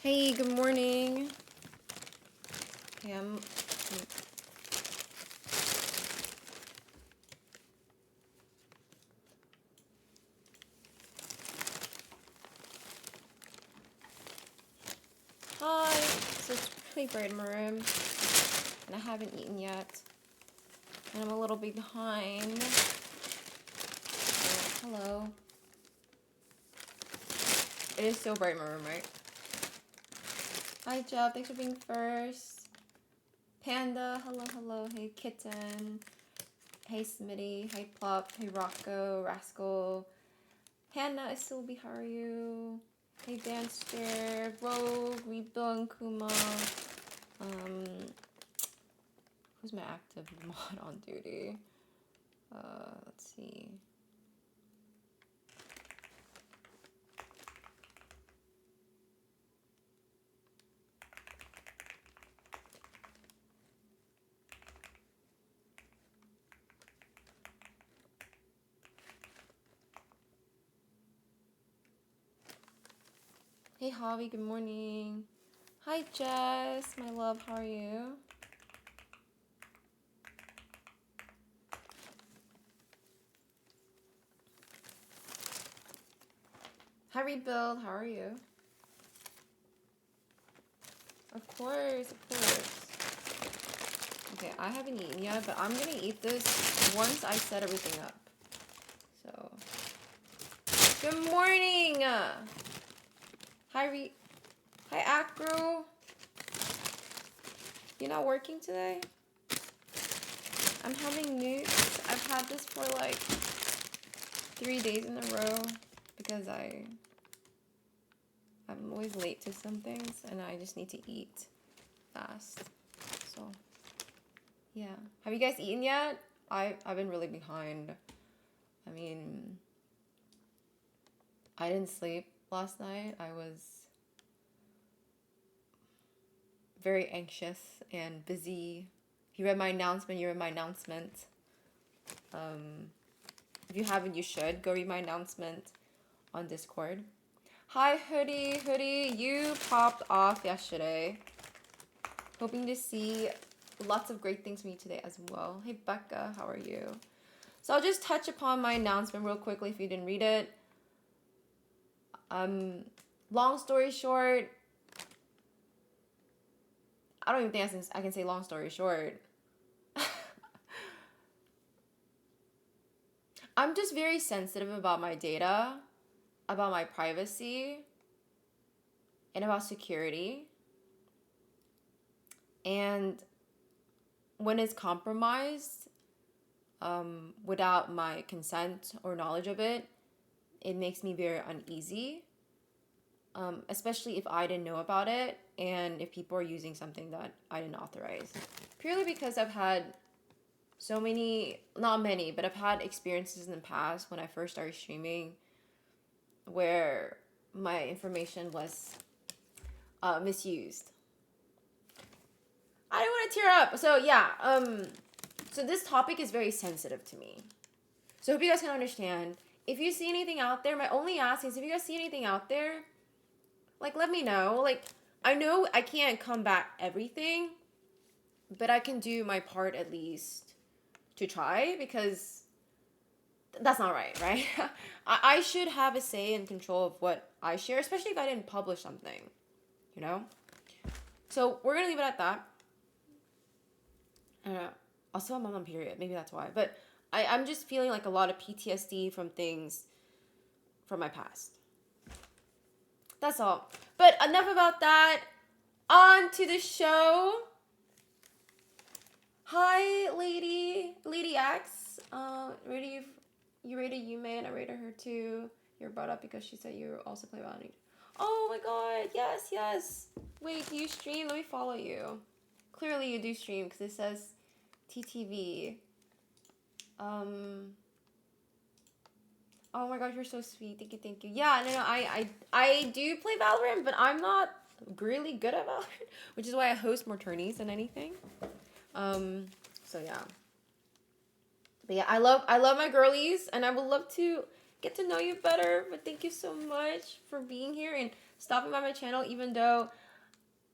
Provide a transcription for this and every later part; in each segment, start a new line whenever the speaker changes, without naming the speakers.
Hey, good morning. Okay, Hi. So it's really bright in my room, and I haven't eaten yet, and I'm a little behind. So, hello. It is so bright in my room, right? Hi, Jeff. Thanks for being first. Panda. Hello, hello. Hey, Kitten. Hey, Smitty. Hey, Plop. Hey, Rocco. Rascal. Hannah, Isilbi, how are you? Hey, Danster. Rogue. Reborn. Kuma. Who's my active mod on duty? Let's see. Hey, Javi, good morning. Hi, Jess, my love, how are you? Hi, Rebuild, how are you? Of course, of course. Okay, I haven't eaten yet, but I'm gonna eat this once I set everything up. So, good morning! Hi, Hi, Acro. You not working today? I'm having newts. I've had this for like 3 days in a row because I'm always late to some things and I just need to eat fast. So yeah. Have you guys eaten yet? I've been really behind. I mean, I didn't sleep last night. I was very anxious and busy. If you read my announcement, you read my announcement. If you haven't, you should go read my announcement on Discord. Hi, Hoodie, you popped off yesterday. Hoping to see lots of great things from you today as well. Hey, Becca, how are you? So I'll just touch upon my announcement real quickly if you didn't read it. Long story short, I don't even think I can say long story short. I'm just very sensitive about my data, about my privacy, and about security. And when it's compromised, without my consent or knowledge of it, it makes me very uneasy. Especially if I didn't know about it and if people are using something that I didn't authorize. Purely because I've had so many, not many, but I've had experiences in the past when I first started streaming where my information was misused. I don't want to tear up. So yeah, so this topic is very sensitive to me. So I hope you guys can understand. If you see anything out there, my only ask is if you guys see anything out there, like, let me know. Like, I know I can't combat everything, but I can do my part at least to try, because that's not right, right? I should have a say and control of what I share, especially if I didn't publish something, you know? So we're going to leave it at that. Also, I'm on period. Maybe that's why. But I'm just feeling like a lot of PTSD from things from my past. That's all. But enough about that. On to the show. Hi, Lady X. You rated Yume and I rated her too. You're brought up because she said you also play Valorant. Oh my god, yes. Wait, do you stream? Let me follow you. Clearly you do stream because it says TTV. Oh my gosh, you're so sweet. Thank you. Yeah, no, I do play Valorant, but I'm not really good at Valorant, which is why I host more tourneys than anything. So yeah. But yeah, I love my girlies, and I would love to get to know you better. But thank you so much for being here, and stopping by my channel, even though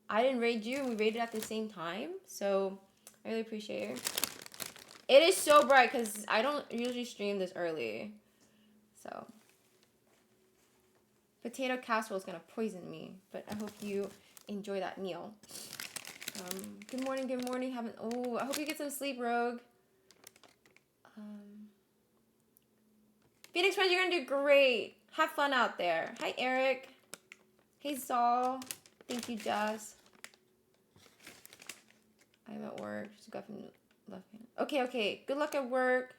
I didn't raid you and we raided at the same time. So I really appreciate it. It is so bright because I don't usually stream this early. So potato casserole is gonna poison me, but I hope you enjoy that meal. Good morning, good morning. I hope you get some sleep, Rogue. Phoenix friends, you're gonna do great. Have fun out there. Hi, Eric. Hey, Zal. Thank you, Jess. I'm at work. Just got from left hand. Okay. Good luck at work.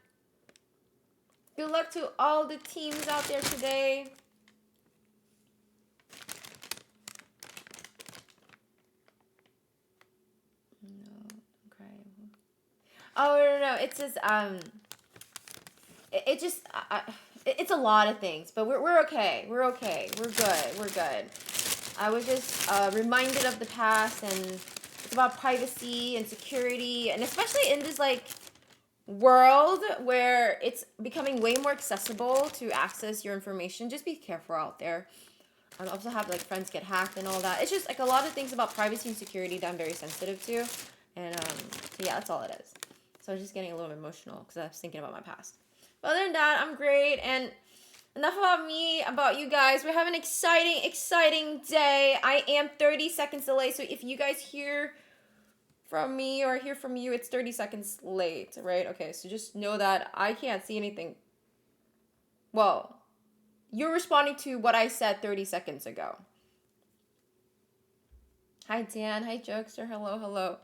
Good luck to all the teams out there today. No, I'm crying. Oh, no. It says, it's a lot of things, but we're okay. We're okay. We're good. I was just reminded of the past, and it's about privacy and security, and especially in this like world where it's becoming way more accessible to access your information. Just be careful out there. I also have like friends get hacked and all that. It's just like a lot of things about privacy and security that I'm very sensitive to, and so yeah, that's all it is. So I was just getting a little emotional because I was thinking about my past. But other than that, I'm great. And enough about me, about you guys. We have an exciting day. I am 30 seconds delayed. So if you guys hear from me or hear from you, it's 30 seconds late, right? Okay, so just know that I can't see anything. Well, you're responding to what I said 30 seconds ago. Hi, Dan. Hi, Jokester. Hello.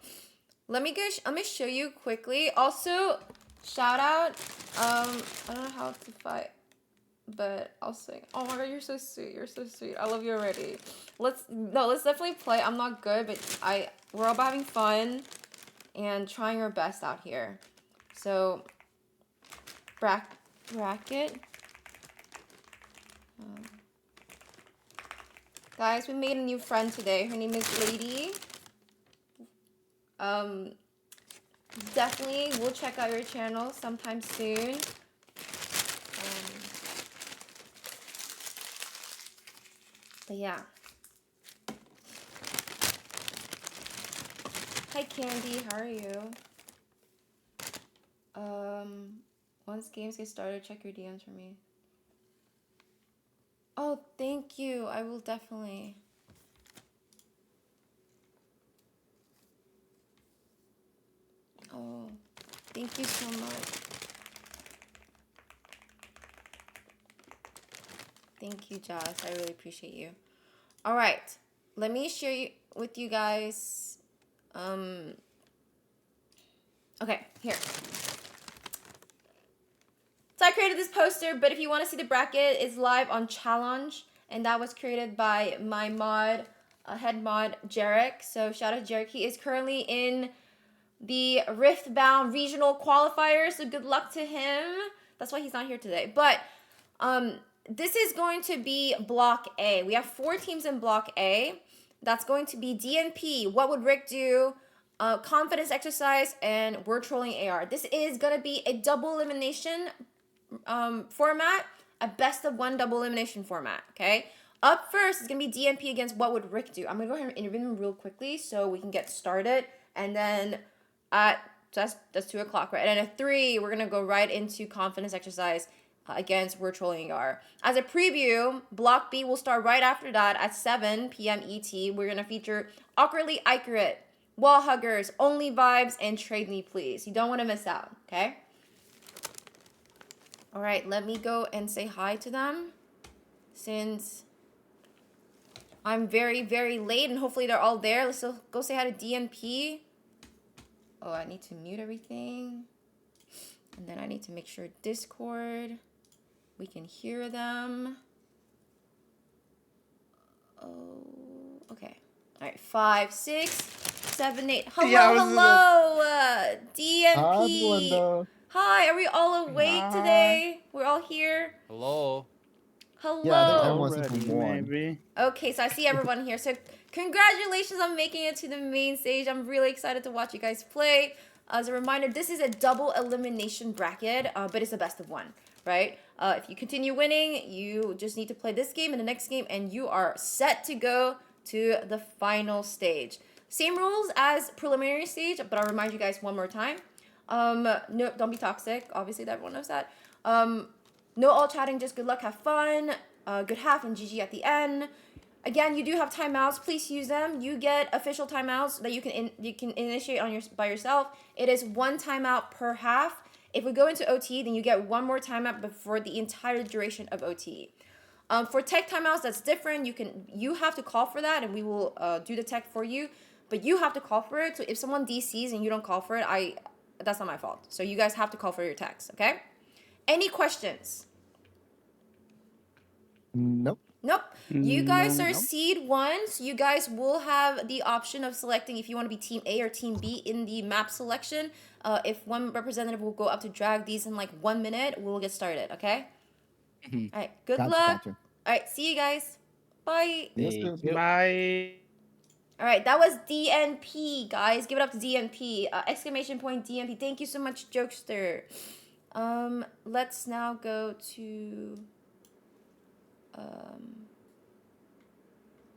Let me show you quickly. Also, shout out. I don't know how to fight, but I'll sing. Oh my god, you're so sweet. I love you already. Let's definitely play. I'm not good, but we're all about having fun and trying our best out here. So, bracket. Guys, we made a new friend today. Her name is Lady. Definitely, we'll check out your channel sometime soon. But yeah. Hi, Candy. How are you? Once games get started, check your DMs for me. Oh, thank you. I will definitely. Oh, thank you so much. Thank you, Joss. I really appreciate you. All right, let me share with you guys. Okay, here. So I created this poster, but if you want to see the bracket, it's live on Challenge, and that was created by my mod, head mod, Jarek. So shout out to Jarek. He is currently in the Riftbound regional qualifiers, so good luck to him. That's why he's not here today. But this is going to be Block A. We have 4 teams in Block A. That's going to be DNP, What Would Rick Do, Confidence Exercise, and We're Trolling AR. This is going to be a double elimination format, a best of 1 double elimination format, okay? Up first is going to be DNP against What Would Rick Do. I'm going to go ahead and interview him real quickly so we can get started. And then that's 2 o'clock, right? And at 3, we're going to go right into Confidence Exercise against We're Trolling AR. As a preview, Block B will start right after that at 7 p.m. ET. We're going to feature Awkwardly Accurate, Wall Huggers, Only Vibes, and Trade Me Please. You don't want to miss out, okay? All right, let me go and say hi to them since I'm very, very late and hopefully they're all there. Let's go say hi to DNP. Oh, I need to mute everything. And then I need to make sure Discord, we can hear them. Oh, okay. All right, 5, 6, 7, 8. Hello, DNP. Hi, are we all awake today? We're all here.
Hello.
Hello.
Yeah, I think everyone's
Maybe.
Okay, so I see everyone here. So congratulations on making it to the main stage. I'm really excited to watch you guys play. As a reminder, this is a double elimination bracket, but it's a best of 1, right? If you continue winning, you just need to play this game and the next game, and you are set to go to the final stage. Same rules as preliminary stage, but I'll remind you guys one more time. No, don't be toxic. Obviously, everyone knows that. No all chatting, just good luck, have fun. Good half and GG at the end. Again, you do have timeouts. Please use them. You get official timeouts that you can initiate on by yourself. It is 1 timeout per half. If we go into OT, then you get 1 more timeout before the entire duration of OT. For tech timeouts, that's different. You have to call for that, and we will do the tech for you. But you have to call for it. So if someone DCs and you don't call for it, that's not my fault. So you guys have to call for your techs, okay? Any questions?
Nope.
Nope. You guys are seed 1, so you guys will have the option of selecting if you want to be team A or team B in the map selection. If one representative will go up to drag these in like 1 minute, we'll get started, okay? All right, good luck.
Gotcha.
All right, see you guys. Bye.
Bye.
All right, that was DNP, guys. Give it up to DNP. Exclamation point DNP. Thank you so much, Jokester. Let's now go to...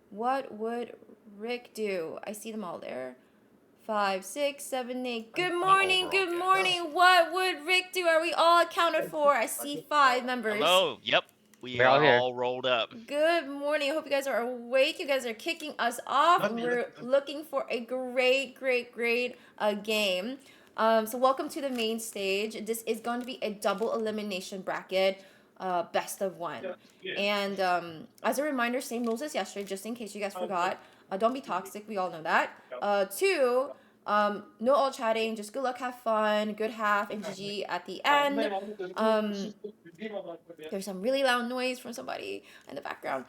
what would Rick do? I see them all there. 5, 6, 7, 8. Good morning, good morning. What would Rick do? Are we all accounted for? I see 5 members.
Hello. Yep. We are all rolled up.
Good morning. I hope you guys are awake. You guys are kicking us off. And we're looking for a great game. So welcome to the main stage. This is going to be a double elimination bracket. Best of 1. And as a reminder, same rules as yesterday, just in case you guys forgot. Don't be toxic. We all know that. 2, no all chatting. Just good luck, have fun, good half, and GG at the end. There's some really loud noise from somebody in the background.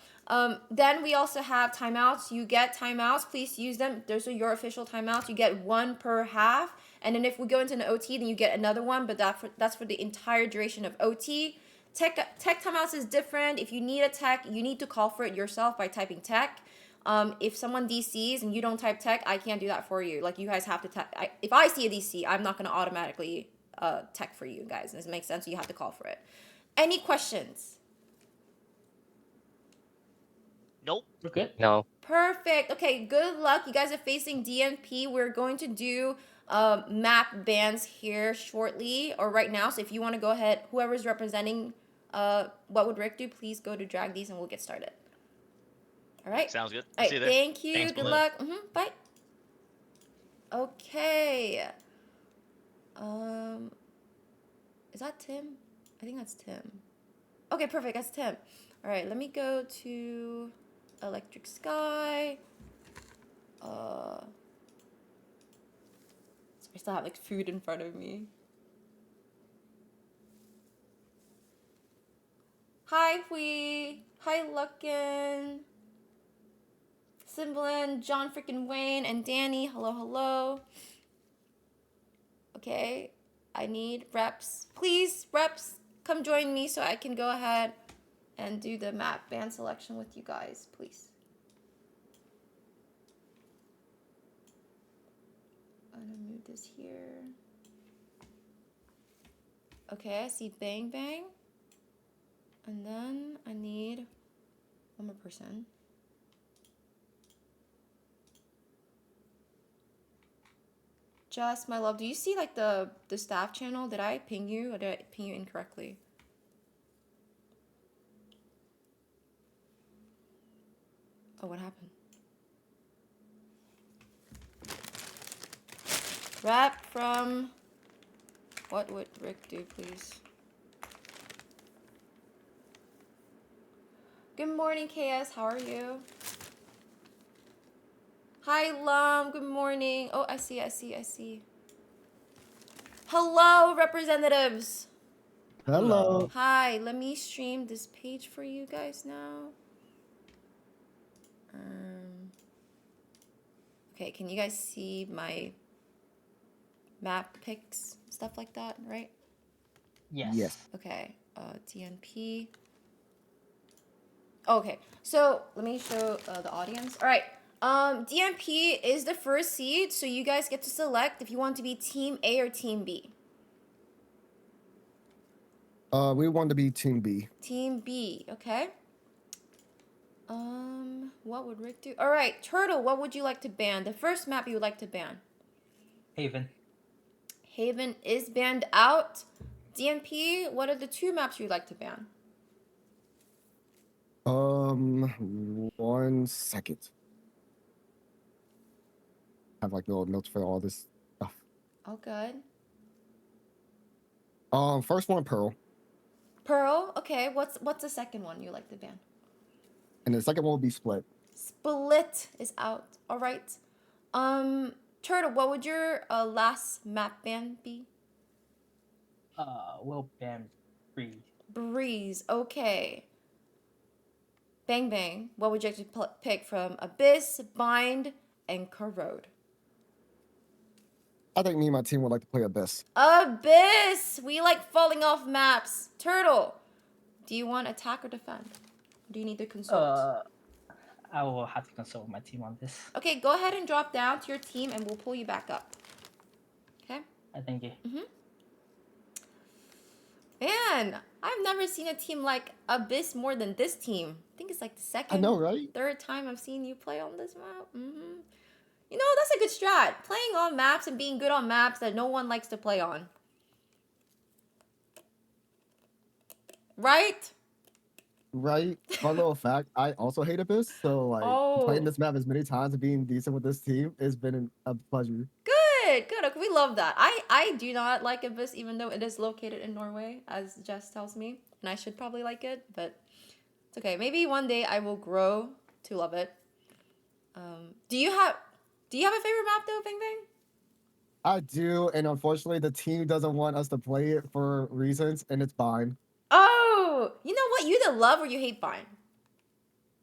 Then we also have timeouts. You get timeouts. Please use them. Those are your official timeouts. You get 1 per half. And then if we go into an OT, then you get another one. But that's for the entire duration of OT. Tech timeouts is different. If you need a tech, you need to call for it yourself by typing tech. If someone DCs and you don't type tech, I can't do that for you. Like, you guys have to tech. If I see a DC, I'm not going to automatically tech for you guys. Does it make sense? You have to call for it. Any questions?
Nope.
Okay.
No.
Perfect. Okay, good luck. You guys are facing DNP. We're going to do map bans here shortly or right now. So if you want to go ahead, whoever's representing what would Rick do, please go to drag these and we'll get started. All right.
Sounds good.
All right,
See you there.
thank you.
Thanks,
Good
Blue.
luck. Bye. Okay. Is that Tim? I think that's Tim. Okay, perfect. That's Tim. All right, let me go to Electric Sky. I still have like food in front of me. Hi, Hui. Hi, Luckin. Cymbalin, John freaking Wayne, and Danny. Hello, hello. Okay, I need reps. Please, reps, come join me so I can go ahead and do the map band selection with you guys, please. I'm gonna move this here. Okay, I see Bang Bang. And then I need one more person. Just, my love, do you see like the staff channel? Did I ping you or did I ping you incorrectly? Oh, what happened? Rap from... What would Rick do, please? Good morning, KS. How are you? Hi, Lum. Good morning. Oh, I see. Hello, representatives.
Hello.
Hi, let me stream this page for you guys now. Okay, can you guys see my map pics, stuff like that, right?
Yes.
Okay, DNP. Okay, so let me show the audience. All right, DNP is the first seed, so you guys get to select if you want to be Team A or Team B.
We want to be Team B.
Team B, okay. What would Rick do? All right, Turtle, what would you like to ban? The first map you would like to ban?
Haven.
Haven is banned out. DNP, what are the 2 maps you'd like to ban?
1 second. Have like little notes for all this stuff.
Oh, good.
First one, Pearl.
Pearl, okay. What's the second one you like to ban?
And the second one will be Split.
Split is out. All right. Turtle, what would your last map ban be?
We'll ban Breeze.
Breeze, okay. Bang Bang, what would you like to pick from Abyss, Bind, and Corrode?
I think me and my team would like to play Abyss.
Abyss! We like falling off maps. Turtle, do you want attack or defend? Do you need to consult?
I will have to consult my team on this.
Okay, go ahead and drop down to your team and we'll pull you back up. Okay?
Thank you.
Man, I've never seen a team like Abyss more than this team. I think it's like the second,
I know, right?
third time I've seen you play on this map. You know, that's a good strat. Playing on maps and being good on maps that no one likes to play on. Right?
Right. Fun little fact, I also hate Abyss, so like playing this map as many times and being decent with this team has been a pleasure.
Good, good. Okay, we love that. I do not like Abyss, even though it is located in Norway, as Jess tells me. And I should probably like it, but it's okay. Maybe one day I will grow to love it. Do you have a favorite map though, Bang Bang?
I do, and unfortunately the team doesn't want us to play it for reasons, and it's Bind.
Oh, you know what? You either love or you hate Bind.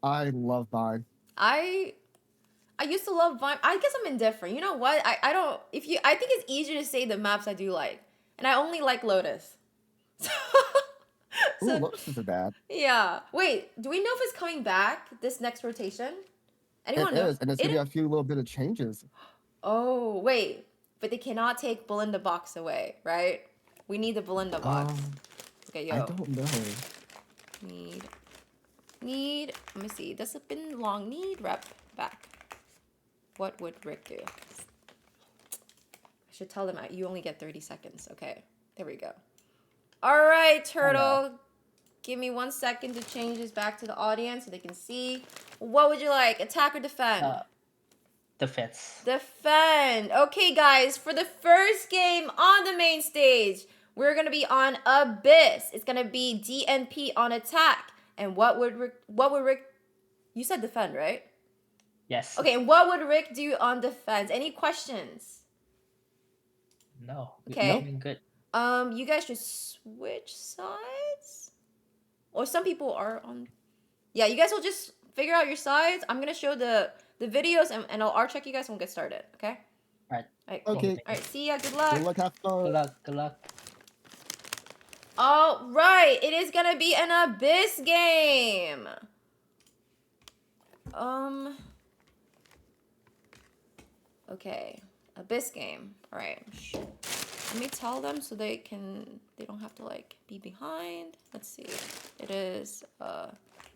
I love Bind.
I used to love Vine. I guess I'm indifferent. You know what? I don't. I think it's easier to say the maps I do like, and I only like Lotus.
Ooh, Lotus isn't bad.
Yeah. Wait. Do we know if it's coming back this next rotation? Anyone know?
It is, and it's gonna be a few little bit of changes.
Oh wait, but they cannot take Belinda box away, right? We need the Belinda box. Okay, yo.
I don't know.
Need. Let me see. This has been long. Need rep back. What would Rick do? I should tell them you only get 30 seconds. Okay, there we go. All right, Turtle. Give me 1 second to change this back to the audience so they can see. What would you like, attack or defend?
Defense.
Defend. Okay, guys, for the first game on the main stage, we're going to be on Abyss. It's going to be DNP on attack. And what would Rick... You said defend, right?
Yes.
Okay, and what would Rick do on defense? Any questions?
No.
Okay.
We're doing good.
You guys should switch sides? Or some people are on... Yeah, you guys will just figure out your sides. I'm going to show the videos and I'll check you guys and we'll get started, okay?
All right.
Okay.
All right, see ya. Good luck.
Good luck, have fun.
Good luck. Good luck.
All right, it is going to be an Abyss game. Okay, Abyss game. All right. Let me tell them so they don't have to like be behind. Let's see. It is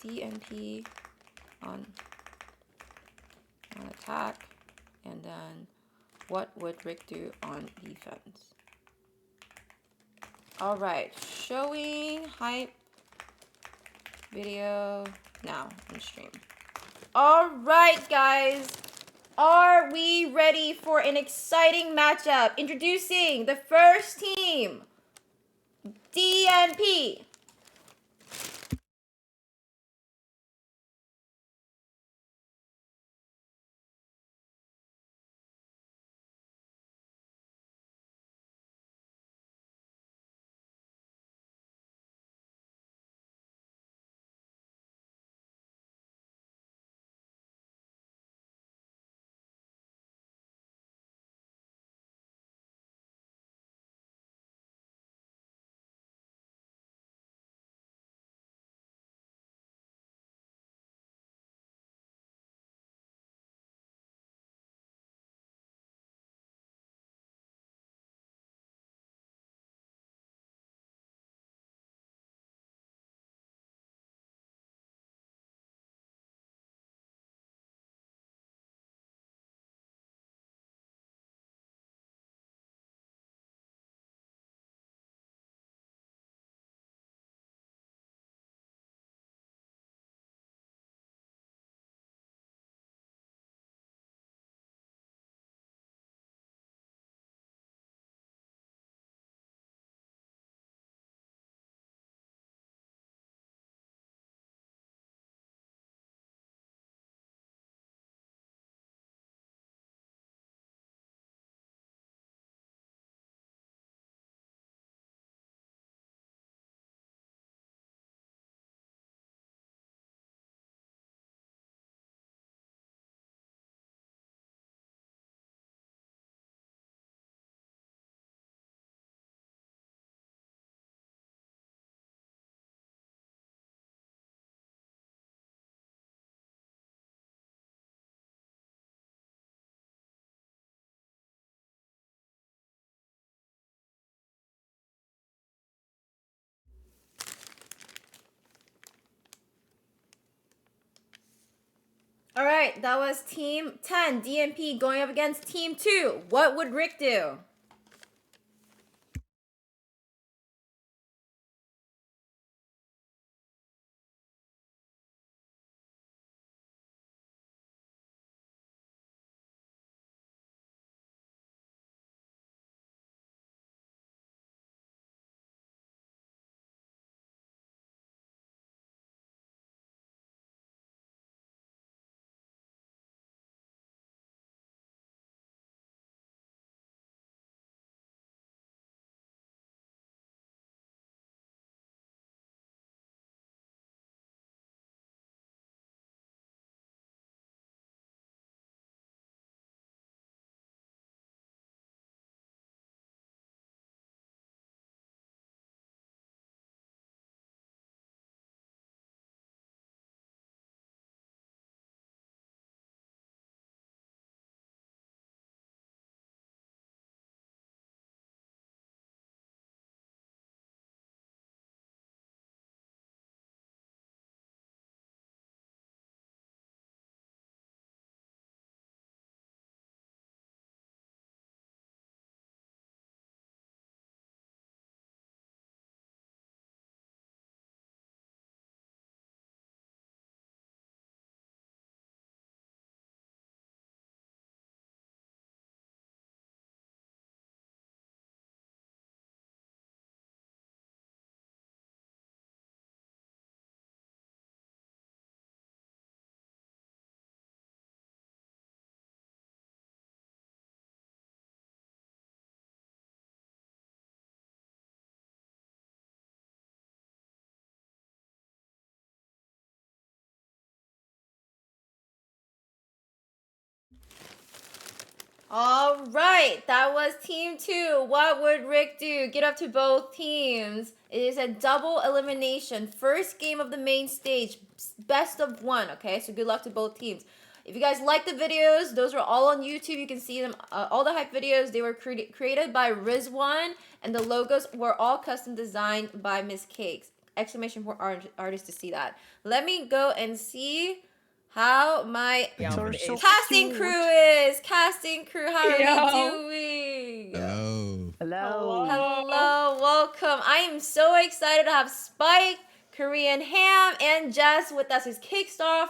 DNP on attack, and then what would Rick do on defense? All right, showing hype video now on stream. All right, guys. Are we ready for an exciting matchup? Introducing the first team, DNP. All right, that was Team 10, DNP, going up against Team 2. What would Rick do? All right, that was Team 2. What would Rick do? Get up to both teams. It is a double elimination. First game of the main stage. Best of 1, okay? So good luck to both teams. If you guys like the videos, those are all on YouTube. You can see them. All the hype videos, they were created by Rizwan. And the logos were all custom designed by Miss Cakes. Exclamation point artist to see that. Let me go and see how my casting crew is. Casting crew, how are you doing? Hello, welcome. I am so excited to have Spike, Korean Ham, and Jess with us as kickstart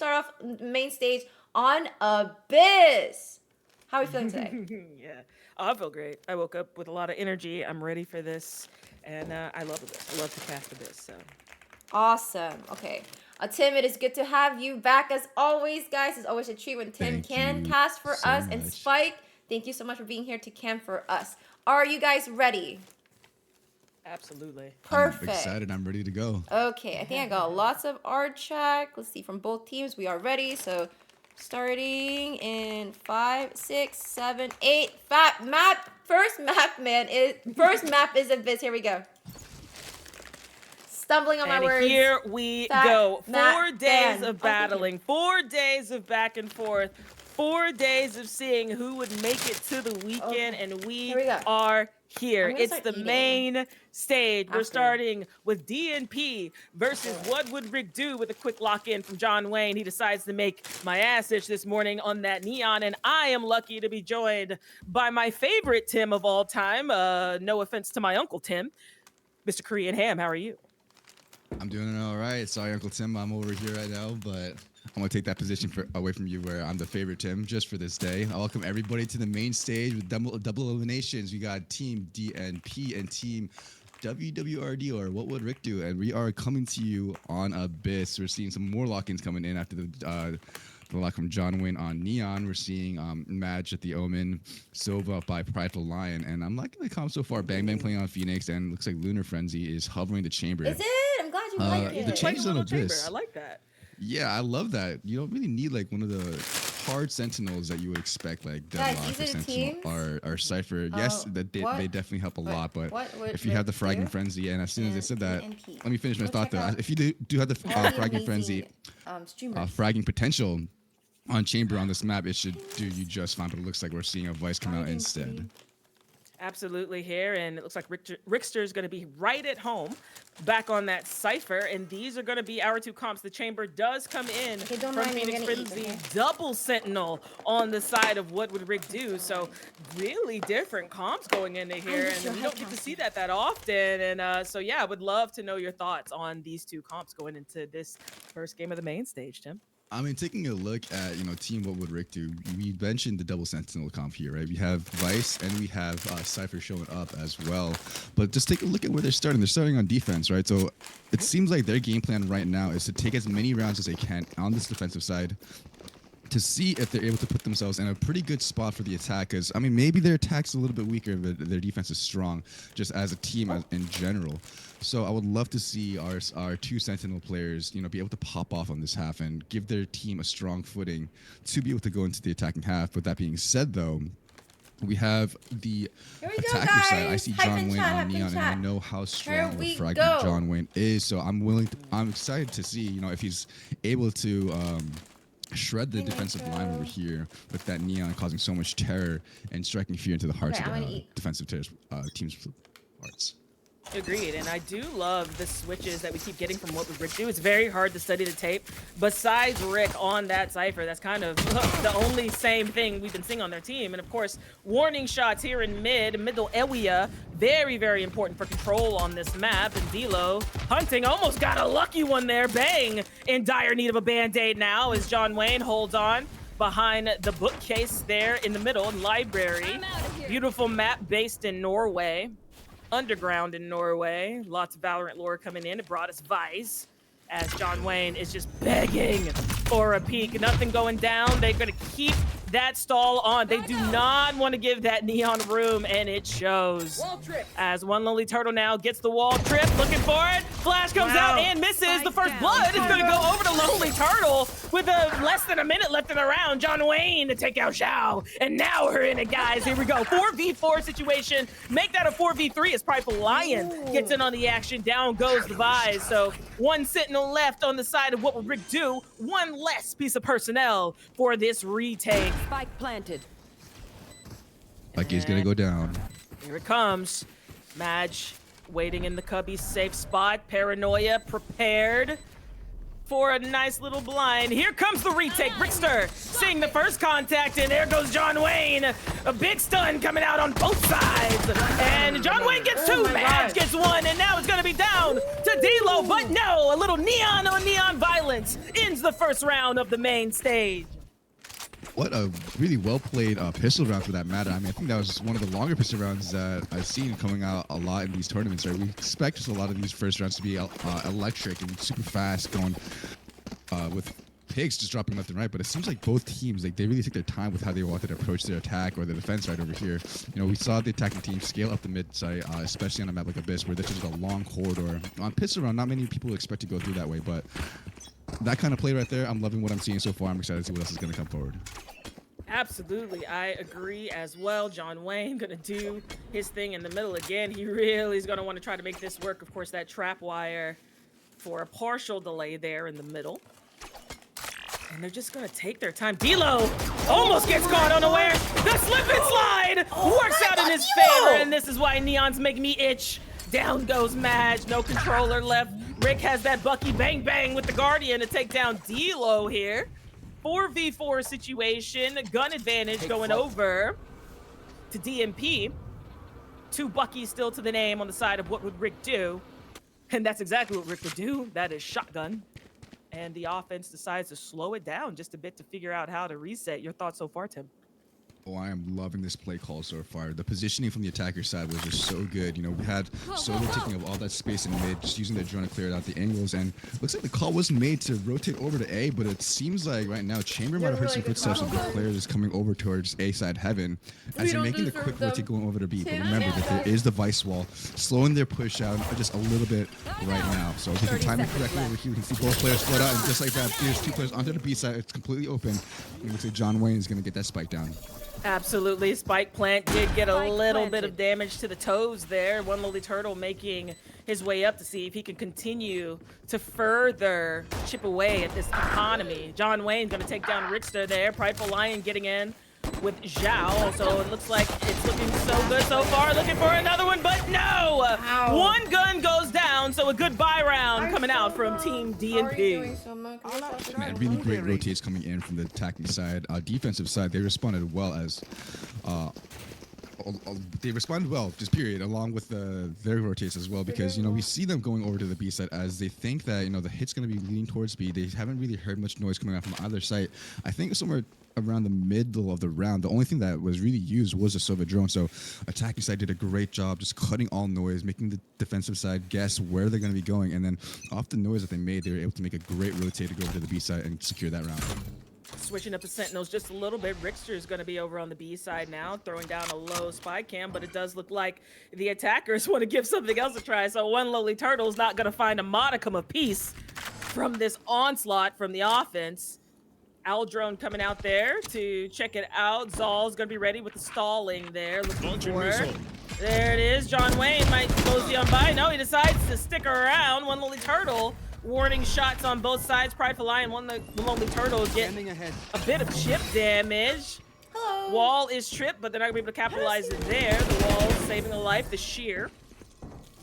off main stage on Abyss. How are we feeling today?
Yeah, I feel great. I woke up with a lot of energy. I'm ready for this, and I love Abyss. I love to cast Abyss. So
awesome. Okay. Tim, it is good to have you back as always, guys. It's always a treat when Tim can cast for us. And Spike, thank you so much for being here to cam for us. Are you guys ready?
Absolutely.
Perfect.
I'm excited. I'm ready to go.
Okay, I think I got lots of art check. Let's see, from both teams, we are ready. So starting in 5, 6, 7, 8. First map is Abyss. Here we go. Stumbling on my words.
Here we go. 4 days of battling, 4 days of back and forth, 4 days of seeing who would make it to the weekend, and we are here. It's the main stage. We're starting with DNP versus What Would Rick Do with a quick lock-in from John Wayne. He decides to make my ass itch this morning on that Neon, and I am lucky to be joined by my favorite Tim of all time. No offense to my Uncle Tim. Mr. Korean Ham, how are you?
I'm doing all right. Sorry, Uncle Tim, I'm over here right now, but I'm going to take that position away from you where I'm the favorite Tim just for this day. I welcome everybody to the main stage with double eliminations. We got Team DNP and Team WWRD, or What Would Rick Do? And we are coming to you on Abyss. We're seeing some more lock-ins coming in after the lock from John Wayne on Neon. We're seeing Madge at the Omen, Sova by Prideful Lion, and I'm liking the comp so far. Bang Bang playing on Phoenix, and looks like Lunar Frenzy is hovering the chamber.
Is it? I'm glad you like it.
The changes on Abyss.
I like that.
Yeah, I love that. You don't really need like one of the hard sentinels that you would expect, like Deadlock or Sentinel or Cypher. Yes, they definitely help a lot, but if you have the Fragging Frenzy, and as soon as they said that, let me finish my thought though. If you do have the Fragging Frenzy, fragging potential on Chamber on this map, it should do you just fine, but it looks like we're seeing a Vice come out instead.
Absolutely here, and it looks like Richter is going to be right at home, back on that Cypher, and these are going to be our two comps. The Chamber does come in from Phoenix Frenzy, double Sentinel on the side of what would Rick do, so really different comps going into here, and we don't get to see that often, and so yeah, I would love to know your thoughts on these two comps going into this first game of the main stage, Tim.
I mean, taking a look at, team What Would Rick Do, we mentioned the double Sentinel comp here, right? We have Vice and we have Cypher showing up as well. But just take a look at where they're starting. They're starting on defense, right? So it seems like their game plan right now is to take as many rounds as they can on this defensive side to see if they're able to put themselves in a pretty good spot for the attack. Because, I mean, maybe their attack's a little bit weaker, but their defense is strong just as a team in general. So I would love to see our two Sentinel players, be able to pop off on this half and give their team a strong footing to be able to go into the attacking half. With that being said, though, we have the attacker side. I see John Wayne on Neon, and I know how strong of a fragment John Wayne is. So I'm excited to see, if he's able to shred the defensive line over here with that Neon causing so much terror and striking fear into the hearts of the defensive team's hearts.
Agreed, and I do love the switches that we keep getting from What Would Rick Do. It's very hard to study the tape. Besides Rick on that Cypher, that's kind of the only same thing we've been seeing on their team. And of course, warning shots here in middle area. Very, very important for control on this map. And D'Lo hunting almost got a lucky one there. Bang! In dire need of a band-aid now as John Wayne holds on behind the bookcase there in the middle, library. Beautiful map based in Norway. Underground in Norway. Lots of Valorant lore coming in. It brought us Vice as John Wayne is just begging for a peek. Nothing going down. They're going to keep that stall on. They do not want to give that Neon room, and it shows. As One Lonely Turtle now gets the wall trip, looking for it. Flash comes out and misses. The first blood is going to go over to Lonely Turtle with less than a minute left in the round. John Wayne to take out Xiao, and now we're in it, guys. Here we go. 4v4 situation. Make that a 4v3 as Prideful Lion gets in on the action. Down goes the Vise. So one Sentinel left on the side of What Would Rick Do. One less piece of personnel for this retake.
Spike planted.
Lucky's gonna go down.
Here it comes. Madge waiting in the cubby's safe spot. Paranoia prepared for a nice little blind. Here comes the retake. Richter seeing the first contact, and there goes John Wayne. A big stun coming out on both sides. And John Wayne gets two, Madge gets one, and now it's gonna be down to D'Lo, but no, a little neon on neon violence ends the first round of the main stage.
What a really well-played pistol round for that matter. I mean, I think that was one of the longer pistol rounds that I've seen coming out a lot in these tournaments, right? We expect just a lot of these first rounds to be electric and super fast, going with pigs just dropping left and right, but it seems like both teams, like, they really take their time with how they wanted to approach their attack or the defense right over here. We saw the attacking team scale up the mid side, especially on a map like Abyss, where this is a long corridor. On pistol round, not many people expect to go through that way, but that kind of play right there, I'm loving what I'm seeing so far. I'm excited to see what else is going to come forward.
Absolutely, I agree as well. John Wayne gonna do his thing in the middle again. He really is gonna want to try to make this work. Of course, that trap wire for a partial delay there in the middle. And they're just gonna take their time. D'Lo almost gets caught unaware. The slip and slide works out in his favor, and this is why Neon's making me itch. Down goes Madge, no controller left. Rick has that Bucky bang bang with the Guardian to take down D'Lo here. 4v4 situation, gun advantage going over to DMP. Two Buckies still to the name on the side of What Would Rick Do? And that's exactly what Rick would do. That is shotgun. And the offense decides to slow it down just a bit to figure out how to reset. Your thoughts so far, Tim?
Oh, I am loving this play call so far. The positioning from the attacker side was just so good. We had Solo taking up all that space in mid, just using their drone to clear out the angles. And looks like the call was made to rotate over to A, but it seems like right now Chamber might have heard some footsteps of the players coming over towards A side heaven as they're making the quick rotate going over to B. But remember that there is the Vice wall, slowing their push out just a little bit right now. So if you can time it correctly over here, we can see both players float out, and just like that, there's two players onto the B side. It's completely open. And it looks like John Wayne is going to get that spike down.
Absolutely. Spike plant did get a little bit of damage to the toes there. One Lonely Turtle making his way up to see if he can continue to further chip away at this economy. John Wayne going to take down Richter there. Prideful Lion getting in with Zhao. So it looks like it's looking so good so far. Looking for another one, but no!
Ow.
One gun goes down, so a good buy round coming out from Team DNP.
Man, really great rotates coming in from the attacking side. Defensive side, they responded well as they responded well, just period, along with their rotates as well, because we see them going over to the B side as they think that the hit's going to be leaning towards B. They haven't really heard much noise coming out from either side. I think somewhere around the middle of the round, the only thing that was really used was a Soviet drone. So attacking side did a great job just cutting all noise, making the defensive side guess where they're going to be going, and then off the noise that they made, they were able to make a great rotate to go over to the B side and secure that round.
Switching up the Sentinels just a little bit. Richter is going to be over on the B side now, throwing down a low spy cam, but it does look like the attackers want to give something else a try. So one Lowly Turtle is not going to find a modicum of peace from this onslaught from the offense. Owl Drone coming out there to check it out. Zal's going to be ready with the stalling there. Looking for it. There it is. John Wayne might mosey on by. No, he decides to stick around. One Lowly Turtle. Warning shots on both sides. Prideful Lion, one Lonely Turtle getting a bit of chip damage.
Hello.
Wall is tripped, but they're not going to be able to capitalize it there. The wall saving a life. The sheer.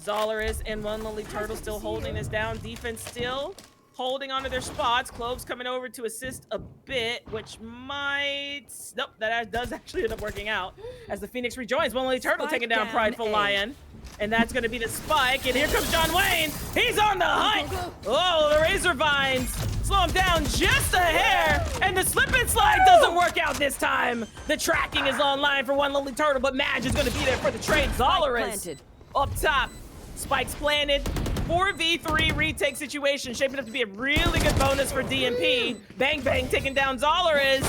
Zolaris and one Lonely Turtle still holding this down. Defense still holding onto their spots. Cloves coming over to assist a bit, which might... Nope, that does actually end up working out. As the Phoenix rejoins, one Lonely Turtle taking down Prideful Lion. And that's going to be the spike. And here comes John Wayne. He's on the hunt. Oh, the Razor Vines slow him down just a hair. And the slip and slide doesn't work out this time. The tracking is online for one Lonely Turtle, but Madge is going to be there for the trade. Zolaris up top. Spikes planted. 4v3 retake situation, shaping up to be a really good bonus for DNP. Bang Bang taking down Zolaris.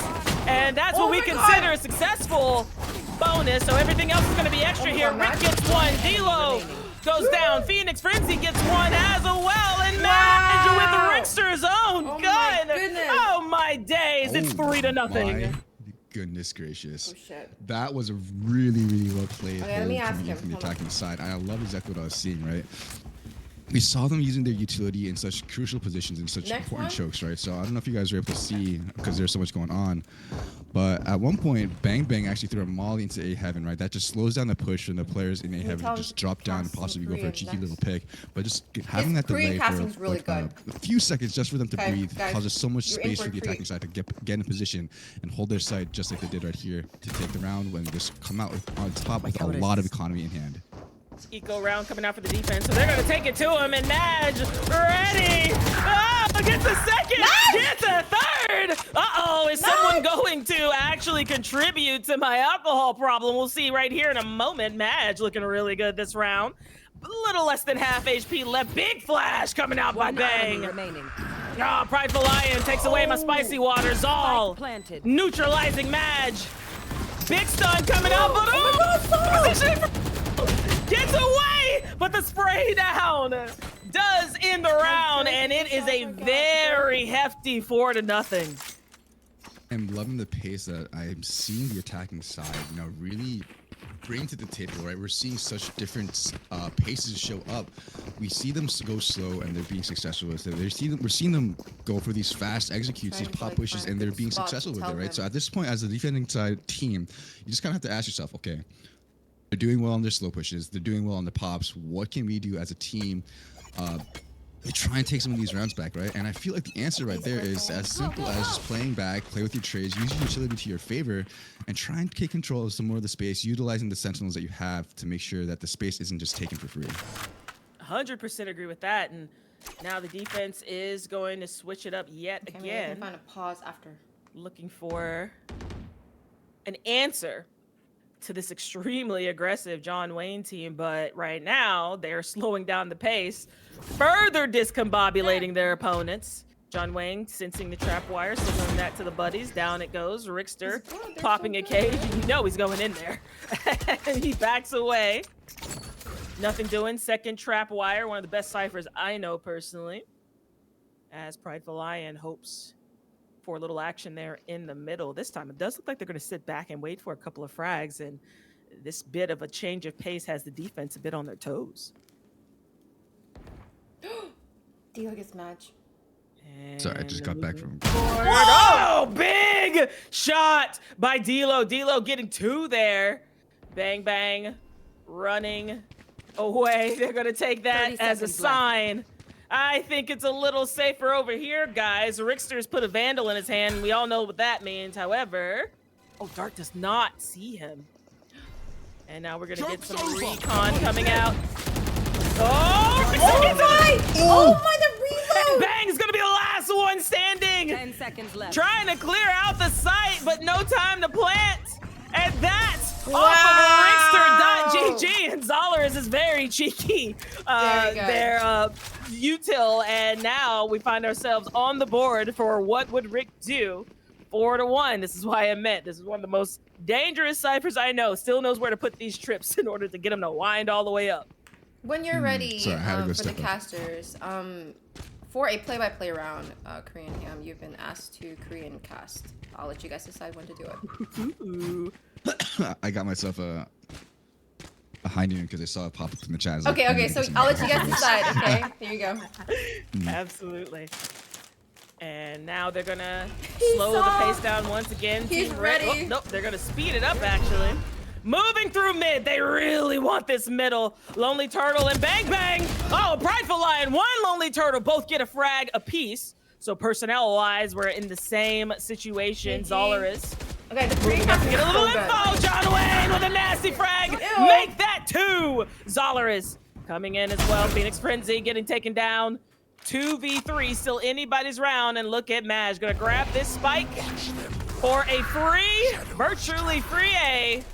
And that's what we consider a successful bonus, so everything else is going to be extra here. Rick gets one, D-Lo goes down, Phoenix Frenzy gets one as well, and Madge with the Rickster's own gun. Oh my days, it's 3-0.
My goodness gracious.
Oh shit.
That was a really, really well played
Okay, let me ask
coming in
him.
from the attacking side. I love exactly what I was seeing, right? We saw them using their utility in such crucial positions in such important chokes, right? So I don't know if you guys were able to see because there's so much going on. But at one point, Bang Bang actually threw a molly into A Heaven, right? That just slows down the push from the players in A Heaven to just drop down and possibly go for a cheeky little pick. But just having that delay for like, a few seconds just for them to breathe causes so much space for the attacking side to get in position and hold their side just like they did right here to take the round when they just come out on top with a lot of economy in hand.
Eco round coming out for the defense, so they're going to take it to him, and Madge ready. Oh, gets a second, gets a third. Uh-oh, is someone going to actually contribute to my alcohol problem? We'll see right here in a moment. Madge looking really good this round. A little less than half HP left. Big flash coming out by Bang. Ah, Prideful Lion takes away my spicy water. Zal neutralizing Madge. Big stun coming out, but gets away, but the spray down does end the round, and it is a very hefty 4-0.
I'm loving the pace that I'm seeing the attacking side, really bring to the table, right? We're seeing such different paces show up. We see them go slow, and they're being successful with it. We're seeing them go for these fast executes, these pop pushes, and they're being successful with it, right? So at this point, as a defending side team, you just kind of have to ask yourself, okay, they're doing well on their slow pushes. They're doing well on the pops. What can we do as a team to try and take some of these rounds back, right? And I feel like the answer right there is as simple as just playing back, play with your trades, use your utility to your favor, and try and take control of some more of the space, utilizing the sentinels that you have to make sure that the space isn't just taken for free.
100% agree with that. And now the defense is going to switch it up yet again.
I can find a pause after.
Looking for an answer to this extremely aggressive John Wayne team, but right now they're slowing down the pace, further discombobulating their opponents. John Wayne sensing the trap wire, signaling that to the buddies. Down it goes. Rickster popping a cage. You know he's going in there. And he backs away. Nothing doing. Second trap wire, one of the best ciphers I know personally. As Prideful Lion hopes for a little action there in the middle. This time it does look like they're going to sit back and wait for a couple of frags, and this bit of a change of pace has the defense a bit on their toes.
D-Lo gets Madge.
Sorry, I just got back from...
Oh, big big shot by D'Lo. D'Lo getting 2 there. Bang, bang. Running away. They're going to take that as a sign. Left. I think it's a little safer over here, guys. Rickster's put a Vandal in his hand. We all know what that means. However, Dark does not see him. And now we're going to get some recon coming out.
Oh my, the reload!
Bang's going to be the last one standing.
10 seconds left.
Trying to clear out the site, but no time to plant. And that's off of Rickster.gg. And Zoller's is very cheeky. Their util, and now we find ourselves on the board for what would Rick do? 4-1. This is why I meant this is one of the most dangerous ciphers I know. Still knows where to put these trips in order to get them to wind all the way up.
When you're ready for the casters, for a play-by-play round, Korean Ham, you've been asked to Korean cast. I'll let you guys decide when to do
it. I got myself a high noon because I saw it pop up in the chat.
Okay, so I'll let you guys decide. Okay, here you go.
Absolutely. And now they're gonna slow the pace down once again.
He's ready.
Oh, nope, they're gonna speed it up actually. Moving through mid, they really want this middle. Lonely Turtle and Bang Bang. Oh, Prideful Lion, 1 Lonely Turtle, both get a frag apiece. So personnel-wise, we're in the same situation. Zoller is.
Okay, the free has to
get a little info. John Wayne with a nasty frag. Ew. Make that 2. Zoller is coming in as well. Phoenix Frenzy getting taken down. 2v3, still anybody's round. And look at Maj, gonna grab this spike for a free, virtually free A.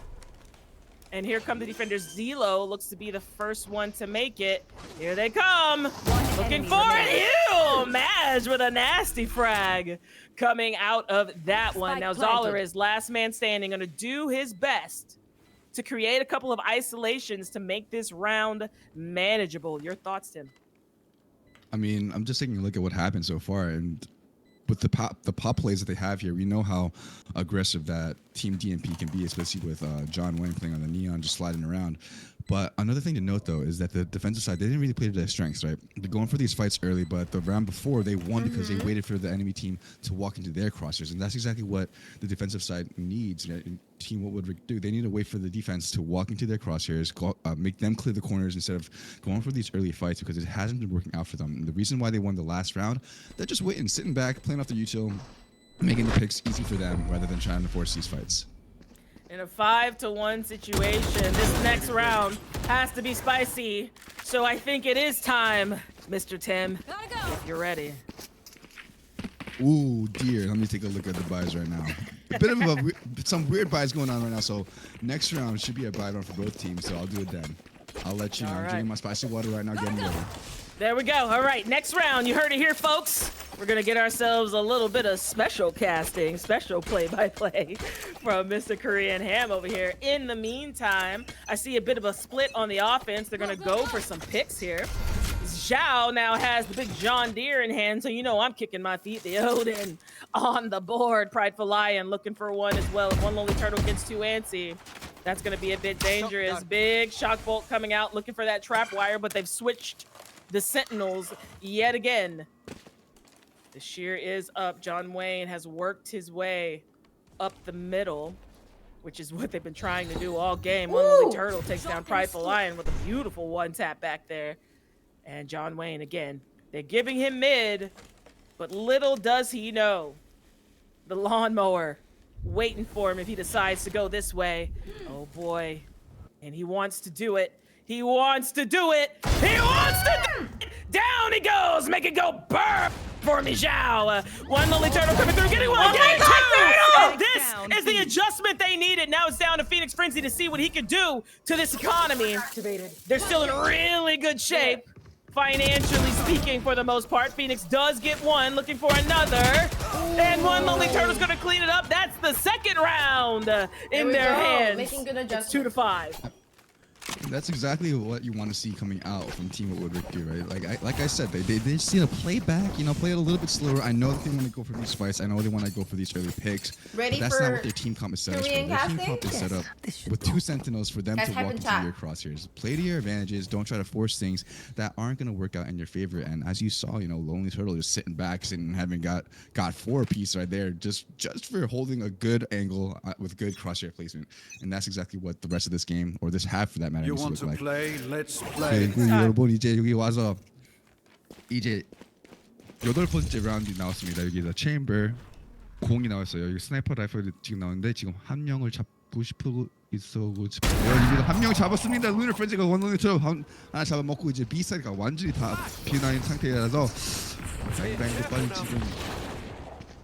And here come the defenders. Zelo looks to be the first one to make it. Here they come. Looking for it. Ew! Maj with a nasty frag coming out of that one. Now Zoller is last man standing, gonna do his best to create a couple of isolations to make this round manageable. Your thoughts, Tim?
I mean, I'm just taking a look at what happened so far, and with the pop plays that they have here, we know how aggressive that Team DMP can be, especially with John Wayne playing on the Neon, just sliding around. But another thing to note, though, is that the defensive side, they didn't really play to their strengths, right? They're going for these fights early, but the round before, they won because they waited for the enemy team to walk into their crosshairs, and that's exactly what the defensive side needs. Right? Team, what would Rick do? They need to wait for the defense to walk into their crosshairs, make them clear the corners instead of going for these early fights because it hasn't been working out for them. And the reason why they won the last round, they're just waiting, sitting back, playing off the util, making the picks easy for them rather than trying to force these fights.
In a 5-1 situation, this next round has to be spicy. So I think it is time, Mr. Tim.
Gotta go.
If you're ready.
Ooh, dear. Let me take a look at the buys right now. A bit of some weird buys going on right now. So next round should be a buy round for both teams. So I'll do it then. I'll let you know. I'm drinking my spicy water right now. Getting ready.
There we go. All right, next round. You heard it here, folks. We're going to get ourselves a little bit of special casting, special play-by-play from Mr. Korean Ham over here. In the meantime, I see a bit of a split on the offense. They're going to go for some picks here. Zhao now has the big John Deere in hand, so you know I'm kicking my feet. The Odin on the board. Prideful Lion looking for one as well. If one Lonely Turtle gets too antsy, that's going to be a bit dangerous. Big Shock Bolt coming out, looking for that trap wire, but they've switched the Sentinels yet again. The shear is up. John Wayne has worked his way up the middle, which is what they've been trying to do all game. One Lonely Turtle takes down Prideful Lion with a beautiful one tap back there. And John Wayne, again, they're giving him mid, but little does he know. The lawnmower waiting for him if he decides to go this way. Oh boy. And he wants to do it. He wants to do it. He wants to do it. Down he goes. Make it go burp for me, Zhao. One Lonely Turtle coming through, getting one. This is the adjustment they needed. Now it's down to Phoenix Frenzy to see what he can do to this economy. They're still in really good shape. Financially speaking, for the most part. Phoenix does get one, looking for another. And one Lonely Turtle's gonna clean it up. That's the second round in their hands.
Making good adjustments.
It's 2-5.
That's exactly what you want to see coming out from Team What Would Rick do, right? Like I said, they just need to play back, play it a little bit slower. I know that they want to go for these fights. I know they want to go for these early picks.
Ready
but that's
for
not what their team comp is set up for. Their team comp is set up with 2 Sentinels for them to walk into your crosshairs. Play to your advantages. Don't try to force things that aren't going to work out in your favor. And as you saw, Lonely Turtle just sitting back and having got 4 piece right there just for holding a good angle with good crosshair placement. And that's exactly what the rest of this game, or this half for that matter, needs to look like.
play? Let's play.
그리고 여러분 이제 여기 와서 이제 8번째 라운드 나왔습니다. 여기서 체인버 공이 나왔어요. 여기 스나이퍼 라이플 지금 나오는데 지금 한 명을 잡고 싶고 싶어요. 여기서 한 명 잡았습니다. 루너 프렌즈가 원론처럼 하나 잡아먹고 이제 B 사이드가 완전히 다 비어나인 상태라서 뱅뱅도 빨리 지금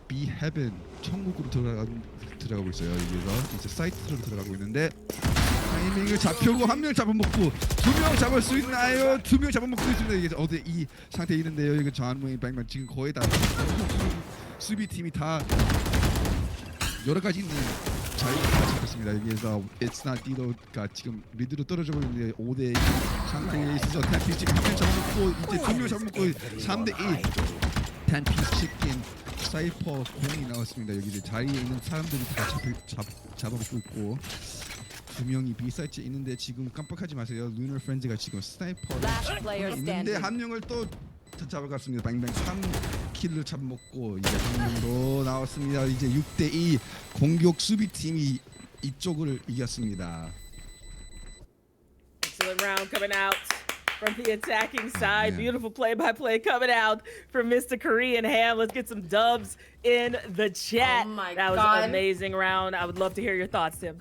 B 헤븐 천국으로 들어가고 있어요. 여기서 이제 사이트로 들어가고 있는데 타이밍을 잡혀고 한 명 잡아먹고 2명 잡을 수 있나요? 2명 잡아먹고 있습니다. 이게 어디 이 상태에 있는데요. 이거 전무인 뱅뱅 지금 거의 다 수비팀이 다 여러 가지 있는 자리가 다 잡혔습니다. 여기에서 It's Not Dido가 지금 미드로 떨어지고 있는데 5대2 상태에 있어서 텐피 지금 1명 잡아먹고 이제 2명 잡아먹고 3대2 텐피 치킨 사이퍼 공이 나왔습니다. 여기 이제 자리에 있는 사람들이 다 잡아먹고 있고 2명이 B사이트에 있는데 지금 깜빡하지 마세요. 루너 프렌즈가 지금 스나이퍼를 있는데 한 명을 또 잡아갔습니다. 뱅뱅 3킬을 잡아먹고 이제 한 명도 나왔습니다. 이제 6대2 공격 수비팀이 이쪽을 이겼습니다.
Excellent round coming out from the attacking side. Beautiful play-by-play coming out from Mr. Korean Ham. Let's get some dubs in the chat.
Oh my
that was
God.
an amazing round. I would love to hear your thoughts, Tim.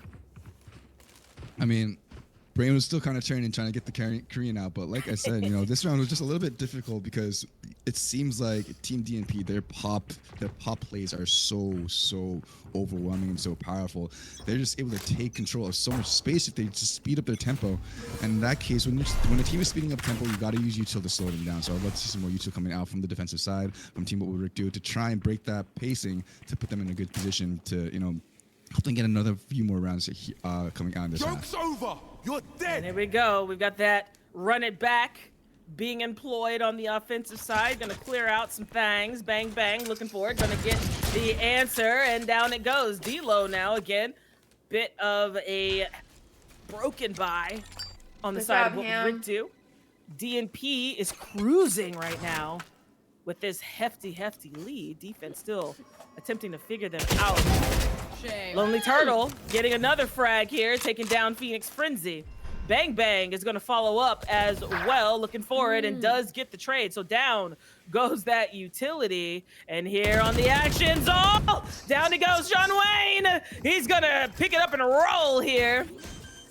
I mean, Brain was still kind of turning, trying to get the Korean out, but like I said, this round was just a little bit difficult because it seems like Team DNP, their pop plays are so overwhelming and so powerful. They're just able to take control of so much space if they just speed up their tempo. And in that case, when the team is speeding up tempo, you got to use util to slow them down. So I'd love to see some more util coming out from the defensive side, from Team What Would Rick do to try and break that pacing to put them in a good position to help them get another few more rounds coming out in this
Joke's over. You're dead.
And here we go. We've got that run it back being employed on the offensive side. Gonna clear out some things. Bang, bang. Looking for it. Gonna get the answer. And down it goes. D-Lo now again. Bit of a broken buy on the side of what Rick do. DNP is cruising right now with this hefty lead. Defense still attempting to figure them out. Lonely Turtle getting another frag here, taking down Phoenix Frenzy. Bang Bang is going to follow up as well, looking for it, and does get the trade. So down goes that utility. And here on the actions, down he goes, John Wayne. He's going to pick it up and roll here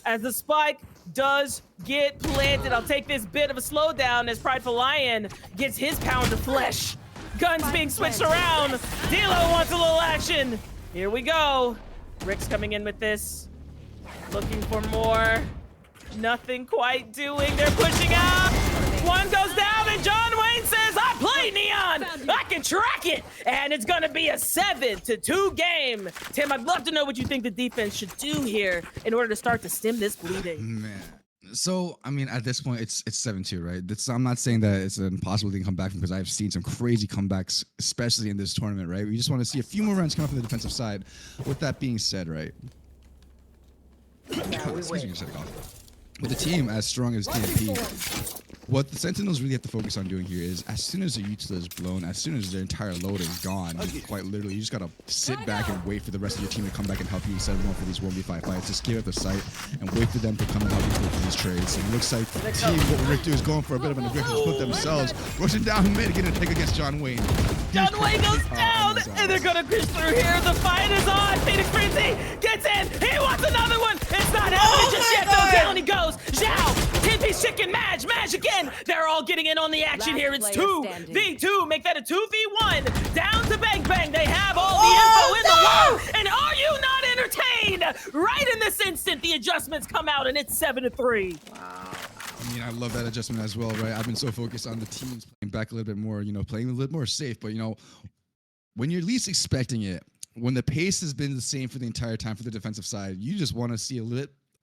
as the spike does get planted. I'll take this bit of a slowdown as Prideful Lion gets his pound of flesh. Guns being switched around. D-Lo wants a little action. Here we go. Rick's coming in with this. Looking for more. Nothing quite doing. They're pushing out. One goes down, and John Wayne says, I play Neon. I can track it. And it's going to be a 7-2 game. Tim, I'd love to know what you think the defense should do here in order to start to stem this bleeding.
Man. So, I mean, at this point, it's 7-2, right? I'm not saying that it's an impossible thing to come back from because I've seen some crazy comebacks, especially in this tournament, right? We just want to see a few more rounds come up from the defensive side. With that being said, right? With a team as strong as DNP, what the Sentinels really have to focus on doing here is as soon as the util is blown, as soon as their entire load is gone, quite literally, you just gotta sit back and wait for the rest of your team to come back and help you set them up for these 1v5 fights. Just give up the site and wait for them to come and help you for these trades. And it looks like the team, what Rick do is going for a bit of an aggressive split themselves, rushing down mid, getting a take against John Wayne.
John Wayne goes down, and they're gonna push through here. The fight is on. Phoenix Frenzy gets in. He wants another one. It's not happening just yet, though. Down he goes. Zhao, 10-piece chicken, Madge again. They're all getting in on the action here. It's 2v2. Make that a 2v1. Down to Bang Bang. They have all the info in the world. And are you not entertained? Right in this instant, the adjustments come out, and it's 7-3.
Wow.
I mean, I love that adjustment as well, right? I've been so focused on the teams playing back a little bit more, playing a little more safe. But, when you're least expecting it, when the pace has been the same for the entire time for the defensive side, you just want to see a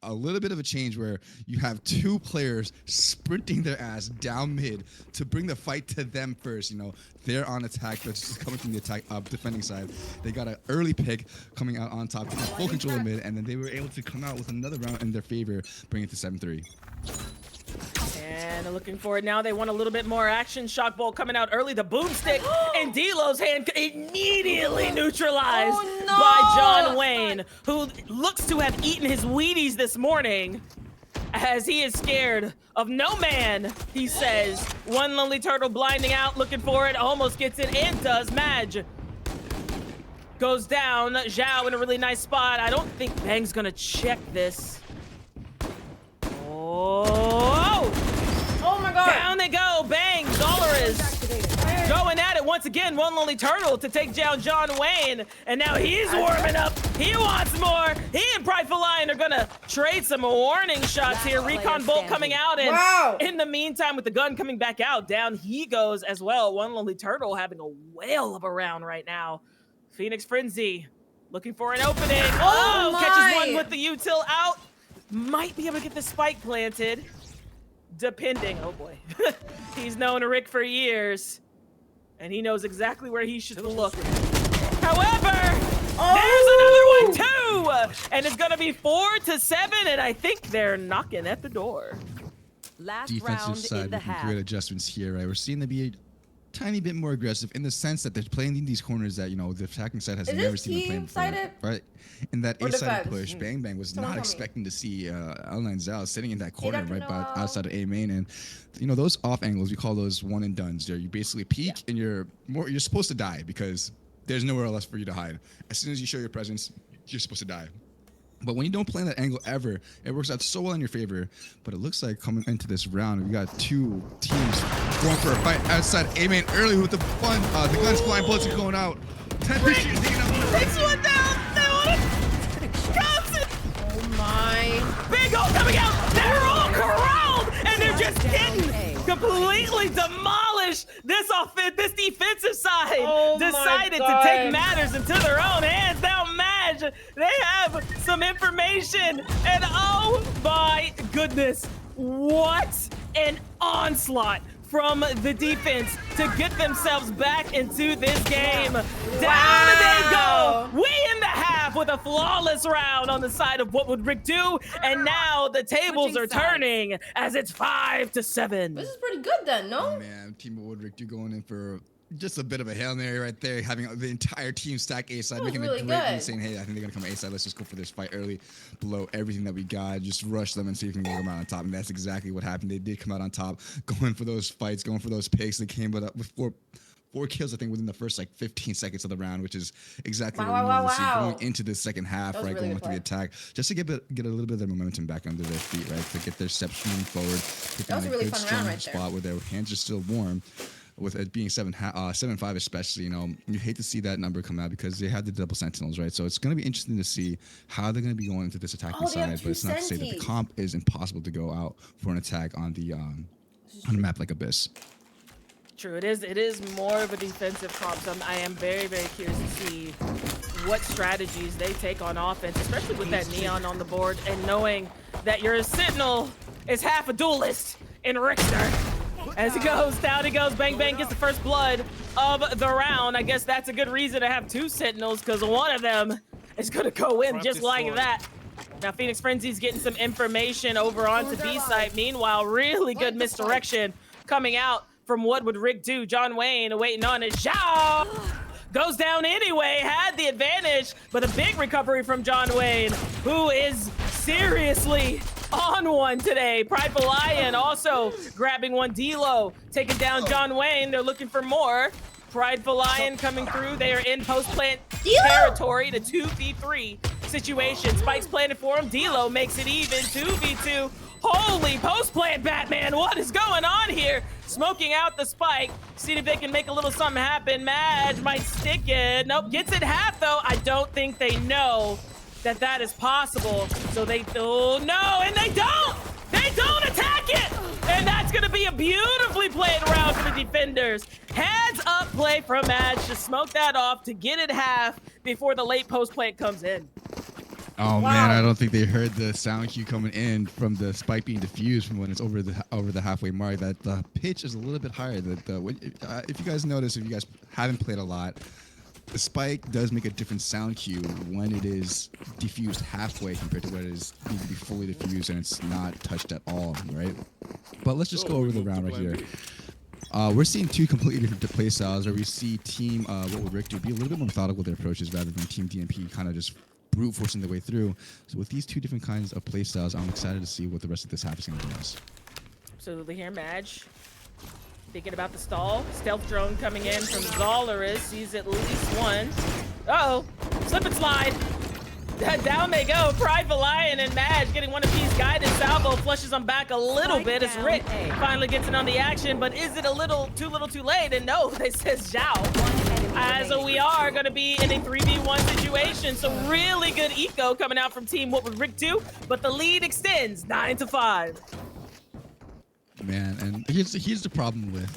a little bit of a change where you have 2 players sprinting their ass down mid to bring the fight to them first. You know, they're on attack, but just coming from the attack defending side. They got an early pick coming out on top, full control of mid, and then they were able to come out with another round in their favor, bringing it to 7-3.
And looking for it now. They want a little bit more action. Shock Bolt coming out early. The boomstick and D-Lo's hand immediately neutralized by John Wayne, who looks to have eaten his Wheaties this morning, as he is scared of no man, he says. One Lonely Turtle blinding out, looking for it, almost gets it, and does. Madge goes down. Zhao in a really nice spot. I don't think Bang's gonna check this. Oh my god! Down they go! Bang! Dolores going at it once again. One Lonely Turtle to take down John Wayne, and now he's warming up. He wants more. He and Prideful Lion are gonna trade some warning shots here. Recon Bolt coming out, and in the meantime, with the gun coming back out, down he goes as well. One Lonely Turtle having a whale of a round right now. Phoenix Frenzy looking for an opening. Oh, catches one with the util out. Might be able to get the spike planted, depending. Oh boy. He's known Rick for years, and he knows exactly where he should look. However, there's another one too, and it's gonna be 4-7, and I think they're knocking at the door.
Defensive side making great adjustments here, right? We're seeing them be a tiny bit more aggressive in the sense that they're playing in these corners that, you know, the attacking side has never seen them play before, right? In that A-side push, Bang Bang was not expecting to see L9 Zhao sitting in that corner right by outside of A main, and you know those off angles, we call those one and dones. There, you basically peek and you're supposed to die because there's nowhere else for you to hide. As soon as you show your presence, you're supposed to die. But when you don't play that angle ever, it works out so well in your favor. But it looks like coming into this round, we got 2 teams going for a fight outside A main early with the fun. The guns flying, bullets are going out. 10 takes one down. They want it. Oh my! Big O coming out. They're all corralled, and they're just getting completely demolished. This defensive side decided to take matters into their own hands. Now Madge, they have some information, and oh my goodness, what an onslaught from the defense to get themselves back into this game. Down they go. We in the half with a flawless round on the side of what would Rick do, and now the tables are turning as it's 5-7.
This is pretty good then, no?
Oh, man, Team of Woodrick, you're going in for just a bit of a Hail Mary right there, having the entire team stack A-side, making
really
a great move, saying, hey, I think they're going to come A-side. Let's just go for this fight early, blow everything that we got, just rush them and see if we can come out on top. And that's exactly what happened. They did come out on top, going for those fights, going for those picks. They came up with four kills, I think, within the first, 15 seconds of the round, which is exactly what we needed to see going into the second half, right, going into the attack, just to get a little bit of their momentum back under their feet, right, to get their steps moving forward.
That was a really fun round right there.
Spot where their hands are still warm. With it being 7-5 especially, you know, you hate to see that number come out because they have the double sentinels, right? So it's going to be interesting to see how they're going to be going into this attacking side, but it's not to say that the comp is impossible to go out for an attack on a map like Abyss.
True, it is more of a defensive comp, so I am very, very curious to see what strategies they take on offense, especially with that Neon on the board and knowing that your Sentinel is half a duelist in Richter. As he goes, down he goes, Bang Bang gets the first blood of the round. I guess that's a good reason to have 2 Sentinels, because one of them is going to go in just like that. Now Phoenix Frenzy's getting some information over onto B site. Meanwhile, really good misdirection coming out from what would Rick do. John Wayne waiting on it. Zhao goes down anyway, had the advantage, but a big recovery from John Wayne, who is seriously on one today. Prideful Lion also grabbing one. D-Lo taking down John Wayne. They're looking for more. Prideful Lion coming through. They are in post-plant territory. The 2v3 situation. Spike's planted for him. D-Lo makes it even. 2v2. Holy post-plant, Batman. What is going on here? Smoking out the spike. See if they can make a little something happen. Madge might stick it. Nope, gets it half though. I don't think they know that is possible. So they, oh no, and they don't! They don't attack it! And that's gonna be a beautifully played round for the defenders. Heads up play from Madge to smoke that off to get it half before the late post plant comes in.
Oh
Wow.
man, I don't think they heard the sound cue coming in from the spike being diffused from when it's over the halfway mark. That the pitch is a little bit higher. If you guys notice, if you guys haven't played a lot, the spike does make a different sound cue when it is diffused halfway compared to when it is needs to be fully diffused and it's not touched at all, right? But let's just go over the round right here. We're seeing two completely different play styles, where we see team what would Rick do be a little bit more methodical with their approaches rather than team DMP kind of just brute forcing their way through. So with these two different kinds of play styles, I'm excited to see what the rest of this half is going to bring us.
Absolutely here, Madge. Thinking about the stall. Stealth drone coming in from Valorant. Sees at least one. Uh-oh. Slip and slide. Down they go. Prideful Lion and Madge getting one of these guided salvo. Flushes them back a little bit as Rick finally gets in on the action. But is it a little too late? And no, they says Zhao. As we are going to be in a 3v1 situation. So really good eco coming out from team What Would Rick Do? But the lead extends 9-5.
Man, and here's the problem with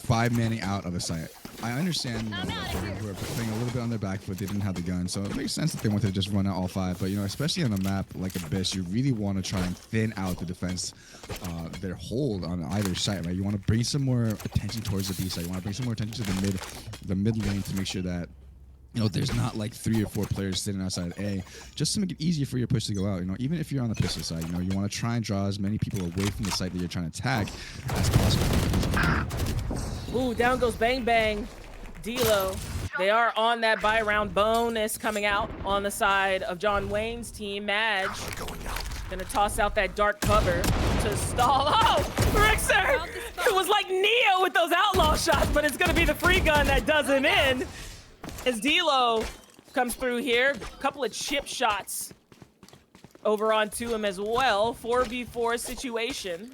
5-manning out of a site. I understand that they were playing a little bit on their back foot. They didn't have the gun, so it makes sense that they wanted to just run out all 5. But especially on a map like Abyss, you really want to try and thin out the defense, their hold on either side, right? You want to bring some more attention towards the B side. You want to bring some more attention to the mid lane to make sure that there's not like 3 or 4 players sitting outside A, just to make it easier for your push to go out. Even if you're on the pistol side, you want to try and draw as many people away from the site that you're trying to attack as possible.
Ooh, down goes Bang Bang. D-Lo. They are on that buy round bonus coming out on the side of John Wayne's team. Madge gonna toss out that dark cover to stall. Oh, Rixer! It was like Neo with those outlaw shots, but it's gonna be the free gun that does him in. As D-Lo comes through here, a couple of chip shots over onto him as well. 4v4 situation.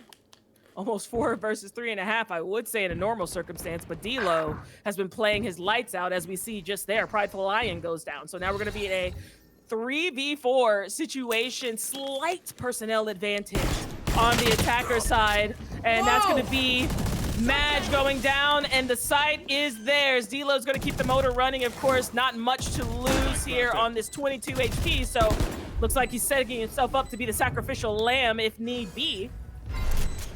Almost 4 versus 3.5, I would say in a normal circumstance, but D-Lo has been playing his lights out, as we see just there. Prideful Lion goes down. So now we're gonna be in a 3v4 situation, slight personnel advantage on the attacker side. And that's gonna be Madge going down, and the site is theirs. D-Lo's gonna keep the motor running, of course, not much to lose here on this 22 HP, so looks like he's setting himself up to be the sacrificial lamb if need be.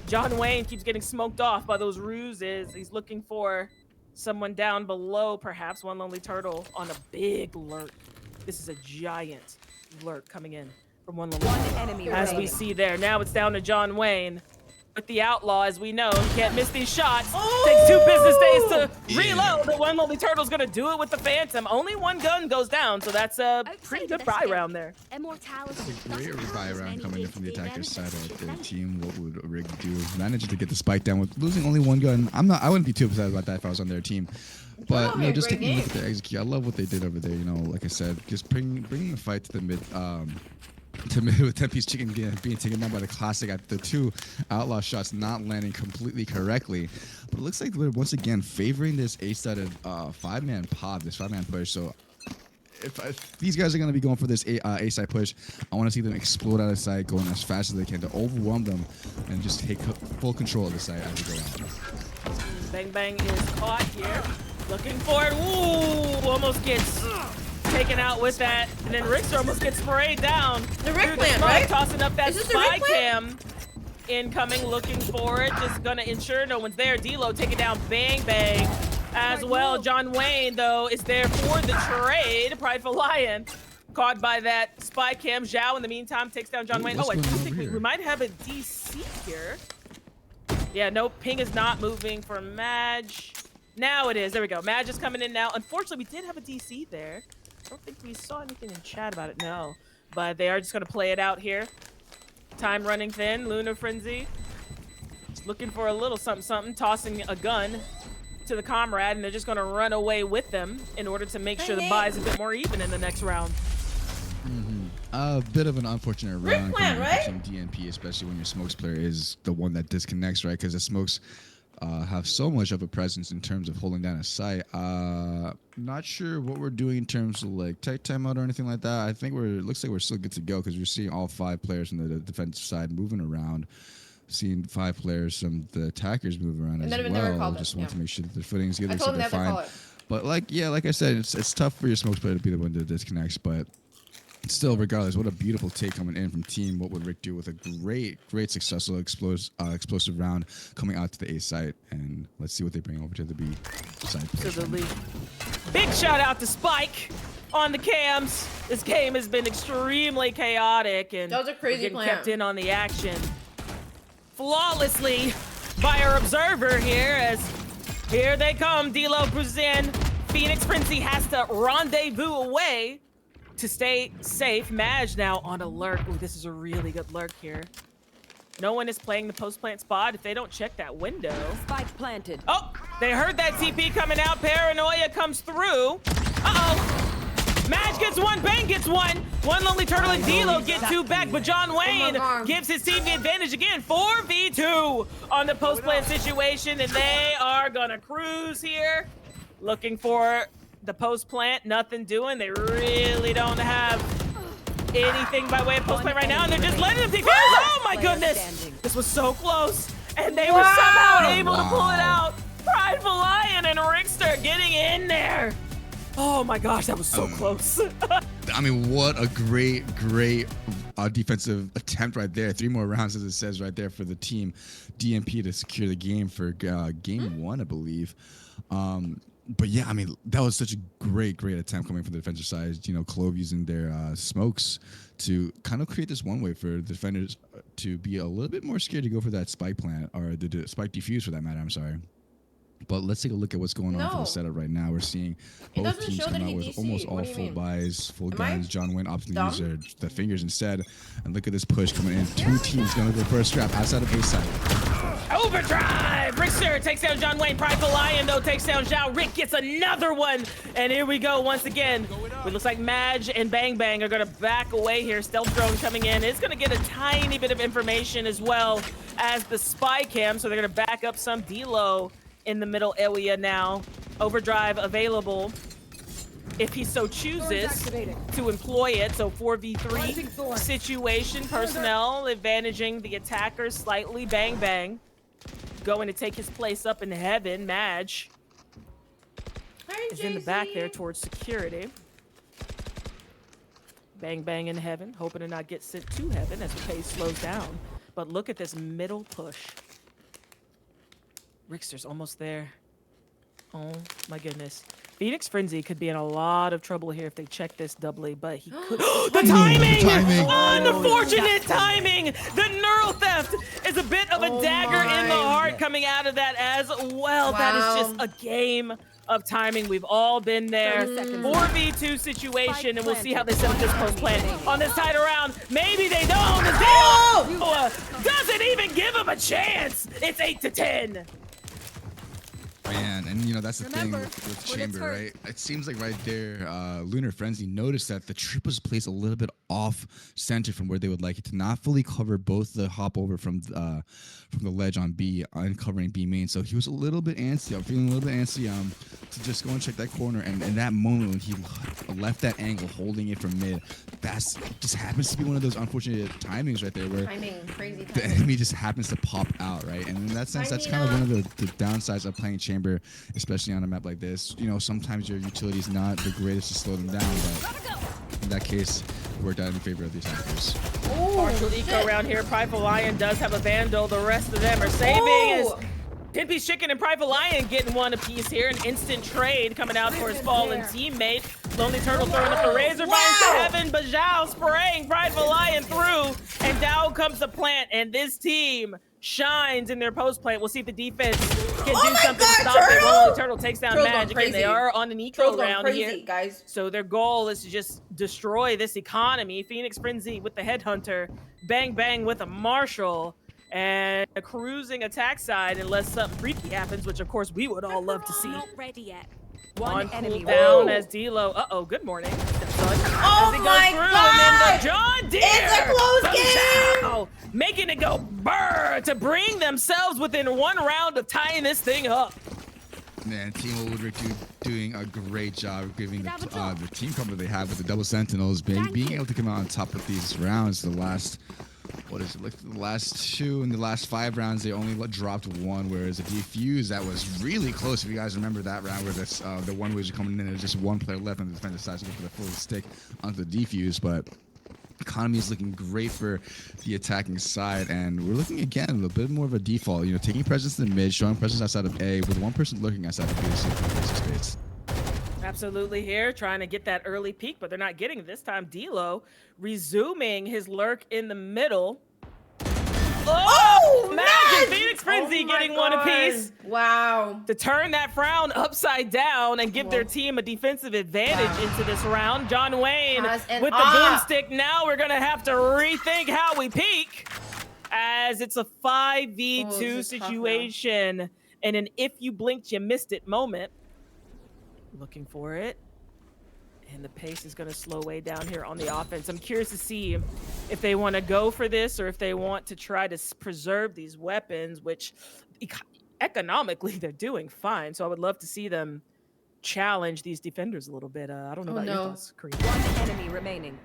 John Wayne keeps getting smoked off by those ruses. He's looking for someone down below, perhaps. One Lonely Turtle on a big lurk. This is a giant lurk coming in from One Lonely Turtle.
Enemy
as we see there. Now it's down to John Wayne. With the outlaw, as we know, he can't miss these shots. Takes 2 business days to reload. The One Lonely Turtle's gonna do it with the Phantom. Only 1 gun goes down, so that's a pretty good buy round there.
Great buy round coming in from the attacker's side of the team. What would Rig do? Managed to get the spike down with losing only 1 gun. I wouldn't be too upset about that if I was on their team. But just taking a look at their execute, I love what they did over there. Like I said, just bringing the fight to the mid. With 10-piece chicken being taken down by the classic at the 2 outlaw shots not landing completely correctly. But it looks like we're once again favoring this A-sided 5-man pop, this 5-man push. So if these guys are going to be going for this A-side push, I want to see them explode out of sight, going as fast as they can to overwhelm them and just take full control of the site as we go out.
Bang Bang is caught here. Looking for it. Ooh, almost gets taken out with that, and then Rickster almost gets sprayed down.
The Rick plant, right?
Tossing up that
Is this the
spy
Rick plant?
cam. Incoming, looking for it. Just gonna ensure no one's there. D-Lo taking down Bang Bang as well. John Wayne, though, is there for the trade. Prideful Lion caught by that spy cam. Zhao, in the meantime, takes down John Wayne. Oh, I do think we might have a DC here. Yeah, no, ping is not moving for Madge. Now it is. There we go. Madge is coming in now. Unfortunately, we did have a DC there. I don't think we saw anything in chat about it, no. But they are just going to play it out here. Time running thin. Lunar Frenzy. Just looking for a little something, tossing a gun to the comrade, and they're just going to run away with them in order to make sure the buy is a bit more even in the next round.
A bit of an unfortunate round
plant, right?
from DNP, especially when your smokes player is the one that disconnects, right? Because the smokes have so much of a presence in terms of holding down a site. Not sure what we're doing in terms of like tech timeout or anything like that. I think it looks like we're still good to go because we're seeing all 5 players on the defensive side moving around. Seeing 5 players from the attackers move around as well. Just want to make sure that their footing's good. They're fine. But like I said, it's tough for your smokes player to be the one that disconnects, but Still, regardless, what a beautiful take coming in from team. What would Rick do with a great successful explosive round coming out to the A site? And let's see what they bring over to the B side.
Absolutely. Big shout out to Spike on the cams. This game has been extremely chaotic and
that was a crazy
getting
plan.
kept in on the action flawlessly by our observer here. As here they come, D-Lo goes in. Phoenix Frenzy has to rendezvous away to stay safe. Maj now on alert. Ooh, this is a really good lurk here. No one is playing the post-plant spot if they don't check that window.
Spike planted.
Oh, they heard that TP coming out. Paranoia comes through. Uh-oh. Maj gets one, Bang gets one. One Lonely Turtle and D-Lo get two back, but John Wayne gives his team the advantage again. 4v2 on the post-plant situation, and they are gonna cruise here. Looking for the post-plant, nothing doing. They really don't have anything by way of post-plant right now, and they're just letting them take damage. Oh my goodness! This was so close, and they were somehow able to pull it out. Prideful Lion and Rickster getting in there. Oh my gosh, that was so close.
I mean, what a great defensive attempt right there. 3 more rounds, as it says right there, for the team DMP to secure the game for game 1, I believe. But yeah, I mean, that was such a great attempt coming from the defensive side. You know, Clove using their smokes to kind of create this one way for the defenders to be a little bit more scared to go for that spike plant, or the spike defuse for that matter. I'm sorry. But let's take a look at what's going on for the setup right now. We're seeing both teams come out with almost all full buys, full guns. John Wayne opting to use the fingers instead. And look at this push coming in. 2 teams going to go for a scrap outside of A side.
Overdrive! Rickster takes down John Wayne. Prideful Lion, though, takes down Zhao. Rick gets another one. And here we go once again. It looks like Maj and Bang Bang are going to back away here. Stealth drone coming in. It's going to get a tiny bit of information as well as the spy cam. So they're going to back up some. D-Lo in the middle area now. Overdrive available if he so chooses to employ it. So 4v3 situation. Personnel advantaging the attackers slightly. Bang Bang going to take his place up in heaven. Maj is in the back there towards security. Bang Bang in heaven, hoping to not get sent to heaven as the pace slows down. But look at this middle push. Rickster's almost there. Oh my goodness. Phoenix Frenzy could be in a lot of trouble here if they check this doubly, but he could. The timing! Unfortunate timing! The neural theft is a bit of a dagger in the heart coming out of that as well. That is just a game of timing. We've all been there. 4v2 situation, and we'll see how they set up this post plant on this side around. Maybe they don't. Doesn't even give him a chance. It's 8-10.
Man, and you know, that's the thing with Chamber, right? It seems like right there, Lunar Frenzy noticed that the trip was placed a little bit off center from where they would like it to not fully cover both the hop over from the ledge on B, uncovering B main. So he was a little bit antsy. I'm feeling a little bit antsy to just go and check that corner. And in that moment when he left that angle, holding it from mid, that's just happens to be one of those unfortunate timings right there where
crazy
the enemy just happens to pop out, right? And in that sense, that's kind of one of the downsides of playing Chamber, especially on a map like this. You know, sometimes your utility is not the greatest to slow them down, but in that case, it worked out in favor of the attackers.
Partial eco around here. Prideful Lion does have a Vandal. The rest of them are saving as Pimpy's Chicken and Prideful Lion getting one apiece here. An instant trade coming out for his fallen teammate. Lonely Turtle throwing up the Razor Vines to heaven, but Zhao spraying Prideful Lion through, and down comes the plant, and this team shines in their post plant. We'll see if the defense can do something to stop it. Lonely Turtle takes down Magic, and they are on an eco round here.
Guys.
So their goal is to just destroy this economy. Phoenix Frenzy with the Headhunter, Bang Bang with a Marshall, and a cruising attack side unless something freaky happens, which of course we would all love to see.
Not ready yet.
One enemy down as D-Lo. Good morning.
Oh my God!
And then the John Deere.
It's a close game.
Zhao, making it go brr to bring themselves within one round of tying this thing up.
Man, Team Woodrick doing a great job giving the team cover they have with the double sentinels, being able to come out on top of these rounds. The last what is it? Like the last 2 and the last 5 rounds, they only dropped 1. Whereas a defuse that was really close. If you guys remember that round where this, the one was coming in, there's just 1 player left on the defensive side to go for the full stick onto the defuse. But economy is looking great for the attacking side, and we're looking again a little bit more of a default. You know, taking presence in the mid, showing presence outside of A, with 1 person looking outside of B space.
Absolutely here, trying to get that early peek, but they're not getting it this time. D'Lo resuming his lurk in the middle. Oh, Magic! Phoenix Frenzy getting one apiece.
Wow.
To turn that frown upside down and give their team a defensive advantage into this round. John Wayne with the boomstick. Now we're going to have to rethink how we peak, as it's a 5v2 situation and an if you blinked you missed it moment. Looking for it, and the pace is going to slow way down here on the offense. I'm curious to see if they want to go for this or if they want to try to preserve these weapons, which economically they're doing fine. So I would love to see them challenge these defenders a little bit. I don't know about your thoughts, Kareem.
1 enemy remaining.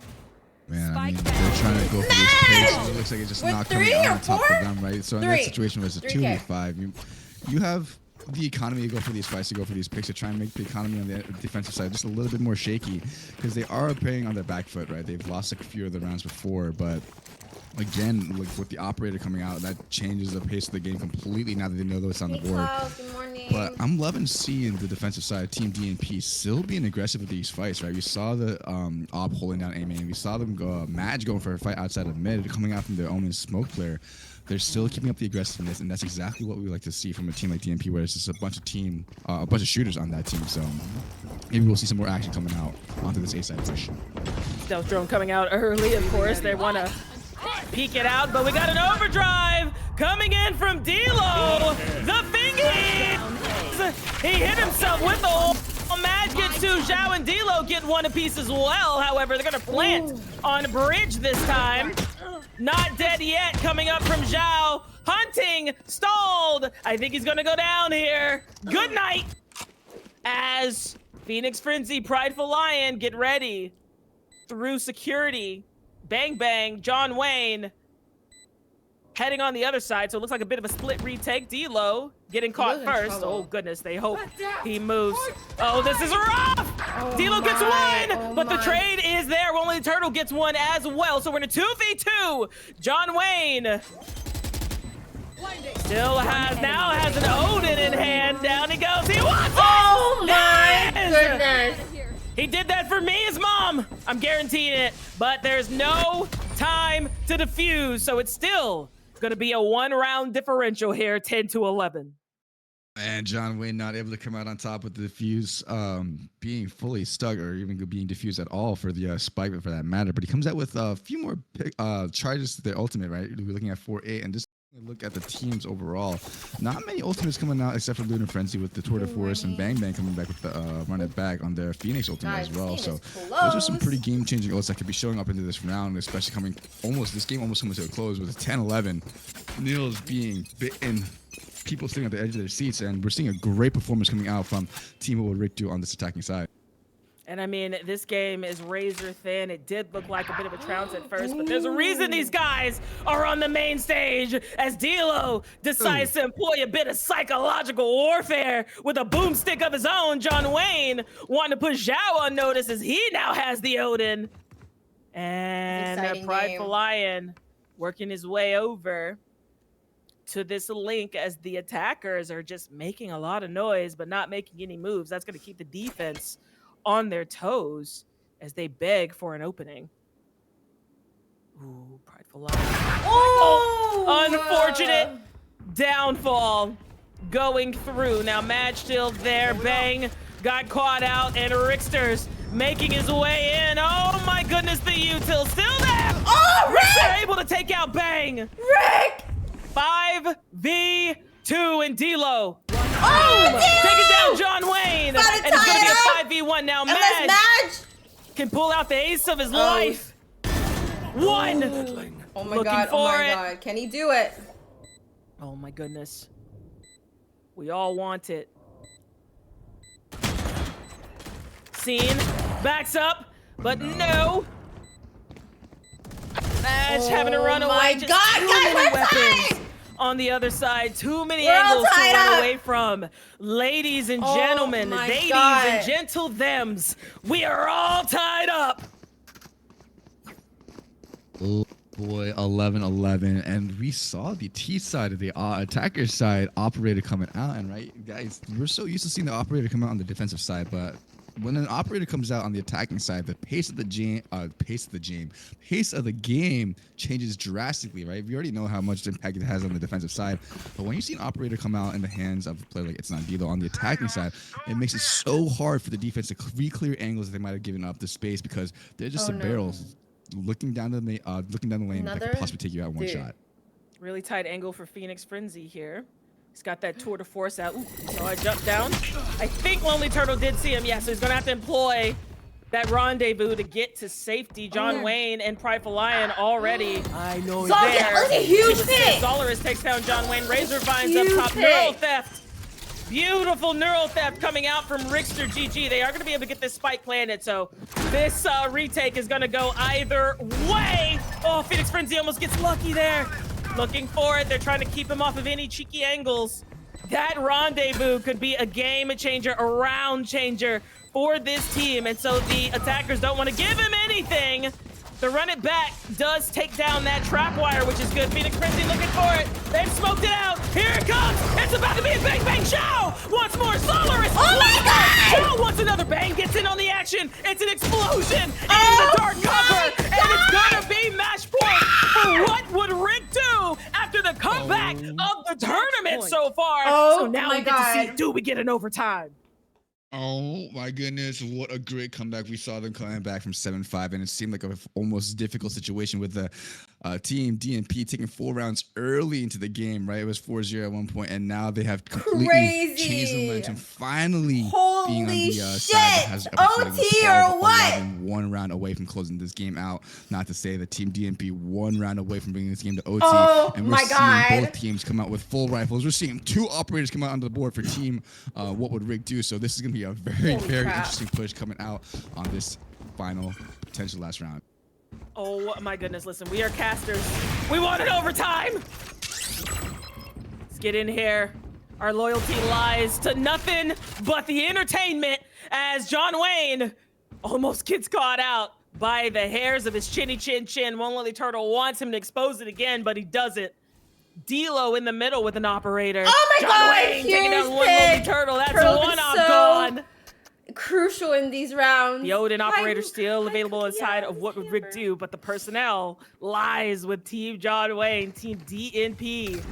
Man, I mean, they're trying to go for these paces. It looks like it's just not coming out on top of them, right? So in that situation where it's a 2v5, you have the economy to go for these fights, to go for these picks, to try and make the economy on the defensive side just a little bit more shaky, because they are playing on their back foot, right? They've lost like a few of the rounds before, but again, like with the operator coming out, that changes the pace of the game completely now that they know what's on the board.
Good morning.
But I'm loving seeing the defensive side, Team DNP, still being aggressive with these fights, right? We saw the Op holding down A-main. We saw them go, Madge going for a fight outside of mid, coming out from their Omen smoke player. They're still keeping up the aggressiveness, and that's exactly what we like to see from a team like DNP, where it's just a bunch of shooters on that team. So maybe we'll see some more action coming out onto this A-side push.
Stealth drone coming out early, of course. They want to peek it out, but we got an overdrive coming in from D'Lo. The thingies! He hit himself with the ult. Mad gets 2, Zhao and D'Lo get 1 apiece as well. However, they're going to plant on bridge this time. Not dead yet, coming up from Zhao. Hunting, stalled. I think he's going to go down here. Good night. As Phoenix Frenzy, Prideful Lion, get ready. Through security. Bang, bang. John Wayne heading on the other side, so it looks like a bit of a split retake. D'Lo getting caught first. Oh, goodness, they hope he moves. Oh, this is rough! D'Lo gets 1, but the trade is there. Only the Turtle gets 1 as well, so we're in a 2v2. John Wayne still has an Odin in hand. Down he goes. He wants it!
Oh, my goodness.
He did that for me, his mom. I'm guaranteeing it, but there's no time to defuse, so it's still going to be a 1-round differential here, 10-11.
And John Wayne not able to come out on top with the defuse, being fully stuck or even being defused at all for the spike, for that matter. But he comes out with a few more charges to the ultimate, right? We're looking at 4-8, and just look at the teams overall. Not many ultimates coming out except for Lunar Frenzy with the Tour de Force and Bang Bang coming back with the run it back on their Phoenix ultimate as well. So those are some pretty game-changing ults that could be showing up into this round, especially this game almost coming to a close with a 10-11. Nils being bitten, people sitting at the edge of their seats, and we're seeing a great performance coming out from Team Rick do on this attacking side.
And I mean, this game is razor thin. It did look like a bit of a trounce at first, but there's a reason these guys are on the main stage, as D'Lo decides to employ a bit of psychological warfare with a boomstick of his own. John Wayne wanting to put Zhao on notice as he now has the Odin. And their Prideful Lion working his way over to this link as the attackers are just making a lot of noise, but not making any moves. That's going to keep the defense on their toes as they beg for an opening. Ooh, Prideful Lion. Oh! Unfortunate downfall going through. Now Madge still there. Bang got caught out, and Rickster's making his way in. Oh my goodness, the util still there.
Oh,
Rickster able to take out Bang.
Rick!
5v2 and D'Lo.
Oh,
taking down John Wayne, and it's going to be a 5v1 now. Madge can pull out the ace of his life. 1.
Oh my god, oh my god. Can he do it?
Oh my goodness. We all want it. Scene backs up, but no. Maj having to run away.
My
Just
God,
too
guys,
many
we're
weapons
tied!
on the other side. Too many
We're all
angles to
tied
run
up.
away from. Ladies and gentlemen,
my
ladies
God.
and gentle thems, we are all tied up.
Oh boy, 11-11, and we saw the T side of the attacker side operator coming out, and right, guys, we're so used to seeing the operator come out on the defensive side, but when an operator comes out on the attacking side, the pace of the game changes drastically, right? We already know how much impact it has on the defensive side, but when you see an operator come out in the hands of a player like it's not Dilo on the attacking side, it makes it so hard for the defense to clear angles that they might have given up the space because they're just barrels looking down the lane that could possibly take you out one shot.
Really tight angle for Phoenix Frenzy here. He's got that tour de force out. Ooh, so I jumped down. I think Lonely Turtle did see him. Yeah, so he's going to have to employ that rendezvous to get to safety. John Wayne and Prideful Lion already. I know there.
Look at huge hit.
Zolaris takes down John Wayne. Razor Vines
Huge
up top.
hit.
Neural Theft. Beautiful Neural Theft coming out from Rickster GG. They are going to be able to get this spike planted, so this retake is going to go either way. Oh, Phoenix Frenzy almost gets lucky there. Looking for it. They're trying to keep him off of any cheeky angles. That rendezvous could be a game changer, a round changer for this team, and so the attackers don't want to give him anything. The run it back does take down that trap wire, which is good. Phoenix Frenzy looking for it. They've smoked it out. Here it comes. It's about to be a bang bang show. Once more, Solaris.
Oh my God!
Show once another bang gets in on the action. It's an explosion in the dark cover, and it's gonna be match point for what would Rick do after the comeback of the tournament so far.
Oh
so now
my
we get to see,
God.
do we get an overtime?
Oh my goodness, what a great comeback. We saw them coming back from 7-5, and it seemed like a almost difficult situation with the team DNP taking 4 rounds early into the game, right? It was 4-0 at one point, and now they have completely changed the momentum, finally being on the side that has
OT or what?
1 round away from closing this game out. Not to say the team DNP 1 round away from bringing this game to OT, and we're seeing both teams come out with full rifles. We're seeing 2 operators come out onto the board for team What Would Rick Do? So this is going to be a very interesting push coming out on this final potential last round.
Oh my goodness, listen, we are casters. We want an overtime! Let's get in here. Our loyalty lies to nothing but the entertainment as John Wayne almost gets caught out by the hairs of his chinny chin. One Lonely Turtle wants him to expose it again, but he doesn't. D-Lo in the middle with an operator.
Oh my
John
God!
Wayne taking down One Lonely Turtle. That's one op gone.
Crucial in these rounds.
The Odin operator still available inside of What Would Rick Do, but the personnel lies with Team John Wayne, Team DNP,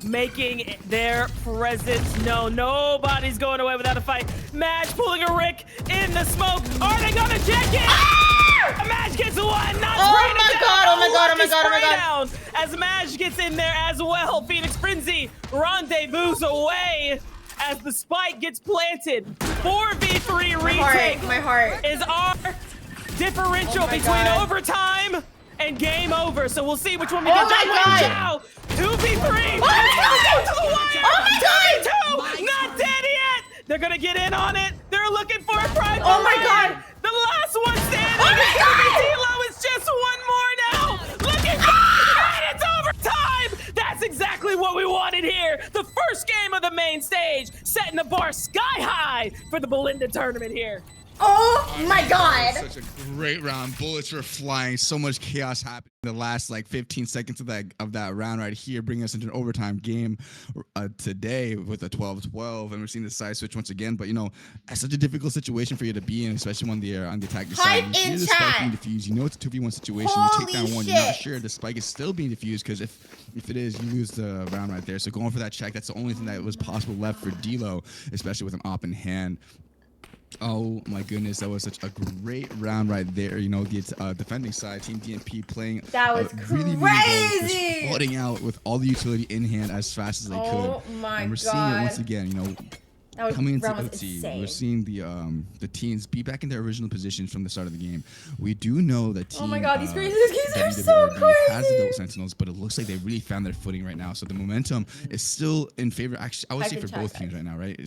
making their presence known. Nobody's going away without a fight. Maj pulling a Rick in the smoke. Are they gonna check it? Ah! Maj gets one, not
oh my God.
As Maj gets in there as well. Phoenix Frenzy rendezvous away as the spike gets planted. 4v3 retake
my heart.
is our differential between overtime and game over. So we'll see which one we get. Now 2v3.
Oh my God!
Not dead yet. They're gonna get in on it. They're looking for a pride.
Oh my God!
The last one standing.
Oh my God!
D-Lo is just one more now. Looking and it's overtime. That's exactly what we wanted here. The first game of the main stage, setting the bar sky high for the Belinda tournament here.
Oh my God!
Such a great round. Bullets were flying. So much chaos happened in the last like 15 seconds of that round right here, bringing us into an overtime game today with a 12-12, and we're seeing the side switch once again. But you know, that's such a difficult situation for you to be in, especially when they're on the attacking side. You see the spike being defused. You know it's a 2v1 situation. You take down one. You're not sure the spike is still being defused because if it is, you lose the round right there. So going for that check, that's the only thing that was possible left for D-Lo, especially with an op in hand. Oh my goodness, that was such a great round right there. You know, the defending side, Team DNP playing really well, just flooding out with all the utility in hand as fast as they could.
My
and we're seeing it once again, you know, coming into
round was
OT,
insane.
we're seeing the teams be back in their original positions from the start of the game. We do know that team.
Oh my god, these games are so
WWRD
crazy.
has the double sentinels, but it looks like they really found their footing right now. So the momentum is still in favor. Actually, I would say for both teams right now, right?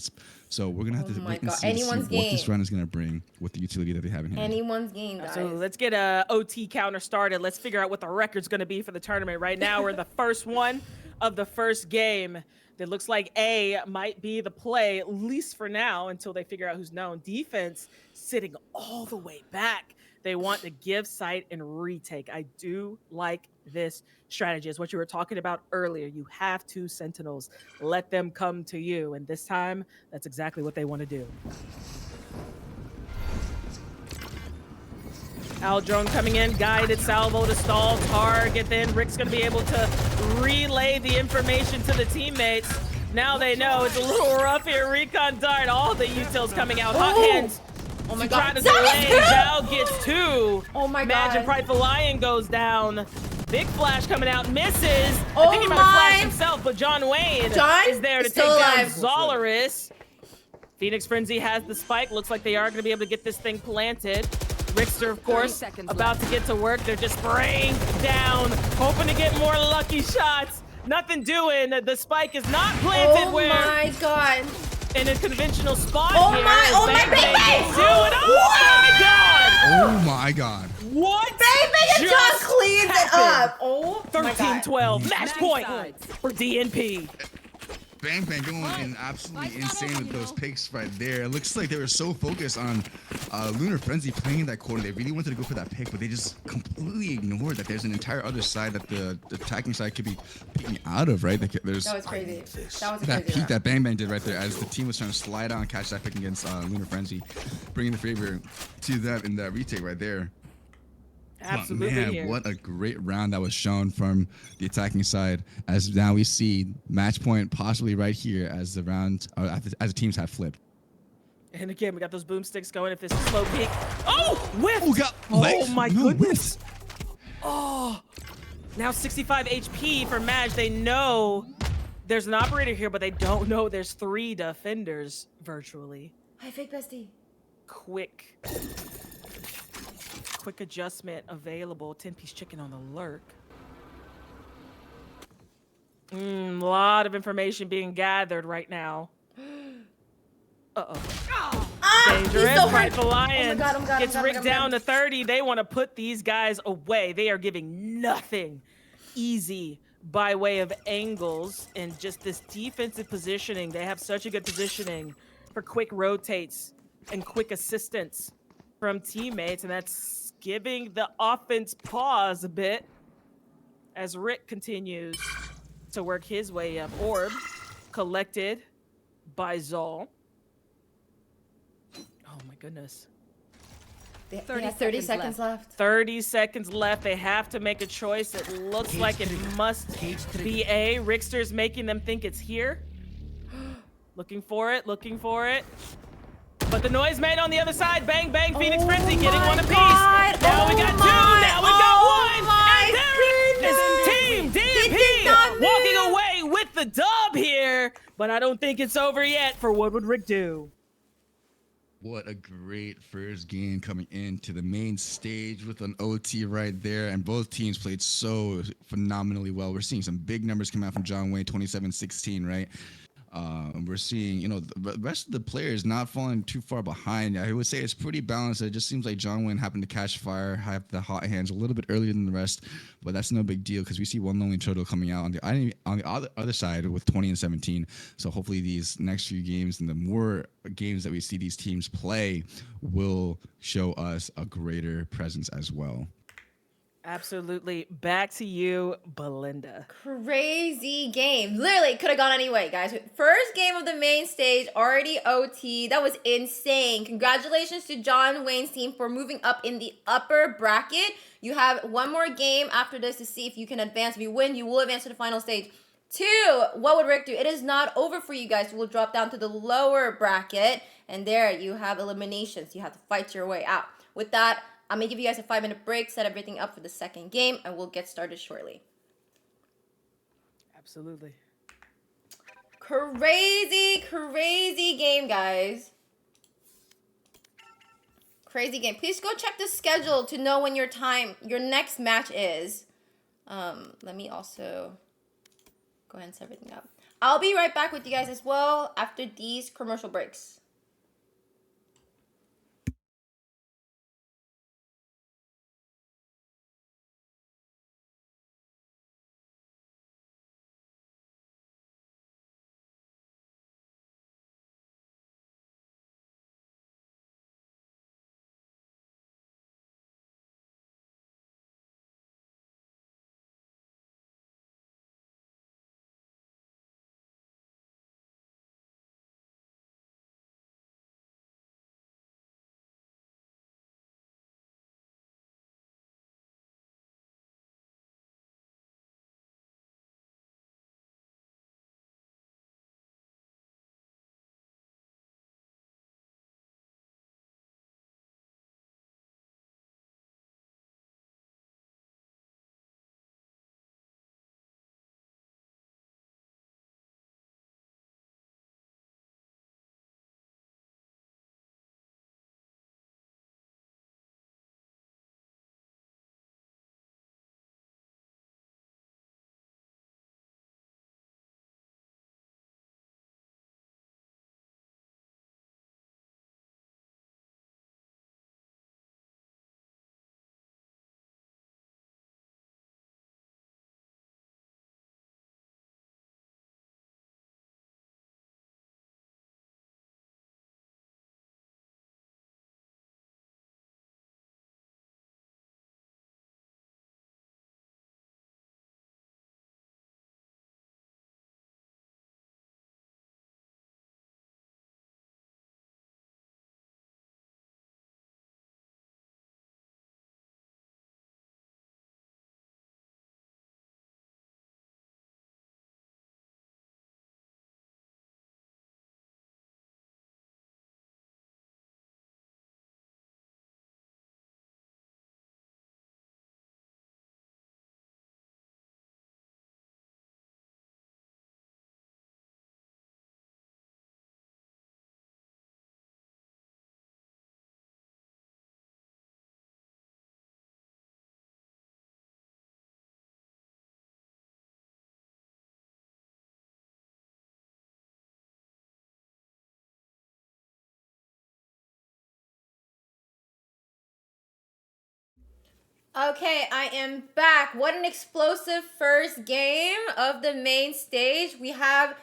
So we're gonna have to wait and see what this round is gonna bring with the utility that they have in hand.
Anyone's game, guys.
So let's get a OT counter started. Let's figure out what the record's gonna be for the tournament. Right now, we're in the first one of the first game. It looks like A might be the play, at least for now, until they figure out who's known. Defense sitting all the way back. They want to give sight and retake. I do like this strategy. It's what you were talking about earlier. You have 2 sentinels. Let them come to you. And this time, that's exactly what they want to do. Aldrone coming in, guided salvo to stall target. Then Rick's going to be able to relay the information to the teammates. Now they know it's a little rough here. Recon dart, all the utils coming out. Hot hands.
Oh my god.
Try to delay. Zhao gets 2.
Oh my god.
Imagine Prideful Lion goes down. Big flash coming out, misses.
Oh
I think he might have flashed himself, but John Wayne is there to take down Zolaris. Phoenix Frenzy has the spike. Looks like they are going to be able to get this thing planted. Rickster, of course, about to get to work. They're just spraying down, hoping to get more lucky shots. Nothing doing. The spike is not planted.
Oh my god.
In a conventional spot
Oh
here.
my baby!
Oh
my god!
What?
Baby, it just cleans it up. Oh,
13-12. Match point for DNP.
Bang Bang going in absolutely insane with those picks right there. It looks like they were so focused on Lunar Frenzy playing that corner. They really wanted to go for that pick, but they just completely ignored that there's an entire other side that the attacking side could be peeking out of, right? There's
that was crazy.
That peek that Bang Bang did right there as the team was trying to slide on and catch that pick against Lunar Frenzy, bringing the favor to them in that retake right there.
Absolutely.
But man, what a great round that was shown from the attacking side. As now we see match point possibly right here as the round, as the teams have flipped.
And again, we got those boomsticks going. If this is slow peak, oh, whiff!
Oh
my goodness! Oh, now 65 HP for Maj. They know there's an operator here, but they don't know there's 3 defenders virtually.
Hi, fake bestie.
Quick adjustment available. 10-piece chicken on the lurk. A lot of information being gathered right now. Dangerous. Prideful Lion gets Rick down to 30. They want to put these guys away. They are giving nothing easy by way of angles and just this defensive positioning. They have such a good positioning for quick rotates and quick assistance from teammates, and that's giving the offense pause a bit as Rick continues to work his way up. Orb collected by Zol. Oh my goodness.
They have 30 seconds left.
30 seconds left. They have to make a choice. It looks like it must be A. Rickster's making them think it's here. Looking for it. But the noise made on the other side. Bang, bang, Phoenix Frenzy getting one apiece. Now we got 2. Now we got 1. And there it is. Team DNP walking away with the dub here. But I don't think it's over yet for what would Rick do.
What a great first game coming into the main stage with an OT right there. And both teams played so phenomenally well. We're seeing some big numbers come out from John Wayne, 27-16, right? And we're seeing, the rest of the players not falling too far behind. I would say it's pretty balanced. It just seems like John Wayne happened to catch fire, have the hot hands a little bit earlier than the rest, but that's no big deal because we see One Lonely Turtle coming out on the other side with 20-17. So hopefully these next few games and the more games that we see these teams play will show us a greater presence as well.
Absolutely. Back to you, Belinda.
Crazy game. Literally could have gone any way, guys. First game of the main stage, already OT. That was insane. Congratulations to John Wayne's team for moving up in the upper bracket. You have one more game after this to see if you can advance. If you win, you will advance to the final stage. 2, what would Rick do? It is not over for you guys. You will drop down to the lower bracket. And there you have eliminations. You have to fight your way out. With that, I'm going to give you guys a 5-minute break, set everything up for the second game, and we'll get started shortly.
Absolutely.
Crazy game, guys. Crazy game. Please go check the schedule to know when your next match is. Let me also go ahead and set everything up. I'll be right back with you guys as well after these commercial breaks. Okay, I am back. What an explosive first game of the main stage. We have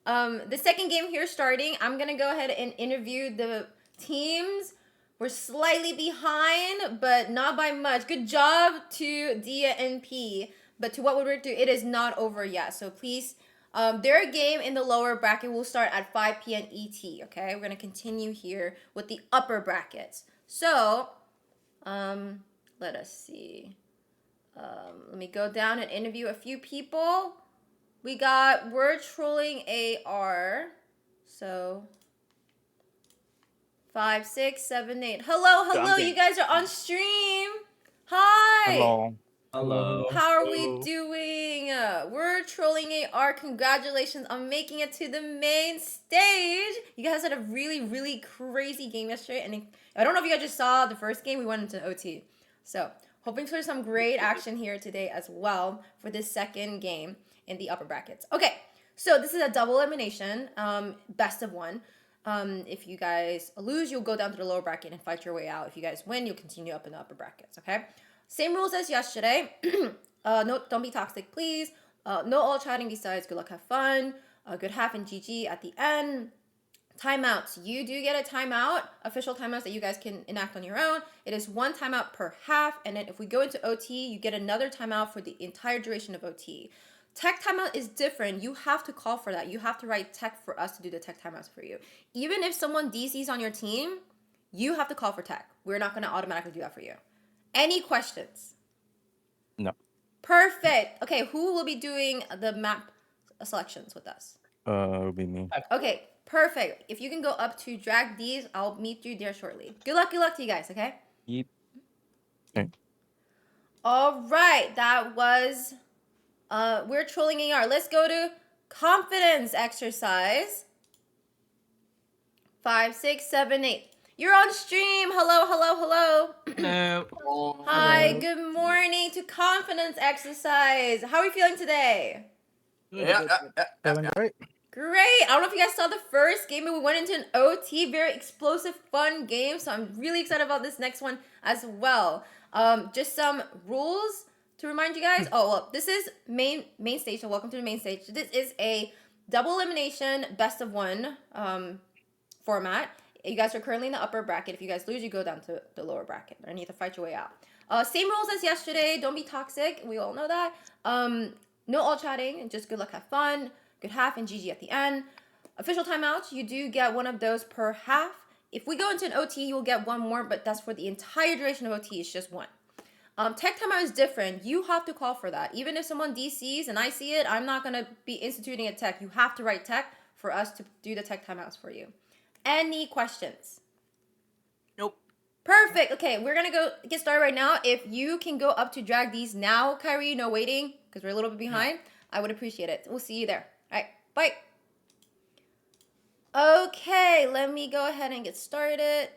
the second game here starting. I'm going to go ahead and interview the teams. We're slightly behind, but not by much. Good job to Dia and P. But to what we're doing, it is not over yet. So please, their game in the lower bracket will start at 5 p.m. ET, okay? We're going to continue here with the upper brackets. So, let us see. Let me go down and interview a few people. We got We're Trolling AR. So 5, 6, 7, 8. Hello. You guys are on stream. Hi.
Hello.
How are we doing? We're Trolling AR. Congratulations on making it to the main stage. You guys had a really crazy game yesterday. And I don't know if you guys just saw the first game. We went into OT. So, hoping for some great action here today as well for this second game in the upper brackets. Okay, so this is a double elimination, best of one. If you guys lose, you'll go down to the lower bracket and fight your way out. If you guys win, you'll continue up in the upper brackets, okay? Same rules as yesterday. No, don't be toxic, please. No all chatting besides good luck, have fun. Good half and GG at the end. Timeouts. You do get a timeout, official timeouts that you guys can enact on your own. It is 1 timeout per half, and then if we go into OT, you get another timeout for the entire duration of OT. Tech timeout is different. You have to call for that. You have to write tech for us to do the tech timeouts for you. Even if someone DCs on your team, you have to call for tech. We're not going to automatically do that for you. Any questions?
No.
Perfect. Okay, who will be doing the map selections with us?
It'll be me.
Okay. Perfect. If you can go up to drag these, I'll meet you there shortly. Good luck to you guys, okay?
Yep. Okay.
All right, that was We're Trolling AR. Let's go to confidence exercise. 5, 6, 7, 8. You're on stream. Hello, hello, hello.
Hello.
Hi, good morning to confidence exercise. How are you feeling today?
Feeling great.
Great. I don't know if you guys saw the first game, but we went into an OT, very explosive, fun game. So I'm really excited about this next one as well. Just some rules to remind you guys. Oh, well, this is main stage. So welcome to the main stage. This is a double elimination, best of one format. You guys are currently in the upper bracket. If you guys lose, you go down to the lower bracket. And you have to fight your way out. Same rules as yesterday. Don't be toxic. We all know that. No all chatting. Just good luck, have fun. Good half and GG at the end. Official timeouts. You do get one of those per half. If we go into an OT, you will get one more. But that's for the entire duration of OT. It's just one. Tech timeout is different. You have to call for that. Even if someone DCs and I see it, I'm not going to be instituting a tech. You have to write tech for us to do the tech timeouts for you. Any questions?
Nope.
Perfect. Okay, we're going to go get started right now. If you can go up to drag these now, Kyrie, no waiting, because we're a little bit behind, I would appreciate it. We'll see you there. All right, bye. Okay, let me go ahead and get started.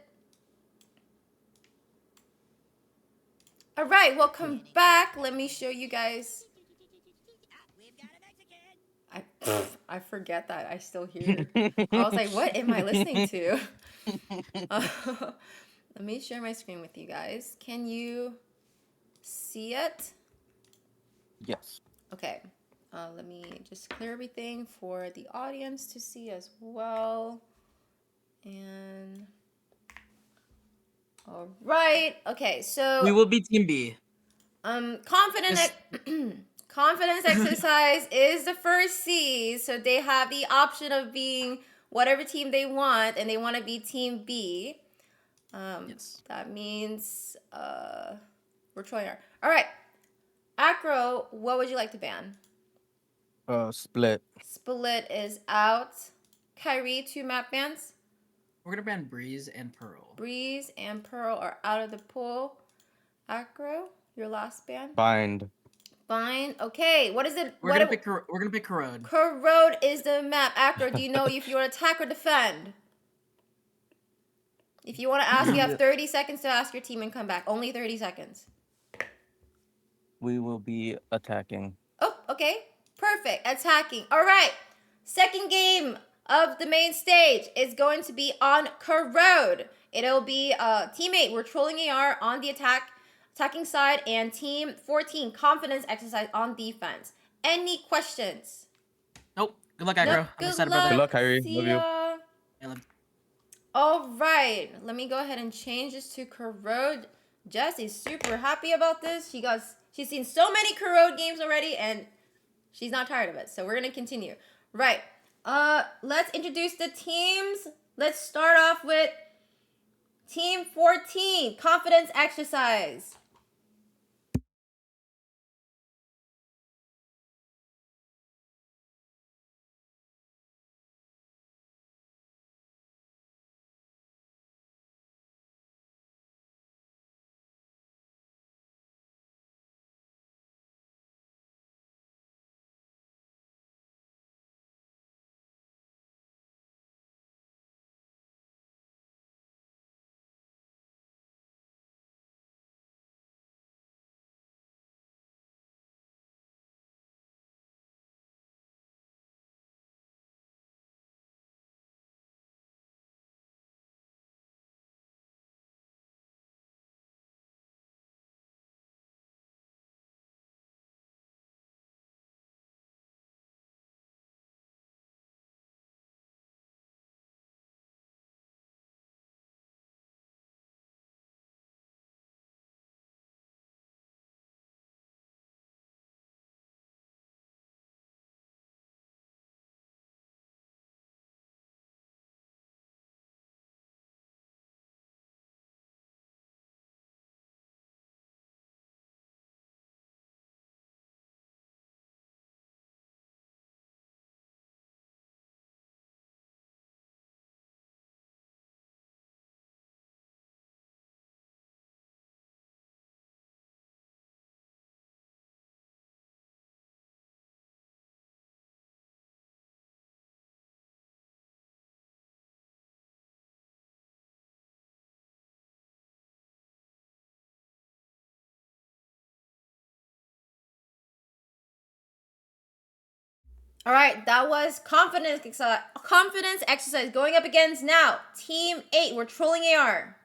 All right, welcome back. Let me show you guys. I forget that I still hear. I was like, what am I listening to? Let me share my screen with you guys. Can you see it?
Yes.
Okay. Let me just clear everything for the audience to see as well. And all right. Okay, so
We will be Team B.
Confidence exercise is the first C, so they have the option of being whatever team they want, and they want to be Team B.
Yes.
That means we're trying. All right, Acro, what would you like to ban?
Split.
Split is out. Kyrie, 2 map bans.
We're gonna ban Breeze and Pearl.
Breeze and Pearl are out of the pool. Acro, your last ban.
Bind.
Fine. Okay, what is it?
We're gonna pick Corrode.
Corrode is the map. Acro, do you know if you want to attack or defend? If you want to ask, you have 30 seconds to ask your team and come back. Only 30 seconds.
We will be attacking.
Oh, okay. Perfect. Attacking. All right. Second game of the main stage is going to be on Corrode. It'll be teammate. We're trolling AR on the attacking side, and team 14 confidence exercise on defense. Any questions?
Nope. Good luck, Aggro.
Nope.
I'm excited about
Good
that.
luck, Kyrie.
See
Love you.
ya. All right. Let me go ahead and change this to Corrode. Jessie's super happy about this. She's seen so many Corrode games already, and she's not tired of it. So we're gonna continue. Right. Let's introduce the teams. Let's start off with Team 14, confidence exercise. All right, that was confidence exercise going up against now Team 8. We're trolling AR.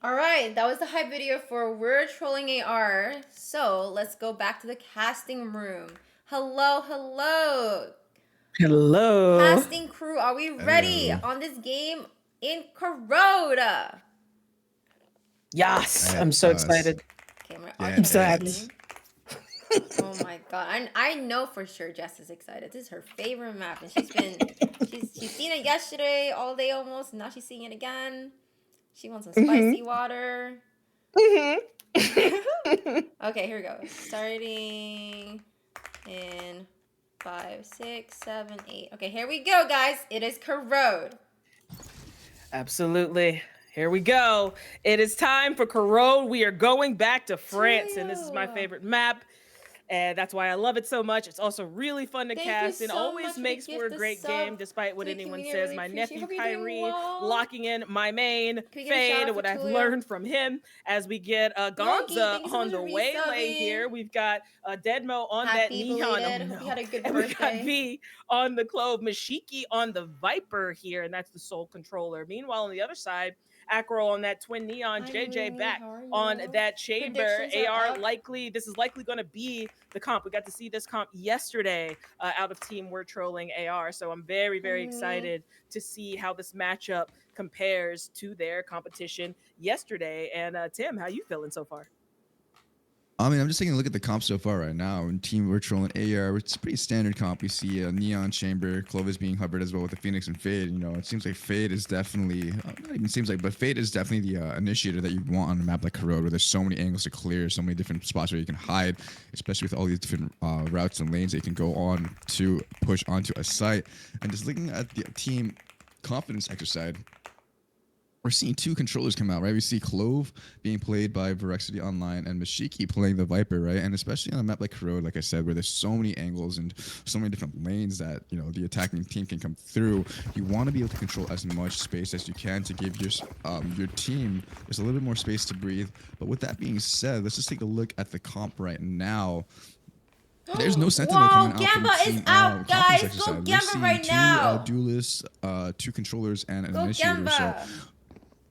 All right, that was the hype video for We're Trolling AR. So let's go back to the casting room. Hello, hello.
Hello.
Casting crew, are we ready on this game in Corrode?
Yes, I'm so excited.
Okay,
I'm so happy.
Oh my god, I know for sure Jess is excited. This is her favorite map, and she's seen it yesterday all day almost. And now she's seeing it again. She wants some spicy water. Okay, here we go. Starting in 5, 6, 7, 8. Okay, here we go, guys. It is Corrode.
Absolutely. Here we go. It is time for Corrode. We are going back to France, and this is my favorite map. And that's why I love it so much. It's also really fun to cast and always makes for a great game, despite what anyone says. My nephew Kyrie locking in my main fade, what I've learned from him as we get Gonza on the waylay here. We've got Deadmo on that neon.
Hope you had a good
and
birthday.
we got V on the Clove, Mashiki on the Viper here, and that's the Soul Controller. Meanwhile, on the other side, Acro on that twin neon, JJ back on that chamber. AR this is likely going to be the comp. We got to see this comp yesterday out of Team We're Trolling AR. So I'm very, very excited to see how this matchup compares to their competition yesterday. And Tim, how you feeling so far?
I mean, I'm just taking a look at the comp so far right now. In Team Virtual and AR, it's a pretty standard comp. We see a Neon Chamber, Clovis being hovered as well with the Phoenix and Fade. You know, it seems like Fade is definitely, not even seems like, but Fade is definitely the initiator that you want on a map like Corrode, where there's so many angles to clear, so many different spots where you can hide, especially with all these different routes and lanes that you can go on to push onto a site. And just looking at the team confidence exercise, we're seeing two controllers come out, right? We see Clove being played by Vorexity Online and Mashiki playing the Viper, right? And especially on a map like Corrode, like I said, where there's so many angles and so many different lanes that, you know, the attacking team can come through. You want to be able to control as much space as you can to give your team just a little bit more space to breathe. But with that being said, let's just take a look at the comp right now. There's no Sentinel coming out.
Gamba is out, guys. Go Gamba right now.
Two duelists, two controllers, and an initiator. So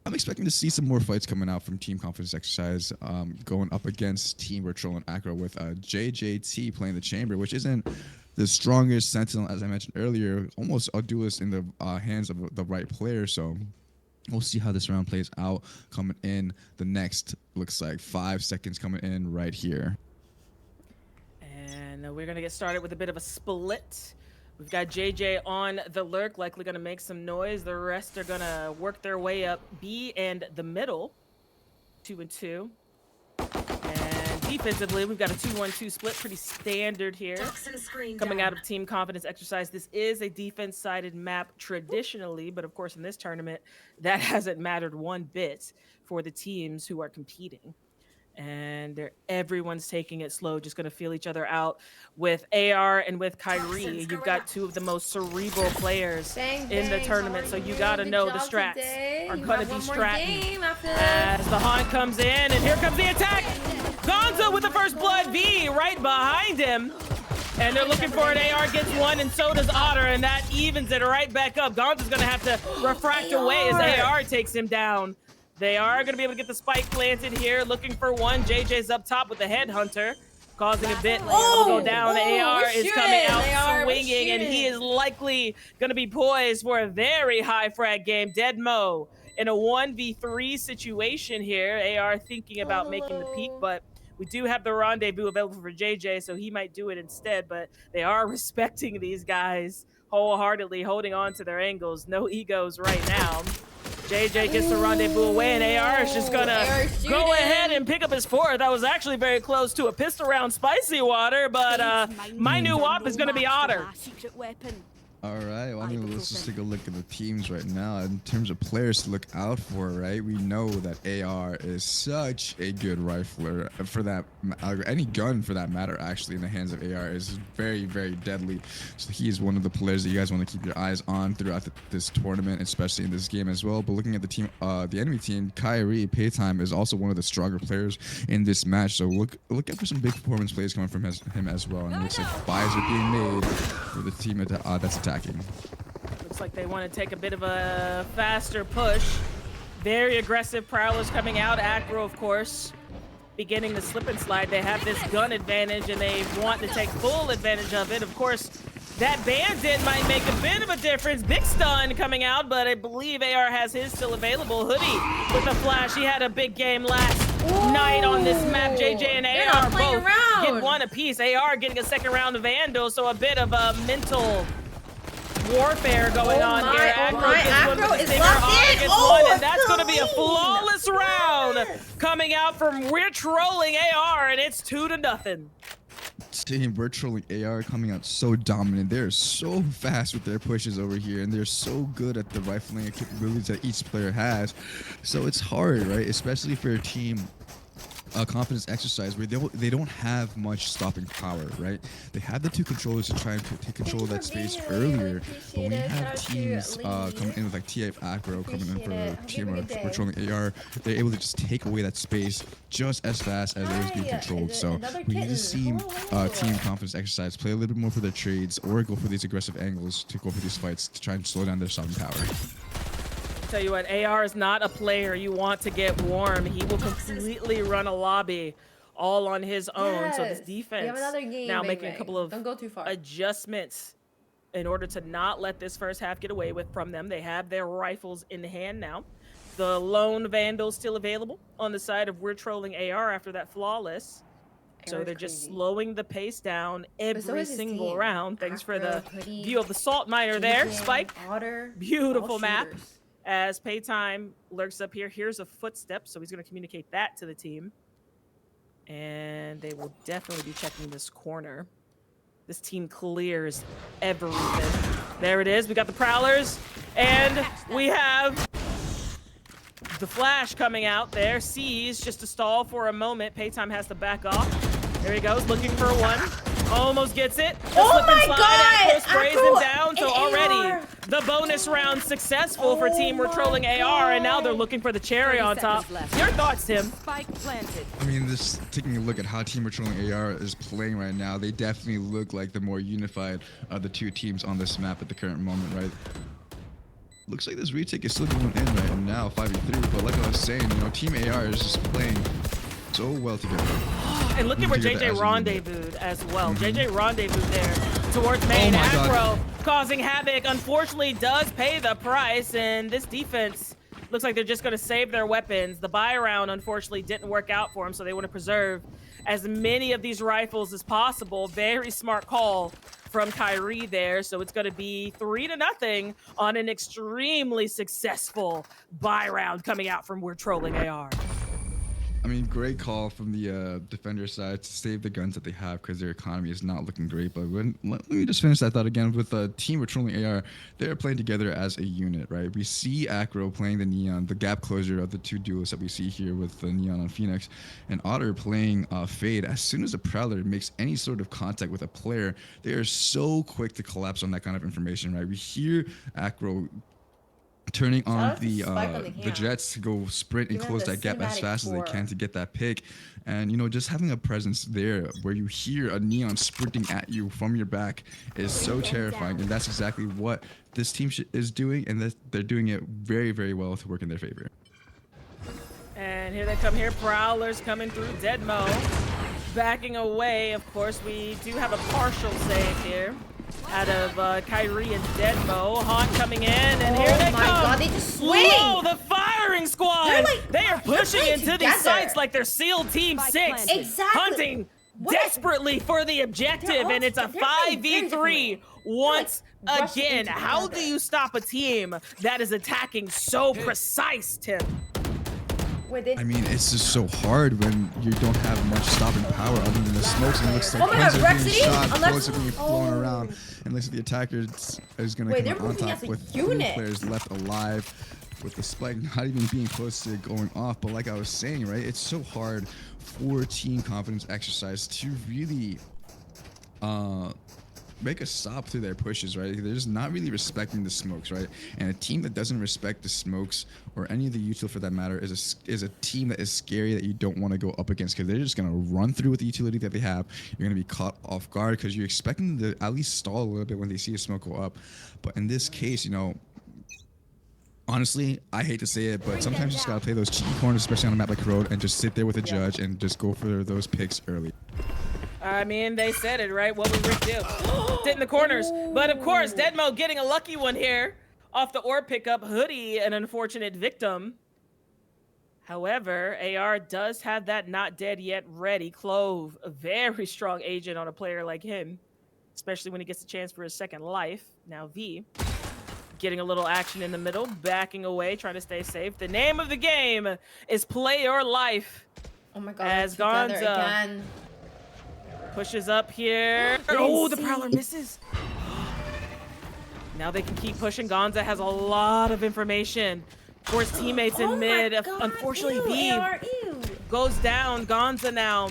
I'm expecting to see some more fights coming out from Team Confidence Exercise, going up against Team Virtual and Acro with JJT playing the Chamber, which isn't the strongest Sentinel, as I mentioned earlier, almost a duelist in the hands of the right player. So we'll see how this round plays out coming in the next, looks like 5 seconds coming in right here.
And we're going to get started with a bit of a split. We've got JJ on the lurk, likely going to make some noise. The rest are going to work their way up B and the middle. 2 and 2. And defensively, we've got a 2-1-2 split, pretty standard here. Coming out of team confidence exercise, this is a defense-sided map traditionally, but of course in this tournament, that hasn't mattered one bit for the teams who are competing. And everyone's taking it slow, just going to feel each other out with AR and with Kyrie. You've got two of the most cerebral players in the tournament, so you got to know the strats are going to be stratting. As the Haunt comes in, and here comes the attack. Gonzo with the first blood, V right behind him. And they're looking for an AR, gets one, and so does Otter, and that evens it right back up. Gonzo's going to have to refract away as AR takes him down. They are going to be able to get the spike planted here, looking for one. JJ's up top with the headhunter, causing a bit to go down. AR is coming out swinging, and he is likely going to be poised for a very high frag game. Dead Mo in a 1v3 situation here. AR thinking about making the peak, but we do have the rendezvous available for JJ, so he might do it instead, but they are respecting these guys wholeheartedly, holding on to their angles. No egos right now. JJ gets the rendezvous away, and AR is just gonna go ahead and pick up his fourth. That was actually very close to a pistol round spicy water, but my new WAP is gonna be Otter.
All right, well, I mean, let's just take a look at the teams right now. In terms of players to look out for, right? We know that AR is such a good rifler for that, any gun for that matter, actually, in the hands of AR is very, very deadly. So he is one of the players that you guys want to keep your eyes on throughout this tournament, especially in this game as well. But looking at the team, the enemy team, Kyrie, Paytime is also one of the stronger players in this match. So look out for some big performance plays coming from him as well. And it looks like buys are being made for the team that's attacking.
Looks like they want to take a bit of a faster push. Very aggressive prowlers coming out. Acro, of course, beginning the slip and slide. They have this gun advantage, and they want to take full advantage of it. Of course, that bandit might make a bit of a difference. Big stun coming out, but I believe AR has his still available. Hoodie with the flash. He had a big game last night on this map. JJ and AR both get one apiece. AR getting a second round of Vandal, so a bit of a mental warfare going on here.
Acro is locked in.
And that's going to be a flawless round coming out from We're Trolling AR, and it's 2-0.
Team We're Trolling AR coming out so dominant. They're so fast with their pushes over here, and they're so good at the rifling capabilities that each player has. So it's hard, right? Especially for a team confidence exercise where they don't have much stopping power, right? They have the two controllers to try and take control of that space earlier, but when you have teams coming in with like TF Acro coming in for team We're Trolling AR, they're able to just take away that space just as fast as it was being controlled. So we need to see team confidence exercise play a little bit more for their trades or go for these aggressive angles to go for these fights to try and slow down their stopping power.
Tell you what, AR is not a player you want to get warm. He will completely run a lobby all on his own. So this defense now making a couple of adjustments in order to not let this first half get away from them. They have their rifles in hand now. The lone Vandal still available on the side of We're Trolling AR after that flawless. So they're just slowing the pace down every single round. Thanks for the view of the Salt Miner there. Spike, beautiful map. As Paytime lurks up here, here's a footstep, so he's going to communicate that to the team. And they will definitely be checking this corner. This team clears everything. There it is. We got the Prowlers, and we have the Flash coming out there. Sees just to stall for a moment. Paytime has to back off. There he goes, looking for one. Almost gets it.
Oh my God!
Sprays him down. So already the bonus round successful for Team We're Trolling AR, and now they're looking for the cherry on top. Your thoughts, Tim?
I mean, just taking a look at how Team We're Trolling AR is playing right now, they definitely look like the more unified of the two teams on this map at the current moment, right? Looks like this retake is still going in right now, 5v3, but like I was saying, you know, Team AR is just playing so well together.
And look at where JJ rendezvoused as well. JJ rendezvoused there towards main. Acro causing havoc, unfortunately does pay the price, and this defense Looks like they're just going to save their weapons. The buy round, unfortunately, didn't work out for them, so they want to preserve as many of these rifles as possible. Very smart call from Kyrie there. So it's going to be 3-0 on an extremely successful buy round coming out from We're Trolling AR.
I mean, great call from the defender side to save the guns that they have because their economy is not looking great. But let me just finish that thought again with the team We're Trolling AR. They're playing together as a unit, right? We see Acro playing the Neon, the gap closure of the two duos that we see here with the Neon on Phoenix, and Otter playing Fade. As soon as a Prowler makes any sort of contact with a player, they are so quick to collapse on that kind of information, right? We hear Acro turning on the Jets to go sprint and close that gap as fast as they can to get that pick. And, you know, just having a presence there where you hear a Neon sprinting at you from your back is so terrifying. And that's exactly what this team is doing. And they're doing it very, very well to work in their favor.
And here they come here. Prowlers coming through. Deadmo backing away. Of course, we do have a partial save here out of Kyrie and Deadmo. Haunt coming in, and here they come. Oh my god,
they just swing!
Whoa, the firing squad! They are pushing into these sites like they're SEAL Team 6.
Exactly.
Hunting desperately for the objective, and it's a 5v3 once again. How do you stop a team that is attacking so precise, Tim?
I mean, it's just so hard when you don't have much stopping power other than the smokes, and it looks like guns are being shot, bullets are being flown around, and looks like the attacker is going to come on top with 3 players left alive, with the spike not even being close to going off. But like I was saying, right, it's so hard for team confidence exercise to really make a stop to their pushes, right? They're just not really respecting the smokes, right? And a team that doesn't respect the smokes or any of the util for that matter is a team that is scary that you don't want to go up against, because they're just going to run through with the utility that they have. You're going to be caught off guard because you're expecting them to at least stall a little bit when they see a smoke go up. But in this case, you know, honestly, I hate to say it, but sometimes you just got to play those cheeky corners, especially on a map like Road, and just sit there with a judge and just go for those picks early.
I mean, they said it, right? What would Rick do? Sit in the corners. But of course, Deadmo getting a lucky one here off the orb pickup. Hoodie, an unfortunate victim. However, AR does have that not dead yet ready. Clove, a very strong agent on a player like him, especially when he gets a chance for his second life. Now V getting a little action in the middle, backing away, trying to stay safe. The name of the game is Play Your Life.
Oh my god,
as Gonza pushes up here. Oh, the Prowler misses. Now they can keep pushing. Gonza has a lot of information for his teammates in mid. Unfortunately, V goes down. Gonza now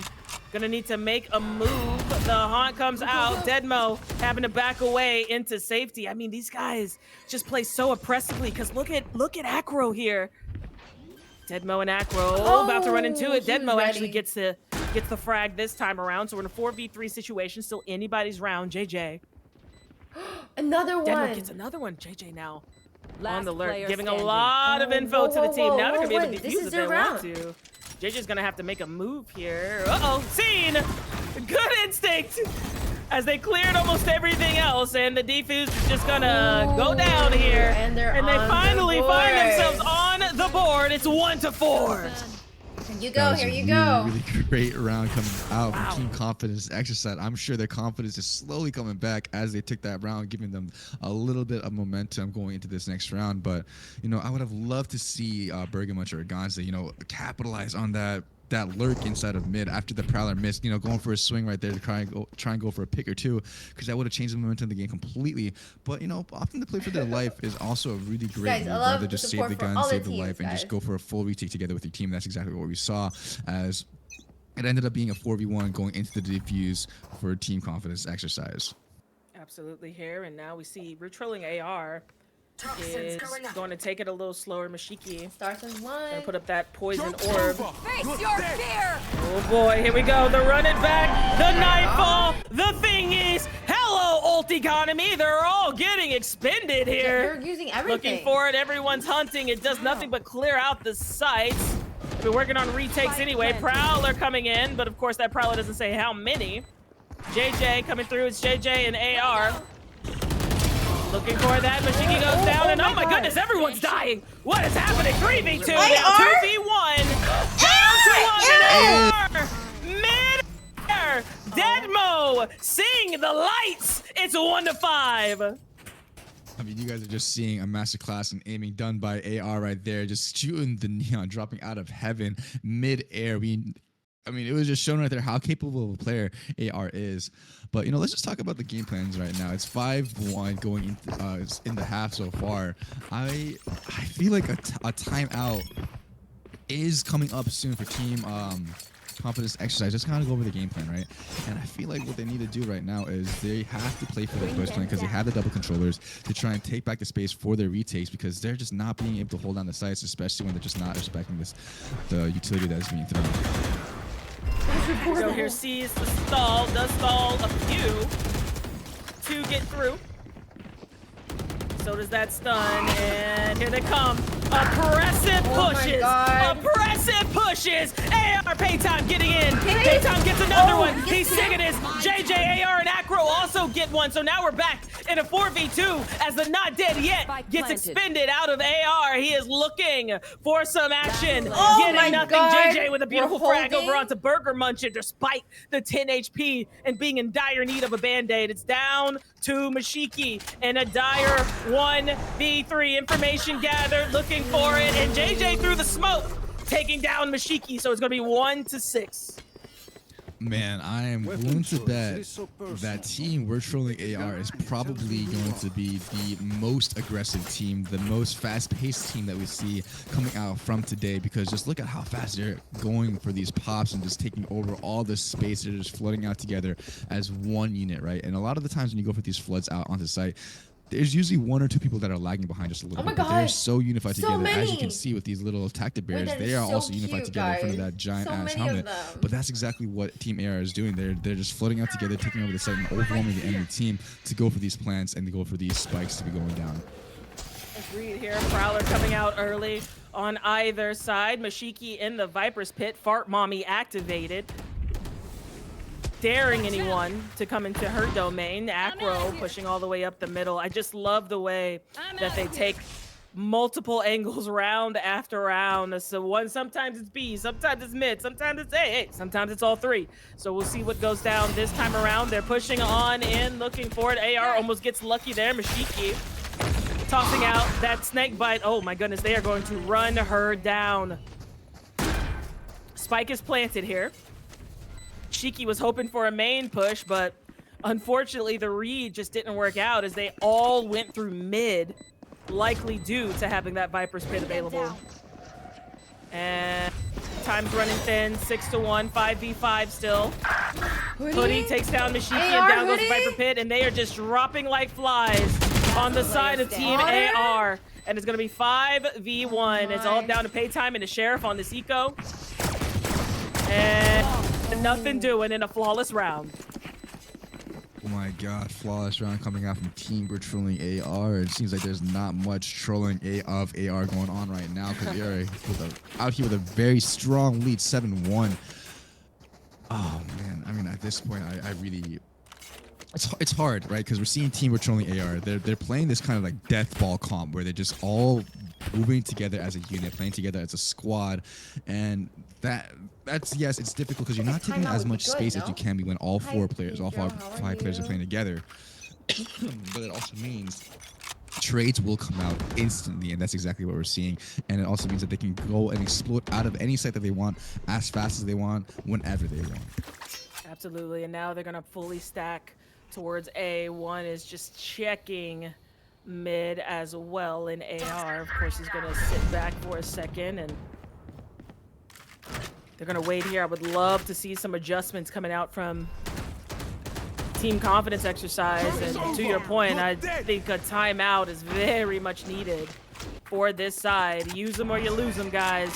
gonna need to make a move. The Haunt comes out. Deadmo having to back away into safety. I mean, these guys just play so oppressively because look at Acro here. Deadmo and Acro about to run into it. Deadmo actually gets the frag this time around. So we're in a 4v3 situation. Still anybody's round. JJ.
Another one.
Deadmo gets another one. JJ now on the alert, giving a lot of info to the team. Now they're going to be able to defuse if they want to. JJ's going to have to make a move here. Uh-oh, seen! Good instinct! As they cleared almost everything else, and the defuse is just going to go down here. And they finally find themselves on the board. It's 1-4.
Here you go, here you go.
Really great round coming out from Team Confidence exercise. I'm sure their confidence is slowly coming back as they took that round, giving them a little bit of momentum going into this next round. But, you know, I would have loved to see Bergamunch or Gonza, you know, capitalize on that lurk inside of mid after the Prowler missed, you know, going for a swing right there to try and go for a pick or two, because that would have changed the momentum of the game completely. But, you know, often the play for their life is also a really great move, rather just save the gun, save the life, and just go for a full retake together with your team. That's exactly what we saw, as it ended up being a 4v1 going into the defuse for a Team Confidence exercise.
Absolutely here, and now we see we're trolling AR is going to take it a little slower. Mashiki
starts in one.
Gonna put up that poison orb.
Face your fear!
Oh boy, here we go. The run it back, the nightfall, the thingies. Hello, ult economy. They're all getting expended here.
They're using everything.
Looking for it. Everyone's hunting. It does nothing but clear out the sites. We're working on retakes anyway. Prowler coming in, but of course that Prowler doesn't say how many. JJ coming through. It's JJ and AR. Looking for that. Mashiki goes down, and oh my goodness, everyone's dying. What is happening? 3v2, now 2v1. Down to 1 in AR. Mid-air. Deadmo seeing the lights. It's 1-5.
I mean, you guys are just seeing a masterclass in aiming done by AR right there, just shooting the neon, dropping out of heaven mid-air. I mean, it was just shown right there how capable of a player AR is. But, you know, let's just talk about the game plans right now. It's 5-1 going in the half so far. I feel like a timeout is coming up soon for team confidence exercise. Just kind of go over the game plan, right? And I feel like what they need to do right now is they have to play for their first plan because they have the double controllers to try and take back the space for their retakes because they're just not being able to hold down the sites, especially when they're just not respecting the utility that is being thrown.
So here sees the stall, does stall a few to get through. So does that stun, and here they come. Oppressive pushes. Oppressive pushes. AR Paytime getting in. Paytime gets another one. He's singing his. JJ, AR, and Acro also get one. So now we're back in a 4v2 as the not dead yet gets expended out of AR. He is looking for some action. Getting nothing. JJ with a beautiful frag over onto Burger Muncher despite the 10 HP and being in dire need of a band-aid. It's down to Mashiki in a dire 1v3. Information gathered, looking for it, and JJ through the smoke, taking down Mashiki, so it's gonna be 1-6.
Man, I am willing to bet that team we're trolling AR is probably going to be the most aggressive team, the most fast-paced team that we see coming out from today, because just look at how fast they're going for these pops and just taking over all this space. They're just flooding out together as one unit, right? And a lot of the times when you go for these floods out onto site, there's usually 1 or 2 people that are lagging behind just a little bit. But they're so unified together. As you can see with these little tactic bears, they are also unified together in front of that giant ass helmet. But that's exactly what Team AR is doing. They're just floating out together, taking over the site and overwhelming the enemy team to go for these plants and to go for these spikes to be going down.
Agreed here. Prowler coming out early on either side. Mashiki in the Viper's Pit. Fart Mommy activated. Daring anyone to come into her domain. Acro pushing all the way up the middle. I just love the way that they take multiple angles round after round. So sometimes it's B, sometimes it's mid, sometimes it's A, sometimes it's all 3. So we'll see what goes down this time around. They're pushing on in, looking for it. AR almost gets lucky there. Mashiki tossing out that snake bite. Oh my goodness, they are going to run her down. Spike is planted here. Shiki was hoping for a main push, but unfortunately the read just didn't work out as they all went through mid, likely due to having that Viper's Pit available. And time's running thin, 6-1, 5v5 still. Hoodie takes down Mashiki and down goes the Viper Pit, and they are just dropping like flies on the side of Team AR. And it's gonna be 5v1. It's all down to Paytime and the Sheriff on this eco. And nothing doing in a flawless round.
Oh my god, flawless round coming out from Team we're trolling AR. It seems like there's not much trolling of AR going on right now because we are out here with a very strong lead, 7-1. Oh man, I mean at this point I really it's hard, right? Because we're seeing Team we're trolling AR. They're playing this kind of like death ball comp where they're just all moving together as a unit, playing together as a squad, and that's yes, it's difficult because you're not taking as much space as you can be when all 4 players, all 5 players are playing together. But it also means trades will come out instantly, and that's exactly what we're seeing. And it also means that they can go and explode out of any site that they want as fast as they want, whenever they want.
Absolutely, and now they're gonna fully stack towards A. One is just checking mid as well in AR. Of course, he's gonna sit back for a second, and they're gonna wait here. I would love to see some adjustments coming out from team confidence exercise. And to your point, I think a timeout is very much needed for this side. Use them or you lose them, guys.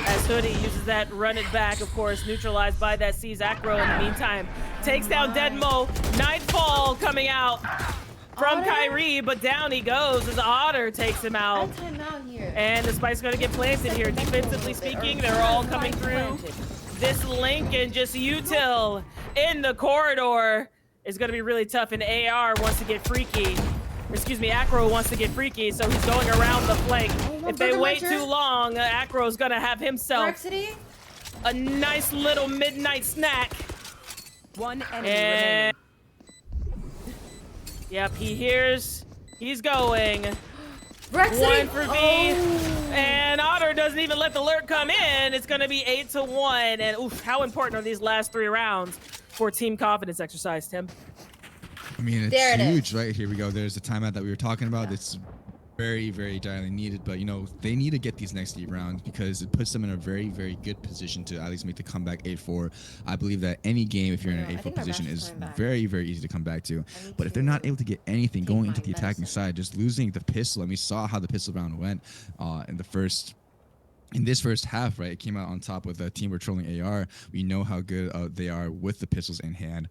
As Hoodie uses that run it back, of course, neutralized by that C's Acro in the meantime. Takes down Deadmo. Nightfall coming out from Kyrie, but down he goes as Otter takes him out. And the spike's gonna get planted here. Defensively speaking, they're all coming through this link, and just util in the corridor is gonna be really tough, and AR wants to get freaky. excuse me, Acro wants to get freaky, so he's going around the flank. If they wait too long, Acro's gonna have himself a nice little midnight snack.
One enemy remaining.
Yep, he hears. He's going.
Brexity.
1 for V. And Otter doesn't even let the lurk come in. It's going to be 8-1. And oof, how important are these last 3 rounds for team confidence exercise, Tim?
I mean, it's huge, right? Here we go. There's the timeout that we were talking about. It's very, very direly needed. But, you know, they need to get these next 8 rounds because it puts them in a very, very good position to at least make the comeback 8-4. I believe that any game, if you're in an 8-4 position, is very, very easy to come back to. But if they're not able to get anything going into the attacking side, just losing the pistol, and we saw how the pistol round went in this first half, right? It came out on top with a team we're trolling AR. We know how good they are with the pistols in hand.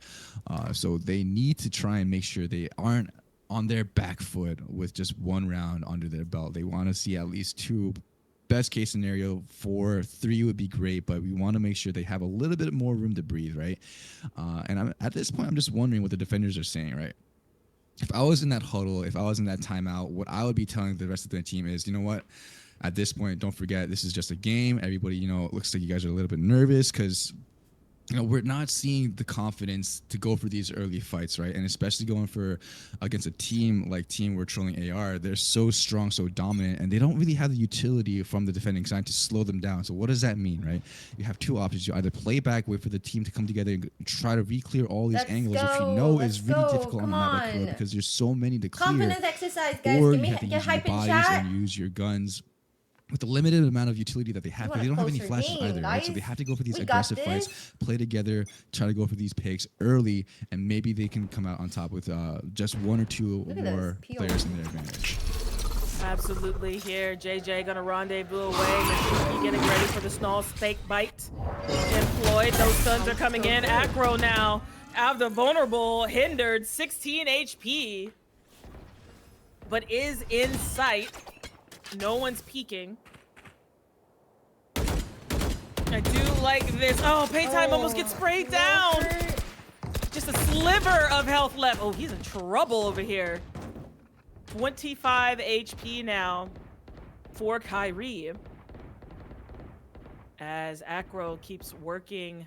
So they need to try and make sure they aren't on their back foot with just 1 round under their belt. They want to see at least 2. Best case scenario, 4, 3 would be great, but we want to make sure they have a little bit more room to breathe, right? And at this point, I'm just wondering what the defenders are saying, right? If I was in that huddle, if I was in that timeout, what I would be telling the rest of the team is, you know what? At this point, don't forget, this is just a game. Everybody, you know, it looks like you guys are a little bit nervous because, you know, we're not seeing the confidence to go for these early fights, right? And especially going for against a team like team we're trolling AR, they're so strong, so dominant, and they don't really have the utility from the defending side to slow them down. So what does that mean, right? You have 2 options. You either play back, wait for the team to come together and try to re-clear all these angles, which you know is really difficult on the map like Crow because there's so many to clear.
Confidence exercise, guys.
Or
Give me,
you have to use your
hype in
bodies
chat.
and use your guns with the limited amount of utility that they have, but they don't have any flashes either, right? So they have to go for these aggressive fights, play together, try to go for these picks early, and maybe they can come out on top with just 1 or 2 more players in their advantage.
Absolutely. Here, JJ gonna rendezvous away. Masuki getting ready for the snarl steak bite. Employed. Those stuns are coming in. Acro now out of the vulnerable, hindered, 16 HP, but is in sight. No one's peeking. I do like this. Oh, Paytime almost gets sprayed down. Just a sliver of health left. Oh, he's in trouble over here. 25 HP now for Kyrie. As Acro keeps working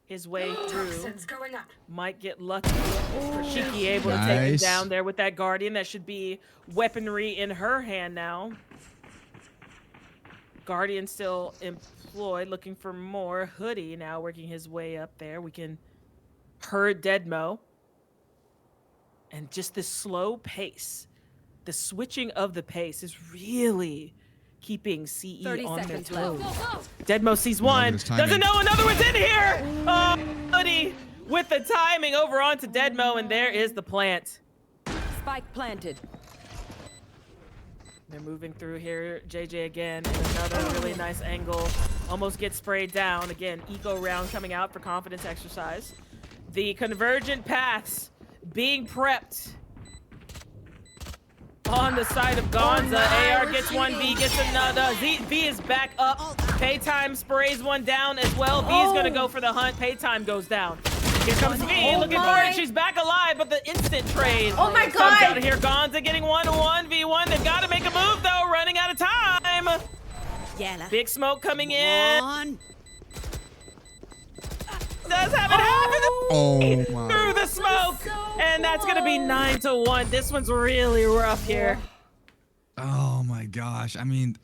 his way through. Might get lucky. Shiki able to take him down there with that Guardian. That should be weaponry in her hand now. Guardian still employed, looking for more. Hoodie now working his way up there. We can herd Deadmo. And just this slow pace, the switching of the pace is really keeping CE on their toes. Deadmo sees one, doesn't know another one's in here! Oh, Hoodie with the timing over onto Deadmo, and there is the plant.
Spike planted.
They're moving through here. JJ again in another really nice angle. Almost gets sprayed down. Again, eco round coming out for confidence exercise. The convergent paths being prepped on the side of Gonza. AR gets one, V gets another. V is back up. Paytime sprays one down as well. V is gonna go for the hunt. Paytime goes down. Here comes V, looking for it. She's back alive, but the instant trade comes out of here. Gonza getting 1-1v1. They've got to make a move, though. Running out of time. Big smoke coming in. Does have it happen through the smoke. And that's going to be 9-1. This one's really rough here.
Oh, my gosh. I mean,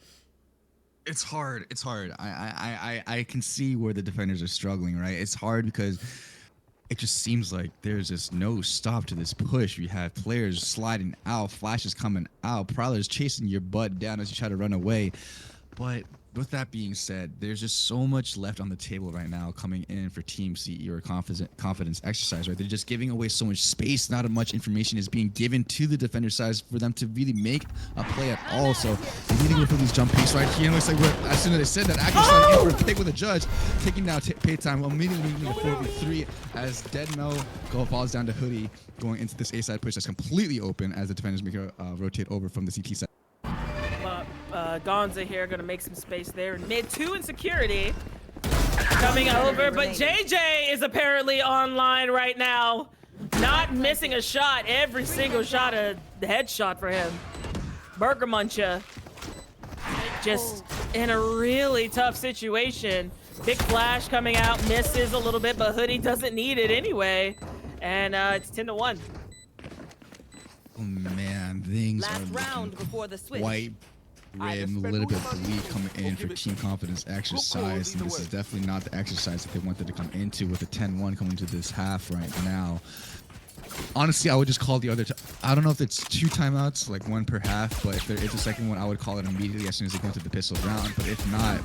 it's hard. It's hard. I can see where the defenders are struggling, right? It's hard because it just seems like there's just no stop to this push. We have players sliding out, flashes coming out, prowlers chasing your butt down as you try to run away. But with that being said, there's just so much left on the table right now coming in for Team CE or confidence exercise, right? They're just giving away so much space. Not much information is being given to the defender side for them to really make a play at all. So they need to go for these jump picks right here. It looks like as soon as they said that, Acro's sliding in for a pick with a judge, taking down Paytime, immediately moving to 4v3 as Deadmo falls down to Hoodie, going into this A-side push that's completely open as the defenders make a rotate over from the CT side.
Gonza here gonna make some space there. Mid 2 in security coming over, but JJ is apparently online right now. not missing a shot. Every single shot a headshot for him. Burger Muncher just in a really tough situation. Big flash coming out, misses a little bit, but Hoodie doesn't need it anyway. And it's 10-1.
Oh man, things are looking quite grim, a little bit bleak coming in for Team Confidence exercise, and this is definitely not the exercise that they wanted to come into with a 10-1 coming into this half right now. Honestly, I would just call the other. I don't know if it's 2 timeouts, like 1 per half, but if there is a second one, I would call it immediately as soon as they go into the pistol round. But if not,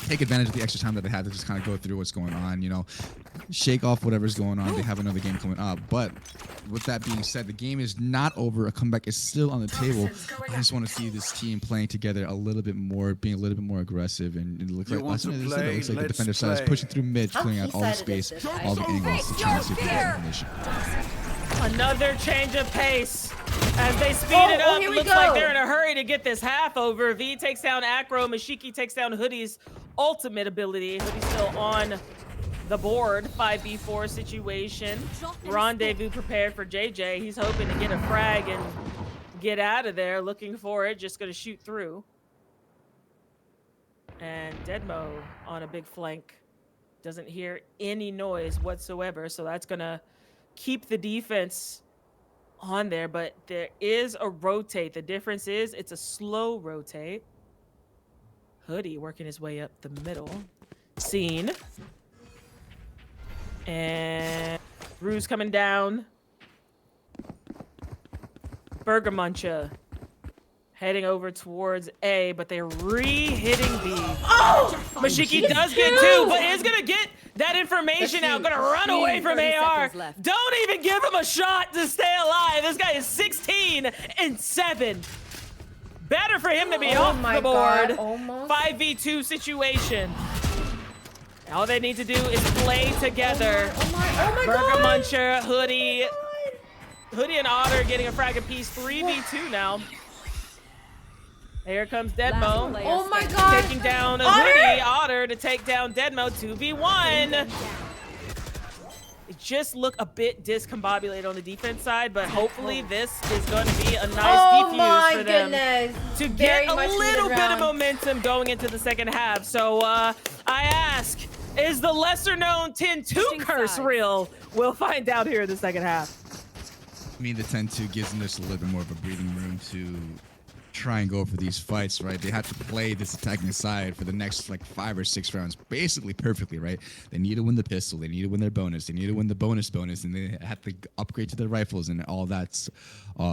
take advantage of the extra time that they have to just kind of go through what's going on, you know, shake off whatever's going on. They have another game coming up. But with that being said, the game is not over. A comeback is still on the table. I just want to see this team playing together a little bit more, being a little bit more aggressive. And it looks like, last time it looks like the defender side is pushing through mid, clearing out all the space, all the angles to try to see if they have elimination.
Another change of pace as they speed it up. It looks like they're in a hurry to get this half over. V takes down Acro. Mashiki takes down Hoodie's ultimate ability. Hoodie's still on the board. 5v4 situation. Rendezvous prepared for JJ. He's hoping to get a frag and get out of there. Looking for it. Just going to shoot through. And Deadmo on a big flank. Doesn't hear any noise whatsoever. So that's going to keep the defense on there, but there is a rotate. The difference is it's a slow rotate. Hoodie working his way up the middle. Scene. And Ruse coming down. Burger Muncher heading over towards A, but they're re-hitting B. Oh! Mashiki does get 2, but is gonna get that information out. Gonna run away from AR. Don't even give him a shot to stay alive. This guy is 16-7. Better for him to be off the board. 5v2 situation. All they need to do is play together. Burger Muncher, Hoodie. Hoodie and Otter getting a frag apiece. 3v2 now. Here comes Deadmo.
Oh my god.
Taking down a Hoodie. Otter to take down Deadmo. 2v1. It just look a bit discombobulated on the defense side, but hopefully this is going to be a nice defuse for them to get a little bit of momentum going into the second half. So I ask, is the lesser known 10-2 curse real? We'll find out here in the second half.
I mean, the 10-2 gives them just a little bit more of a breathing room to try and go for these fights, right? They have to play this attacking side for the next like 5 or 6 rounds basically perfectly, right? They need to win the pistol, they need to win their bonus, they need to win the bonus, and they have to upgrade to their rifles and all that's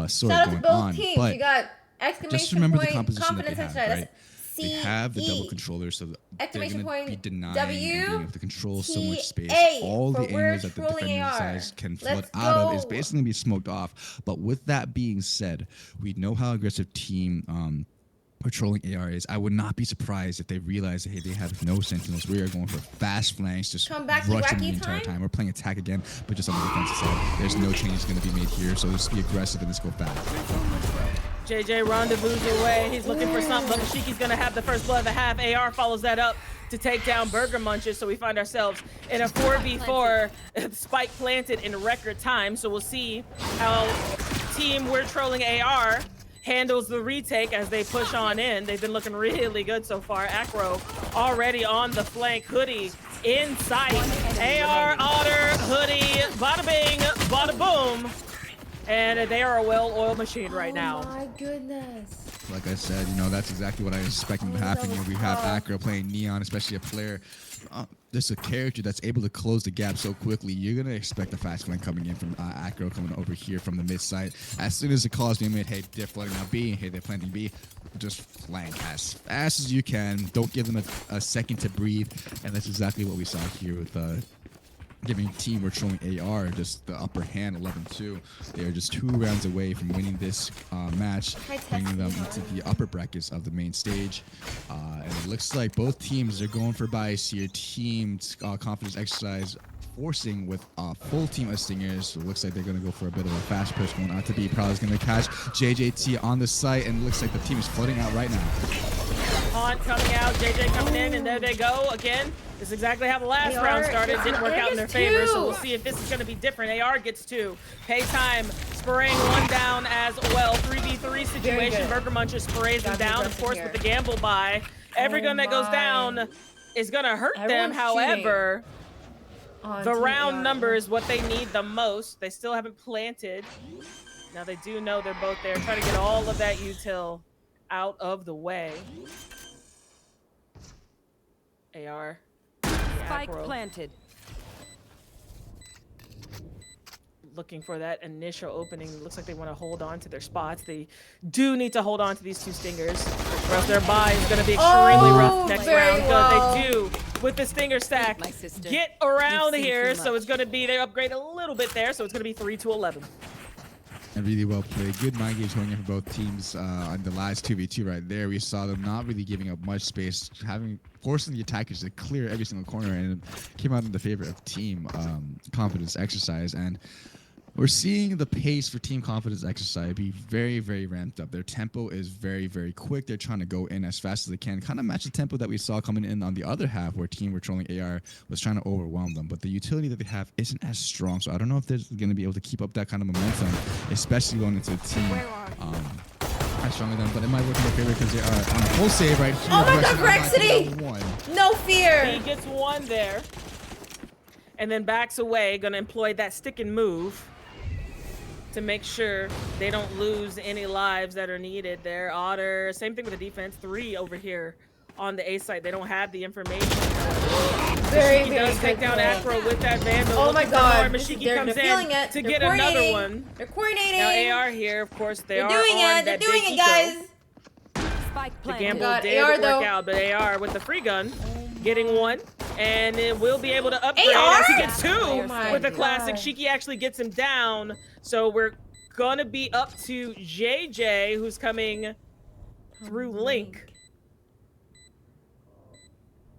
sort of going on.
Teams.
But
you got exclamation
just remember
point,
the composition that they have, right? They have the double
C-E.
controller, so they're
Exclamation
going to be
point,
denying
W,
and being able to control so much space.
T-A,
All the
for we're
angles that the
trolling
defending
AR.
sides can flood
Let's
out of is
go.
basically going to be smoked off. But with that being said, we know how aggressive team patrolling AR is. I would not be surprised if they realize that, hey, they have no sentinels. We are going for fast flanks, just
Come back to
rushing the
wacky
entire
time?
time. We're playing attack again, but just on the defensive side. There's no changes going to be made here, so let's be aggressive and let's go fast.
JJ rendezvous away. He's looking for something, but Mashiki's gonna have the first blood of the half. AR follows that up to take down Burger Muncher, so we find ourselves in a 4v4 spike planted in record time. So we'll see how team We're Trolling AR handles the retake as they push on in. They've been looking really good so far. Acro already on the flank. Hoodie in sight. AR, Otter, Hoodie, bada bing, bada boom. And they are a well-oiled machine right now.
Oh my goodness.
Like I said, you know, that's exactly what I was expecting to happen. You know, we have Acro playing Neon, especially a player, just a character that's able to close the gap so quickly. You're going to expect a fast flank coming in from Acro coming over here from the mid side. As soon as the call is being made, hey, they're flooding out B, hey, they're planting B, just flank as fast as you can. Don't give them a second to breathe. And that's exactly what we saw here with giving team We're Trolling AR just the upper hand, 11-2. They are just 2 rounds away from winning this match, bringing them into the upper brackets of the main stage. And it looks like both teams are going for bias here. Team confidence exercise forcing with a full team of stingers. So it looks like they're going to go for a bit of a fast push going out to B. Probably is going to catch JJT on the site, and it looks like the team is flooding out right now.
Haunt coming out, JJ coming in, and there they go again. This is exactly how the last round started. Didn't work out in their favor, so we'll see if this is going to be different. AR gets 2. Pay time, spraying 1 down as well. 3v3 situation. Burger Muncher sprays him down, of course, with the gamble buy. Every gun that goes down is going to hurt them. However, the round number is what they need the most. They still haven't planted. Now they do know they're both there. Trying to get all of that util out of the way. AR.
Spike planted.
Looking for that initial opening. Looks like they want to hold on to their spots. They do need to hold on to these 2 stingers, or else their buy is going to be extremely rough next round. But they do, with the stinger stack, get around here. So it's going to be, they upgrade a little bit there. So it's going to be 3-11.
And really well played. Good mind games going in for both teams on the last 2v2 right there. We saw them not really giving up much space, forcing the attackers to clear every single corner, and it came out in the favor of team confidence exercise. And we're seeing the pace for team confidence exercise be very, very ramped up. Their tempo is very, very quick. They're trying to go in as fast as they can, kind of match the tempo that we saw coming in on the other half where Team were trolling AR was trying to overwhelm them. But the utility that they have isn't as strong. So I don't know if they're going to be able to keep up that kind of momentum, especially going into a team as strong as them. But it might work in their favor because they are on a full save right here.
Oh my god, Brexity! No fear!
He gets 1 there. And then backs away, going to employ that stick and move to make sure they don't lose any lives that are needed there. Otter, same thing with the defense. 3 over here on the A site. They don't have the information. He does take down Acro with that Vandal.
Oh my god.
Mashiki comes in to get another one.
They're coordinating.
Now AR here, of course, they're
doing it. They're doing it, guys.
Spike
the gamble did work out, but AR with the free gun, getting 1. And it will be able to upgrade as he gets 2 with the classic. Shiki actually gets him down. So we're gonna be up to JJ, who's coming through Link.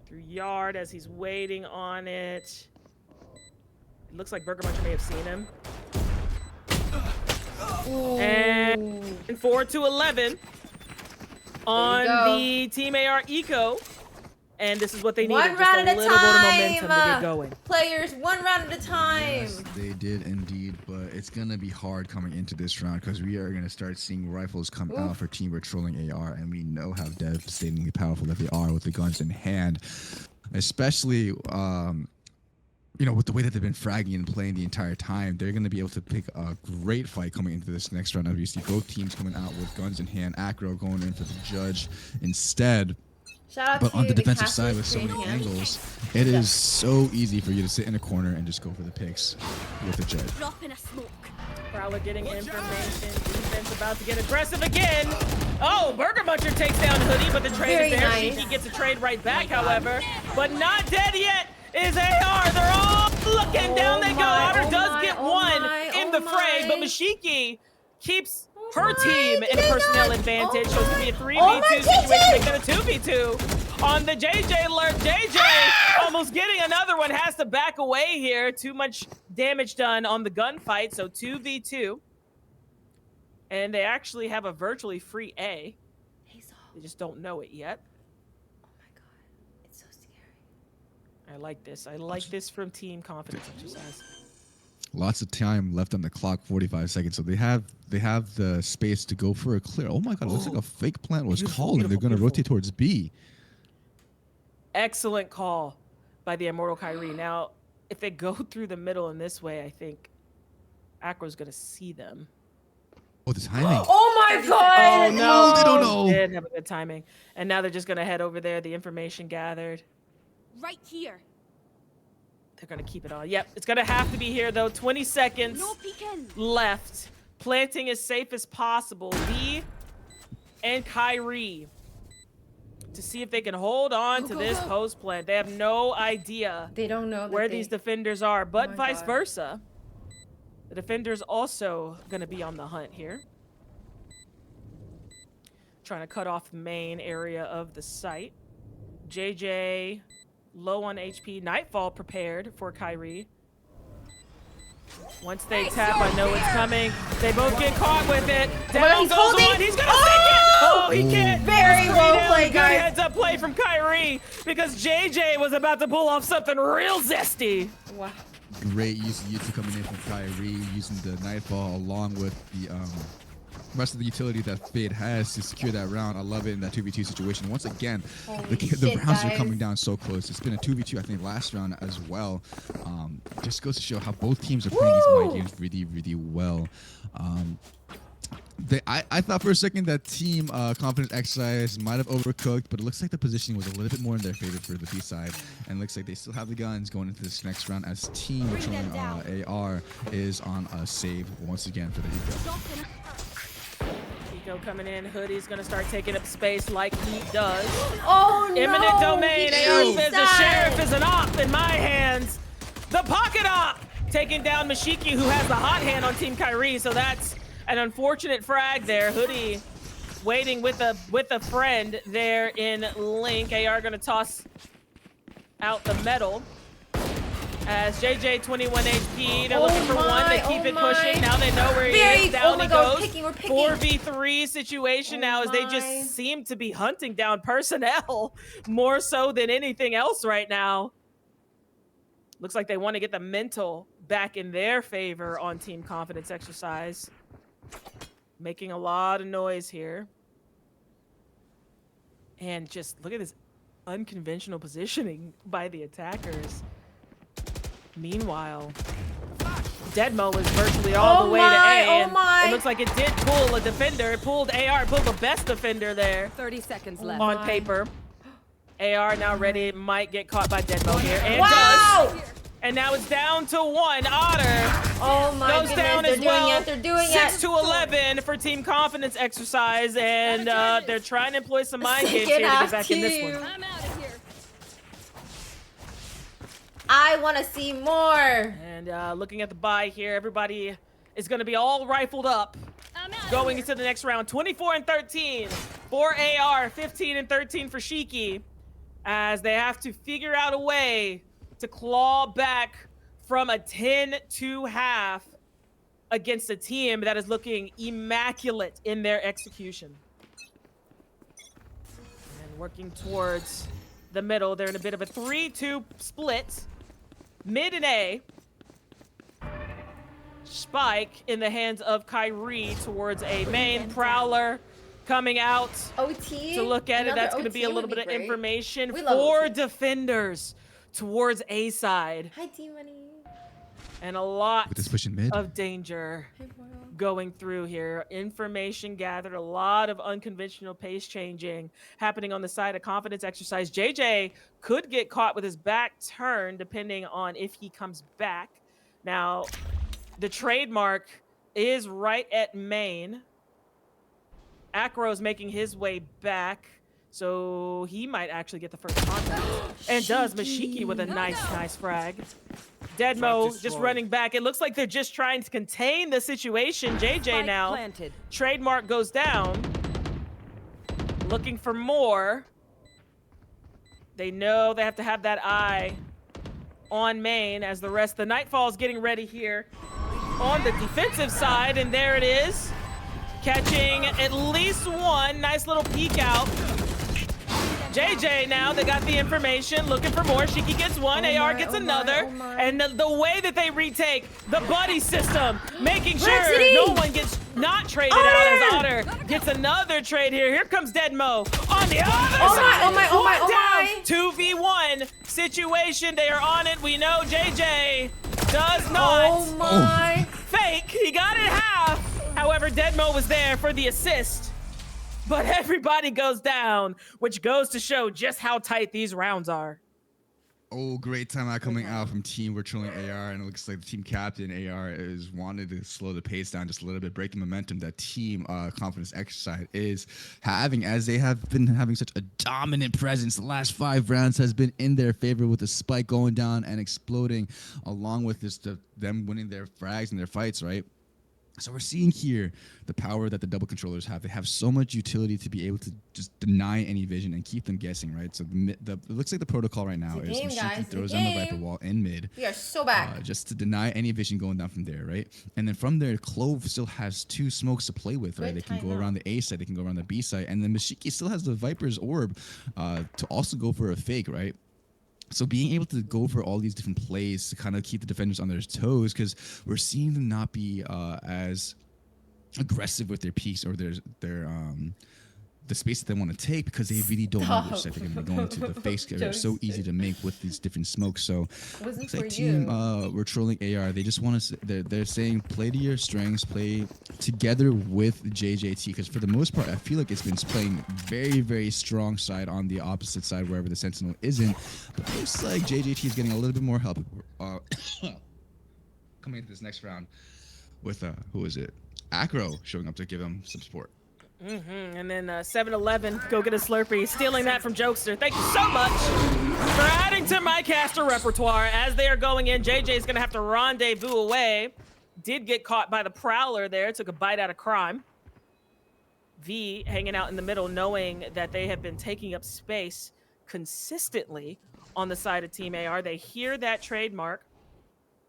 Through Yard as he's waiting on it. It looks like Burger Muncher may have seen him.
Ooh.
And 4-11 on the Team AR Eco. And this is what they needed,
one round at a time.
Bit of momentum to get going.
Players, 1 round at a time.
Yes, they did indeed, but it's going to be hard coming into this round because we are going to start seeing rifles come out for Team we're trolling AR, and we know how devastatingly powerful that they are with the guns in hand, especially with the way that they've been fragging and playing the entire time. They're going to be able to pick a great fight coming into this next round. As you see both teams coming out with guns in hand, Acro going in for the judge instead. But on the defensive side with so many angles, it is so easy for you to sit in a corner and just go for the picks with the judge.
Prowler getting information. Defense about to get aggressive again. Oh, Burger Muncher takes down Hoodie, but the trade is there. Shiki gets a trade right back, however. But not dead yet is AR. They're all looking down. They go. Otter does get 1 in the fray, but Mashiki keeps her team in a personnel advantage, so it's going to be a 3v2 situation, make that a 2v2 on the JJ alert. JJ almost getting another one, has to back away here. Too much damage done on the gunfight, so 2v2. And they actually have a virtually free A. They just don't know it yet.
Oh my god, it's so scary.
I like this. I like this from Team Confidence Exercise.
Lots of time left on the clock, 45 seconds. So they have the space to go for a clear. Oh my god, it looks like a fake plant was called, and they're going to rotate towards B.
Excellent call by the Immortal Kyrie. Now, if they go through the middle in this way, I think Acro's going to see them.
Oh, the timing.
Oh my god!
Oh no,
they don't know.
They did have a good timing. And now they're just going to head over there. The information gathered.
Right here.
They're going to keep it on. Yep, it's going to have to be here, though. 20 seconds left. Planting as safe as possible. V and Kyrie to see if they can hold on to this post plant. They have no idea.
They don't know
where these defenders are, but vice versa. The defender's also going to be on the hunt here. Trying to cut off the main area of the site. JJ low on HP. Nightfall prepared for Kyrie. Once they tap, I know it's coming. They both get caught with it. Down
he's
goes
holding.
one. He's gonna stick it. Oh, he can't.
Very well played,
Good
guys.
heads-up play from Kyrie because JJ was about to pull off something real zesty.
Wow.
Great use of YouTube coming in from Kyrie, using the Nightfall along with the rest of the utility that Fade has to secure that round. I love it in that 2v2 situation. Once again, the rounds are coming down so close. It's been a 2v2, I think, last round as well. Just goes to show how both teams are playing these mind games really, really well. I thought for a second that team confidence exercise might have overcooked, but it looks like the positioning was a little bit more in their favor for the B side, and looks like they still have the guns going into this next round as team controlling AR is on a save once again for the Eco.
Eco coming in, Hoodie's gonna start taking up space like he does.
Oh no!
Imminent domain, AR says the sheriff is an op in my hands. The pocket op taking down Mashiki, who has the hot hand on Team Kyrie, so that's an unfortunate frag there. Hoodie waiting with a friend there in Link. AR gonna toss out the metal. As JJ 21 HP, they're looking for one. They keep it pushing. Now they know where he is. Down he goes.
We're picking.
4v3 situation now as they just seem to be hunting down personnel more so than anything else right now. Looks like they want to get the mental back in their favor on team confidence exercise. Making a lot of noise here. And just look at this unconventional positioning by the attackers. Meanwhile, Deadmo is virtually all the way to A. And it looks like it did pull a defender. It pulled AR, pulled the best defender there.
30 seconds left.
On paper. AR now ready, might get caught by Deadmo here. And does. And now it's down to one. Otter goes down as well.
They're doing it.
6 to 11 for team confidence exercise. And they're trying to employ some mind games here to get back in this one.
I'm out of here.
I want to see more.
And looking at the buy here, everybody is going to be all rifled up. Going into the next round, 24 and 13 for AR, 15 and 13 for Shiki, as they have to figure out a way to claw back from a 10-2 against a team that is looking immaculate in their execution. And working towards the middle, they're in a bit of a 3-2 split. Mid and A. Spike in the hands of Kyrie towards a main. Prowler coming out
OT
to look at it. That's going to be a little bit of information. 4 defenders towards A side.
Hi, T-Money.
And a lot
With this pushing mid.
of danger going through here. Information gathered, a lot of unconventional pace changing happening on the side of confidence exercise. JJ could get caught with his back turned depending on if he comes back. Now, the trademark is right at main. Acro's making his way back, so he might actually get the first contact. And does Mashiki with a nice frag. Deadmo just running back. It looks like they're just trying to contain the situation. JJ now. Trademark goes down. Looking for more. They know they have to have that eye on main as the rest of the Nightfall is getting ready here on the defensive side. And there it is. Catching at least one. Nice little peek out. JJ now, they got the information, looking for more. Shiki gets one, AR gets another. And the way that they retake the buddy system, making sure no one gets not traded out as Otter gets another trade here. Here comes Deadmo on the other side. 2v1 situation. They are on it. We know JJ does not fake. He got it half. However, Deadmo was there for the assist. But everybody goes down, which goes to show just how tight these rounds are.
Oh, great timeout coming out from team. We're trolling AR, and it looks like the team captain AR is wanted to slow the pace down just a little bit, break the momentum that team confidence exercise is having, as they have been having such a dominant presence. The last 5 rounds has been in their favor with the spike going down and exploding, along with this them winning their frags and their fights, right? So we're seeing here the power that the double controllers have. They have so much utility to be able to just deny any vision and keep them guessing, right? So it looks like the protocol right now is Mashiki throws down the Viper wall in mid.
We are so back.
Just to deny any vision going down from there, right? And then from there, Clove still has 2 smokes to play with, right? They can go around the A side, they can go around the B side, and then Mashiki still has the Viper's orb to also go for a fake, right? So being able to go for all these different plays to kind of keep the defenders on their toes, because we're seeing them not be as aggressive with their peaks or the space that they want to take, because they really don't know which side they're going to be going to. The fakes are so easy to make with these different smokes. So it's like team, we're trolling AR. They just want to. They're saying play to your strengths, play together with JJT, because for the most part, I feel like it's been playing very, very strong side on the opposite side wherever the Sentinel isn't. But it looks like JJT is getting a little bit more help coming into this next round with who is it? Acro showing up to give him some support.
And then 7-Eleven, go get a Slurpee, stealing that from Jokester. Thank you so much for adding to my caster repertoire. As they are going in, JJ's gonna have to rendezvous away. Did get caught by the Prowler there, took a bite out of crime. V hanging out in the middle, knowing that they have been taking up space consistently on the side of Team AR. They hear that trademark,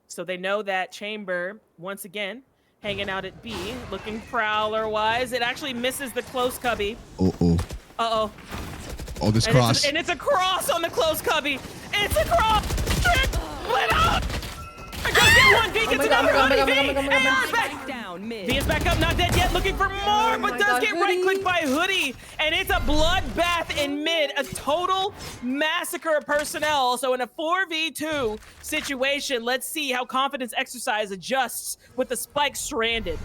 so they know that Chamber, once again, hanging out at B, looking Prowler-wise. It actually misses the close cubby.
Uh-oh.
Uh-oh.
Oh, this cross.
And it's a cross on the close cubby. It's a cross. Split up. It does get one. V gets another hoodie. AR's back down mid. V is back up, not dead yet, looking for more, but does get right-clicked by Hoodie. And it's a bloodbath in mid, a total massacre of personnel. So in a 4v2 situation, let's see how confidence exercise adjusts with the spike stranded.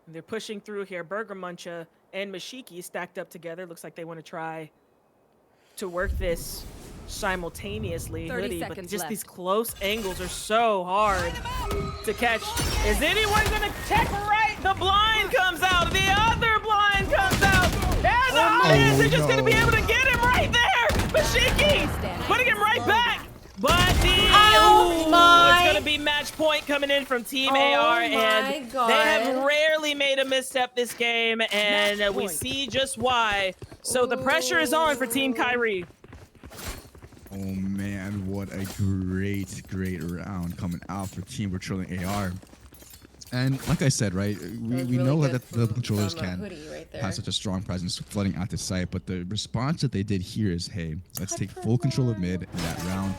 And they're pushing through here. Burger Muncha and Mashiki stacked up together. Looks like they want to try to work this simultaneously. Hoodie, but just left. These close angles are so hard to catch. Is anyone gonna check right? The blind comes out. The other blind comes out. As always, they're just gonna be able to get him right there. Mashiki putting him right back. But it's gonna be match point coming in from Team AR, and they have rarely made a misstep this game, and we see just why. So the pressure is on for Team Kyrie.
Oh man, what a great round coming out for Team We're Trolling AR. And like I said, right, we know that the controllers can have such a strong presence flooding out the site, but the response that they did here is, hey, let's take full control of mid in that round.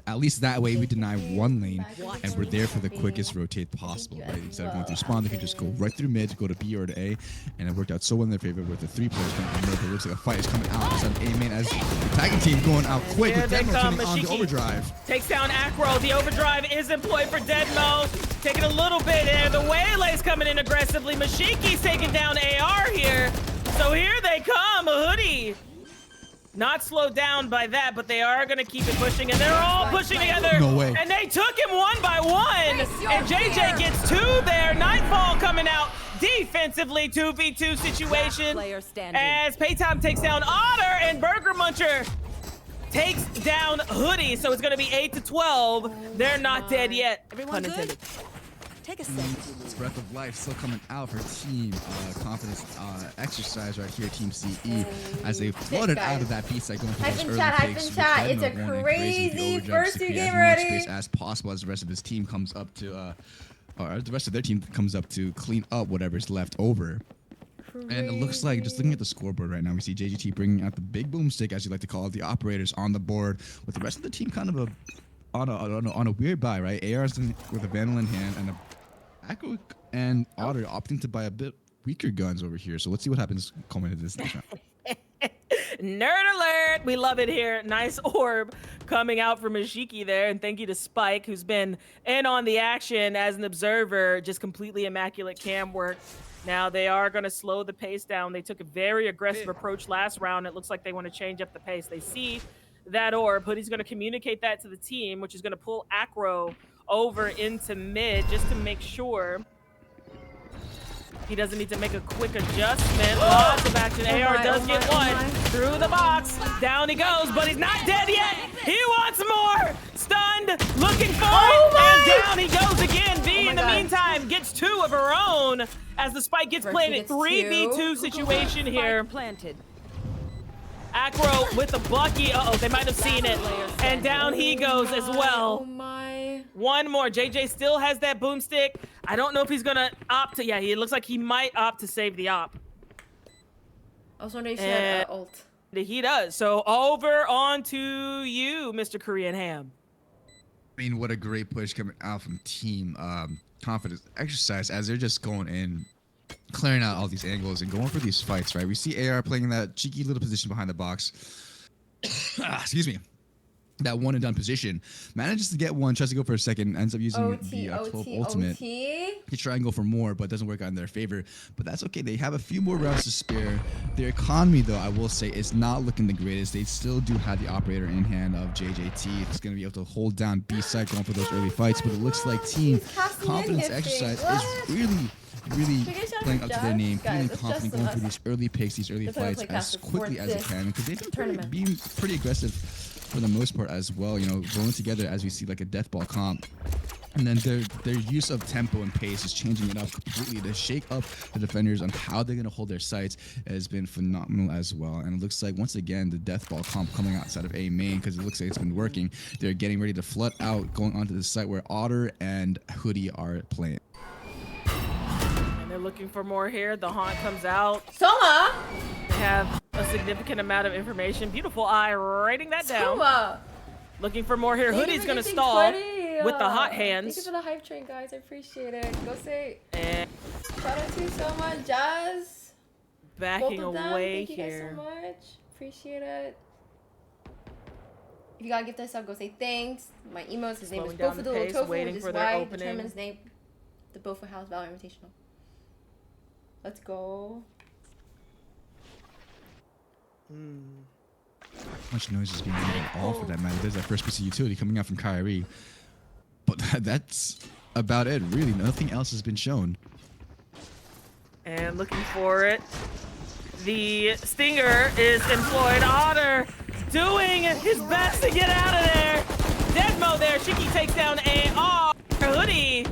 At least that way we deny one lane and we're there for the quickest rotate possible, right? Instead of going through spawn, they can just go right through mid, go to B or to A, and it worked out so well in their favor with the 3 players going from mid. It looks like a fight is coming out. It's an A main as the tagging team going out quick with Deadmo turning on the overdrive.
Takes down Acro. The overdrive is employed for Deadmo. Taking a little bit in. The Waylay's coming in aggressively. Mashiki's taking down AR here. So here they come, a Hoodie. Not slowed down by that, but they are going to keep it pushing, and they're all pushing together.
No way.
And they took him 1 by 1, and JJ gets 2 there. Nightfall coming out defensively, 2v2 situation. As Paytime takes down Otter, and Burger Muncher takes down Hoodie, so it's going to be 8-12. They're not dead yet. Pun intended.
Take a second.
This breath of life still coming out for Team Confidence exercise right here, Team CE, as they flooded out of that B side going for those early takes.
It's a crazy first 2 game already.
As possible as the rest of his team comes up to, or the rest of their team comes up to clean up whatever's left over. And it looks like, just looking at the scoreboard right now, we see JGT bringing out the big boomstick, as you like to call it, the operators on the board, with the rest of the team kind of on a weird buy, right? AR's with a Vandal in hand, and Echo and Otter opting to buy a bit weaker guns over here. So let's see what happens coming into this next round.
Nerd alert! We love it here. Nice orb coming out from Mashiki there. And thank you to Spike, who's been in on the action as an observer. Just completely immaculate cam work. Now they are going to slow the pace down. They took a very aggressive approach last round. It looks like they want to change up the pace. They see that orb. Hoodie's going to communicate that to the team, which is going to pull Acro over into mid just to make sure he doesn't need to make a quick adjustment. Lots of action. AR does get one through the box. Down he goes, but he's not dead yet. He wants more. stunned, looking for it, and down he goes again. V, in the meantime, gets 2 of her own as the spike gets planted. 3v2 situation here.
Planted.
Acro with the Bucky. Uh-oh, they might have seen it. And down he goes as well.
Oh my.
One more. JJ still has that boomstick. I don't know if he's gonna opt to, yeah, it looks like he might opt to save the op.
I was wondering if she had ult.
He does. So over on to you, Mr. Korean Ham.
I mean, what a great push coming out from Team Confidence Exercise as they're just going in, clearing out all these angles and going for these fights, right? We see AR playing that cheeky little position behind the box. Excuse me. That one and done position. Manages to get one, tries to go for a second, ends up using the 12 ultimate to try and go for more, but it doesn't work out in their favor. But that's okay. They have a few more rounds to spare. Their economy, though, I will say, is not looking the greatest. They still do have the operator in hand of JJT. It's going to be able to hold down B-side going for those early fights, but it looks like Team Confidence Exercise is really playing up to their name, feeling confident, going for these early picks, these early fights as quickly as they can, because they've been being pretty aggressive for the most part as well, you know, rolling together as we see like a death ball comp. And then their use of tempo and pace is changing it up completely to shake up the defenders on how they're going to hold their sights has been phenomenal as well. And it looks like, once again, the death ball comp coming outside of A main, because it looks like it's been working. They're getting ready to flood out, going onto the site where Otter and Hoodie are playing.
They're looking for more here. The haunt comes out.
Soma!
They have a significant amount of information. Beautiful eye, writing that down.
Soma!
Looking for more here. Hoodie's gonna stall with the hot hands.
Thank you for the hype train, guys. I appreciate it. Go say.
And
shout out to you so much, Jazz.
Backing away
Thank you guys so much. Appreciate it. If you gotta gift us up, go say thanks. My emails. His name is BOFU the Little Tofu, which is why determines name the BOFU House Valorant Invitational. Let's go.
Much noise is being made at all for that matter. There's that first piece of utility coming out from Kyrie. But that's about it, really. Nothing else has been shown.
And looking for it. The Stinger is employed. Otter doing his best to get out of there. Deadmo there. Shiki takes down AR. Hoodie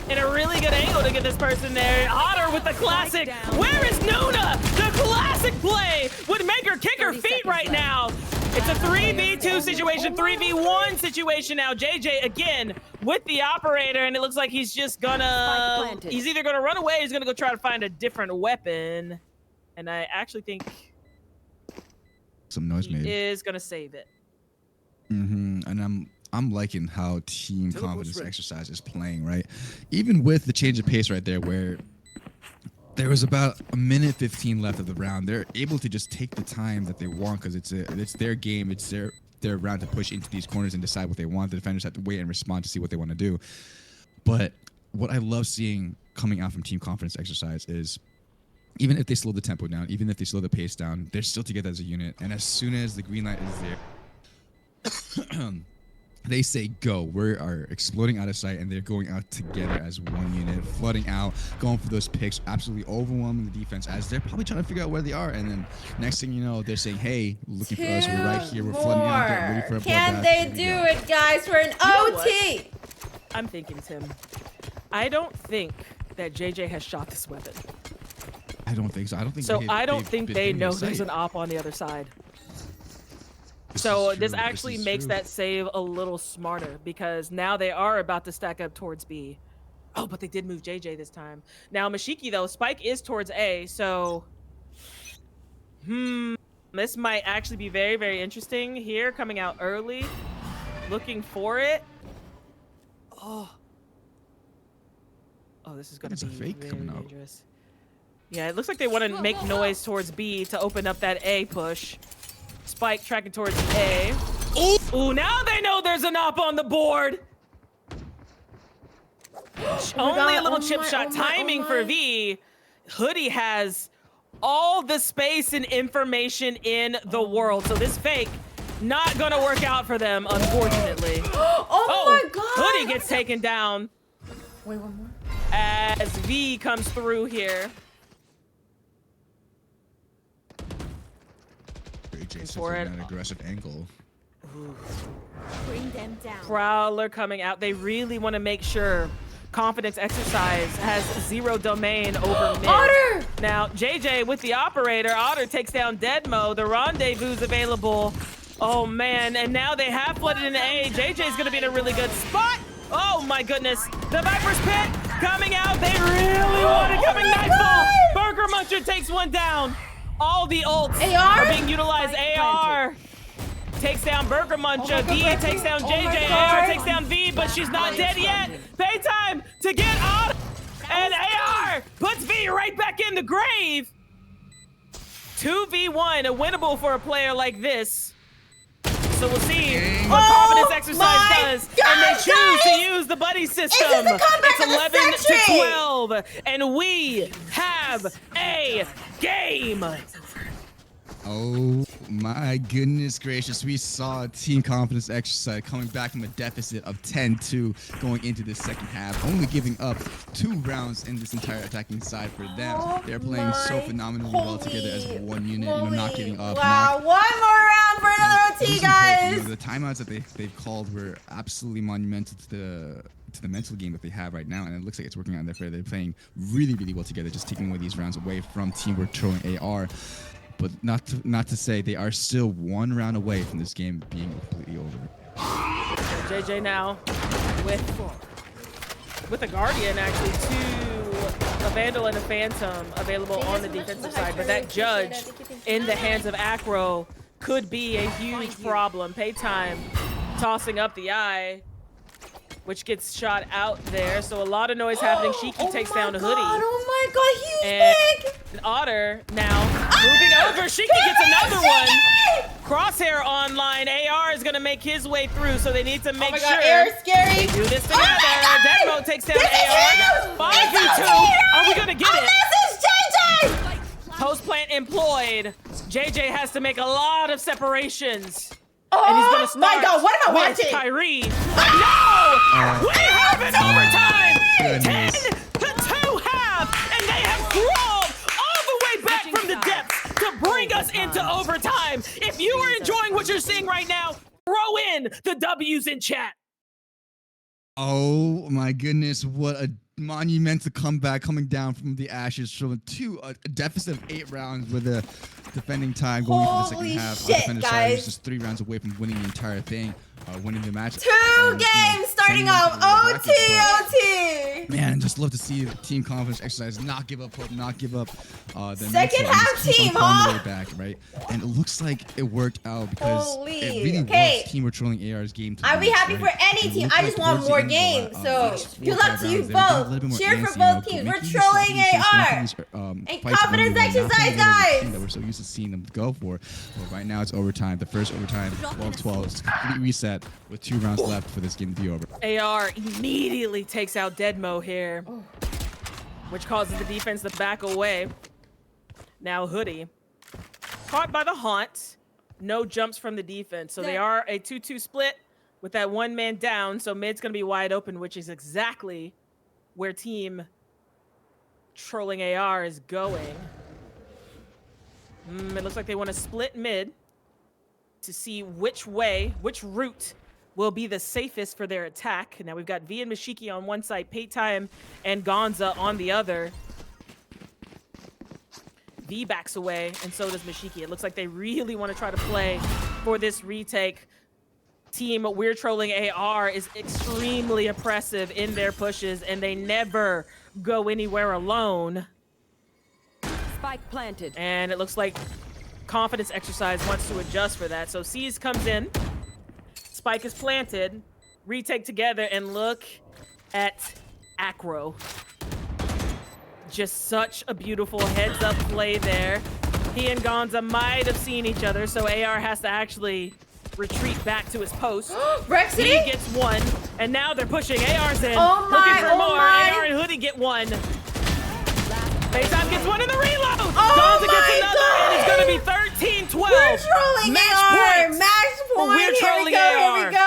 in a really good angle to get this person there. Otter with the classic. Where is Nuna? The classic play would make her kick her feet right now. It's a 3v2 situation, 3v1 situation now. JJ again with the operator, and it looks like he's just gonna, he's either gonna run away or he's gonna go try to find a different weapon. And I actually think
some noise made.
Is gonna save it.
And I'm liking how Team Confidence Exercise is playing, right? Even with the change of pace right there, where there was about a minute 15 left of the round, they're able to just take the time that they want, because it's their game, it's their round to push into these corners and decide what they want. The defenders have to wait and respond to see what they want to do. But what I love seeing coming out from Team Confidence Exercise is, even if they slow the tempo down, even if they slow the pace down, they're still together as a unit. And as soon as the green light is there, they say go. We are exploding out of sight, and they're going out together as one unit, flooding out, going for those picks, absolutely overwhelming the defense as they're probably trying to figure out where they are. And then next thing you know, they're saying, hey, looking for us, we're right here, we're flooding out, getting ready for a bloodbath.
Can they do it, guys, for an OT?
I'm thinking, Tim, I don't think that JJ has shot this weapon.
I don't think so. I don't think
so. I don't think they know there's an op on the other side. So this actually makes that save a little smarter, because now they are about to stack up towards B. Oh, but they did move JJ this time. Now Mashiki though, Spike is towards A, so this might actually be very, very interesting here, coming out early, looking for it. Oh, this is gonna be
fake
very
coming
dangerous. Yeah, it looks like they want to make noise towards B to open up that A push. Spike tracking towards A. Ooh, now they know there's an op on the board. Only a little chip shot timing for V. Hoodie has all the space and information in the world. So this fake, not gonna work out for them, unfortunately.
Oh my God.
Hoodie gets taken down.
Wait, one more.
As V comes through here.
JJ sits in an aggressive angle.
Bring them down.
Prowler coming out. They really want to make sure Confidence Exercise has zero domain over mid.
Otter!
Now, JJ with the operator. Otter takes down Deadmo. The rendezvous's available. Oh, man. And now they have flooded into A. JJ's going to be in a really good spot. Oh, my goodness. The Viper's Pit coming out. They really want it coming. Nightfall. Burger Muncher takes one down. All the ults are being utilized. AR takes down Burger Muncher. V takes down JJ. AR takes down V, but she's not dead yet. Paytime to get out. And AR puts V right back in the grave. 2v1, a winnable for a player like this. So we'll see what Confidence Exercise does. And they choose to use the buddy system. It's 11 to 12. And we have a game.
Oh my goodness gracious. We saw Team Confidence Exercise coming back from a deficit of 10-2 going into the second half, only giving up 2 rounds in this entire attacking side for them. They're playing so phenomenally well together as one unit, not giving up.
Wow, one more round for another OT, guys.
The timeouts that they've called were absolutely monumental to the mental game that they have right now, and it looks like it's working out in their favor. They're playing really, really well together, just taking away these rounds away from Team We're Throwing AR. But not to say they are still 1 round away from this game being completely over.
JJ now with a Guardian, actually, 2, a Vandal and a Phantom available on the defensive side. But that Judge in the hands of Acro could be a huge problem. Paytime tossing up the eye, which gets shot out there. So a lot of noise happening. Shiki takes down Hoodie.
Oh my god, huge pick!
Otter now moving over. Shiki gets another one. Crosshair online. AR is going to make his way through, so they need to make sure
scary.
they do this together. Deadmo takes down AR. 5v2. Are we going to get it?
This is JJ!
Post plant employed. JJ has to make a lot of separations.
Oh
and he's gonna start
my god, what am I watching?
Kyrie. No! We have an overtime! 10 to 2 half! And they have crawled all the way back from the depths to bring us into overtime. If you are enjoying what you're seeing right now, throw in the W's in chat.
Oh my goodness, what a monumental comeback coming down from the ashes from a deficit of 8 rounds with a defending time going into the second half.
Shit,
defender side was just 3 rounds away from winning the entire thing, winning the match.
2 games starting off. OT.
Man, just love to see Team Confidence Exercise not give up hope, not give up the
second half team,
huh? The way back, right? And it looks like it worked out because it really was Team We're Trolling AR's game.
I'd be happy for any team. I just want more games. So good luck to you both. Cheer for both teams. We're trolling AR. And Confidence Exercise, guys.
That we're so used to seeing them go for. But right now it's overtime. The first overtime, 12-12. It's a complete reset with 2 rounds left for this game to be over.
AR immediately takes out Deadmo here, which causes the defense to back away. Now Hoodie caught by the haunt. No jumps from the defense. So they are a 2-2 split with that 1 man down. So mid's going to be wide open, which is exactly where Team Trolling AR is going. It looks like they want to split mid to see which route will be the safest for their attack. Now we've got V and Mashiki on one side, Paytime and Gonza on the other. V backs away, and so does Mashiki. It looks like they really want to try to play for this retake. Team We're Trolling AR is extremely oppressive in their pushes, and they never go anywhere alone.
Spike planted.
And it looks like Confidence Exercise wants to adjust for that. So C's comes in. Spike is planted. Retake together, and look at Acro. Just such a beautiful heads-up play there. He and Gonza might have seen each other, so AR has to actually retreat back to his post.
Brexity?
He gets 1, and now they're pushing. AR's in,
oh my,
looking for more.
My.
AR and Hoodie get 1. Paytime gets 1 in the reload.
Oh
Gonza gets another, and it's going to be 13-12.
We're trolling
Match
AR.
point.
Match point.
We're trolling
Here we go.
AR.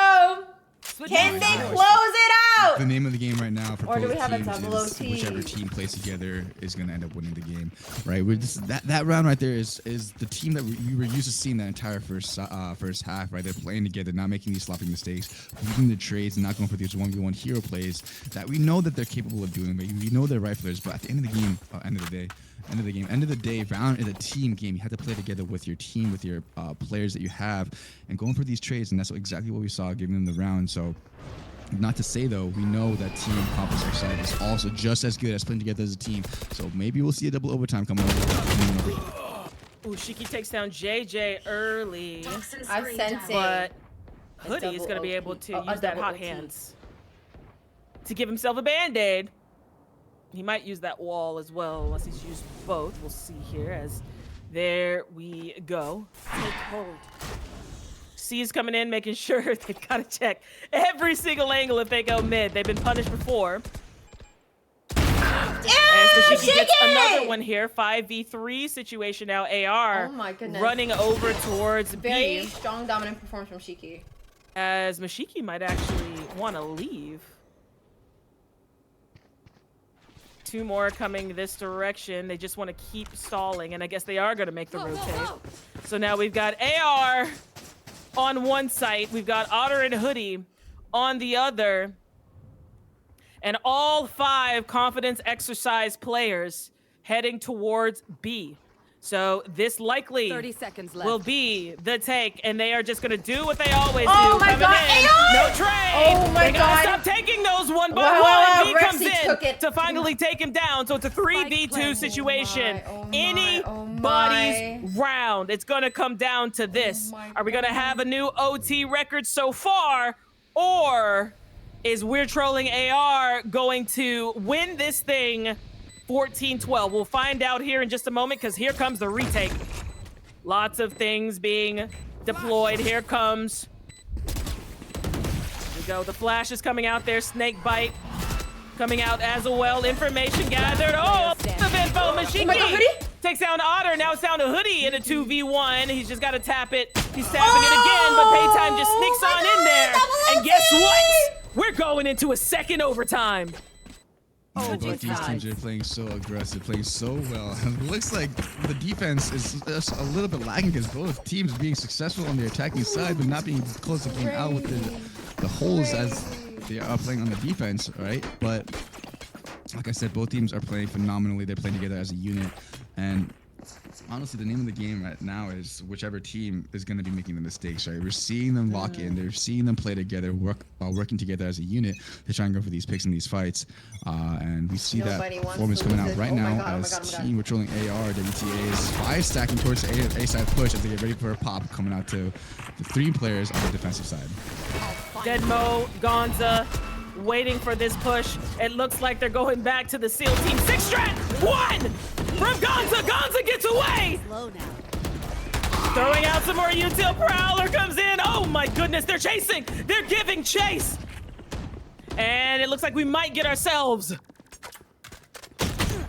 Can they close it out?
the name of the game right now for
Or do
both
we have a
teams
double
is
OT?
whichever team plays together is going to end up winning the game, right? We're just, that round right there is the team that we were used to seeing that entire first half, right? They're playing together, not making these sloppy mistakes, using the trades, and not going for these 1v1 hero plays that we know that they're capable of doing. We know they're riflers, but at the end of the game, end of the day, round is a team game. You have to play together with your team, with your players that you have, and going for these trades, and that's exactly what we saw giving them the round. So, not to say though, we know that team conference exercise is also just as good as playing together as a team. So maybe we'll see a double overtime coming over.
Ooh, Shiki takes down JJ early.
I'm sensing.
But Hoodie is going to be able to use that hot hands to give himself a band-aid. He might use that wall as well, unless he's used both. We'll see here as there we go. Take hold. C's coming in, making sure they gotta check every single angle if they go mid. They've been punished before. And Shiki gets another one here. 5v3 situation now. AR running over towards
Very
B.
strong dominant performance from Shiki.
As Mashiki might actually want to leave. Two more coming this direction. They just want to keep stalling, and I guess they are going to make the rotate. So now we've got AR on one site. We've got Otter and Hoodie on the other. And all 5 confidence exercise players heading towards B. So this likely
30 seconds left.
will be the take, and they are just going to do what they always do.
Oh my
Coming
God,
in,
AR!
no trade.
Oh my
They gotta
God.
stop taking those one by
Wow,
one. B comes
Rexy
in
took it.
to finally take him down. So it's a 3v2 situation. Anybody's round. It's going to come down to this. Are we going to have a new OT record so far, or is We're Trolling AR going to win this thing 14-12? We'll find out here in just a moment, because here comes the retake. Lots of things being deployed. Here comes. Here we go. The flash is coming out there. Snake bite coming out as well. Information gathered. Oh, the info. Mashiki takes down Otter. Now it's down to Hoodie in a 2v1. He's just got to tap it. He's tapping it again, but Paytime just sneaks on in there. And guess what? We're going into a second overtime.
Both these teams are playing so aggressive, playing so well. It looks like the defense is just a little bit lagging because both teams are being successful on the attacking side, but not being close to game out with the holes as they are playing on the defense, right? But like I said, both teams are playing phenomenally. They're playing together as a unit, and honestly, the name of the game right now is whichever team is going to be making the mistakes, right? We're seeing them lock in. They're seeing them play together, working together as a unit to try and go for these picks and these fights. And we see that performance coming out right now as team We're Trolling AR, WTA is 5 stacking towards the A side push as they get ready for a pop coming out to the 3 players on the defensive side.
Deadmo, Gonza, waiting for this push. It looks like they're going back to the SEAL team. 6 strat, 1 from Gonza. Gonza gets away.
Slow now.
Throwing out some more util. Prowler comes in. Oh my goodness, they're chasing. They're giving chase. And it looks like we might get ourselves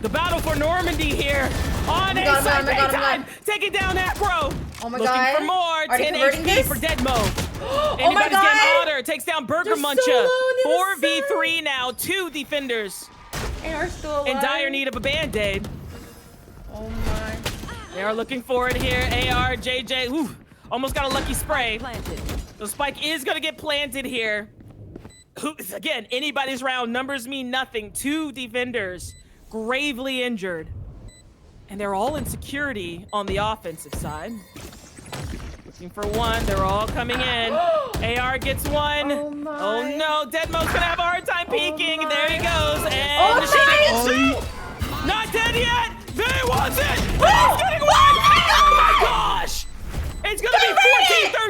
the battle for Normandy here. On A side, Paytime taking down Afro.
Oh my
Looking
God.
for more. 10 HP for Deadmo. Anybody's getting Otter. Takes down Burger Muncha. 4v3 now. 2 defenders. In dire need of a band-aid.
Oh my.
They are looking for it here. AR, JJ. Ooh, almost got a lucky spray. The spike is going to get planted here. Again, anybody's round. Numbers mean nothing. 2 defenders gravely injured. And they're all in security on the offensive side. Looking for one. They're all coming in. AR gets one. Oh no. Deadmo's going to have a hard time peeking. There he goes. And not dead yet. They want it. He's getting one. Oh my gosh. It's going to be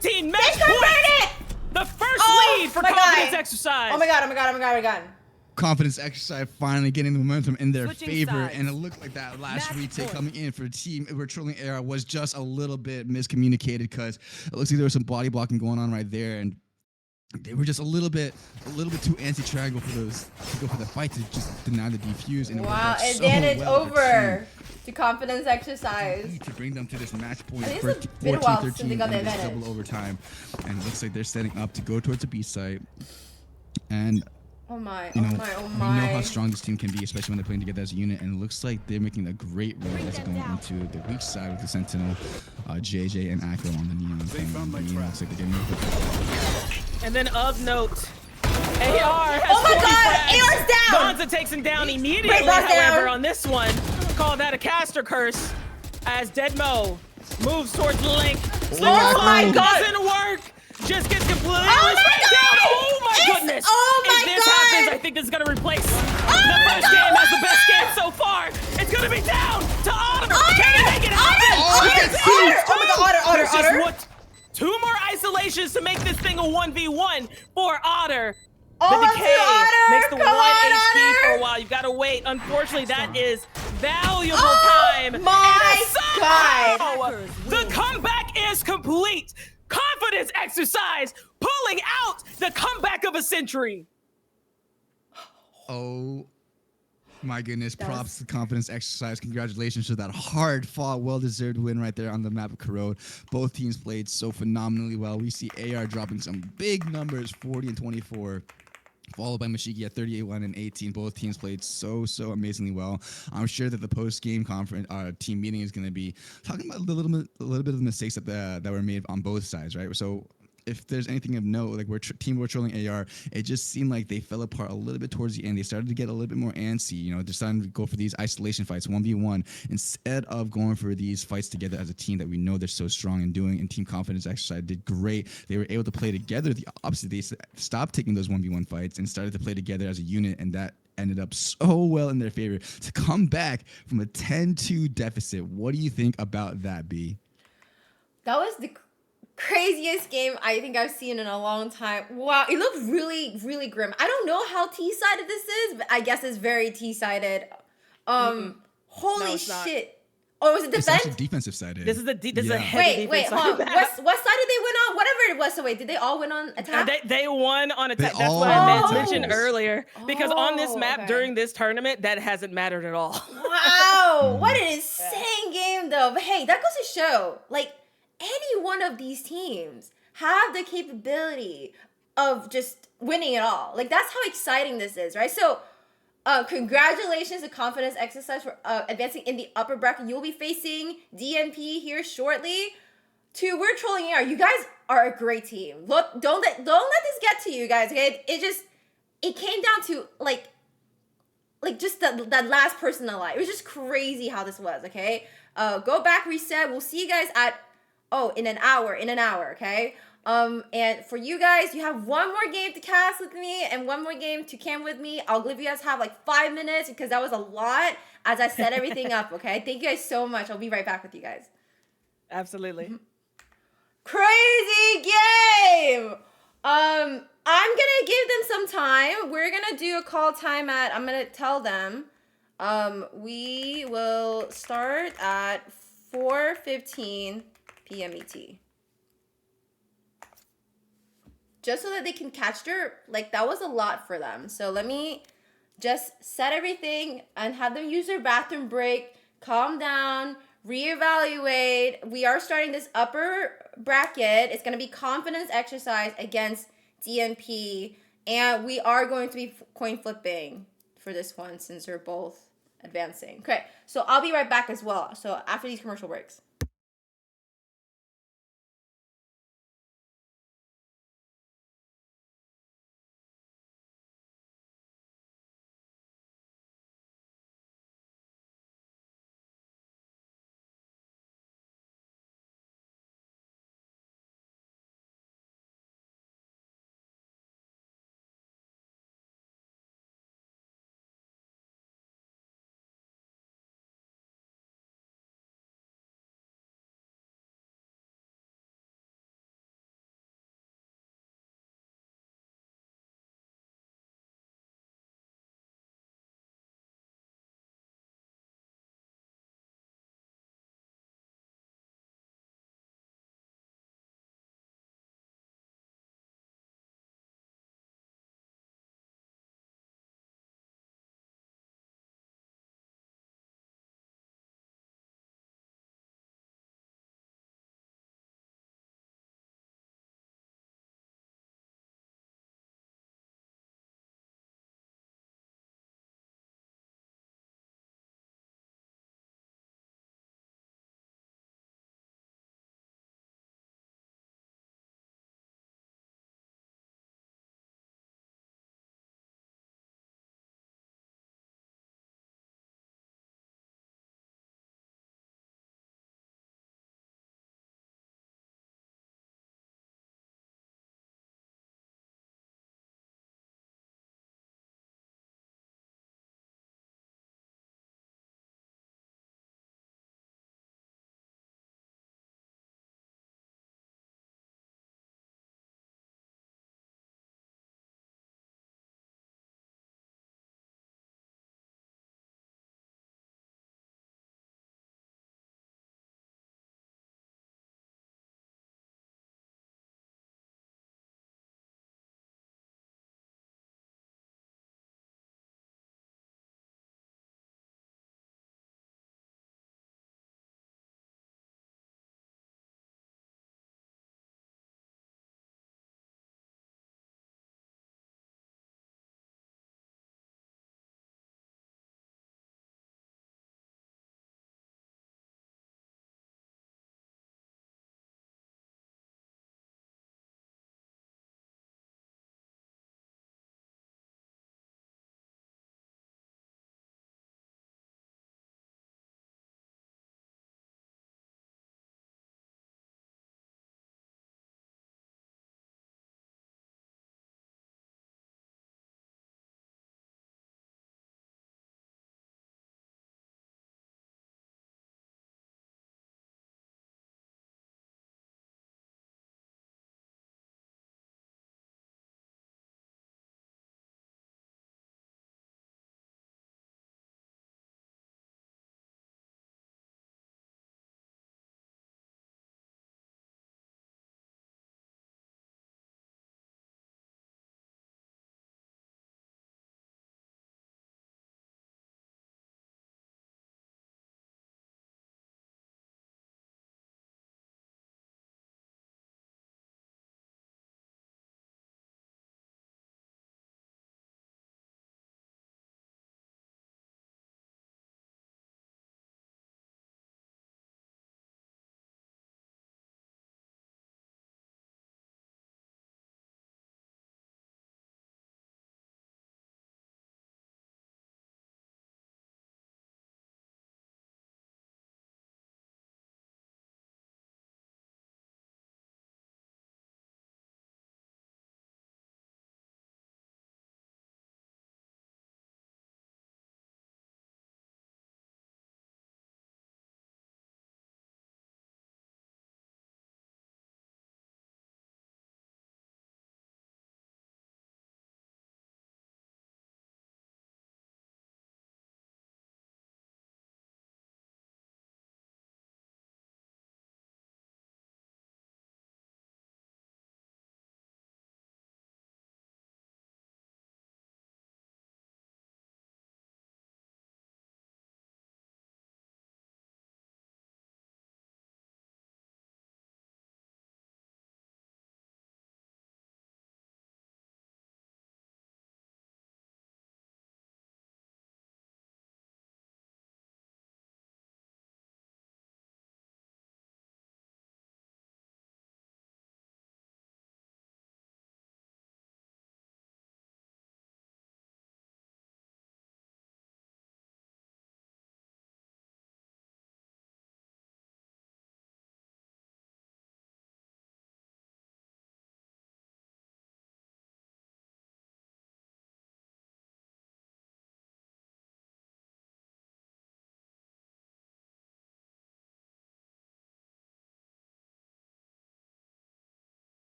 14-13. Match point. The first lead for confidence exercise.
Oh my god, oh my god, oh my god, oh my god.
Confidence exercise finally getting the momentum in their favor,
sides.
and it looked like that last retake coming in for the team We're Trolling AR was just a little bit miscommunicated because it looks like there was some body blocking going on right there, and they were just a little bit too anti-triangle for those to go for the fight to just deny the defuse. And
wow, and then it's over to confidence exercise
to bring them to this match point.
I think it's been a while since they got the
this
advantage.
double overtime, and it looks like they're setting up to go towards the B site. And
Oh my,
You know,
oh my, oh
we know how
my.
strong this team can be, especially when they're playing together as a unit. And it looks like they're making a great road as they're going into the weak side with the Sentinel, JJ, and Akko on the Neon. Looks like they're getting
And then of note, AR has
Oh my
40
god,
frags.
AR's down!
Gonza takes him down immediately,
Break bars
however,
down.
on this one. Call that a caster curse as Deadmo moves towards the link.
Oh my god!
Doesn't work. Just gets completely
Oh my
sprayed
god!
down. Oh my goodness.
Oh my
if this
god!
happens, I think this is going to replace the
my
first
god!
game as the best game so far. It's going to be down to Otter. Can he make it happen?
Otter! Oh my god, Otter,
There's just
Otter.
two more isolations to make this thing a 1v1 for Otter.
Oh,
The decay
Otter!
makes the
Come
1
on,
HP
Otter!
for a while. You gotta wait. Unfortunately, that is valuable time.
My
And
god!
somehow, the comeback is complete. Confidence exercise, pulling out the comeback of a century.
Oh my goodness, props to confidence exercise. Congratulations to that hard fought, well-deserved win right there on the map of Corrode. Both teams played so phenomenally well. We see AR dropping some big numbers, 40 and 24. Followed by Mashiki at 38, 1 and 18. Both teams played so amazingly well. I'm sure that the post-game conference team meeting is going to be talking about a little bit of the mistakes that were made on both sides, right? So if there's anything of note, like team were trolling AR, it just seemed like they fell apart a little bit towards the end. They started to get a little bit more antsy. You know, they're starting to go for these isolation fights, 1v1, instead of going for these fights together as a team that we know they're so strong in doing. And team confidence exercise did great. They were able to play together the opposite. They stopped taking those 1v1 fights and started to play together as a unit, and that ended up so well in their favor to come back from a 10-2 deficit. What do you think about that, B?
That was the craziest game I think I've seen in a long time. Wow, it looked really, really grim. I don't know how T-sided this is, but I guess it's very T-sided. Holy
No,
shit. Oh, was it
It's
defense?
actually defensive sided.
This is a heavy
Wait,
defense
hold on.
map.
What side did they win on? Whatever it was. So wait, did they all win on attack?
They won on attack.
They
That's
all
what I
won
mentioned
attack.
earlier. Because on this map
okay.
during this tournament, that hasn't mattered at all.
Wow, what an insane game though. But hey, that goes to show, like, any one of these teams have the capability of just winning it all. Like, that's how exciting this is, right? So, congratulations to Confidence Exercise for advancing in the upper bracket. You'll be facing DNP here shortly. We're trolling AR. You guys are a great team. Look, don't let this get to you guys. Okay, it came down to like just that last person alive. It was just crazy how this was. Okay, go back, reset. We'll see you guys at in an hour. Okay. And for you guys, you have one more game to cast with me and one more game to cam with me. I'll give you guys have like 5 minutes because that was a lot as I set everything up. Okay, thank you guys so much. I'll be right back with you guys.
Absolutely.
Crazy game. I'm gonna give them some time. We're gonna do a call time I'm gonna tell them. We will start at 4:15 p.m. ET. Just so that they can catch that was a lot for them. So let me just set everything and have them use their bathroom break, calm down, reevaluate. We are starting this upper bracket. It's going to be confidence exercise against DNP. And we are going to be coin flipping for this one since they're both advancing. Okay, so I'll be right back as well. So after these commercial breaks.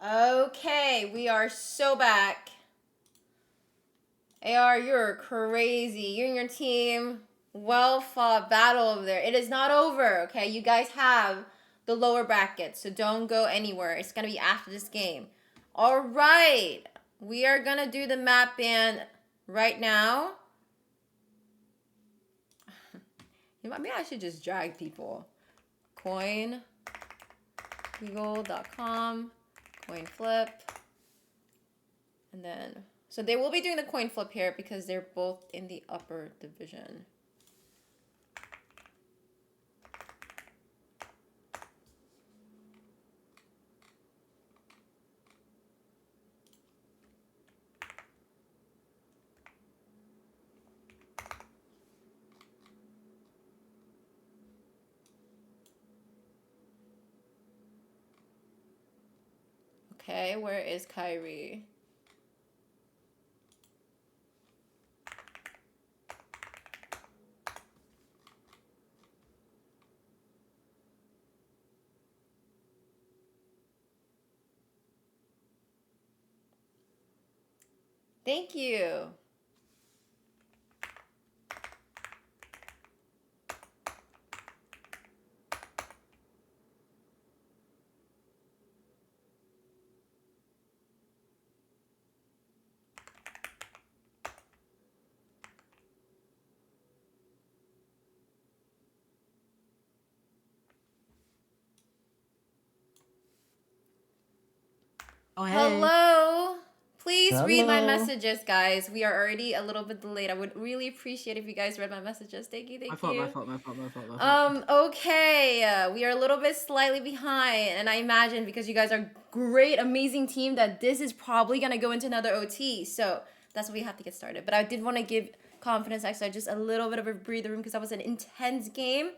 Okay, we are so back. AR, you're crazy. You and your team, well fought battle over there. It is not over, okay? You guys have the lower bracket, so don't go anywhere. It's gonna be after this game. All right, we are gonna do the map ban right now. You know, maybe I should just drag people. Coineagle.com, coin flip, and then so they will be doing the coin flip here because they're both in the upper division. Okay, where is Kyrie? Thank you.
Oh, hey.
Hello. Please read my
Hello.
messages, guys. We are already a little bit delayed. I would really appreciate if you guys read my messages. Thank you, thank you.
My fault.
Okay. We are a little bit slightly behind, and I imagine because you guys are great, amazing team that this is probably gonna go into another OT. So that's why we have to get started. But I did want to give confidence extra just a little bit of a breather room because that was an intense game.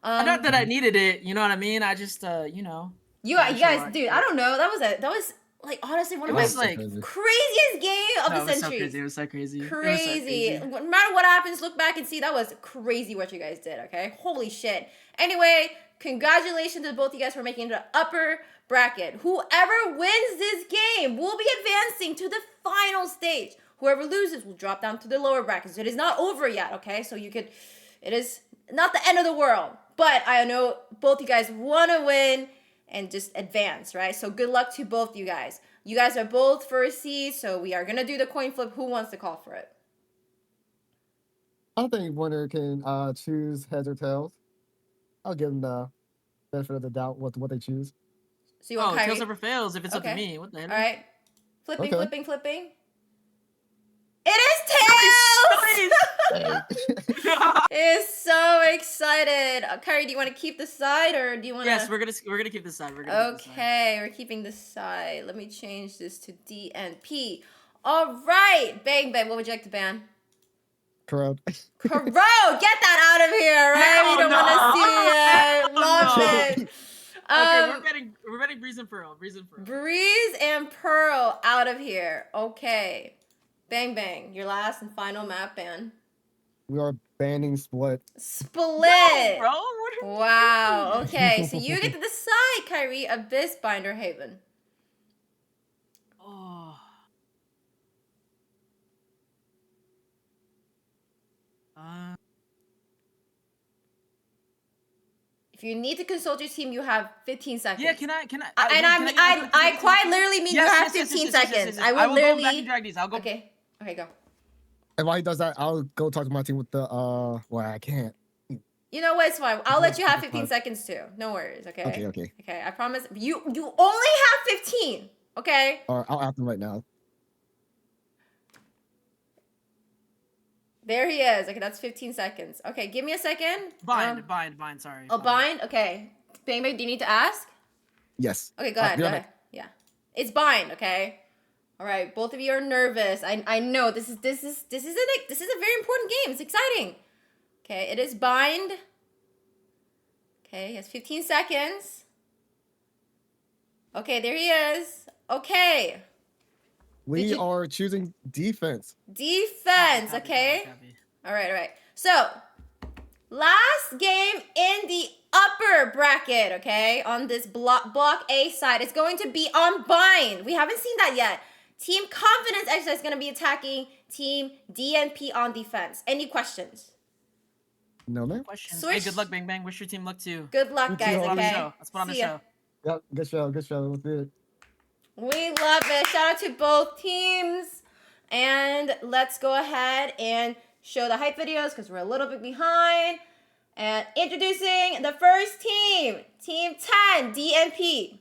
Not that I needed it, you know what I mean? I just you know.
You guys, dude, I don't know. That was like honestly one of my
like
craziest game of the century.
It was so crazy.
Crazy. No matter what happens, look back and see that was crazy what you guys did, okay? Holy shit. Anyway, congratulations to both you guys for making the upper bracket. Whoever wins this game will be advancing to the final stage. Whoever loses will drop down to the lower bracket. So it is not over yet, okay? So it is not the end of the world. But I know both you guys want to win and just advance, right? So good luck to both you guys. You guys are both first seeds, so we are gonna do the coin flip. Who wants to call for it?
I think winner can choose heads or tails. I'll give them the benefit of the doubt what they choose.
So you want Kyrie?
Tails never fails if it's up to me. What the hell?
All right. Flipping. It is tails! Is so excited. Kyrie, do you want to keep the side or do you want to?
Yes, we're gonna keep this side.
We're keeping this side. Let me change this to DNP. All right, bang. What would you like to ban?
Corrode.
Corrode, get that out of here, right? We don't want to see it. Love it.
Okay, we're betting Breeze and Pearl.
Breeze and Pearl out of here. Okay. Bang. Your last and final map ban.
We are banning Split.
No,
bro.
Wow. Okay, so you get to decide, Kyrie. Abyss, Binder, Haven.
Oh.
If you need to consult your team, you have 15 seconds.
Yeah, can I?
I quite literally mean you have 15 seconds. I will literally.
Go back and drag these. I'll go.
Okay, go.
And while he does that, I'll go talk to my team with the well, I can't.
You know what? It's fine. I'll let you have 15 seconds too. No worries. Okay.
Okay.
Okay. I promise. You only have 15. Okay.
All right, I'll ask him right now.
There he is. Okay, that's 15 seconds. Okay, give me a second.
Bind. Sorry.
Oh, bind. Okay. Bang, do you need to ask?
Yes.
Okay, go ahead. Yeah, it's bind. Okay. All right, both of you are nervous. I know this is a very important game. It's exciting. Okay, it is bind. Okay, he has 15 seconds. Okay, there he is. Okay.
We are choosing defense.
Defense, okay? All right. So, last last game in the upper bracket, okay? On this block A side. It's going to be on Bind. We haven't seen that yet. Team Confidence Exercise is going to be attacking Team DNP on defense. Any questions?
No, man.
Questions. Hey, good luck, Bang Bang. Wish your team luck too.
Good luck, guys,
too,
okay?
Let's put on the
See ya.
show.
Yep, good show, good show. Let's do it.
We love it. Shout out to both teams. And let's go ahead and show the hype videos because we're a little bit behind. And introducing the first team, Team 10, DNP.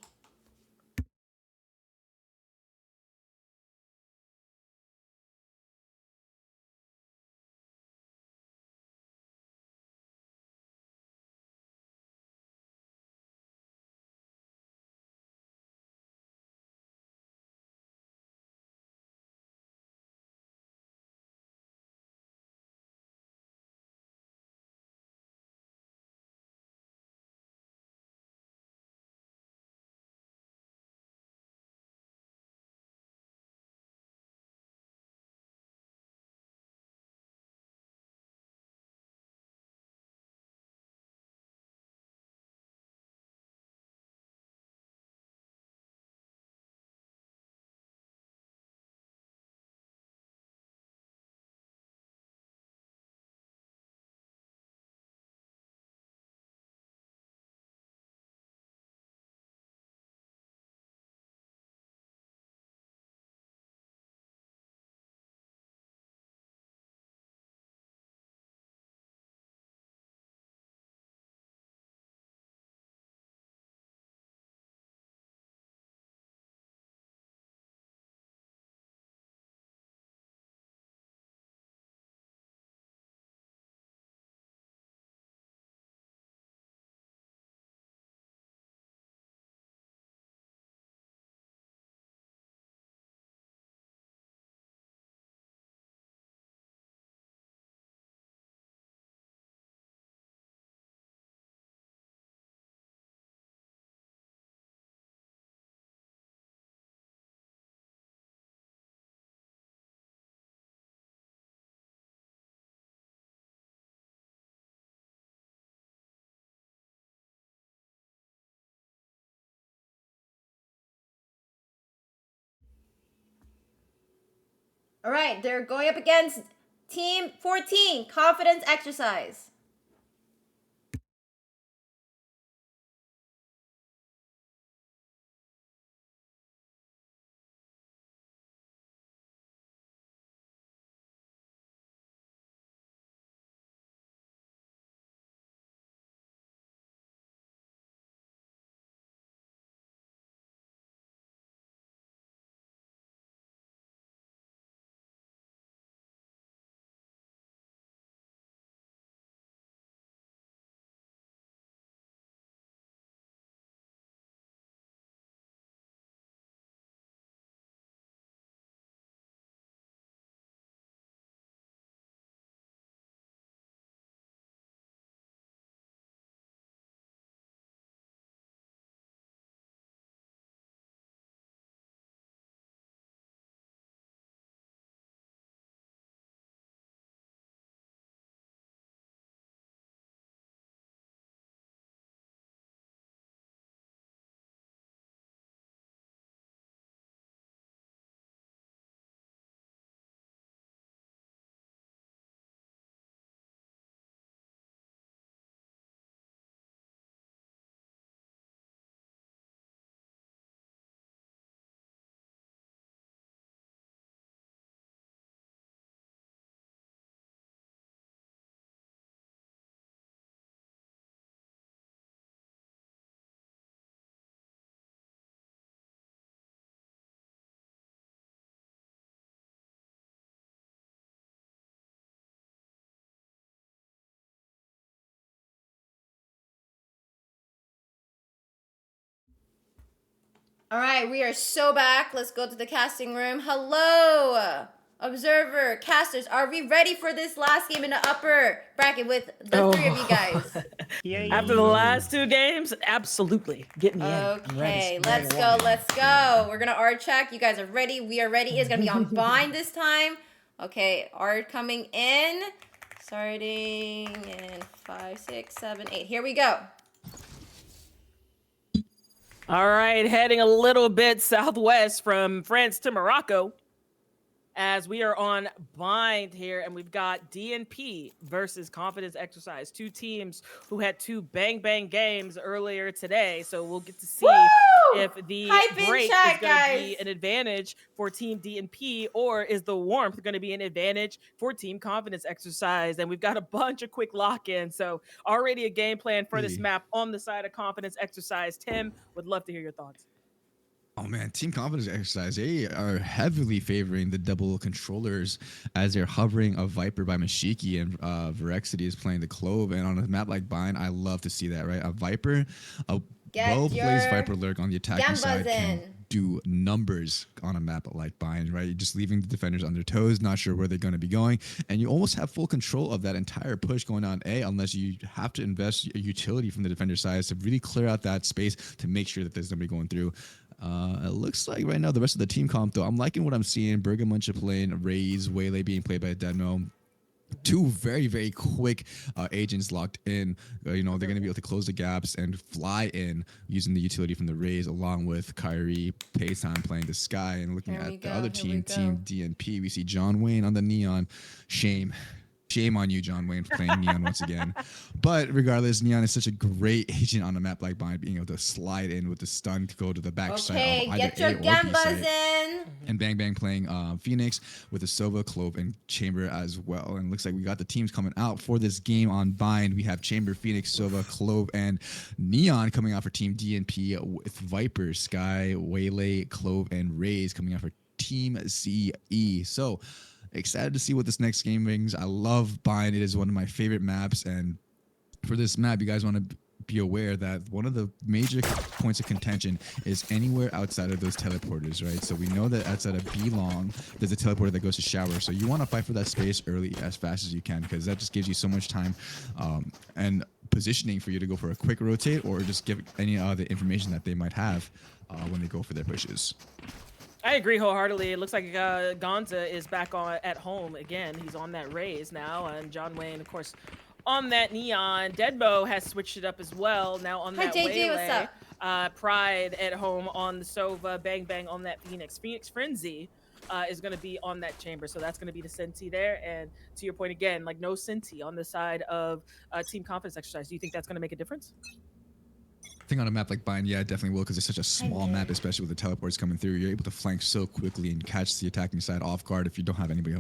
All right, they're going up against Team 14, Confidence Exercise. All right, we are so back. Let's go to the casting room. Hello, observer, casters. Are we ready for this last game in the upper bracket with the three of you guys?
After the last two games, absolutely. Get me in.
Okay, let's go, let's go. We're gonna art check. You guys are ready. We are ready. It's gonna be on Bind this time. Okay, art coming in. Starting in 5, 6, 7, 8. Here we go.
All right, heading a little bit southwest from France to Morocco, as we are on Bind here, and we've got DNP versus Confidence Exercise, two teams who had two bang games earlier today. So we'll get to see if the break is going to be an advantage for Team DNP, or is the warmth going to be an advantage for Team Confidence Exercise. And we've got a bunch of quick lock-ins. So already a game plan for this map on the side of Confidence Exercise. Tim, would love to hear your thoughts.
Oh man, Team Confidence Exercise, they are heavily favoring the double controllers as they're hovering a Viper by Mashiki, and Verexity is playing the Clove. And on a map like Bind, I love to see that, right? A Viper, a well-placed Viper lurk on the attacking side can do numbers on a map like Bind, right? You're just leaving the defenders on their toes, not sure where they're going to be going, and you almost have full control of that entire push going on A, unless you have to invest a utility from the defender side to really clear out that space to make sure that there's nobody going through. It looks like right now the rest of the team comp, though, I'm liking what I'm seeing. Bergamuncha playing Raze, Waylay being played by Demo. Two very quick agents locked in. You know, they're going to be able to close the gaps and fly in using the utility from the Raze, along with Kyrie, Paytime playing the Sky. And looking at the other team, Team DNP, we see John Wayne on the Neon. Shame on you, John Wayne, for playing Neon once again. But regardless, Neon is such a great agent on a map like Bind, being able to slide in with the stun to go to the back side of either
get your
A or B
gambas
side.
in.
And Bang playing Phoenix with the Sova, Clove, and Chamber as well. And it looks like we got the teams coming out for this game on Bind. We have Chamber, Phoenix, Sova, Clove, and Neon coming out for Team DNP, with Viper, Sky, Waylay, Clove, and Raze coming out for Team CE. So excited to see what this next game brings. I love Bind. It is one of my favorite maps. And for this map, you guys want to be aware that one of the major points of contention is anywhere outside of those teleporters, right? So we know that outside of B-Long, there's a teleporter that goes to Shower. So you want to fight for that space early as fast as you can, because that just gives you so much time and positioning for you to go for a quick rotate, or just give any other information that they might have when they go for their pushes.
I agree wholeheartedly. It looks like Gonza is back at home again. He's on that Raze now, and John Wayne, of course, on that Neon. Deadbo has switched it up as well. Now on that
JJ,
Waylay.
what's up?
Pride at home on the Sova. Bang on that Phoenix. Phoenix Frenzy is going to be on that Chamber, so that's going to be the Senti there. And to your point again, like no Senti on the side of Team Confidence Exercise. Do you think that's going to make a difference?
I think on a map like Bind, yeah, it definitely will, because it's such a small map, especially with the teleports coming through. You're able to flank so quickly and catch the attacking side off guard if you don't have anybody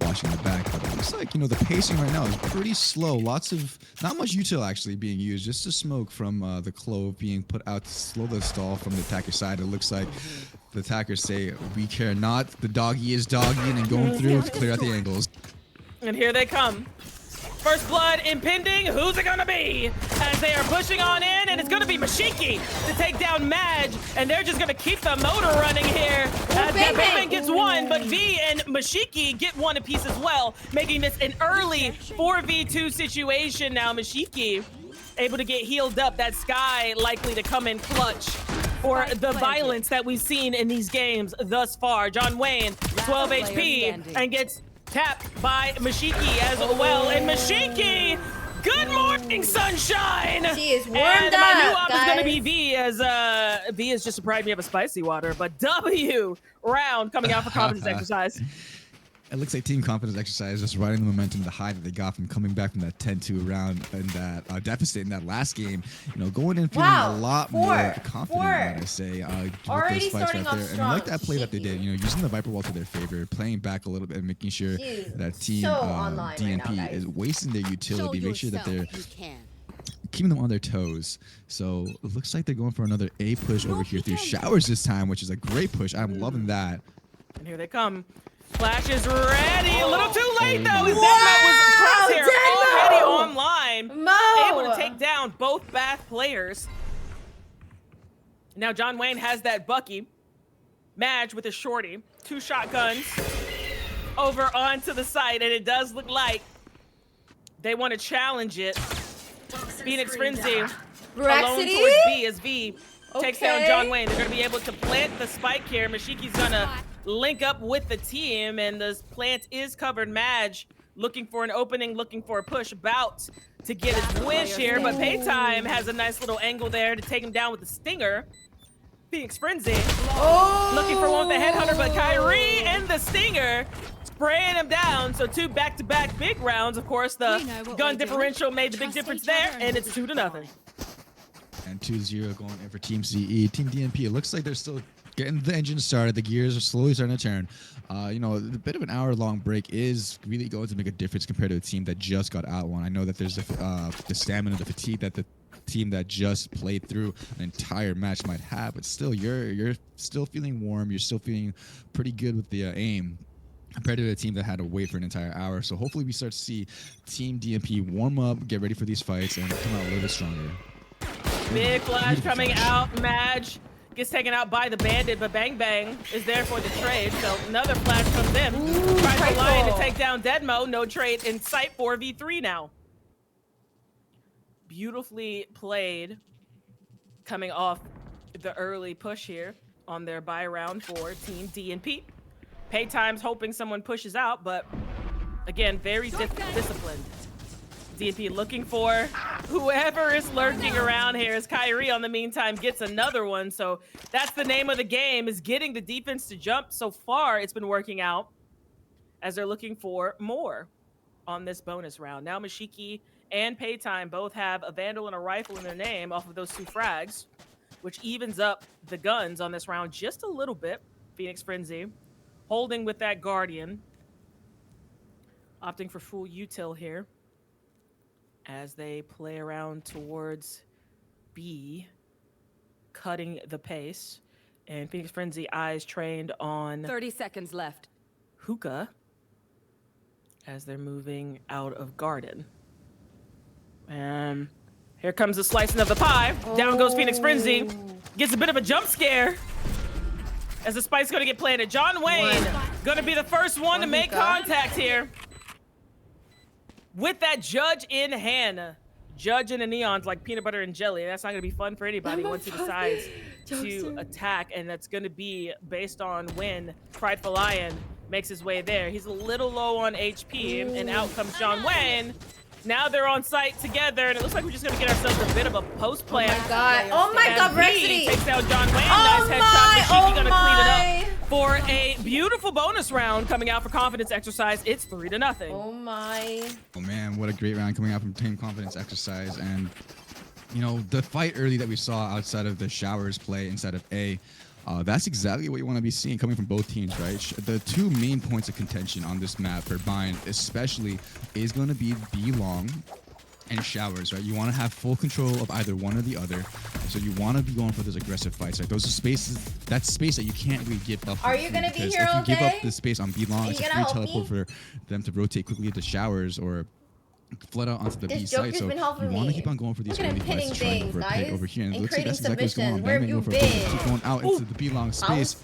watching the back. But it looks like, you know, the pacing right now is pretty slow. Not much util actually being used, just the smoke from the Clove being put out to slow the stall from the attacker side. It looks like the attackers say, we care not, the doggy is dogging and going through to clear out the angles.
And here they come. First blood impending. Who's it gonna be? As they are pushing on in, and it's gonna be Mashiki to take down Madge, and they're just gonna keep the motor running here. As Bang gets one, but V and Mashiki get one apiece as well, making this an early 4v2 situation. Now Mashiki able to get healed up. That Sky likely to come in clutch for the violence that we've seen in these games thus far. John Wayne, 12 HP, and gets tapped by Mashiki as well. And Mashiki, good morning, sunshine!
She is warmed
and
up,
my new op
guys.
is gonna be V, as V has just surprised me of a spicy water, but W round coming out for Confidence Exercise.
It looks like Team Confidence Exercise just riding the momentum, the high that they got from coming back from that 10-2 round and that deficit in that last game. You know, going in feeling a lot more confident, I'd say, with those fights right there. And I like that play that they did, you know, using the Viper wall to their favor, playing back a little bit and making sure that Team DNP is wasting their utility, make sure that they're keeping them on their toes. So it looks like they're going for another A push over here through Showers this time, which is a great push. I'm loving that.
And here they come. Flash is ready. A little too late, though. His was already online. Able to take down both Bath players. Now John Wayne has that Bucky. Madge with a shorty. 2 shotguns over onto the site. And it does look like they want to challenge it. Phoenix Frenzy alone towards B as V takes down John Wayne. They're going to be able to plant the spike here. Mashiki's going to link up with the team, and this plant is covered. Madge looking for an opening, looking for a push, about to get his wish here, but Paytime has a nice little angle there to take him down with the stinger. Phoenix Frenzy looking for one with the headhunter, but Kyrie and the stinger spraying him down. So 2 back-to-back big rounds. Of course, the gun differential made the big difference there, and it's 2-0.
And 2-0 going in for Team CE. Team DNP, it looks like they're still getting the engine started. The gears are slowly starting to turn. You know, a bit of an hour-long break is really going to make a difference compared to a team that just got out one. I know that there's the stamina, the fatigue that the team that just played through an entire match might have, but still, you're still feeling warm. You're still feeling pretty good with the aim compared to a team that had to wait for an entire hour. So hopefully we start to see Team DNP warm up, get ready for these fights, and come out a little bit stronger.
Big flash coming out. Madge gets taken out by the bandit, but Bang Bang is there for the trade. So another flash comes in. Tries the line to take down Deadmo. No trade in sight. 4v3 now. Beautifully played, coming off the early push here on their buy round for Team DNP. Paytime's hoping someone pushes out, but again, very disciplined. DNP looking for whoever is lurking around here, as Kyrie on the meantime gets another one. So that's the name of the game, is getting the defense to jump. So far, it's been working out as they're looking for more on this bonus round. Now Mashiki and Paytime both have a Vandal and a rifle in their name off of those 2 frags, which evens up the guns on this round just a little bit. Phoenix Frenzy holding with that Guardian, opting for full util here as they play around towards B, cutting the pace. And Phoenix Frenzy eyes trained on
30 seconds left.
Hookah as they're moving out of Garden. And here comes the slicing of the pie. Down goes Phoenix Frenzy. Gets a bit of a jump scare as the spike's gonna get planted. John Wayne gonna be the first one to make contact here with that judge in hand. Judge in the neons like peanut butter and jelly. That's not gonna be fun for anybody once he decides to attack, and that's gonna be based on when Prideful Lion makes his way there. He's a little low on HP, and out comes John Wayne. Now they're on site together, and it looks like we're just gonna get ourselves a bit of a post plan.
Oh my god, Brexity
takes down John Wayne. Nice headshot. Mashiki gonna clean it up for a beautiful bonus round coming out for Confidence Exercise. It's 3-0.
Oh my.
Oh man, what a great round coming out from Team Confidence Exercise. And you know, the fight early that we saw outside of the showers play inside of A, that's exactly what you want to be seeing coming from both teams, right? The 2 main points of contention on this map for Bind especially is going to be B long and showers, right? You want to have full control of either one or the other. So you want to be going for those aggressive fights, right? Those are spaces, that's space that you can't really give up.
Are you going to be here
if you
okay?
give up the space on B long, it's a free teleport for them to rotate quickly into showers or flood out onto the B site. So you want to keep on going for these early fights to try and over a pick over here. And it looks like that's exactly what's going on. Bang Bang over keep going out into the B long space.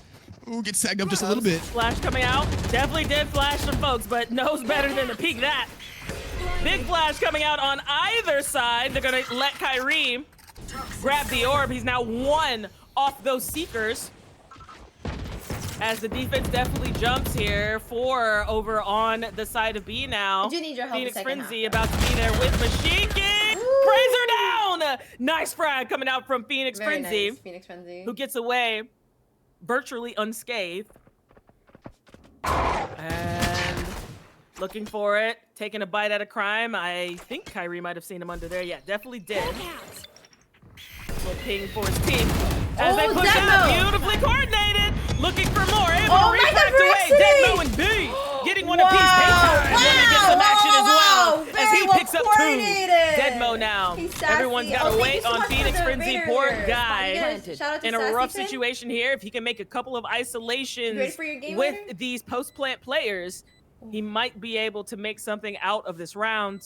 Ooh, gets tagged up just a little bit.
Flash coming out. Definitely did flash some folks, but knows better than to peek that. Big flash coming out on either side. They're going to let Kyrie grab the orb. He's now 1 off those Seekers, as the defense definitely jumps here. 4 over on the side of B now.
I do need your help.
Phoenix Frenzy about to be there with Mashiki. Praise her down. Nice frag coming out from Phoenix Frenzy.
Nice. Phoenix Frenzy,
who gets away virtually unscathed. And looking for it, taking a bite at a crime. I think Kyrie might have seen him under there. Yeah, definitely did. Little ping for his team as they push out, beautifully coordinated, looking for more. Able to reflect away. Deadmo and B getting one apiece. Paytime wanting to get some action as well as he picks up 2. Deadmo now. Everyone's got to wait on Phoenix Frenzy. Poor guy in a rough situation here. If he can make a couple of isolations with these post-plant players, he might be able to make something out of this round.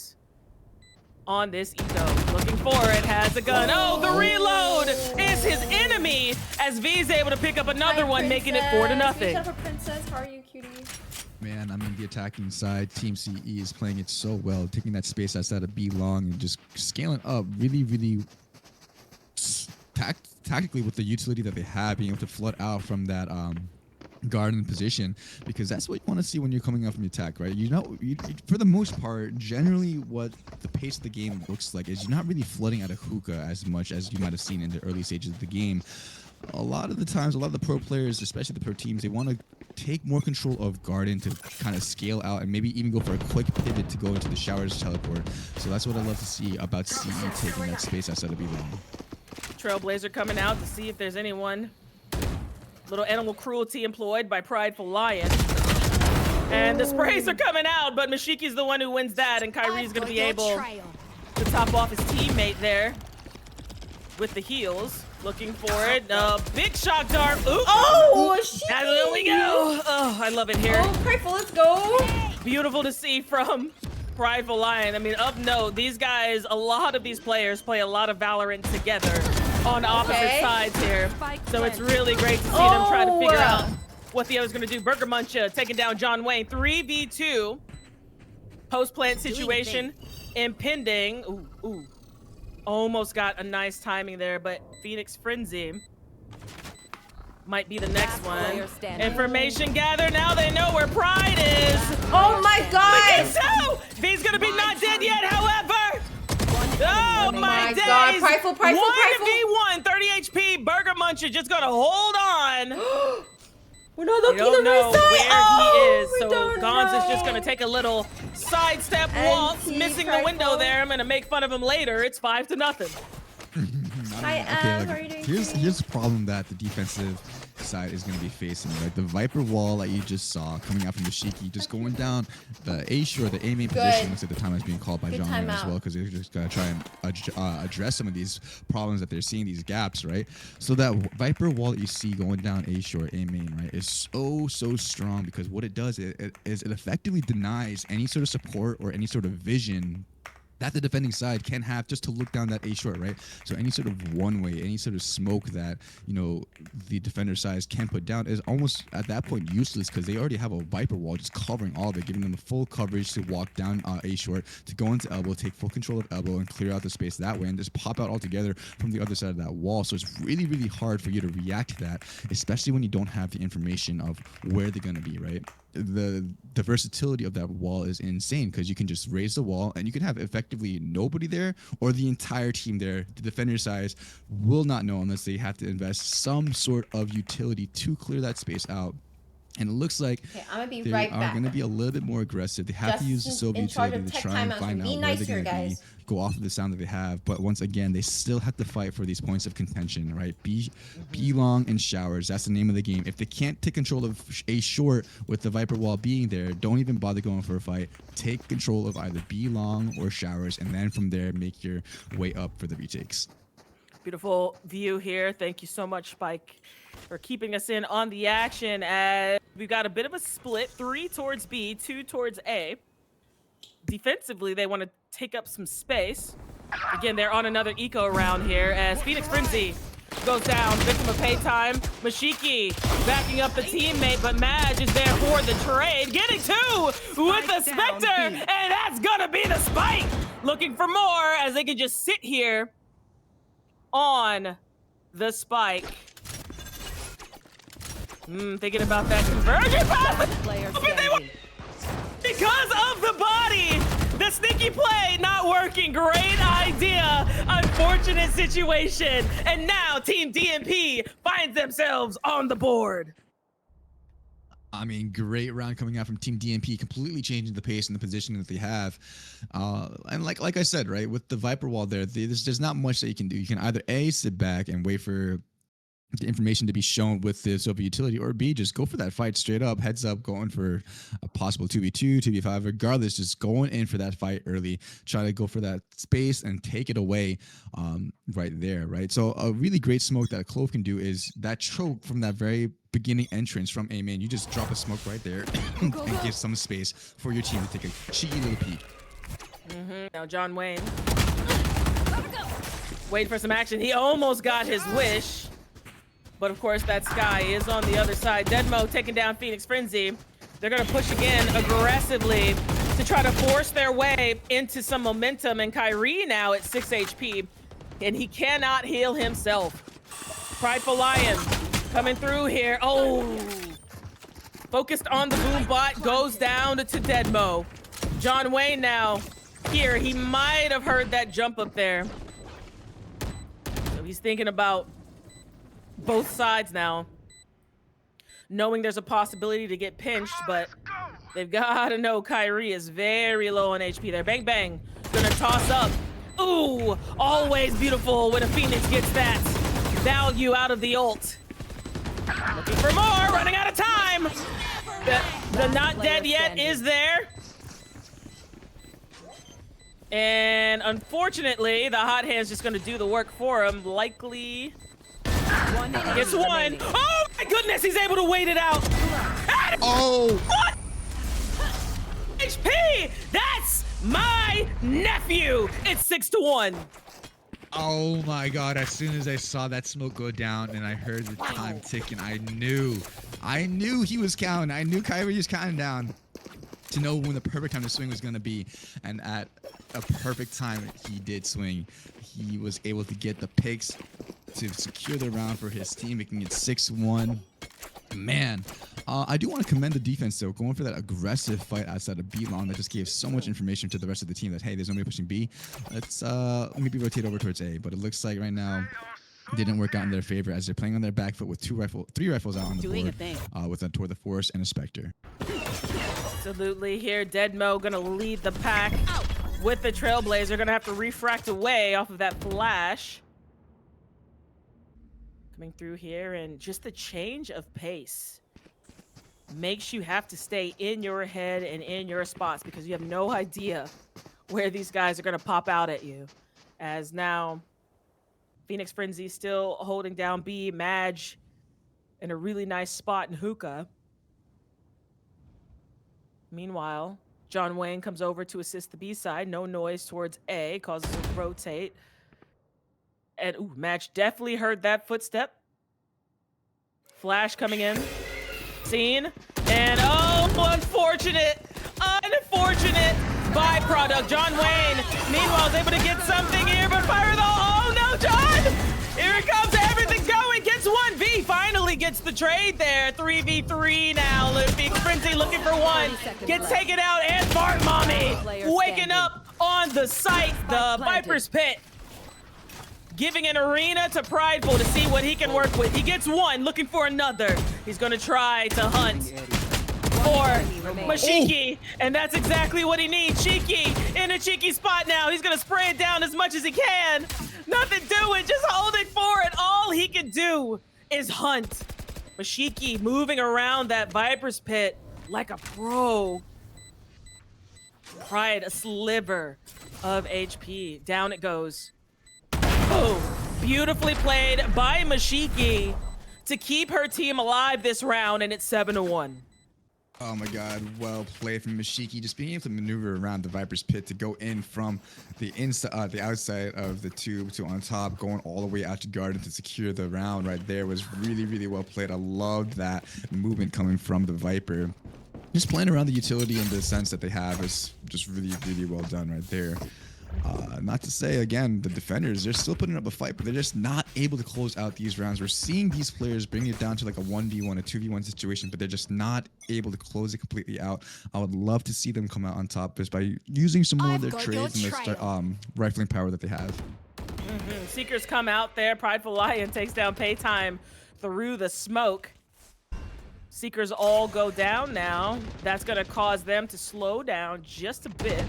On this eco, looking for it, has a gun. Oh, the reload is his enemy as V's able to pick up another one, making it 4-0.
Shut up, princess. How are you, cutie?
Man, I mean, the attacking side, Team CE is playing it so well, taking that space outside of B long and just scaling up really, really tactically with the utility that they have, being able to flood out from that guard in position, because that's what you want to see when you're coming out from the attack, right? For the most part, generally what the pace of the game looks like is you're not really flooding out of hookah as much as you might have seen in the early stages of the game. A lot of the times, a lot of the pro players, especially the pro teams, they want to take more control of Garden to kind of scale out and maybe even go for a quick pivot to go into the showers teleport. So that's what I love to see about CE taking that space outside of B-Long.
Trailblazer coming out to see if there's anyone. Little animal cruelty employed by Prideful Lion. And the sprays are coming out, but Mashiki's the one who wins that, and Kyrie's gonna be able to top off his teammate there with the heals. Looking for it. Big shock dart. Ooh.
Oh, shit.
There we go. Oh, I love it here.
Oh, Prideful, let's go.
Beautiful to see from Prideful Lion. I mean, of note, these guys, a lot of these players play a lot of Valorant together on opposite sides here. So it's really great to see them try to figure out what the other's gonna do. Burger Muncha taking down John Wayne. 3v2. Post-plant situation impending. Ooh, ooh. Almost got a nice timing there, but Phoenix Frenzy might be the next one. Information gathered. Now they know where Pride is.
Oh my God!
So V's gonna be not dead yet, however. Oh my days!
God. Prideful,
1v1, 30 HP. Burger Muncher just gonna hold on.
We're not looking
don't know
the
where
right
he is, so Gonz is just gonna take a little sidestep waltz, missing the window there. I'm gonna make fun of him later. It's 5-0.
Hi,
Okay,
how are you doing?
here's the problem that the defensive side is going to be facing, right? The Viper wall that you just saw coming out from the Shiki, just going down the the A main position. Looks like the time is being called by John as well, because they're just going to try and address some of these problems that they're seeing, these gaps, right? So that Viper wall that you see going down A short, A main, right, is so strong, because what it does is it effectively denies any sort of support or any sort of vision that the defending side can have just to look down that A short, right? So any sort of one way, any sort of smoke that, you know, the defender side can put down is almost at that point useless, because they already have a Viper wall just covering all of it, giving them full coverage to walk down A short, to go into elbow, take full control of elbow, and clear out the space that way, and just pop out altogether from the other side of that wall. So it's really, really hard for you to react to that, especially when you don't have the information of where they're going to be, right? The versatility of that wall is insane, because you can just raise the wall and you can have effectively nobody there or the entire team there. The defender side will not know unless they have to invest some sort of utility to clear that space out. And it looks like they are going to be a little bit more aggressive. They have to use the Sylvie utility to try and find out where they're going to be, go off of the sound that they have. But once again, they still have to fight for these points of contention, right? Be long and showers. That's the name of the game. If they can't take control of A short with the Viper wall being there, don't even bother going for a fight. Take control of either B long or showers, and then from there, make your way up for the retakes.
Beautiful view here. Thank you so much, Spike, for keeping us in on the action. As we've got a bit of a split, 3 towards B, 2 towards A. Defensively, they want to take up some space. Again, they're on another eco round here as Phoenix Frenzy goes down, victim of pay time. Mashiki backing up the teammate, but Madge is there for the trade. Getting 2 with the Spectre, and that's gonna be the Spike. Looking for more as they can just sit here on the Spike. Thinking about that conversion pass. Because of the body, the sneaky play not working. Great idea. Unfortunate situation. And now Team DMP finds themselves on the board.
I mean, great round coming out from Team DMP, completely changing the pace and the position that they have. And like I said, right, with the Viper wall there's not much that you can do. You can either A, sit back and wait for the information to be shown with the Soviet utility, or B, just go for that fight straight up, heads up, going for a possible 2v2, 2v5, regardless, just going in for that fight early, try to go for that space and take it away right there, right? So a really great smoke that Clove can do is that choke from that very beginning entrance from A main. You just drop a smoke right there and give some space for your team to take a cheeky little peek.
Now John Wayne waiting for some action. He almost got his wish. But of course, that Sky is on the other side. Deadmo taking down Phoenix Frenzy. They're going to push again aggressively to try to force their way into some momentum. And Kyrie now at 6 HP, and he cannot heal himself. Prideful Lion coming through here. Oh, Focused on the boom bot, goes down to Deadmo. John Wayne now here. He might have heard that jump up there. So he's thinking about both sides now. Knowing there's a possibility to get pinched, but they've got to know Kyrie is very low on HP there. Bang, bang. Gonna toss up. Ooh, always beautiful when a Phoenix gets that value out of the ult. Looking for more, running out of time. The not dead yet is there. And unfortunately, the hot hand's just gonna do the work for him. Likely gets one. Oh my goodness, he's able to wait it out.
Oh!
What? HP! That's my nephew! It's 6-1.
Oh my god, as soon as I saw that smoke go down and I heard the time ticking, I knew he was counting. I knew Kyrie was counting down to know when the perfect time to swing was going to be. And at a perfect time, he did swing. He was able to get the picks to secure the round for his team, making it 6-1. Man, I do want to commend the defense, though, going for that aggressive fight outside of B long that just gave so much information to the rest of the team that, hey, there's nobody pushing B. Let's maybe rotate over towards A. But it looks like right now it didn't work out in their favor as they're playing on their back foot with three rifles out on the board with a Toward the Forest and a Spectre.
Absolutely. Here, Deadmo gonna lead the pack with the Trailblazer. Gonna have to refract away off of that flash. Coming through here, and just the change of pace makes you have to stay in your head and in your spots because you have no idea where these guys are gonna pop out at you. As now, Phoenix Frenzy still holding down B, Madge in a really nice spot in hookah. Meanwhile, John Wayne comes over to assist the B side. No noise towards A, causes him to rotate. And ooh, Madge definitely heard that footstep. Flash coming in. Seen. And oh, unfortunate byproduct. John Wayne, meanwhile, is able to get something here, but fire the... Oh no, John! Here it comes, everything going. Gets 1v, finally gets the trade there. 3v3 now. Phoenix Frenzy looking for one. Gets taken out, and Fart Mommy waking up on the site. The Viper's Pit. Giving an arena to Prideful to see what he can work with. He gets one, looking for another. He's gonna try to hunt for Mashiki, and that's exactly what he needs. Cheeky in a cheeky spot now. He's gonna spray it down as much as he can. Nothing doing, just holding for it. All he can do is hunt. Mashiki moving around that Viper's Pit like a pro. Pride, a sliver of HP. Down it goes. Oh, beautifully played by Mashiki to keep her team alive this round, and it's 7-1.
Oh my god, well played from Mashiki. Just being able to maneuver around the Viper's Pit to go in from the inside, the outside of the tube to on top, going all the way out to Garden to secure the round right there was really, really well played. I loved that movement coming from the Viper. Just playing around the utility and the sense that they have is just really, really well done right there. Not to say, again, the defenders, they're still putting up a fight, but they're just not able to close out these rounds. We're seeing these players bring it down to like a 1v1, a 2v1 situation, but they're just not able to close it completely out. I would love to see them come out on top just by using some more of their trades and their rifling power that they have.
Seekers come out there. Prideful Lion takes down Paytime through the smoke. Seekers all go down now. That's going to cause them to slow down just a bit.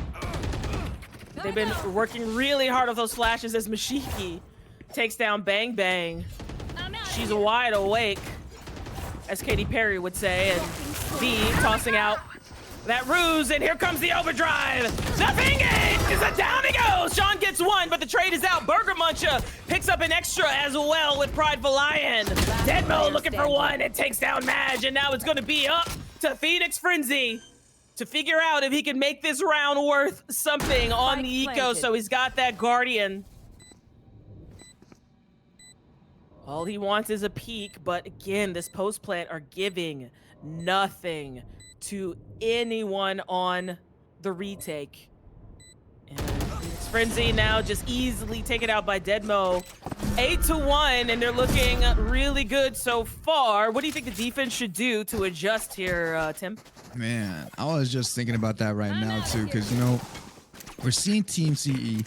They've been working really hard with those flashes as Mashiki takes down Bang Bang. She's wide awake, as Katy Perry would say, and B tossing out that ruse, and here comes the overdrive. Nothing is down he goes. Sean gets one, but the trade is out. Burger Muncher picks up an extra as well with Prideful Lion. Deadmo looking for one and takes down Madge, and now it's going to be up to Phoenix Frenzy to figure out if he can make this round worth something on the eco. So he's got that Guardian. All he wants is a peek, but again, this post plant are giving nothing to anyone on the retake. And Phoenix Frenzy now just easily taken out by Deadmo. 8-1, and they're looking really good so far. What do you think the defense should do to adjust here, Tim?
Man, I was just thinking about that right now too, because you know, we're seeing Team CE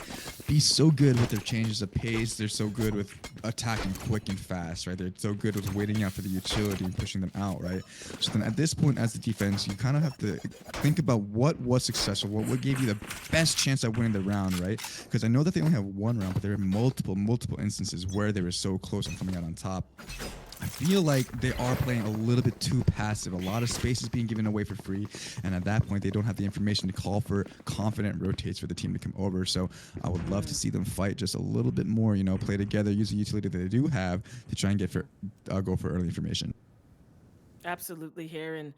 be so good with their changes of pace. They're so good with attacking quick and fast, right? They're so good with waiting out for the utility and pushing them out, right? So then at this point, as the defense, you kind of have to think about what was successful, what gave you the best chance at winning the round, right? Because I know that they only have one round, but there are multiple instances where they were so close on coming out on top. I feel like they are playing a little bit too passive. A lot of space is being given away for free, and at that point, they don't have the information to call for confident rotates for the team to come over. So I would love to see them fight just a little bit more, you know, play together, use the utility that they do have to try and get for go for early information.
Absolutely here, and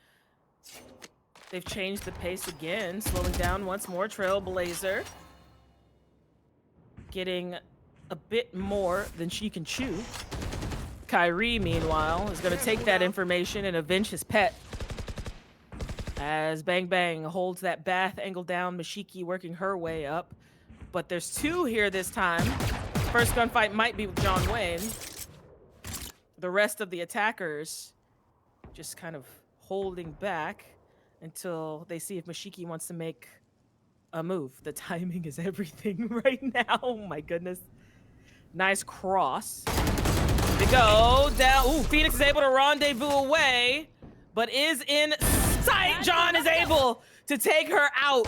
they've changed the pace again, slowing down once more. Trailblazer getting a bit more than she can chew. Kyrie, meanwhile, is going to take that information and avenge his pet. As Bang Bang holds that bath angle down, Mashiki working her way up. But there's two here this time. First gunfight might be with John Wayne. The rest of the attackers just kind of holding back until they see if Mashiki wants to make a move. The timing is everything right now. Oh my goodness. Nice cross. To go down. Ooh, Phoenix is able to rendezvous away, but is in sight. John is able to take her out.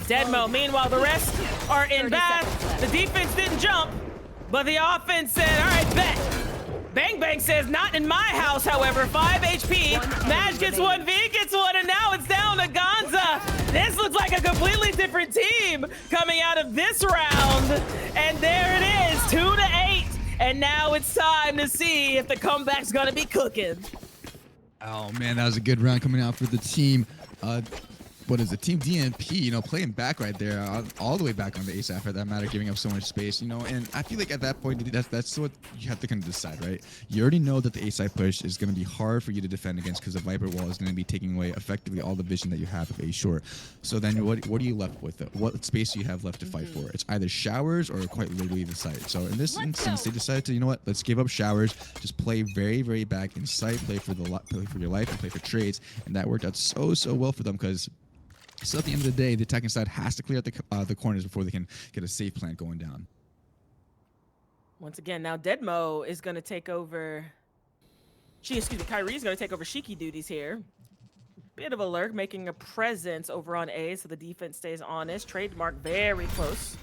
Deadmo, meanwhile, the rest are in bath. The defense didn't jump, but the offense said, all right, bet. Bang Bang says, not in my house, however. 5 HP. Madge gets one, V gets one, and now it's down to Gonza. This looks like a completely different team coming out of this round. And there it is, 2-8. And now it's time to see if the comeback's gonna be cooking.
Oh man, that was a good round coming out for the team. What is it? Team DNP, you know, playing back right there, all the way back on the ASAP for that matter, giving up so much space, you know, and I feel like at that point, that's what you have to kind of decide, right? You already know that the A side push is going to be hard for you to defend against because the Viper wall is going to be taking away effectively all the vision that you have of A short. So then what are you left with? What space do you have left to fight for? It's either showers or quite literally the site. So in this instance, they decided to, you know what, let's give up showers, just play very, very back in sight, play for your life and play for trades. And that worked out so well for them because so at the end of the day, the attacking side has to clear out the corners before they can get a safe plant going down.
Once again, now Deadmo is going to take over. Kyrie's going to take over Shiki duties here. Bit of a lurk, making a presence over on A, so the defense stays honest. Trademark very close.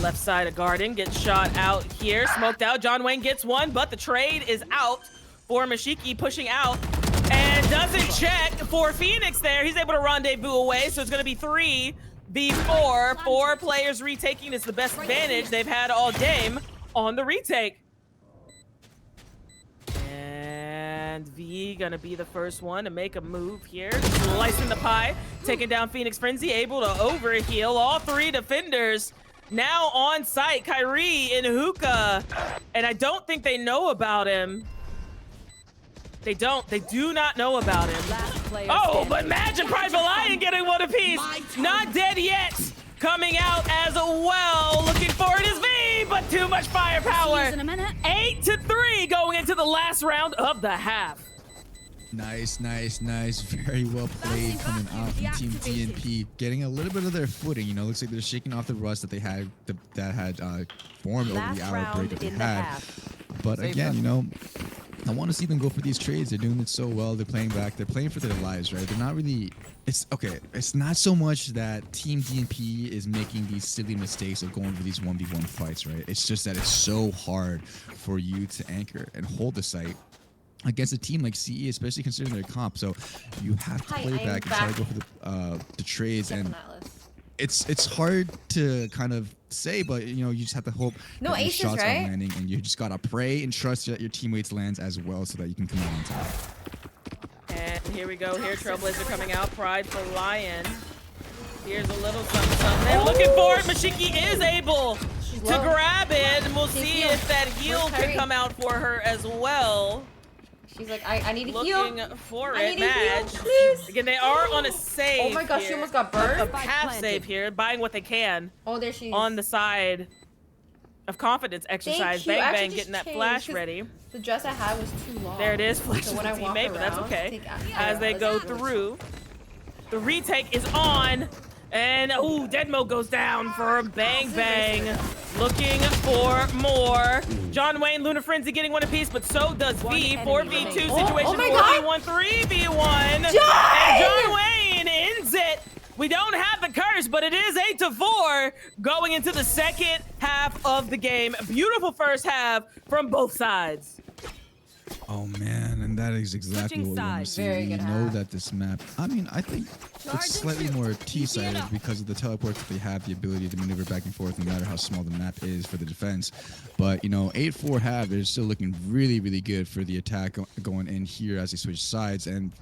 Left side of Garden gets shot out here, smoked out. John Wayne gets one, but the trade is out for Mashiki, pushing out. And doesn't check for Phoenix there. He's able to rendezvous away, so it's going to be 3v4. 4 players retaking. It's the best advantage they've had all game on the retake. And V going to be the first one to make a move here. Slicing the pie, taking down Phoenix Frenzy, able to overheal. All 3 defenders now on site. Kyrie in hookah, and I don't think they know about him. They do not know about him. Oh, but Madge and Private Lion getting one apiece. Not dead yet. Coming out as well. Looking for it is V, but too much firepower. 8-3 going into the last round of the half.
Nice. Very well played coming out from Team DNP. Getting a little bit of their footing, you know, looks like they're shaking off the rust that they had, formed over the hour break that they had. But again, you know, I want to see them go for these trades. They're doing it so well. They're playing back. They're playing for their lives, right? They're not really... It's okay. It's not so much that Team DNP is making these silly mistakes of going for these 1v1 fights, right? It's just that it's so hard for you to anchor and hold the site against a team like CE, especially considering their comp. So you have to play back and try to go for the trades. And it's hard to kind of say, but you know, you just have to hope that your shots are landing, and you just gotta pray and trust that your teammates lands as well, so that you can come out on top.
And here we go. Here, Trailblazer coming out. Pride for Lion. Here's a little something. And looking for it. Mashiki is able to grab it, and we'll see if that heal can come out for her as well.
She's like, I need to heal.
Looking for
I
it,
need to heal,
Madge.
please.
Again, they are on a save.
Oh my gosh,
here.
she almost got burned.
A half save here, buying what they can.
Oh, there she is.
On the side of confidence exercise.
Thank you.
Bang
Actually,
Bang
just
getting that
changed,
flash
'cause
ready.
The dress I had was too long.
There it is. Flash
So when I
with the
walk
teammate, but that's
around,
okay.
yeah,
As they go through, the retake is on. And, ooh, Deadmo goes down for a Bang Bang. Looking for more. John Wayne, Luna Frenzy getting one apiece, but so does V. 4v2 situation, 4v1, 3v1. And John Wayne ends it. We don't have the curse, but it is 8-4 going into the second half of the game. Beautiful first half from both sides.
Oh man, and that is exactly what we want to see. We know that this map, I mean, I think it's slightly more T-sided because of the teleports that they have, the ability to maneuver back and forth no matter how small the map is for the defense. But, you know, 8-4 half, they're still looking really, really good for the attack going in here as they switch sides. And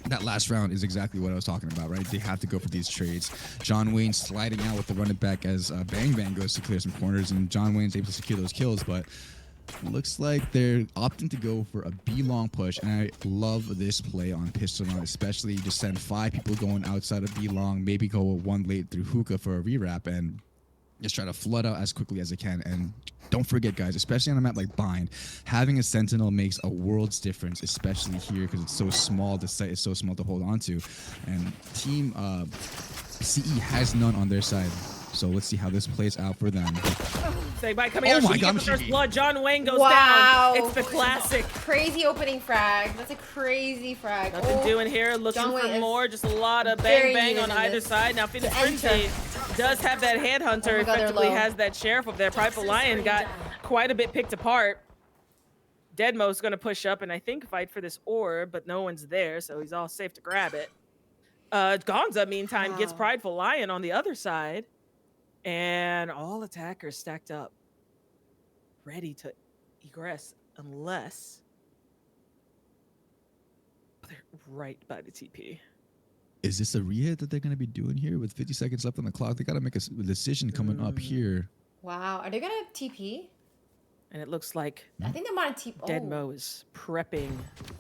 that last round is exactly what I was talking about, right? They have to go for these trades. John Wayne sliding out with the run it back as Bang Bang goes to clear some corners, and John Wayne's able to secure those kills, but looks like they're opting to go for a B-long push, and I love this play on Pistol Run, especially just send 5 people going outside of B-long, maybe go 1 late through hookah for a rewrap, and just try to flood out as quickly as they can. And don't forget, guys, especially on a map like Bind, having a Sentinel makes a world's difference, especially here because it's so small, the site is so small to hold on to. And Team CE has none on their side. So let's see how this plays out for them.
Say by coming out, she gets the first blood. John Wayne goes down. It's the classic.
Crazy opening frag. That's a crazy frag.
Nothing doing here. Looking for more. Just a lot of Bang Bang on either side. Now Phoenix Frenzy does have that headhunter. Effectively has that sheriff up there. Prideful Lion got quite a bit picked apart. Deadmo's going to push up and I think fight for this orb, but no one's there, so he's all safe to grab it. Gonza, meantime, gets Prideful Lion on the other side. And all attackers stacked up, ready to egress, unless they're right by the TP.
Is this a re-hit that they're going to be doing here with 50 seconds left on the clock? They got to make a decision coming up here.
Wow, are they going to TP?
And it looks like
I think they might TP.
Deadmo is prepping.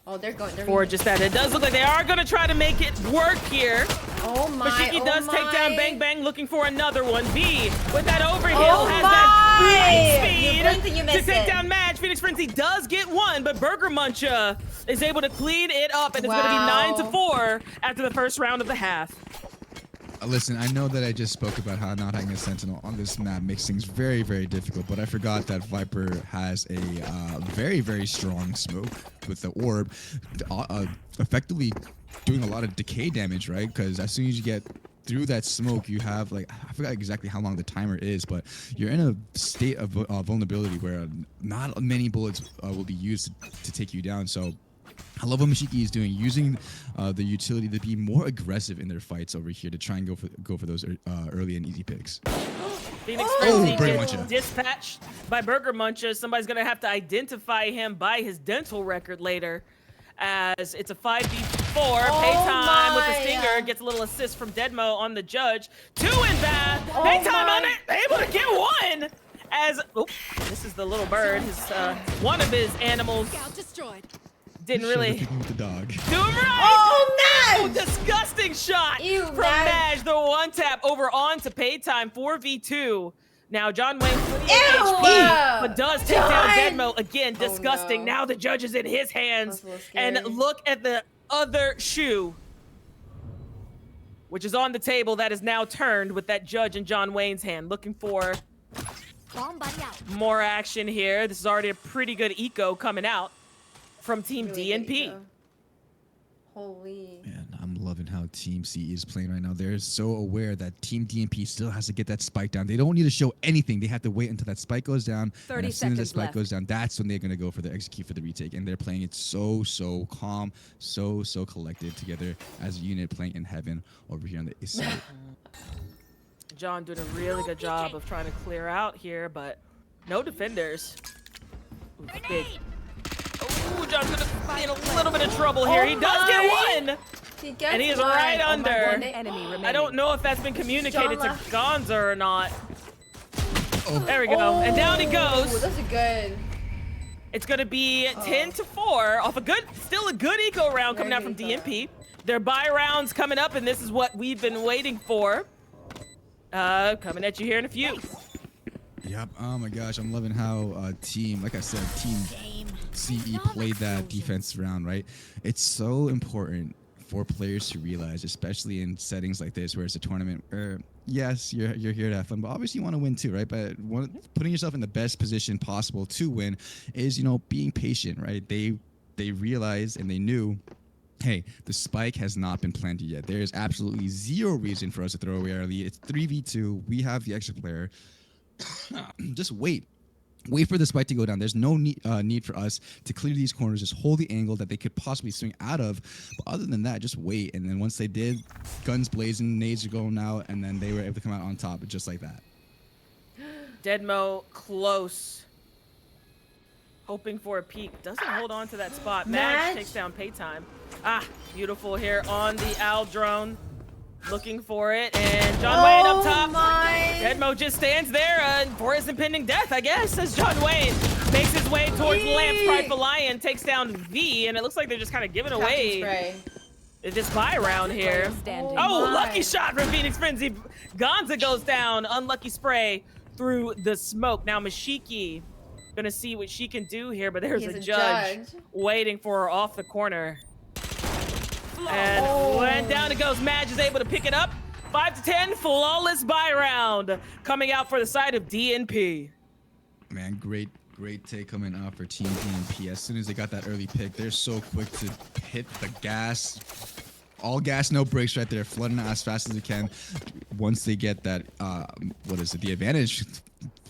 Oh, they're going.
For just that. It does look like they are going to try to make it work here.
Oh my.
Mashiki does take down Bang Bang, looking for another one. V with that overhill has that speed to take down Madge. Phoenix Frenzy does get one, but Burger Muncha is able to clean it up, and it's going to be 9-4 after the first round of the half.
Listen, I know that I just spoke about how not having a Sentinel on this map makes things very, very difficult, but I forgot that Viper has a very, very strong smoke with the orb, effectively doing a lot of decay damage, right? Because as soon as you get through that smoke, you have, like, I forgot exactly how long the timer is, but you're in a state of vulnerability where not many bullets will be used to take you down. So I love what Mashiki is doing, using the utility to be more aggressive in their fights over here to try and go for those early and easy picks.
Phoenix Frenzy gets dispatched by Burger Muncha. Somebody's going to have to identify him by his dental record later, as it's a 5v4. Paytime with the stinger gets a little assist from Deadmo on the judge. 2 in bath. Paytime on it, able to get 1. As this is the little bird, his one of his animals.
Destroyed.
Didn't really
the dog.
do him right. Oh, disgusting shot from Madge. The one tap over on to Paytime. 4v2. Now John Wayne 28 HP, but does take down Deadmo again. Disgusting. Now the judge is in his hands, and look at the other shoe, which is on the table. That is now turned with that judge in John Wayne's hand, looking for more action here. This is already a pretty good eco coming out from Team DNP.
Holy.
Man, I'm loving how Team CE is playing right now. They're so aware that Team DNP still has to get that spike down. They don't need to show anything. They have to wait until that spike goes down. And as soon as that spike goes down, that's when they're going to go for the execute for the retake. And they're playing it so calm, so collected together as a unit, playing in heaven over here on the east side.
John doing a really good job of trying to clear out here, but no defenders. Ooh, big. Ooh, John's gonna be in a little bit of trouble here. He does get 1! And he is right under. I don't know if that's been communicated to Gonza or not. There we go. And down he goes.
That's a good.
It's gonna be 10-4 off still a good eco round coming out from DMP. Their buy rounds coming up, and this is what we've been waiting for. Coming at you here in a few.
Yep. Oh my gosh, I'm loving how team, like I said, Team CE played that defense round, right? It's so important for players to realize, especially in settings like this where it's a tournament where, yes, you're here to have fun, but obviously you want to win too, right? But putting yourself in the best position possible to win is, you know, being patient, right? They realized and they knew, hey, the spike has not been planted yet. There is absolutely zero reason for us to throw away our lead. It's 3v2. We have the extra player. Just wait. Wait for the spike to go down. There's no need for us to clear these corners, just hold the angle that they could possibly swing out of. But other than that, just wait. And then once they did, guns blazing, nades are going out, and then they were able to come out on top just like that.
Deadmo close. Hoping for a peek. Doesn't hold on to that spot. Madge takes down Paytime. Ah, beautiful here on the Owl drone. Looking for it, and John Wayne up top. Deadmo just stands there for his impending death, I guess, as John Wayne makes his way towards Lamb's Prideful Lion, takes down V, and it looks like they're just kind of giving away this buy round here. Oh, lucky shot from Phoenix Frenzy. Gonza goes down. Unlucky spray through the smoke. Now Mashiki gonna see what she can do here, but there's a judge waiting for her off the corner. And when down it goes, Madge is able to pick it up. 5-10, flawless buy round coming out for the side of DNP.
Man, great take coming out for Team DNP. As soon as they got that early pick, they're so quick to hit the gas. All gas, no brakes right there, flooding out as fast as they can. Once they get that, the advantage,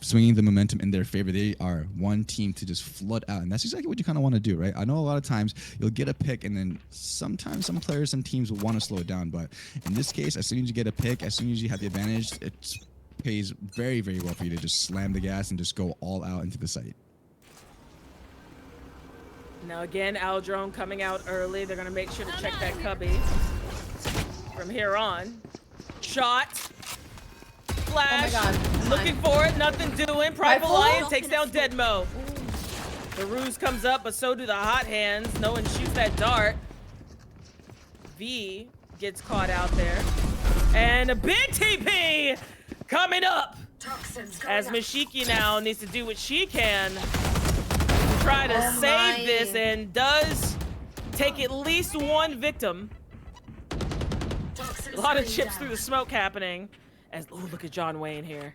swinging the momentum in their favor, they are one team to just flood out. And that's exactly what you kind of want to do, right? I know a lot of times you'll get a pick and then sometimes some players, some teams will want to slow it down. But in this case, as soon as you get a pick, as soon as you have the advantage, it pays very, very well for you to just slam the gas and just go all out into the site.
Now again, Owl drone coming out early. They're gonna make sure to check that cubby from here on. Shot. Flash.
Oh my God.
Looking for it. Nothing doing. Prideful Lion takes down Deadmo. The ruse comes up, but so do the hot hands. No one shoots that dart. V gets caught out there. And a big TP coming up. As Mashiki now needs to do what she can. Try to save this, and does take at least one victim. A lot of chips through the smoke happening. As look at John Wayne here.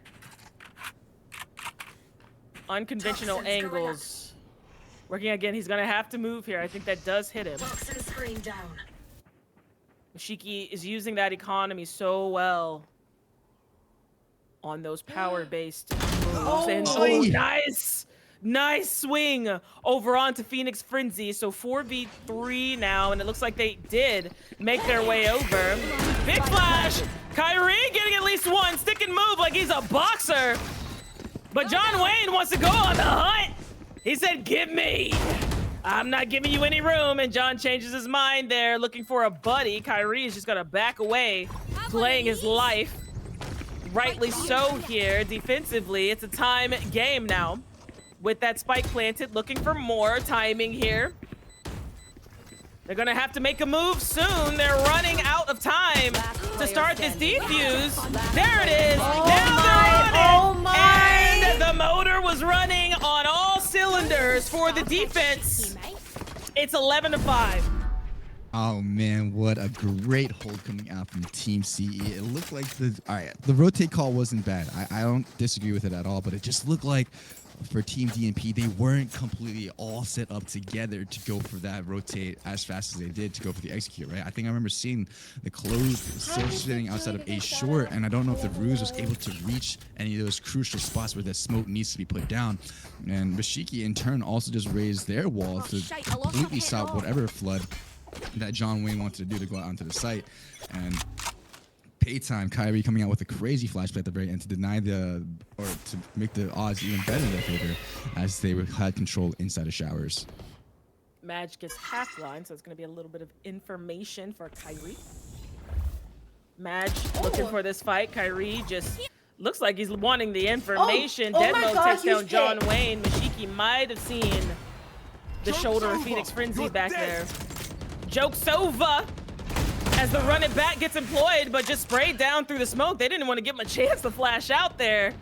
Unconventional angles. Working again, he's gonna have to move here. I think that does hit him. Mashiki is using that economy so well on those power-based moves. And nice! Nice swing over onto Phoenix Frenzy. So 4v3 now, and it looks like they did make their way over. Big flash! Kyrie getting at least one stick and move like he's a boxer. But John Wayne wants to go on the hunt. He said, give me. I'm not giving you any room. And John changes his mind there, looking for a buddy. Kyrie is just gonna back away, playing his life. Rightly so here, defensively. It's a time game now. With that spike planted, looking for more timing here. They're gonna have to make a move soon. They're running out of time to start this defuse. There it is. Now they're on it. And the motor was running on all cylinders for the defense. It's 11-5.
Oh man, what a great hold coming out from Team CE. It looked like the rotate call wasn't bad. I don't disagree with it at all, but it just looked like for Team DNP, they weren't completely all set up together to go for that rotate as fast as they did to go for the execute, right? I think I remember seeing the close still sitting outside of A short, and I don't know if the ruse was able to reach any of those crucial spots where the smoke needs to be put down. And Mashiki, in turn, also just raised their wall to completely stop whatever flood that John Wayne wanted to do to go out onto the site. And Paytime, Kyrie coming out with a crazy flashback at the very end to deny to make the odds even better in their favor as they had control inside of showers.
Madge gets half line, so it's going to be a little bit of information for Kyrie. Madge looking for this fight. Kyrie just looks like he's wanting the information. Deadmo takes down John Wayne. Mashiki might have seen the shoulder of Phoenix Frenzy back there. Joke's over as the run it back gets employed, but just sprayed down through the smoke. They didn't want to give him a chance to flash out there.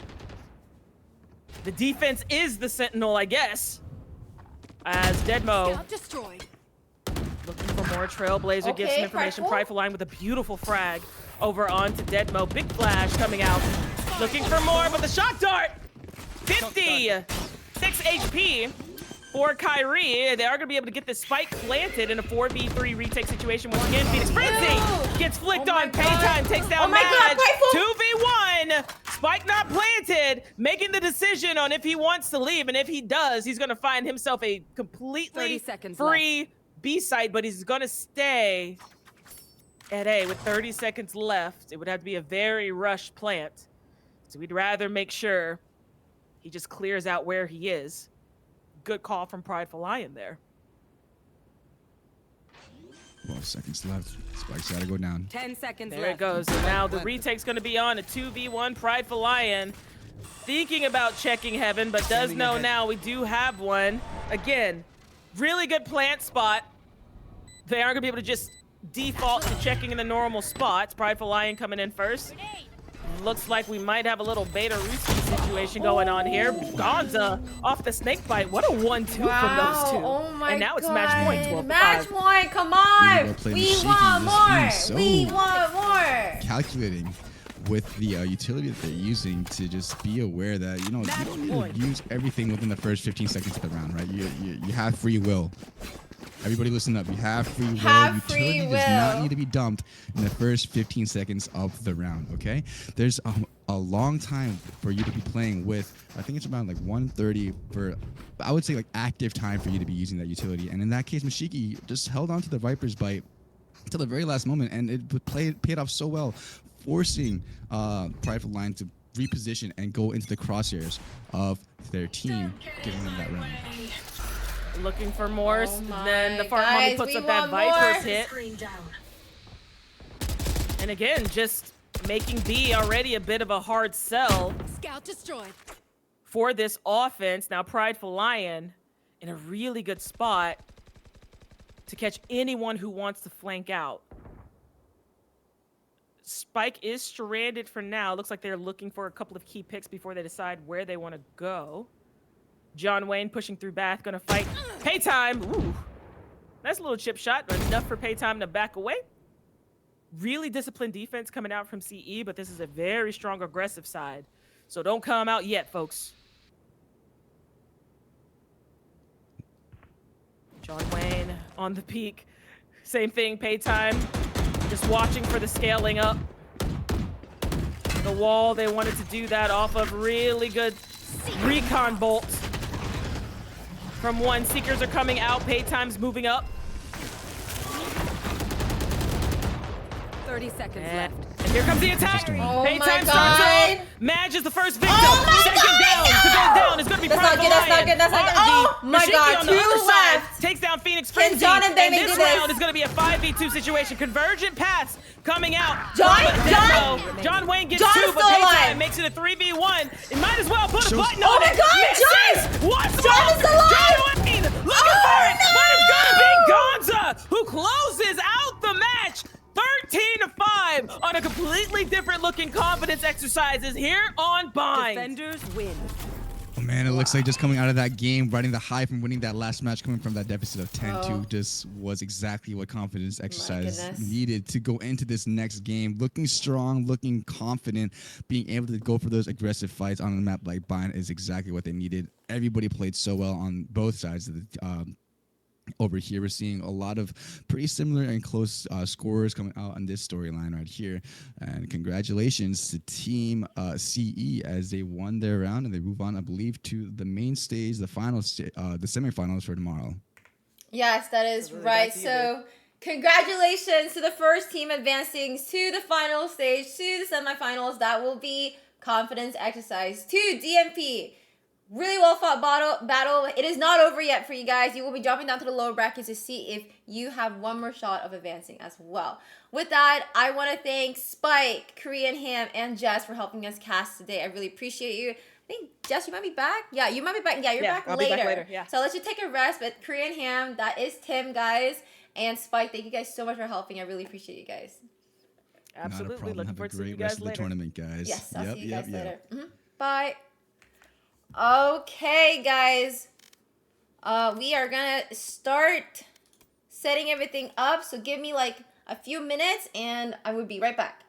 The defense is the sentinel, I guess. As Deadmo
destroyed.
looking for more. Trailblazer gets some information. Prideful Line with a beautiful frag over onto Deadmo. Big flash coming out. Looking for more, but the shock dart. 56 HP for Kyrie. They are going to be able to get this spike planted in a 4v3 retake situation. Once again, Phoenix Frenzy gets flicked on. Paytime takes down Madge. 2v1. Spike not planted. Making the decision on if he wants to leave. And if he does, he's going to find himself a completely free B site. But he's going to stay at A with 30 seconds left. It would have to be a very rushed plant. So we'd rather make sure he just clears out where he is. Good call from Prideful Lion there.
12 seconds left. Spike's gotta go down.
10 seconds
there
left.
It goes. So now the retake's gonna be on a 2v1. Prideful Lion thinking about checking heaven, but does know now we do have one. Again, really good plant spot. They aren't gonna be able to just default to checking in the normal spots. Prideful Lion coming in first. Looks like we might have a little beta Ruski situation going on here. Gonza off the snake bite. What a 1-2 from those two.
Oh my
and now it's match point 12.
Match point, come on. We want more.
So
we want more.
Calculating with the utility that they're using to just be aware that, you know, you don't need to use everything within the first 15 seconds of the round, right? You have free will. Everybody listen up. You have free will. Utility does not need to be dumped in the first 15 seconds of the round, okay? There's a long time for you to be playing with. I think it's around like 1:30 for, I would say, like active time for you to be using that utility. And in that case, Mashiki just held on to the Viper's Bite until the very last moment, and it paid off so well, forcing Prideful Line to reposition and go into the crosshairs of their team, giving them that round.
Looking for more, then the Fart Mommy puts up that Viper's hit. And again, just making B already a bit of a hard sell.
Scout destroyed.
For this offense. Now Prideful Lion in a really good spot to catch anyone who wants to flank out. Spike is stranded for now. Looks like they're looking for a couple of key picks before they decide where they want to go. John Wayne pushing through Bath, gonna fight Paytime. Ooh, nice little chip shot, but enough for Paytime to back away. Really disciplined defense coming out from CE, but this is a very strong aggressive side. So don't come out yet, folks. John Wayne on the peak. Same thing, Paytime. Just watching for the scaling up. The wall, they wanted to do that off of really good recon bolts. From one, Seekers are coming out. Paytime's moving up.
30 seconds left.
And here comes the attack.
Oh
Paytime starts off. Madge is the first victim. Second down. To go down is going to be Prideful Lion.
That's not good. That's not good. Oh my God.
On the other side takes down Phoenix Frenzy.
John and Damon
this
do this?
round is going to be a 5v2 situation. Convergent paths coming out. John Wayne gets
John's
2, but
still alive.
Paytime makes it a 3v1. It might as well put a button
Oh
on
my
it.
God,
Misses. What's
John is alive.
John Wayne looking for it, but it's going to be Gonza who closes out the match. 13-5 on a completely different looking confidence exercises here on Bind.
Defenders win.
Oh man, it looks like just coming out of that game, riding the high from winning that last match, coming from that deficit of 10-2, just was exactly what confidence exercise needed to go into this next game. Looking strong, looking confident, being able to go for those aggressive fights on a map like Bind is exactly what they needed. Everybody played so well on both sides of the over here. We're seeing a lot of pretty similar and close scores coming out on this storyline right here. And congratulations to Team CE as they won their round and they move on, I believe, to the main stage, the final, the semifinals for tomorrow.
Yes, that is right. So congratulations to the first team advancing to the final stage, to the semifinals. That will be confidence exercise to DMP. Really well fought battle. It is not over yet for you guys. You will be dropping down to the lower brackets to see if you have one more shot of advancing as well. With that, I want to thank Spike, Korean Ham, and Jess for helping us cast today. I really appreciate you. I think, Jess, you might be back. Yeah, you might be back. Yeah, you're back
I'll
later.
Be back later. Yeah.
So let's just take a rest. But Korean Ham, that is Tim, guys. And Spike, thank you guys so much for helping. I really appreciate you guys.
Absolutely. Looking forward to seeing you
rest
guys
of the
later.
tournament, guys.
Yes, I'll see you guys later. Bye. Okay, guys. We are gonna start setting everything up. So give me like a few minutes and I will be right back.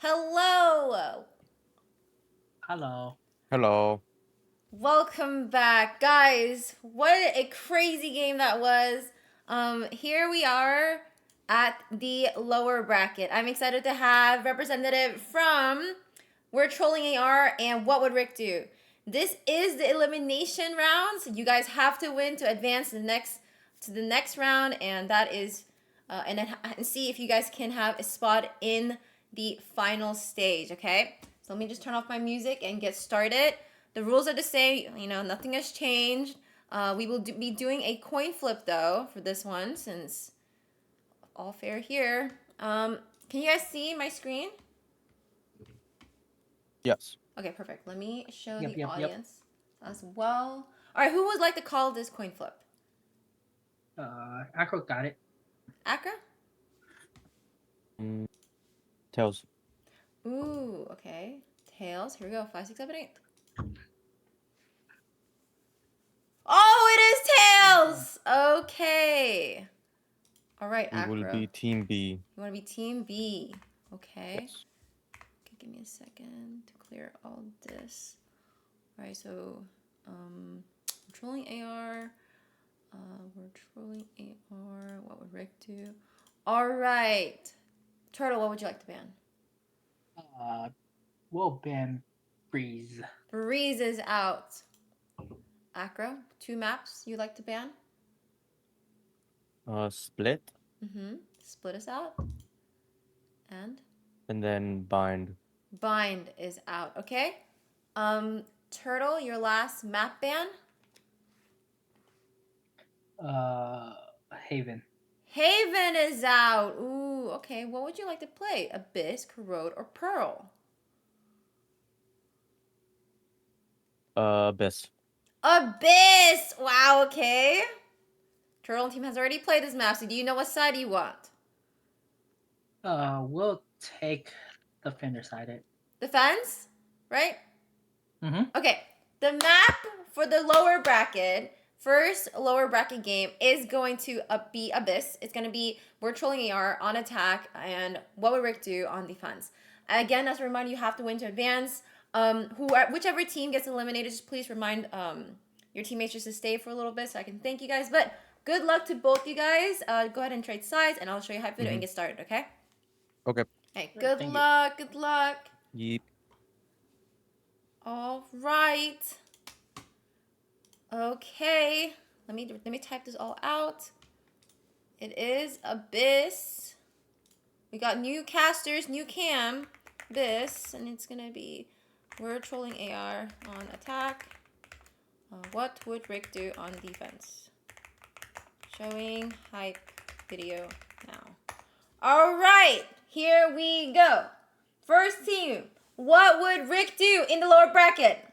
Hello.
Hello.
Hello.
Welcome back, guys. What a crazy game that was. Here we are at the lower bracket. I'm excited to have representative from We're Trolling AR and What Would Rick Do? This is the elimination round, so you guys have to win to advance to the next round, and that is and see if you guys can have a spot in the final stage. Okay, so let me just turn off my music and get started. The rules are the same, you know, nothing has changed. We will be doing a coin flip though for this one, since all fair here. Can you guys see my screen?
Yes.
Okay, perfect. Let me show
Yep,
the
yep,
audience as well. All right, who would like to call this coin flip?
Acro got it.
Akra?
Tails.
Ooh, okay. Tails. Here we go. 5, 6, 7, 8. Oh, it is Tails! Okay. All right,
We will
Akra.
be Team B.
You want to be Team B. Okay.
Yes.
Okay, give me a second to clear all this. All right, so we're trolling AR. We're trolling AR. What would Rick do? All right. Turtle, what would you like to ban?
We'll ban Breeze.
Breeze is out. Acro, 2 maps you like to ban?
Split.
Split is out. And
then Bind.
Bind is out. Okay. Turtle, your last map ban?
Haven.
Haven is out. Ooh, okay. What would you like to play? Abyss, Corrode, or Pearl?
Abyss.
Abyss! Wow, okay. Turtle team has already played this map, so do you know what side you want?
We'll take the Fender side.
Defense? Right?
Mm-hmm.
Okay. The map for the lower bracket, first lower bracket game, is going to be Abyss. It's going to be We're Trolling AR on attack and What Would Rick Do on defense. Again, as a reminder, you have to win to advance. Whichever team gets eliminated, just please remind your teammates just to stay for a little bit so I can thank you guys. But good luck to both you guys. Go ahead and trade sides, and I'll show you how to do it and get started, okay?
Okay.
Okay, good luck. Good luck.
Yeep.
All right. Okay. Let me type this all out. It is Abyss. We got new casters, new cam. Abyss, and it's gonna be We're Trolling AR on attack. What would Rick do on defense? Showing hype video now. All right, here we go. First team. What would Rick do in the lower bracket?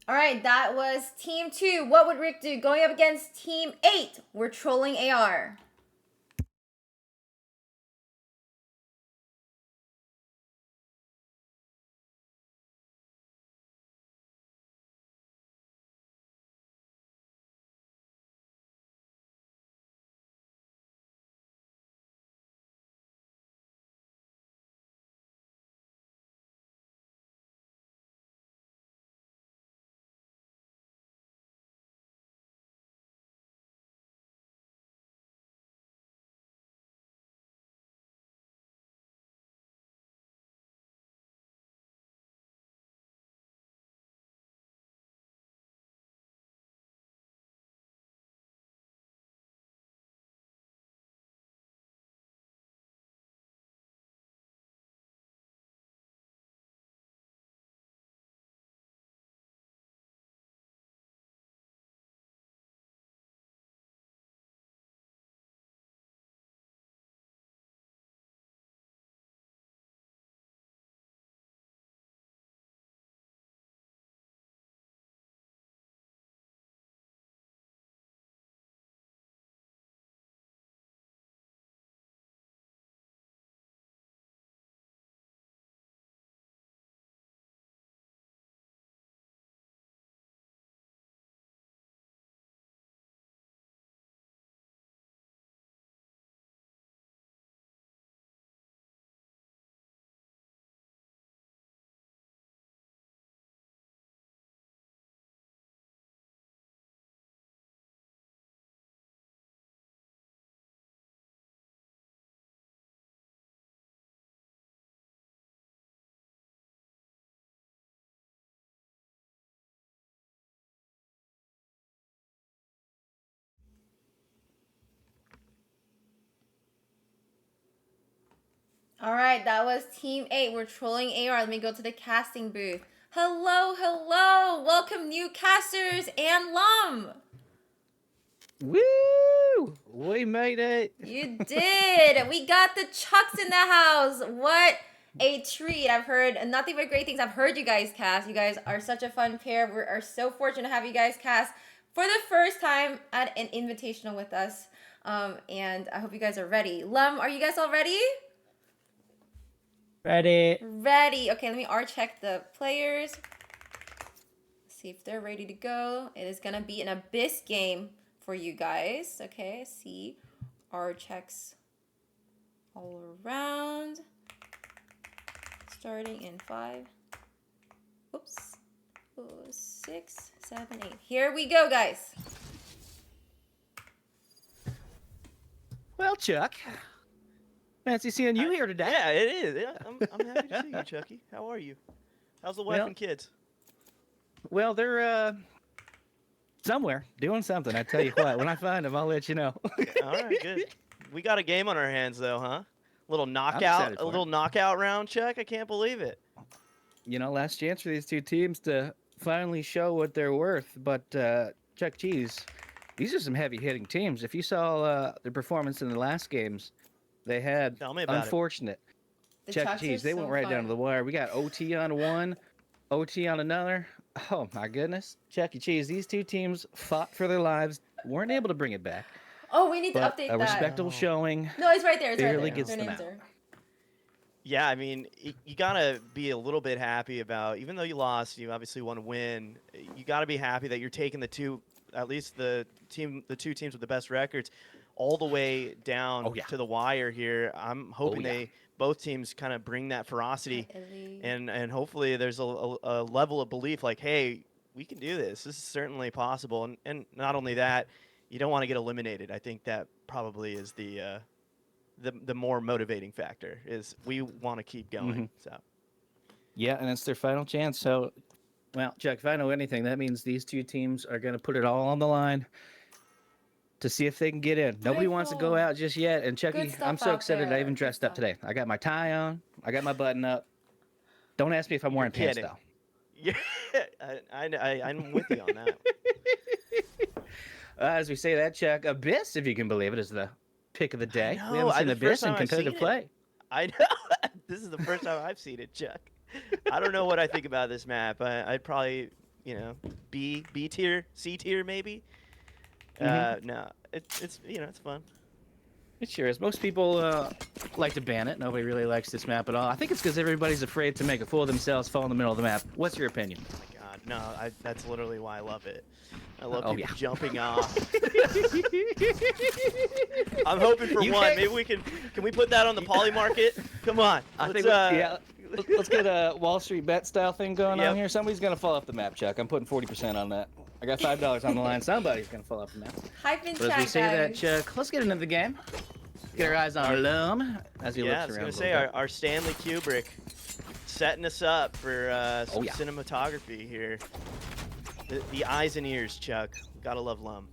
All right, that was Team 2. What would Rick do? Going up against Team 8. We're trolling AR. All right, that was Team 8. We're trolling AR. Let me go to the casting booth. Hello, hello. Welcome new casters and Lum.
Woo! We made it.
You did. We got the Chucks in the house. What a treat. I've heard nothing but great things. I've heard you guys cast. You guys are such a fun pair. We are so fortunate to have you guys cast for the first time at an invitational with us. And I hope you guys are ready. Lum, are you guys all ready?
Ready.
Ready. Okay, let me check the players. See if they're ready to go. It is going to be an Abyss game for you guys. Okay, see checks all around. Starting in 5. Oops. 6, 7, 8. Here we go, guys.
Well, Chuck. Fancy seeing you here today.
Yeah, it is. Yeah, I'm happy to see you, Chucky. How are you? How's the wife and kids?
Well, they're somewhere doing something. I tell you what, when I find them, I'll let you know.
All right, good. We got a game on our hands, though, huh? Little knockout round, Chuck. I can't believe it.
You know, last chance for these two teams to finally show what they're worth. But Chuck Cheese, these are some heavy-hitting teams. If you saw their performance in the last games, they had unfortunate. Chuck Cheese, they went right down to the wire. We got OT on one, OT on another. Oh my goodness, Chuck E. Cheese. These two teams fought for their lives, weren't able to bring it back.
Oh, we need to update that.
A respectable showing.
No, it's right there. It's
barely
right there.
Gets them out.
Yeah, I mean, you gotta be a little bit happy about, even though you lost, you obviously want to win. You gotta be happy that you're taking the two teams with the best records, all the way down to the wire here. I'm hoping both teams kind of bring that ferocity, and hopefully there's a level of belief like, hey, we can do this. This is certainly possible. And not only that, you don't want to get eliminated. I think that probably is the more motivating factor, is we want to keep going. So
yeah, and it's their final chance. So, well, Chuck, if I know anything, that means these two teams are going to put it all on the line to see if they can get in. Nobody wants to go out just yet. And Chucky, I'm so excited. I even dressed up today. I got my tie on. I got my button up. Don't ask me if I'm wearing pants, though.
Yeah, I'm with you on that.
As we say that, Chuck, Abyss, if you can believe it, is the pick of the day.
We
haven't seen Abyss in competitive play.
I know. This is the first time I've seen it, Chuck. I don't know what I think about this map. I'd probably you know, B tier, C tier maybe. No, it's you know, it's fun.
It sure is. Most people like to ban it. Nobody really likes this map at all. I think it's because everybody's afraid to make a fool of themselves, fall in the middle of the map. What's your opinion?
Oh my God, no, that's literally why I love it. I love people jumping off. I'm hoping for one. Maybe we can we put that on the poly market? Come on.
Let's get a Wall Street bet style thing going on here. Somebody's gonna fall off the map, Chuck. I'm putting 40% on that. I got $5 on the line. Somebody's gonna fall off the map.
Hype in
But as we say that, Chuck, let's get into the game. Get our eyes on Lum as he looks around.
I was gonna say our Stanley Kubrick setting us up for some cinematography here. The eyes and ears, Chuck. Gotta love Lum.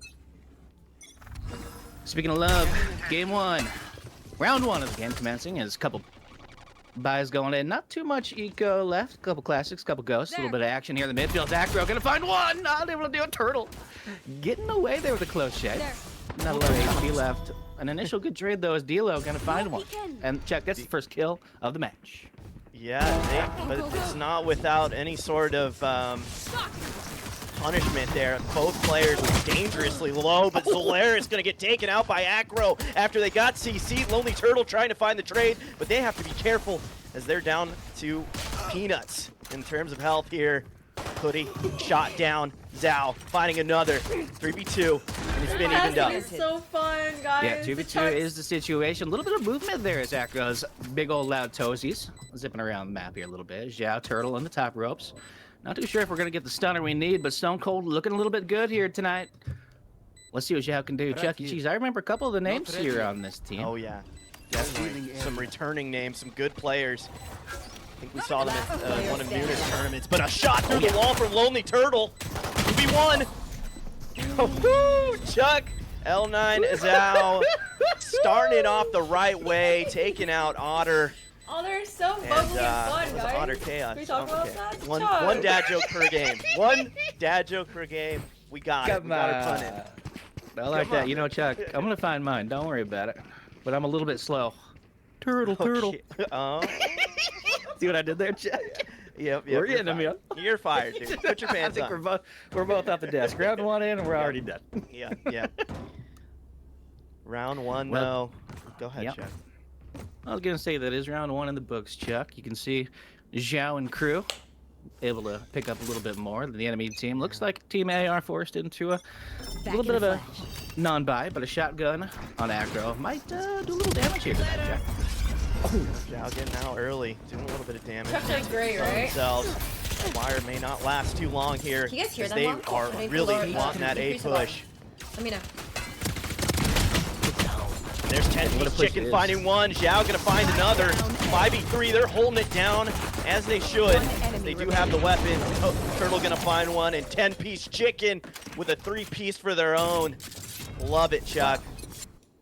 Speaking of love, game 1. Round 1 of the game commencing as a couple buys going in. Not too much eco left. A couple classics, couple ghosts. A little bit of action here in the midfield. Acro gonna find one. Not able to do a turtle. Getting away there with a close shave. Not a lot of HP left. An initial good trade though is D'Lo gonna find one. And Chuck gets the first kill of the match.
Yeah, but it's not without any sort of punishment there. Both players dangerously low, but Zolaris going to get taken out by Acro after they got CC. Lonely Turtle trying to find the trade, but they have to be careful as they're down to peanuts in terms of health here. Hoodie shot down. Zhao finding another 3v2, and it's been evened up.
It's so fun, guys.
Yeah, 2v2 is the situation. A little bit of movement there as Acro's big old loud toesies zipping around the map here a little bit. Zhao Turtle on the top ropes. Not too sure if we're going to get the stunner we need, but Stone Cold looking a little bit good here tonight. Let's see what Zhao can do. Chuck E. Cheese. I remember a couple of the names here on this team.
Oh, yeah. Definitely some returning names, some good players. I think we saw them at one of Nuna's tournaments. But a shot through the wall from Lonely Turtle. 2v1. Oh, Chuck. L9 Zhao starting it off the right way, taking out Otter.
Oh, they're so bubbly and fun, guys.
Otter Chaos.
Can we talk about that?
One dad joke per game. One dad joke per game. We got it. We got it punted.
I like that. You know, Chuck, I'm going to find mine. Don't worry about it. But I'm a little bit slow. Turtle. See what I did there, Chuck?
Yep.
We're getting them, yeah.
You're fired, dude. Put your pants on.
I think we're both off the desk. Round 1 in, and we're already done.
Yeah. Round 1, though. Go ahead, Chuck.
I was going to say that is round 1 in the books, Chuck. You can see Zhao and crew able to pick up a little bit more than the enemy team. Looks like Team A are forced into a little bit of a non-buy, but a shotgun on Acro might do a little damage here tonight, Chuck.
Zhao getting out early, doing a little bit of damage.
Chuck's doing great, right?
Themselves. The wire may not last too long here.
Can you guys hear
as
them,
they
Mom?
are really wanting that A push.
Let me know.
There's 10-piece chicken finding one. Zhao gonna find another. 5v3, they're holding it down as they should. They do have the weapon. Turtle gonna find one, and 10-piece chicken with a 3-piece for their own. Love it, Chuck.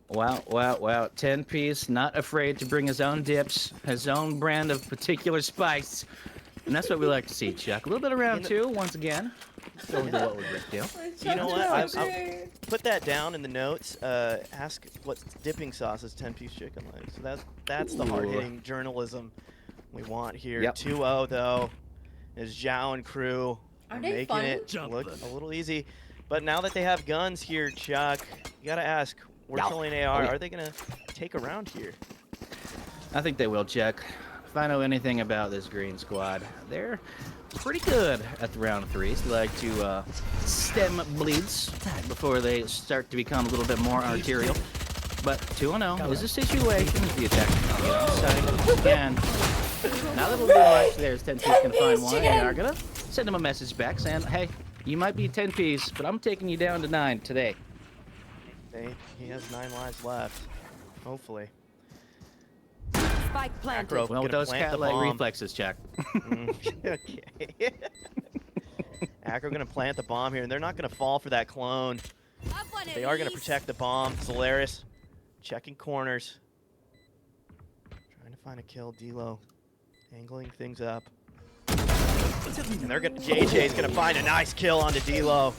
Wow. 10-piece, not afraid to bring his own dips, his own brand of particular spice. And that's what we like to see, Chuck. A little bit of round 2, once again. Still do what we do.
You know what? I'll put that down in the notes. Ask what dipping sauce is 10-piece chicken like. So that's the hard-hitting journalism we want here. 2-0 though is Zhao and crew making it look a little easy. But now that they have guns here, Chuck, you gotta ask, we're killing AR. Are they gonna take a round here?
I think they will, Chuck. If I know anything about this green squad, they're pretty good at the round 3s. They like to stem bleeds before they start to become a little bit more arterial. But 2-0 is the situation. The attack again. Not a little bit much. There's 10-piece gonna find one. They are gonna send him a message back saying, "Hey, you might be 10-piece, but I'm taking you down to 9 today."
He has 9 lives left. Hopefully.
Spike planted.
Acro
Well, with those cat-like reflexes, Chuck.
Okay. Acro gonna plant the bomb here, and they're not gonna fall for that clone. They are gonna protect the bomb. Zolaris checking corners, trying to find a kill. D'Lo angling things up, and they're gonna. JJ's gonna find a nice kill onto D'Lo.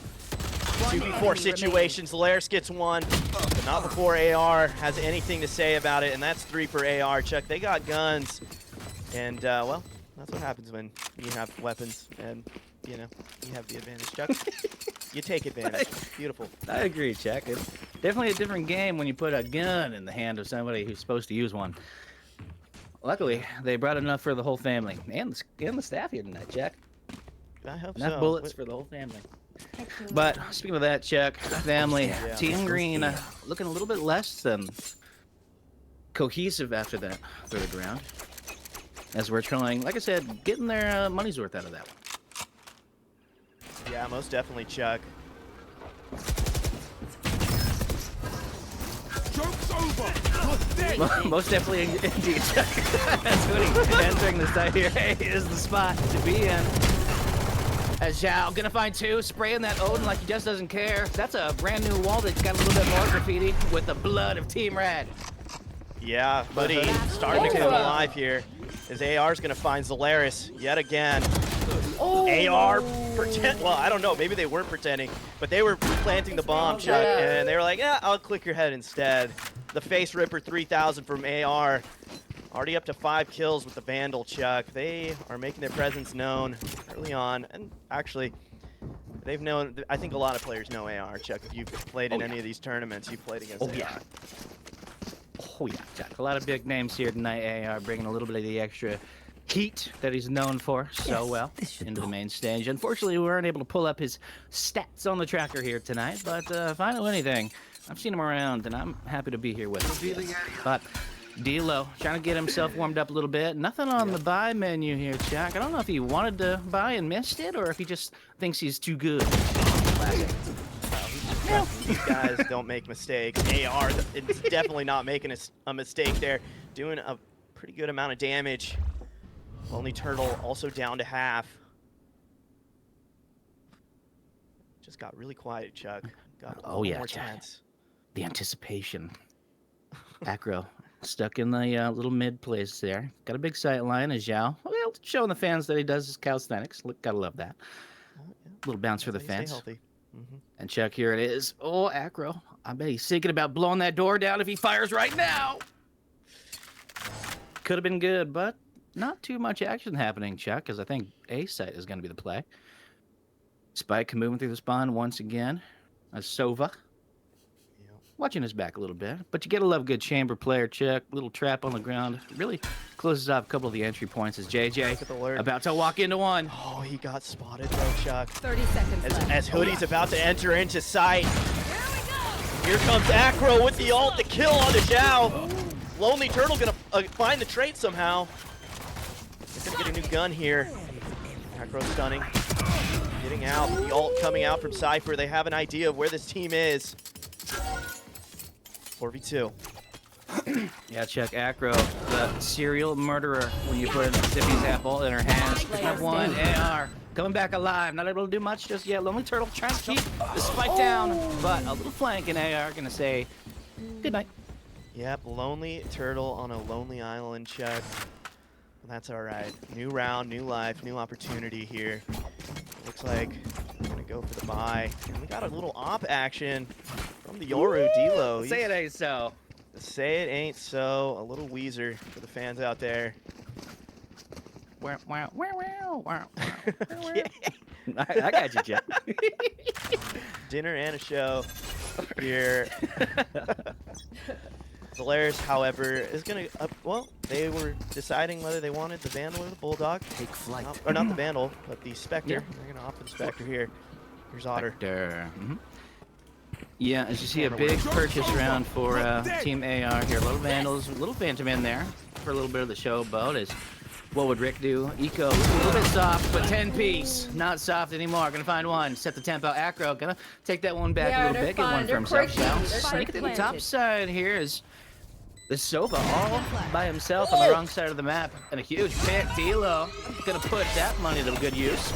2v4 situation. Zolaris gets one, but not before AR has anything to say about it, and that's 3 for AR. Chuck, they got guns, and well, that's what happens when you have weapons and, you know, you have the advantage. Chuck, you take advantage. Beautiful.
I agree, Chuck. It's definitely a different game when you put a gun in the hand of somebody who's supposed to use one. Luckily, they brought enough for the whole family and the staff here tonight, Chuck.
I hope
enough
so.
bullets for the whole family. But speaking of that, Chuck, family, Team Green looking a little bit less than cohesive after that third round. As we're trying, like I said, getting their money's worth out of that one.
Yeah, most definitely, Chuck.
Joke's over. You're dead.
Most definitely, indeed, Chuck. That's what he entering the side here. Hey, is the spot to be in. As Zhao gonna find two, spraying that Odin like he just doesn't care. That's a brand new wall that's got a little bit more graffiti with the blood of Team Red.
Yeah, buddy, starting to come alive here. His AR's gonna find Zolaris yet again. AR pretend. Well, I don't know. Maybe they weren't pretending, but they were planting the bomb, Chuck, and they were like, "Yeah, I'll click your head instead." The Face Ripper 3000 from AR, already up to 5 kills with the Vandal, Chuck. They are making their presence known early on, and actually, they've known. I think a lot of players know AR, Chuck. If you've played in any of these tournaments, you've played against AR.
Yeah. Oh yeah, Chuck. A lot of big names here tonight. AR bringing a little bit of the extra heat that he's known for so well into the main stage. Unfortunately, we weren't able to pull up his stats on the tracker here tonight, but if I know anything, I've seen him around, and I'm happy to be here with him. But D-Lo trying to get himself warmed up a little bit. Nothing on the buy menu here, Chuck. I don't know if he wanted to buy and missed it, or if he just thinks he's too good.
These guys don't make mistakes. AR is definitely not making a mistake there. Doing a pretty good amount of damage. Lonely Turtle also down to half. Just got really quiet, Chuck. Got
Oh yeah,
more
Chuck.
tense.
The anticipation. Acro stuck in the little mid place there. Got a big sight line as Zhao. Well, showing the fans that he does his calisthenics. Gotta love that. Little bounce for the fans.
Stay healthy.
And Chuck, here it is. Oh, Acro. I bet he's thinking about blowing that door down if he fires right now. Could have been good, but not too much action happening, Chuck, because I think A site is going to be the play. Spike moving through the spawn once again. As Sova. Watching his back a little bit. But you get to love good chamber player, Chuck. Little trap on the ground. Really closes off a couple of the entry points as JJ about to walk into one.
Oh, he got spotted though, Chuck.
30 seconds left.
As Hoodie's about to enter into sight. Here comes Acro with the ult, the kill on the Zhao. Lonely Turtle gonna find the trait somehow. They're gonna get a new gun here. Acro stunning. Getting out, the ult coming out from Cypher. They have an idea of where this team is. 4v2.
Yeah, Chuck, Acro, the serial murderer when you put Zippy's apple in her hands. Picking up one, AR, coming back alive. Not able to do much just yet. Lonely Turtle trying to keep the spike down, but a little flank and AR gonna say good night.
Yep, Lonely Turtle on a lonely island, Chuck. That's all right. New round, new life, new opportunity here. Looks like we're gonna go for the buy. And we got a little op action from the Yoru D-Lo.
Say it ain't so.
Say it ain't so. A little Weezer for the fans out there.
I got you, Jeff.
Dinner and a show here. Zolaris, however, is going to, well, they were deciding whether they wanted the Vandal or the Bulldog.
Take flight.
Or not the Vandal, but the Spectre. Yeah. They're going to opt for the Spectre here. Here's Otter.
Yeah, as you see, a big purchase round for Team AR here. Little Vandals, little Phantom in there for a little bit of the showboat. As what would Rick do? Eco, a little bit soft, but 10-piece. Not soft anymore. Gonna find one. Set the tempo. Acro gonna take that one back a little bit. Get one for himself now. Sneak it to the top side here is the Sova all by himself on the wrong side of the map. And a huge pick. D-Lo gonna put that money to good use.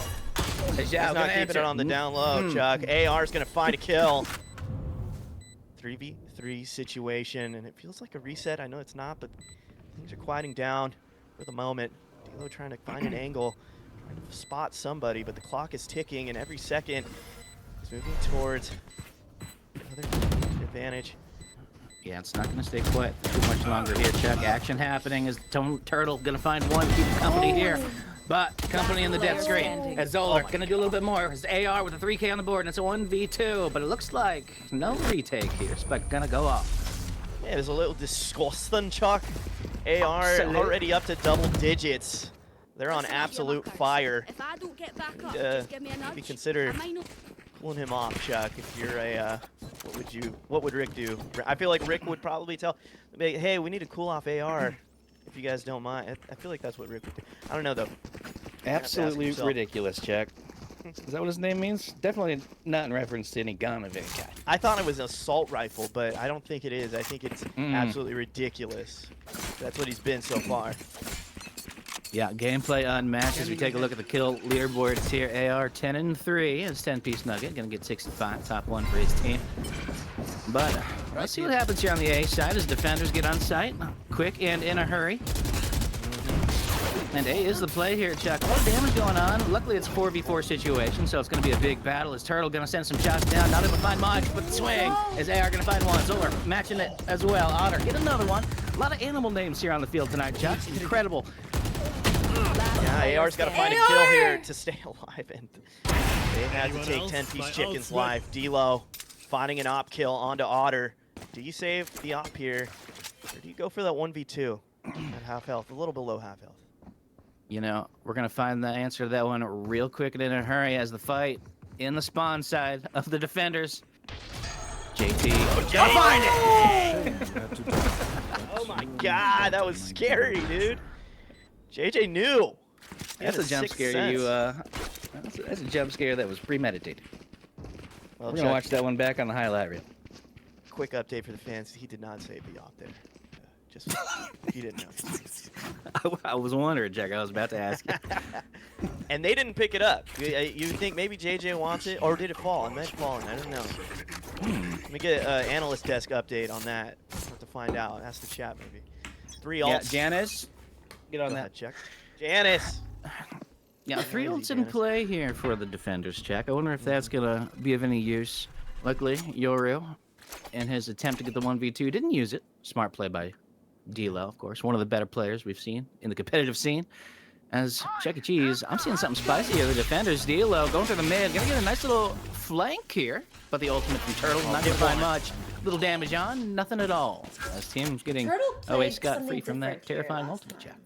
He's not keeping it on the down low, Chuck. AR's gonna find a kill. 3v3 situation, and it feels like a reset. I know it's not, but things are quieting down for the moment. D-Lo trying to find an angle, trying to spot somebody, but the clock is ticking, and every second is moving towards another advantage.
Yeah, it's not going to stay quiet too much longer here, Chuck. Action happening. Is Turtle going to find one to keep company here? But company in the depth screen. As Zoller gonna do a little bit more. His AR with a 3K on the board, and it's a 1v2. But it looks like no retake here. Spec gonna go off.
Yeah, there's a little disgusting, Chuck. AR already up to double digits. They're on absolute fire.
If I don't get back up, just give me a nudge.
Maybe consider pulling him off, Chuck. If you're a, what would Rick do? I feel like Rick would probably tell, hey, we need to cool off AR. If you guys don't mind, I feel like that's what Rick would do. I don't know though.
Absolutely ridiculous, Chuck. Is that what his name means? Definitely not in reference to any gun of any kind.
I thought it was an assault rifle, but I don't think it is. I think it's absolutely ridiculous. That's what he's been so far.
Yeah, gameplay unmatched. As we take a look at the kill leaderboards here, AR 10 and 3 is 10-piece nugget. Gonna get 65, top 1 for his team. But let's see what happens here on the A side as defenders get on site, quick and in a hurry. And A is the play here, Chuck. A lot of damage going on. Luckily, it's a 4v4 situation, so it's going to be a big battle. Is Turtle going to send some shots down? Not able to find much, but the swing. Is AR going to find one? Zoller matching it as well. Otter get another one. A lot of animal names here on the field tonight, Chuck. Incredible.
Yeah, AR's got to find a kill here to stay alive, and they had to take 10-piece chickens live. D-Lo finding an op kill onto Otter. Do you save the op here, or do you go for that 1v2 at half health, a little below half health?
You know, we're going to find the answer to that one real quick and in a hurry as the fight in the spawn side of the defenders. JT.
Find it! Oh my god, that was scary, dude. JJ knew.
That's a jump scare that's a jump scare that was premeditated.
Well,
we're going to watch that one back on the highlight reel.
Quick update for the fans. He did not save the op there. Just, he didn't know.
I was wondering, Jack. I was about to ask you.
And they didn't pick it up. You think maybe JJ wants it, or did it fall? It might have fallen. I don't know. Let me get an analyst desk update on that. I'll have to find out. Ask the chat maybe. 3 ults.
Yeah, Janice, get on that.
Check. Janice.
Yeah, 3 ults in play here for the defenders, Jack. I wonder if that's gonna be of any use. Luckily, Yoru, in his attempt to get the 1v2, didn't use it. Smart play by D-Lo, of course, one of the better players we've seen in the competitive scene. As Chuck E. Cheese, I'm seeing something spicy here. The defenders, D-Lo, going through the mid, gonna get a nice little flank here. But the ultimate from Turtle, not gonna find much. Little damage on, nothing at all. As team's getting away scot-free from that terrifying ultimate, Chuck.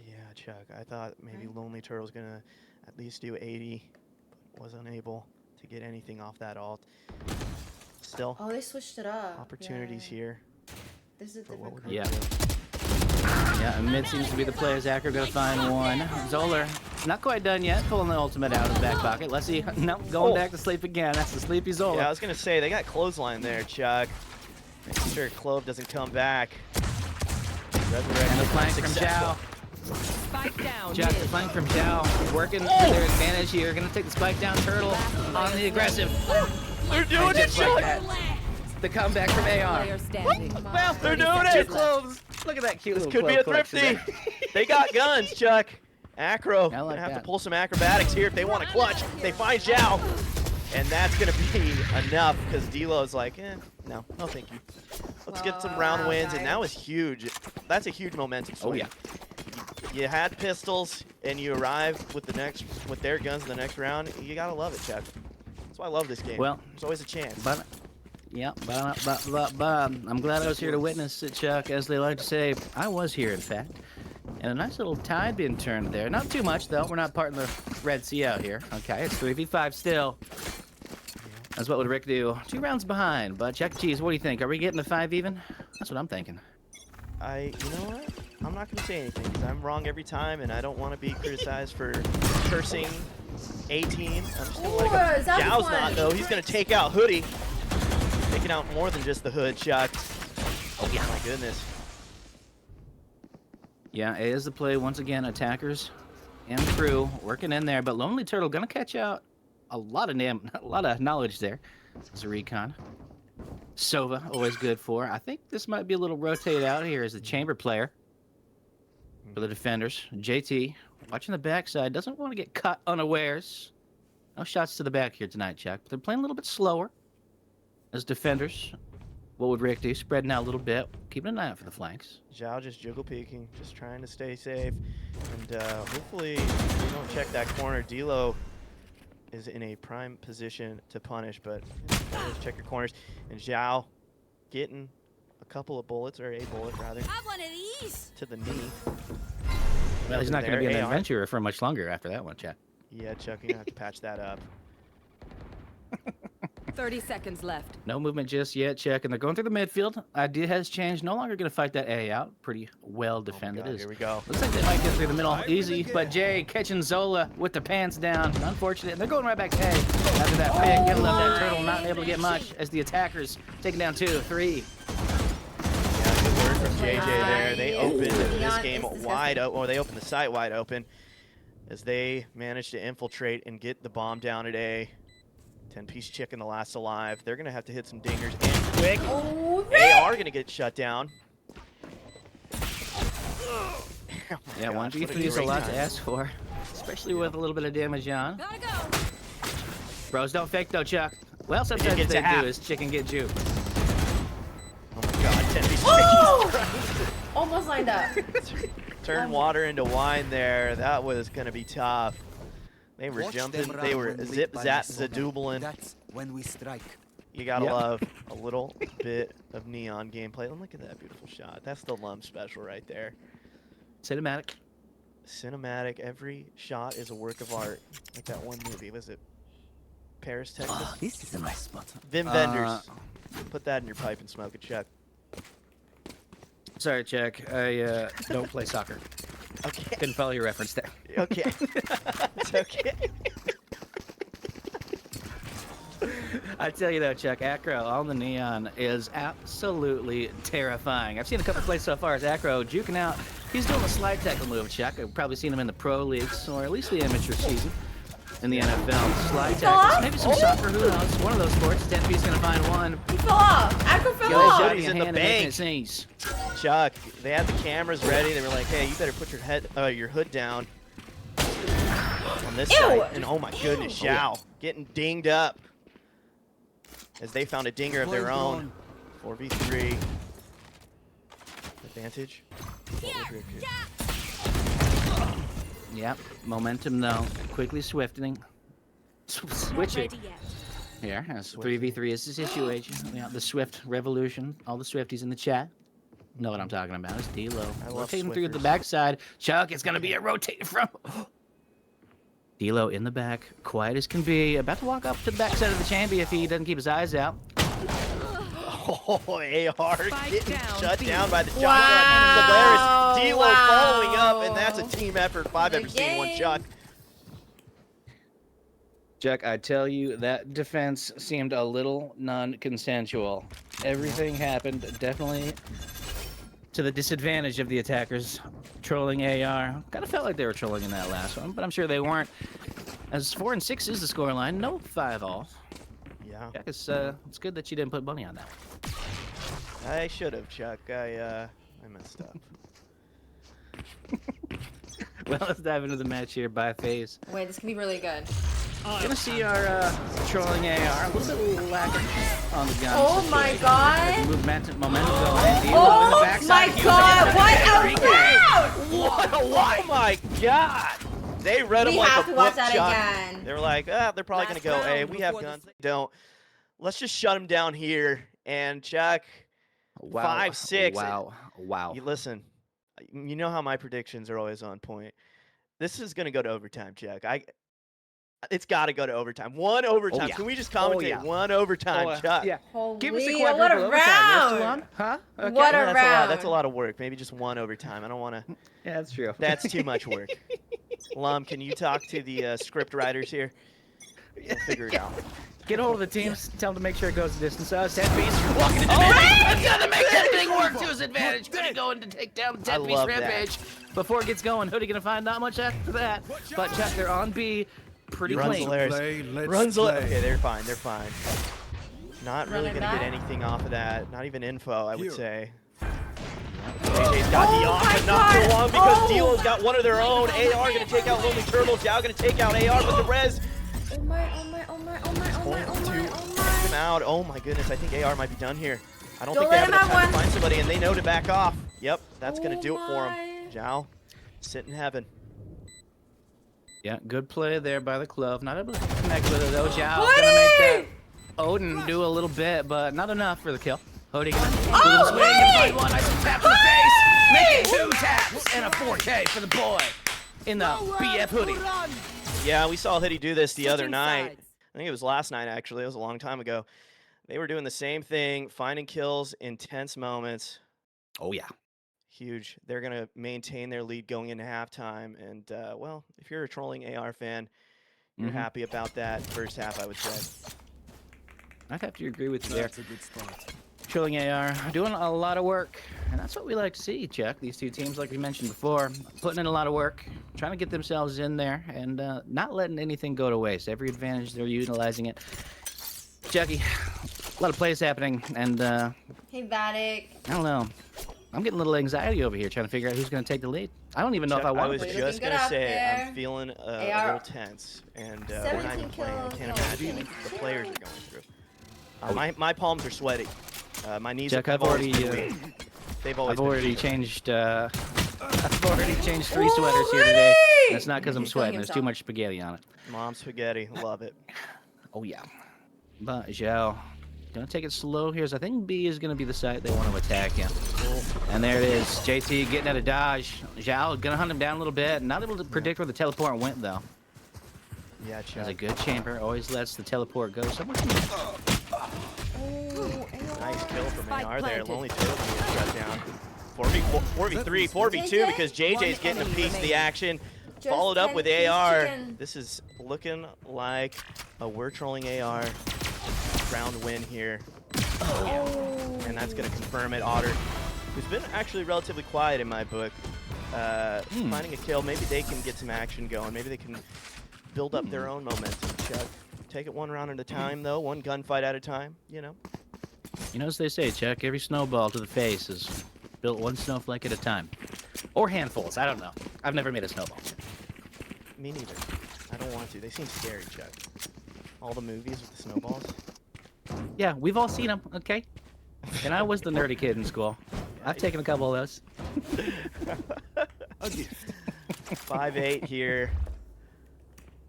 Yeah, Chuck, I thought maybe Lonely Turtle's gonna at least do 80, but was unable to get anything off that ult. Still.
Oh, they switched it up.
Opportunities here.
This is different.
Yeah. Yeah, and mid seems to be the play as Acker gonna find one. Zoller, not quite done yet, pulling the ultimate out of his back pocket. Let's see, no, going back to sleep again. That's the sleepy Zoller.
Yeah, I was gonna say, they got clothesline there, Chuck. Making sure Clove doesn't come back.
And the flank from Zhao.
Spike down.
Chuck, the flank from Zhao, working to their advantage here. Gonna take the spike down. Turtle on the aggressive.
They're doing it, Chuck!
The comeback from AR.
Well, they're doing it!
Cloves. Look at that cute
This
little
could be a
clove
thrifty.
collection
They got guns, Chuck. Acro
I like
gonna have
that.
to pull some acrobatics here if they want to clutch. They find Zhao, and that's gonna be enough because D-Lo's like, no thank you. Let's get some round wins, and that was huge. That's a huge momentum swing.
Oh yeah.
You had pistols, and you arrived with their guns in the next round. You gotta love it, Chuck. That's why I love this game.
Well,
there's always a chance.
But yeah, I'm glad I was here to witness it, Chuck. As they like to say, I was here, in fact. And a nice little tide being turned there. Not too much, though. We're not parting the Red Sea out here. Okay, it's 3v5 still. That's what would Rick do. 2 rounds behind. But Chuck E. Cheese, what do you think? Are we getting to 5 even? That's what I'm thinking.
You know what? I'm not gonna say anything because I'm wrong every time, and I don't want to be criticized for cursing a team. I'm just gonna let it go. Zhao's not though. He's gonna take out Hoodie. Taking out more than just the hood, Chuck. Oh yeah, my goodness.
Yeah, it is the play once again. Attackers and crew working in there, but Lonely Turtle gonna catch out a lot of knowledge there. It's a recon. Sova always good for. I think this might be a little rotate out here as the chamber player for the defenders. JT watching the backside, doesn't want to get caught unawares. No shots to the back here tonight, Chuck. But they're playing a little bit slower as defenders What would Rick do? Spreading out a little bit, keeping an eye out for the flanks.
Zhao just jiggle peeking, just trying to stay safe. And hopefully we don't check that corner. D'Lo is in a prime position to punish, but just check your corners. And Zhao getting a couple of bullets, or a bullet rather,
Have one of these.
to the knee.
Well, he's not going to be an adventurer for much longer after that one, Chuck.
Yeah, Chuck, you're going to have to patch that up.
30 seconds left.
No movement just yet, Chuck. And they're going through the midfield. Idea has changed. No longer going to fight that A out. Pretty well defended.
Here we go.
Looks like they might get through the middle easy, but Jay catching Zola with the pants down. Unfortunate. And they're going right back to A. After that pick, getting left that turtle, not able to get much as the attackers taking down 2, 3.
Yeah, good work from JJ there. They opened this game wide open, or they opened the site wide open as they managed to infiltrate and get the bomb down at A. 10-piece chicken, the last alive. They're going to have to hit some dingers and quick. AR going to get shut down.
Yeah, 1v3 is a lot to ask for, especially with a little bit of damage on.
Gotta go.
Bros don't fake though, Chuck. Well, sometimes what they do is chicken get juked.
Oh my god, 10-piece chicken.
Almost lined up.
Turn water into wine there. That was going to be tough. They were jumping. They were zip, zap, zadoobling.
That's when we strike.
You gotta love a little bit of neon gameplay. And look at that beautiful shot. That's the Lum special right there.
Cinematic.
Cinematic. Every shot is a work of art. Like that one movie. Was it Paris, Texas?
Oh, this is a nice spot.
Vim Vendors. Put that in your pipe and smoke it, Chuck.
Sorry, Chuck. I don't play soccer.
Okay.
Couldn't follow your reference there.
Okay. It's okay.
I tell you though, Chuck, Acro on the neon is absolutely terrifying. I've seen a couple plays so far as Acro juking out. He's doing a slide tackle move, Chuck. I've probably seen him in the pro leagues, or at least the amateur season in the NFL. Slide tackles, maybe some soccer, who knows? One of those sports. 10-piece gonna find one.
He fell off. Acro fell off.
He's in the bank. Chuck, they had the cameras ready. They were like, "Hey, you better put your hood down on this side." And oh my goodness, Zhao getting dinged up as they found a dinger of their own. 4v3 advantage.
Yep, momentum though, quickly swifting. Switch it. Here, 3v3 is the situation. Yeah, the Swift revolution. All the Swifties in the chat know what I'm talking about. It's D'Lo. Rotating through the backside. Chuck, it's gonna be a rotate from. D'Lo in the back, quiet as can be. About to walk up to the backside of the champion if he doesn't keep his eyes out.
Oh, AR getting shut down by the shotgun. Solaris, D'Lo following up, and that's a team effort if I've ever seen one, Chuck.
Chuck, I tell you, that defense seemed a little non-consensual. Everything happened definitely to the disadvantage of the attackers trolling AR. Kind of felt like they were trolling in that last one, but I'm sure they weren't. As 4-6 is the scoreline, no 5-all.
Yeah.
It's good that you didn't put money on that.
I should have, Chuck. I messed up.
Well, let's dive into the match here by phase.
Wait, this can be really good.
Gonna see our trolling AR a little bit lacking on the guns.
Oh my god!
Momentum going.
Oh my god! What a round!
What a Oh my god! They read them like a book.
We have to watch that
Chuck.
again.
They were like, they're probably gonna go, hey, we have guns. They don't. Let's just shut them down here. And Chuck, 5-6.
Wow.
You listen, you know how my predictions are always on point. This is gonna go to overtime, Chuck. It's got to go to overtime. One overtime. Can we just commentate one overtime, Chuck?
Yeah.
Holy,
give us a
what a round!
Huh? Okay.
What a round!
That's a lot of work. Maybe just one overtime. I don't want to.
Yeah, that's true.
That's too much work. Lum, can you talk to the script writers here? We'll figure it out.
Get hold of the teams. Tell them to make sure it goes the distance. 10-piece walking into That's gonna make that thing work to his advantage. Gonna go in to take down the 10-piece rampage. Before it gets going, Hoodie gonna find not much after that. But Chuck, they're on B. Pretty clean.
Okay, they're fine. They're fine. Not really going to get anything off of that. Not even info, I would say. JJ's got the off, but not for long because D'Lo's got one of their own. AR going to take out Lonely Turtles. Now going to take out AR with the res.
Oh my.
Out. Oh my goodness, I think AR might be done here. I don't
Don't
think they
let
have
him
enough
have
time to
one.
find somebody, and they know to back off. Yep, that's going
Oh
to do it for
my.
him. Zhao, sit in heaven.
Yeah, good play there by the Clove. Not able to connect with it though. Zhao gonna make that Odin do a little bit, but not enough for the kill. Hody gonna do a little swing and find one. Nice tap in the face. Make it 2 taps and a 4K for the boy in the BF hoodie.
Yeah, we saw Hiddy do this the other night. I think it was last night, actually. It was a long time ago. They were doing the same thing, finding kills in tense moments.
Oh, yeah.
Huge. They're going to maintain their lead going into halftime. And, well, if you're a trolling AR fan, you're happy about that first half, I would say.
I'd have to agree with you there.
That's a good spot.
Trilling AR doing a lot of work, and that's what we like to see, Chuck. These two teams, like we mentioned before, putting in a lot of work, trying to get themselves in there, and not letting anything go to waste. Every advantage, they're utilizing it. Chucky, a lot of plays happening, and
Hey, Vatic.
I don't know. I'm getting a little anxiety over here trying to figure out who's going to take the lead. I don't even know if I want
to. I was just going to say, I'm feeling a little tense, and we're not even playing. I can't imagine the players are going through. My palms are sweaty. My knees
Chuck,
are
I've already changed. I've already changed 3 sweaters here today. And it's not because I'm sweating. There's too much spaghetti on it.
Mom spaghetti, love it.
Oh yeah. But Zhao, gonna take it slow here. So I think B is gonna be the site they want to attack. Yeah. And there it is. JT getting at a dodge. Zhao gonna hunt him down a little bit. Not able to predict where the teleport went though.
Yeah, Chuck.
There's a good chamber. Always lets the teleport go somewhere.
Nice kill from AR there. Lonely Turtle gets shut down. 4v3, 4v2 because JJ's getting a piece of the action. Followed up with AR. This is looking like a we're trolling AR round win here. And that's going to confirm it. Otter, who's been actually relatively quiet in my book, finding a kill. Maybe they can get some action going. Maybe they can build up their own momentum. Chuck, take it one round at a time, though. One gunfight at a time, you know.
You know, as they say, Chuck, every snowball to the face is built one snowflake at a time. Or handfuls, I don't know. I've never made a snowball.
Me neither. I don't want to. They seem scary, Chuck. All the movies with the snowballs.
Yeah, we've all seen them, okay? And I was the nerdy kid in school. I've taken a couple of those.
A gift. 5-8 here.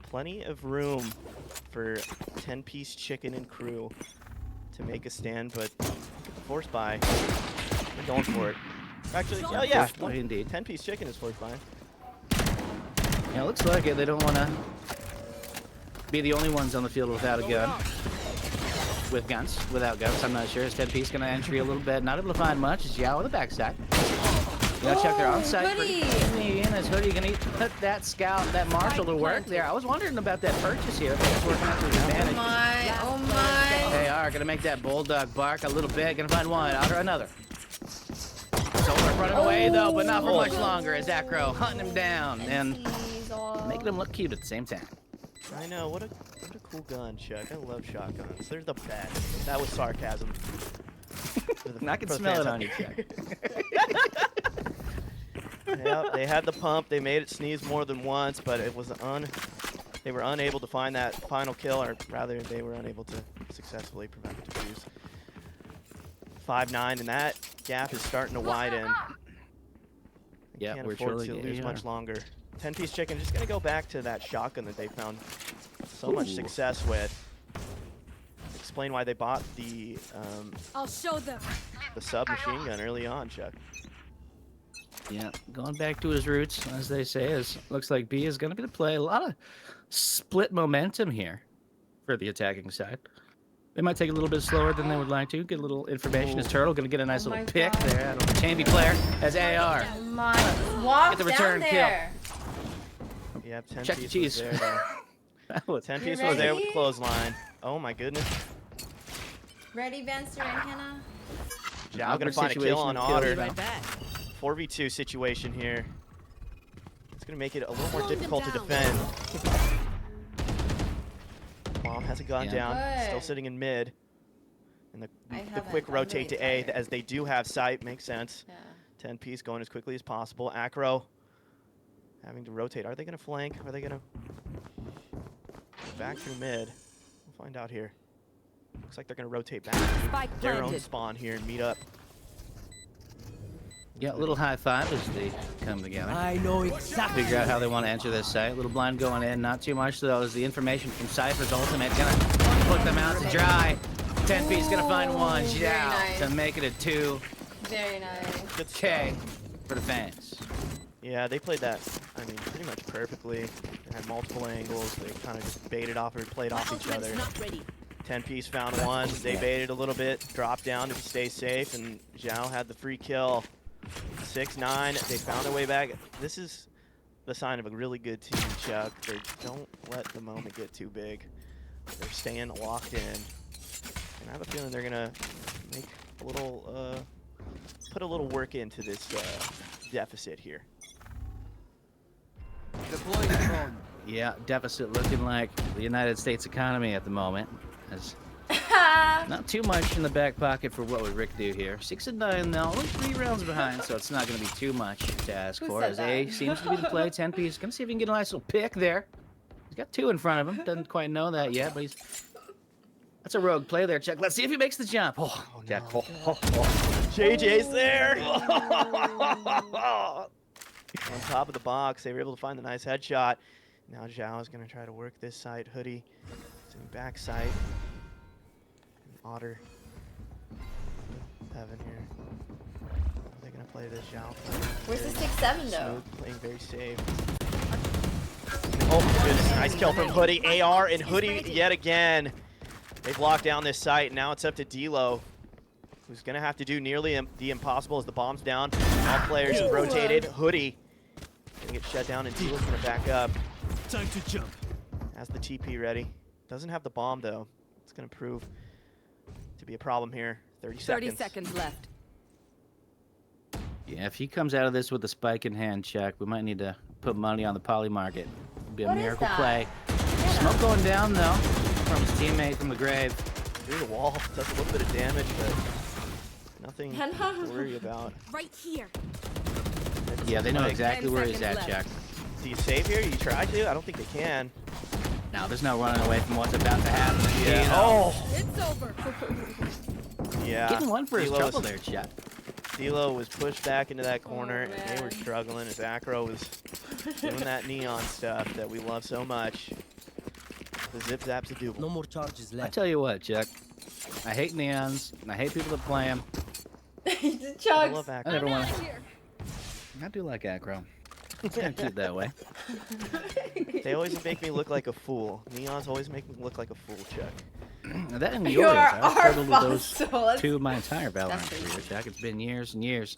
Plenty of room for 10-piece chicken and crew to make a stand, but force buy. They're going for it. Actually, oh yeah,
indeed.
10-piece chicken is force buy.
Yeah, it looks like it. They don't want to be the only ones on the field without a gun. With guns, without guns, I'm not sure. Is 10-piece going to entry a little bit? Not able to find much. It's Yao on the backside. You gotta check their on-site. Is Hoodie going to put that scout, that marshal to work there? I was wondering about that purchase here. It's working out to his advantage.
Oh my.
They are going to make that bulldog bark a little bit. Going to find one, out or another. Solberg running away though, but not for much longer as Acro hunting him down and making him look cute at the same time.
I know, what a cool gun, Chuck. I love shotguns. They're the best. That was sarcasm.
I can smell it on you, Chuck.
Yeah, they had the pump. They made it sneeze more than once, but it was they were unable to find that final kill, or rather, they were unable to successfully prevent the defuse. 5-9, and that gap is starting to widen.
Yeah,
can't
we're
afford to lose much longer. 10-piece chicken, just gonna go back to that shotgun that they found so much success with. Explain why they bought the
I'll show them.
the submachine gun early on, Chuck.
Yeah, going back to his roots, as they say, looks like B is going to be the play. A lot of split momentum here for the attacking side. They might take a little bit slower than they would like to. Get a little information. Is Turtle going to get a nice little pick there out of the Chamby player as AR.
Walk
Get the return
there.
kill.
Yeah, 10
Check the
piece
cheese.
was there, though. 10 piece was there with the clothesline. Oh my goodness.
Ready, Venster and Hannah?
Zhao gonna find a kill on Otter.
Right back.
4v2 situation here. It's gonna make it a little more difficult to defend. Mom has a gun down, still sitting in mid. And the quick rotate to A, as they do have sight, makes sense. 10-piece going as quickly as possible. Acro having to rotate. Are they gonna flank? Are they gonna back through mid? We'll find out here. Looks like they're gonna rotate back
Spike
to their own
planted.
spawn here and meet up.
Yeah, a little high five as they come together.
I know exactly.
Figure out how they want to enter this site. Little blind going in, not too much though. Is the information from Cypher's ultimate gonna put them out to dry? 10P's gonna find one. Yeah,
nice.
to make it a 2.
Very nice.
Good
K for the fans.
Yeah, they played that, I mean, pretty much perfectly. They had multiple angles. They kind of just baited off or played off each other. 10P's found one. They baited a little bit, dropped down to stay safe, and Zhao had the free kill. 6-9. They found their way back. This is the sign of a really good team, Chuck. They don't let the moment get too big. They're staying locked in. And I have a feeling they're going to make a little, put a little work into this deficit here.
Yeah, deficit looking like the United States economy at the moment. As not too much in the back pocket for what would Rick do here. 6-9 now, only 3 rounds behind, so it's not going to be too much to ask
Who
for.
said
As
that?
A seems to be the play. 10P's going to see if he can get a nice little pick there. He's got 2 in front of him. Doesn't quite know that yet, but he's. That's a rogue play there, Chuck. Let's see if he makes the jump. Oh, Jack.
No. JJ's there. On top of the box, they were able to find the nice headshot. Now Zhao is going to try to work this side. Hoodie is in back side. Otter. Heaven here. Are they going to play this Zhao play?
Where's the 6-7 though?
Smooth, playing very safe. Oh my goodness, nice kill from Hoodie. AR and Hoodie yet again. They've locked down this site. Now it's up to D-Lo, who's going to have to do nearly the impossible as the bomb's down. All players have rotated. Hoodie going to get shut down, and D-Lo's going to back up.
Time to jump.
Has the TP ready. Doesn't have the bomb, though. It's going to prove to be a problem here. 30 seconds.
30 seconds left.
Yeah, if he comes out of this with a spike in hand, Chuck, we might need to put money on the poly market. It'd be a
What is
miracle
that?
play. Smoke going down, though, from his teammate from the grave.
Through the wall. Does a little bit of damage, but nothing to worry about.
Right here.
Yeah, they know
Like,
exactly
10
where he's at,
seconds
Chuck.
Do you save here? You try to? I don't think they can.
Now, there's no running away from what's about to happen.
Yeah.
Oh!
It's over.
Yeah.
Getting one for his
D-Lo
trouble
was-
there, Chuck.
D-Lo was pushed back into that corner,
Oh,
and they were
man.
struggling as Acro was doing that neon stuff that we love so much. The zip zap's a double.
No more charges
I
left.
tell you what, Chuck. I hate neons, and I hate people that play them.
I
Chugs.
love
I
Acro.
never want
Out
to.
of here.
I do like Acro. It's gonna keep that way.
They always make me look like a fool. Neons always make me look like a fool, Chuck.
That and
You
yours.
are
I've
our
struggled with those
fossil.
2 of my entire Valorant
That's
career, Chuck. It's been years and years.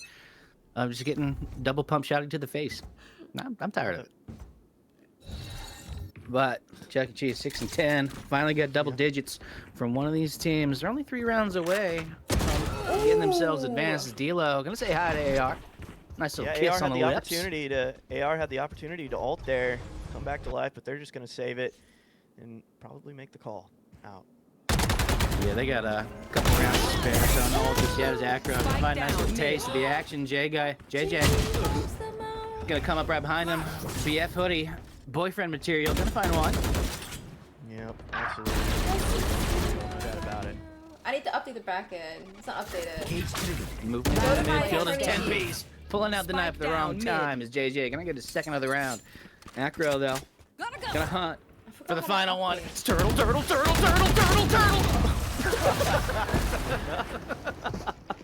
I'm just getting double pump shotted to the face. I'm tired of it. But Chuck E. Cheese 6-10 finally got double digits from one of these teams. They're only 3 rounds away from getting themselves advanced. As D-Lo gonna say hi to AR. Nice little
Yeah,
kiss
AR
on
had
the
the
lips.
opportunity to ult there, come back to life, but they're just gonna save it and probably make the call out.
Yeah, they got a couple rounds to spare, so no ult just yet as Acro. Find a nice little taste of the action. JJ gonna come up right behind him. BF Hoodie, boyfriend material, gonna find one.
Yep, absolutely. No doubt about it.
I need to update the back end. It's not updated.
Movement
Go
in
to
the
my
midfield is
friend.
10P's. Pulling out the knife at the wrong time is JJ. Gonna get his second of the round. Acro, though,
Gotta go.
gonna hunt for the
how to
final one.
update.
It's turtle.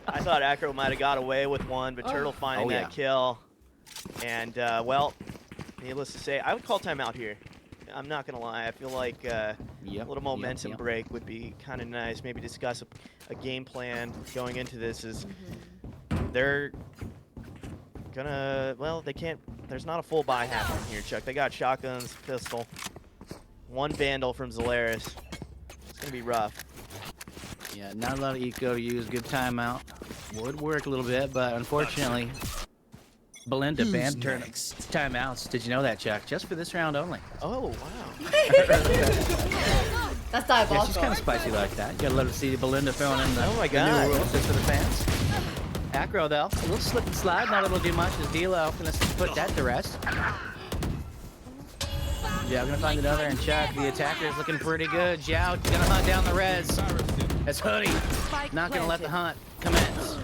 I thought Acro might have got away with one, but Turtle finding
Oh, yeah.
that kill. And, well, needless to say, I would call timeout here. I'm not going to lie. I feel like a little momentum break would be kind of nice. Maybe discuss a game plan going into this. Is they're going to, well, they can't, there's not a full buy happening here, Chuck. They got shotguns, pistol, one Vandal from Zolaris. It's going to be rough.
Yeah, not a lot of eco to use. Good timeout. Would work a little bit, but unfortunately, Belinda banned timeouts. Did you know that, Chuck? Just for this round only.
Oh, wow.
That's diabolical.
Yeah, she's kind of spicy like that. You gotta love to see Belinda throwing in the,
Oh my
the
God.
new rules just for the fans. Acro, though, a little slip and slide, not able to do much as D-Lo gonna put that to rest. Zhao gonna find another, and Chuck, the attacker, is looking pretty good. Zhao gonna hunt down the res. That's Hoodie. Not gonna let the hunt commence.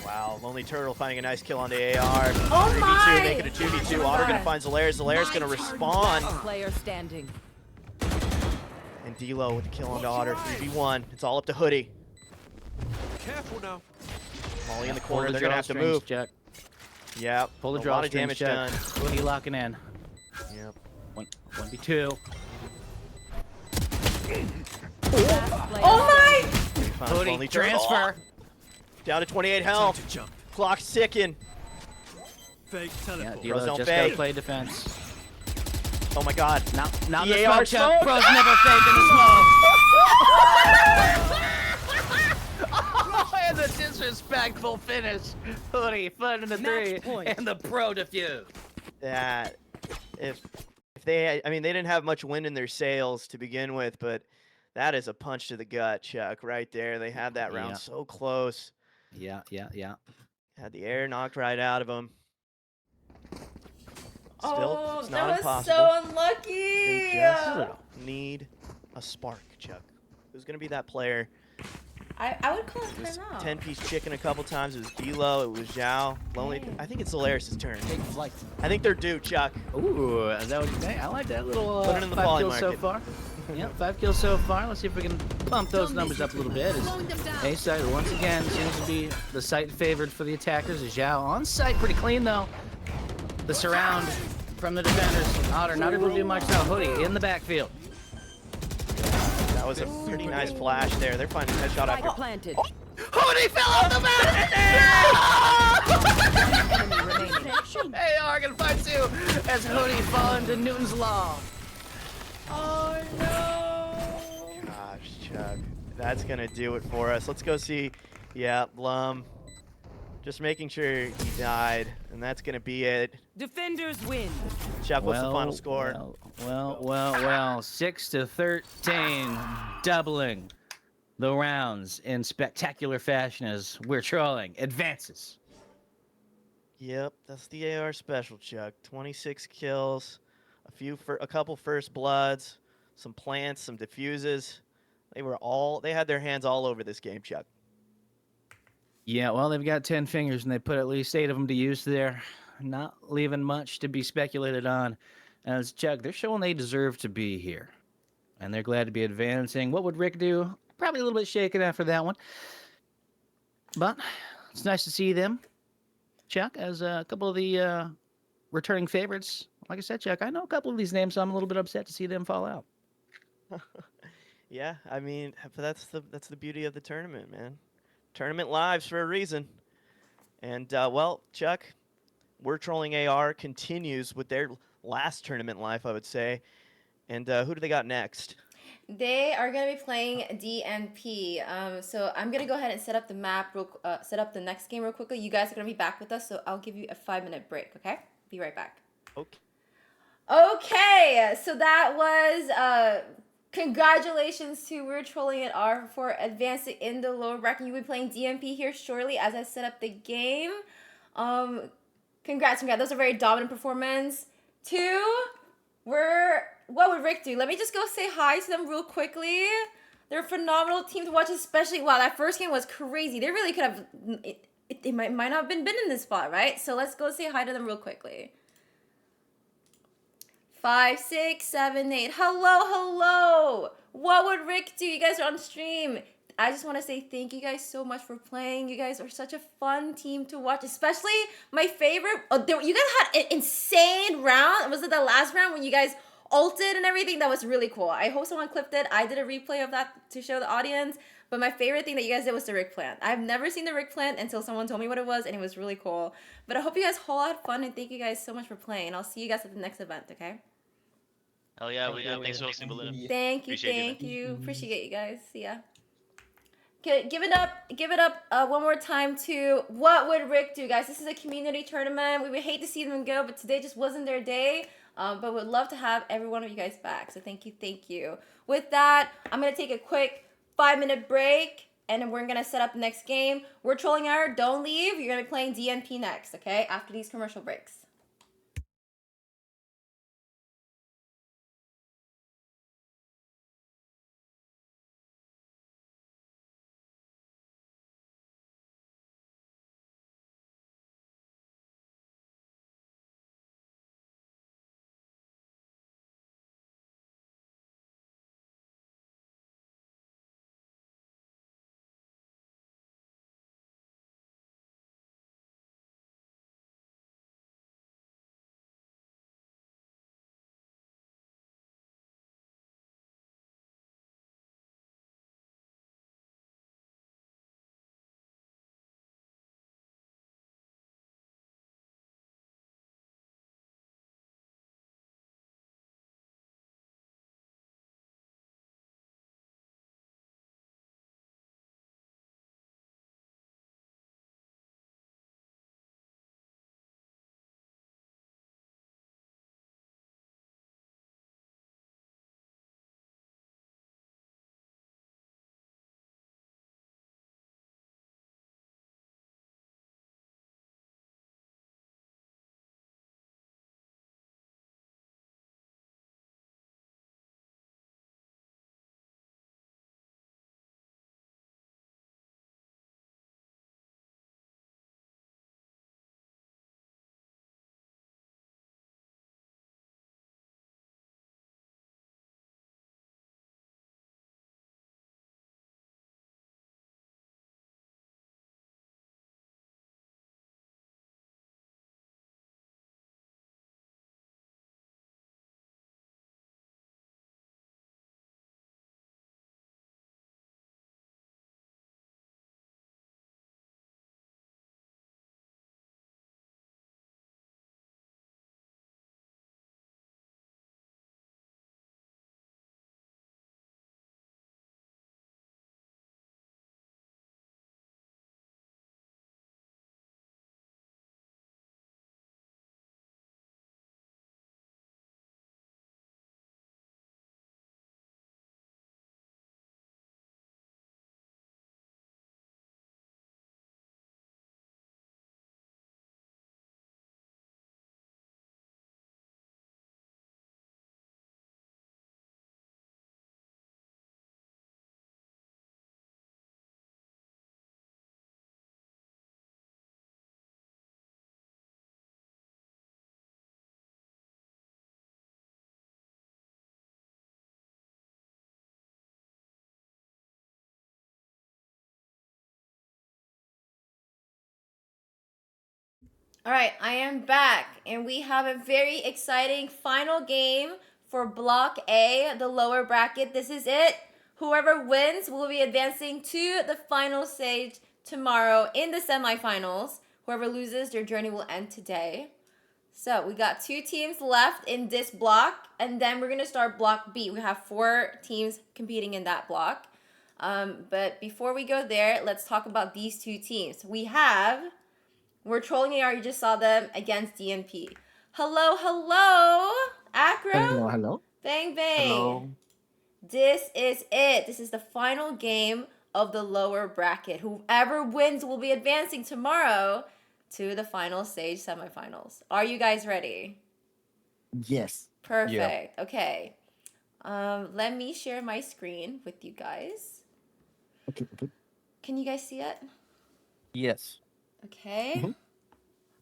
Wow, Lonely Turtle finding a nice kill on the AR.
Oh
3v2,
my!
make it a 2v2. Otter gonna find Zolaris. Zolaris gonna respond.
Player standing.
And D-Lo with the kill on the Otter. 3v1. It's all up to Hoodie.
Careful now.
Molly in the corner. They're gonna have to move.
Chuck.
Yeah,
Pull the
a
draw
lot of damage done.
Hoodie locking in.
Yep.
1v2.
Oh my!
Hoodie
Hoodie transfer.
Down to 28 health. Clock's ticking.
Fake teleport.
Yeah,
Bros
D-Lo
don't
just
fake.
gotta play defense.
Oh my god.
Now
The
the
AR
smoke, Chuck.
smoke.
Pros never fake in the smoke. And the disrespectful finish. Hoodie finding the
Match
3
point.
and the pro defuse.
That if they, I mean, they didn't have much wind in their sails to begin with, but that is a punch to the gut, Chuck, right there. They had that round
Yeah.
so close.
Yeah.
Had the air knocked right out of them. Still,
Oh,
it's
that
not
was
impossible.
so
They
unlucky.
just need a spark, Chuck. Who's gonna be that player?
I would call it
It was
timeout.
10-piece chicken a couple times. It was D-Lo. It was Zhao. Lonely.
Dang.
I think it's Solaris' turn.
Take flight.
I think they're due, Chuck.
Ooh, is that what you think? I like that little
Put it in the
5
volley
kills so
market.
far. Yeah, 5 kills so far. Let's see if we can bump those numbers up a little bit. A-side once again seems to be the site favored for the attackers. Zhao on site, pretty clean though. The surround from the defenders. Otter not able to do much now. Hoodie in the backfield.
That was a pretty nice flash there. They're finding a headshot after.
Planted.
Hoodie fell off the map! AR gonna find 2 as Hoodie fall into Newton's Law.
Oh no!
Gosh, Chuck. That's gonna do it for us. Let's go see. Yeah, Blum. Just making sure he died, and that's gonna be it.
Defenders win.
Chuck, what's the final score?
Well. 6-13, doubling the rounds in spectacular fashion as we're trolling. Advances.
Yep, that's the AR special, Chuck. 26 kills, a couple first bloods, some plants, some diffuses. They had their hands all over this game, Chuck.
Yeah, well, they've got 10 fingers, and they put at least 8 of them to use there. Not leaving much to be speculated on. As Chuck, they're showing they deserve to be here. And they're glad to be advancing. What would Rick do? Probably a little bit shaken after that one. But it's nice to see them, Chuck, as a couple of the returning favorites. Like I said, Chuck, I know a couple of these names, so I'm a little bit upset to see them fall out.
Yeah, I mean, that's the beauty of the tournament, man. Tournament lives for a reason. And, well, Chuck, We're Trolling AR continues with their last tournament life, I would say. And who do they got next?
They are going to be playing DNP. So I'm going to go ahead and set up the map, set up the next game real quickly. You guys are going to be back with us, so I'll give you a 5-minute break, okay? Be right back.
Okay.
Okay, so that was congratulations to We're Trolling AR for advancing in the lower bracket. You'll be playing DNP here shortly as I set up the game. Congrats. Those are very dominant performance. 2, what would Rick do? Let me just go say hi to them real quickly. They're a phenomenal team to watch, especially, wow, that first game was crazy. They really could have, they might not have been in this spot, right? So let's go say hi to them real quickly. 5, 6, 7, 8. Hello. What would Rick do? You guys are on stream. I just want to say thank you guys so much for playing. You guys are such a fun team to watch, especially my favorite. You guys had an insane round. Was it the last round when you guys ulted and everything? That was really cool. I hope someone clipped it. I did a replay of that to show the audience. But my favorite thing that you guys did was the Rick plant. I've never seen the Rick plant until someone told me what it was, and it was really cool. But I hope you guys all had fun, and thank you guys so much for playing. And I'll see you guys at the next event, okay?
Hell yeah, thanks for hosting, Belinda.
Thank you. Appreciate you guys. See ya. Okay, give it up one more time to What Would Rick Do, guys. This is a community tournament. We would hate to see them go, but today just wasn't their day. But would love to have every one of you guys back. So thank you. With that, I'm going to take a quick 5-minute break, and then we're going to set up the next game. We're Trolling AR. Don't leave. You're going to be playing DNP next, okay? After these commercial breaks. All right, I am back, and we have a very exciting final game for Block A, the lower bracket. This is it. Whoever wins will be advancing to the final stage tomorrow in the semifinals. Whoever loses, their journey will end today. So we got 2 teams left in this block, and then we're gonna start Block B. We have 4 teams competing in that block. But before we go there, let's talk about these 2 teams. We're trolling AR, you just saw them against DNP. Hello, hello, Acro.
Hello, hello.
Bang, bang.
Hello.
This is it. This is the final game of the lower bracket. Whoever wins will be advancing tomorrow to the final stage semifinals. Are you guys ready?
Yes.
Perfect. Yeah. Okay. Let me share my screen with you guys.
Okay.
Can you guys see it?
Yes.
Okay. Mm-hmm.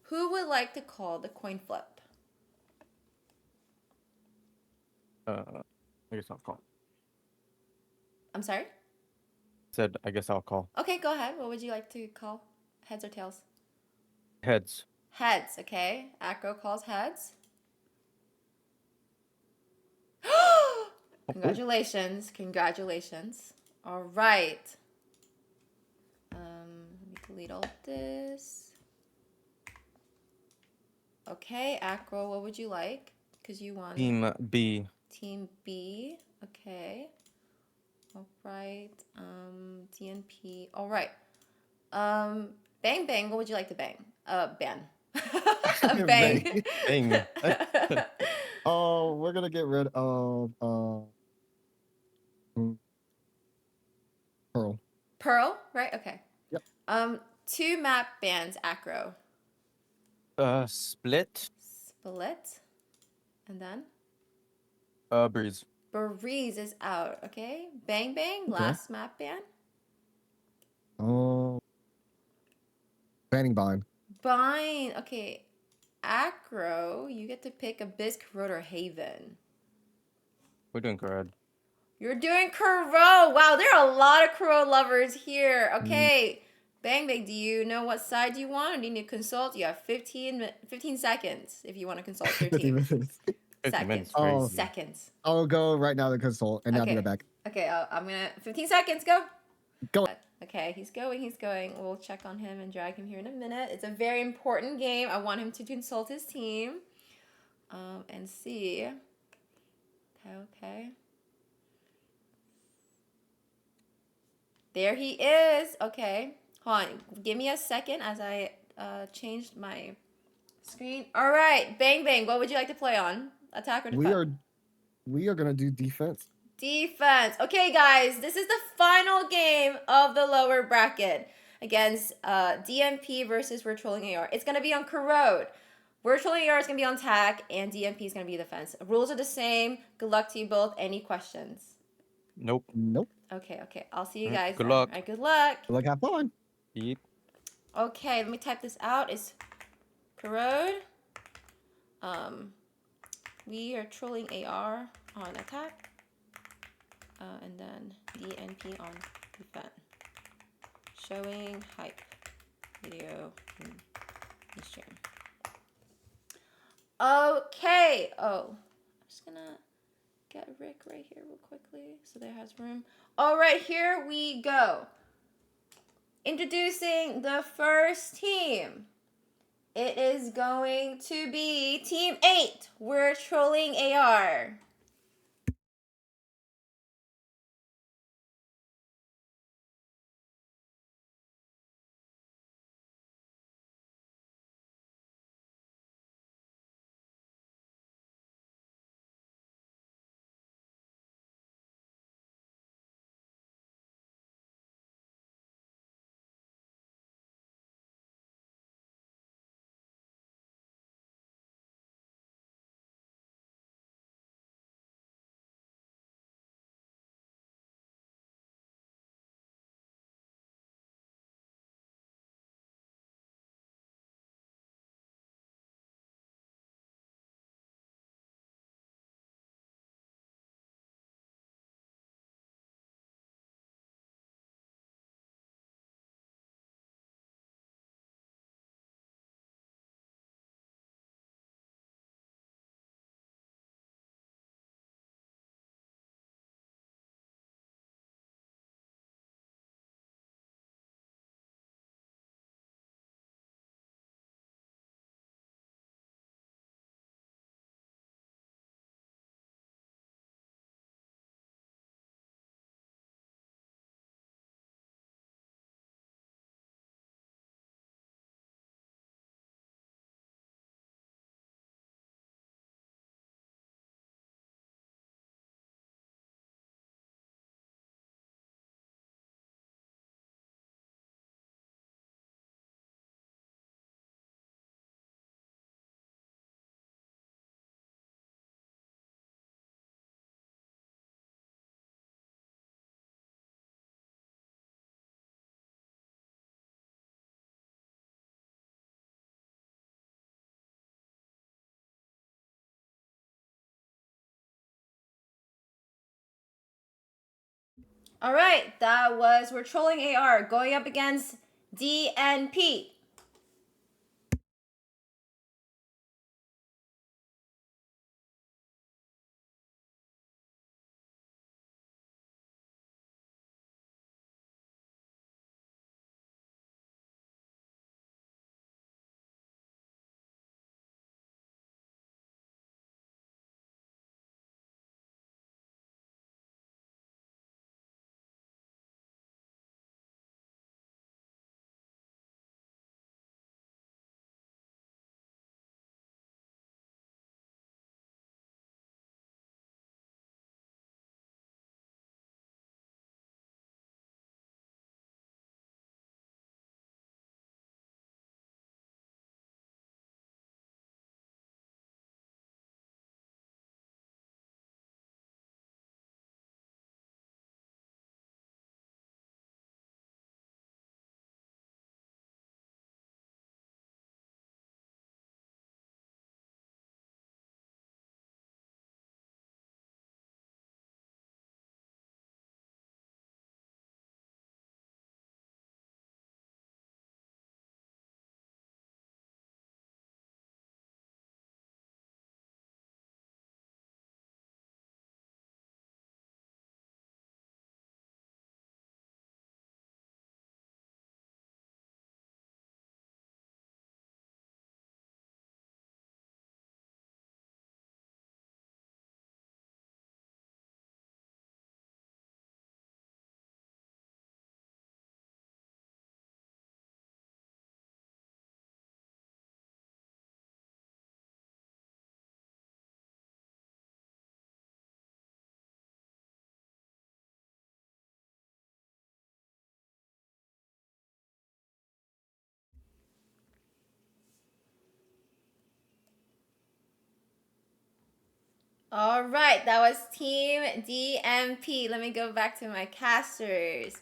Who would like to call the coin flip?
I guess I'll call.
I'm sorry?
Said, I guess I'll call.
Okay, go ahead. What would you like to call? Heads or tails?
Heads.
Heads, okay. Acro calls heads. Congratulations. Congratulations. All right. Let me delete all this. Okay, Acro, what would you like? Because you want
Team B.
Team B. Okay. All right. DNP. All right. Bang bang. What would you like to bang? Ban. Bang.
Bang.
Oh, we're gonna get rid of Pearl.
Pearl, right? Okay.
Yep.
2 map bans. Acro.
Split.
Split. And then?
Breeze.
Breeze is out. Okay. Bang bang.
Okay.
Last map ban.
Banning Bind.
Bind. Okay. Acro, you get to pick Abyss, Corrode, or Haven.
We're doing Corrode.
You're doing Corrode. Wow, there are a lot of Corrode lovers here. Okay. Bang Bang, do you know what side you want? Or do you need to consult? You have 15 seconds if you want to consult your team.
15 minutes.
Seconds.
Oh,
seconds.
I'll go right now to consult, and I'll be right back.
Okay, I'm going to... 15 seconds, go.
Go.
Okay, he's going. We'll check on him and drag him here in a minute. It's a very important game. I want him to consult his team. And see. Okay. There he is. Okay. Hold on. Give me a second as I changed my screen. All right. Bang, bang. What would you like to play on? Attack or defense?
We are going to do defense.
Defense. Okay, guys. This is the final game of the lower bracket against DMP versus We're Trolling AR. It's going to be on Corrode. We're Trolling AR is going to be on attack, and DMP is going to be defense. Rules are the same. Good luck to you both. Any questions?
Nope.
Okay. I'll see you guys.
Good luck.
All right, good luck.
Good luck. Have fun.
Yep.
Okay, let me type this out. It's Corrode. We are Trolling AR on attack. And then DNP on defense. Showing hype video in the stream. Okay. Oh, I'm just gonna get Rick right here real quickly so there has room. All right, here we go. Introducing the first team. It is going to be Team 8. We're Trolling AR. All right, that was We're Trolling AR going up against DNP. All right, that was Team DMP. Let me go back to my casters.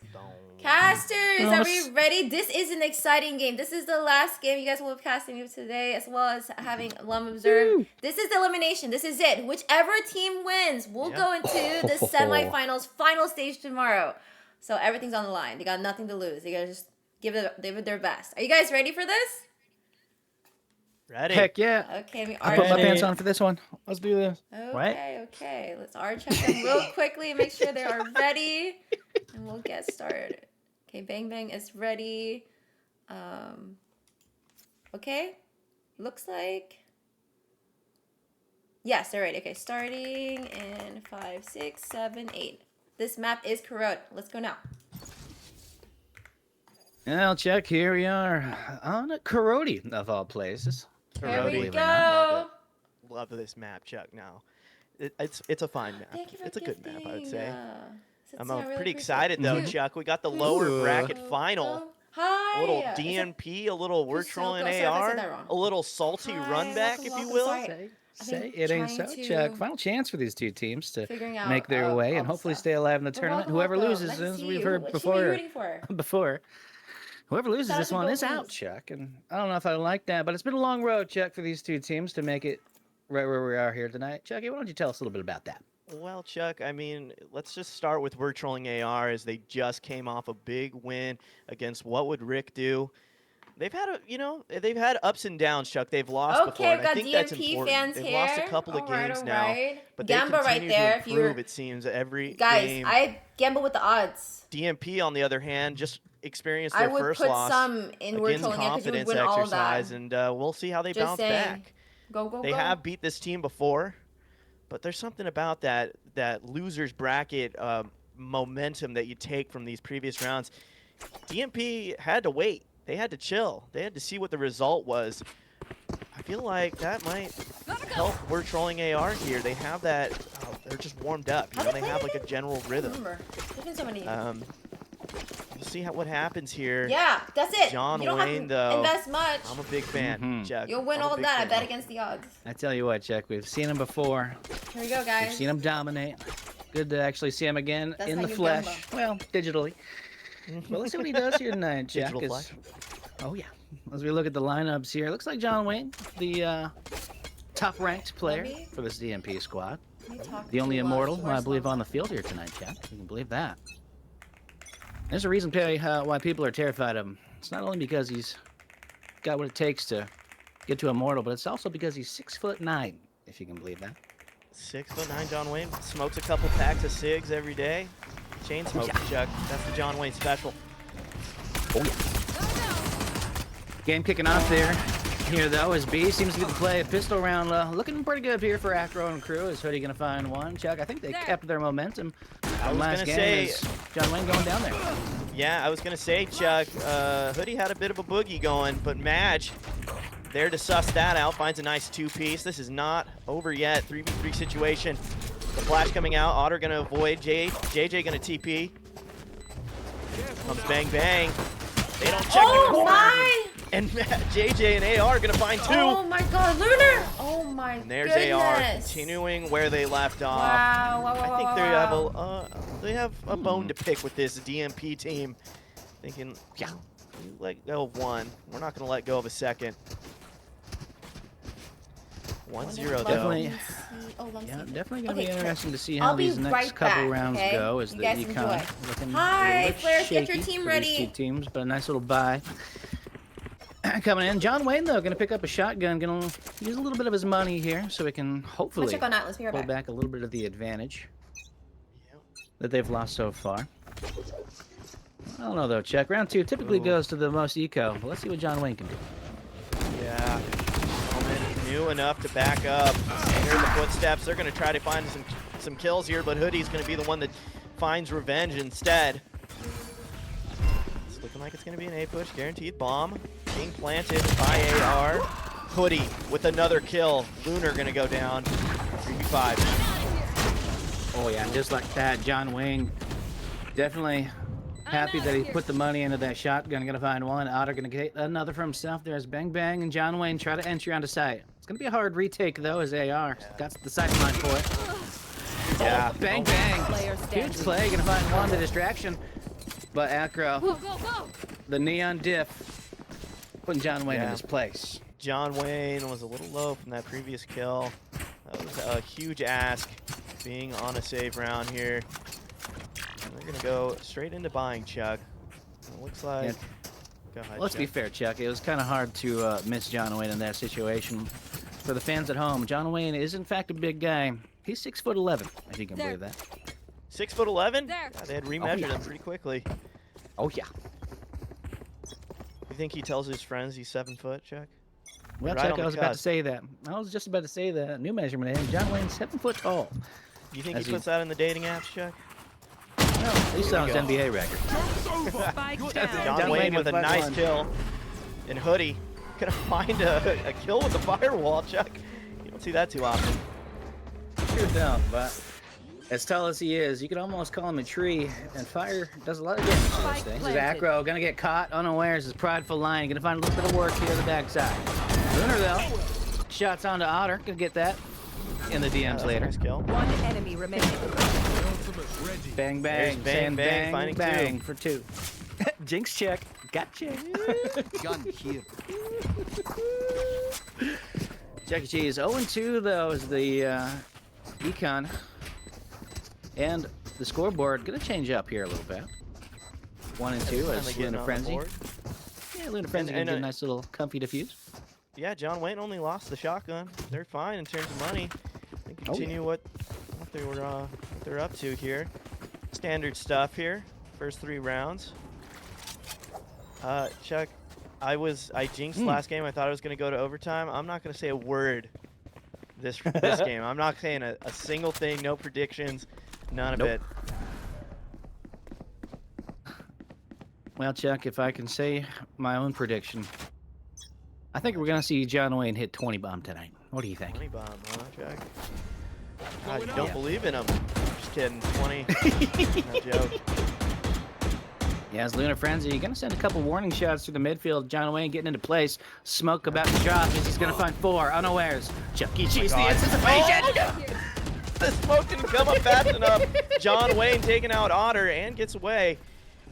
Casters, are we ready? This is an exciting game. This is the last game you guys will be casting today, as well as having Lum Observe. This is the elimination. This is it. Whichever team wins will go into the semifinals, final stage tomorrow. So everything's on the line. They got nothing to lose. They gotta just give it their best. Are you guys ready for this?
Ready.
Heck yeah.
Okay, we
I
are
put my pants on for this one. Let's do this.
Okay. Let's check them real quickly and make sure they are ready. And we'll get started. Okay, Bang Bang is ready. Okay. Looks like. Yes, they're ready. Okay, starting in 5, 6, 7, 8. This map is Corrode. Let's go now.
And I'll check. Here we are on a Corrode of all places.
Here we go.
Love this map, Chuck. Now, it's a fine map. It's a good map, I would say. I'm pretty excited though, Chuck. We got the lower bracket final.
Hi.
A little DNP, a little We're Trolling AR, a little salty run back, if you will.
Say it ain't so, Chuck. Final chance for these two teams to make their way and hopefully stay alive in the tournament. Whoever loses, as we've heard before, whoever loses this one is out, Chuck. And I don't know if I like that, but it's been a long road, Chuck, for these two teams to make it right where we are here tonight. Chucky, why don't you tell us a little bit about that?
Well, Chuck, I mean, let's just start with We're Trolling AR as they just came off a big win against What Would Rick Do. They've had ups and downs, Chuck. They've lost before, and I think that's important. They've lost a couple of games now, but they continue to improve, it seems, every game.
I gamble with the odds.
DMP, on the other hand, just experienced their first loss
some in
against Confidence exercise, and we'll see how they bounce back. They have beat this team before, but there's something about that loser's bracket momentum that you take from these previous rounds. DMP had to wait. They had to chill. They had to see what the result was. I feel like that might help We're Trolling AR here. They have that. They're just warmed up. You know, they have like a general rhythm. We'll see what happens here.
Yeah, that's it.
John
you don't
Wayne,
have to
though.
Invest much.
I'm a big fan, Chuck.
You'll win all that. I bet against the odds.
I tell you what, Chuck, we've seen him before.
Here we go, guys.
We've seen him dominate. Good to actually see him again in the flesh. Well, digitally. Well, let's see what he does here tonight, Jack. Oh, yeah. As we look at the lineups here, it looks like John Wayne, the top-ranked player for this DMP squad. The only immortal, I believe, on the field here tonight, Jack. You can believe that. There's a reason why people are terrified of him. It's not only because he's got what it takes to get to Immortal, but it's also because he's 6'9", if you can believe that.
6'9", John Wayne smokes a couple packs of cigs every day. Chain smoker, Chuck. That's the John Wayne special.
Oh yeah. Game kicking off there. Here though, as B seems to get the play. A pistol round, looking pretty good here for Acro and crew. Is Hoodie gonna find one? Chuck, I think they kept their momentum.
I was
last
gonna
game
say,
John Wayne going down there.
Yeah, I was gonna say, Chuck. Hoodie had a bit of a boogie going, but Madge there to suss that out. Finds a nice 2-piece. This is not over yet. 3v3 situation. The flash coming out. Otter gonna avoid. JJ gonna TP. Comes bang bang. They don't check the corner.
My!
And JJ and AR are gonna find 2.
Oh my God, Lunar! Oh my
And there's
goodness.
AR continuing where they left off.
Wow,
I think they have a bone to pick with this DMP team. Thinking, yeah, we let go of one. We're not gonna let go of a second. 1-0 though.
Definitely.
Oh,
Yeah, definitely gonna be
Okay,
interesting to see
I'll
how
be
these next
right
couple
back,
rounds
okay?
go. As
You
the
guys
econ
enjoy.
looking
Hi,
a little bit
Flares, get your
shaky
team
for these
ready.
two teams, but a nice little buy coming in. John Wayne though gonna pick up a shotgun, gonna use a little bit of his money here so he can hopefully
check on that. Let's be right
pull
back.
back a little bit of the advantage that they've lost so far. I don't know though, Chuck. Round 2 typically goes to the most eco, but let's see what John Wayne can do.
Yeah, new enough to back up. Here's the footsteps. They're gonna try to find some kills here, but Hoodie's gonna be the one that finds revenge instead. It's looking like it's gonna be an A push, guaranteed bomb being planted by AR. Hoodie with another kill. Lunar gonna go down. 3v5.
Oh yeah, and just like that, John Wayne definitely happy that he put the money into that shotgun. Gonna find one. Otter gonna get another for himself. There's Bang Bang and John Wayne try to entry onto site. It's gonna be a hard retake though, as AR got the sight line for it.
Yeah.
Oh, Bang Bang. Huge play. Gonna find one. The distraction, but Acro, the neon diff, putting John Wayne in his place.
John Wayne was a little low from that previous kill. That was a huge ask, being on a save round here. And they're gonna go straight into buying, Chuck. It looks like.
Yeah.
Go ahead,
Let's be
Chuck.
fair, Chuck. It was kind of hard to miss John Wayne in that situation. For the fans at home, John Wayne is in fact a big guy. He's 6'11", if you can believe that.
6'11"? Yeah, they had remeasured him pretty quickly.
Oh yeah.
You think he tells his friends he's 7 foot, Chuck?
Well,
Right
Chuck,
on
I
the
was about to
cusp.
say that. I was just about to say the new measurement. And John Wayne's 7 foot tall.
You think
As
he puts that in the dating apps, Chuck?
No, he's on his
There you go.
NBA record.
John Wayne with a nice kill. And Hoodie gonna find a kill with the firewall, Chuck. You don't see that too often.
Sure don't, but as tall as he is, you could almost call him a tree, and fire does a lot of damage to those things. His Acro gonna get caught unawares, his prideful line, gonna find a little bit of work here on the backside. Lunar though, shots onto Otter, gonna get that in the DMs later.
Nice kill.
One enemy remaining.
Bang
There's
bang,
Bang
sand
Bang
bang,
finding
bang
two.
for 2. Jinx check, gotcha.
Gun here.
Chuck E. Cheese 0-2 though is the econ, and the scoreboard gonna change up here a little bit. 1 and 2
Finally
as
getting
Luna
on the
Frenzy.
board.
Yeah, Luna Frenzy gonna
and,
get a nice little comfy defuse.
Yeah, John Wayne only lost the shotgun. They're fine in terms of money. They continue what they're up to here. Standard stuff here. First 3 rounds. Chuck, I jinxed last game. I thought I was gonna go to overtime. I'm not gonna say a word this game. I'm not saying a single thing. No predictions. None of it.
Well, Chuck, if I can say my own prediction, I think we're gonna see John Wayne hit 20 bomb tonight. What do you think?
20 bomb, huh, Chuck? God, you don't believe in him. Just kidding. 20. No joke.
Yeah, as Luna Frenzy, gonna send a couple warning shots through the midfield. John Wayne getting into place. Smoke about to drop as he's gonna find 4 unawares. Chuck E. Cheese, the anticipation!
The smoke didn't come up fast enough. John Wayne taking out Otter and gets away.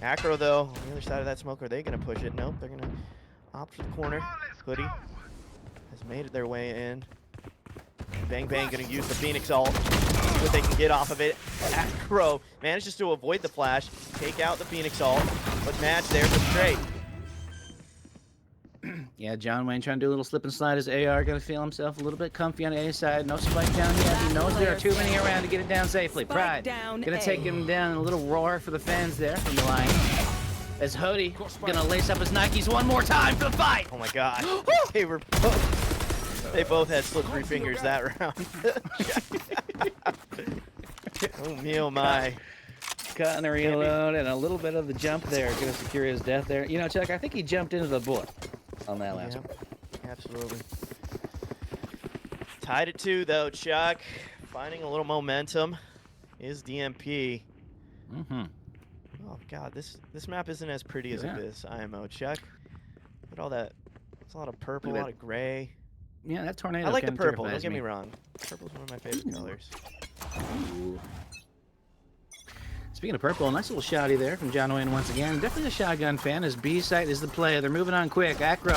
Acro, though, on the other side of that smoke, are they going to push it? Nope, they're going to opt for the corner. Hoodie has made it their way in. Bang Bang gonna use the Phoenix ult. See what they can get off of it. Acro manages to avoid the flash, take out the Phoenix ult, but Match there for the trade.
Yeah, John Wayne trying to do a little slip and slide. His AR gonna feel himself a little bit comfy on the A side. No spike down yet. He knows there are too many around to get it down safely. Pride gonna take him down. A little roar for the fans there from the line. As Hody gonna lace up his Nikes one more time for the fight.
Oh my God. They both had slippery fingers that round. Oh me, oh my.
Cutting a reload and a little bit of the jump there. Gonna secure his death there. You know, Chuck, I think he jumped into the bullet on that last one.
Absolutely. Tied at 2 though, Chuck. Finding a little momentum is DMP. Oh God, this map isn't as pretty as Abyss IMO, Chuck. Look at all that. It's a lot of purple, a lot of gray.
Yeah, that tornado.
I like the purple. Don't get me wrong. Purple's one of my favorite colors.
Ooh. Speaking of purple, nice little shotty there from John Wayne once again. Definitely a shotgun fan, as B site is the play. They're moving on quick. Acro,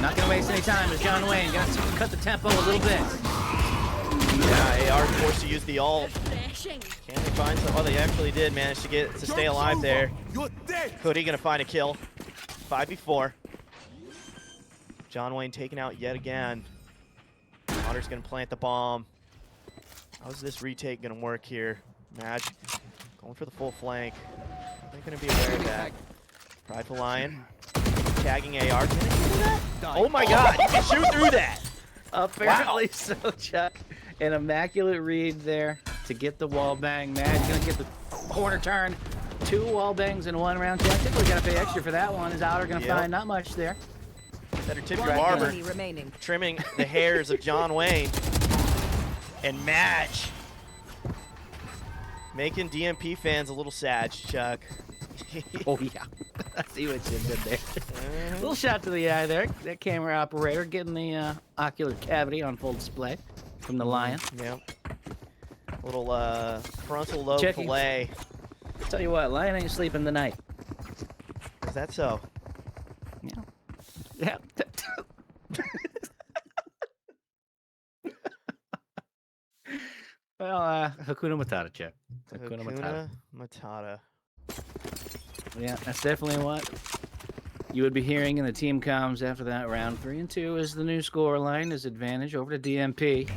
not going to waste any time as John Wayne got to cut the tempo a little bit.
Yeah, AR forced to use the ult. Can they find some? Oh, they actually did manage to stay alive there. Hoodie going to find a kill. 5v4. John Wayne taken out yet again. Otter's going to plant the bomb. How's this retake going to work here? Madge going for the full flank. They're going to be aware of that. Prideful Lion tagging AR. Can I do that? Oh my God, you can shoot through that.
Apparently so, Chuck. An immaculate read there to get the wall bang. Madge going to get the corner turn. 2 wall bangs in 1 round. Chuck, typically got to pay extra for that one. His outer going to find not much there.
Better tip your barber. Trimming the hairs of John Wayne. And Madge making DMP fans a little sad, Chuck.
Oh yeah, I see what you did there. Little shot to the eye there. That camera operator getting the ocular cavity on full display from the Lion.
Yep. Little frontal lobe fillet.
Tell you what, Lion ain't sleeping tonight.
Is that so?
Yeah. Yeah. Well, Hakuna Matata, Chuck.
Hakuna Matata.
Yeah, that's definitely what you would be hearing in the team comms after that round. 3-2 is the new score line. His advantage over to DMP.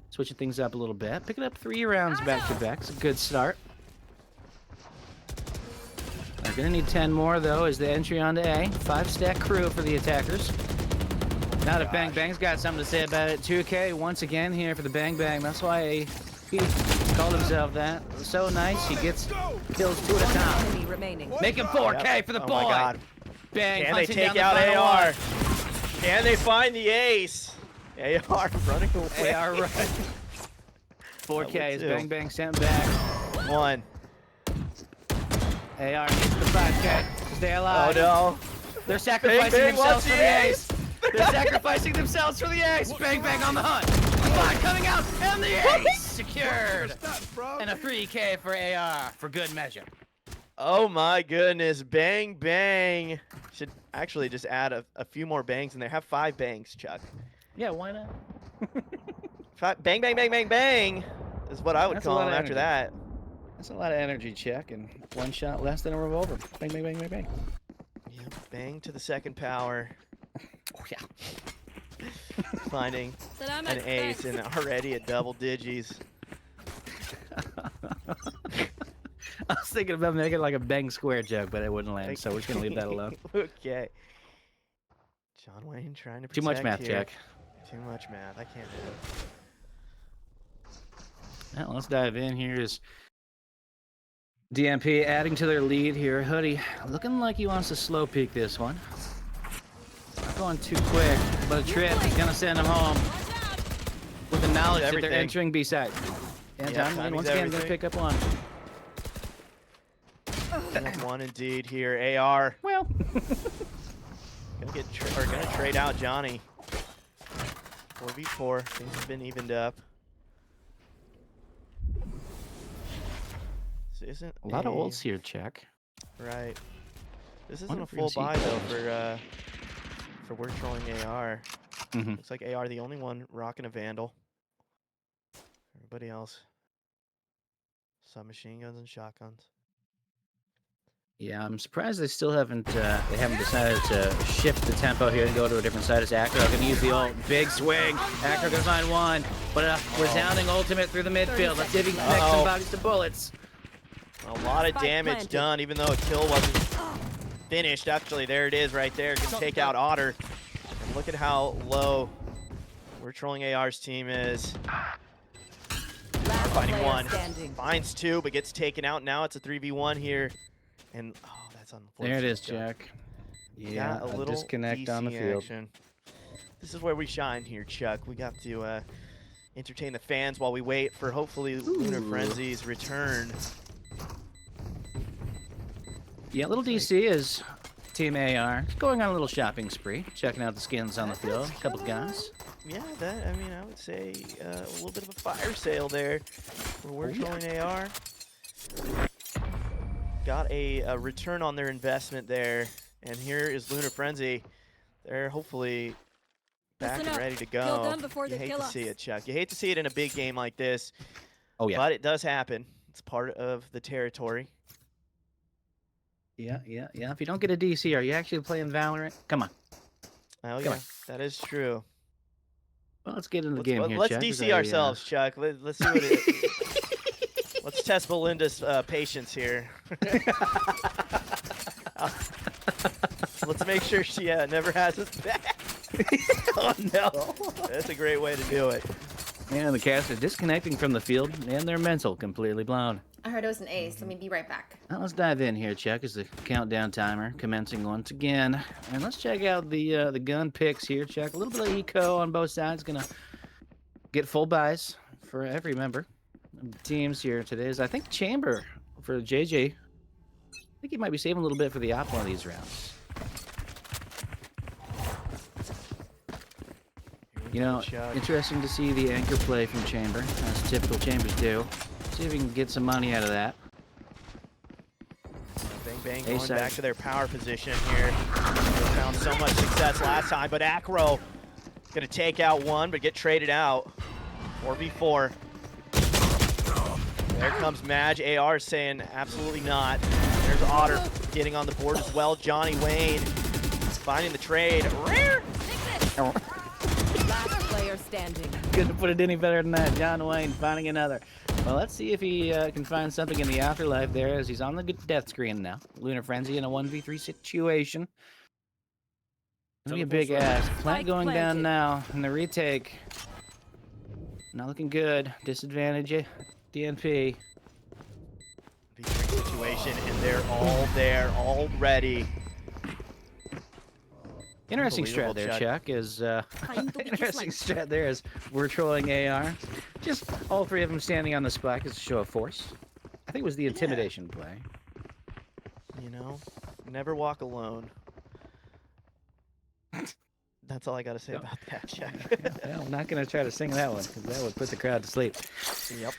Switching things up a little bit. Picking up 3 rounds back-to-back. It's a good start. They're going to need 10 more, though, as the entry onto A. 5-stack crew for the attackers. Now that Bang Bang's got something to say about it. 2K once again here for the Bang Bang. That's why he called himself that. So nice. He gets kills 2 at a time. Make him 4K for the boy.
Oh my God.
Bang.
Can they take out AR? Can they find the ace? AR running away.
AR run. 4K is Bang Bang sent back.
1.
AR needs the 5K. Stay alive.
Oh no.
They're sacrificing themselves for the ace. They're sacrificing themselves for the ace. Bang Bang on the hunt. 5 coming out and the ace secured. And a 3K for AR for good measure.
Oh my goodness. Bang Bang. Should actually just add a few more bangs in there. Have 5 bangs, Chuck.
Yeah, why not?
Bang, bang, bang, bang, bang is what I would call him after that.
That's a lot of energy, Chuck, and 1 shot less than a revolver. Bang, bang, bang, bang, bang.
Yeah, bang to the 2nd power.
Oh, yeah.
Finding an ace and already at double digits.
I was thinking about making like a bang square joke, but it wouldn't land, so we're just going to leave that alone.
Okay. John Wayne trying to protect
Too much math,
here.
Chuck.
Too much math. I can't do it.
Well, let's dive in. Here's DMP adding to their lead here. Hoodie looking like he wants to slow peek this one. Not going too quick, but a trip is going to send him home with the knowledge that they're entering B-side. And John Wayne once again going to pick up 1.
One indeed here. AR.
Well.
Gonna trade out Johnny. 4v4. Things have been evened up. This isn't
a lot of ults here, Chuck.
Right. This isn't a full buy though for we're trolling AR. Looks like AR the only one rocking a Vandal. Everybody else. Submachine guns and shotguns.
Yeah, I'm surprised they still haven't decided to shift the tempo here and go to a different side as Acro. Gonna use the ult. Big swing. Acro gonna find one. But a resounding ultimate through the midfield. Let's see if he can connect some bodies to bullets.
A lot of damage done, even though a kill wasn't finished. Actually, there it is right there. Gonna take out Otter. And look at how low we're trolling AR's team is. Finding one. Finds two, but gets taken out. Now it's a 3v1 here. And, oh, that's unfortunate.
There it is, Jack. Yeah,
a little
disconnect
DC
on the field.
action. This is where we shine here, Chuck. We got to entertain the fans while we wait for hopefully Lunar Frenzy's return.
Yeah, little DC is Team AR going on a little shopping spree, checking out the skins on the field. A couple guys.
Yeah, I mean, I would say a little bit of a fire sale there. We're trolling AR. Got a return on their investment there, and here is Lunar Frenzy. They're hopefully back and ready to go. You hate to see it, Chuck. You hate to see it in a big game like this.
Oh yeah.
But it does happen. It's part of the territory.
Yeah. If you don't get a DC, are you actually playing Valorant? Come on.
Oh yeah, that is true.
Well, let's get into the game here,
Let's
Chuck.
DC ourselves, Chuck. Let's see what it is. Let's test Belinda's patience here. Let's make sure she never has us back.
Oh no.
That's a great way to do it.
Man, the cast are disconnecting from the field and their mental completely blown.
I heard it was an ace. Let me be right back.
Now let's dive in here, Chuck, as the countdown timer commencing once again. And let's check out the gun picks here, Chuck. A little bit of eco on both sides. Gonna get full buys for every member of the teams here today. I think Chamber for JJ. I think he might be saving a little bit for the op one of these rounds. You know, interesting to see the anchor play from Chamber, as typical Chambers do. See if we can get some money out of that.
Bang going back to their power position here. They found so much success last time, but Acro gonna take out one, but get traded out. 4v4. There comes Madge. AR saying absolutely not. There's Otter getting on the board as well. Johnny Wayne finding the trade.
Last player standing.
Couldn't put it any better than that. John Wayne finding another. Well, let's see if he can find something in the afterlife there, as he's on the death screen now. Lunar Frenzy in a 1v3 situation. Gonna be a big ass. Plant going down now in the retake. Not looking good. Disadvantage DNP.
Situation, and they're all there, all ready.
Interesting strat there, Chuck, is interesting strat there is we're trolling AR. Just all three of them standing on the spike is a show of force. I think it was the intimidation play.
You know, never walk alone. That's all I gotta say about that, Chuck.
Well, I'm not gonna try to sing that one because that would put the crowd to sleep.
Yep,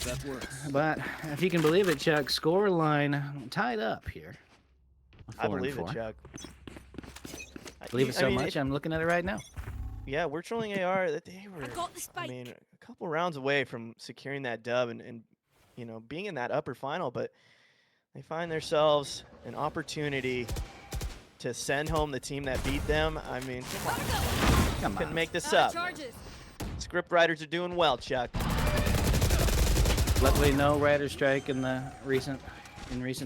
that works.
But if you can believe it, Chuck, score line tied up here.
I believe it, Chuck.
Believe it so much, I'm looking at it right now.
Yeah, we're trolling AR. That they were, I mean, a couple rounds away from securing that dub and you know, being in that upper final, but they find themselves an opportunity to send home the team that beat them. I mean, come on. Couldn't make this up. Script writers are doing well, Chuck.
Luckily, no writer strike in the recent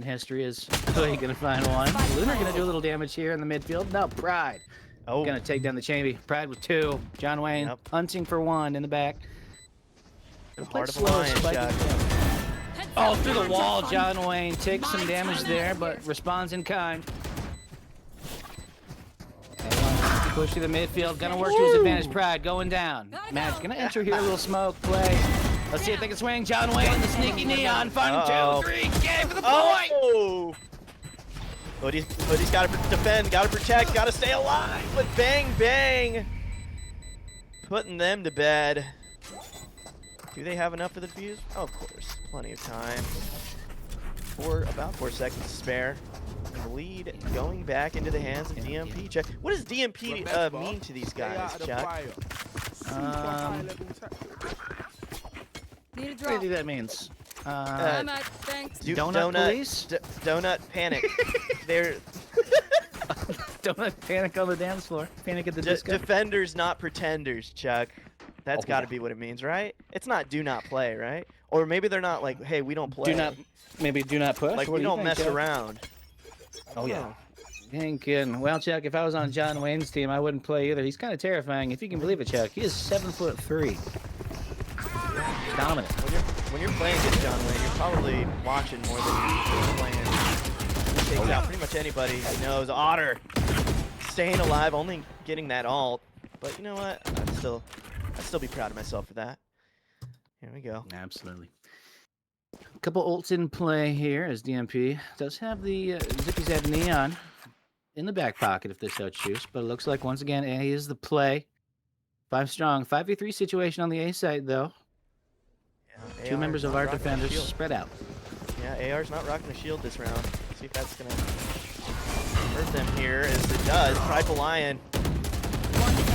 history is really gonna find one. Lunar gonna do a little damage here in the midfield. No, Pride.
Oh,
gonna take down the Chamber. Pride with two. John Wayne hunting for one in the back.
Heart of a lion, Chuck.
Oh, through the wall, John Wayne takes some damage there, but responds in kind. Push to the midfield, gonna work to his advantage. Pride going down. Madge gonna enter here, a little smoke play. Let's see if they can swing. John Wayne, the sneaky neon, finding 2, 3, game for the point!
Oh! Hoodie's gotta defend, gotta protect, gotta stay alive, but bang, bang! Putting them to bed. Do they have enough for the defuse? Oh, of course, plenty of time. About 4 seconds to spare. And the lead going back into the hands of DMP. Chuck, what does DMP mean to these guys, Chuck?
Need a
What do you
drop.
think that means?
I'm at. Thanks.
Donut police?
Donut panic. They're
Donut panic on the dance floor. Panic at the disco.
defenders, not pretenders, Chuck. That's
Oh,
got to
yeah.
be what it means, right? It's not do not play, right? Or maybe they're not like, hey, we don't play.
Do not, maybe do not push.
Like
What
we
do you
don't
think,
mess
Chuck?
around.
Oh yeah. Ain't kidding. Well, Chuck, if I was on John Wayne's team, I wouldn't play either. He's kind of terrifying. If you can believe it, Chuck, he is 7'3". Dominant.
When you're playing against John Wayne, you're probably watching more than you're playing. He takes out pretty much anybody he knows. Otter staying alive, only getting that ult. But you know what? I'd still be proud of myself for that. Here we go.
Absolutely. A couple ults in play here as DMP does have the Zippy's Head Neon in the back pocket if they so choose. But it looks like once again A is the play. 5 strong. 5v3 situation on the A side though.
Yeah,
Two
AR
members of
not
our
rocking the
defenders
shield.
spread out.
Yeah, AR's not rocking the shield this round. See if that's gonna hurt them here, as it does. Prideful Lion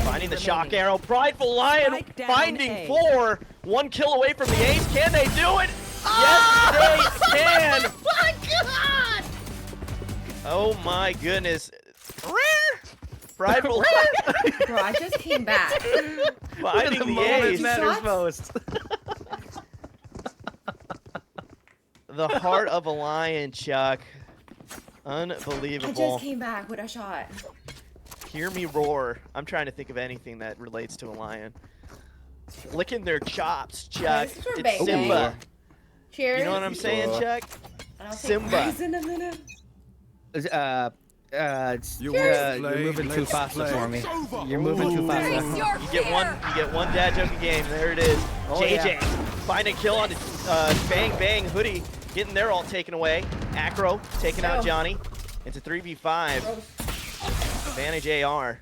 finding the shock arrow. Prideful Lion finding 4. 1 kill away from the ace. Can they do it? Yes, they can.
Oh my god!
Oh my goodness. Prideful
Bro, I just came back.
finding the ace.
Matters most.
The heart of a lion, Chuck.
I
Unbelievable.
just came back with a shot.
Hear me roar. I'm trying to think of anything that relates to a lion. Licking their chops, Chuck.
this is for
It's
Bang Bang.
Simba.
Cheers.
You know what I'm saying, Chuck?
I don't think
Simba.
Guy's in a minute.
You're moving too fast for me. You're moving too fast.
You get one dad joke a game. There it is.
Oh,
JJ
yeah.
find a kill on Bang Bang Hoodie, getting their ult taken away. Acro taking out Johnny. It's a 3v5. Advantage AR.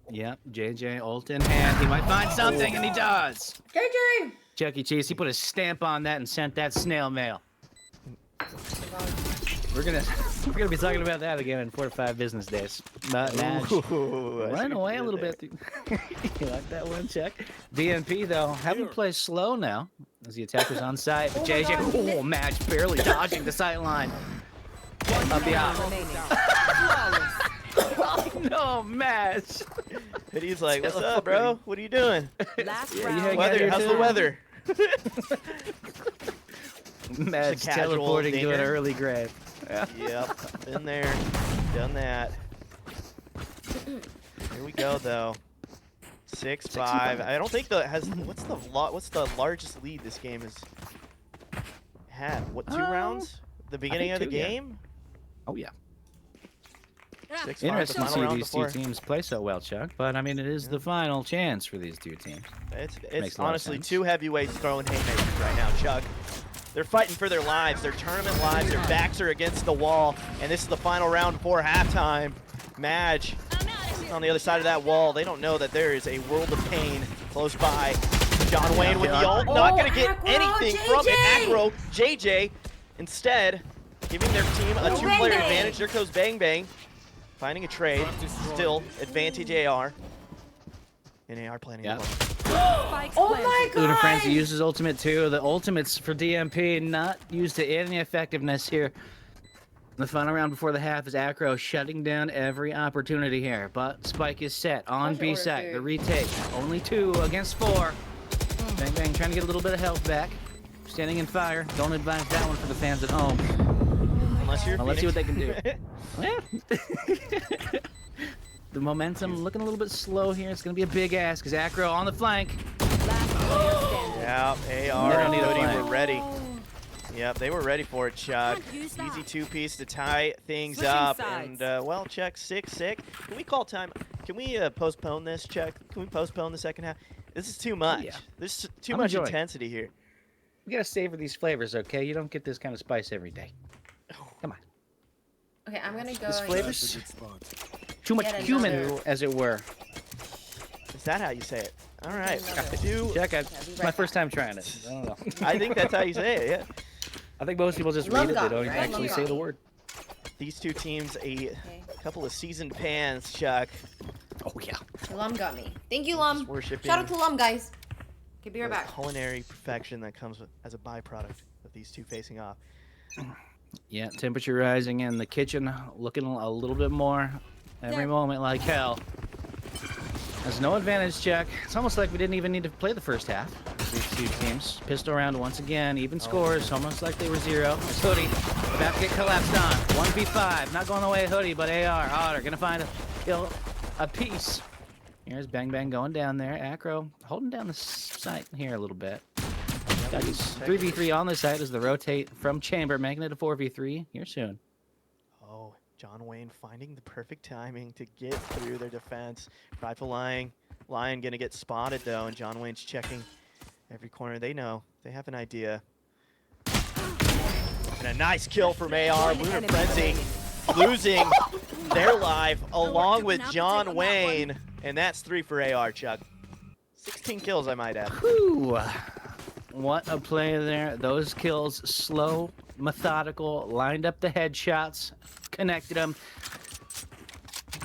Yep, JJ ult in hand. He might find something, and he does.
JJ!
Chuck E. Cheese, he put a stamp on that and sent that snail mail. We're gonna be talking about that again in 4 to 5 business days. Madge running away a little bit. You like that one, Chuck? DMP though, having to play slow now as the attacker's on site. But JJ, Madge barely dodging the sight line. Up behind. Oh no, Madge.
Hoodie's like, what's up, bro? What are you doing?
Last
Yeah,
round.
How's the weather?
Madge
Just a casual
teleporting to an
dinger.
early grave.
Yep, been there, done that. Here we go, though. 6-5. I don't think what's the largest lead this game has had? What, 2 rounds? The beginning of the
2, yeah.
game?
Oh yeah.
6-5,
Interesting
the
to
final
see
round
these
before.
two teams play so well, Chuck. But I mean, it is the final chance for these two teams.
It's
Makes a lot of
honestly
sense.
2 heavyweights throwing haymakers right now, Chuck. They're fighting for their lives, their tournament lives, their backs are against the wall, and this is the final round before halftime. Madge on the other side of that wall. They don't know that there is a world of pain close by. John Wayne with the ult, not going to get anything from it. Acro, JJ, instead, giving their team a 2-player advantage. There goes Bang Bang, finding a trade. Still, advantage AR. And AR planning to work.
Oh my god!
Luna Frenzy uses ultimate too. The ultimates for DMP not used to any effectiveness here. The final round before the half is Acro shutting down every opportunity here. But Spike is set on B side. The retake. Only 2 against 4. Bang Bang trying to get a little bit of health back. Standing in fire. Don't advise that one for the fans at home.
Unless you're
Let's see what they can do.
Yeah.
The momentum looking a little bit slow here. It's going to be a big ask because Acro on the flank.
Yeah, AR and
need a
Cody
flank.
were ready. Yep, they were ready for it, Chuck. Easy 2-piece to tie things up. And, well, Chuck, sick. Can we call time? Can we postpone this, Chuck? Can we postpone the second half? This is too much.
Yeah.
There's too
I'm
much
enjoying it.
intensity here.
We got to savor these flavors, okay? You don't get this kind of spice every day. Come on.
Okay, I'm gonna go.
These
and-
flavors? Too much
Get
cumin,
another-
as it were.
Is that how you say it? All right.
Check it. It's my first time trying it. I don't know.
I think that's how you say it, yeah.
I think most people just read it. They don't actually say the word.
These two teams, a couple of seasoned pans, Chuck.
Oh, yeah.
Lum got me. Thank you, Lum.
Worshipping.
Shout out to Lum, guys. Okay, be right back.
Culinary perfection that comes as a byproduct of these two facing off.
Yeah, temperature rising in the kitchen, looking a little bit more every moment like hell. There's no advantage check. It's almost like we didn't even need to play the first half. These two teams. Pistol round once again, even scores, almost like they were 0. It's Hoodie about to get collapsed on. 1v5, not going away Hoodie, but AR, Otter, gonna find a kill apiece. Here's Bang Bang going down there. Acro holding down the site here a little bit. Got these 3v3 on the site as the rotate from chamber, making it a 4v3 here soon.
Oh, John Wayne finding the perfect timing to get through their defense. Prideful Lion gonna get spotted though, and John Wayne's checking every corner. They know, they have an idea. And a nice kill from AR. Lunar Frenzy losing their life along with John Wayne, and that's 3 for AR, Chuck. 16 kills, I might add.
Whew. What a play there. Those kills, slow, methodical, lined up the headshots, connected them.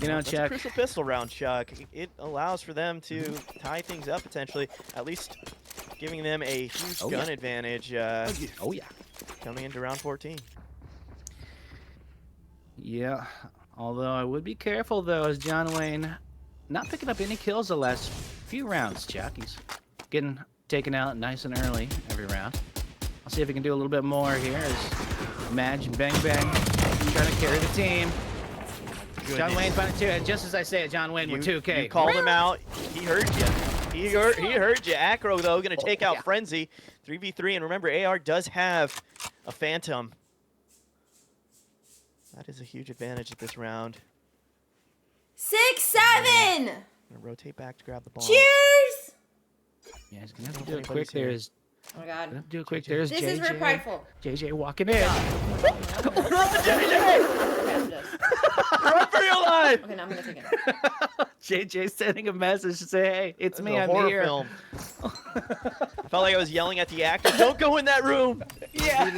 You know,
That's
Chuck.
a crucial pistol round, Chuck. It allows for them to tie things up potentially, at least giving them a huge gun advantage.
Oh yeah.
Coming into round 14.
Yeah, although I would be careful though, as John Wayne not picking up any kills the last few rounds, Chuck. He's getting taken out nice and early every round. I'll see if he can do a little bit more here as Madge and Bang Bang trying to carry the team.
Goodness.
John Wayne finding 2, and just as I say it, John Wayne with 2K.
You called him out. He heard you. He heard you. Acro, though, going to take out Frenzy. 3v3, and remember, AR does have a Phantom. That is a huge advantage at this round.
6, 7!
Gonna rotate back to grab the ball.
Cheers!
Yeah, he's going to have to do it quick. There's...
Oh my god.
Do it quick. There's
this
JJ.
This is very prideful.
JJ walking in.
Run for your life!
Okay, now I'm gonna take it.
JJ sending a message to say, hey, it's me, I'm
horror
here.
Film. I felt like I was yelling at the actor, don't go in that room!
Yeah.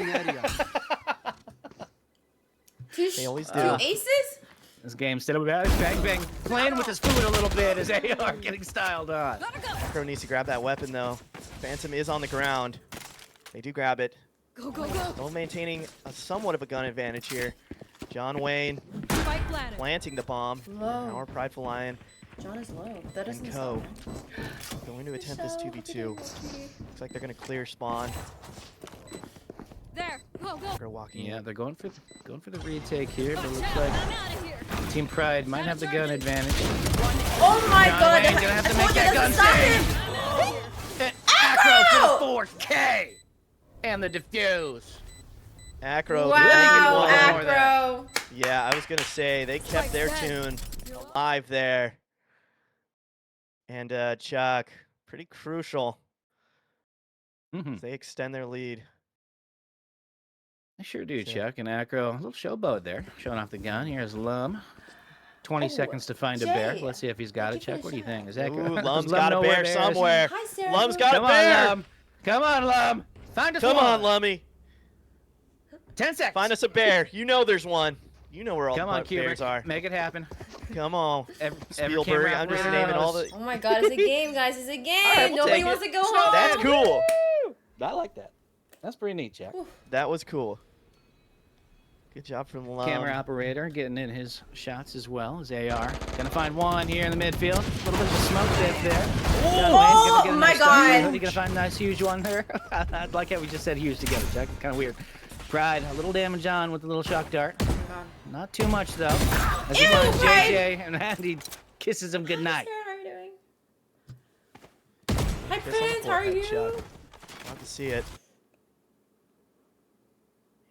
They always do.
2 aces?
This game still about Bang Bang playing with his food a little bit as AR getting styled on.
Acro needs to grab that weapon though. Phantom is on the ground. They do grab it.
Go, go, go.
Still maintaining a somewhat of a gun advantage here. John Wayne planting the bomb.
Low.
Our Prideful Lion
John is low. That doesn't
and Co. Going to attempt this 2v2. Looks like they're going to clear spawn.
There. Go, go.
They're walking
Yeah,
in.
they're going for the retake here, but it looks like Team Pride might have the gun advantage.
Oh my
John
god!
Wayne's gonna have to make that gun save. Acro for the 4K and the defuse.
Acro.
Wow, Acro.
Yeah, I was going to say they kept their tune alive there. And Chuck, pretty crucial. As they extend their lead.
I sure do, Chuck. And Acro, a little showboat there, showing off the gun. Here's Lum. 20 seconds to find a bear. Let's see if he's got it. Chuck, what do you think? Is that good?
Ooh, Lum's got a bear somewhere.
Hi, Sarah.
Lum's got
Come
a bear.
on, Lum. Come on, Lum. Find us
Come
one.
on, Lummy.
10 seconds.
Find us a bear. You know there's one. You know where all
Come
the
on,
bears are.
Make it happen.
Come on.
Every
Spielberg, I'm just naming all the...
Oh my god, it's a game, guys. It's a game.
All right, we'll
Nobody
take
wants
it.
to go home.
That's cool.
I like that. That's pretty neat, Chuck.
That was cool. Good job from Lum.
Camera operator getting in his shots as well as AR. Gonna find one here in the midfield. A little bit of a smoke dip there.
Oh my god.
You gonna find a nice huge one there? I like how we just said huge together, Chuck. Kind of weird. Pride, a little damage on with a little shock dart. Not too much though. As he finds JJ and Andy kisses him goodnight.
How are you doing? Hi, Prince. How are you?
Love to see it.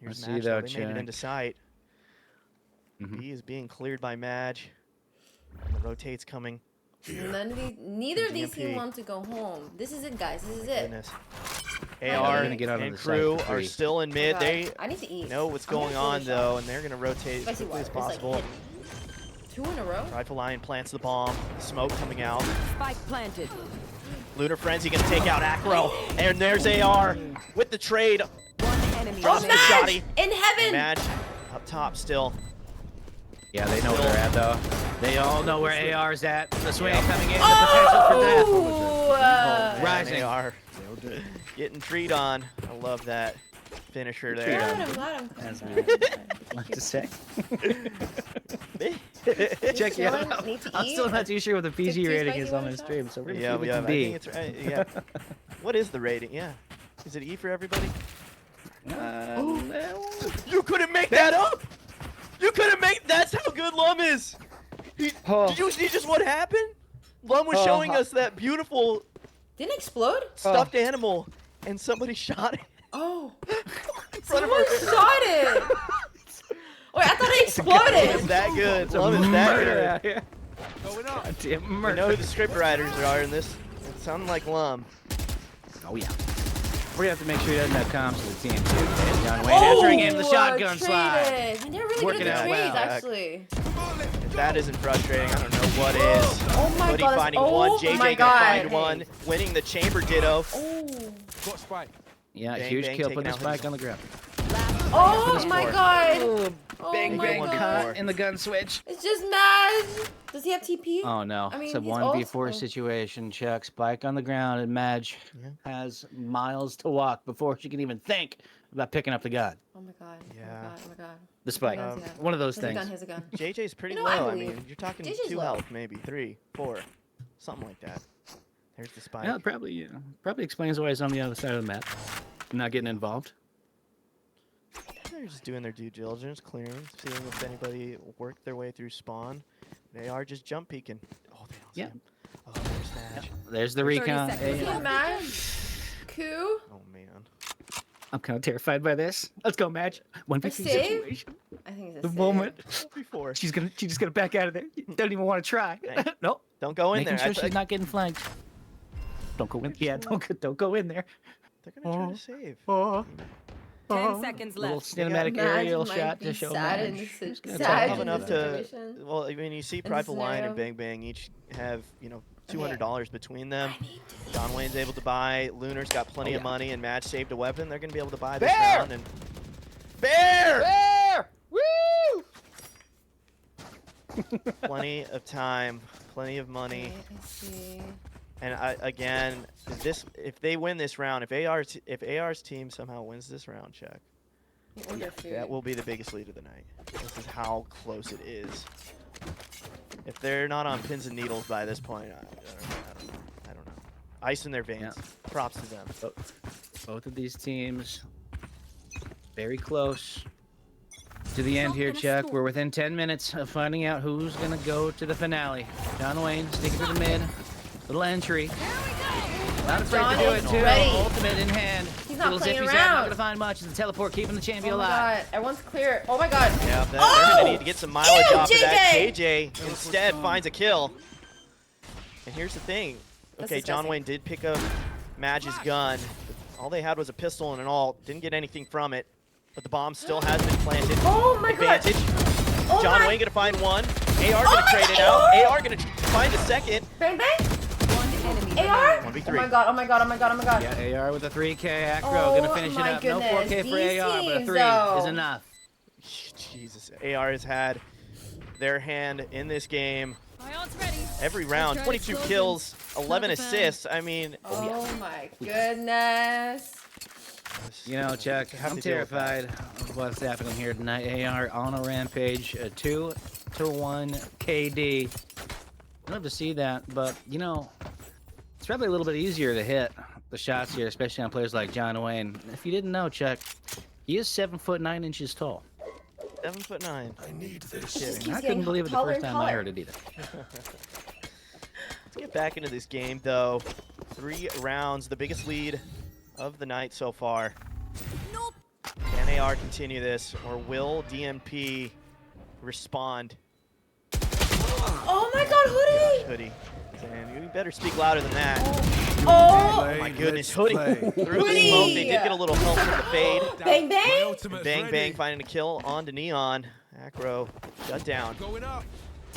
Here's
Let's see
Madge,
though,
they made it into sight. B is being cleared by Madge. And the rotate's coming.
Neither of these teams want to go home. This is it, guys. This is it.
Goodness. AR and crew are still in mid. They
I need to eat.
know what's going on though, and they're going to rotate as quickly as possible.
Like 2 in a row.
Prideful Lion plants the bomb. Smoke coming out.
Spike planted.
Lunar Frenzy going to take out Acro. And there's AR with the trade.
One enemy.
Drops the shotty.
In heaven.
Madge up top still.
Yeah, they know where they're at though. They all know where AR's at. The swing coming in. The potential for death. Rising.
AR Getting treed on. I love that finisher there.
I'm glad.
As we like to say. Check it out. I'm still not too sure what the PG rating is on this stream, so we're gonna see what it can be.
I think it's yeah. What is the rating? Yeah. Is it E for everybody?
No.
You couldn't make that up! You couldn't make. That's how good Lum is! Did you see just what happened? Lum was showing us that beautiful.
Didn't it explode?
Stuffed animal, and somebody shot it.
Oh.
In front
Someone
of her.
shot it! Wait, I thought it exploded!
Lum is that good. Lum is that good.
Going up.
Damn
We
murder.
know who the script writers are in this. It sounded like Lum.
Oh yeah. We're gonna have to make sure he doesn't have comms to the team too. And John Wayne entering in the shotgun slide.
And they're really
Working
good at the
out
trades,
well.
actually.
If that isn't frustrating, I don't know what is.
Oh my
Buddy
god.
finding
Oh
one,
my
JJ
god.
gonna find one, winning the chamber ditto.
Oh.
Got spike.
Yeah,
Bang,
huge
bang,
kill.
taking
Put the
out
spike
his-
on the ground.
Oh my god.
Oh, bang
Oh my
bang
god.
caught in the gun switch.
It's just mad. Does he have TP?
Oh no,
I mean,
it's a
he's
1v4
also-
situation. Chuck, spike on the ground, and Madge has miles to walk before she can even think about picking up the gun.
Oh my god.
Yeah.
Oh my god. Oh my god.
The spike.
He does, yeah.
One of those
Here's a
things.
gun, here's a gun.
JJ's pretty
You know, I
low. I
believe.
mean, you're talking
JJ's
2
low.
health, maybe 3, 4, something like that. There's the spike.
Yeah, probably explains why he's on the other side of the map, not getting involved.
They're just doing their due diligence, clearing, seeing if anybody worked their way through spawn. They are just jump peeking. Oh, they don't see him. Oh, there's Smash.
There's the
30
recon.
seconds.
Hey,
Smash. Coup.
Oh, man.
I'm kind of terrified by this. Let's go, Madge. 1v3
save?
situation.
I think it's a
The
save.
moment
Before.
she's just gonna back out of there. You don't even want to try.
Hey,
Nope.
Don't go in
Making
there.
sure she's not getting flanked. Don't go in. Yeah, don't go in there.
They're going to try to save.
10 seconds
Little
left.
cinematic
Madge
aerial
might
shot
be
to show
sad in
Madge.
this-
Gonna
sad
talk
in
Have
about
enough
this
to.
situation.
Well, I mean, you see
this
Prideful Lion and
scenario.
Bang Bang each have, $200 between them. John Wayne's able to buy. Lunar's got plenty of money, and Madge saved a weapon. They're going to be able to buy this round. And
Bear! Woo!
plenty of time, plenty of money.
Okay, I see.
And again, if they win this round, if AR's team somehow wins this round, check, that will be the biggest lead of the night. This is how close it is. If they're not on pins and needles by this point, I don't know. Ice in their veins.
Yeah.
Props to them.
Both of these teams very close to the end here, Chuck. We're within 10 minutes of finding out who's gonna go to the finale. John Wayne sneaking to the mid. Little entry. Not afraid
John
to do
is
it too.
ready.
Ultimate in hand.
He's not
Little
playing
zippy's out,
around.
not gonna find much. The teleport keeping the champion
Oh my
alive.
god. Everyone's clear. Oh my god.
Yeah, they're
Oh!
gonna need to get some mileage
Ew,
off of that.
JJ!
JJ instead finds a kill. And here's the thing.
That's
Okay, John
disgusting.
Wayne did pick up Madge's gun. All they had was a pistol and an ult. Didn't get anything from it. But the bomb still has been planted.
Oh my god.
Advantage.
Oh
John
my-
Wayne gonna find one. AR
Oh
gonna
my
trade it
God.
out. AR gonna find a second.
Bang bang.
One enemy.
AR.
1v3.
Oh my god. Oh my god. Oh my god. Oh my god.
Yeah, AR with a 3K. Acro
Oh
gonna finish it
my
up. No
goodness.
4K for
These
AR, but a
teams,
3
though.
is enough.
Jesus. AR has had their hand in this game
My ult's ready.
every round.
Try
22
explosions.
kills, 11
Not a fan.
assists. I mean,
Oh my goodness.
You know, Chuck,
have
I'm
to deal with that.
terrified of what's happening here tonight. AR on a rampage, a 2-1 KD. I'd love to see that, but you know, it's probably a little bit easier to hit the shots here, especially on players like John Wayne. If you didn't know, Chuck, he is 7'9" tall.
7'9". I need this.
Just
I
keeps
couldn't
getting
believe it the
taller
first
and
time I
taller.
heard it either.
Let's get back into this game, though. 3 rounds, the biggest lead of the night so far.
Nope.
Can AR continue this, or will DMP respond?
Oh my god, Hoodie.
Hoodie. And you better speak louder than that.
Oh.
My goodness, Hoodie. Through the
Hoodie.
smoke, they did get a little help from the fade.
Bang bang.
Bang Bang finding a kill onto Neon. Acro shut down.
Going up.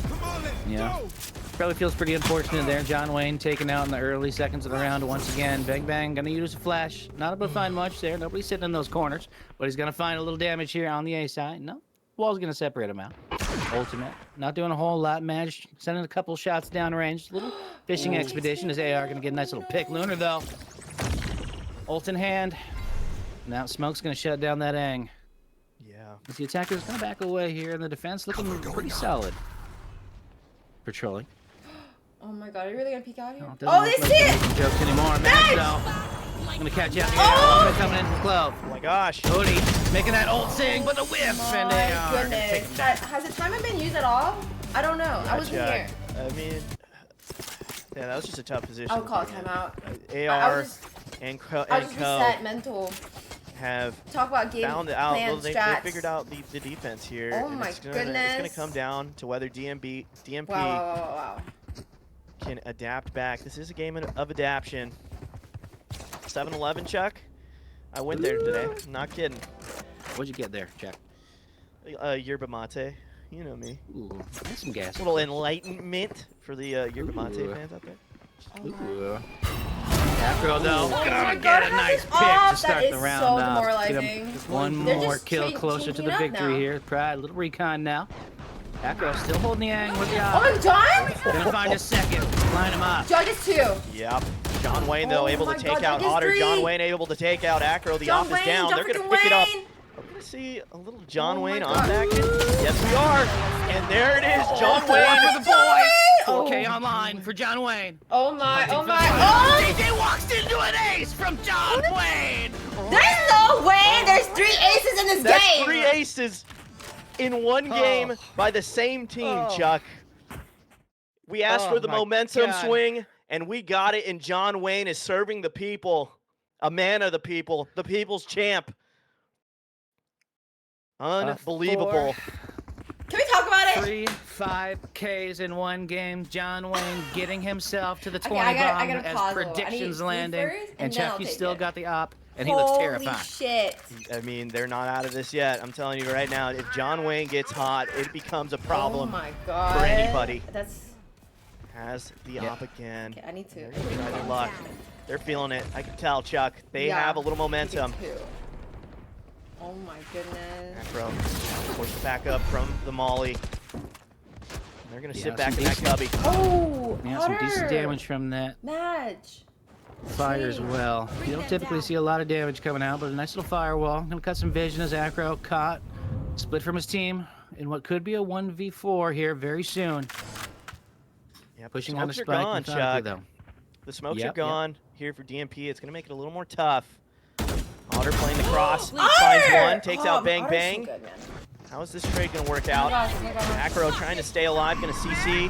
Come on, let's
Yeah.
go.
Probably feels pretty unfortunate there. John Wayne taken out in the early seconds of the round once again. Bang Bang gonna use a flash. Not able to find much there. Nobody's sitting in those corners, but he's gonna find a little damage here on the A side. No, wall's gonna separate him out. Ultimate, not doing a whole lot. Madge sending a couple shots down range. Little fishing expedition. His AR gonna get a nice little pick. Lunar though, Ult in hand. Now Smoke's gonna shut down that Aang.
Yeah.
As the attacker's gonna back away here, and the defense looking pretty solid. Patrolling.
Oh my god, are you really gonna peek out here?
Oh,
they see it!
Jokes anymore. Max though. I'm gonna catch out here. Coming in from Clove.
Oh my gosh.
Cody making that ult sing, but the whiff.
Oh
and they are gonna take him down.
Has the timer been used at all? I don't know. I wasn't here.
I mean, yeah, that was just a tough position.
I would call a timeout.
AR and Co
reset mental.
have
talk about game
found out.
plan
Well, they figured out the defense here.
Oh my goodness!
It's gonna come down to whether DMP
wow.
can adapt back. This is a game of adaptation. 7-Eleven, Chuck. I went there today. I'm not kidding.
What'd you get there, Chuck?
Yerba mate. You know me.
Ooh, that's some gas.
A little enlightenment for the yerba mate fans out there.
Ooh. Afro though, gonna get a nice pick to start the round
so
off.
demoralizing.
One more kill closer to the victory here. Pride, a little recon now. Afro still holding the Aang with the eye.
Oh, John!
Gonna find a second. Line him up.
John gets 2.
Yep. John Wayne though able to take out Otter. John Wayne able to take out Acro. The off is down. They're gonna pick it up. We're gonna see a little John Wayne on action. Yes, we are. And there it is. John Wayne
for the boys. 4K online for John Wayne.
Oh my.
JJ walks into an ace from John Wayne.
There's no way. There's 3 aces in this
That's
game.
3 aces in one game by the same team, Chuck. We asked for the momentum swing, and we got it, and John Wayne is serving the people. A man of the people, the people's champ. Unbelievable.
Can we talk about it?
3 5Ks in one game. John Wayne getting himself to the 20
I
bomb
gotta
as
pause
predictions
though. I need
landing.
first,
And
then I'll
Chucky
take
still
it.
got the op, and he looks terrifying.
Holy shit.
I mean, they're not out of this yet. I'm telling you right now, if John Wayne gets hot, it becomes a problem
Oh my god.
for anybody.
That's.
Has the op again.
Okay, I need to.
They're gonna try their luck. They're feeling it. I can tell, Chuck. They have a little momentum.
Oh my goodness.
Acro pushed back up from the molly. They're gonna sit back in that
decent-
cubby.
Oh,
Yeah, some decent damage from that
match.
fire as well. You don't typically see a lot of damage coming out, but a nice little firewall. Gonna cut some vision as Acro caught, split from his team in what could be a 1v4 here very soon.
Yep,
Pushing on the
smokes are
spike
gone,
methodically,
Chuck.
though.
The smokes
Yep,
are gone here for DMP. It's gonna make it a little more tough. Otter playing the cross. Finds one, takes out Bang
Otter's
Bang.
so good, man.
How is this trade gonna work out?
Oh my gosh.
Acro trying to stay alive, gonna CC.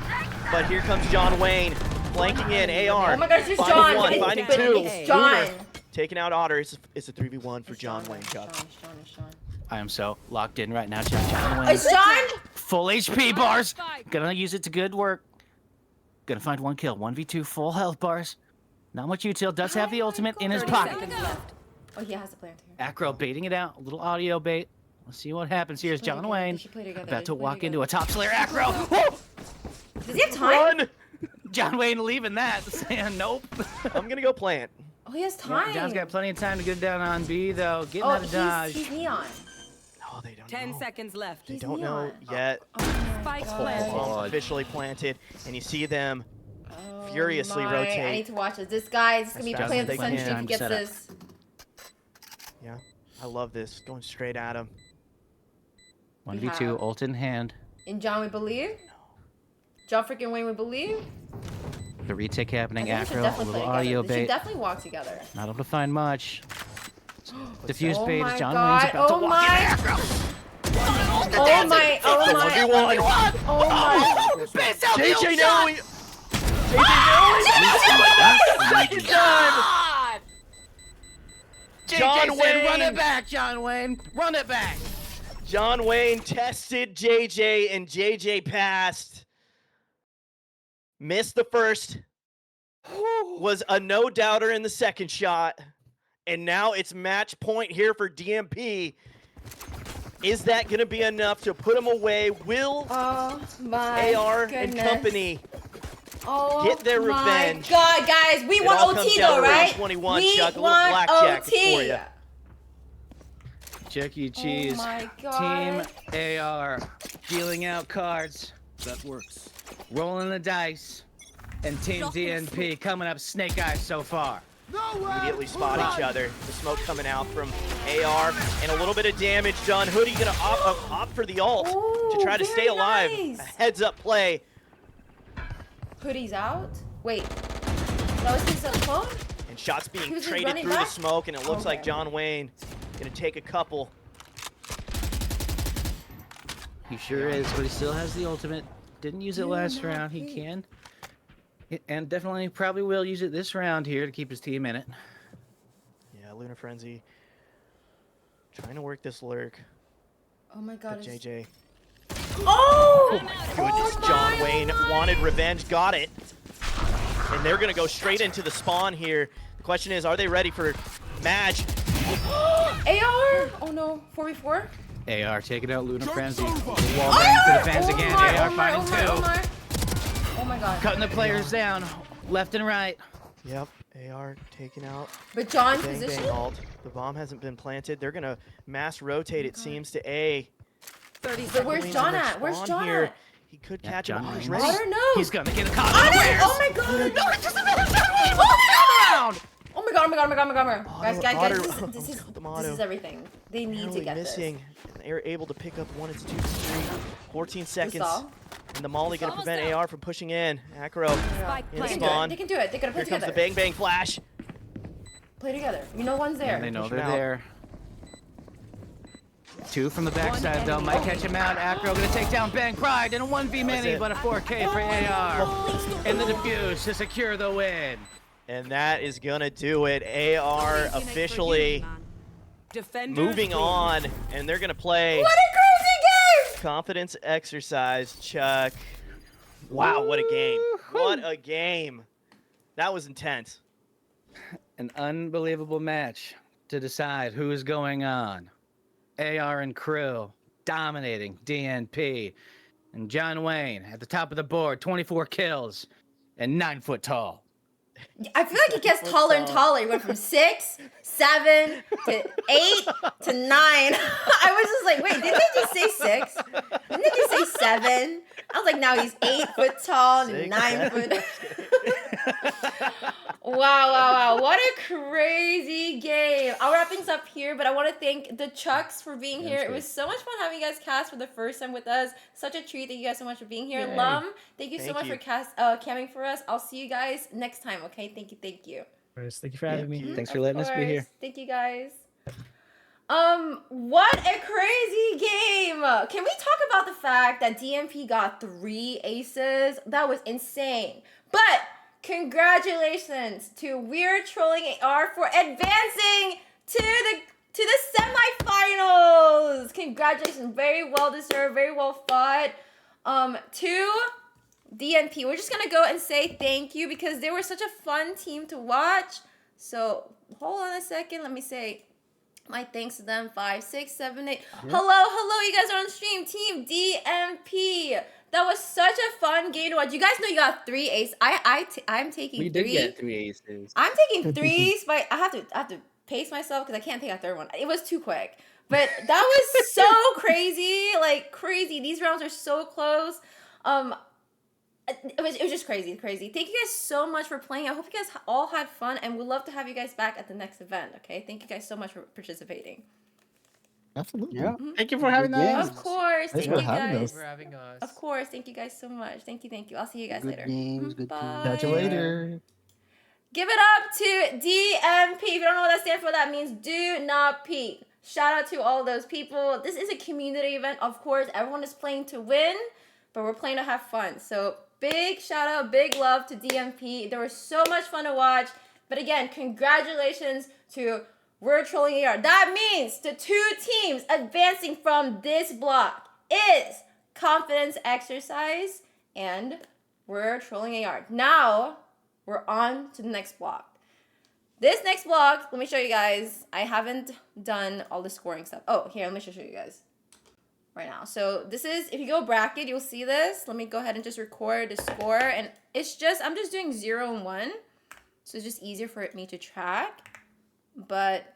But here comes John Wayne. Flanking in, AR.
Oh my gosh, it's
Finding
John.
one, finding
But
2.
it's John.
Taking out Otter. It's a 3v1 for John Wayne, Chuck.
It's John.
I am so locked in right now, John Wayne.
It's John.
Full HP bars. Gonna use it to good work. Gonna find 1 kill. 1v2 full health bars. Not much util. Does have the ultimate in his pocket.
Oh, he has to plant here.
Acro baiting it out. A little audio bait. Let's see what happens. Here's John Wayne. About to walk into a top slayer. Acro.
Does he have time?
Run!
John Wayne leaving that. Saying nope.
I'm gonna go plant.
Oh, he has time.
John's got plenty of time to get down on B, though. Getting out of dodge.
He's neon.
No, they don't
10
know.
seconds left.
They don't know yet.
Spike's
Bomb's
planted.
officially planted, and you see them furiously rotate.
I need to watch this. This guy is gonna be
As fast
playing
as
the
they
Sunstreak
can.
if he gets this.
Yeah, I love this. Going straight at him.
1v2, ult in hand.
In John, we believe. John freaking Wayne, we believe.
The retake happening.
I think we should
Acro. A
definitely
little
play
audio
together. They should
bait.
definitely walk together.
Not able to find much. Diffuse
Oh
bait
my
as John
God.
Wayne's about to walk in. Acro.
Oh my. Oh my.
1v1.
Oh my.
JJ Noe. Second time.
John Wayne, run it back, John Wayne. Run it back.
John Wayne tested JJ, and JJ passed. Missed the first. Was a no-doubter in the second shot. And now it's match point here for DMP. Is that going to be enough to put him away? Will AR and company get their revenge?
Oh my God, guys, we want OT though, right?
21,
we
Chuck, a little
want
blackjack
OT.
for you.
Chuck E. Cheese.
Oh my God.
Team AR dealing out cards.
That works.
Rolling the dice. And Team DNP coming up snake eyes so far.
immediately spot each other. The smoke coming out from AR and a little bit of damage done. Hoodie gonna opt for the ult to try to stay alive.
Nice.
A heads up play.
Hoodie's out. Wait, that was his phone?
And shots being
Who's he
traded
running
through the
back?
smoke, and it looks like
Okay.
John Wayne gonna take a couple.
He sure is, but he still has the ultimate. Didn't use it last round. He can. And definitely probably will use it this round here to keep his team in it.
Yeah, Luna Frenzy trying to work this lurk.
Oh my god.
But JJ.
Oh!
Goodness, John Wayne wanted revenge, got it. And they're gonna go straight into the spawn here. The question is, are they ready for match?
AR! Oh no, 4v4?
AR taking out Luna Frenzy. Wall bang to the fans again. AR finding two.
Oh my god.
Cutting the players down, left and right.
Yep, AR taking out.
But John's
Bang
position?
Bang ult. The bomb hasn't been planted. They're gonna mass rotate, it seems, to A.
30 seconds. Where's John at? Where's
Spawn
John
here.
at?
He could
Yeah,
catch
John
him. He's
Wayne.
ready.
Otter, no!
He's gonna get a caught
Otter!
unawares.
Oh my god!
No, it's just a minute. Oh
Oh my god, oh my god, oh my god, oh my god. Guys,
Otter-
this is
the motto.
everything. They need
Narrowly
to get
missing. And they're able to pick up one. It's 2-3. 14 seconds.
Gustav.
And the Molly gonna prevent AR from pushing in. Acro
Spike
in
They
the
can
planted.
do it.
spawn.
They can do it. They gotta play
Here comes
together.
the bang bang flash.
Play together. You know one's there.
And they know
Push
they're
him out.
there. Two from the backside though. Might catch him out. Acro gonna take down Bang Pride and a 1v mini,
it.
but a 4K for AR. And the defuse to secure the win.
And that is gonna do it. AR officially
Defenders
moving
win.
on, and they're gonna play
What a crazy game!
confidence exercise. Chuck. Wow, what a game! What a game! That was intense.
An unbelievable match to decide who is going on. AR and crew dominating DNP. And John Wayne at the top of the board, 24 kills and 9 foot tall.
I feel like it gets taller and taller. It went from 6, 7 to 8 to 9. I was just like, wait, didn't they just say 6? Didn't they just say 7? I was like, now he's 8 foot tall and 9 foot. Wow. What a crazy game. I'll wrap things up here, but I want to thank the Chucks for being here. It was so much fun having you guys cast for the first time with us. Such a treat. Thank you guys so much for being here.
Yay.
Lum, thank you so
Thank
much
you.
for camming for us. I'll see you guys next time, okay? Thank you.
Thank you for having me.
Thanks for letting us be here.
Thank you guys. What a crazy game! Can we talk about the fact that DMP got 3 aces? That was insane. But congratulations to We're Trolling AR for advancing to the semifinals. Congratulations, very well deserved, very well fought. To DNP, we're just gonna go and say thank you because they were such a fun team to watch. So hold on a second, let me say my thanks to them. 5, 6, 7, 8. Hello, you guys are on stream. Team DMP. That was such a fun game to watch. You guys know you got 3 aces. I'm taking 3.
We did get 3 aces.
I'm taking 3s, but I have to pace myself because I can't take a third one. It was too quick. But that was so crazy, like crazy. These rounds are so close. It was just crazy. Thank you guys so much for playing. I hope you guys all had fun, and we'd love to have you guys back at the next event. Okay, thank you guys so much for participating.
Absolutely.
Yeah. Thank you for having us.
Of course,
Thanks
thank
for
you
having
guys.
us.
For having us.
Of course, thank you guys so much. Thank you. I'll see you guys later.
Good
Bye.
Catch you later.
Give it up to DMP. If you don't know what that stands for, that means do not peek. Shout out to all those people. This is a community event, of course. Everyone is playing to win, but we're playing to have fun. So big shout out, big love to DMP. There was so much fun to watch. But again, congratulations to We're Trolling AR. That means the 2 teams advancing from this block is Confidence Exercise and We're Trolling AR. Now, we're on to the next block. This next block, let me show you guys. I haven't done all the scoring stuff. Oh, here, let me show you guys right now. So this is, if you go bracket, you'll see this. Let me go ahead and just record the score. And it's just, I'm just doing 0 and 1. So it's just easier for me to track. But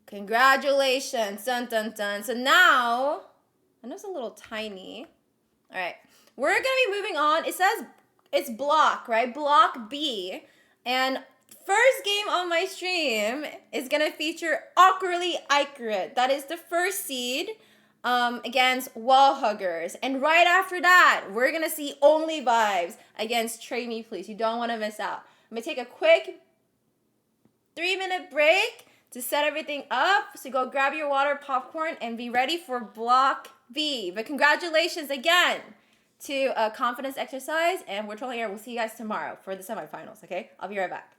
congratulations, dun dun dun. So now, I know it's a little tiny. All right, we're gonna be moving on. It says it's block, right? Block B. And first game on my stream is gonna feature Awkwardly Accurate. That is the first seed against Wall Huggers. And right after that, we're gonna see Only Vibes against Trade Me Please. You don't wanna miss out. I'm gonna take a quick 3-minute break to set everything up. So go grab your water, popcorn, and be ready for Block B. But congratulations again to a confidence exercise, and we're totally here. We'll see you guys tomorrow for the semifinals, okay? I'll be right back.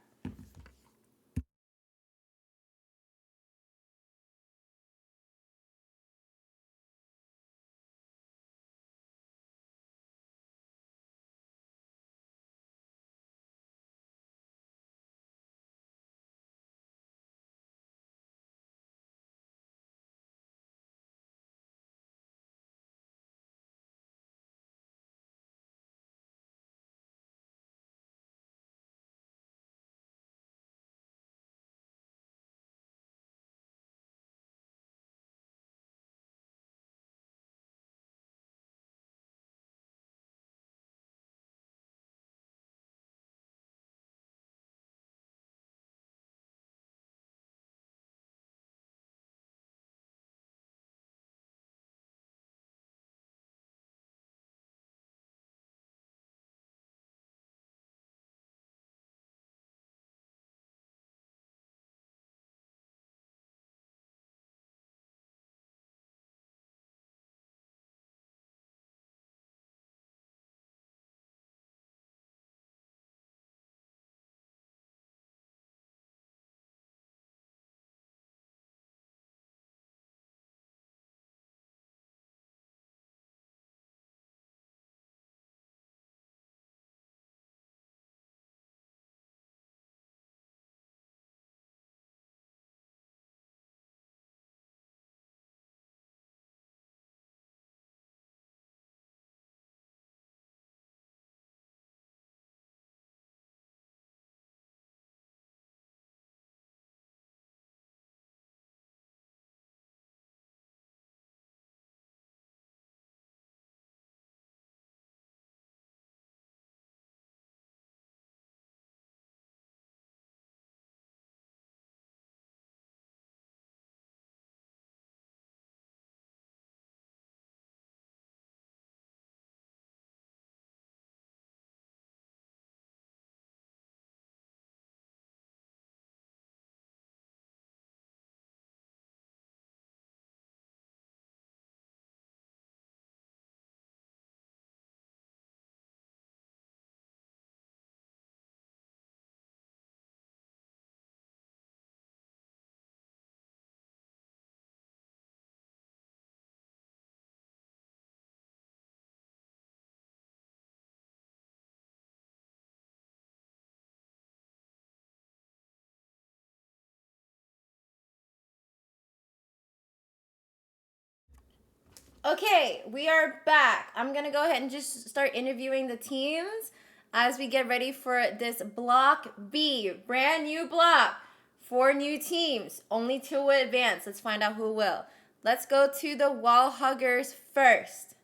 Okay, we are back. I'm gonna go ahead and just start interviewing the teams as we get ready for this Block B, brand new block. 4 new teams, only 2 will advance. Let's find out who will. Let's go to the Wall Huggers first.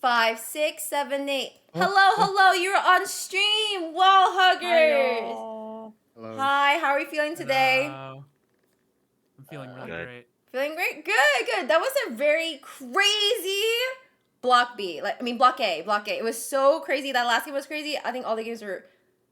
5, 6, 7, 8. Hello, you're on stream, Wall Huggers.
Hello.
Hi, how are you feeling today?
I'm feeling really great.
Feeling great? Good. That was a very crazy Block B. Block A. It was so crazy. That last game was crazy. I think all the games were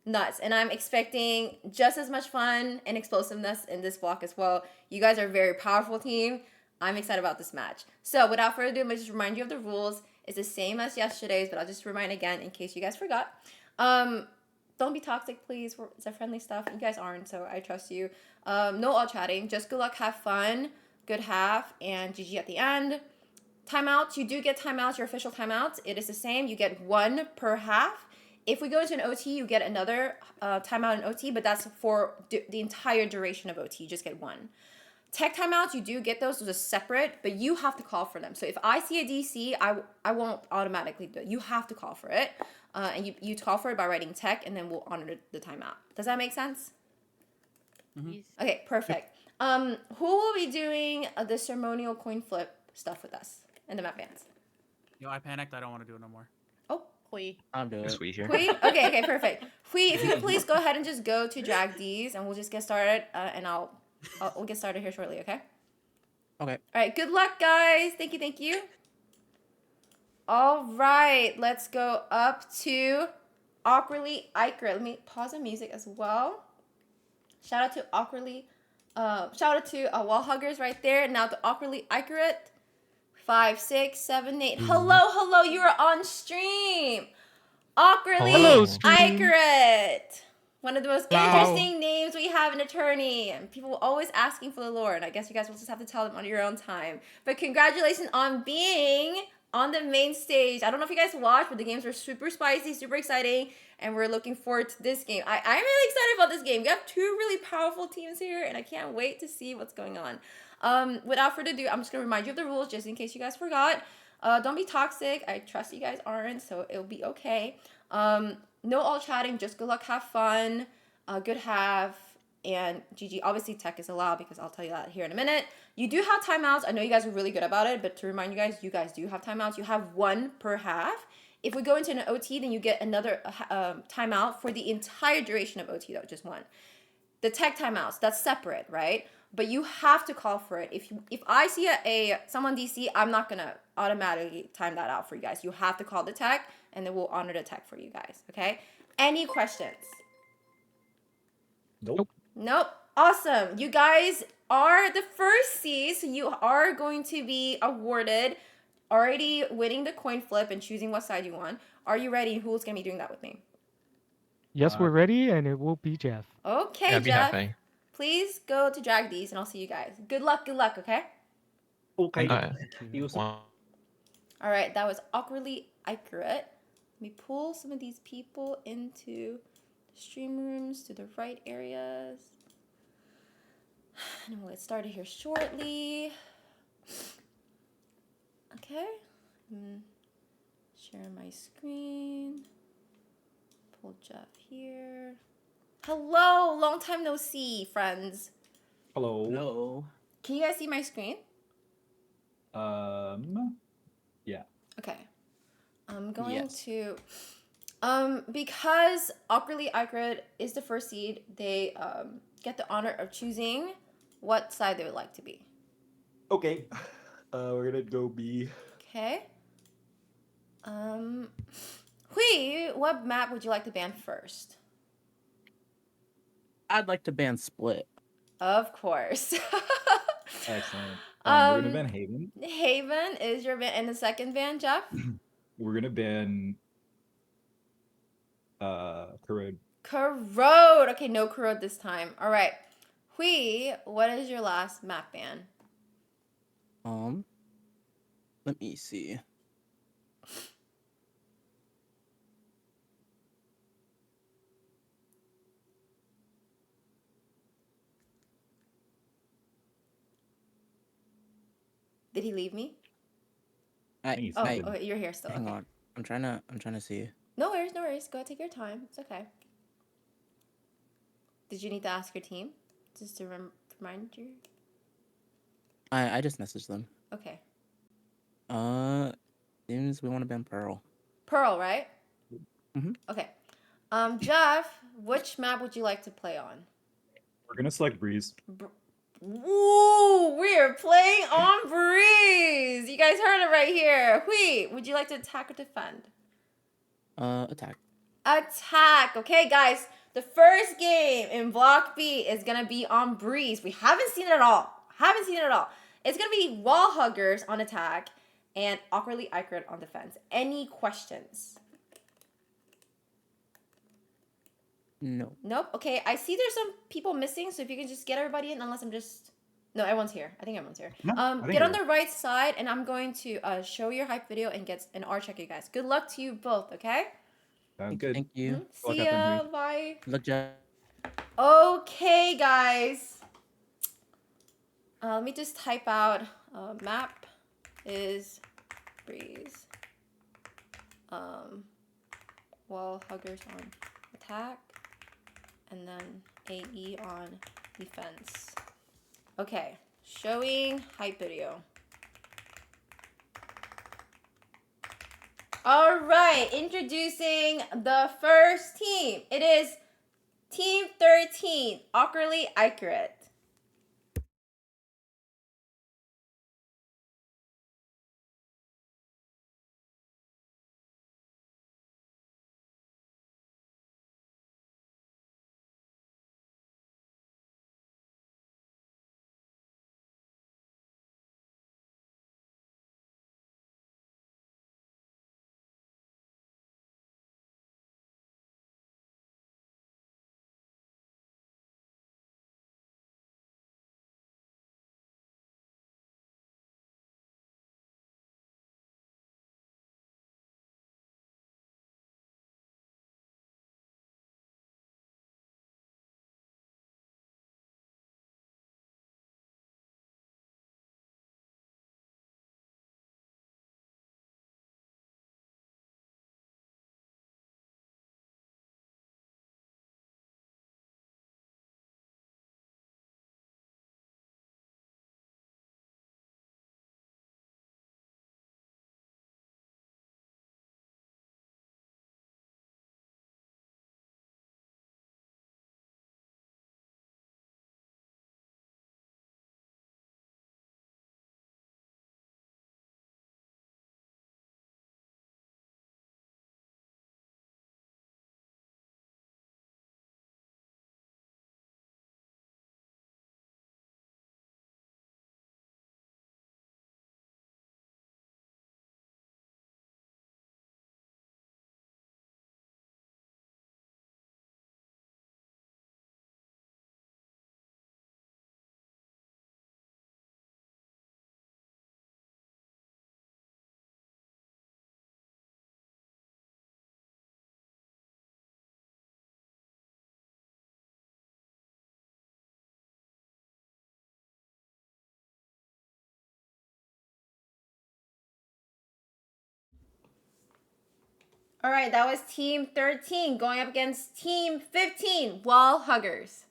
nuts. And I'm expecting just as much fun and explosiveness in this block as well. You guys are a very powerful team. I'm excited about this match. So without further ado, I'm going to just remind you of the rules. It's the same as yesterday's, but I'll just remind again in case you guys forgot. Don't be toxic, please. It's a friendly stuff. You guys aren't, so I trust you. No all chatting. Just good luck, have fun. Good half, and GG at the end. Timeouts, you do get timeouts, your official timeouts. It is the same. You get 1 per half. If we go into an OT, you get another timeout in OT, but that's for the entire duration of OT. You just get 1. Tech timeouts, you do get those. Those are separate, but you have to call for them. So if I see a DC, I won't automatically do it. You have to call for it. And you call for it by writing tech, and then we'll honor the timeout. Does that make sense?
Mm-hmm.
Okay, perfect. Who will be doing the ceremonial coin flip stuff with us in the map bands?
Yo, I panicked. I don't want to do it no more.
Oh,
Hui.
I'm doing it.
Sweet here.
Hui? Okay, perfect. Hui, if you could please go ahead and just go to drag D's and we'll just get started and we'll get started here shortly, okay?
Okay.
All right, good luck, guys. Thank you. All right, let's go up to Awkwardly Iker. Let me pause the music as well. Shout out to Awkwardly. Shout out to Wall Huggers right there. Now to Awkwardly Iker. 5, 6, 7, 8. Hello, you are on stream. Awkwardly Iker. One of the most interesting names we have in Eternity. And people always asking for the lore. And I guess you guys will just have to tell them on your own time. But congratulations on being on the main stage. I don't know if you guys watched, but the games were super spicy, super exciting. And we're looking forward to this game. I'm really excited about this game. We have 2 really powerful teams here. And I can't wait to see what's going on. Without further ado, I'm just going to remind you of the rules just in case you guys forgot. Don't be toxic. I trust you guys aren't, so it'll be okay. No all chatting, just good luck, have fun, good have, and GG. Obviously, tech is allowed because I'll tell you that here in a minute. You do have timeouts. I know you guys are really good about it, but to remind you guys do have timeouts. You have 1 per half. If we go into an OT, then you get another timeout for the entire duration of OT, though, just 1. The tech timeouts, that's separate, right? But you have to call for it. If I see someone DC, I'm not gonna automatically time that out for you guys. You have to call the tech, and then we'll honor the tech for you guys. Okay? Any questions? Nope. Awesome. You guys are the first seed, so you are going to be awarded already winning the coin flip and choosing what side you want. Are you ready? Who's gonna be doing that with me?
Yes, we're ready, and it will be Jeff.
Okay,
Yeah, be
Jeff.
happy.
Please go to drag these, and I'll see you guys. Good luck, okay?
Okay.
All right, that was awkwardly accurate. Let me pull some of these people into the stream rooms to the right areas. And we'll get started here shortly. Okay. Share my screen. Pull Jeff here. Hello, long time no see, friends.
Hello.
Can you guys see my screen?
Yeah.
Okay. I'm going to because Awkwardly Accurate is the first seed, they get the honor of choosing what side they would like to be.
Okay. We're gonna go B.
Okay. Hui, what map would you like to ban first?
I'd like to ban Split.
Of course.
Excellent. We're gonna ban Haven.
Haven is your ban, and the second ban, Jeff?
We're gonna ban Corrode.
Corrode. Okay, no Corrode this time. All right. Hui, what is your last map ban?
Let me see.
Did he leave me?
Okay,
you're here still.
Hang
Okay.
on. I'm trying to see.
No worries. Go ahead, take your time. It's okay. Did you need to ask your team? Just to remind you?
I just messaged them.
Okay.
Seems we want to ban Pearl.
Pearl, right?
Mm-hmm.
Okay. Jeff, which map would you like to play on?
We're gonna select Breeze.
Woo! We're playing on Breeze! You guys heard it right here. Hui, would you like to attack or defend?
Attack.
Attack! Okay, guys. The first game in Block B is gonna be on Breeze. We haven't seen it at all. It's gonna be Wall Huggers on attack and Awkwardly Accurate on defense. Any questions?
No.
Nope. Okay, I see there's some people missing, so if you can just get everybody in, unless I'm just... No, everyone's here. I think everyone's here. Get on the right side, and I'm going to show your hype video and get an R check you guys. Good luck to you both, okay?
Sounds good.
Thank you.
See ya. Bye.
Look, Jeff.
Okay, guys. Let me just type out map is Breeze. Wall Huggers on attack. And then AE on defense. Okay, showing hype video. All right, introducing the first team. It is Team 13, Awkwardly Accurate. All right, that was Team 13 going up against Team 15, Wall Huggers.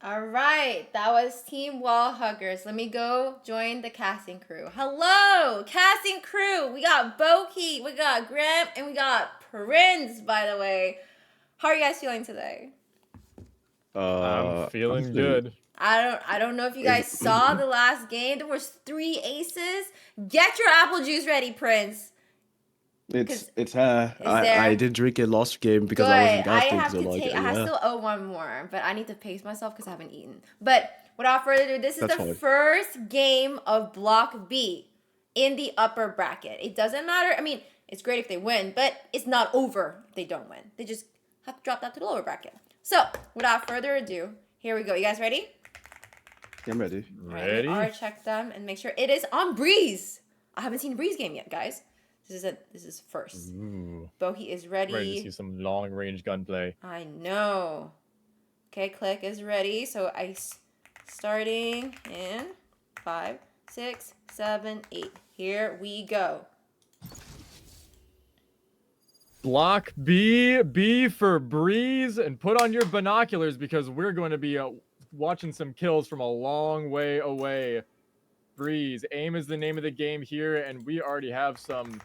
All right, that was Team Wall Huggers. Let me go join the casting crew. Hello, casting crew. We got Boki, we got Graham, and we got Prince, by the way. How are you guys feeling today?
I'm feeling good.
I don't know if you guys saw the last game. There was 3 aces. Get your apple juice ready, Prince.
It's her. I did drink it last game because I wasn't gasping.
I still owe one more, but I need to pace myself because I haven't eaten. But without further ado, this is the first game of Block B in the upper bracket. It doesn't matter. I mean, it's great if they win, but it's not over if they don't win. They just have to drop down to the lower bracket. So without further ado, here we go. You guys ready?
I'm ready.
Ready?
Alright, check them and make sure it is on Breeze. I haven't seen Breeze game yet, guys. This is first.
Ooh.
Bohi is ready.
Ready to see some long range gunplay.
I know. Okay, Click is ready. So starting in 5, 6, 7, 8. Here we go.
Block B, B for Breeze, and put on your binoculars because we're going to be watching some kills from a long way away. Breeze, aim is the name of the game here, and we already have some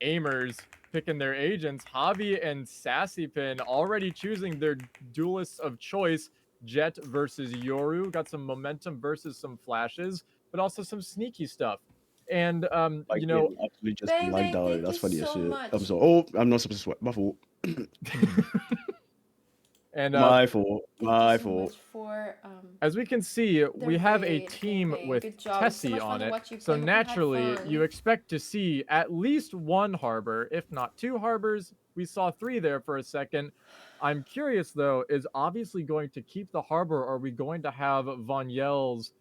aimers picking their agents. Javi and Sassypin already choosing their duelists of choice. Jet versus Yoru. Got some momentum versus some flashes, but also some sneaky stuff. And you know,
actually just like that. That's funny as shit. I'm so. Oh, I'm not supposed to sweat. My fault.
And
my fault. My fault.
As we can see, we have a team with Tessie on it, so naturally you expect to see at least one harbor, if not 2 harbors. We saw 3 there for a second. I'm curious though, is obviously going to keep the harbor, or are we going to have Von Yell's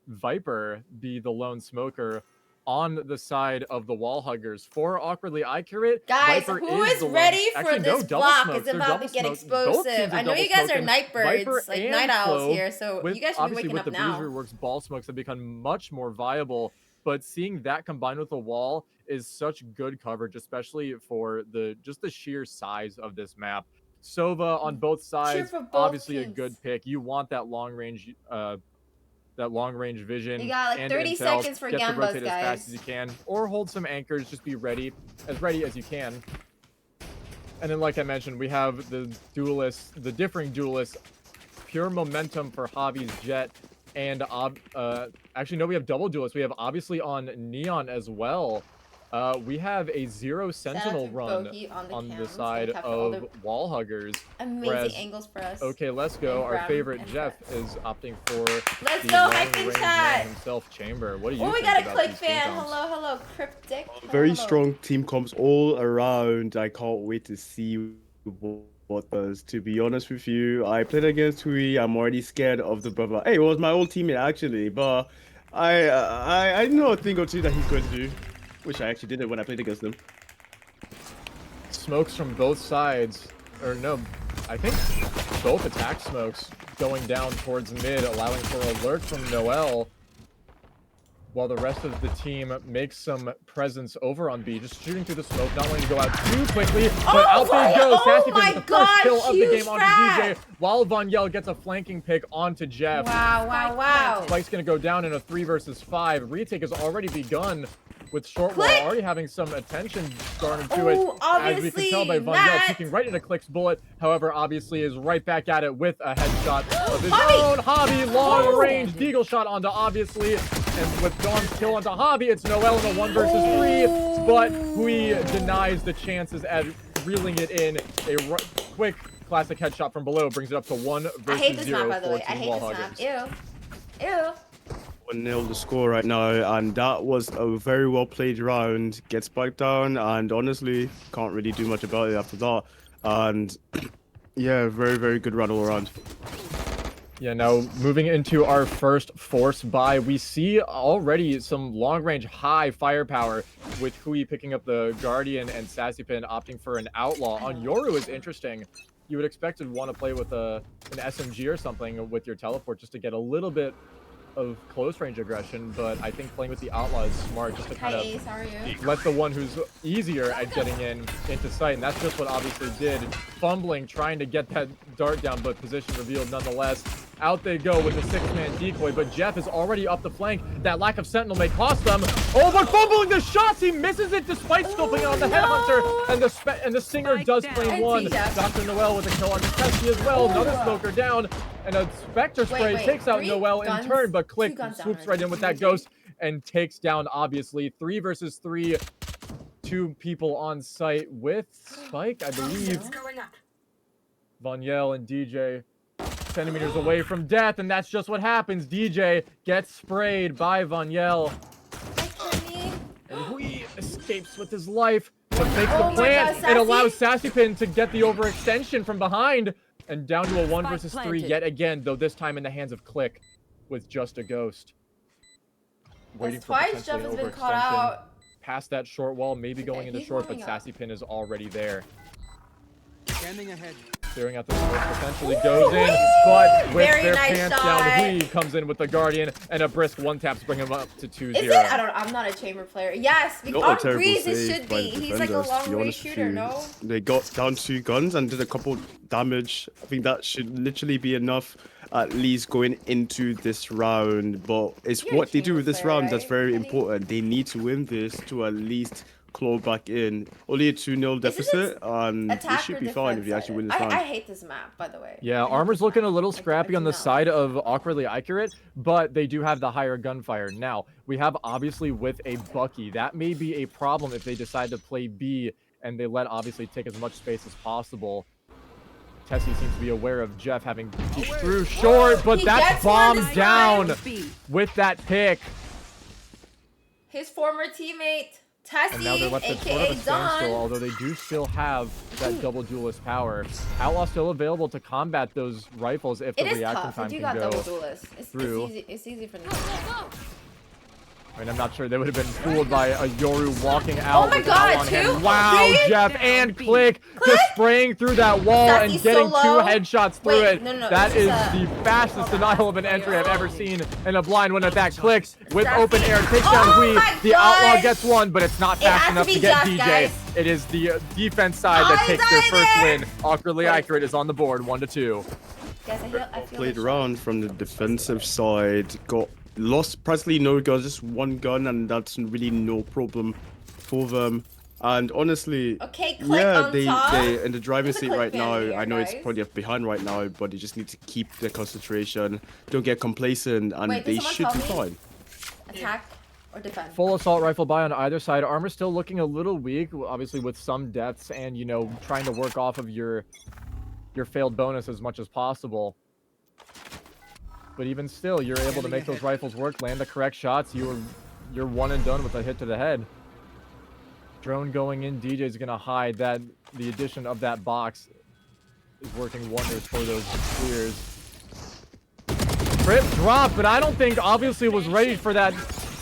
Viper be the lone smoker on the side of the wall huggers? For awkwardly accurate,
guys,
Viper
who is ready for this block? It's about to get explosive. I know you guys are night birds, like night owls here, so you guys should be waking up now.
Obviously, with the Breeze Reworks, ball smokes have become much more viable, but seeing that combined with the wall is such good coverage, especially for the sheer size of this map. Sova on both sides, obviously a good pick. You want that long range vision.
You got like 30 seconds for
Gambas,
guys.
as fast as you can, or hold some anchors. Just be ready as you can. And then, like I mentioned, we have the differing duelists. Pure momentum for Javi's Jet, and actually no, we have double duelists. We have obviously on Neon as well. We have a 0 sentinel run on the side of wall huggers.
Amazing angles for us.
Okay, let's go. Our favorite Jeff is opting for
let's go hype in chat
himself chamber. What do you
think
we
got a Click fan. Hello, Cryptic.
Very strong team comps all around. I can't wait to see what does. To be honest with you, I played against Hui. I'm already scared of the brother. Hey, it was my old teammate actually, but I know a thing or two that he's going to do. Wish I actually did it when I played against them.
Smokes from both sides, or no, I think both attack smokes going down towards mid, allowing for alert from Noel, while the rest of the team makes some presence over on B, just shooting through the smoke, not wanting to go out too quickly, but out they go. Sassy gets the first kill of the game onto DJ, while Von Yell gets a flanking pick onto Jeff.
Wow.
Spike's gonna go down in a 3 versus 5. Retake has already begun, with short wall already having some attention garnered to it, as we can tell by Von Yell peeking right into Click's bullet. However, obviously is right back at it with a headshot of his own. Javi, long range deagle shot onto obviously, and with Dawn's kill onto Javi, it's Noel in a 1 versus 3, but Hui denies the chances at reeling it in. A quick classic headshot from below brings it up to 1 versus 0
by the way. I
for
hate
Wall
this
Huggers.
map. Ew.
1-0 the score right now, and that was a very well played round. Gets spiked down, and honestly, can't really do much about it after that. And yeah, very, very good run all around.
Yeah, now moving into our first force buy, we see already some long-range high firepower with Hui picking up the Guardian and Sassypin opting for an Outlaw. On Yoru is interesting. You would expect to want to play with an SMG or something with your teleport just to get a little bit of close range aggression, but I think playing with the Outlaw is smart just to kind of let the one who's easier at getting into sight, and that's just what obviously did. Fumbling, trying to get that dart down, but position revealed nonetheless. Out they go with a 6-man decoy, but Jeff is already up the flank. That lack of sentinel may cost them. Oh, but fumbling the shots! He misses it despite scoping it on the headhunter, and the Singer does claim 1. Dr. Noel with a kill on the Tessie as well. Another smoker down, and a Spectre spray takes out Noel in turn, but Click swoops right in with that Ghost and takes down obviously 3 versus 3. 2 people on site with Spike, I believe. Vanyel and DJ centimeters away from death, and that's just what happens. DJ gets sprayed by Vanyel. And he escapes with his life, but takes the plant. It allows Sassipin to get the overextension from behind, and down to a 1 versus 3 yet again, though this time in the hands of Click with just a ghost. Waiting for
twice Jeff has been caught out.
Past that short wall, maybe going into short, but Sassipin is already there.
Standing ahead.
Clearing out the smoke, potentially goes in, but with their pants down, Hui comes in with the Guardian, and a brisk 1-tap to bring him up to 2-0.
Is it? I'm not a chamber player. Yes, on Breeze it should be. He's like a long-range shooter, no?
They got down 2 guns and did a couple damage. I think that should literally be enough, at least going into this round. But it's what they do with this round that's very important. They need to win this to at least claw back in. Only a 2-0 deficit, and it should be fine if you actually win this round.
I hate this map, by the way.
Yeah, Armor's looking a little scrappy on the side of awkwardly accurate, but they do have the higher gunfire. Now, we have obviously with a Bucky. That may be a problem if they decide to play B and they let obviously take as much space as possible. Tessie seems to be aware of Jeff having peeked through short, but that's bombed down with that pick.
His former teammate. Tessie,
and now they're left at sort of a standstill, although they do still have that double duelist power. Outlaw still available to combat those rifles if the reaction time can go through.
It's easy for them.
I mean, I'm not sure they would have been fooled by a Yoru walking out.
Oh my god, 2?
Wow, Jeff and Click just spraying through that wall and getting 2 headshots through it. That is the fastest denial of an entry I've ever seen in a blind one at that. Click with open air, takes down Hui. The Outlaw gets 1, but it's not fast enough to get DJ. It is the defense side that takes their first win. Awkwardly accurate is on the board, 1-2.
I
played around from the defensive side, lost practically no guns, just 1 gun, and that's really no problem for them. And honestly, yeah, they in the driving seat right now. I know it's probably behind right now, but they just need to keep their concentration, don't get complacent, and they should be fine.
Attack or defend?
Full assault rifle buy on either side. Armor still looking a little weak, obviously with some deaths, and you know, trying to work off of your failed bonus as much as possible. But even still, you're able to make those rifles work, land the correct shots. You're one and done with a hit to the head. Drone going in. DJ's gonna hide that. The addition of that box is working wonders for those clears. Trip drop, but I don't think obviously was ready for that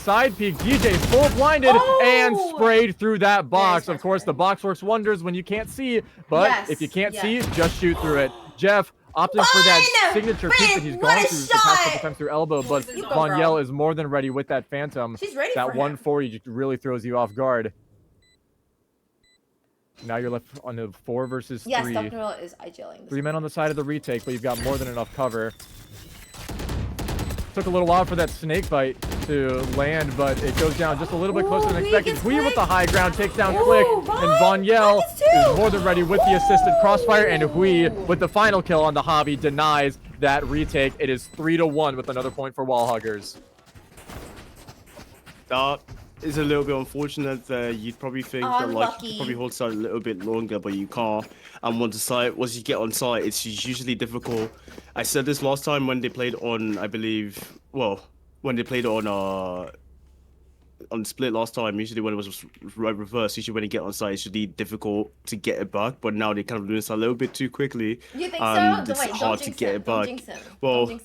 side peek. DJ full blinded and sprayed through that box. Of course, the box works wonders when you can't see, but if you can't see, just shoot through it. Jeff opting for that signature peek that he's gone through the past couple times through elbow, but Vanyel is more than ready with that Phantom. That 140 just really throws you off guard. Now you're left on a 4 versus 3.
Yes, Dr. Noel is IGLing.
3 men on the side of the retake, but you've got more than enough cover. Took a little while for that snake bite to land, but it goes down just a little bit closer than expected. Hui with the high ground takes down Click, and Vanyel is more than ready with the assisted crossfire, and Hui with the final kill on the hobby denies that retake. It is 3-1 with another point for Wall Huggers.
That is a little bit unfortunate. You'd probably think that like you could probably hold site a little bit longer, but you can't. And once you get on site, it's usually difficult. I said this last time when they played on, I believe, well, when they played on split last time. Usually when it was reverse, usually when they get on site, it's really difficult to get it back. But now they kind of do this a little bit too quickly,
you think
and
so?
it's hard to get it back. Well,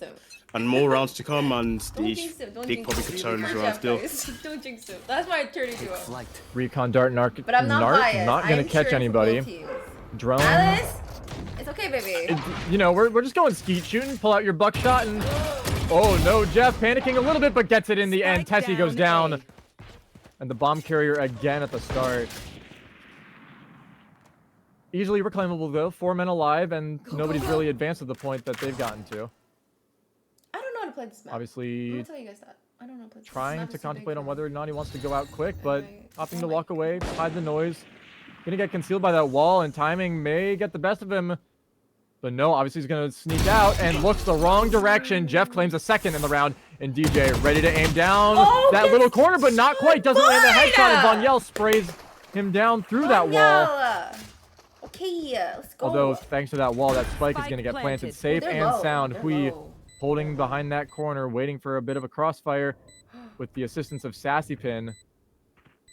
and more rounds to come, and they probably could turn this around still.
Don't jinx it. That's my attorney duo.
Recon Dart Narc.
But I'm not biased.
Not gonna catch anybody. Drone.
Alice, it's okay, baby.
You know, we're just going skeet shooting. Pull out your buckshot and oh no, Jeff panicking a little bit, but gets it in the end. Tessie goes down, and the bomb carrier again at the start. Easily reclaimable though. 4 men alive, and nobody's really advanced to the point that they've gotten to.
I don't know how to play this map.
Obviously,
I'm gonna tell you guys that. I don't know how to play this
trying
map.
to contemplate on whether or not he wants to go out quick, but opting to walk away, hide the noise. Gonna get concealed by that wall, and timing may get the best of him. But no, obviously he's gonna sneak out and looks the wrong direction. Jeff claims a second in the round, and DJ ready to aim down that little corner, but not quite. Doesn't land the headshot, and Vanyel sprays him down through that wall.
Yeah. Okay, let's go.
Although, thanks to that wall, that spike is going to get planted safe and sound. Hui holding behind that corner, waiting for a bit of a crossfire with the assistance of SassyPin.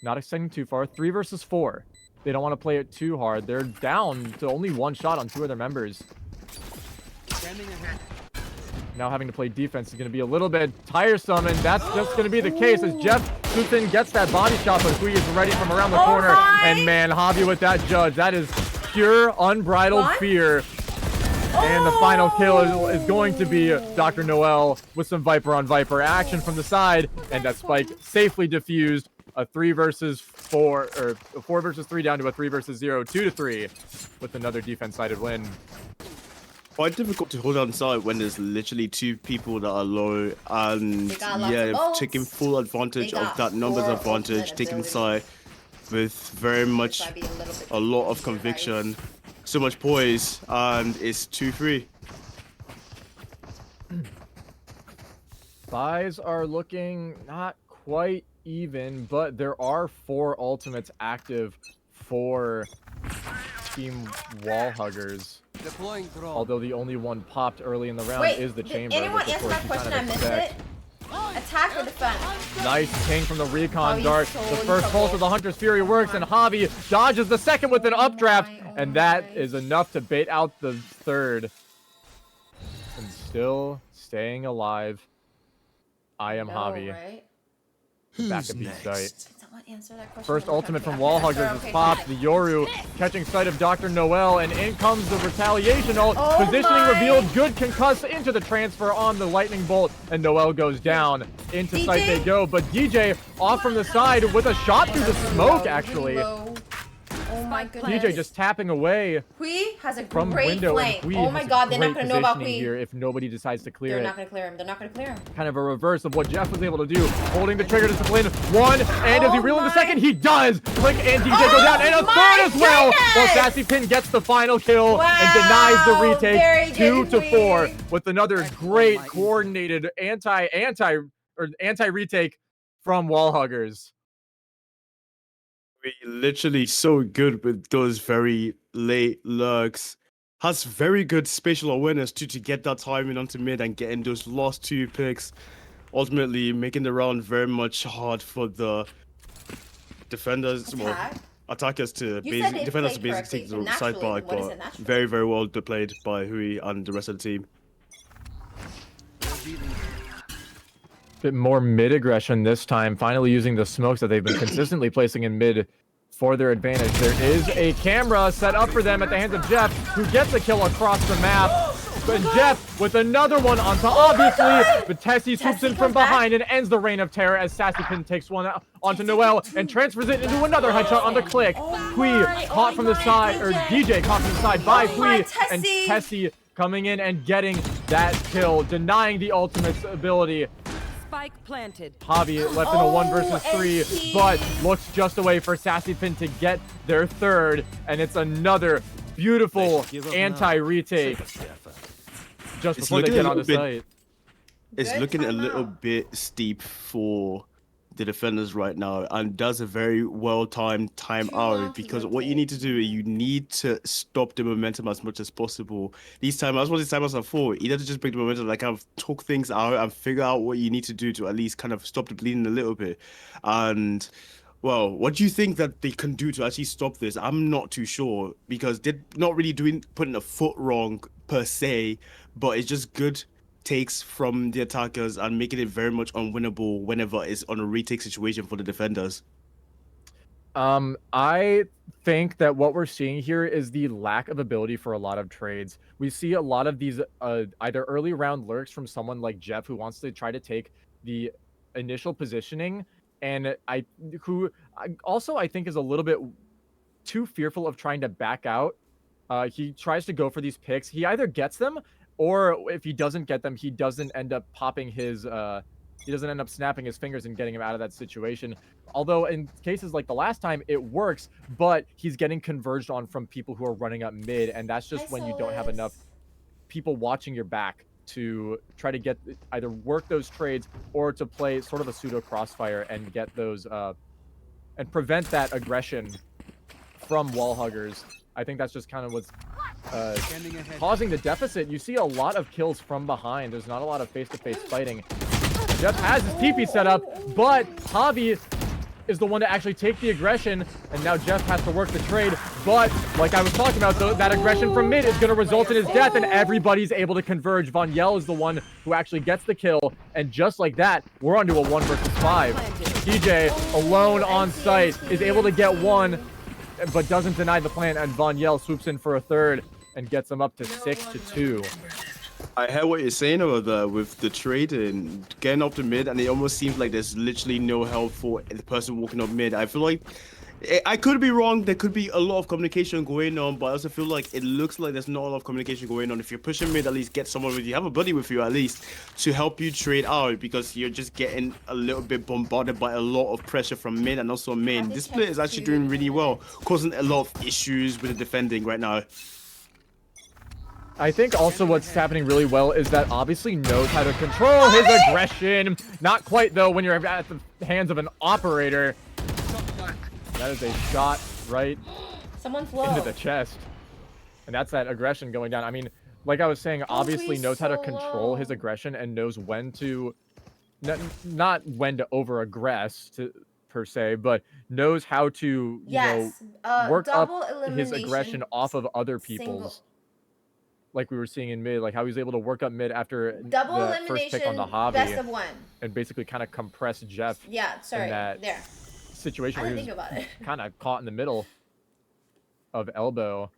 Not extending too far. 3 versus 4. They don't want to play it too hard. They're down to only 1 shot on 2 of their members. Now having to play defense is going to be a little bit tiresome, and that's just going to be the case as Jeff swoops in, gets that body shot, but Hui is ready from around the corner. And man, Javi with that judge. That is pure unbridled fear. And the final kill is going to be Dr. Noel with some Viper on Viper action from the side, and that spike safely diffused. A 3 versus 4, or a 4 versus 3 down to a 3 versus 0, 2-3 with another defense-sided win.
Quite difficult to hold on side when there's literally 2 people that are low, and yeah, taking full advantage of that numbers advantage, taking side with very much a lot of conviction, so much poise, and it's 2-3.
Buys are looking not quite even, but there are 4 ultimates active for Team Wall Huggers. Although the only one popped early in the round is the Chamber.
Did anyone answer that question? I missed it. Attack or defense?
Nice ping from the recon dart. The first pulse of the Hunter's Fury works, and Javi dodges the second with an updraft, and that is enough to bait out the third. And still staying alive. I am Javi.
Right?
Back at B site.
Answer that question.
First ultimate from Wall Huggers is popped. The Yoru catching sight of Dr. Noel, and in comes the retaliation ult. Positioning revealed. Good concuss into the transfer on the lightning bolt, and Noel goes down. Into sight they go, but DJ off from the side with a shot through the smoke, actually.
Oh my goodness.
DJ just tapping away.
Hui has a
from
great
window,
flame.
Hui
Oh my god, they're not going to know about Hui.
Here if nobody decides to clear
They're not going to clear him. They're not going to clear him.
Kind of a reverse of what Jeff was able to do. Holding the trigger discipline. 1, and does he reel in the second? He does! Blink and DJ go down, and a third as well! While SassyPin gets the final kill and denies the retake. 2-4 with another great coordinated anti-retake from Wall Huggers.
Literally so good with those very late lurks. Has very good spatial awareness too to get that timing onto mid and getting those last 2 picks. Ultimately making the round very much hard for the defenders, attackers to basically take the side back, but very, very well played by Hui and the rest of the team.
Bit more mid aggression this time, finally using the smokes that they've been consistently placing in mid for their advantage. There is a camera set up for them at the hands of Jeff, who gets a kill across the map. But Jeff with another one on top, obviously, but Tessie swoops in from behind and ends the reign of terror as SassyPin takes one out onto Noel and transfers it into another headshot on the click. Hui caught from the side, or DJ caught from the side by Hui, and Tessie coming in and getting that kill, denying the ultimate's ability.
Spike planted.
Javi left in a 1 versus 3, but looks just away for SassyPin to get their third, and it's another beautiful anti-retake just before they get on the site.
It's looking a little bit steep for the defenders right now, and that's a very well-timed timeout, because what you need to do, you need to stop the momentum as much as possible. These timeouts are for. You have to just break the momentum, like kind of talk things out and figure out what you need to do to at least kind of stop the bleeding a little bit. And well, what do you think that they can do to actually stop this? I'm not too sure, because they're not really putting a foot wrong per se, but it's just good takes from the attackers and making it very much unwinnable whenever it's on a retake situation for the defenders.
I think that what we're seeing here is the lack of ability for a lot of trades. We see a lot of these either early round lurks from someone like Jeff, who wants to try to take the initial positioning, and who also I think is a little bit too fearful of trying to back out. He tries to go for these picks. He either gets them, or if he doesn't get them, he doesn't end up popping his, he doesn't end up snapping his fingers and getting him out of that situation. Although in cases like the last time, it works, but he's getting converged on from people who are running up mid, and that's just when you don't have enough people watching your back to try to get either work those trades or to play sort of a pseudo crossfire and get those, and prevent that aggression from wall huggers. I think that's just kind of what's causing the deficit. You see a lot of kills from behind. There's not a lot of face-to-face fighting. Jeff has his TP set up, but Javi is the one to actually take the aggression, and now Jeff has to work the trade. But like I was talking about, that aggression from mid is going to result in his death, and everybody's able to converge. Vanyel is the one who actually gets the kill, and just like that, we're onto a 1 versus 5. DJ, alone on site, is able to get one, but doesn't deny the plant, and Vanyel swoops in for a third and gets them up to 6-2.
I heard what you're saying over there with the trade and getting up to mid, and it almost seems like there's literally no help for the person walking up mid. I feel like I could be wrong. There could be a lot of communication going on, but I also feel like it looks like there's not a lot of communication going on. If you're pushing mid, at least get someone with you. Have a buddy with you at least to help you trade out, because you're just getting a little bit bombarded by a lot of pressure from mid and also main. This player is actually doing really well, causing a lot of issues with the defending right now.
I think also what's happening really well is that obviously knows how to control his aggression. Not quite, though, when you're at the hands of an operator. That is a shot right into the chest. And that's that aggression going down. I mean, like I was saying, obviously knows how to control his aggression and knows when to... Not when to over-aggress, per se, but knows how to, you know, work up his aggression off of other people's. Like we were seeing in mid, like how he was able to work up mid after the first pick on the hobby,
best of 1,
and basically kind of compress Jeff.
Yeah, sorry,
in that
there.
Situation where he was kind of caught in the middle of elbow.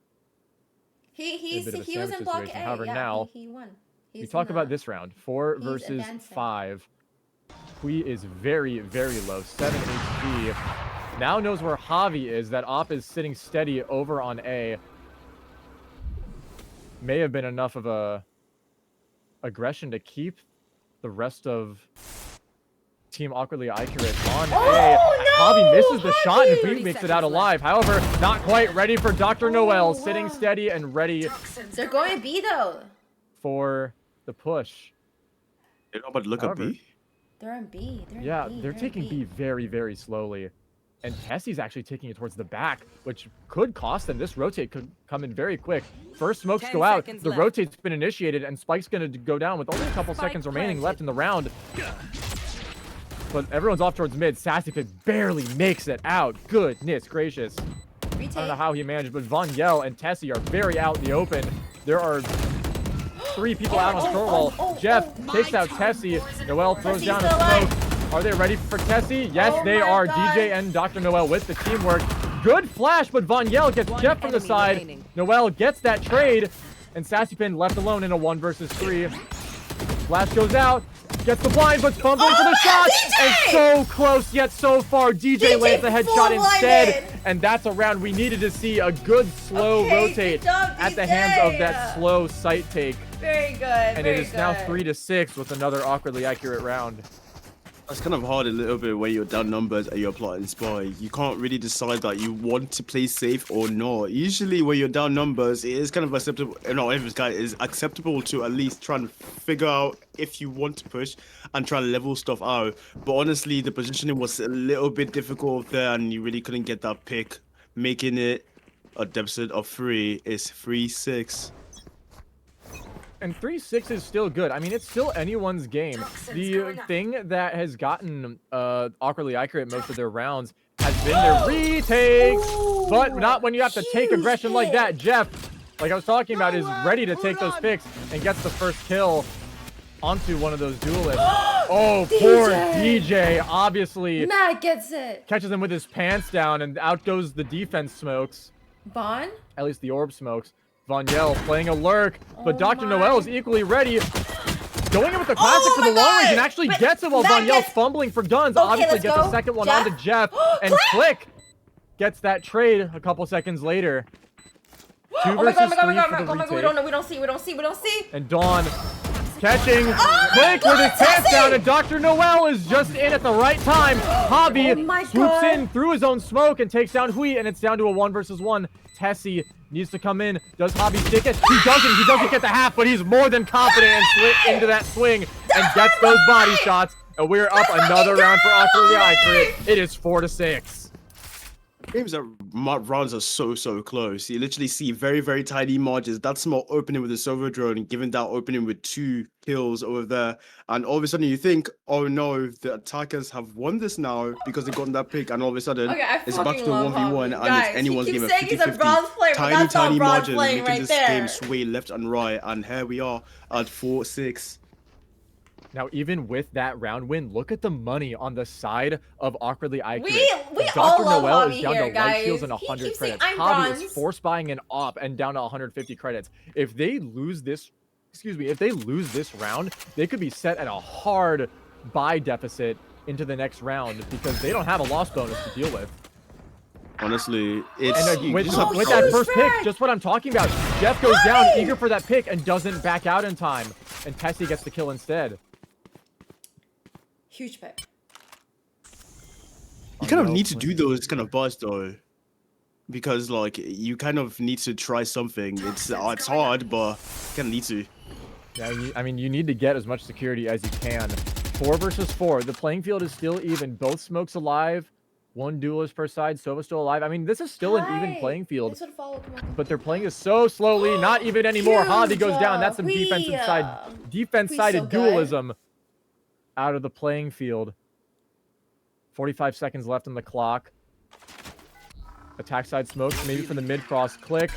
He was in block A.
However,
yeah,
now
he won.
We talk about this round: 4 versus 5. Hui is very, very low, 7 HP. Now knows where Javi is. That op is sitting steady over on A. May have been enough of a aggression to keep the rest of Team Awkwardly Accurate on A. Javi misses the shot and Hui makes it out alive. However, not quite ready for Dr. Noel, sitting steady and ready.
They're going B though.
For the push.
They're not about to look at B.
They're on B.
They're taking B very, very slowly. And Tessie's actually taking it towards the back, which could cost them. This rotate could come in very quick. First smokes go out, the rotate's been initiated, and Spike's going to go down with only a couple seconds remaining left in the round. But everyone's off towards mid. Sassy barely makes it out. Goodness gracious. I don't know how he managed, but Vanyel and Tessie are very out in the open. There are 3 people out on short wall. Jeff takes out Tessie. Noel throws down a smoke. Are they ready for Tessie? Yes, they are. God. DJ and Dr. Noel with the teamwork. Good flash, but Vanyel gets Jeff from the side. Remaining. Noel gets that trade, and Sassypin left alone in a 1 versus 3. Flash goes out, gets the blind, but fumbling for the shot, and so close yet so far. DJ lands the headshot instead, and that's a round we needed to see a good slow rotate at the hands of that slow sight take.
Very good.
And it is now 3-6 with another awkwardly accurate round.
It's kind of hard a little bit when you're down numbers and you're plotting spy. You can't really decide that you want to play safe or not. Usually when you're down numbers, it is kind of acceptable. No, if this guy is acceptable to at least try and figure out if you want to push and try and level stuff out. But honestly, the positioning was a little bit difficult there, and you really couldn't get that pick, making it a deficit of 3. It's 3-6.
And 3-6 is still good. I mean, it's still anyone's game. The thing that has gotten awkwardly accurate most of their rounds has been their retakes, but not when you have to take aggression like that. Jeff, like I was talking about, is ready to take those picks and gets the first kill onto one of those duelists. Oh, poor DJ. Obviously,
Matt gets it.
Catches him with his pants down, and out goes the defense smokes.
Bon?
At least the orb smokes. Vanyel playing a lurk, but Dr. Noel is equally ready. Going in with the classic for the long range and actually gets it while Vanyel's fumbling for guns.
Okay,
obviously gets the second one onto Jeff, and Click gets that trade a couple seconds later. 2 versus 3 for the retake.
We don't see.
And Dawn catching Click with his pants down, and Dr. Noel is just in at the right time. Hobby swoops in through his own smoke and takes down Hui, and it's down to a 1 versus 1. Tessie needs to come in. Does Hobby stick it? He doesn't. He doesn't get the half, but he's more than confident and slid into that swing and gets those body shots. And we're up another round for Awkwardly Accurate. It is 4-6.
games that rounds are so close. You literally see very tiny margins. That small opening with the Silver drone and giving that opening with 2 kills over there, and all of a sudden you think, oh no, the attackers have won this now because they've gotten that pick, and all of a sudden it's back to the 1v1 and
Guys,
it's anyone's game of
saying he's a bronze
50-50.
player, but that's
Tiny
not bronze
margins
playing
making
right
this
there.
game sway left and right, and here we are at 4-6.
Now, even with that round win, look at the money on the side of Awkwardly Accurate.
We
Dr.
all love
Noel
Javi
is down
here,
to light
guys.
shields and
He
100
keeps saying,
credits.
"I'm
Javi is
bronze."
force buying an op and down to 150 credits. If they lose this, if they lose this round, they could be set at a hard buy deficit into the next round because they don't have a loss bonus to deal with.
Honestly, it's
And with that first pick, just what I'm talking about. Jeff goes down, eager for that pick, and doesn't back out in time. And Tessie gets the kill instead.
Huge pick.
You kind of need to do those kind of buys though, because like you kind of need to try something. It's hard, but you kind of need to.
Yeah, I mean, you need to get as much security as you can. 4 versus 4. The playing field is still even. Both smokes alive. 1 duelist per side. Sova still alive. I mean, this is still an even playing field. But they're playing this so slowly. Not even anymore. Javi goes down. That's some defense-sided dualism out of the playing field. 45 seconds left on the clock. Attack side smokes, maybe for the mid-cross. Click.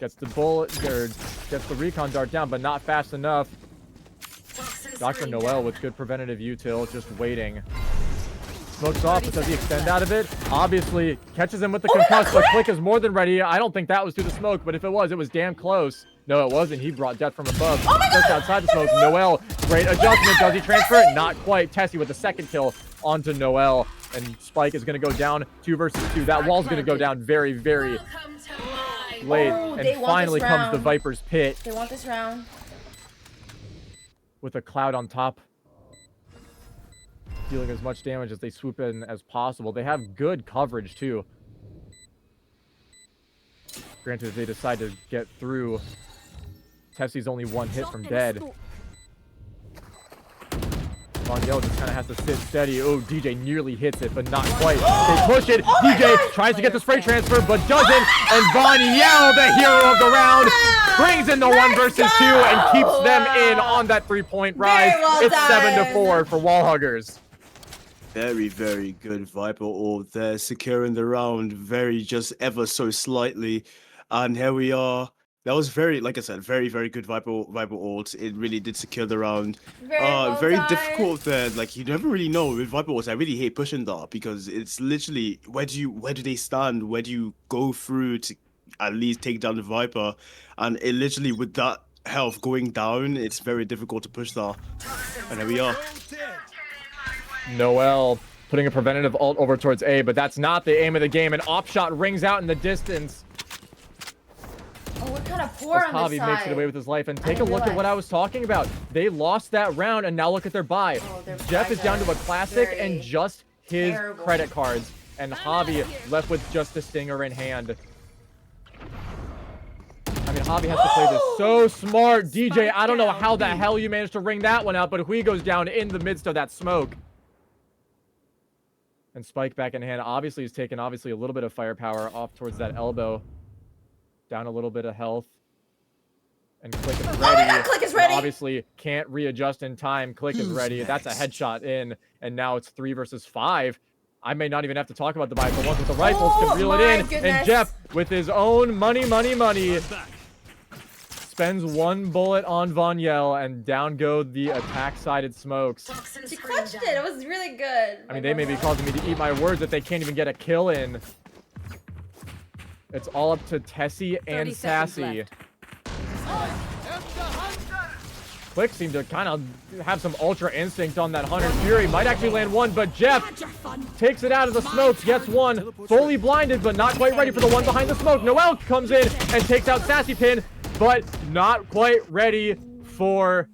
Gets the bullet, or gets the recon dart down, but not fast enough. Dr. Noel with good preventative util, just waiting. Smokes off, but does he extend out of it? Obviously, catches him with the concuss, but Click is more than ready. I don't think that was through the smoke, but if it was damn close. No, it wasn't. He brought death from above. Just outside the smoke. Noel, great adjustment. Does he transfer it? Not quite. Tessie with the second kill onto Noel. And Spike is going to go down 2 versus 2. That wall's going to go down very late. And finally comes the Viper's Pit.
They want this round.
With a cloud on top. Dealing as much damage as they swoop in as possible. They have good coverage, too. Granted, if they decide to get through, Tessie's only 1 hit from dead. Vonyel just kind of has to sit steady. Oh, DJ nearly hits it, but not quite. They push it. DJ tries to get the spray transfer, but doesn't. And Vonyel, the hero of the round, brings in the 1 versus 2 and keeps them in on that 3-point rise. It's 7-4 for Wallhuggers.
Very good Viper orb there, securing the round just ever so slightly. And here we are. That was like I said, very good Viper ult. It really did secure the round. Very difficult there. Like you never really know with Viper ults. I really hate pushing that because it's literally where do they stand? Where do you go through to at least take down the Viper? And it literally with that health going down, it's very difficult to push that. And there we are.
Noel putting a preventative ult over towards A, but that's not the aim of the game. An op shot rings out in the distance.
Oh, we're kind of poor on this side.
Javi makes it away with his life. And take a look at what I was talking about. They lost that round, and now look at their buy. Jeff is down to a classic and just his credit cards. And Javi left with just a stinger in hand. I mean, Javi has to play this so smart. DJ, I don't know how the hell you managed to ring that one out, but Hui goes down in the midst of that smoke. And Spike back in hand. Obviously, he's taken a little bit of firepower off towards that elbow. Down a little bit of health. And Click is ready.
Oh my God, Click is ready!
Obviously, can't readjust in time. Click is ready. That's a headshot in. And now it's 3 versus 5. I may not even have to talk about the buy. The ones with the rifles can reel it in.
Goodness.
And Jeff, with his own money, spends 1 bullet on Vonyel, and down go the attack-sided smokes.
She clutched it. It was really good.
I mean, they may be causing me to eat my words if they can't even get a kill in. It's all up to Tessie and Sassy. Click seemed to kind of have some ultra instinct on that Hunter's Fury. Might actually land 1, but Jeff takes it out of the smoke, gets 1. Fully blinded, but not quite ready for the one behind the smoke. Noel comes in and takes out Sassy Pin, but not quite ready for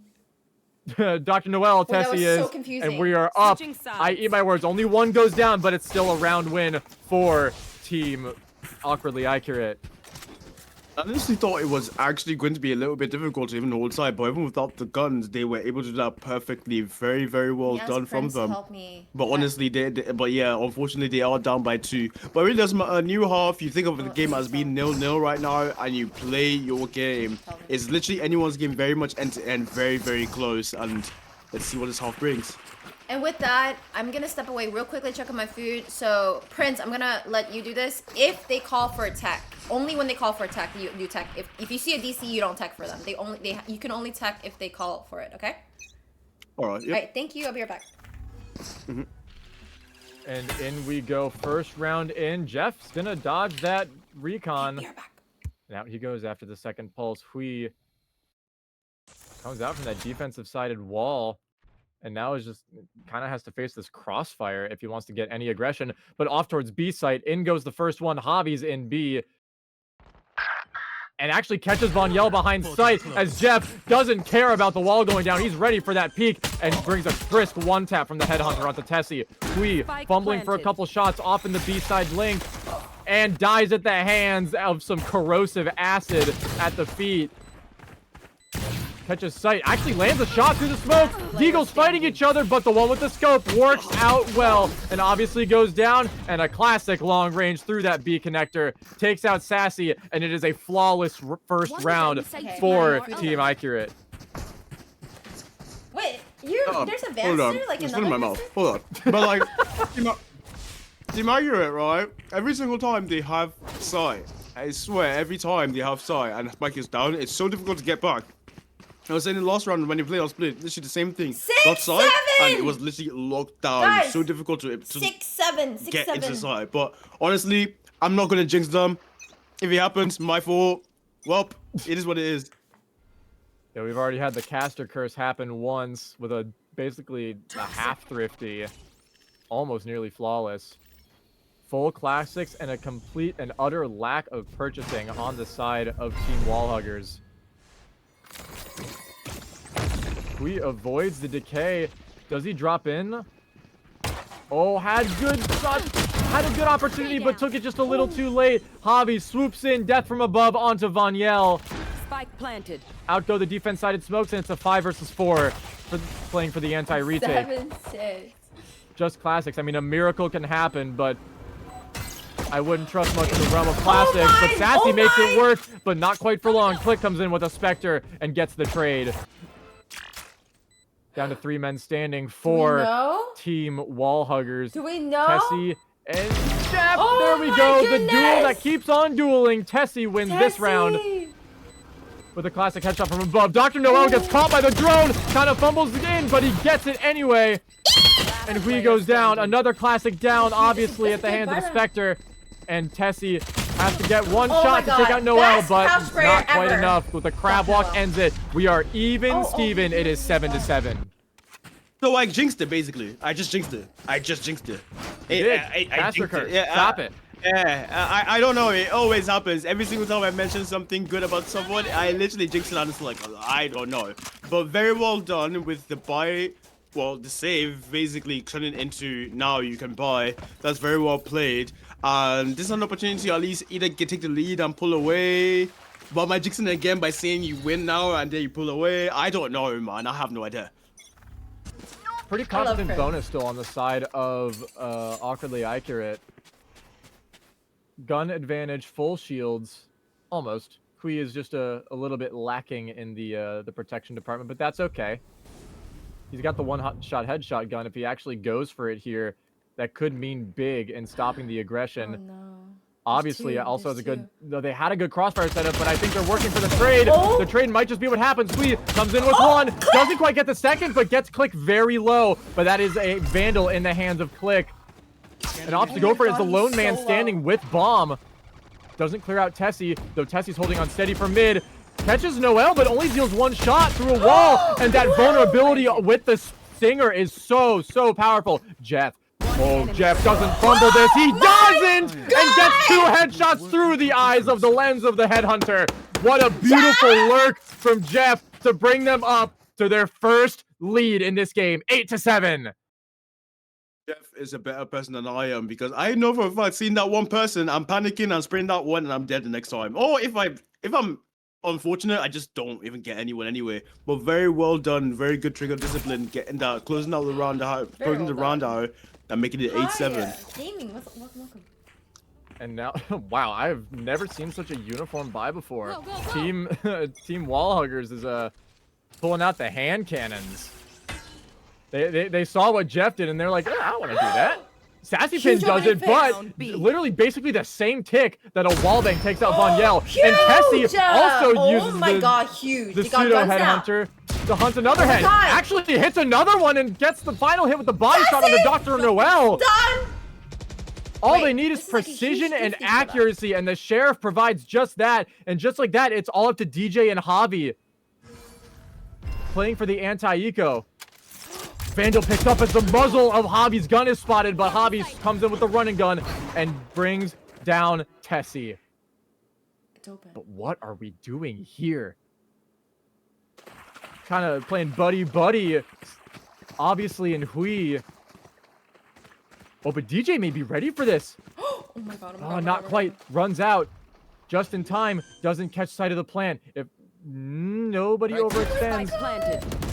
Dr. Noel. Tessie is, and we are up. I eat my words. Only 1 goes down, but it's still a round win for Team Awkwardly Accurate.
I honestly thought it was actually going to be a little bit difficult to even hold side, but even without the guns, they were able to do that perfectly. Very, very well
Yes,
done from
Prince,
them.
help me.
But honestly, but yeah, unfortunately, they are down by 2. But it really doesn't matter. A new half, you think of the game as being 0-0 right now, and you play your game. It's literally anyone's game, very much end-to-end, very, very close. And let's see what this half brings.
And with that, I'm gonna step away real quickly, check on my food. So, Prince, I'm gonna let you do this. If they call for a tech, only when they call for a tech, you tech. If you see a DC, you don't tech for them. You can only tech if they call for it. Okay.
All right. Yep.
All right. Thank you. I'll be right back.
And in we go. First round in. Jeff's gonna dodge that recon. And out he goes after the second pulse. Hui comes out from that defensive-sided wall. And now is just kind of has to face this crossfire if he wants to get any aggression. But off towards B site. In goes the first one. Hobby's in B. And actually catches Von Yell behind sight as Jeff doesn't care about the wall going down. He's ready for that peek and brings a crisp one tap from the headhunter onto Tessie. Hui fumbling for a couple shots off in the B side link and dies at the hands of some corrosive acid at the feet. Catches sight, actually lands a shot through the smoke. Deagles fighting each other, but the one with the scope works out well and obviously goes down. And a classic long range through that B connector takes out Sassy, and it is a flawless first round for Team Accurate.
Wait, there's a
Hold on.
Vanster like
It's
another
in my mouth. Hold on. But like, Team Accurate, right? Every single time they have sight, I swear, every time they have sight and Spike is down, it's so difficult to get back. I was saying in the last round when you play on split, literally the same thing.
6,
Got side,
7!
and it was literally locked down.
Guys,
So difficult to
6, 7, 6,
get
7.
into side. But honestly, I'm not gonna jinx them. If it happens, my fault. Well, it is what it is.
Yeah, we've already had the caster curse happen once with a basically a half thrifty, almost nearly flawless. Full classics and a complete and utter lack of purchasing on the side of Team Wallhuggers. Hui avoids the decay. Does he drop in? Oh, had a good opportunity, but took it just a little too late. Hobby swoops in, death from above onto Von Yell.
Spike planted.
Out go the defense-sided smokes, and it's a 5 versus 4 for playing for the anti-retake.
7-6.
Just classics. I mean, a miracle can happen, but I wouldn't trust much in the realm of classics. But Sassy makes it work, but not quite for long. Click comes in with a Spectre and gets the trade. Down to 3 men standing for Team Wallhuggers.
Do we know?
Tessie and Jeff. There we go.
Goodness.
The duel that keeps on dueling. Tessie wins this round with a classic headshot from above. Dr. Noel gets caught by the drone. Kind of fumbles in, but he gets it anyway. And Hui goes down. Another classic down, obviously, at the hands of the Spectre. And Tessie has to get one shot to take out Noel, but not quite enough. With the crab walk ends it. We are even Steven. It is 7-7.
So I jinxed it, basically. I just jinxed it. I jinxed it.
I jinxed it. Yeah, stop it.
Yeah, I don't know. It always happens. Every single time I mention something good about someone, I literally jinx it, and it's like, I don't know. But very well done with the buy. Well, the save basically turning into now you can buy. That's very well played. And this is an opportunity to at least either take the lead and pull away. But am I jinxing it again by saying you win now and then you pull away? I don't know, man. I have no idea.
Pretty confident bonus still on the side of Awkwardly Accurate. Gun advantage, full shields, almost. Hui is just a little bit lacking in the protection department, but that's okay. He's got the one-shot headshot gun. If he actually goes for it here, that could mean big in stopping the aggression.
Oh, no.
Obviously, also has a good. They had a good crossfire setup, but I think they're working for the trade. The trade might just be what happens. Hui comes in with one, doesn't quite get the second, but gets Click very low. But that is a Vandal in the hands of Click. And opts to go for it as the lone man standing with bomb. Doesn't clear out Tessie, though Tessie's holding on steady from mid. Catches Noel, but only deals one shot through a wall. And that vulnerability with the Stinger is so powerful. Jeff. Oh, Jeff doesn't fumble this. He doesn't! And gets 2 headshots through the eyes of the lens of the headhunter. What a beautiful lurk from Jeff to bring them up to their first lead in this game. 8-7.
Jeff is a better person than I am because I know for a fact, seeing that one person, I'm panicking, I'm spraying that one, and I'm dead the next time. Or if I'm unfortunate, I just don't even get anyone anyway. But very well done, very good trigger discipline, getting that, closing out the round out, closing the round out, and making it 8-7.
Gaming, welcome.
And now, wow, I've never seen such a uniform buy before.
Go, go, go.
Team Wallhuggers is pulling out the hand cannons. They saw what Jeff did and they're like, I don't want to do that. SassyPin does it, but literally basically the same tick that a wallbang takes out Von Yell. And Tessie also uses the pseudo headhunter to hunt another head. Actually hits another one and gets the final hit with the body shot on the Dr. Noel.
Done.
All they need is precision and accuracy, and the Sheriff provides just that. And just like that, it's all up to DJ and Javi. Playing for the anti-eco. Vandal picked up as the muzzle of Javi's gun is spotted, but Javi comes in with the running gun and brings down Tessie.
It's open.
But what are we doing here? Kind of playing buddy-buddy, obviously, in Hui. Oh, but DJ may be ready for this.
Oh my god,
not quite. Runs out just in time. Doesn't catch sight of the plan. If nobody overextends.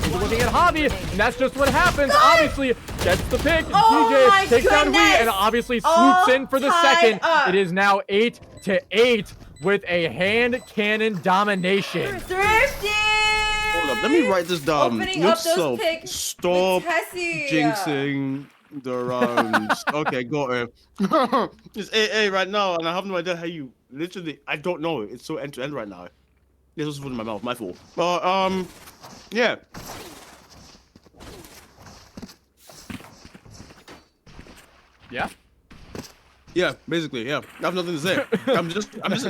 He's looking at Javi, and that's just what happens. Obviously, gets the pick. DJ takes down Hui, and obviously swoops in for the second. It is now 8-8 with a hand cannon domination.
Thrifty!
Hold up, let me write this down. Stop jinxing the rounds. Okay, got it. It's 8-8 right now, and I have no idea how you literally. I don't know. It's so end to end right now. This was in my mouth. My fault. But yeah.
Yeah.
Yeah, basically, yeah. I have nothing to say. I'm just I just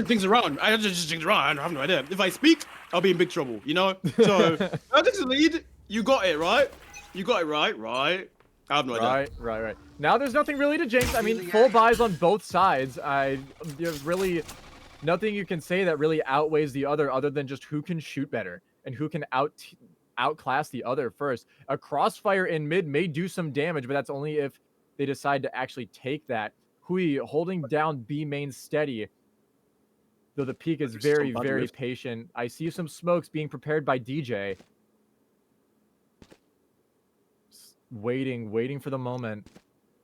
jinx around. I just jinx around. I have no idea. If I speak, I'll be in big trouble, you know? So, I just lead. You got it, right? You got it right? Right. I have no idea.
Right. Now there's nothing really to jinx. I mean, full buys on both sides. There's really nothing you can say that really outweighs the other than just who can shoot better and who can outclass the other first. A crossfire in mid may do some damage, but that's only if they decide to actually take that. Hui holding down B main steady, though the peak is very, very patient. I see some smokes being prepared by DJ. Waiting for the moment.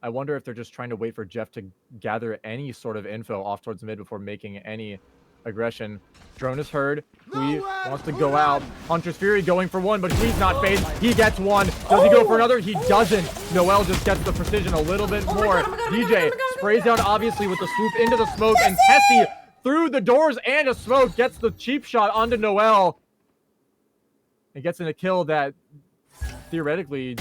I wonder if they're just trying to wait for Jeff to gather any sort of info off towards mid before making any aggression. Drone is heard. Hui wants to go out. Hunter's Fury going for one, but he's not phased. He gets one. Does he go for another? He doesn't. Noel just gets the precision a little bit more. DJ sprays down obviously with the swoop into the smoke, and Tessie through the doors and a smoke gets the cheap shot onto Noel. And gets in a kill that theoretically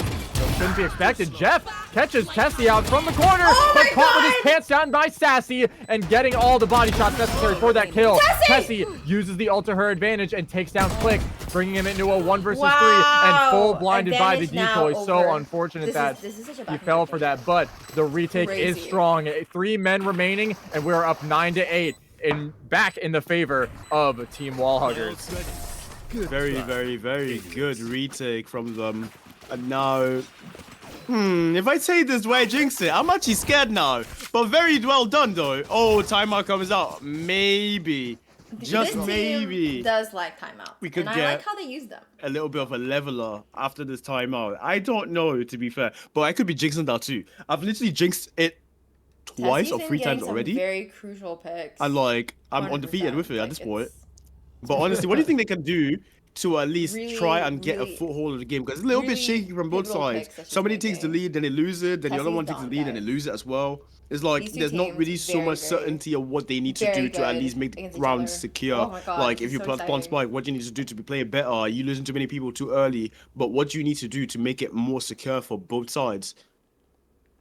shouldn't be expected. Jeff catches Tessie out from the corner, but caught with his pants down by Sassy and getting all the body shots necessary for that kill. Tessie uses the ult to her advantage and takes down Click, bringing him into a 1 versus 3 and full blinded by the decoy. So unfortunate that he fell for that, but the retake is strong. 3 men remaining, and we're up 9-8 back in the favor of Team Wallhuggers.
Very, very, very good retake from them. And now, if I say this way, jinx it. I'm actually scared now. But very well done, though. Oh, timeout comes out. Maybe. Just maybe.
Does like timeout.
We could
and
get
I like how they use them.
A little bit of a leveler after this timeout. I don't know, to be fair. But I could be jinxing that too. I've literally jinxed it twice or 3 times already.
Very crucial picks.
And like, I'm undefeated with it at this point. But honestly, what do you think they can do to at least try and get a foothold of the game? Because it's a little bit shaky from both sides. Somebody takes the lead, then they lose it. Then the other one takes the lead, and they lose it as well. It's like there's not really so much certainty of what they need to do to at least make the ground secure. Like if you spawn spike, what do you need to do to be playing better? Are you losing too many people too early? But what do you need to do to make it more secure for both sides?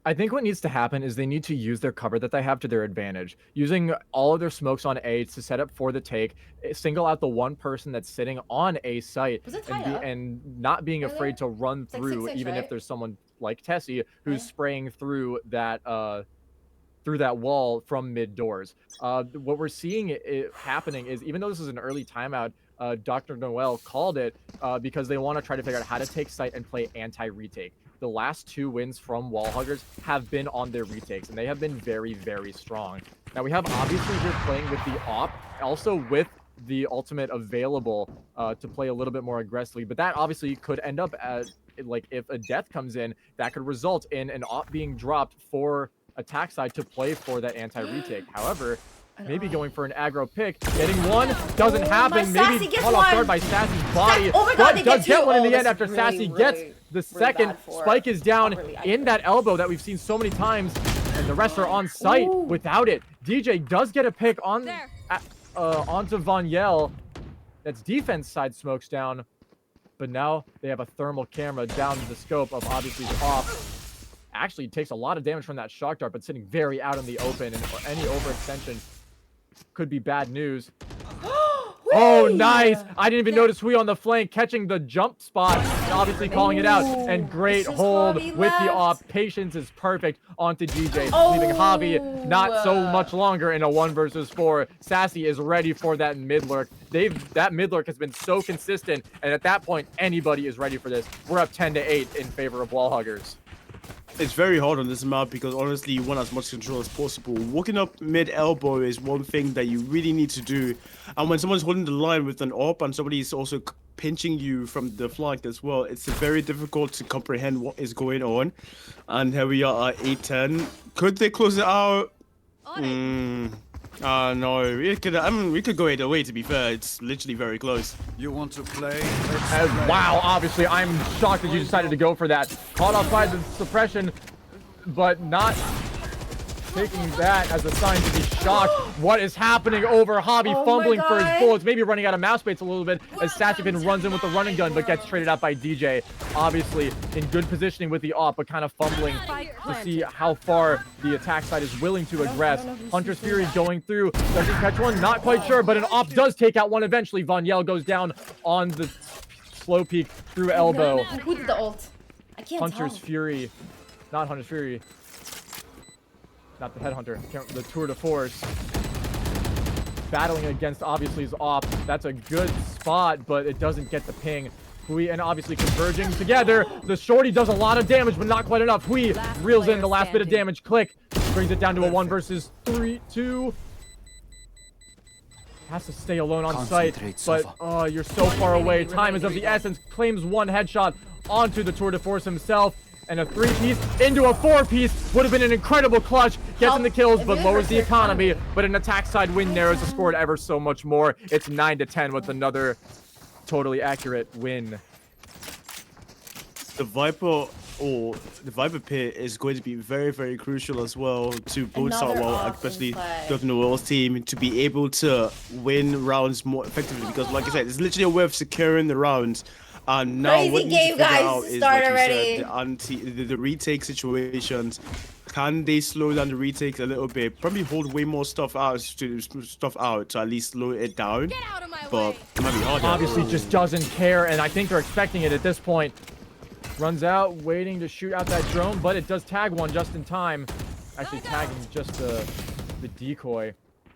I think what needs to happen is they need to use their cover that they have to their advantage. Using all of their smokes on A to set up for the take, single out the one person that's sitting on A site, and not being afraid to run through, even if there's someone like Tessie who's spraying through that wall from mid doors. What we're seeing happening is, even though this is an early timeout, Dr. Noel called it because they want to try to figure out how to take site and play anti-retake. the last 2 wins from wall huggers have been on their retakes, and they have been very, very strong. Now we have obviously here playing with the op, also with the ultimate available to play a little bit more aggressively, but that obviously could end up as, like, if a death comes in, that could result in an op being dropped for attack side to play for that anti-retake. However, maybe going for an aggro pick, getting one, doesn't happen. Maybe caught off guard by Sassy's body, but does get one in the end after Sassy gets the second. Spike is down in that elbow that we've seen so many times, and the rest are on site without it. DJ does get a pick on onto Vanyel. That's defense side smokes down, but now they have a thermal camera down the scope of obviously off. Actually takes a lot of damage from that shock dart, but sitting very out in the open, and any overextension could be bad news. Oh, nice! I didn't even notice Hui on the flank, catching the jump spot, and obviously calling it out. And great hold with the op. Patience is perfect onto DJ, leaving Javi not so much longer in a 1 versus 4. Sassy is ready for that mid lurk. That mid lurk has been so consistent, and at that point, anybody is ready for this. We're up 10-8 in favor of wall huggers.
It's very hard on this map because honestly you want as much control as possible. Walking up mid elbow is one thing that you really need to do, and when someone's holding the line with an op and somebody is also pinching you from the flank as well, it's very difficult to comprehend what is going on. And here we are at 8-10. Could they close it out? No, we could go either way, to be fair. It's literally very close.
You want to play?
Wow, obviously, I'm shocked that you decided to go for that. Caught off by the suppression, but not taking that as a sign to be shocked. What is happening over Javi, fumbling for his bullets, maybe running out of mouse space a little bit as Sassipin runs in with the running gun, but gets traded out by DJ. Obviously, in good positioning with the op, but kind of fumbling to see how far the attack side is willing to aggress. Hunter's Fury going through. Does he catch one? Not quite sure, but an op does take out one eventually. Vanyel goes down on the slow peek through elbow.
Who did the ult? I can't
Hunter's
tell.
Fury. Not Hunter's Fury. Not the Headhunter. The Tour de Force. Battling against, obviously, his op. That's a good spot, but it doesn't get the ping. Hui and obviously converging together. The shorty does a lot of damage, but not quite enough. Hui reels in the last bit of damage. Click. Brings it down to a 1 versus 2. Has to stay alone on site, but you're so far away. Time is of the essence. Claims 1 headshot onto the Tour de Force himself. And a 3-piece into a 4-piece would have been an incredible clutch. Gets in the kills, but lowers the economy. But an attack side win narrows the score ever so much more. It's 9-10 with another totally accurate win.
The Viper pit is going to be very, very crucial as well to both Southwell, especially Governor Noel's team, to be able to win rounds more effectively. Because, like I said, it's literally a way of securing the rounds. And now what you need to figure out is, like you said, the retake situations. Can they slow down the retakes a little bit? Probably hold way more stuff out to at least slow it down. But it might be hard.
Obviously, just doesn't care, and I think they're expecting it at this point. Runs out, waiting to shoot out that drone, but it does tag one just in time. Actually, tagging just the decoy.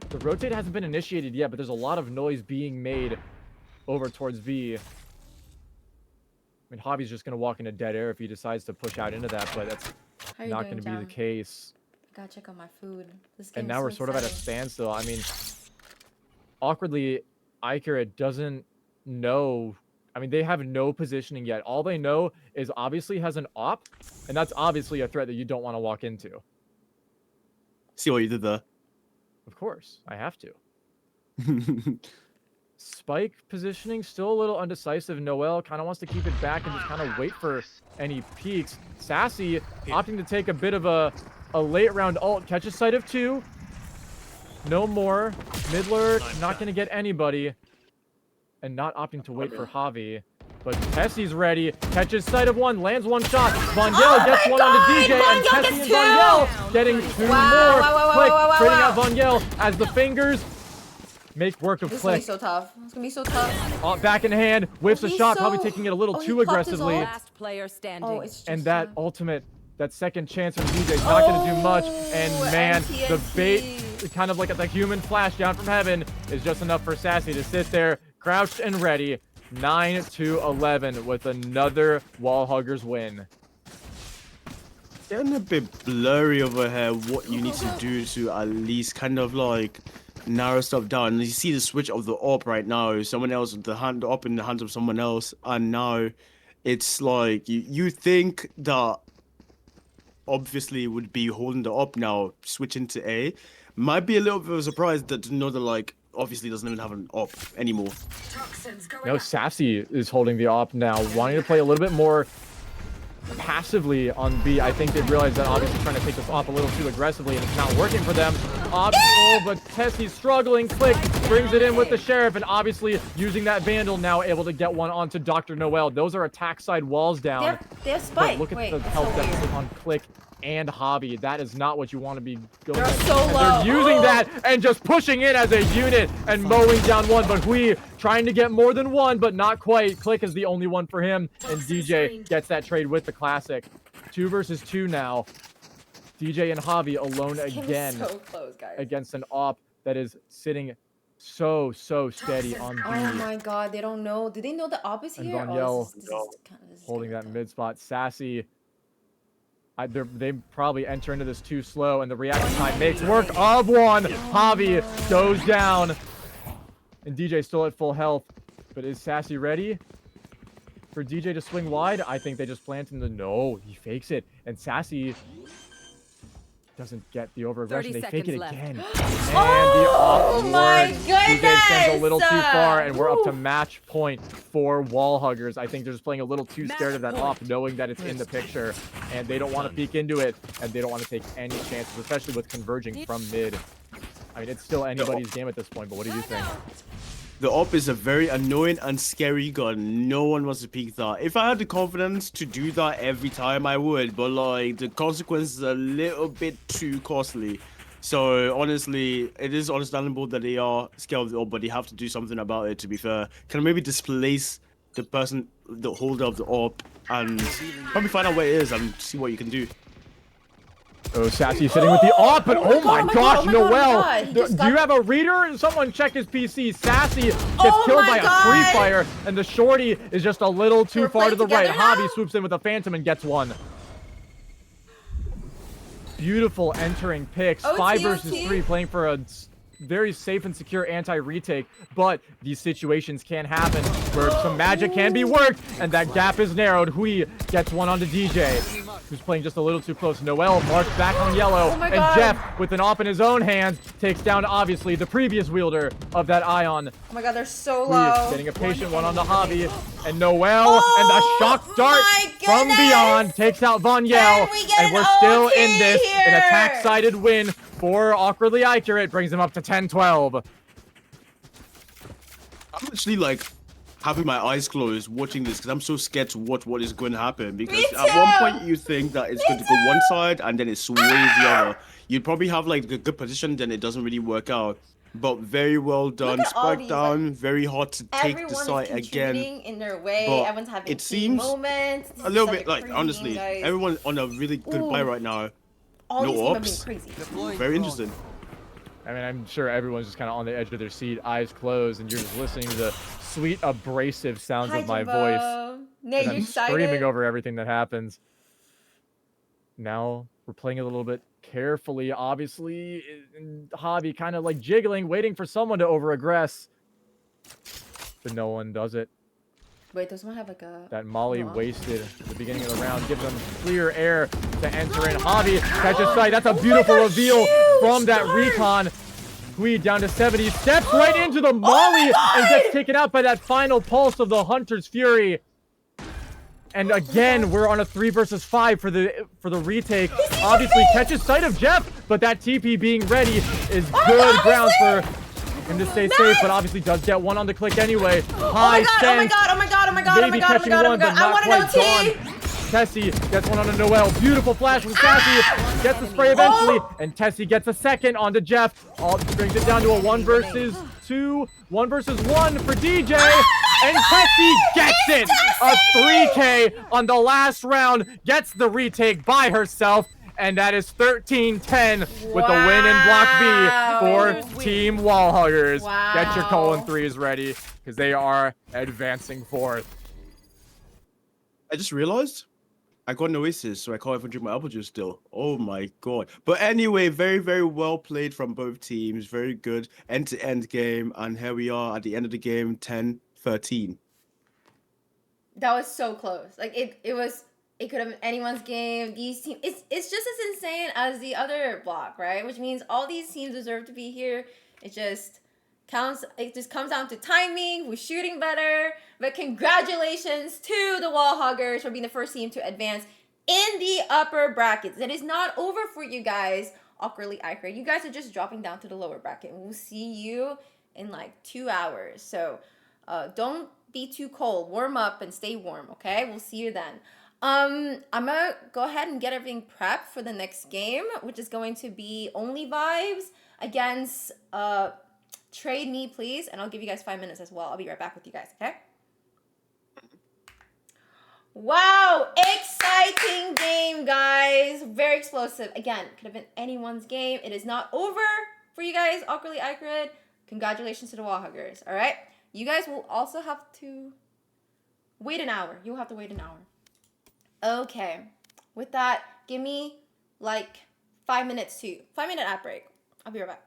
The rotate hasn't been initiated yet, but there's a lot of noise being made over towards V. I mean, Javi's just going to walk into dead air if he decides to push out into that, but that's not going to be the case.
I gotta check on my food.
And now we're sort of at a standstill. I mean, awkwardly, Iker doesn't know. I mean, they have no positioning yet. All they know is obviously has an op, and that's obviously a threat that you don't want to walk into.
See what you did there?
Of course, I have to. Spike positioning still a little undecisive. Noel kind of wants to keep it back and just kind of wait for any peaks. Sassy opting to take a bit of a late round ult. Catches sight of 2. No more. Mid lurk, not going to get anybody. And not opting to wait for Javi. But Tessie's ready. Catches sight of 1. Lands 1 shot. Vanyel gets one on the DJ. And Tessie and Vanyel getting 2 more. Click, trading out Vanyel as the fingers make work of Click.
This is gonna be so tough. It's gonna be so tough.
Back in hand, whiffs a shot, probably taking it a little too aggressively.
Last player standing.
And that ultimate, that second chance from DJ is not going to do much. And man, the bait, kind of like a human flash down from heaven, is just enough for Sassy to sit there, crouched and ready. 9-11 with another Wall Huggers win.
getting a bit blurry over here. What you need to do to at least kind of like narrow stuff down. And you see the switch of the AWP right now. Someone else, the hand up in the hands of someone else, and now it's like you think that obviously would be holding the AWP now, switching to A. Might be a little bit of a surprise that to know that like obviously doesn't even have an AWP anymore.
No, Sassy is holding the AWP now, wanting to play a little bit more passively on B. I think they've realized that obviously trying to take this off a little too aggressively and it's not working for them. But Tessie's struggling. Click brings it in with the Sheriff, and obviously using that Vandal now able to get one onto Dr. Noel. Those are attack side walls down.
They have Spike.
But look at the health deficit on Click and Hobby. That is not what you want to be going
They're
at.
so
And
low.
they're using that and just pushing in as a unit and mowing down one. But Hui trying to get more than one, but not quite. Click is the only one for him, and DJ gets that trade with the Classic. 2 versus 2 now. DJ and Hobby alone again
So close, guys.
against an AWP that is sitting so steady on B.
Oh my god, they don't know. Do they know the AWP is
And
here?
Vonyel
This is
holding that mid spot. Sassy, they probably enter into this too slow, and the reaction time makes work of one. Hobby goes down, and DJ still at full health. But is Sassy ready for DJ to swing wide? I think they just plant in the no. He fakes it, and Sassy doesn't get the over-aggression. They fake it again. And the
Oh my
offboard. DJ stands a
goodness!
little too far, and we're up to match point for Wall Huggers. I think they're just playing a little too scared of that off, knowing that it's in the picture, and they don't want to peek into it, and they don't want to take any chances, especially with converging from mid. I mean, it's still anybody's game at this point, but what do you think?
The AWP is a very annoying and scary gun. No one wants to peek that. If I had the confidence to do that every time, I would. But like, the consequences are a little bit too costly. So honestly, it is understandable that they are scared of the AWP, but they have to do something about it, to be fair. Can maybe displace the person, the holder of the AWP, and probably find out where it is and see what you can do.
Oh, Sassy sitting with the AWP, but oh my gosh, Noel! Do you have a reader? Someone check his PC. Sassy gets killed by a free fire, and the shorty is just a little too far to the right. Hobby swoops in with a phantom and gets one. Beautiful entering picks. 5 versus 3, playing for a very safe and secure anti-retake, but these situations can happen where some magic can be worked, and that gap is narrowed. Hui gets one onto DJ, who's playing just a little too close. Noel marks back on yellow, and Jeff, with an AWP in his own hands, takes down, obviously, the previous wielder of that Ion.
Oh my god, they're so
Hui
low.
getting a patient one on the Hobby, and Noel, and the shock dart from beyond takes out Vonyel, and we're still in this. An attack-sided win for Awkwardly Accurate brings him up to 10-12.
I'm actually like having my eyes closed watching this because I'm so scared to watch what is going to happen. Because at one point you think that it's going to go one side and then it sways the other. You'd probably have like a good position, then it doesn't really work out. But very well done. Spike down, very hard to take the site again.
In their way.
But
Everyone's having
it seems
moments.
a little bit like, honestly, everyone on a really good buy right now.
All
No
these people are
ops.
being crazy.
Very interesting.
I mean, I'm sure everyone's just kind of on the edge of their seat, eyes closed, and you're just listening to the sweet, abrasive sounds of my voice.
Nate,
And I'm
you excited?
screaming over everything that happens. Now we're playing a little bit carefully, obviously. And Hobby kind of like jiggling, waiting for someone to over-aggress. But no one does it.
Wait, does one have like a...
That Molly wasted at the beginning of the round gives them clear air to enter in. Hobby catches sight. That's a beautiful reveal from that recon. Hui down to 70, steps right into the Molly and gets taken out by that final pulse of the Hunter's Fury. And again, we're on a 3 versus 5 for the retake. Obviously catches sight of Jeff, but that TP being ready is good ground for him to stay safe, but obviously does get one on the Click anyway. High sense.
Oh my god,
Maybe catching one, but not quite gone. Tessie gets one onto Noel. Beautiful flash from Sassy. Gets the spray eventually, and Tessie gets a second onto Jeff. All brings it down to a 1 versus 2, 1 versus 1 for DJ. And Tessie gets it! A 3K on the last round, gets the retake by herself. And that is 13-10 with the win in Block B for Team Wall Huggers. Get your colon 3s ready, because they are advancing forth.
I just realized I got no aces, so I can't even drink my apple juice still. Oh my god. But anyway, very, very well played from both teams. Very good end-to-end game. And here we are at the end of the game, 10-13.
That was so close. Like it could have been anyone's game. These teams, it's just as insane as the other block, right? Which means all these teams deserve to be here. It just comes down to timing, who's shooting better. But congratulations to the Wall Hoggers for being the first team to advance in the upper brackets. It is not over for you guys. Awkwardly, I heard you guys are just dropping down to the lower bracket. We'll see you in like 2 hours. So don't be too cold. Warm up and stay warm, okay? We'll see you then. I'm gonna go ahead and get everything prepped for the next game, which is going to be Only Vibes against Trade Me, please, and I'll give you guys 5 minutes as well. I'll be right back with you guys, okay? Wow, exciting game, guys. Very explosive. Again, could have been anyone's game. It is not over for you guys, Awkwardly Accurate. Congratulations to the Wall Huggers, all right? You guys will also have to wait an hour. You'll have to wait an hour. Okay. With that, give me like 5 minutes too. 5-minute app break. I'll be right back.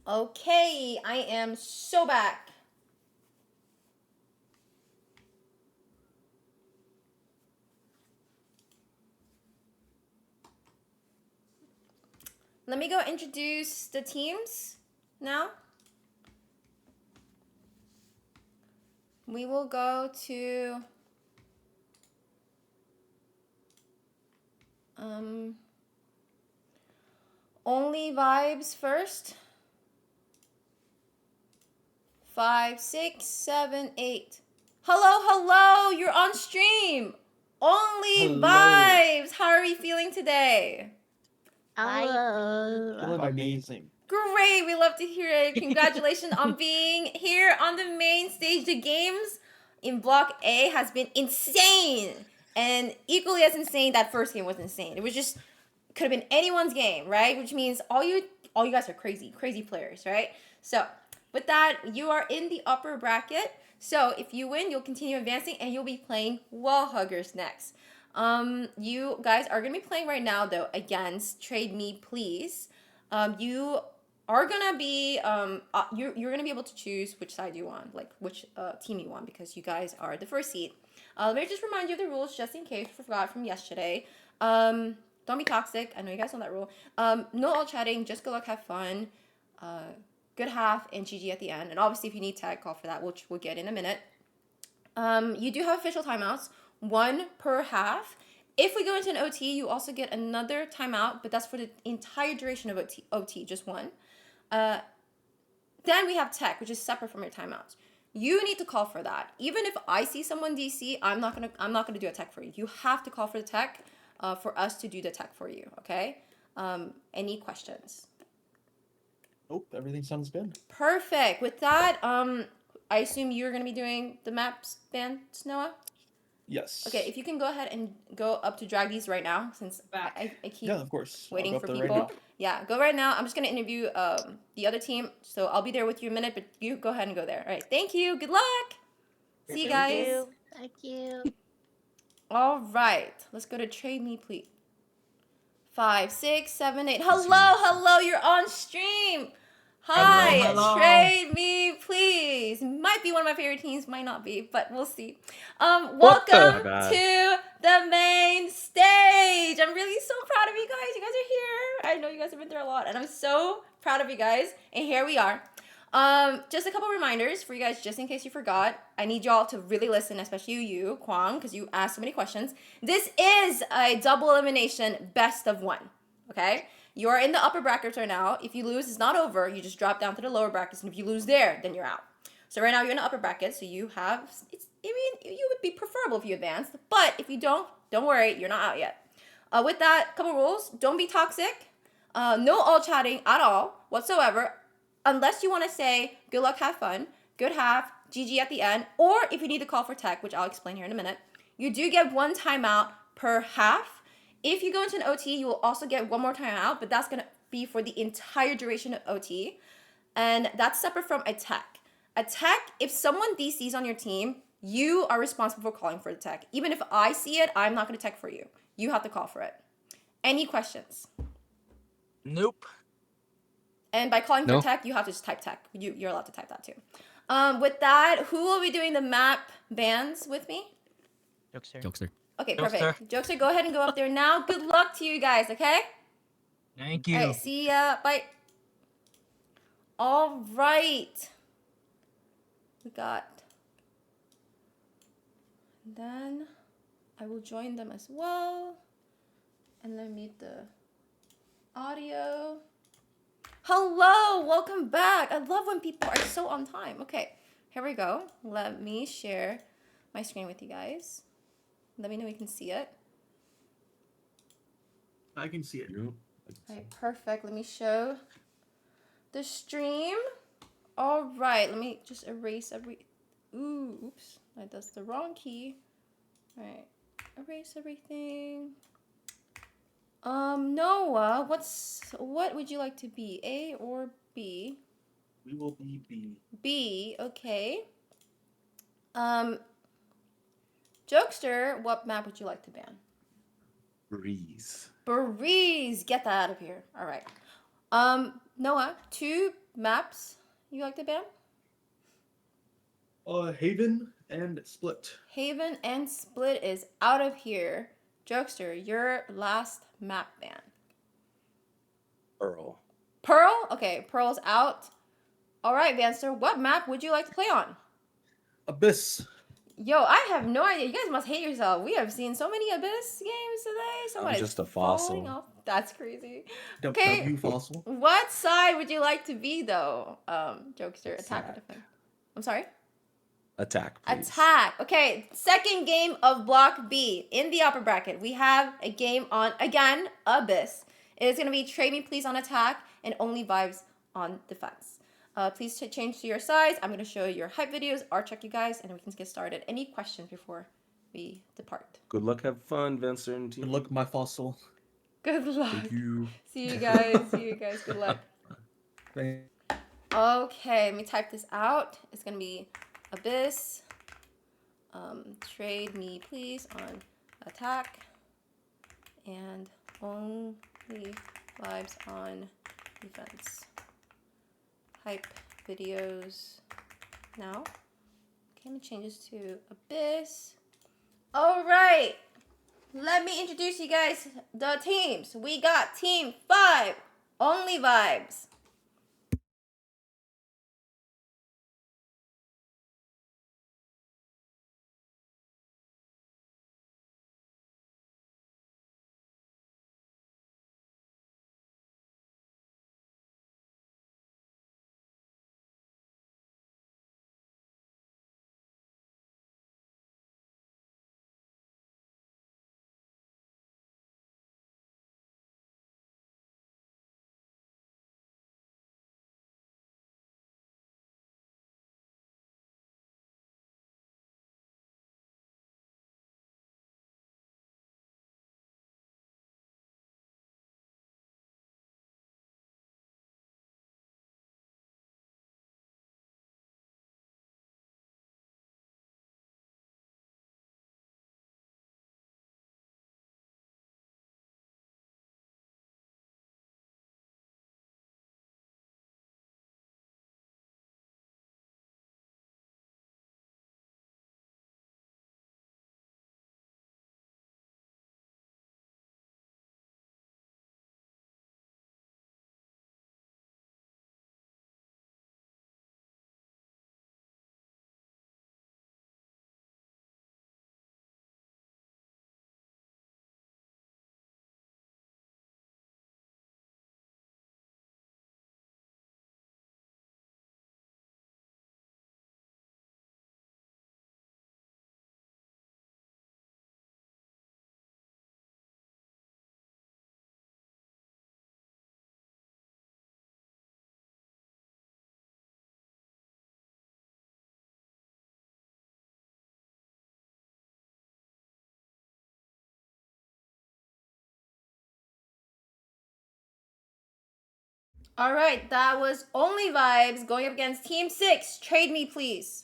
Okay, I am so back. Let me go introduce the teams now. We will go to Only vibes first. 5, 6, 7, 8. Hello, you're on stream. Only vibes. How are you feeling today?
Hello.
Amazing.
Great, we love to hear it. Congratulations on being here on the main stage. The games in Block A has been insane. And equally as insane, that first game was insane. It was just, could have been anyone's game, right? Which means all you guys are crazy players, right? So with that, you are in the upper bracket. So if you win, you'll continue advancing and you'll be playing Wall Huggers next. You guys are gonna be playing right now though against Trade Me Please. You are gonna be you're gonna be able to choose which side you want, like which team you want, because you guys are the first seed. Let me just remind you of the rules just in case you forgot from yesterday. Don't be toxic. I know you guys know that rule. No all chatting, just good luck, have fun. Good half and GG at the end. And obviously if you need tag, call for that, which we'll get in a minute. You do have official timeouts, 1 per half. If we go into an OT, you also get another timeout, but that's for the entire duration of OT, just 1. Then we have tech, which is separate from your timeouts. You need to call for that. Even if I see someone DC, I'm not gonna do a tech for you. You have to call for the tech for us to do the tech for you. Okay? Any questions?
Nope, everything sounds good.
Perfect. With that, I assume you're gonna be doing the maps, Vance, Noah?
Yes.
Okay, if you can go ahead and go up to drag these right now, since I keep
Yeah, of course.
waiting for people. Yeah, go right now. I'm just gonna interview the other team, so I'll be there with you in a minute, but you go ahead and go there. All right, thank you. Good luck. See you guys.
Thank you.
All right, let's go to Trade Me Please. 5, 6, 7, 8. Hello, you're on stream. Hi,
Hello.
Trade Me Please. Might be one of my favorite teams, might not be, but we'll see. Welcome to the main stage. I'm really so proud of you guys. You guys are here. I know you guys have been through a lot, and I'm so proud of you guys. And here we are. Just a couple reminders for you guys, just in case you forgot. I need y'all to really listen, especially you, Kwang, because you asked so many questions. This is a double elimination best of 1, okay? You're in the upper brackets right now. If you lose, it's not over. You just drop down to the lower brackets, and if you lose there, then you're out. So right now you're in the upper bracket, so you have, you would be preferable if you advanced, but if you don't worry, you're not out yet. With that, couple rules. Don't be toxic. No all chatting at all whatsoever, unless you want to say good luck, have fun, good half, GG at the end, or if you need to call for tech, which I'll explain here in a minute. You do get 1 timeout per half. If you go into an OT, you will also get 1 more timeout, but that's going to be for the entire duration of OT. And that's separate from a tech. A tech, if someone DCs on your team, you are responsible for calling for the tech. Even if I see it, I'm not going to tech for you. You have to call for it. Any questions?
Nope.
And by calling for tech, you have to just type tech. You're allowed to type that too. With that, who will be doing the map bans with me?
Jokester.
Okay, perfect. Jokester, go ahead and go up there now. Good luck to you guys, okay?
Thank you.
All right, see ya. Bye. All right. We got... Then I will join them as well. And then mute the audio. Hello, welcome back. I love when people are so on time. Okay, here we go. Let me share my screen with you guys. Let me know if you can see it.
I can see it.
All right, perfect. Let me show the stream. All right, let me just erase oops, that's the wrong key. All right, erase everything. Noah, what would you like to be, A or B?
We will be B.
B, okay. Jokester, what map would you like to ban?
Breeze.
Breeze, get that out of here. All right. Noah, 2 maps you like to ban?
Haven and Split.
Haven and Split is out of here. Jokester, your last map ban.
Pearl.
Pearl? Okay, Pearl's out. All right, Vanster, what map would you like to play on?
Abyss.
Yo, I have no idea. You guys must hate yourself. We have seen so many Abyss games today. Somebody's
just a
falling
fossil.
off. That's crazy.
Okay.
Okay,
Fossil.
what side would you like to be though? Jokester, attack or defend? I'm sorry?
Attack, please.
Attack. Okay, second game of Block B. In the upper bracket, we have a game on, again, Abyss. It is going to be Trade Me Please on attack and Only Vibes on defense. Please change to your size. I'm going to show your hype videos, art check you guys, and we can get started. Any questions before we depart?
Good luck, have fun, Vincent. Good luck, my fossil.
Good luck.
Thank you.
See you guys. See you guys. Good luck. Okay, let me type this out. It's going to be Abyss. Trade me please on attack and only vibes on defense. Hype videos now. Okay, I'm gonna change this to Abyss. All right, let me introduce you guys the teams. We got team 5, only vibes. All right, that was only vibes going up against team 6. Trade me please.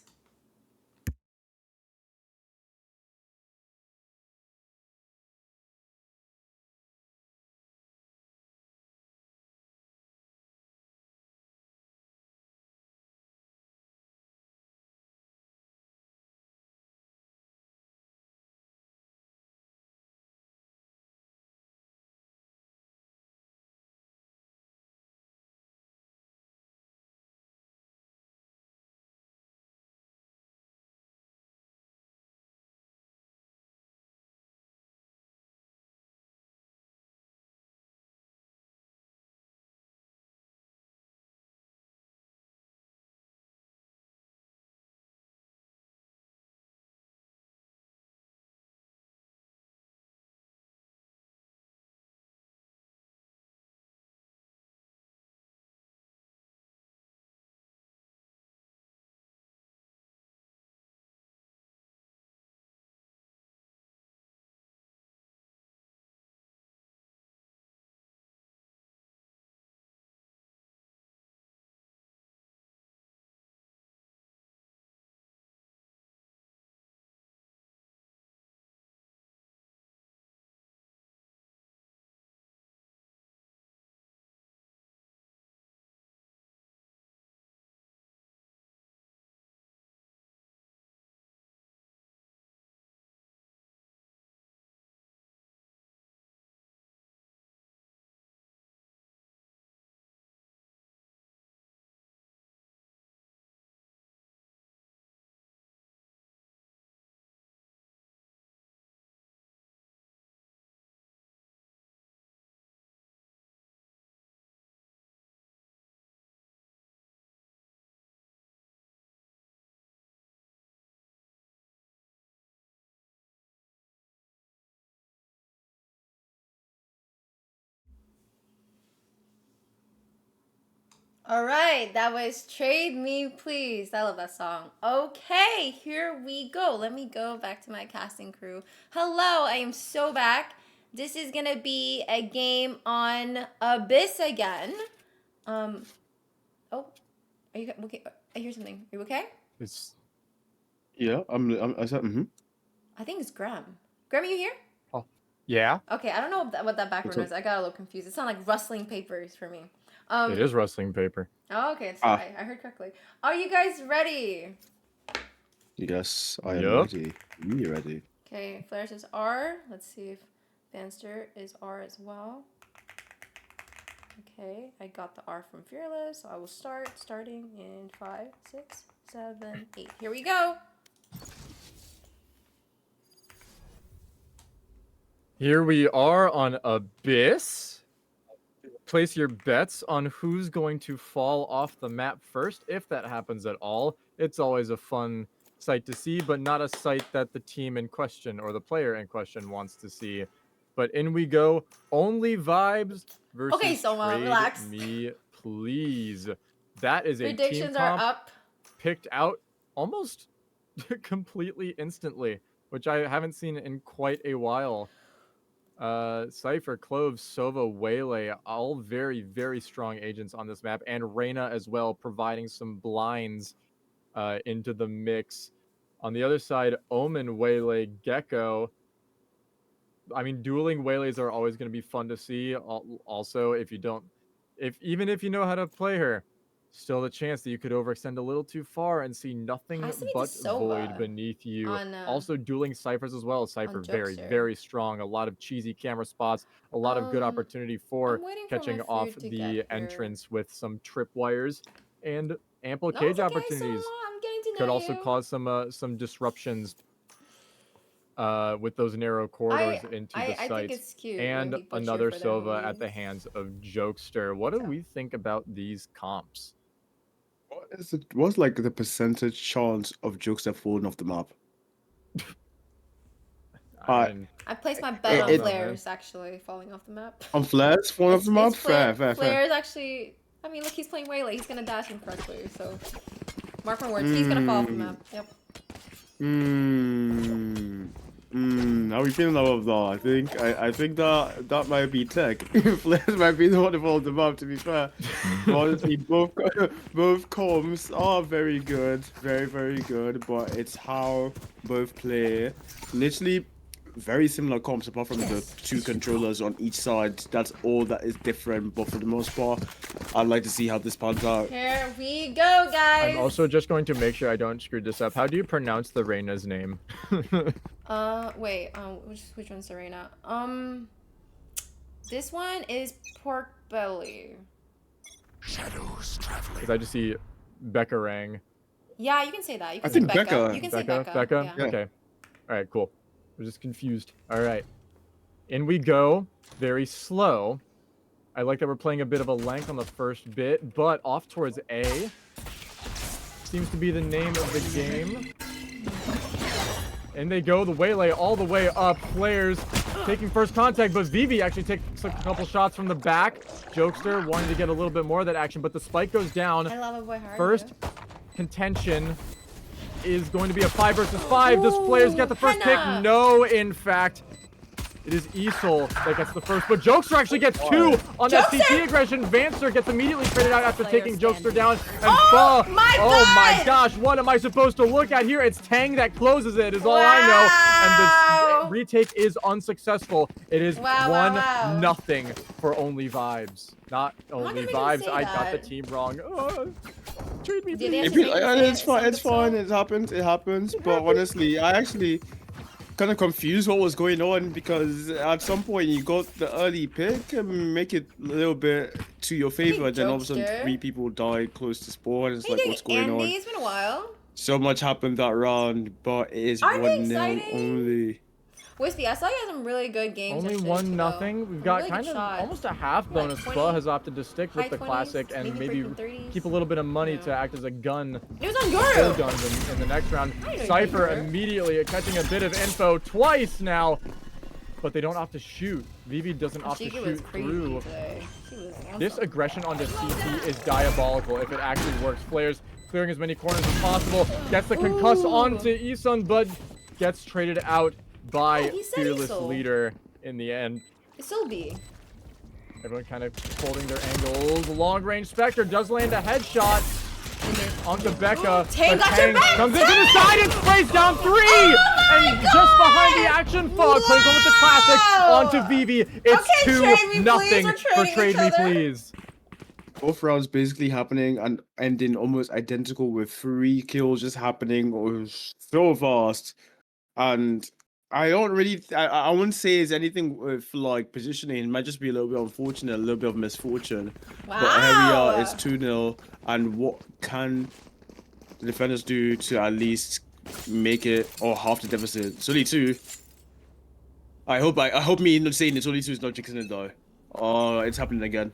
All right, that was Trade Me Please. I love that song. Okay, here we go. Let me go back to my casting crew. Hello, I am so back. This is gonna be a game on Abyss again. Oh, are you okay? I hear something. Are you okay?
Yeah, I said,
I think it's Graham. Graham, are you here?
Oh, yeah.
Okay, I don't know what that background was. I got a little confused. It sounded like rustling papers for me.
It is rustling paper.
Oh, okay, it's fine. I heard correctly. Are you guys ready?
Yes, I am ready. Me ready.
Okay, Flares is R. Let's see if Banster is R as well. Okay, I got the R from Fearless, so I will starting in 5, 6, 7, 8. Here we go.
Here we are on Abyss. Place your bets on who's going to fall off the map first, if that happens at all. It's always a fun sight to see, but not a sight that the team in question or the player in question wants to see. But in we go. Only Vibes versus
Okay, Soma,
Trade
relax.
Me Please. That is a
Predictions
team
are
comp
up.
picked out almost completely instantly, which I haven't seen in quite a while. Cypher, Cloves, Sova, Waylay, all very, very strong agents on this map, and Reyna as well, providing some blinds into the mix. On the other side, Omen, Waylay, Gecko. I mean, dueling Waylays are always going to be fun to see. Also, even if you know how to play her, still the chance that you could overextend a little too far and see nothing but void beneath you. Also dueling Cyphers as well. Cypher very, very strong. A lot of cheesy camera spots. A lot of good opportunity for catching off the entrance with some tripwires and ample cage opportunities. Could also cause some disruptions with those narrow corridors into the sites.
Think it's cute
and another Sova at the hands of Jokester. What do we think about these comps?
What's like the percentage chance of Jokester falling off the map?
I placed my bet on Flares actually falling off the map.
On Flares falling off the map? Fair.
Flares actually. I mean, look, he's playing Waylay. He's gonna dash incorrectly, so mark my words. He's gonna fall off the map. Yep.
How are we feeling about that? I think that might be tech. Flares might be the one who falls the map, to be fair. Honestly, both comms are very good, very, very good, but it's how both play. Literally very similar comps apart from the two controllers on each side. That's all that is different, but for the most part, I'd like to see how this pans out.
Here we go, guys.
I'm also just going to make sure I don't screw this up. How do you pronounce the Reyna's name?
Wait, which one's the Reyna? This one is Pork Belly.
Shadows traveling. Because I just see Becca Rang.
Yeah, you can say that. You can
I
say
think Becca.
You can say Becca.
Yeah. Okay. All right, cool. I'm just confused. All right. In we go. Very slow. I like that we're playing a bit of a length on the first bit, but off towards A. Seems to be the name of the game. And they go the Waylay all the way up. Players taking first contact, but VALORANT actually takes a couple shots from the back. Jokester wanting to get a little bit more of that action, but the spike goes down.
I love a boy hard.
First contention is going to be a 5 versus 5. Does Players get the first pick? No, in fact. It is Easel that gets the first, but Jokester actually gets 2 on that CT aggression. Vanster gets immediately traded out after taking Jokester down. And
oh my
gosh, what am I supposed to look at here? It's Tang that closes it, is all I know. And this retake is unsuccessful. It is 1-0 for Only Vibes. Not Only Vibes. I got the team wrong. Trade me, please.
It's fine. It happens. But honestly, I actually kind of confused what was going on, because at some point you got the early pick and make it a little bit to your favor, then all of a sudden 3 people died close to spawn. It's like, what's going on?
It's been a while.
So much happened that round, but it is 1-0 only.
Whiskey, I saw you had some really good games.
Only 1-0. We've got kind of almost a half bonus. Pho has opted to stick with the classic and maybe keep a little bit of money to act as a gun.
It was on Yoru!
In the next round. Cypher immediately catching a bit of info twice now. but they don't opt to shoot. Vivi doesn't opt to shoot through. This aggression onto CT is diabolical if it actually works. Flares clearing as many corners as possible. Gets the concuss onto Isun, but gets traded out by Fearless Leader in the end.
It's still B.
Everyone kind of holding their angles. Long range Spectre does land a headshot onto Becca.
Tang got your back!
Comes into the side and sprays down 3! And just behind the action fog, plays on with the classic onto Vivi. It's 2-0 for Trade Me Please.
Both rounds basically happening and ending almost identical with 3 kills just happening so fast. And I don't really, I wouldn't say it's anything with like positioning. It might just be a little bit unfortunate, a little bit of misfortune.
Wow.
But here we are, it's 2-0. And what can the defenders do to at least make it or half the deficit? It's only 2. I hope me not saying it's only 2 is not jinxing it though. Oh, it's happening again.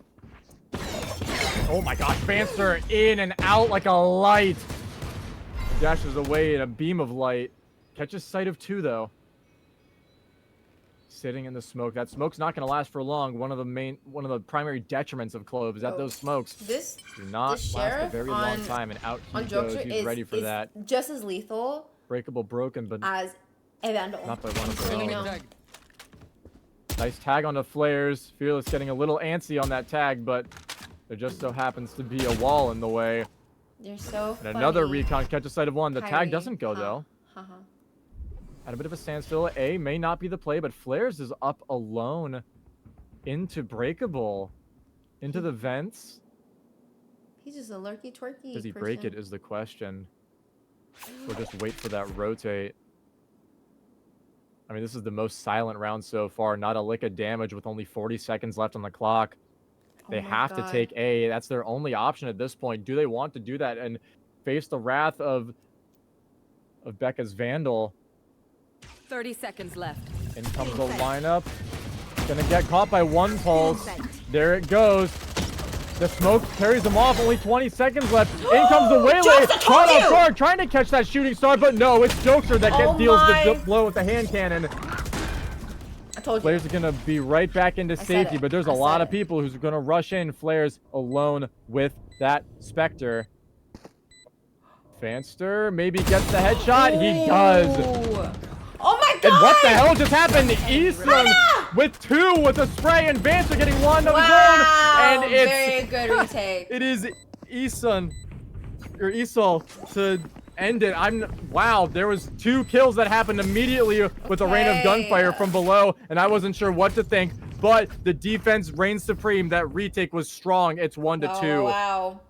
Oh my gosh, Fanster in and out like a light. Dashes away in a beam of light. Catches sight of 2 though. Sitting in the smoke. That smoke's not going to last for long. One of the primary detriments of Clove is that those smokes do not last a very long time. And out he goes. He's ready for that.
Just as lethal.
Breakable, broken, but
as a Vandal.
Not by one of their own. Nice tag onto Flares. Fearless getting a little antsy on that tag, but there just so happens to be a wall in the way.
You're so
And another recon catches sight of 1. The tag doesn't go though. At a bit of a standstill. A may not be the play, but Flares is up alone into Breakable. Into the vents.
He's just a lurky twerky.
Does he break it is the question. Or just wait for that rotate. I mean, this is the most silent round so far. Not a lick of damage with only 40 seconds left on the clock. They have to take A. That's their only option at this point. Do they want to do that and face the wrath of Becca's Vandal?
30 seconds left.
In comes the lineup. Gonna get caught by 1 pulse. There it goes. The smoke carries them off. Only 20 seconds left. In comes the Waylay. Caught off guard, trying to catch that shooting star, but no, it's Jokester that deals the blow with the hand cannon.
I told you.
Flares are gonna be right back into safety, but there's a lot of people who's gonna rush in. Flares alone with that Spectre. Fanster maybe gets the headshot. He does.
Oh my god!
And what the hell just happened? Isun with 2 with a spray, and Vancer getting 1 of his own. And it's
very good retake.
It is Isun or Isol to end it. Wow, there was 2 kills that happened immediately with a rain of gunfire from below, and I wasn't sure what to think. But the defense reigned supreme. That retake was strong. It's 1-2.
Oh, wow.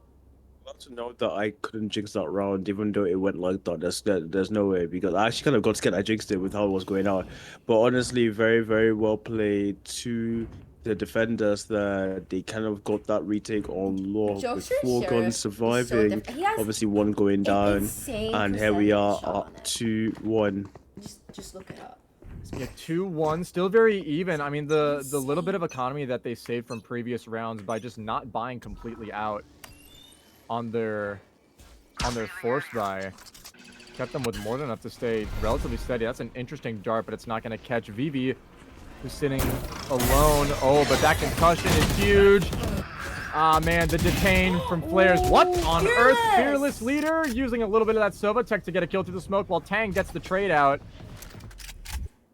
To know that I couldn't jinx that round, even though it went like that. There's no way, because I actually kind of got scared I jinxed it with how it was going on. But honestly, very, very well played to the defenders that they kind of got that retake on lock with 4 guns surviving. Obviously, 1 going down, and here we are up 2-1.
Just look it up.
Yeah, 2-1, still very even. I mean, the little bit of economy that they saved from previous rounds by just not buying completely out on their force buy kept them with more than enough to stay relatively steady. That's an interesting dart, but it's not going to catch Vivi, who's sitting alone. Oh, but that concussion is huge. Ah, man, the detain from Flares. What on earth? Fearless Leader using a little bit of that Sova tech to get a kill through the smoke while Tang gets the trade out.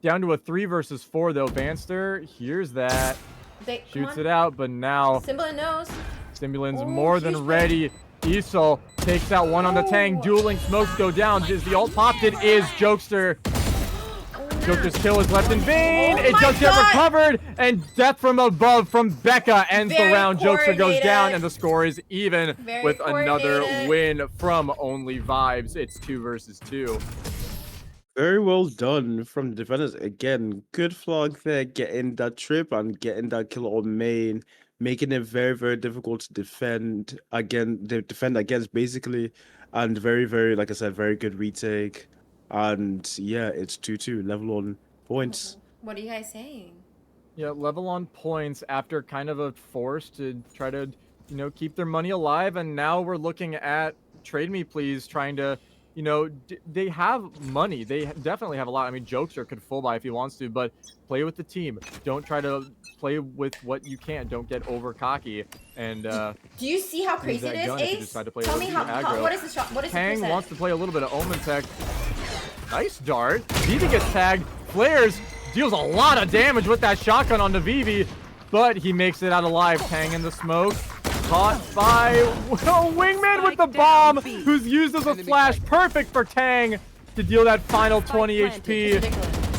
Down to a 3 versus 4 though. Vanster hears that. Shoots it out, but now
Stimulant knows.
Stimulan's more than ready. Isol takes out 1 on the Tang. Dueling smokes go down. Is the ult popped? It is Jokester. Jokester's kill is left in vain. It does get recovered. And death from above from Becca ends the round. Jokester goes down and the score is even with another win from Only Vibes. It's 2 versus 2.
Very well done from the defenders. Again, good flag there, getting that trip and getting that kill on main, making it very, very difficult to defend against basically, and very, very, like I said, very good retake. And yeah, it's 2-2, level on points.
What are you guys saying?
Yeah, level on points after kind of a force to try to, keep their money alive. And now we're looking at Trade Me Please trying to you know, they have money. They definitely have a lot. I mean, Jokester could full buy if he wants to, but play with the team. Don't try to play with what you can. Don't get over cocky. And
do you see how crazy it is, Ace? Tell me what is the shot? What is
Tang
the
wants to play a little bit of Omen Tech. Nice dart. Vivi gets tagged. Flares deals a lot of damage with that shotgun on the Vivi, but he makes it out alive. Tang in the smoke. Caught by Wingman with the bomb, who's used as a flash. Perfect for Tang to deal that final 20 HP.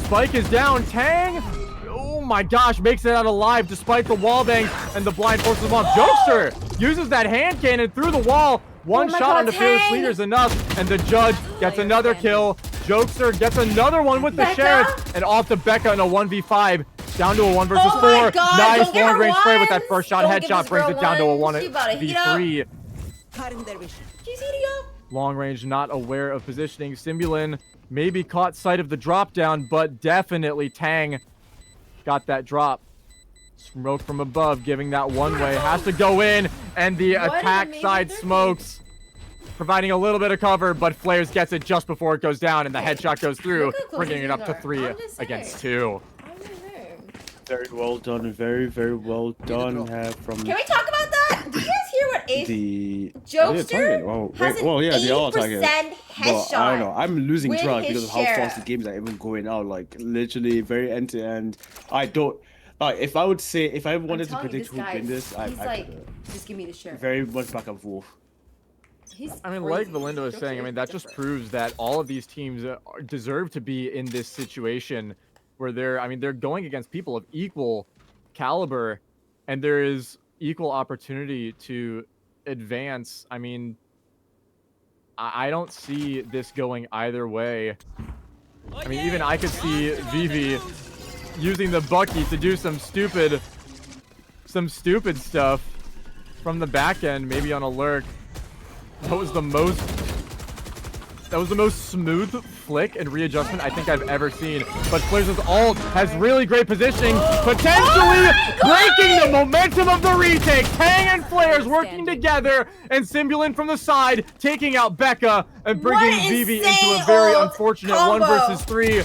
Spike is down. Tang, oh my gosh, makes it out alive despite the wall bangs and the blind forces him off. Jokester uses that hand cannon through the wall. One shot on the Fearless Leader is enough, and the judge gets another kill. Jokester gets another one with the Sheriff, and off to Becca in a 1v5. Down to a 1 versus 4. Nice long range spray with that first shot. Headshot brings it down to a 1v3. Long range, not aware of positioning. Simbulin maybe caught sight of the drop down, but definitely Tang got that drop. Smoke from above, giving that one way. Has to go in, and the attack side smokes, providing a little bit of cover, but Flares gets it just before it goes down, and the headshot goes through, bringing it up to 3 against 2.
Very well done. Very, very well done. From
Can we talk about that? Did you guys hear what Ace?
Jokester
has an 80% headshot.
I don't know. I'm losing
with
track because of how
Sheriff.
fast the games are even going out. Like literally, very end to end. I don't. Like if I would say, if I wanted to predict who would win this,
he's like, just give me the Sheriff.
Very much back and forth.
I mean, like Valindo is saying, I mean, that just proves that all of these teams deserve to be in this situation where they're going against people of equal caliber, and there is equal opportunity to advance. I mean, I don't see this going either way. I mean, even I could see Vivi using the Bucky to do some stupid stuff from the back end, maybe on a lurk. That was the most smooth flick and readjustment I think I've ever seen. But Flares' ult has really great positioning, potentially breaking the momentum of the retake. Tang and Flares working together, and Simbulin from the side taking out Becca and bringing Vivi into a very unfortunate 1 versus 3.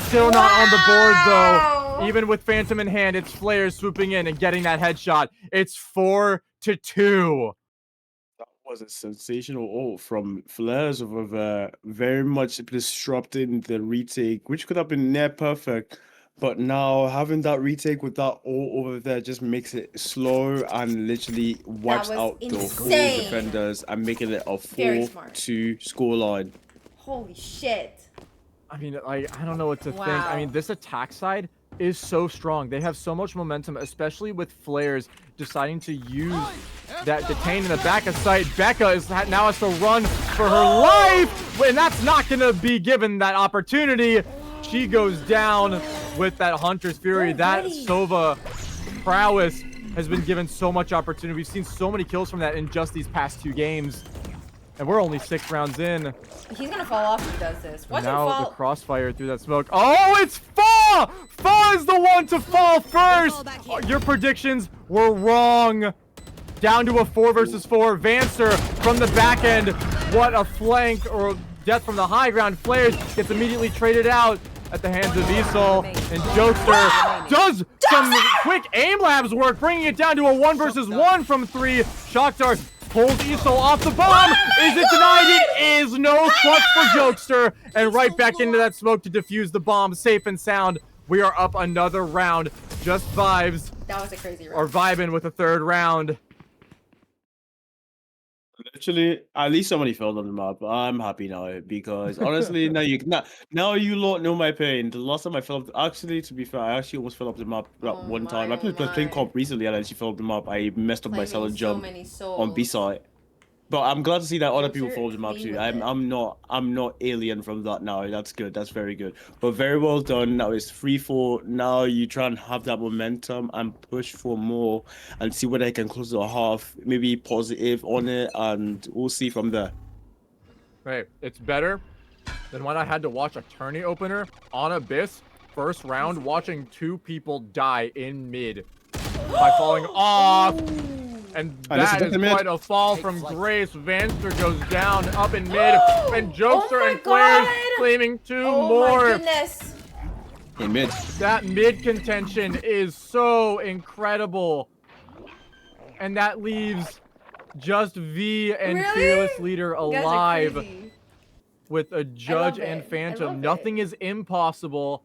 Still not on the board though. Even with Phantom in hand, it's Flares swooping in and getting that headshot. It's 4-2.
Was a sensational ult from Flares with very much disrupting the retake, which could have been near perfect, but now having that retake with that ult over there just makes it slow and literally wipes out the whole defenders and making it a 4-2 scoreline.
Holy shit.
I mean, I don't know what to think. I mean, this attack side is so strong. They have so much momentum, especially with Flares deciding to use that detain in the back of sight. Becca now has to run for her life, and that's not going to be given that opportunity. She goes down with that Hunter's Fury. That Sova prowess has been given so much opportunity. We've seen so many kills from that in just these past 2 games. And we're only 6 rounds in.
He's gonna fall off if he does this. Watch him
now
fall.
The crossfire through that smoke. Oh, it's Fa! Fa is the one to fall first! Your predictions were wrong. Down to a 4 versus 4. Vancer from the back end. What a flank, or death from the high ground. Flares gets immediately traded out at the hands of Esol. And Jokester does some quick aim labs work, bringing it down to a 1 versus 1 from 3. Shock Dart pulls Esol off the bomb. Is it denied? It is. No clutch for Jokester. And right back into that smoke to defuse the bomb. Safe and sound. We are up another round. Just vibes.
That was a crazy round.
Or vibing with a 3rd round.
Literally, at least somebody fell on the map. I'm happy now because honestly, now you lot know my pain. The last time I fell, actually, to be fair, I actually almost fell off the map that one time. I was playing comp recently and I actually fell off the map. I messed up my solid jump on B side. But I'm glad to see that other people fall off the map too. I'm not alien from that now. That's good. That's very good. But very well done. Now it's 3-4. Now you try and have that momentum and push for more and see whether I can close the half. Maybe positive on it, and we'll see from there.
Right. It's better than when I had to watch a tourney opener on Abyss first round, watching 2 people die in mid by falling off. And that is quite a fall from grace. Vanster goes down, up in mid, and Jokester and Flares claiming 2 more.
Oh my goodness.
In mid.
That mid contention is so incredible. And that leaves just V and Fearless Leader alive with a Judge and Phantom. Nothing is impossible,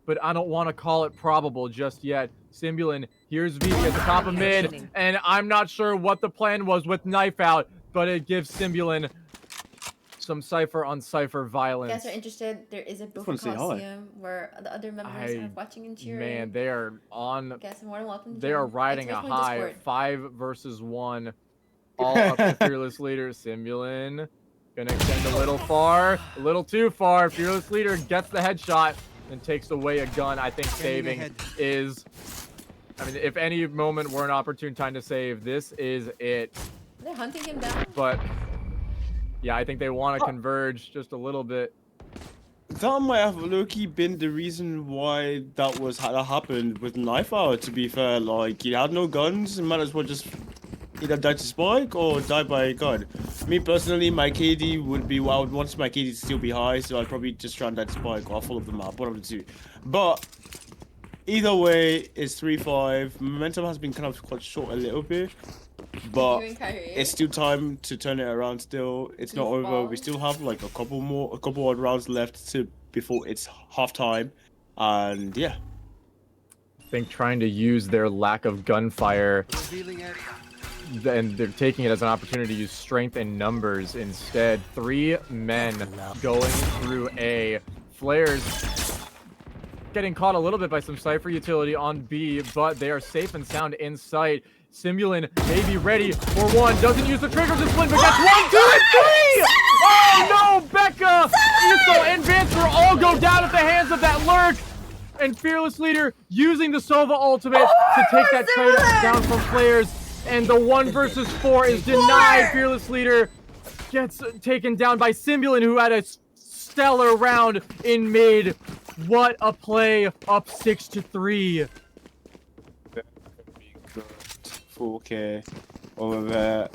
but I don't want to call it probable just yet. Simbulin, here's V at the top of mid, and I'm not sure what the plan was with Knife Out, but it gives Simbulin some Cypher on Cypher violence.
If you guys are interested, there is a BOFU Coliseum where the other members are watching and cheering.
Man, they are on.
Guys, more than welcome.
They are riding a high. 5 versus 1. All up to Fearless Leader. Simbulin gonna extend a little far. A little too far. Fearless Leader gets the headshot and takes away a gun. I think saving is... I mean, if any moment were an opportune time to save, this is it.
They're hunting him down.
But... yeah, I think they want to converge just a little bit.
That might have low-key been the reason why that happened with Knife Out, to be fair. Like, he had no guns, he might as well just either die to Spike or die by a gun. Me personally, my KD would be, well, I would want my KD to still be high, so I'd probably just try and die to Spike or I'll follow the map, one of the two. But either way, it's 3-5. Momentum has been kind of quite short a little bit. But it's still time to turn it around still. It's not over. We still have like a couple odd rounds left before it's halftime. And yeah.
I think trying to use their lack of gunfire, and they're taking it as an opportunity to use strength and numbers instead. 3 men going through A. Flares getting caught a little bit by some Cypher utility on B, but they are safe and sound in sight. Simbulin may be ready for 1. Doesn't use the trigger discipline, but gets 1, 2, and 3! Oh no! Becca, Isol, and Vancer all go down at the hands of that lurk. And Fearless Leader using the Sova ultimate to take that trade down from Flares. And the 1 versus 4 is denied. Fearless Leader gets taken down by Simbulin, who had a stellar round in mid. What a play, up 6-3.
4K over there.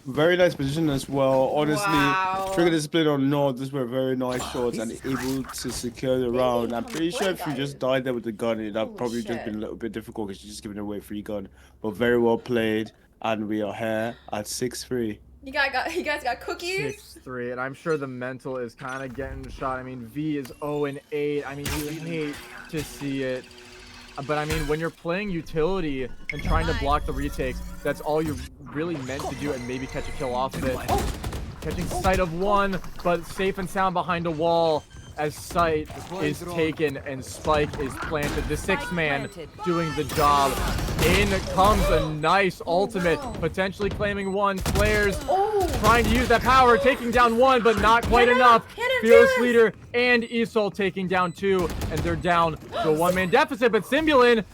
Very nice position as well. Honestly, trigger discipline or not, these were very nice shots and able to secure the round. I'm pretty sure if you just died there with the gun, it'd have probably just been a little bit difficult because you're just giving away free gun. But very well played, and we are here at 6-3.
You guys got cookies?
6-3, and I'm sure the mental is kind of getting shot. I mean, V is 0-8. I mean, you hate to see it. But I mean, when you're playing utility and trying to block the retakes, that's all you're really meant to do, and maybe catch a kill off of it. Catching sight of 1, but safe and sound behind a wall as sight is taken and Spike is planted. The 6th man doing the job. In comes a nice ultimate, potentially claiming 1. Flares trying to use that power, taking down 1, but not quite enough. Fearless Leader and Isol taking down 2, and they're down to a 1-man deficit, but Simbulin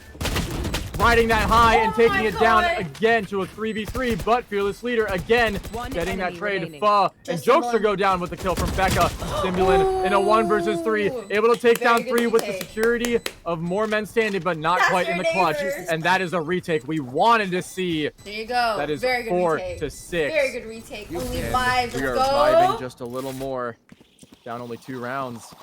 riding that high and taking it down again to a 3v3, but Fearless Leader again getting that trade. Pho and Jokester go down with the kill from Becca. Simbulin in a 1 versus 3, able to take down 3 with the security of more men standing, but not quite in the clutch. And that is a retake we wanted to see.
There you go.
That is
very good
4-6.
Very good retake. Only 5.
We are vibing just a little more. Down only 2 rounds.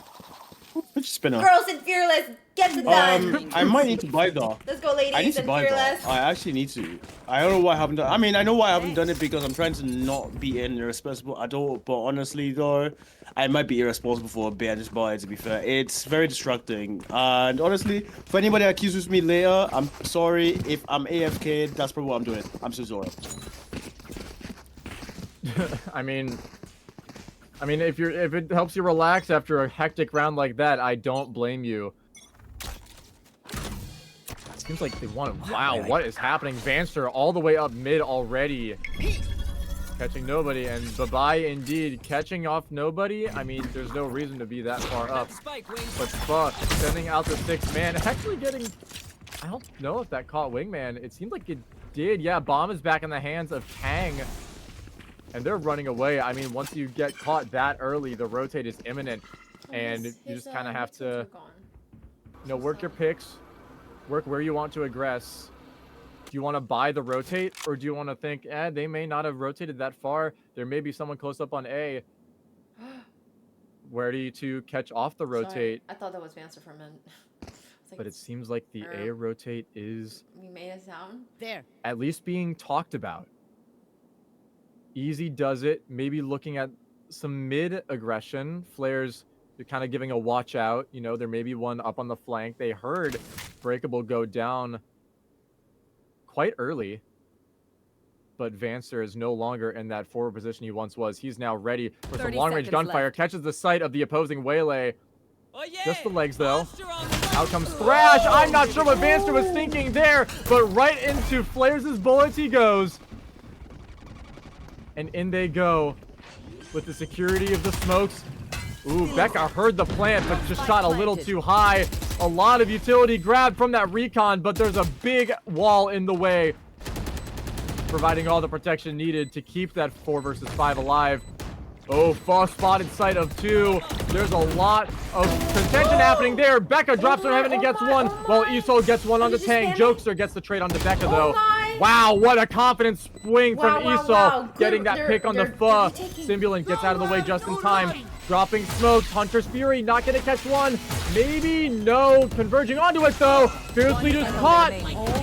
Spinner.
Girls and Fearless, get it done.
I might need to buy that.
Let's go, ladies.
I need to buy that. I actually need to. I don't know why I haven't done. I mean, I know why I haven't done it because I'm trying to not be irresponsible at all. But honestly, though, I might be irresponsible for a bit. I just buy it. To be fair, it's very distracting. And honestly, for anybody that accuses me later, I'm sorry. If I'm AFK, that's probably what I'm doing. I'm so sorry.
I mean, if it helps you relax after a hectic round like that, I don't blame you. It seems like they want to. Wow, what is happening? Vanster all the way up mid already, catching nobody, and bye-bye indeed, catching off nobody. I mean, there's no reason to be that far up. But Pho sending out the 6th man, actually getting. I don't know if that caught Wingman. It seemed like it did. Yeah, bomb is back in the hands of Kang. And they're running away. I mean, once you get caught that early, the rotate is imminent. And you just kind of have to, work your picks, work where you want to aggress. you want to buy the rotate, or do you want to think, they may not have rotated that far. There may be someone close up on A. Ready to catch off the rotate.
Sorry, I thought that was Vancer for a minute. Like,
but it seems like the A rotate is...
We made a sound?
There.
At least being talked about. Easy does it. Maybe looking at some mid aggression. Flares, they're kind of giving a watch out. You know, there may be one up on the flank. They heard Breakable go down quite early. But Vancer is no longer in that forward position he once was. He's now ready for some long-range gunfire. Left. Catches the sight of the opposing Waylay. Oh, yeah. Just the legs, though. Out comes Thrash. I'm not sure what Vancer was thinking there, but right into Flares' bullets he goes. And in they go with the security of the smokes. Ooh, Becca heard the plant, but just shot a little too high. A lot of utility grabbed from that recon, but there's a big wall in the way, providing all the protection needed to keep that 4 versus 5 alive. Oh, Foss spotted sight of 2. There's a lot of contention happening there. Becca drops her heaven and gets one, while Isol gets one on the tank. Jokester gets the trade onto Becca, though. Wow, what a confident swing from Isol, getting that pick on the Fa. Simulant gets out of the way just in time. Dropping smokes. Hunter's Fury not going to catch one. Maybe no. Converging onto it, though. Fearless Leader's caught.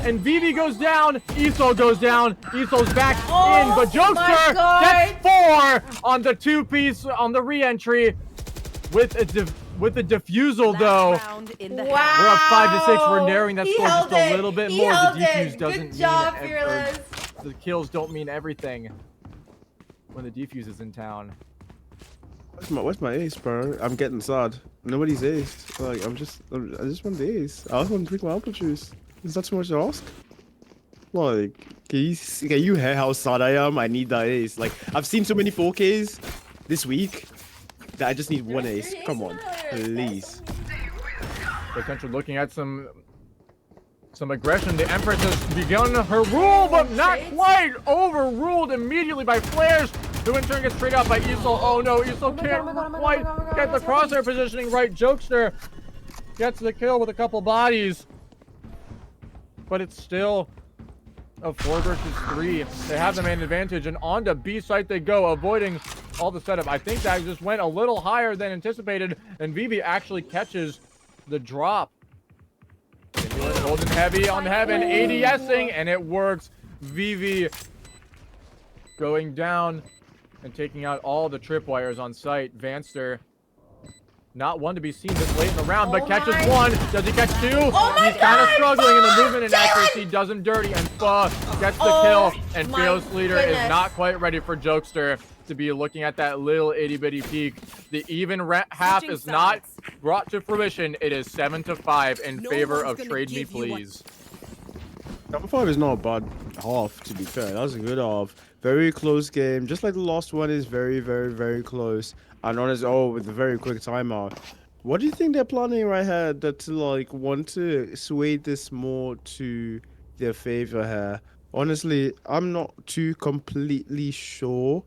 And VV goes down. Isol goes down. Isol's back in. But Jokester gets 4 on the 2-piece on the re-entry. With a defusal, though.
Wow.
We're up 5 to 6. We're narrowing that score just a little bit more. The defuse doesn't
Good job,
mean
Fearless.
the kills don't mean everything when the defuse is in town.
Where's my ace, bro? I'm getting sad. Nobody's aced. Like, I just want the ace. I also want to drink my apple juice. Is that too much to ask? Like, can you hear how sad I am? I need that ace. Like, I've seen so many 4Ks this week that I just need one ace. Come on, please.
Potential looking at some aggression. The Empress has begun her rule, but not quite. Overruled immediately by Flares, who in turn gets straight out by Isol. Oh no, Isol can't quite get the crosshair positioning right. Jokester gets the kill with a couple bodies, but it's still a 4 versus 3. They have the main advantage, and on to B site they go, avoiding all the setup. I think that just went a little higher than anticipated, and VV actually catches the drop. Holding heavy on heaven, ADSing, and it works. VV going down and taking out all the tripwires on site. Vancer, not one to be seen this late in the round, but catches one. Does he catch 2? He's kind of struggling, and the movement and accuracy does him dirty, and Fa gets the kill, and Fearless Leader is not quite ready for Jokester to be looking at that little itty-bitty peak. The even half is not brought to fruition. It is 7 to 5 in favor of Trade Me Please.
Number 5 is not a bad half, to be fair. That was a good half. Very close game. Just like the last one is very, very, very close. And with a very quick timeout. What do you think they're planning right here that to like want to sway this more to their favor here? Honestly, I'm not too completely sure.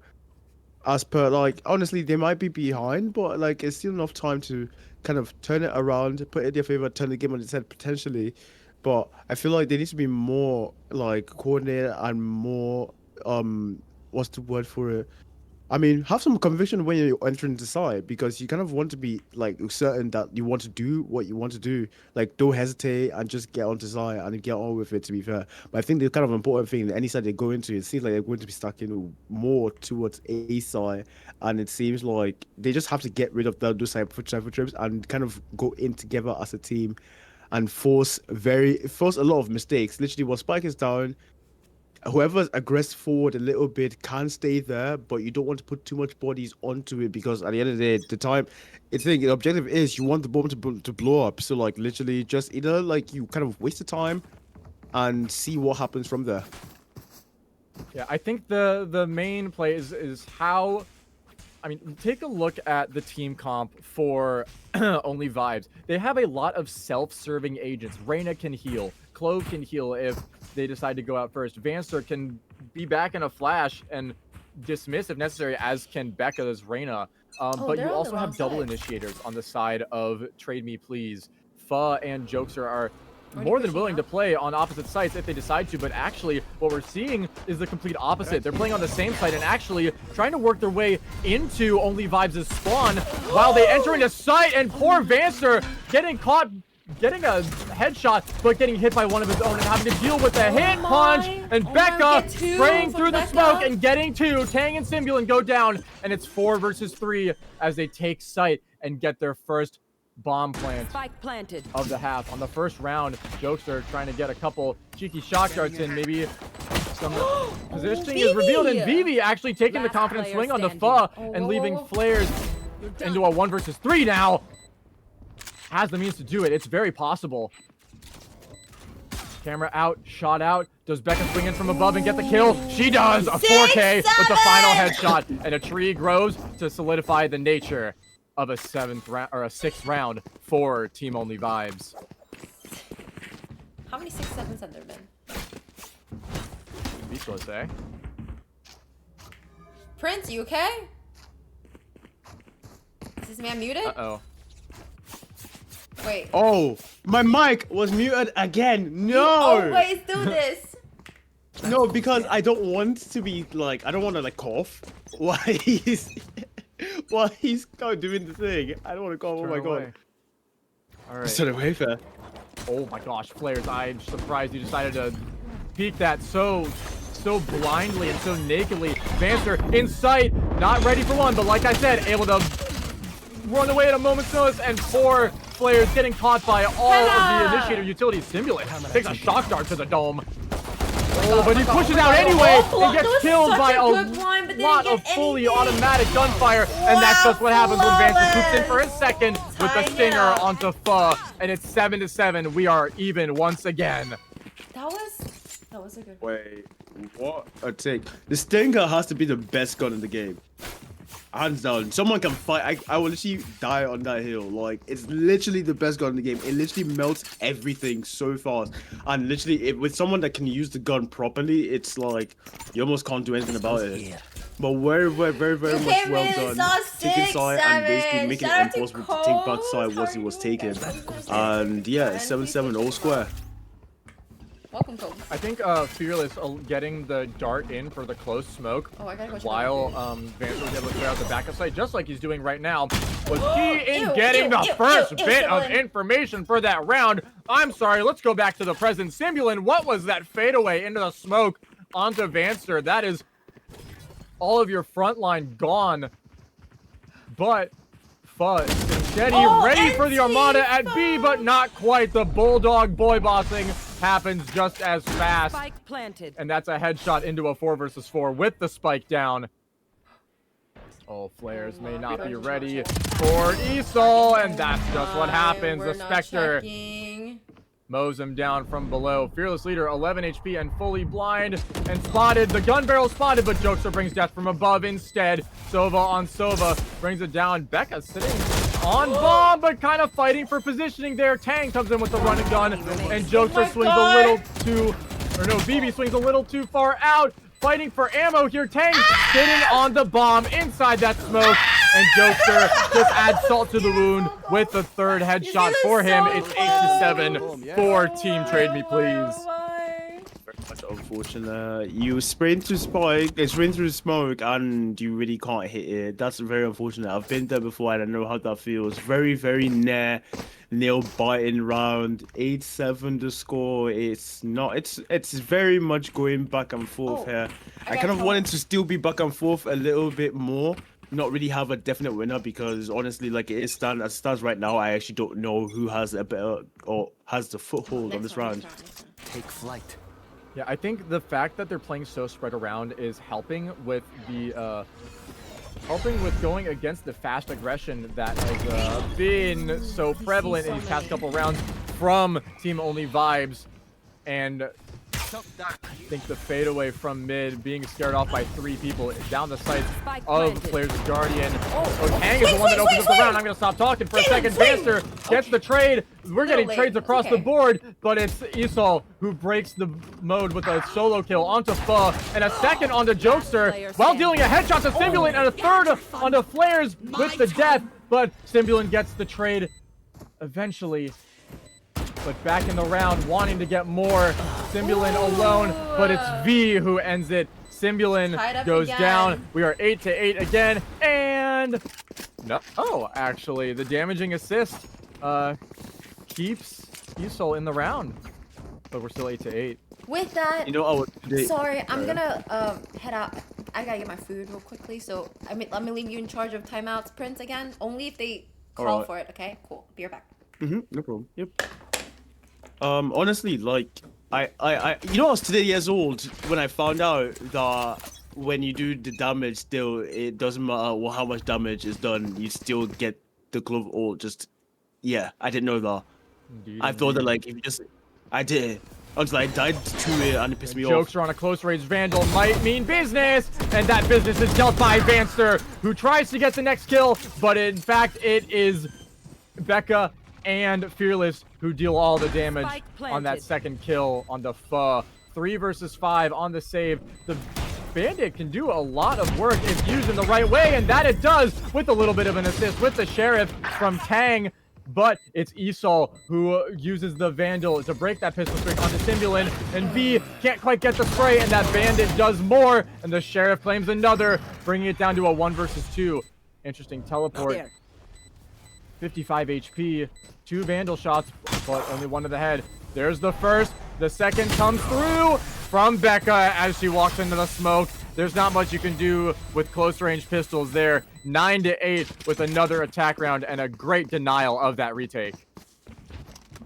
As per, like, honestly, they might be behind, but like it's still enough time to kind of turn it around, put it in their favor, turn the game on its head potentially. But I feel like they need to be more like coordinated and more what's the word for it? I mean, have some conviction when you're entering the side, because you kind of want to be like certain that you want to do what you want to do. Like, don't hesitate and just get onto side and get on with it, to be fair. But I think the kind of important thing, any side they go into, it seems like they're going to be stuck in more towards A side, and it seems like they just have to get rid of those type of trips and kind of go in together as a team and force a lot of mistakes. Literally, when Spike is down, whoever's aggressed forward a little bit can stay there, but you don't want to put too much bodies onto it, because at the end of the day, the objective is you want the bomb to blow up. So like literally just either like you kind of waste the time and see what happens from there.
Yeah, I think the main play is how, I mean, take a look at the team comp for Only Vibes. They have a lot of self-serving agents. Reyna can heal. Clove can heal if they decide to go out first. Vancer can be back in a flash and dismiss if necessary, as can Becca's Reyna. But you also have double initiators on the side of Trade Me Please. Fa and Jokester are more than willing to play on opposite sites if they decide to, but actually what we're seeing is the complete opposite. They're playing on the same site and actually trying to work their way into Only Vibes' spawn while they enter into site, and poor Vancer getting caught, getting a headshot, but getting hit by one of his own and having to deal with a hit punch, and Becca spraying through the smoke and getting two. Tang and Simulant go down, and it's 4 versus 3 as they take site and get their first bomb plant of the half. On the first round, Jokester trying to get a couple cheeky shot darts in, maybe some positioning is revealed, and VALORANT actually taking the confident swing on the FA and leaving Flares into a 1 versus 3 now. Has the means to do it. It's very possible. Camera out, shot out. Does Becca swing in from above and get the kill? She does! A 4K with the final headshot, and a tree grows to solidify the nature of a 7th round or a 6th round for Team Only Vibes.
How many 6-7s have there been?
Speechless, eh?
Prince, you okay? Is this man muted?
Uh-oh.
Wait.
Oh, my mic was muted again. No.
You always do this.
No, because I don't want to be like, I don't want to like cough while he's doing the thing. I don't want to cough. Oh my god.
All right.
Turn away, fair.
Oh my gosh, Flares! I'm surprised you decided to peek that so blindly and so nakedly. Vancer in sight, not ready for one, but like I said, able to run away at a moment's notice, and 4 Flares getting caught by all of the initiator utility. Simulant takes a shock dart to the dome. Oh, but he pushes out anyway and gets killed by a lot of fully automatic gunfire, and that's just what happens when Vancer swoops in for his second with the stinger onto Pho, and it's 7-7. We are even once again.
That was a good one.
Wait, what a take. The stinger has to be the best gun in the game. Hands down. Someone can fight. I will literally die on that hill. Like, it's literally the best gun in the game. It literally melts everything so fast. And literally, with someone that can use the gun properly, it's like, you almost can't do anything about it. But very much well done. Taking side and basically making it impossible to take back side once it was taken. And yeah, 7-7 all square.
Welcome, Kobe.
I think Fearless getting the dart in for the close smoke while Vancer was able to clear out the backup site, just like he's doing right now, was key in getting the first bit of information for that round. I'm sorry, let's go back to the present. Simulant, what was that fadeaway into the smoke onto Vancer? That is all of your front line gone. But Fuzz Steady ready for the Armada at B, but not quite. The Bulldog boy bossing happens just as fast.
Spike planted.
And that's a headshot into a 4 versus 4 with the spike down. Oh, Flares may not be ready for Esol, and that's just what happens. The Spectre mows him down from below. Fearless Leader, 11 HP and fully blind and spotted. The gun barrel spotted, but Jokester brings death from above instead. Sova on Sova brings it down. Becca sitting on bomb, but kind of fighting for positioning there. Tang comes in with the run and gun, and Jokester swings a little too, or no, BB swings a little too far out. Fighting for ammo here. Tang sitting on the bomb inside that smoke, and Jokester just adds salt to the wound with the 3rd headshot for him. It's 8-7 for Team Trade Me Please.
That's unfortunate. You sprint to spike, sprint through smoke, and you really can't hit it. That's very unfortunate. I've been there before, and I know how that feels. Very, very nail-biting round. 8-7 the score. It's not. It's very much going back and forth here. I kind of wanted to still be back and forth a little bit more. Not really have a definite winner, because honestly, like it stands right now, I actually don't know who has a better or has the foothold on this round.
Take flight.
Yeah, I think the fact that they're playing so spread around is helping with the going against the fast aggression that has been so prevalent in these past couple rounds from Team Only Vibes. And I think the fadeaway from mid, being scared off by 3 people down the sights of Players Guardian. Oh, Tang is the one that opens up the round. I'm going to stop talking for a second. Vancer gets the trade. We're getting trades across the board, but it's Esol who breaks the mode with a solo kill onto Pho, and a second onto Jokester, while dealing a headshot to Simulant, and a 3rd onto Flares with the death, but Simulant gets the trade eventually. but back in the round, wanting to get more. Simbulin alone, but it's V who ends it. Simbulin goes down. We are 8-8 again, and no, actually, the damaging assist keeps Isol in the round, but we're still 8-8.
With that,
you know,
sorry, I'm gonna head out. I gotta get my food real quickly, so let me leave you in charge of timeouts, Prince, again. Only if they call for it, okay? Cool. Be right back.
No problem. Yep. Honestly, like I I was today years old when I found out that when you do the damage, still it doesn't matter how much damage is done, you still get the glove ult. Just I didn't know that. I thought that like if you just I did. Until I died to it and it pissed me off.
Jokes are on a close range Vandal might mean business, and that business is dealt by Vanster, who tries to get the next kill, but in fact it is Becca and Fearless who deal all the damage on that second kill on the Pho. 3 versus 5 on the save. The Bandit can do a lot of work if used in the right way, and that it does with a little bit of an assist with the Sheriff from Tang. But it's Isol who uses the Vandal to break that pistol streak onto Simbulin, and V can't quite get the spray, and that Bandit does more, and the Sheriff claims another, bringing it down to a 1 versus 2. Interesting teleport. 55 HP, 2 Vandal shots, but only 1 to the head. There's the first. The second comes through from Becca as she walks into the smoke. There's not much you can do with close-range pistols there. 9-8 with another attack round and a great denial of that retake.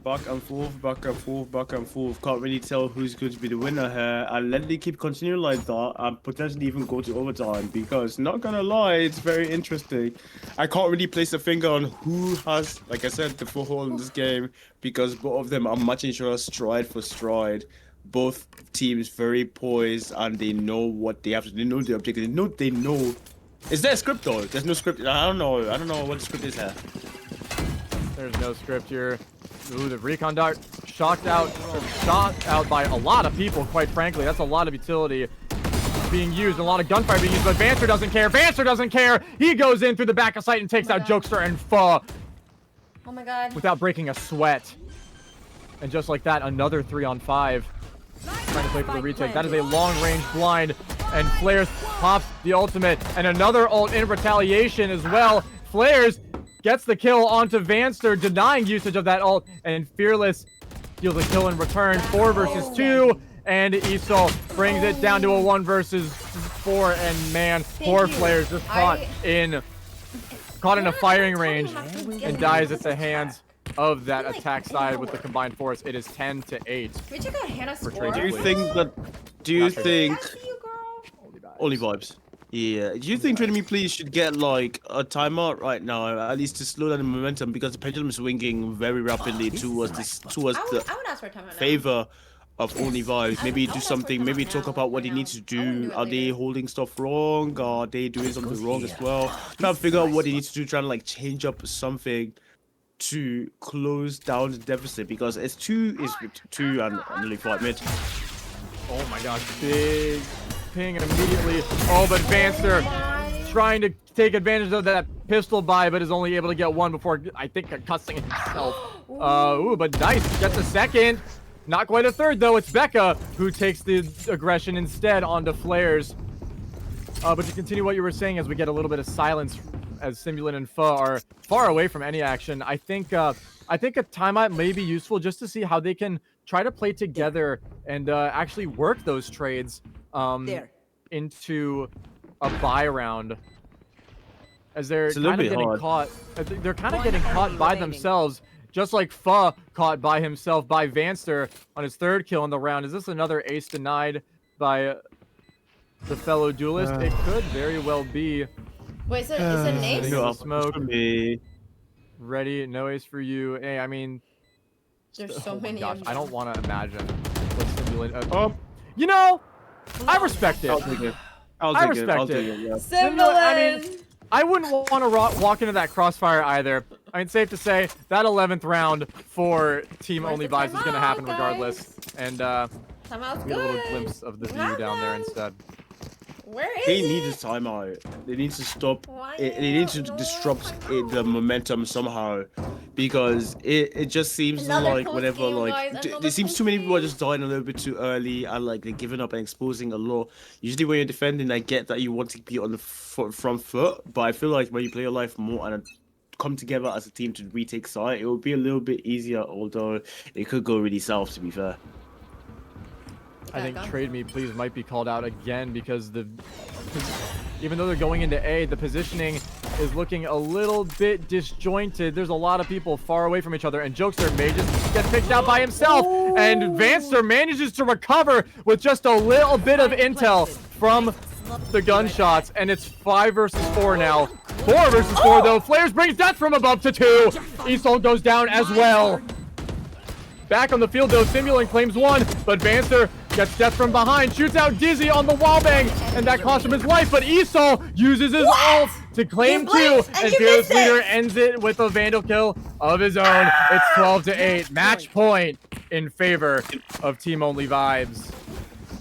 Back and forth, back and forth, back and forth. Can't really tell who's going to be the winner here. And let it keep continuing like that and potentially even go to overtime, because not gonna lie, it's very interesting. I can't really place a finger on who has, like I said, the foothold in this game, because both of them are matching each other stride for stride. Both teams very poised and they know what they have to do. They know the objective. They know. Is there a script though? There's no script. I don't know what the script is here.
There's no script here. Ooh, the recon dart shot out by a lot of people, quite frankly. That's a lot of utility being used, a lot of gunfire being used, but Vanster doesn't care. Vanster doesn't care. He goes in through the back of sight and takes out Jokester and Pho.
Oh my god.
Without breaking a sweat. And just like that, another 3-on-5. Trying to play for the retake. That is a long-range blind, and Flares pops the ultimate, and another ult in retaliation as well. Flares gets the kill onto Vanster, denying usage of that ult, and Fearless deals a kill in return. 4 versus 2, and Isol brings it down to a 1 versus 4, and man, poor Flares just caught in a firing range and dies at the hands of that attack side with the combined force. It is 10-8.
We check out Hannah's score.
Do you think only vibes? Yeah. Do you think Trinity please should get like a timeout right now, at least to slow down the momentum, because the pendulum is swinging very rapidly towards the favor of only vibes. Maybe do something. Maybe talk about what they need to do. Are they holding stuff wrong? Are they doing something wrong as well? Try to figure out what they need to do. Trying to like change up something to close down the deficit, because it's 2 and only 5 mid.
Oh my gosh, big ping, and immediately, but Vanster trying to take advantage of that pistol buy, but is only able to get 1 before, I think, concussing himself. But nice, gets a second. Not quite a third though. It's Becca who takes the aggression instead onto Flares. But to continue what you were saying, as we get a little bit of silence as Simbulin and Pho are far away from any action, I think a timeout may be useful just to see how they can try to play together and actually work those trades into a buy round, as they're kind of getting caught. They're kind of getting caught by themselves, just like Pho caught by himself by Vanster on his 3rd kill in the round. Is this another ace denied by the fellow duelist? It could very well be.
Wait, is it an ace?
No,
smoke. Ready? No ace for you. Hey, I mean,
there's so many.
Gosh, I don't want to imagine what Simbulin. You know, I respect it.
I'll take it.
I respect it.
Yeah.
Simbulin.
I mean, I wouldn't want to walk into that crossfire either. I mean, safe to say that 11th round for Team Only Vibes is going to happen regardless. And we get a little glimpse of the view down there instead.
Where is
They
it?
need a timeout. They need to stop.
Why
They need to disrupt the momentum somehow, because it just seems
Another
like
close
whenever
game,
like
guys,
there
another
seems
close
too many people are
game.
just dying a little bit too early and like they're giving up and exposing a lot. Usually when you're defending, I get that you want to be on the front foot, but I feel like when you play your life more and come together as a team to retake site, it will be a little bit easier. Although it could go really south, to be fair.
I think Trade Me Please might be called out again because even though they're going into A, the positioning is looking a little bit disjointed. There's a lot of people far away from each other, and Jokester may just get picked out by himself. And Vanster manages to recover with just a little bit of intel from the gunshots, and it's 5 versus 4 now. 4 versus 4 though. Flares brings death from above to 2. Esol goes down as well. Back on the field though, Simulant claims 1, but Vanster gets death from behind, shoots out Dizzy on the wallbang, and that cost him his life, but Esol uses his ult to claim 2, and Fearless Leader ends it with a Vandal kill of his own. It's 12-8, match point in favor of Team Only Vibes.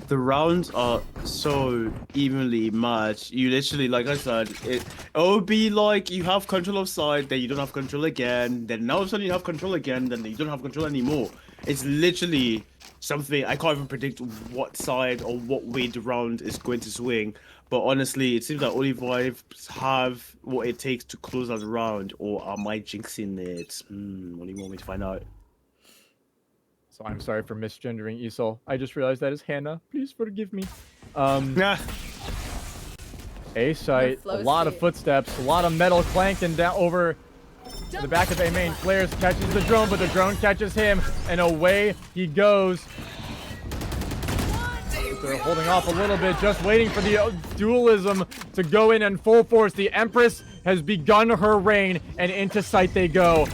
The rounds are so evenly matched. You literally, like I said, it would be like you have control of side, then you don't have control again, then now all of a sudden you have control again, then you don't have control anymore. It's literally something I can't even predict what side or what way the round is going to swing. But honestly, it seems like only Vibes have what it takes to close out the round, or am I jinxing it? What do you want me to find out?
So I'm sorry for misgendering Esol. I just realized that is Hannah. Please forgive me. A site, a lot of footsteps, a lot of metal clanking down over the back of A main. Flares catches the drone, but the drone catches him, and away he goes. They're holding off a little bit, just waiting for the dualism to go in full force. The Empress has begun her reign, and into site they go.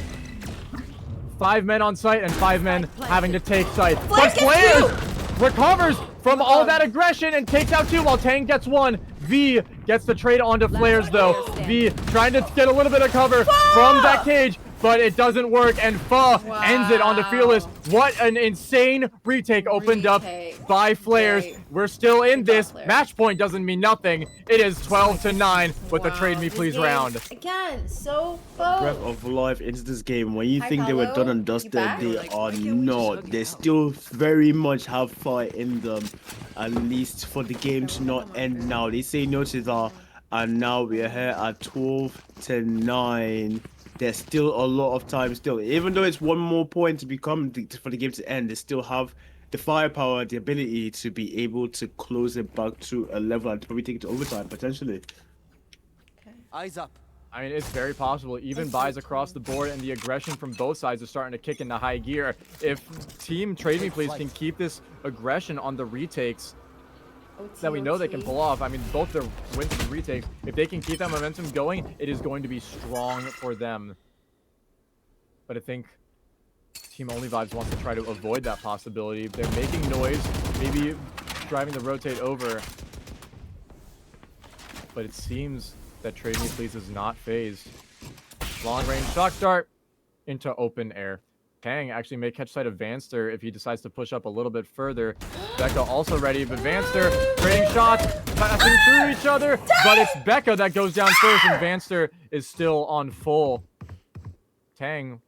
5 men on site and 5 men having to take site. But Flares recovers from all that aggression and takes out 2 while Tang gets 1. V gets the trade onto Flares though. V trying to get a little bit of cover from that cage, but it doesn't work, and Pho ends it onto Fearless. What an insane retake opened up by Flares. We're still in this. Match point doesn't mean nothing. It is 12-9 with the Trade Me Please round.
Again, so close.
Breath of life into this game. When you think they were done and dusted, they are not. They still very much have fight in them, at least for the game to not end now. They say no to that, and now we are here at 12-9. There's still a lot of time still. Even though it's one more point to become for the game to end, they still have the firepower, the ability to be able to close it back to a level and probably take it to overtime potentially.
Eyes up.
I mean, it's very possible. Even buys across the board, and the aggression from both sides is starting to kick into high gear. If Team Trade Me Please can keep this aggression on the retakes that we know they can pull off. I mean, both their wins and retakes, if they can keep that momentum going, it is going to be strong for them. But I think Team Only Vibes wants to try to avoid that possibility. They're making noise, maybe driving the rotate over. But it seems that Trade Me Please is not phased. Long range shock dart into open air. Tang actually may catch sight of Vanster if he decides to push up a little bit further. Becca also ready, but Vanster trading shots, passing through each other. But it's Becca that goes down first, and Vanster is still on full. Tang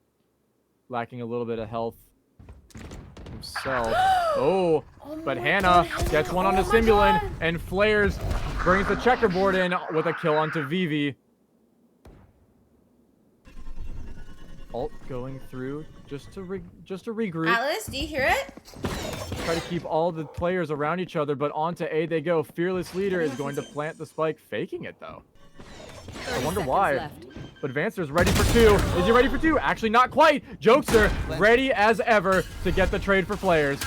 lacking a little bit of health himself. But Hannah gets one onto Simulant, and Flares brings the checkerboard in with a kill onto Vivi. Ult going through just to regroup.
Atlas, do you hear it?
Try to keep all the players around each other, but onto A they go. Fearless Leader is going to plant the spike, faking it though. I wonder why. But Vanster's ready for 2. Is he ready for 2? Actually, not quite. Jokester ready as ever to get the trade for Flares.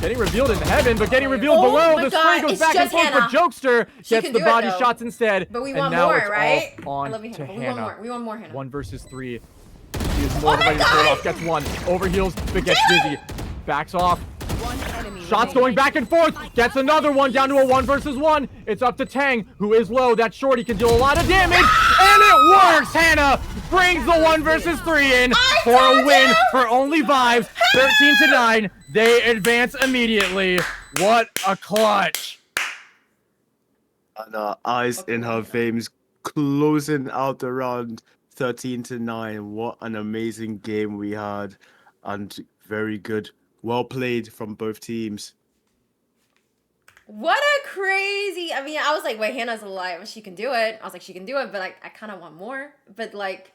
Getting revealed in heaven, but getting revealed below. The spray goes back and forth, but Jokester gets the body shots instead.
But we
and
want
now
more,
it's
right?
all
I love
on
you,
to
Hannah.
Hannah.
We want more, Hannah.
1 versus 3. She is more than ready to pull it off. Gets 1. Overheals, but gets Dizzy. Backs off. Shots going back and forth. Gets another one down to a 1 versus 1. It's up to Tang, who is low. That shorty can deal a lot of damage. And it works! Hannah brings the 1 versus 3 in for a win for Only Vibes. 13-9. They advance immediately. What a clutch.
And eyes in her veins, closing out the round 13-9. What an amazing game we had, and very good, well played from both teams.
What a crazy! I mean, I was like, wait, Hannah's alive. She can do it. I was like, she can do it, but like, I kind of want more. But like,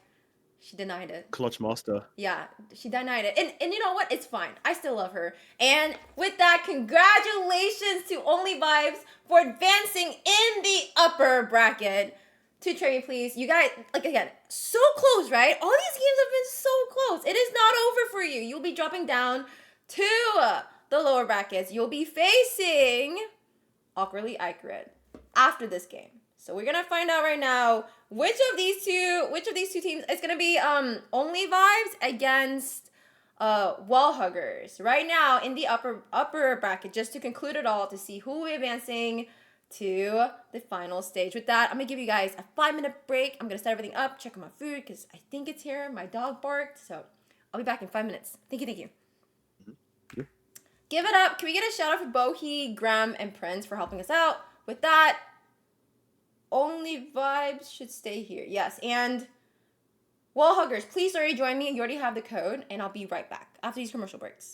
she denied it.
Clutch master.
Yeah, she denied it. And you know what? It's fine. I still love her. And with that, congratulations to Only Vibes for advancing in the upper bracket. To Trey, please. You guys, like, again, so close, right? All these games have been so close. It is not over for you. You'll be dropping down to the lower brackets. You'll be facing Awkwardly Accurate after this game. So we're gonna find out right now which of these two teams is gonna be Only Vibes against Wall Huggers. Right now in the upper bracket, just to conclude it all, to see who will be advancing to the final stage. With that, I'm gonna give you guys a 5-minute break. I'm gonna set everything up, check on my food because I think it's here. My dog barked, so I'll be back in 5 minutes. Thank you. Give it up. Can we get a shout out for Bohi, Graham, and Prince for helping us out? With that, Only Vibes should stay here. Yes, and Wall Huggers, please already join me. You already have the code, and I'll be right back after these commercial breaks.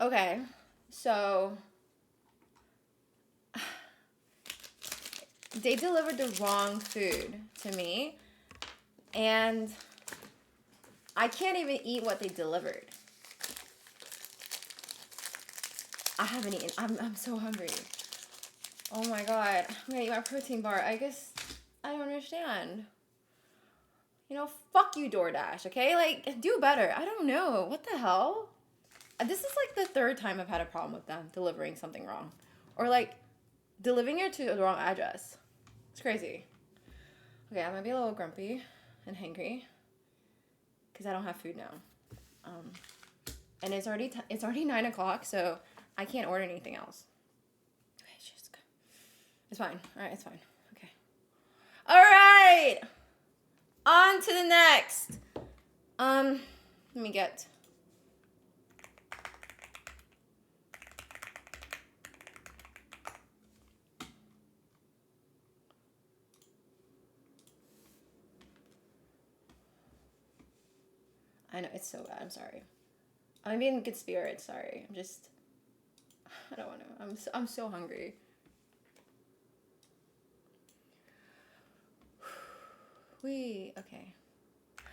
Okay, so they delivered the wrong food to me, and I can't even eat what they delivered. I haven't eaten. I'm so hungry. Oh my god. I'm gonna eat my protein bar. I guess I don't understand. You know, fuck you, DoorDash, okay? Like, do better. I don't know. What the hell? This is like the third time I've had a problem with them delivering something wrong. Or like, delivering it to the wrong address. It's crazy. Okay, I might be a little grumpy and hangry. Because I don't have food now. And it's already 9 o'clock, so I can't order anything else. Okay, just go. It's fine. Alright, it's fine. Okay. Alright! On to the next. Let me get. I know, it's so bad. I'm sorry. I'm being in good spirits. Sorry. I don't want to. I'm so hungry. Okay.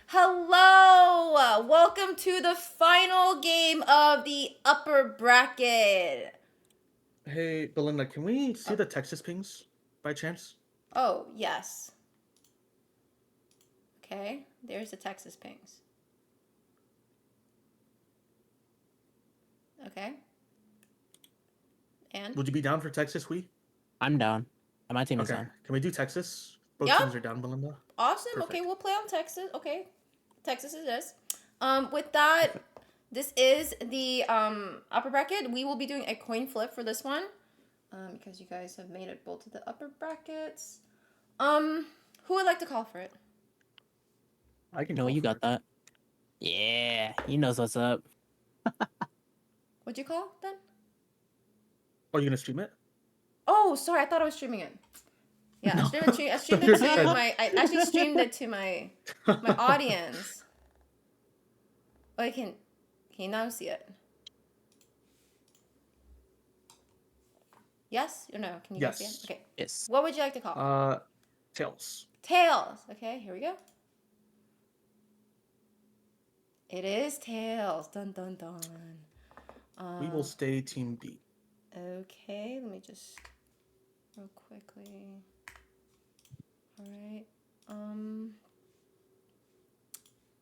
Hello! Welcome to the final game of the upper bracket.
Hey, Belinda, can we see the Texas pings by chance?
Oh, yes. Okay, there's the Texas pings. Okay. And?
Would you be down for Texas,
I'm down. My team is
Okay.
down.
Can we do Texas? Both
Yep.
teams are down, Belinda.
Awesome.
Perfect.
Okay, we'll play on Texas. Okay. Texas is this. With that, this is the upper bracket. We will be doing a coin flip for this one. Because you guys have made it both to the upper brackets. Who would like to call for it?
I can. No, you got that. Yeah, he knows what's up.
What'd you call then?
Are you gonna stream it?
Oh, sorry. I thought I was streaming it. Yeah, I streamed it to my. I actually streamed it to my audience. Oh, can you now see it? Yes or no? Can you guys see it? Okay.
Yes.
What would you like to call?
Tails.
Tails. Okay, here we go. It is tails. Dun dun dun.
We will stay Team B.
Okay, let me just real quickly. All right.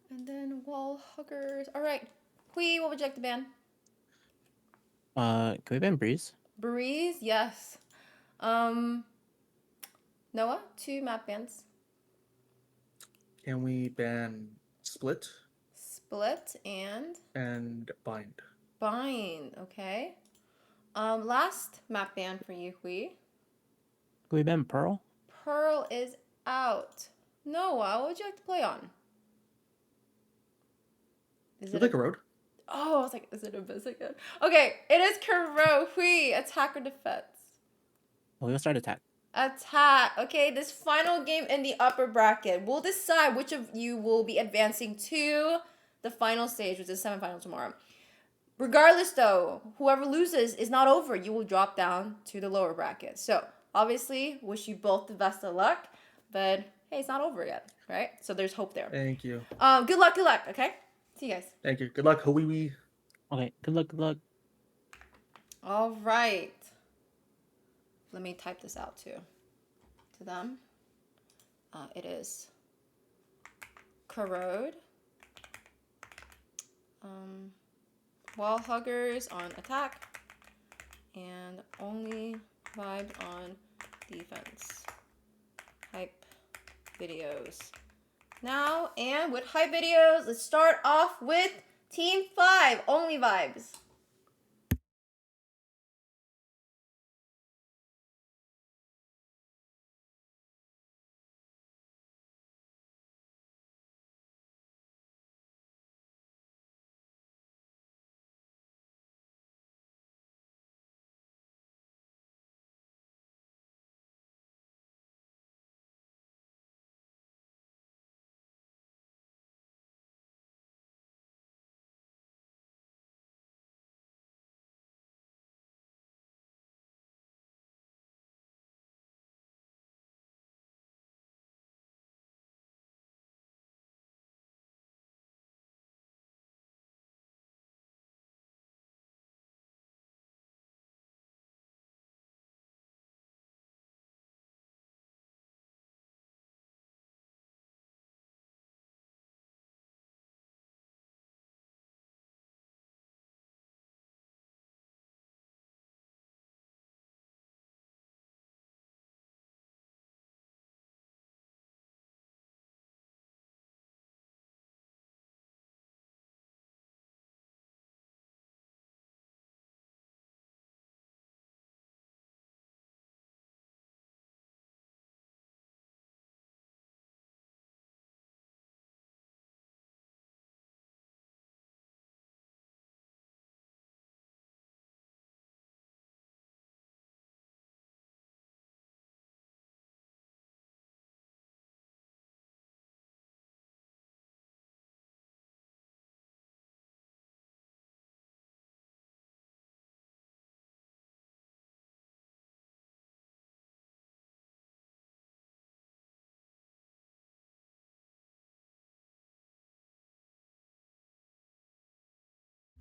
And then wall huggers. All right. Hui, what would you like to ban?
Can we ban Breeze?
Breeze, yes. Noah, 2 map bans.
Can we ban Split?
Split and
Bind.
Bind, okay. Last map ban for you, Hui.
Can we ban Pearl?
Pearl is out. Noah, what would you like to play on?
Is it like a road?
Oh, I was like, is it Abyss again? Okay, it is Kuro. Hui, attack or defense?
We'll start attack.
Attack. Okay, this final game in the upper bracket will decide which of you will be advancing to the final stage, which is semifinal tomorrow. Regardless, though, whoever loses is not over. You will drop down to the lower bracket. So, obviously, wish you both the best of luck. But, hey, it's not over yet, right? So, there's hope there.
Thank you.
Good luck, okay? See you guys.
Thank you. Good luck, Hui.
Okay, good luck.
All right. Let me type this out, too. To them. It is Corrode. Wall huggers on attack. And only vibes on defense. Hype videos. Now, and with hype videos, let's start off with Team 5. Only vibes.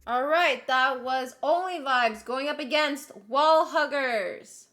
All right, that was Only Vibes going up against Wall Huggers.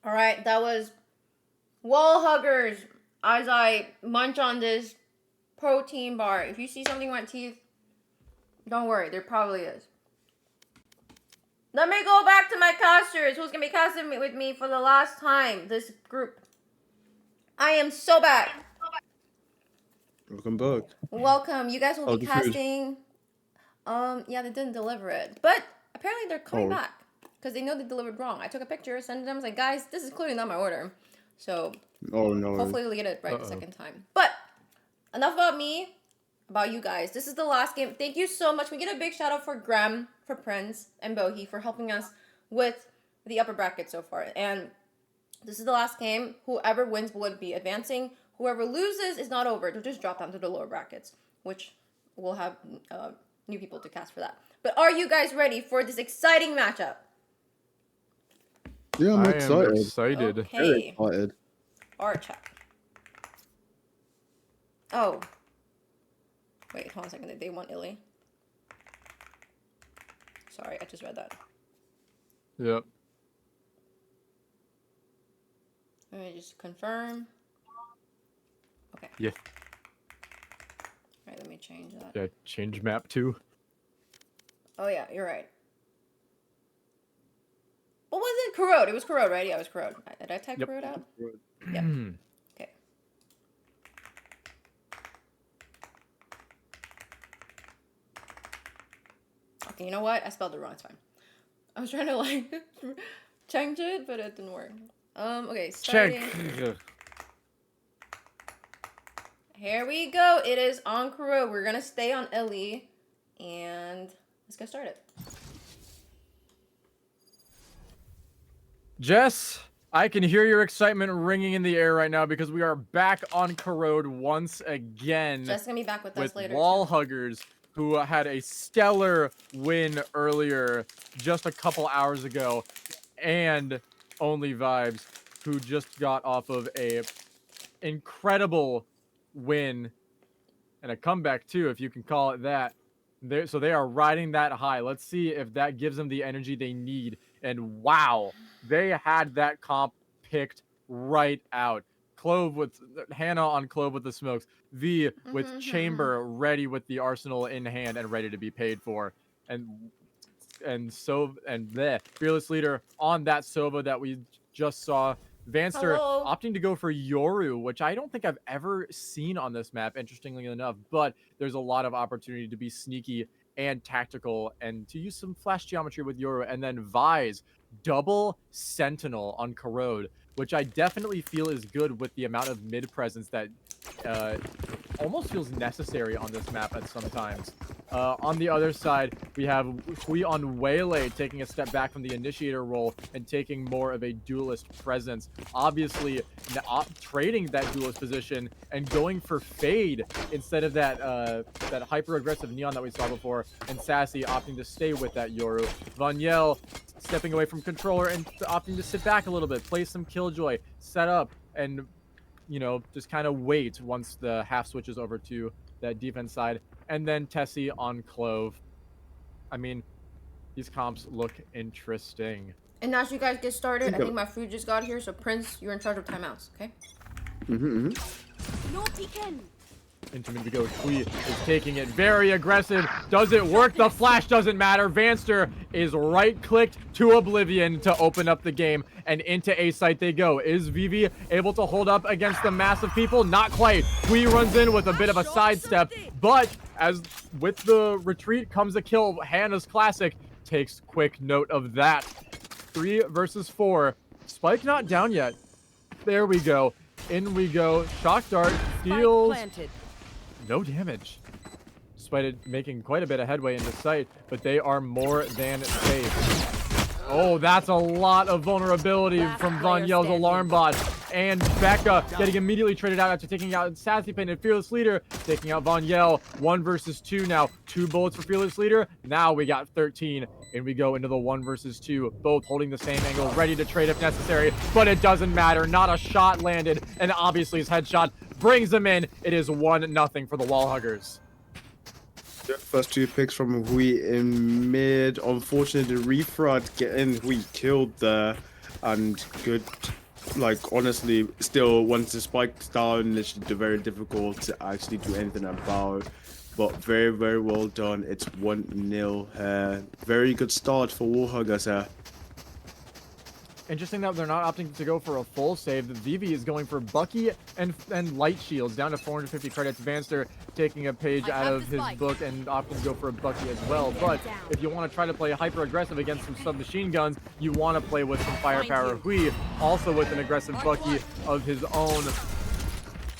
All right, that was Wall Huggers as I munch on this protein bar. If you see something in my teeth, don't worry, there probably is. Let me go back to my casters. Who's going to be casting with me for the last time? This group. I am so back.
Welcome back.
Welcome. You guys will
How's
be
the food?
casting. Yeah, they didn't deliver it. But apparently they're coming back. Because they know they delivered wrong. I took a picture, sent them. I was like, guys, this is clearly not my order. So
Oh no.
hopefully they'll get it right the second time. But enough about me. About you guys. This is the last game. Thank you so much. We get a big shout out for Graham, for Prince, and Bohi for helping us with the upper bracket so far. And this is the last game. Whoever wins will be advancing. Whoever loses is not over. They'll just drop down to the lower brackets, which we'll have new people to cast for that. But are you guys ready for this exciting matchup?
Yeah, I'm excited.
excited.
Okay.
Very excited.
Art check. Oh. Wait, hold on a second. They want Illy. Sorry, I just read that.
Yep.
Let me just confirm. Okay.
Yeah.
Alright, let me change that.
Yeah, change map too.
Oh yeah, you're right. What was it? Corrode. It was Corrode, right? Yeah, it was Corrode. Did I type Corrode out? Yep. Okay. Okay, you know what? I spelled it wrong. It's fine. I was trying to like change it, but it didn't work. Okay, starting. Here we go. It is on Corrode. We're gonna stay on Ellie, and let's get started.
Jess, I can hear your excitement ringing in the air right now because we are back on Corrode once again.
Jess is gonna be back with us later.
Wall Huggers, who had a stellar win earlier, just a couple hours ago, and Only Vibes, who just got off of a incredible win and a comeback too, if you can call it that. So they are riding that high. Let's see if that gives them the energy they need. And wow, they had that comp picked right out. Clove with Hannah on Clove with the smokes. V with Chamber ready with the arsenal in hand and ready to be paid for. And the Fearless Leader on that Sova that we just saw Vanster
Hello?
opting to go for Yoru, which I don't think I've ever seen on this map, interestingly enough, but there's a lot of opportunity to be sneaky and tactical and to use some flash geometry with Yoru. And then Vise, double Sentinel on Corrode, which I definitely feel is good with the amount of mid presence that almost feels necessary on this map at some times. On the other side, we have Hui on Waylay taking a step back from the initiator role and taking more of a duelist presence. Obviously, trading that duelist position and going for Fade instead of that that hyper-aggressive Neon that we saw before, and Sassy opting to stay with that Yoru. Vanyel stepping away from controller and opting to sit back a little bit, play some Killjoy, set up, and you know, just kind of wait once the half switches over to that defense side. And then Tessie on Clove. I mean, these comps look interesting.
And as you guys get started, I think my food just got here, so Prince, you're in charge of timeouts, okay?
No
peeking.
Into mid we go. Hui is taking it very aggressive. Does it work? The flash doesn't matter. Vanster is right-clicked to Oblivion to open up the game, and into A site they go. Is VV able to hold up against the mass of people? Not quite. Hui runs in with a bit of a sidestep, but as with the retreat comes a kill. Hannah's Classic takes quick note of that. 3 versus 4. Spike not down yet. There we go. In we go. Shock Dart deals no damage, despite it making quite a bit of headway into sight, but they are more than safe. Oh, that's a lot of vulnerability from Vanyel's alarm bot. And Becca getting immediately traded out after taking out Sassipin and Fearless Leader, taking out Vanyel. 1 versus 2 now. 2 bullets for Fearless Leader. Now we got 13. And we go into the 1 versus 2, both holding the same angle, ready to trade if necessary, but it doesn't matter. Not a shot landed, and obviously his headshot brings them in. It is 1-0 for the Wall Huggers.
First 2 picks from Hui in mid. Unfortunately, the refrag getting Hui killed there, and good. Like, honestly, still, once the spike's down, it's very difficult to actually do anything about. But very, very well done. It's 1-0. Very good start for Warhuggers here.
Interesting that they're not opting to go for a full save. The VV is going for Bucky and Light Shields, down to 450 credits. Vanster taking a page out of his book and opting to go for a Bucky as well. But if you want to try to play hyper-aggressive against some submachine guns, you want to play with some firepower. Hui also with an aggressive Bucky of his own.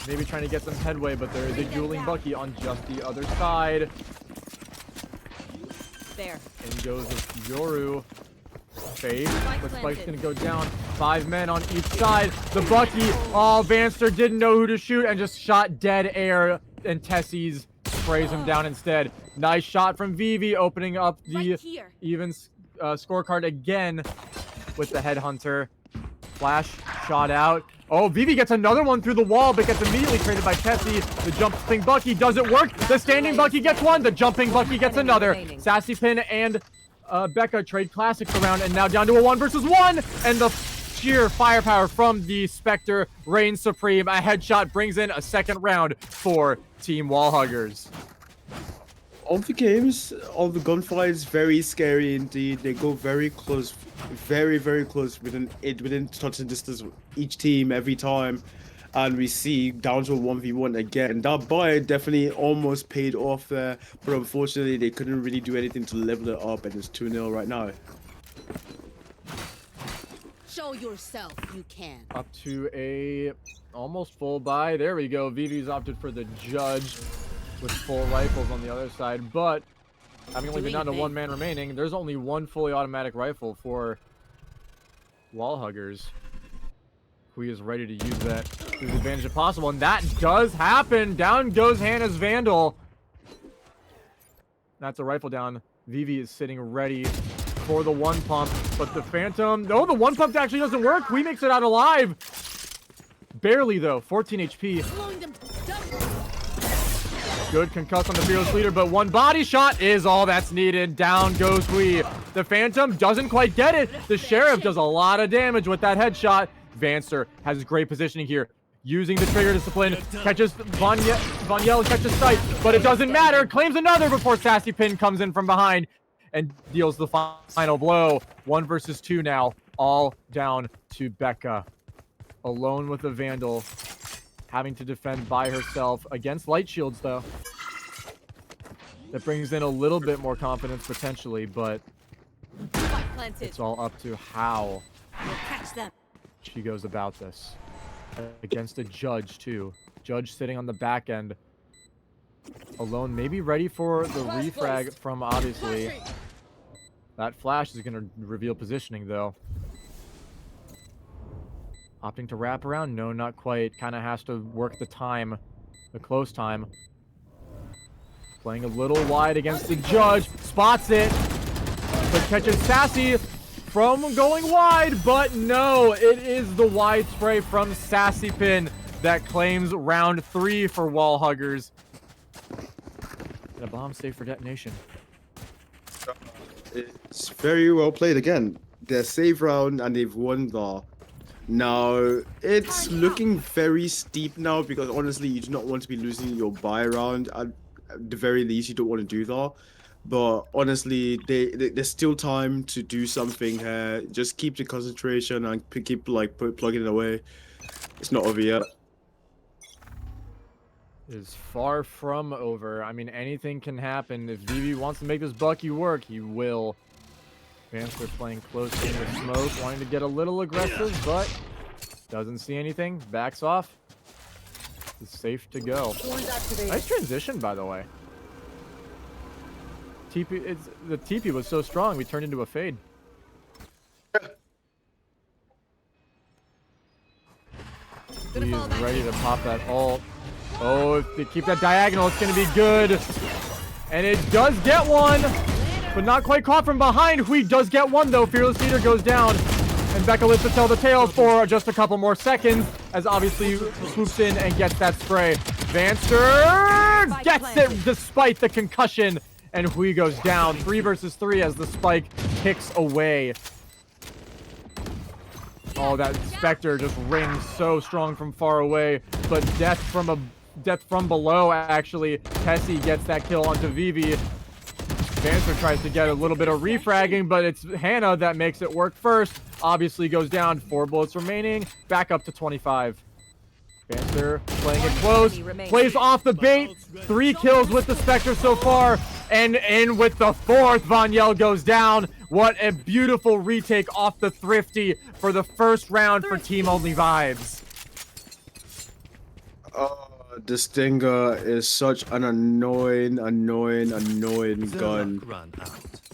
Maybe trying to get some headway, but there is a dueling Bucky on just the other side.
There.
In goes with Yoru. Fade, but Spike's gonna go down. 5 men on each side. The Bucky, oh, Vanster didn't know who to shoot and just shot dead air, and Tessie's sprays him down instead. Nice shot from Vivi, opening up the even scorecard again with the Headhunter. Flash shot out. Oh, Vivi gets another one through the wall, but gets immediately traded by Tessie. The jumping Bucky, does it work? The standing Bucky gets one. The jumping Bucky gets another. Sassipin and Becca trade classics around, and now down to a 1 versus 1. And the sheer firepower from the Spectre reigns supreme. A headshot brings in a second round for Team Wallhuggers.
All the games, all the gunfights, very scary indeed. They go very close, very, very close within touching distance of each team every time. And we see down to a 1v1 again. That buy definitely almost paid off there, but unfortunately they couldn't really do anything to level it up, and it's 2-0 right now.
Show yourself you can.
Up to a almost full buy. There we go. Vivi's opted for the Judge with full rifles on the other side, but having only been down to 1 man remaining, there's only 1 fully automatic rifle for Wallhuggers. Hui is ready to use that to his advantage if possible, and that does happen. Down goes Hannah's Vandal. That's a rifle down. Vivi is sitting ready for the 1 pump, but the Phantom, no, the 1 pump actually doesn't work. Hui makes it out alive. Barely though, 14 HP. Good concuss on the Fearless Leader, but 1 body shot is all that's needed. Down goes Hui. The Phantom doesn't quite get it. The Sheriff does a lot of damage with that headshot. Vanster has great positioning here. Using the trigger discipline, catches Vanyel catches sight, but it doesn't matter. Claims another before Sassipin comes in from behind and deals the final blow. 1 versus 2 now, all down to Becca. alone with the Vandal, having to defend by herself against light shields, though. That brings in a little bit more confidence, potentially, but it's all up to how she goes about this. Against a Judge, too. Judge sitting on the back end. Alone, maybe ready for the refrag from, obviously. That flash is going to reveal positioning, though. Opting to wrap around? No, not quite. Kind of has to work the time. The close time. Playing a little wide against the Judge. Spots it. But catches Sassy from going wide. But no, it is the wide spray from Sassypin that claims round 3 for Wall Huggers. And a bomb safe for detonation.
It's very well played again. They're safe round and they've won the. Now, it's looking very steep now because honestly, you do not want to be losing your buy round. At the very least, you don't want to do that. But honestly, there's still time to do something here. Just keep the concentration and keep like plugging it away. It's not over yet.
Is far from over. I mean, anything can happen. If VV wants to make this Bucky work, he will. Vanster playing close in the smoke, wanting to get a little aggressive, but doesn't see anything. Backs off. It's safe to go. Nice transition, by the way. The TP was so strong, we turned into a fade. He is ready to pop that ult. Oh, if they keep that diagonal, it's going to be good. And it does get one, but not quite caught from behind. Hui does get one, though. Fearless Leader goes down. And Becca lives to tell the tale for just a couple more seconds, as obviously swoops in and gets that spray. Vanster gets it despite the concussion. And Hui goes down. 3 versus 3 as the spike kicks away. Oh, that Spectre just rings so strong from far away. But death from below, actually. Tessie gets that kill onto Vivi. Vanster tries to get a little bit of refragging, but it's Hannah that makes it work first. Obviously goes down. 4 bullets remaining. Back up to 25. Vanster playing it close. Plays off the bait. 3 kills with the Spectre so far. And in with the 4th, Vanyel goes down. What a beautiful retake off the Thrifty for the first round for Team Only Vibes.
The Stinger is such an annoying gun.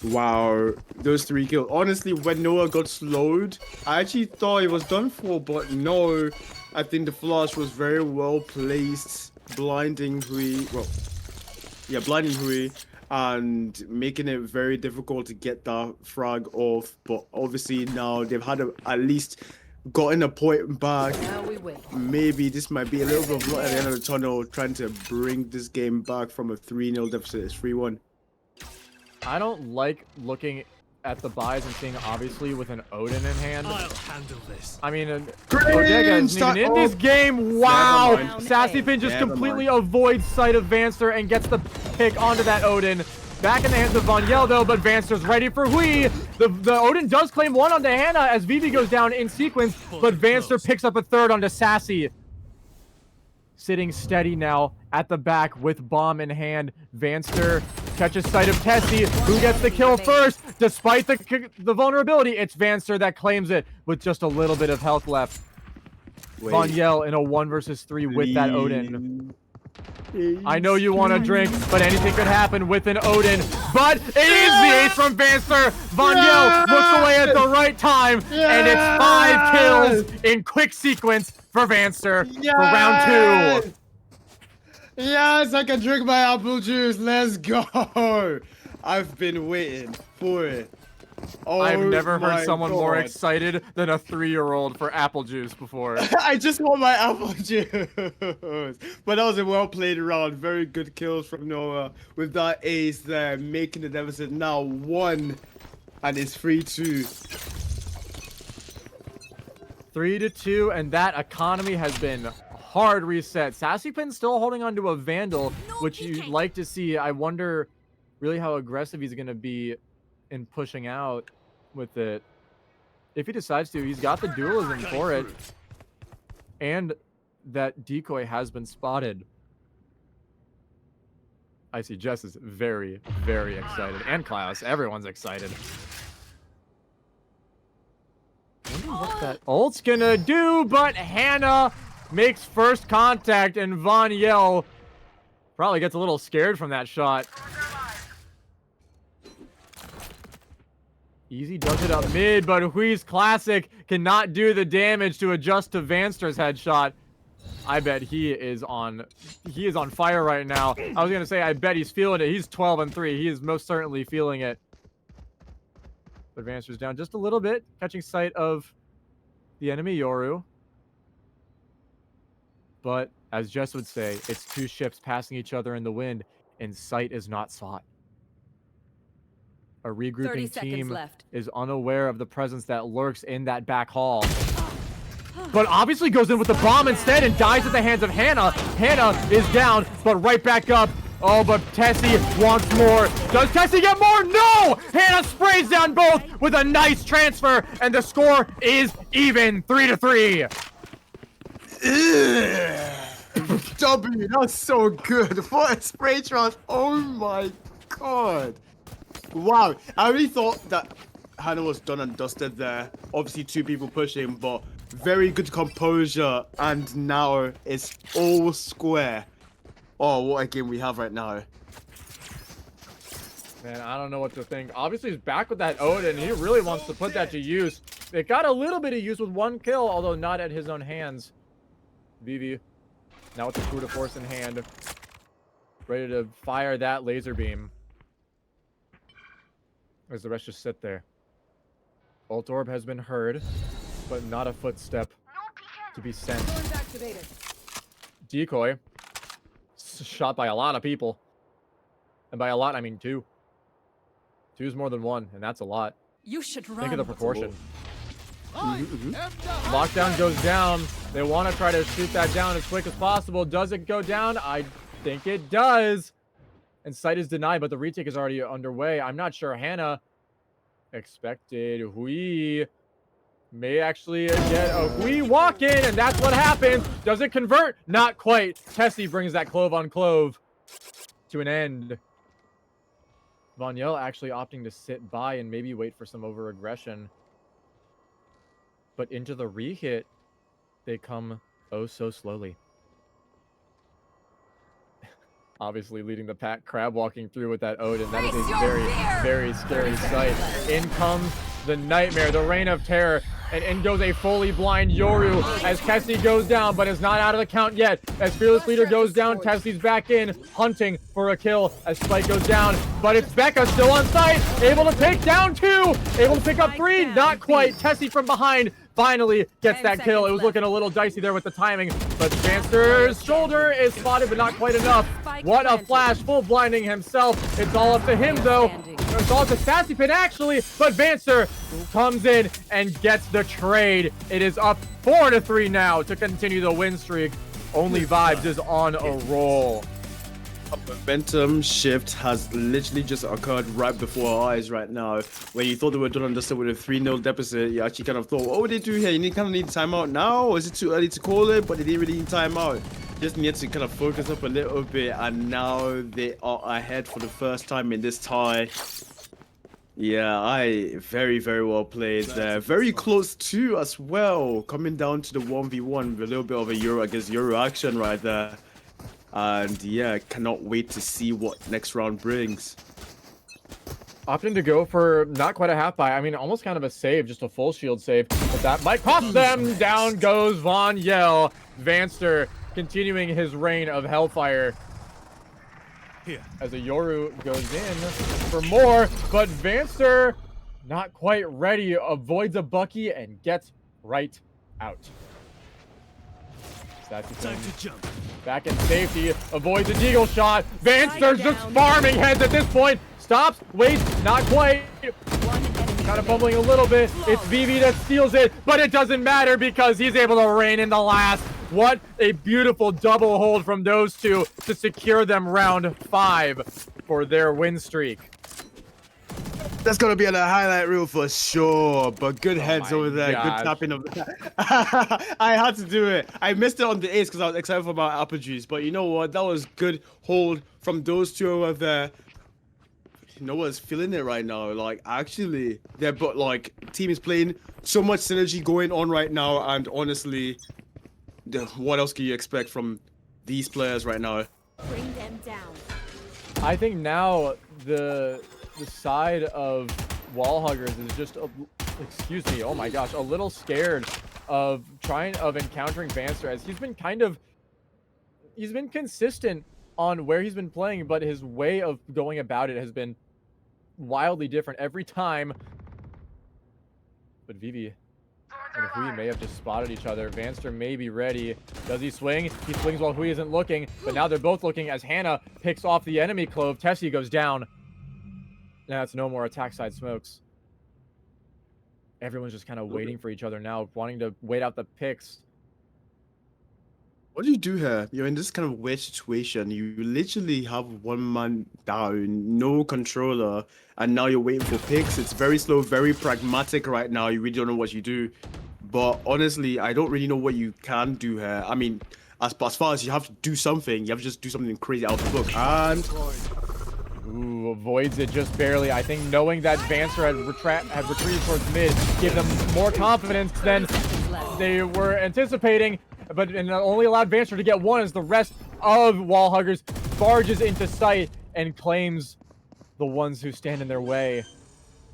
Wow, those 3 kills. Honestly, when Noah got slowed, I actually thought it was done for, but no. I think the flash was very well placed, blinding Hui. Well, yeah, blinding Hui. And making it very difficult to get that frag off. But obviously now they've had at least gotten a point back. Maybe this might be a little bit of light at the end of the tunnel, trying to bring this game back from a 3-0 deficit. It's 3-1.
I don't like looking at the buys and seeing obviously with an Odin in hand.
I'll handle this.
I mean, Bodega isn't even in this game. Wow! Sassypin just completely avoids sight of Vanster and gets the pick onto that Odin. Back in the hands of Vanyel, though, but Vanster's ready for Hui. The Odin does claim 1 onto Hannah as Vivi goes down in sequence, but Vanster picks up a 3rd onto Sassy. Sitting steady now at the back with bomb in hand. Vanster catches sight of Tessie, who gets the kill first. Despite the vulnerability, it's Vanster that claims it with just a little bit of health left. Vanyel in a 1 versus 3 with that Odin. I know you want to drink, but anything could happen with an Odin. But it is the ace from Vanster. Vanyel looks away at the right time, and it's 5 kills in quick sequence for Vanster for round 2.
Yes, I can drink my apple juice. Let's go. I've been waiting for it. Oh,
I've never heard someone more excited than a 3-year-old for apple juice before.
I just want my apple juice. But that was a well-played round. Very good kills from Noah with that ace there, making the deficit now 1, and it's 3-2.
3-2, and that economy has been hard reset. Sassypin still holding on to a Vandal, which you'd like to see. I wonder really how aggressive he's going to be in pushing out with it. If he decides to, he's got the dualism for it. and that decoy has been spotted. I see Jess is very, very excited. And Klaus, everyone's excited. I wonder what that ult's gonna do, but Hannah makes first contact, and Von Yell probably gets a little scared from that shot. Easy does it up mid, but Hui's Classic cannot do the damage to adjust to Vanster's headshot. I bet he is on fire right now. I was gonna say I bet he's feeling it. He's 12-3. He is most certainly feeling it. But Vanster's down just a little bit, catching sight of the enemy Yoru. But as Jess would say, it's two ships passing each other in the wind, and sight is not sought. A regrouping team is unaware of the presence that lurks in that back hall. But obviously goes in with the bomb instead and dies at the hands of Hannah. Hannah is down, but right back up. Oh, but Tessie wants more. Does Tessie get more? No! Hannah sprays down both with a nice transfer, and the score is even, 3-3.
W, that's so good. What a spray charge. Oh my god. Wow. I really thought that Hannah was done and dusted there. Obviously, two people pushing, but very good composure. And now it's all square. Oh, what a game we have right now.
Man, I don't know what to think. Obviously, he's back with that Odin. He really wants to put that to use. It got a little bit of use with one kill, although not at his own hands. VV, now with the tour de force in hand, ready to fire that laser beam. As the rest just sit there. Ult orb has been heard, but not a footstep to be sent. Decoy, shot by a lot of people. And by a lot, I mean two. Two's more than one, and that's a lot.
You should run.
Think of the proportion. Lockdown goes down. They want to try to shoot that down as quick as possible. Does it go down? I think it does. And sight is denied, but the retake is already underway. I'm not sure Hannah expected. Hui may actually get a Hui walk in, and that's what happens. Does it convert? Not quite. Tessie brings that clove on clove to an end. Von Yell actually opting to sit by and maybe wait for some over-aggression. But into the re-hit, they come oh so slowly. Obviously leading the pack, Crab walking through with that Odin. That is a very, very scary sight. In comes the Nightmare, the Reign of Terror, and in goes a fully blind Yoru as Tessie goes down, but is not out of the count yet. As Fearless Leader goes down, Tessie's back in, hunting for a kill as Spike goes down, but it's Becca still on site, able to take down two, able to pick up three, not quite. Tessie from behind finally gets that kill. It was looking a little dicey there with the timing, but Vanster's shoulder is spotted, but not quite enough. What a flash, full blinding himself. It's all up to him, though. It's all up to SassyPin, actually, but Vanster comes in and gets the trade. It is up 4-3 now to continue the win streak. Only Vibes is on a roll.
A momentum shift has literally just occurred right before our eyes right now. When you thought they were done and dusted with a 3-0 deficit, you actually kind of thought, what would they do here? You kind of need timeout now? Or is it too early to call it? But they didn't really need timeout. Just need to kind of focus up a little bit, and now they are ahead for the first time in this tie. Yeah, very, very well played there. Very close too as well. Coming down to the 1v1 with a little bit of a Euro against Euro action right there. And yeah, cannot wait to see what next round brings.
Opting to go for not quite a half buy. I mean, almost kind of a save, just a full shield save. But that might cost them. Down goes Von Yell. Vanster continuing his reign of Hellfire.
Here.
As a Yoru goes in for more, but Vanster not quite ready. Avoids a Bucky and gets right out. Time to jump. Back in safety, avoids a deagle shot. Vanster's just farming heads at this point. Stops, waits, not quite. Kind of fumbling a little bit. It's VV that steals it, but it doesn't matter because he's able to reign in the last. What a beautiful double hold from those two to secure them round 5 for their win streak.
That's gonna be on the highlight reel for sure. But good heads over there.
gosh.
Good tapping of I had to do it. I missed it on the ace because I was excited for my apple juice. But you know what? That was good hold from those two over there. Noah's feeling it right now. Like, actually, they're but like team is playing so much synergy going on right now. And honestly, what else can you expect from these players right now?
Bring them down.
I think now the side of wall huggers is just excuse me, oh my gosh, a little scared of encountering Vanster, as he's been consistent on where he's been playing, but his way of going about it has been wildly different every time. But Vivi and Hui may have just spotted each other. Vanster may be ready. Does he swing? He swings while Hui isn't looking, but now they're both looking as Hannah picks off the enemy clove. Tessie goes down. Now it's no more attack side smokes. Everyone's just kind of waiting for each other now, wanting to wait out the picks.
What do you do here? You're in this kind of weird situation. You literally have one man down, no controller, and now you're waiting for picks. It's very slow, very pragmatic right now. You really don't know what you do. But honestly, I don't really know what you can do here. I mean, as far as you have to do something, you have to just do something crazy out of the book. And
ooh, avoids it just barely. I think knowing that Vanster had retreated towards mid gave them more confidence than they were anticipating. But it only allowed Vanster to get one as the rest of wall huggers barges into sight and claims the ones who stand in their way.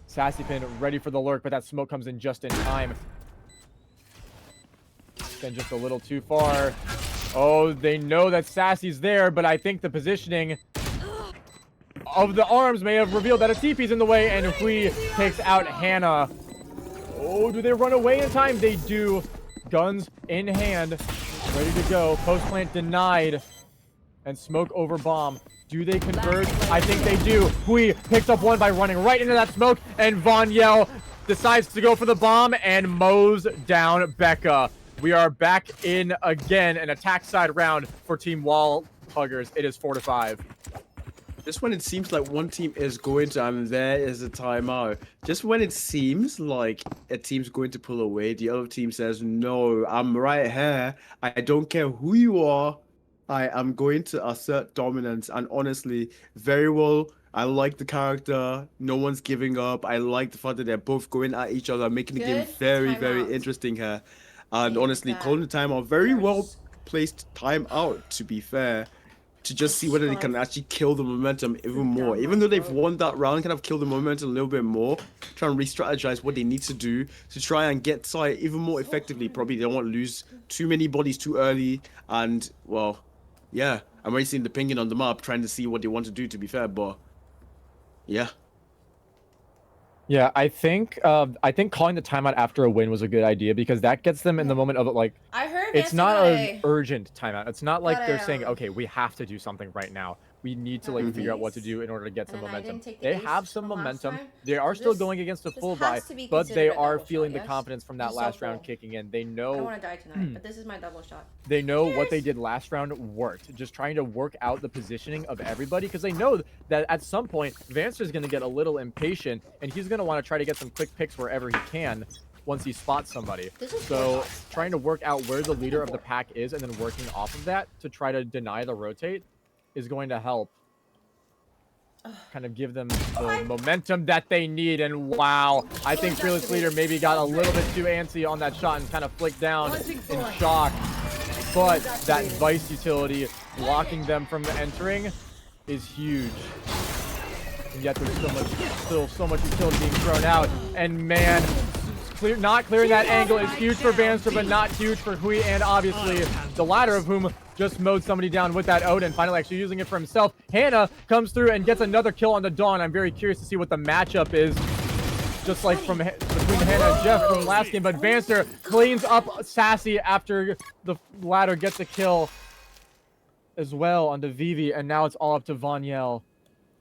Sassypin ready for the lurk, but that smoke comes in just in time. Then just a little too far. Oh, they know that Sassy's there, but I think the positioning of the arms may have revealed that a TP's in the way, and Hui takes out Hannah. Oh, do they run away in time? They do. Guns in hand, ready to go. Post plant denied, and smoke over bomb. Do they converge? I think they do. Hui picks up one by running right into that smoke, and Von Yell decides to go for the bomb and mows down Becca. We are back in again, an attack side round for Team Wall Huggers. It is 4-5.
just when it seems like one team is going to, and there is a timeout. Just when it seems like a team's going to pull away, the other team says, no, I'm right here. I don't care who you are. I am going to assert dominance. And honestly, very well, I like the character. No one's giving up. I like the fact that they're both going at each other, making the game very, very interesting here. And honestly, calling the timeout, very well placed timeout, to be fair, to just see whether they can actually kill the momentum even more. Even though they've won that round, kind of kill the momentum a little bit more, try and re-strategize what they need to do to try and get side even more effectively. Probably they don't want to lose too many bodies too early. And, well, yeah, I'm already seeing the pinging on the map, trying to see what they want to do, to be fair, but yeah.
Yeah, I think calling the timeout after a win was a good idea, because that gets them in the moment of it, like,
I heard
it's not
yesterday.
an urgent timeout. It's not like
But,
they're saying, okay, we have to do something right now. We need to like figure out what to do in order to get some momentum. They have some momentum. They are still going against a full buy, but they are feeling the confidence from that last round kicking in. They know.
I don't want to die tonight, but this is my double shot.
They know what they did last round worked. Just trying to work out the positioning of everybody, because they know that at some point Vance is going to get a little impatient, and he's going to want to try to get some quick picks wherever he can once he spots somebody. So trying to work out where the leader of the pack is and then working off of that to try to deny the rotate is going to help kind of give them the momentum that they need. And wow, I think Fearless Leader maybe got a little bit too antsy on that shot and kind of flicked down in shock. But that Vice utility blocking them from entering is huge. And yet there's still so much utility being thrown out. And man, not clearing that angle is huge for Bannister, but not huge for Hui, and obviously the latter of whom just mowed somebody down with that Odin, finally actually using it for himself. Hannah comes through and gets another kill on the Dawn. I'm very curious to see what the matchup is, just like from between Hannah and Jeff from last game, but Vanster cleans up Sassy after the latter gets a kill as well onto Vivi, and now it's all up to Vonyel,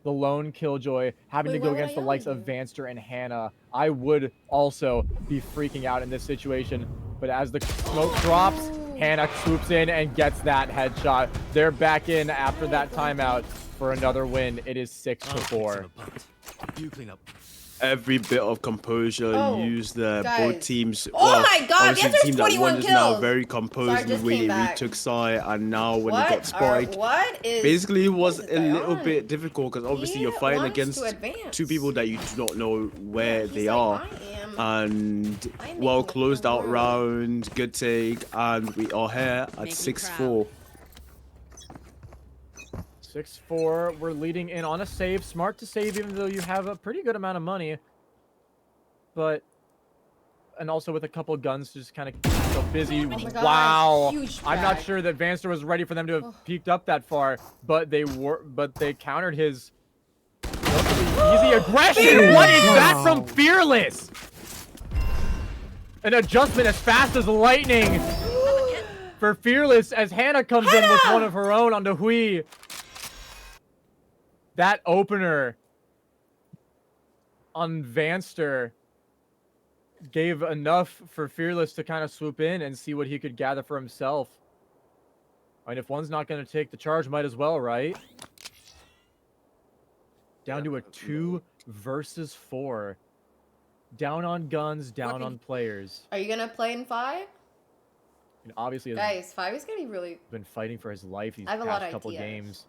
the lone killjoy, having to go against the likes of Vanster and Hannah. I would also be freaking out in this situation, but as the smoke drops, Hannah swoops in and gets that headshot. They're back in after that timeout for another win. It is 6-4.
You clean up.
every bit of composure used there.
guys.
Both teams.
Oh
well,
my God,
obviously
Vancer's
the team that
21
won is now
kills.
very
Sorry,
composed in
just
the way
came
they
back.
retook side, and now when they got
What
spiked,
is
basically it was
what
a
is
little
on?
bit difficult because obviously
He
you're fighting
wants
against
to advance.
two people that you do not know where
he's
they
like,
are.
I'm
Well
making
closed
the
out
world.
round, good take, and we are here at 6-4.
6-4. We're leading in on a save. Smart to save even though you have a pretty good amount of money. But, and also with a couple guns to just kind of keep so busy.
Oh my God,
Wow.
huge
I'm not
frag.
sure that Vanster was ready for them to have peeked up that far, but they countered his easy aggression.
Fearless!
What is that from Fearless? An adjustment as fast as lightning for Fearless as Hannah comes in with one of her own onto Hui. That opener on Vanster gave enough for Fearless to kind of swoop in and see what he could gather for himself. I mean, if one's not going to take the charge, might as well, right? Down to a 2 versus 4. Down on guns, down on players.
Are you gonna play in 5?
And obviously,
Guys, 5 is gonna be really.
been fighting for his life these
I have a lot
past
of
couple
ideas.
games,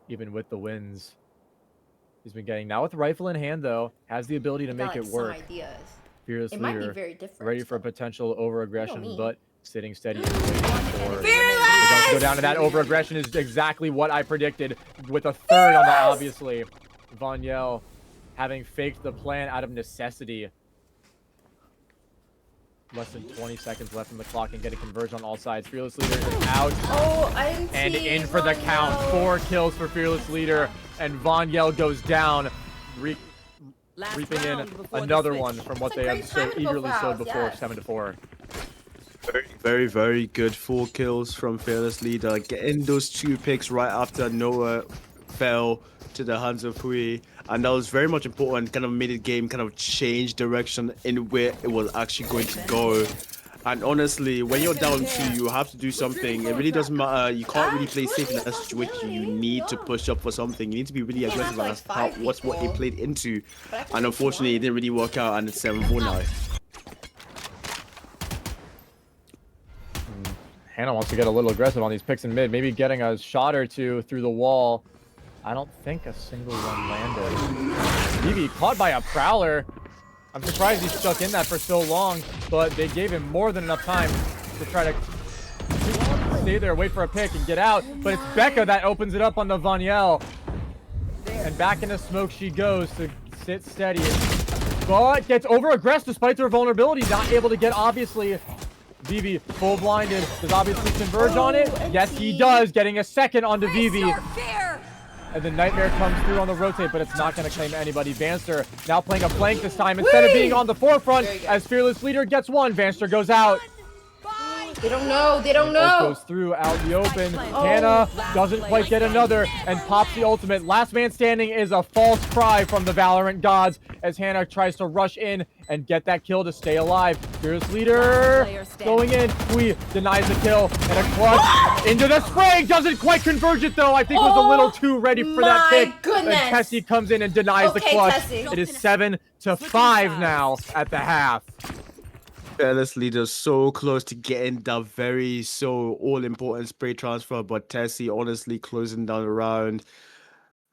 even with the wins. He's been getting now with rifle in hand though, has the ability to
I
make
got,
it
like,
work.
Some ideas.
Fearless
It might be
leader,
very different.
ready for potential over
me.
aggression, but sitting steady and waiting for.
Fearless!
The guns to go down, and that over aggression is exactly what I predicted. With a third on that, obviously, Von Yell having faked the plan out of necessity. Less than 20 seconds left on the clock and getting conversion on all sides. Fearless Leader is out.
Oh, I didn't
and
see
in for the
Von
count.
Yell.
4 kills for Fearless Leader. And Von Yell goes down, reaping in another one from what they have so eagerly sowed before, 7-4.
Very, very, very good 4 kills from Fearless Leader. Getting those 2 picks right after Noah fell to the hands of Hui. And that was very much important, kind of made the game kind of change direction in where it was actually going to go. And honestly, when you're down 2, you have to do something. It really doesn't matter. You can't really play safe in that situation. You need to push up for something. You need to be really aggressive, and that's what they played into. And unfortunately, it didn't really work out, and it's 7-4 now.
Hannah wants to get a little aggressive on these picks in mid, maybe getting a shot or two through the wall. I don't think a single one landed. BB caught by a Prowler. I'm surprised he stuck in that for so long, but they gave him more than enough time to try to stay there, wait for a pick, and get out. But it's Becca that opens it up on the Von Yell. And back into smoke she goes to sit steady. But gets over-aggressed despite their vulnerability. Not able to get, obviously, Vivi full blinded. Does obviously converge on it? Yes, he does, getting a second onto Vivi. And the Nightmare comes through on the rotate, but it's not going to claim anybody. Vanster now playing a flank this time instead of being on the forefront as Fearless Leader gets one. Vanster goes out.
They don't know. They don't
Both
know.
goes through out the open. Hannah doesn't quite get another and pops the ultimate. Last man standing is a false cry from the Valorant gods as Hannah tries to rush in and get that kill to stay alive. Fearless Leader going in. Hui denies the kill and a clutch into the spray. Doesn't quite converge it though. I think was a little too ready for that pick.
Goodness.
And Tessie comes in and denies the clutch.
Tessie.
It is 7-5 now at the half.
Fearless Leader so close to getting the very all-important spray transfer, but Tessie honestly closing down the round.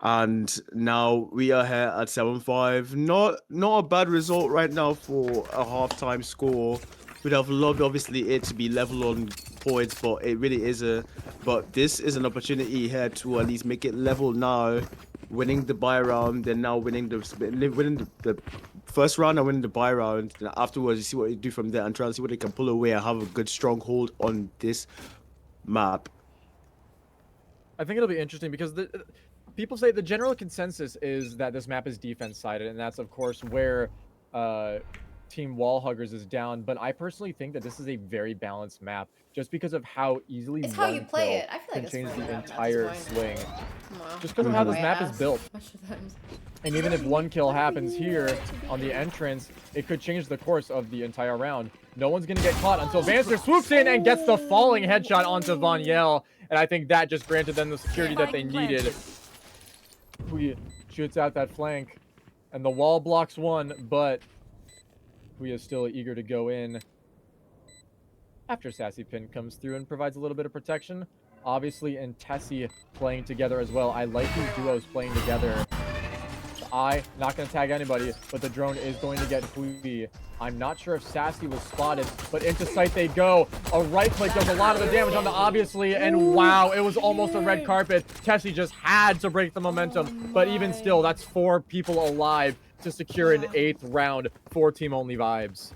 And now we are here at 7-5. Not a bad result right now for a halftime score. We'd have loved obviously it to be level on points, but it really isn't. But this is an opportunity here to at least make it level now. Winning the buy round, then now winning the first round and winning the buy round. And afterwards, you see what you do from there and try and see what they can pull away and have a good stronghold on this map.
I think it'll be interesting because people say the general consensus is that this map is defense-sided, and that's, of course, where Team Wallhuggers is down. But I personally think that this is a very balanced map, just because of how easily
It's how you play it. I feel like
can
it's
change
fine.
the
That's
entire
fine.
swing.
Wow.
Just because of how this map is
Ass.
built.
Bunch of times.
And even if one kill happens here on the entrance, it could change the course of the entire round. No one's going to get caught until Vanster swoops in and gets the falling headshot onto Von Yell. And I think that just granted them the security that they needed. He shoots out that flank. And the wall blocks one, but we is still eager to go in after Sassy Pin comes through and provides a little bit of protection. Obviously, and Tessie playing together as well. I like these duos playing together. Not going to tag anybody, but the drone is going to get Hui. I'm not sure if Sassy was spotted, but into sight they go. A right click does a lot of the damage on the obviously, and wow, it was almost a red carpet. Tessie just had to break the momentum, but even still, that's 4 people alive to secure an 8th round for team-only vibes.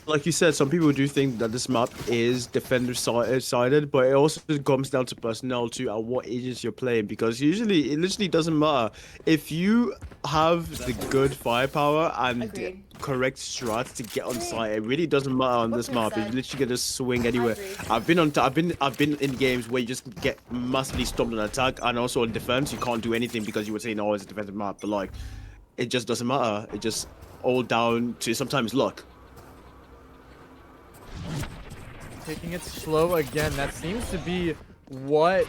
Like you said, some people do think that this map is defender-sided, but it also comes down to personnel too, at what agents you're playing, because usually it literally doesn't matter. If you have the good firepower and the correct strats to get on site, it really doesn't matter on this map. You literally get to swing anywhere. I've been in games where you just get massively stopped on attack, and also on defense you can't do anything because you would say, no, it's a defensive map, but like it just doesn't matter. It just all down to sometimes luck.
Taking it slow again. That seems to be what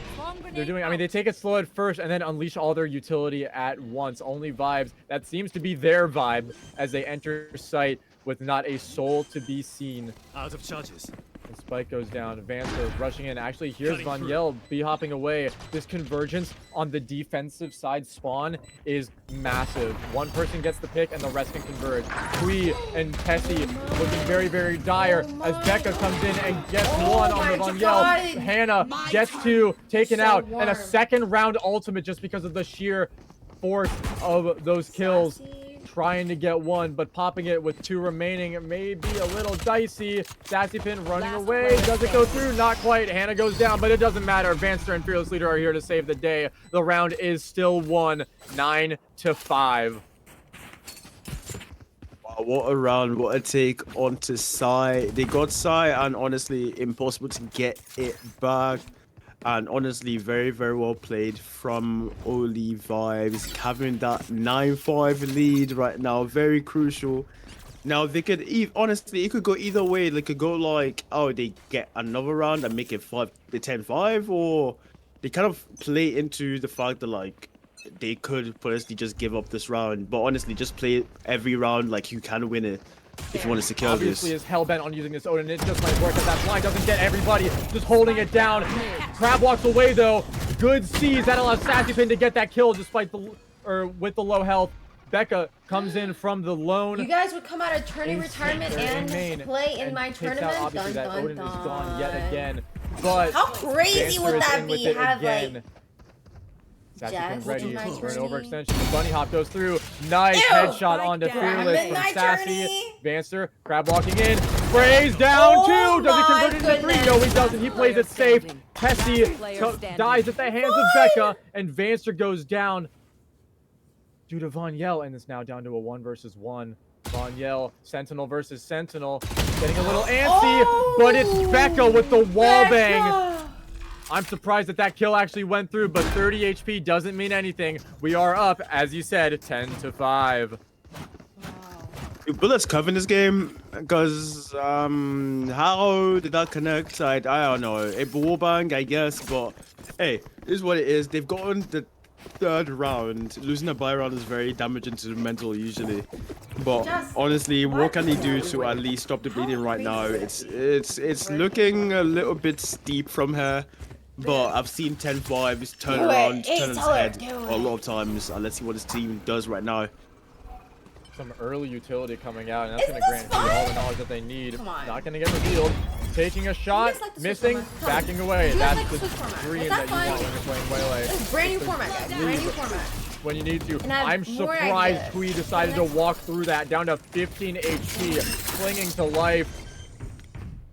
they're doing. I mean, they take it slow at first and then unleash all their utility at once. Only vibes. That seems to be their vibe as they enter site with not a soul to be seen.
Out of charges.
The spike goes down. Vance goes rushing in. Actually, here's Von Yell b-hopping away. This convergence on the defensive side spawn is massive. One person gets the pick and the rest can converge. Hui and Tessie looking very, very dire as Becca comes in and gets one on the Von Yell. Hannah gets 2, taken out, and a second round ultimate just because of the sheer force of those kills. Trying to get 1, but popping it with 2 remaining may be a little dicey. Sassy Pin running away. Does it go through? Not quite. Hannah goes down, but it doesn't matter. Vanster and Fearless Leader are here to save the day. The round is still won, 9-5.
Wow, what a round. What a take onto Sai. They got Sai, and honestly, impossible to get it back. And honestly, very, very well played from Oli Vibes. Having that 9-5 lead right now, very crucial. Now, they could, honestly, it could go either way. They could go like, oh, they get another round and make it 10-5, or they kind of play into the fact that, like, they could potentially just give up this round. But honestly, just play every round like you can win it. If you want to secure
Obviously
this.
is hell-bent on using this Odin. It just might work as that blind doesn't get everybody. Just holding it down. Crab walks away though. Good sees. That allows Sassy Pin to get that kill despite with the low health. Becca comes in from the lone.
You guys would come out of tourney retirement and play in my tournament?
Obviously that Odin is gone yet again. But
how crazy would that be? Have
again.
like
Sassy Pin ready for an overextension. The bunny hop goes through. Nice headshot onto Fearless from Sassy. Vanster, crab walking in. Sprays down 2. Does he convert it into 3? No, he doesn't. He plays it safe. Tessie dies at the hands of Becca, and Vanster goes down due to Von Yell, and it's now down to a 1 versus 1. Von Yell, Sentinel versus Sentinel. Getting a little antsy, but it's Becca with the wall bang. I'm surprised that kill actually went through, but 30 HP doesn't mean anything. We are up, as you said, 10-5.
Do bullets cover in this game? Because how did that connect? I don't know. A wallbang, I guess, but hey, it is what it is. They've gotten the 3rd round. Losing a buy round is very damaging to the mental usually. But honestly, what can they do to at least stop the bleeding right now? It's looking a little bit steep from her. But I've seen 10-5 turn around, turn its head a lot of times. And let's see what this team does right now.
Some early utility coming out, and that's going to grant you all the knowledge that they need. Not going to get revealed. Taking a shot, missing, backing away. That's the dream that you want when you're playing Waylay.
It's brand new format, guys. Brand new format.
When you need to. I'm surprised Hui decided to walk through that down to 15 HP, clinging to life.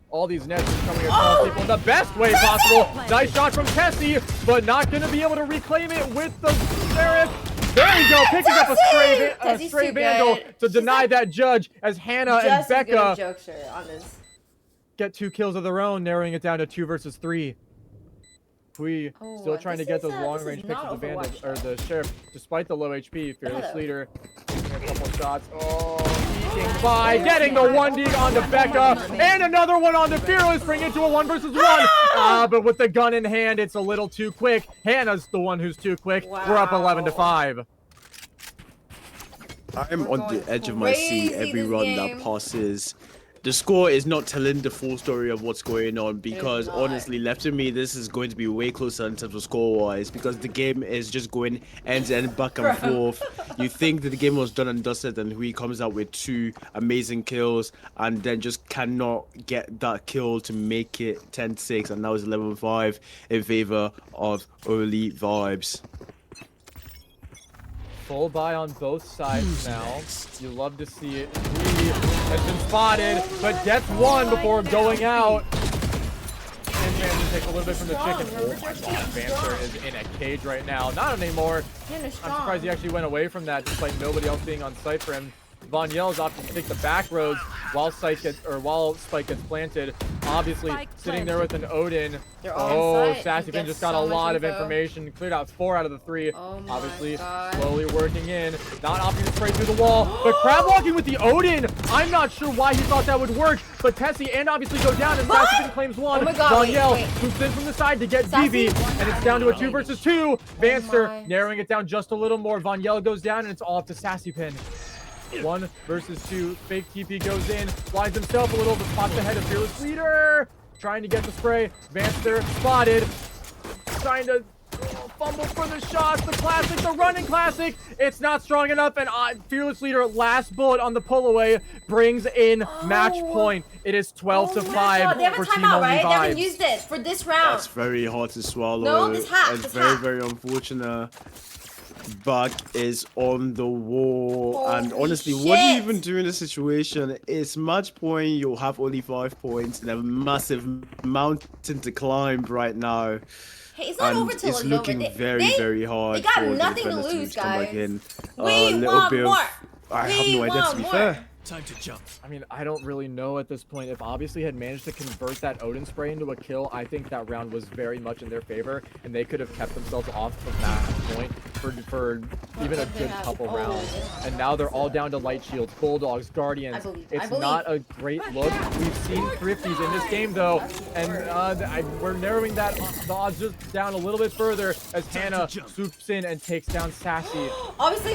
All these nets are coming across people in the best way possible. Nice shot from Tessie, but not going to be able to reclaim it with the Seraph. There you go, picking up a stray vandal to deny that judge as Hannah and Becca get 2 kills of their own, narrowing it down to 2 versus 3. Hui still trying to get those long-range picks of the vandal or the Sheriff, despite the low HP. Fearless Leader taking a couple shots. Eking by, getting the 1D onto Becca, and another one onto Fearless, bringing it to a 1 versus 1. But with the gun in hand, it's a little too quick. Hannah's the one who's too quick. We're up 11-5.
I'm on the edge of my seat
crazy
every
this
run
game.
that passes. The score is not telling the full story of what's going on because honestly, left to me, this is going to be way closer in terms of score-wise because the game is just going end-to-end, back and forth. You think that the game was done and dusted, and Hui comes out with 2 amazing kills and then just cannot get that kill to make it 10-6, and now it's 11-5 in favor of early vibes.
Full buy on both sides now. You love to see it. Hui has been spotted, but gets one before going out. And man, take a little bit from the chicken. Oh my god, Vancer is in a cage right now. Not anymore. I'm surprised he actually went away from that, despite nobody else being on site for him. Von Yell is opting to take the back roads while Spike gets planted. Obviously, sitting there with an Odin. Oh, Sassy just got a lot of information. Cleared out 4 out of the 3. Obviously, slowly working in. Not opting to spray through the wall, but crab walking with the Odin. I'm not sure why he thought that would work, but Tessie and obviously go down, and Sassy claims 1. Von Yell swoops in from the side to get BB, and it's down to a 2 versus 2. Vancer narrowing it down just a little more. Von Yell goes down, and it's all up to Sassy Pin. 1 versus 2. Fake TP goes in, blinds himself a little, but spots ahead of Fearless Leader. Trying to get the spray. Vancer spotted. Trying to fumble for the shots. The classic, the running classic. It's not strong enough, and Fearless Leader, last bullet on the pull away, brings in match point. It is 12-5
They have a
for Team
timeout,
Only
right? They haven't
Vibes.
used it for this round.
That's very hard to swallow.
No, this hack.
It's very unfortunate. Buck is on the wall, and honestly, what do you even do in this situation? It's match point. You'll have only 5 points and a massive mountain to climb right now.
Hey, it's not over till
it's
it's
looking
over.
very hard.
They got
for
nothing
the
to
defenders
lose,
to come back
guys.
in.
We want more.
I have no idea, to be fair.
Time to jump.
I mean, I don't really know at this point. If obviously had managed to convert that Odin spray into a kill, I think that round was very much in their favor, and they could have kept themselves off of that point for even a good couple rounds. And now they're all down to light shields, bulldogs, guardians. It's not a great look. We've seen thrifties in this game though, and we're narrowing the odds just down a little bit further as Hannah swoops in and takes down Sassy.
Obviously,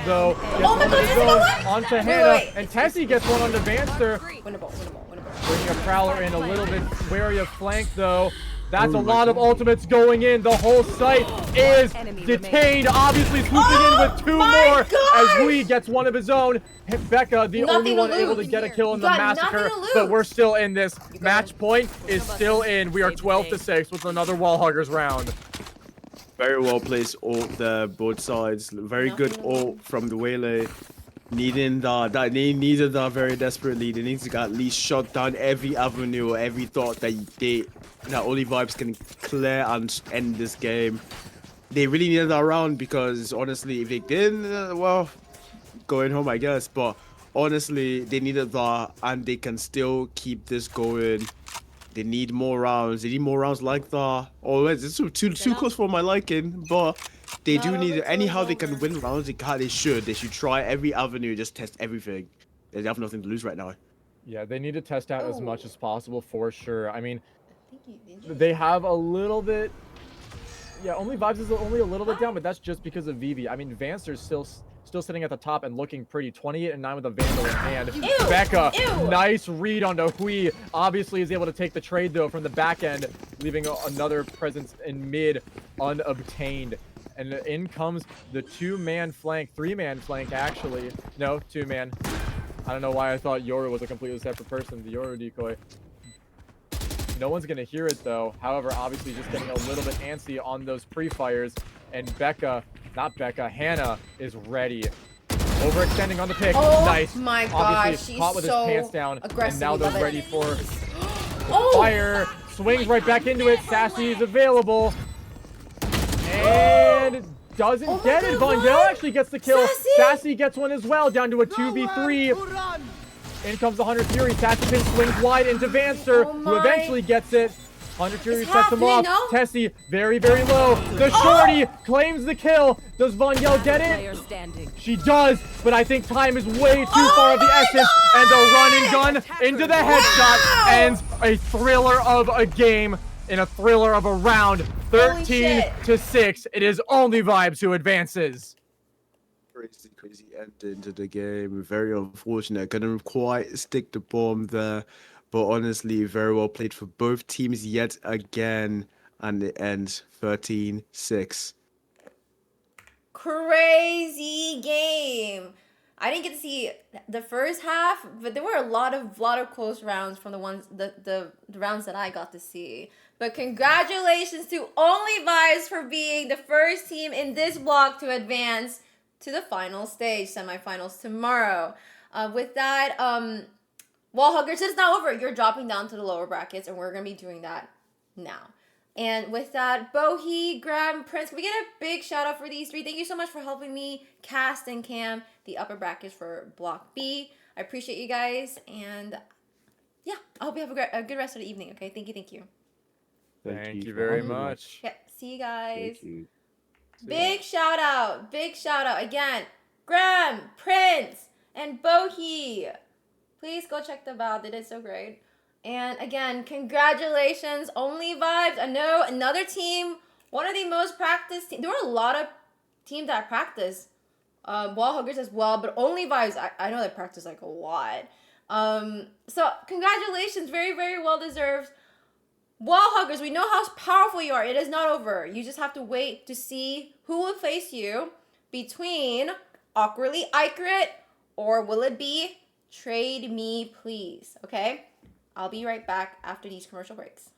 though, gets one of his own onto Hannah, and Tessie gets one onto Vancer. Bringing a Prowler in a little bit wary of flank though. That's a lot of ultimates going in. The whole site is detained. Obviously swooping in with 2 more as Hui gets one of his own. Becca, the only one able to get a kill in the massacre, but we're still in this. Match point is still in. We are 12-6 with another wall huggers round.
Very well placed ult there, both sides. Very good ult from the Waylay. Needing that they needed that very desperately. They need to at least shut down every avenue or every thought that Only Vibes can clear and end this game. They really needed that round because honestly, if they didn't, well, going home I guess. But honestly, they needed that, and they can still keep this going. They need more rounds. They need more rounds like that. Oh, it's too close for my liking, but they do need it. Anyhow they can win rounds. They should. They should try every avenue. Just test everything. They have nothing to lose right now.
Yeah, they need to test out as much as possible for sure. I mean, they have a little bit. Yeah, Only Vibes is only a little bit down, but that's just because of Vivi. I mean, Vancer's still sitting at the top and looking pretty. 28-9 with a Vandal in hand. Becca, nice read onto Hui. Obviously is able to take the trade though from the back end, leaving another presence in mid unobtained. And in comes the 2-man flank, 3-man flank actually. No, 2-man. I don't know why I thought Yoru was a completely separate person. The Yoru decoy. No one's gonna hear it though. However, obviously just getting a little bit antsy on those pre-fires. And Hannah is ready. Overextending on the pick. Nice.
My gosh,
obviously caught with his pants down.
Aggressive.
And now they're ready for fire. Swings right back into it. Sassy is available. And doesn't get it. Von Yell actually gets the kill. Sassy gets one as well, down to a 2v3. In comes the 100 Fury. Sassy Pin swings wide into Vancer, who eventually gets it. 100 Fury sets him off. Tessie, very low. The shorty claims the kill. Does Von Yell get it? She does, but I think time is way too far of the essence. And the run and gun into the headshot ends a thriller of a game in a thriller of a round. 13-6. It is Only Vibes who advances.
crazy ending to the game. Very unfortunate. Couldn't quite stick the bomb there. But honestly, very well played for both teams yet again. And it ends 13-6.
Crazy game. I didn't get to see the first half, but there were a lot of close rounds from the rounds that I got to see. But congratulations to Only Vibes for being the first team in this block to advance to the final stage, semifinals tomorrow. With that, Wall Huggers, it's not over. You're dropping down to the lower brackets, and we're gonna be doing that now. And with that, Bohi, Graham, Prince, can we get a big shout out for these three? Thank you so much for helping me cast and cam the upper brackets for Block B. I appreciate you guys, and yeah, I hope you have a good rest of the evening. Okay, thank you.
Thank you very much.
Yeah, see you guys.
Thank you.
Big shout out again, Graham, Prince, and Bohi. Please go check them out. They did so great. And again, congratulations, Only Vibes. I know another team, one of the most practiced teams. There were a lot of teams that practice. Wall Huggers as well, but Only Vibes, I know they practice like a lot. So congratulations, very, very well deserved. Wall Huggers, we know how powerful you are. It is not over. You just have to wait to see who will face you between Awkwardly Icrit or will it be Trade Me Please, okay? I'll be right back after these commercial breaks.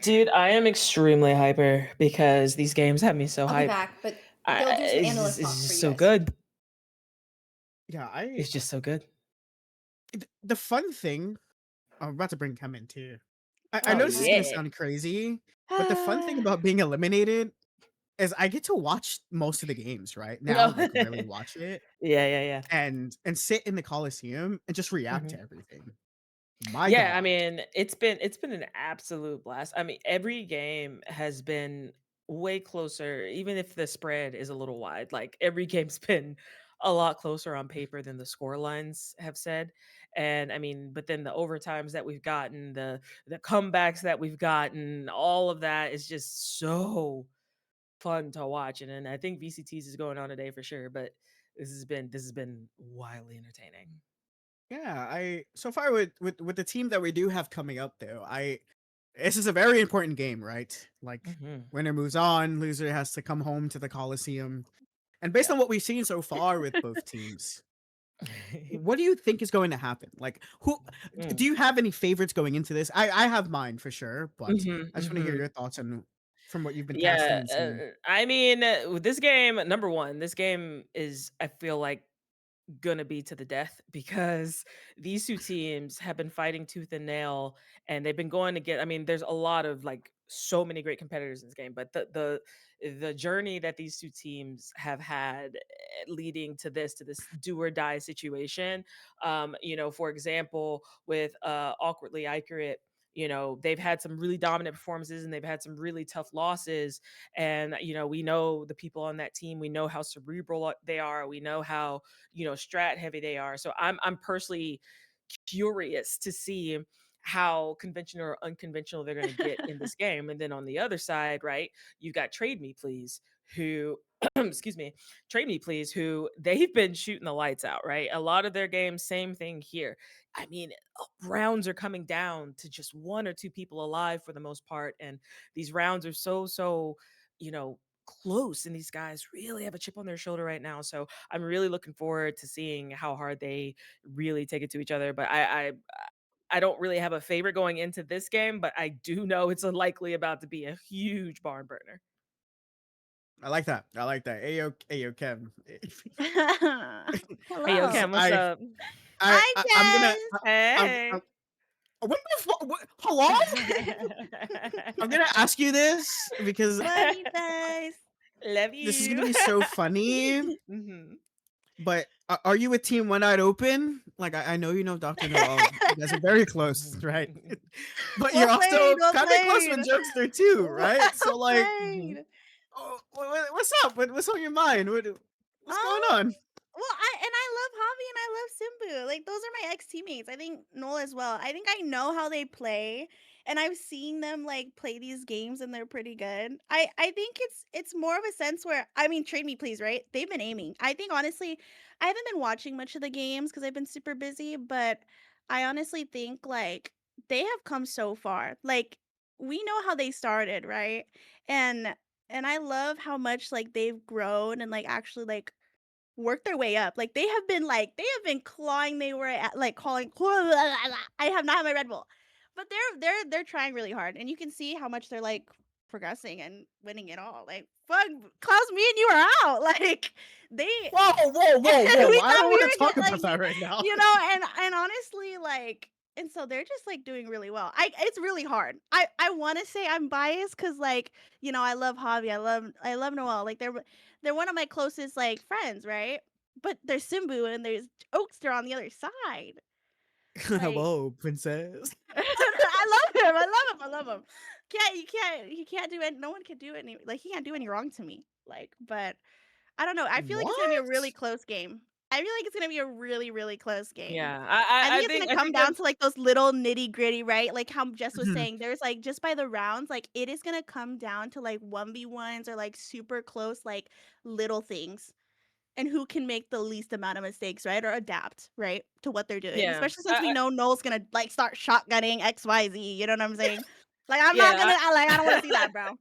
Dude, I am extremely hyper because these games have me so
I'll be
hyped.
back, but they'll do some analyst talk
It's
for
just
you
so
guys.
good.
Yeah,
It's just so good.
The fun thing, I'm about to bring Chem in too. I
Oh,
know this is gonna
yeah.
sound crazy, but the fun thing about being eliminated is I get to watch most of the games right now,
No.
like really watch it,
Yeah.
and sit in the Coliseum and just react to
Mhm.
everything. My
Yeah, I
God.
mean, it's been an absolute blast. I mean, every game has been way closer, even if the spread is a little wide. Like every game's been a lot closer on paper than the score lines have said. And I mean, but then the overtimes that we've gotten, the comebacks that we've gotten, all of that is just so fun to watch. And I think VCTs is going on today for sure, but this has been wildly entertaining.
Yeah, I so far with the team that we do have coming up though, this is a very important game, right? Like
Mhm.
winner moves on, loser has to come home to the Coliseum. And based on what we've seen so far with both teams, what do you think is going to happen? Like who do you have any favorites going into this? I have mine for sure, but
Mhm,
I just want to hear
mhm.
your thoughts on from what you've been casting
Yeah,
and seeing.
I mean, with this game, number one, this game is, I feel like, gonna be to the death because these two teams have been fighting tooth and nail, and they've been going to get. I mean, there's a lot of like so many great competitors in this game, but the journey that these two teams have had leading to this do or die situation. For example, with awkwardly accurate. They've had some really dominant performances and they've had some really tough losses. And, we know the people on that team. We know how cerebral they are. We know how, strat heavy they are. So I'm personally curious to see how conventional or unconventional they're going to get in this game. And then on the other side, right, you got Trade Me Please, who excuse me, Trade Me Please, who they've been shooting the lights out, right? A lot of their games, same thing here. I mean, rounds are coming down to just one or two people alive for the most part. And these rounds are so, close. And these guys really have a chip on their shoulder right now. So I'm really looking forward to seeing how hard they really take it to each other. But I don't really have a favorite going into this game, but I do know it's likely about to be a huge barn burner.
I like that. I like that. Ayo, Kev.
Hey, yo,
'Cause
Cam, what's up?
I'm gonna
Hey.
what the what, hello? I'm gonna ask you this because
Love you guys.
Love
this is
you.
gonna be so funny.
Mhm.
But are you a team One Eyed Open? Like I know you know Dr. Noel. You guys are very close, right? But you're
Well
also
played, well
kind of close with
played.
Jokester too, right? So
Well
like,
played.
oh, what's up? What's on your mind? What's going on?
Well, I love Javi and I love Simbu. Like those are my ex teammates. I think Noel as well. I think I know how they play, and I've seen them like play these games, and they're pretty good. I think it's more of a sense where I mean, Trade Me Please, right? They've been aiming. I think honestly, I haven't been watching much of the games because I've been super busy, but I honestly think like they have come so far. Like we know how they started, right? And I love how much like they've grown and like actually like work their way up. Like they have been clawing they were at like calling I have not had my Red Bull. But they're trying really hard and you can see how much they're like progressing and winning it all. Like fuck Klaus, me and you are out. Like they
Whoa.
we
I
thought
don't
we
want
were
to talk
good,
about
like
that right now.
and honestly like and so they're just like doing really well. It's really hard. I want to say I'm biased cuz like, I love Javi. I love Noel. Like they're one of my closest like friends, right? But there's Simbu and there's Oakster on the other side. Like,
Hello, princess.
I love him. I love him. He can't do it. No one can do any like he can't do any wrong to me. Like, but I don't know. I feel like it's gonna be a really
What?
close game. I feel like it's gonna be a really, really close game.
Yeah,
I
I
think it's
think
gonna come down
that's
to like those little nitty gritty, right? Like how Jess was
Mhm.
saying, there's like just by the rounds, like it is gonna come down to like 1v1s or like super close, like little things. And who can make the least amount of mistakes, right? Or adapt, right? To what they're doing.
yeah.
Especially since we know Noel's gonna like start shotgunning XYZ. You know what I'm saying? Like I'm not
Yeah.
gonna I don't wanna see that, bro.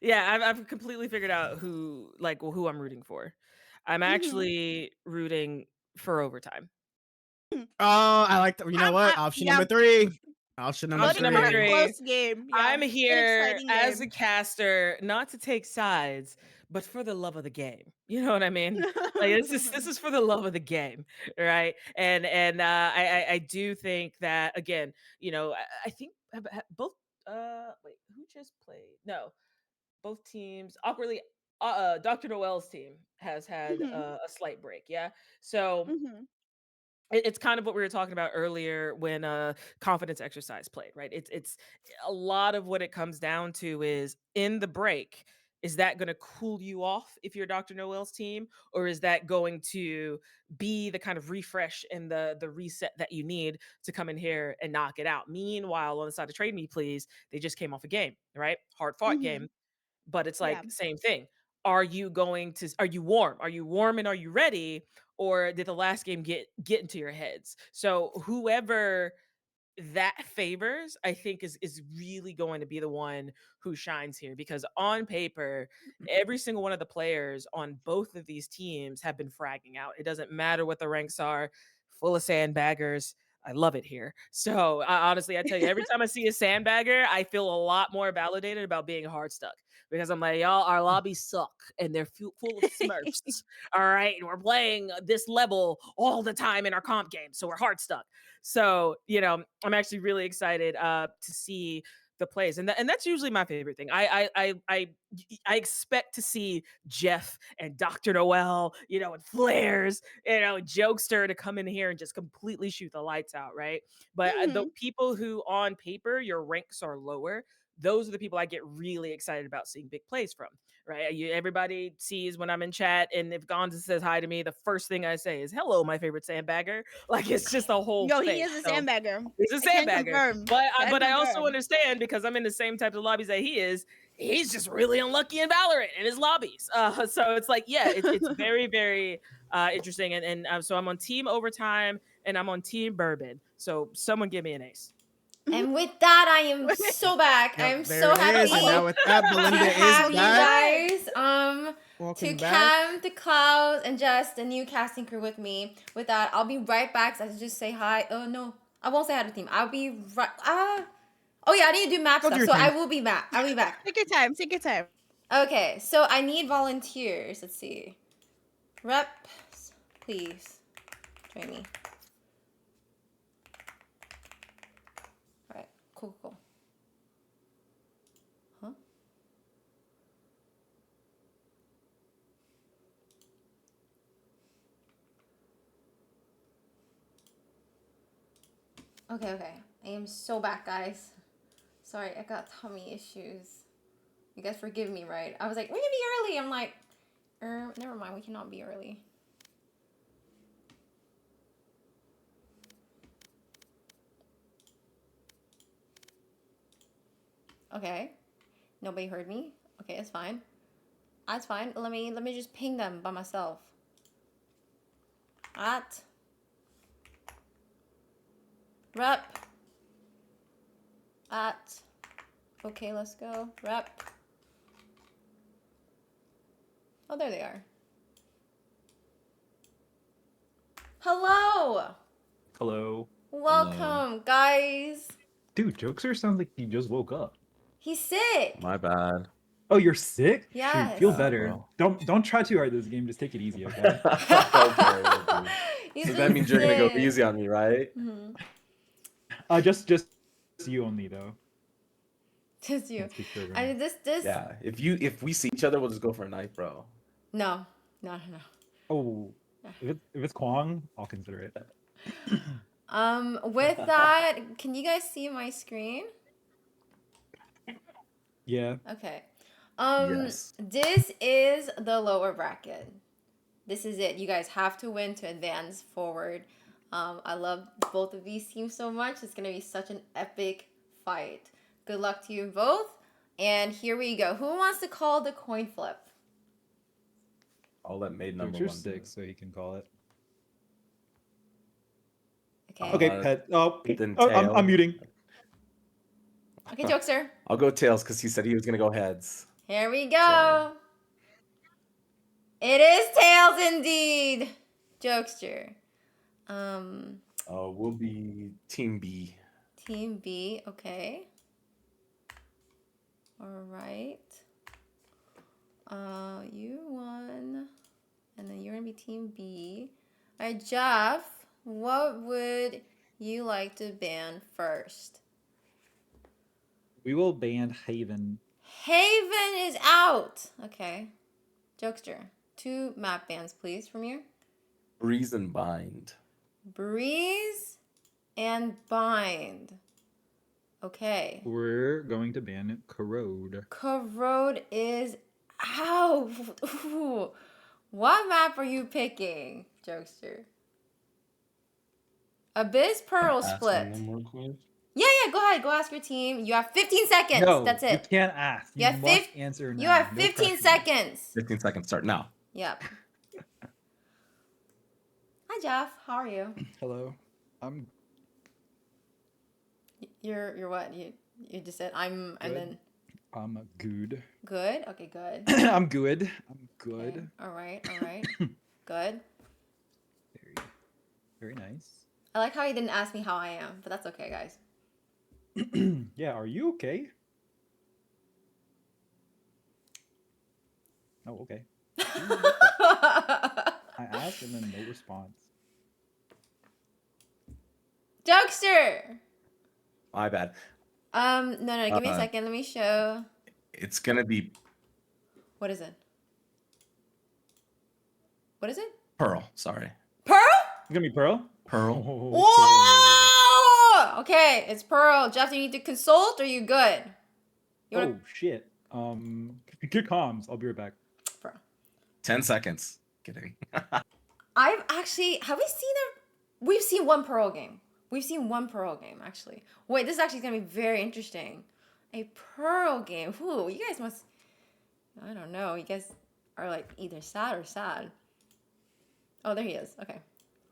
Yeah, I've completely figured out who I'm rooting for. I'm
Mhm.
actually rooting for overtime.
Oh, I like that. You know what? Option
Yeah.
number 3. Option
Voting
number
for a
three.
close game. Yeah,
I'm
an
here
exciting
as
game.
a caster, not to take sides, but for the love of the game. You know what I mean? Like this is for the love of the game, right? And I do think that again, you know, I think both wait, who just played? No, both teams awkwardly. Dr. Noel's team has had a slight break. Yeah, so it's kind of what we were talking about earlier when confidence exercise played, right? It's a lot of what it comes down to is in the break, is that going to cool you off if you're Dr. Noel's team, or is that going to be the kind of refresh and the reset that you need to come in here and knock it out? Meanwhile, on the side of Trade Me Please, they just came off a game, right? Hard fought game, but it's
Yeah.
like same thing. Are you warm? Are you warm and are you ready? Or did the last game get into your heads? So whoever that favors, I think is really going to be the one who shines here, because on paper, every single one of the players on both of these teams have been fragging out. It doesn't matter what the ranks are, full of sandbaggers. I love it here. So honestly, I tell you, every time I see a sandbagger, I feel a lot more validated about being hard stuck, because I'm like, y'all, our lobbies suck and they're full of smurfs. All right. And we're playing this level all the time in our comp games. So we're hard stuck. So, you know, I'm actually really excited to see the plays, and that's usually my favorite thing. I expect to see Jeff and Dr. Noel, you know, and Flares, you know, Jokester to come in here and just completely shoot the lights out, right? But the people who on paper your ranks are lower, those are the people I get really excited about seeing big plays from, right? Everybody sees when I'm in chat, and if Gonza says hi to me, the first thing I say is, hello, my favorite sandbagger. Like, it's just a whole
Yo,
thing.
he is a sandbagger.
He's a
I can
sandbagger.
confirm.
But I also understand, because I'm in the same type of lobbies that he is, he's just really unlucky in Valorant in his lobbies. So it's like, yeah, it's very, very interesting. And so I'm on Team Overtime and I'm on Team Bourbon. So someone give me an ace.
And with that, I am so back.
Yep,
I'm
there
so
it
happy
is. And now with that, Belinda
to
is
have you
back.
guys.
Welcome
To
back.
Cam, to Cloud, and just the new casting crew with me. With that, I'll be right back. So I just say hi. Oh no, I won't say hi to the team. I'll be right. Oh yeah, I need to do map
Go do
stuff.
your
So
thing.
I will be back. I'll be back.
Take your time. Take your time.
Okay, so I need volunteers. Let's see. Reps, please join me. All right, cool. Huh? Okay. I am so back, guys. Sorry, I got tummy issues. You guys forgive me, right? I was like, we can be early. I'm like, never mind, we cannot be early. Okay. Nobody heard me. Okay, it's fine. That's fine. Let me just ping them by myself. At rep. At. Okay, let's go. Rep. Oh, there they are. Hello.
Hello.
Welcome, guys.
Dude, Jokester sounds like he just woke up.
He's sick.
My bad.
Oh, you're sick?
Yes.
Shoot, feel better. Don't try too hard this game. Just take it easy, okay?
Okay.
He's
So
been
that means you're gonna go
sick.
easy on me, right?
Just you only though.
Just you.
Can't speak for
I
everyone.
mean, this.
Yeah. If we see each other, we'll just go for a night, bro.
No.
Oh, if it's Kwong, I'll consider it.
With that, can you guys see my screen?
Yeah.
Okay.
Yes.
This is the lower bracket. This is it. You guys have to win to advance forward. I love both of these teams so much. It's gonna be such an epic fight. Good luck to you both. And here we go. Who wants to call the coin flip?
I'll let maid number
Jokester's
one. do
sick,
it.
so he can call it.
Okay.
Okay, pet. Oh,
then
I'm
tail.
muting.
Okay, Jokester.
I'll go tails because he said he was gonna go heads.
Here we go. It is tails indeed. Jokester.
We'll be team B.
Team B, okay. Alright. You won. And then you're gonna be Team B. Alright, Jeff, what would you like to ban first?
We will ban Haven.
Haven is out! Okay. Jokester, 2 map bans, please, from you.
Breeze and Bind.
Breeze and Bind. Okay.
We're going to ban Corrode.
Corrode is out. Ooh. What map are you picking, Jokester? Abyss Pearl split. Yeah, go ahead. Go ask your team. You have 15 seconds.
No,
That's it.
you can't ask. You must answer now.
You have
No
15
pressure.
seconds.
15 seconds. Start now.
Yep. Hi, Jeff. How are you?
Hello. I'm
You're what? You just said and then
good.
good. Okay, good.
I'm good. I'm good.
Okay. All right. Good.
Very nice.
I like how you didn't ask me how I am, but that's okay, guys.
Yeah, are you okay? Oh, okay. I asked and then no response.
Jokester!
My bad.
No, give me a second. Let me show.
It's gonna be
What is it? What is it?
Pearl. Sorry.
Pearl?
It's gonna be Pearl?
Pearl.
Whoa! Okay, it's Pearl. Jeff, do you need to consult or you good? You wanna...
Oh, shit. Good comms. I'll be right back.
Pearl.
10 seconds. Kidding.
Have we seen a... We've seen one Pearl game. We've seen one Pearl game, actually. Wait, this is actually going to be very interesting. A Pearl game. Whew, you guys must... I don't know. You guys are like either sad or sad. Oh, there he is. Okay.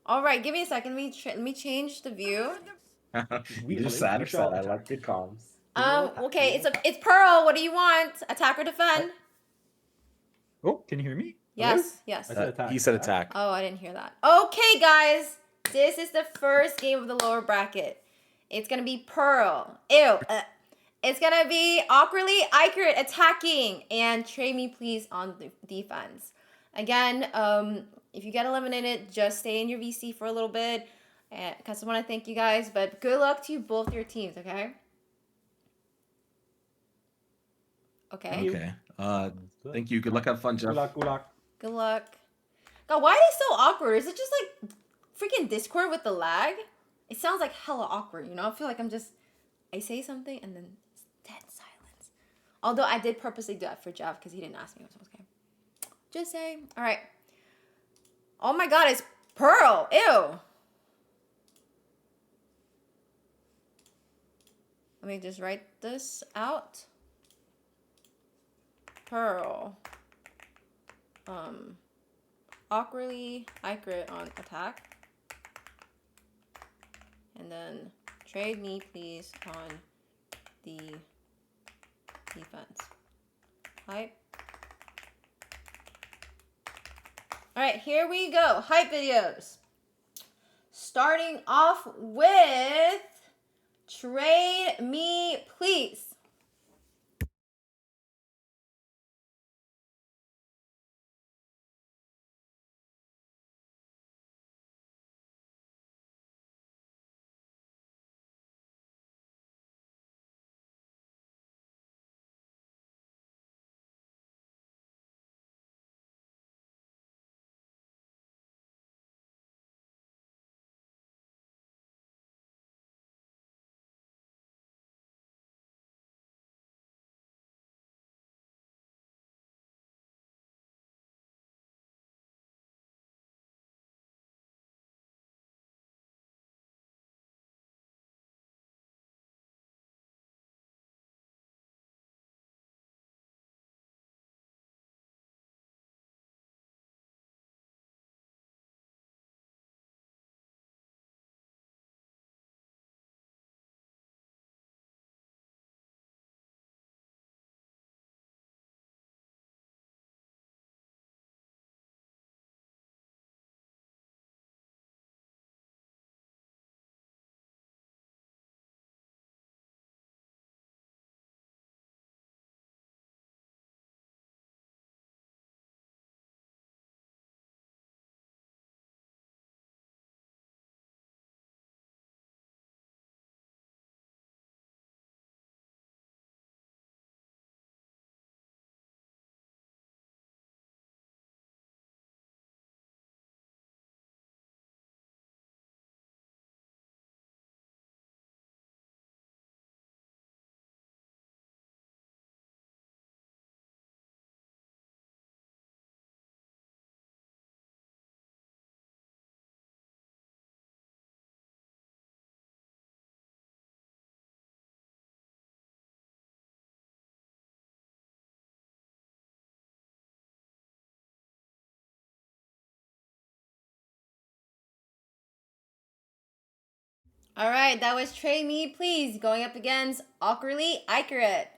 All right, give me a second. Let me change the view.
You're sad or sad. I like good comms.
Okay, it's Pearl. What do you want? Attack or defend?
Oh, can you hear me?
Yes, yes.
I said attack.
He said attack.
Oh, I didn't hear that. Okay, guys. This is the first game of the lower bracket. It's going to be Pearl. Ew. It's going to be awkwardly accurate attacking and trade me please on the defense. Again, if you get eliminated, just stay in your VC for a little bit. Because I want to thank you guys, but good luck to both your teams, okay? Okay.
Okay. Thank you. Good luck. Have fun, Jeff.
Good luck. Good luck.
Good luck. God, why are they so awkward? Is it just like freaking Discord with the lag? It sounds like hella awkward, you know? I feel like I say something and then it's dead silence. Although I did purposely do that for Jeff because he didn't ask me. So okay. Just saying. All right. Oh my God, it's Pearl. Ew. Let me just write this out. Pearl. Awkwardly accurate on attack. And then trade me please on the defense. Hype. Alright, here we go. Hype videos. Starting off with trade me please. All right, that was Trey Me, please, going up against Awkwardly Accurate.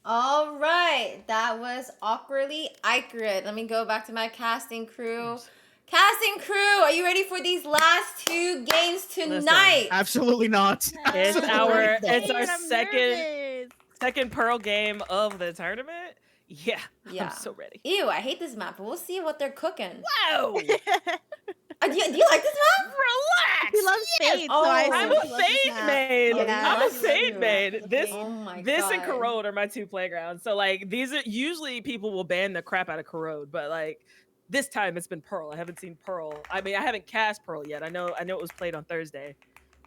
All right, that was Awkwardly Accurate. Let me go back to my casting crew. Casting crew, are you ready for these last 2 games tonight?
Absolutely not.
It's
Absolutely
our
not.
second Pearl game of the tournament. Yeah,
Yeah.
I'm so ready.
Ew, I hate this map, but we'll see what they're cooking.
Wow!
Do you like this map?
Relax!
He loves Fade,
Oh,
so I
I'm
assume
a
he loves this
Fade
map.
main.
Yeah.
I'm a Fade main. This
Oh my
this
god.
and Corrode are my 2 playgrounds. So like these are usually people will ban the crap out of Corrode, but like this time it's been Pearl. I haven't seen Pearl. I mean, I haven't cast Pearl yet. I know it was played on Thursday.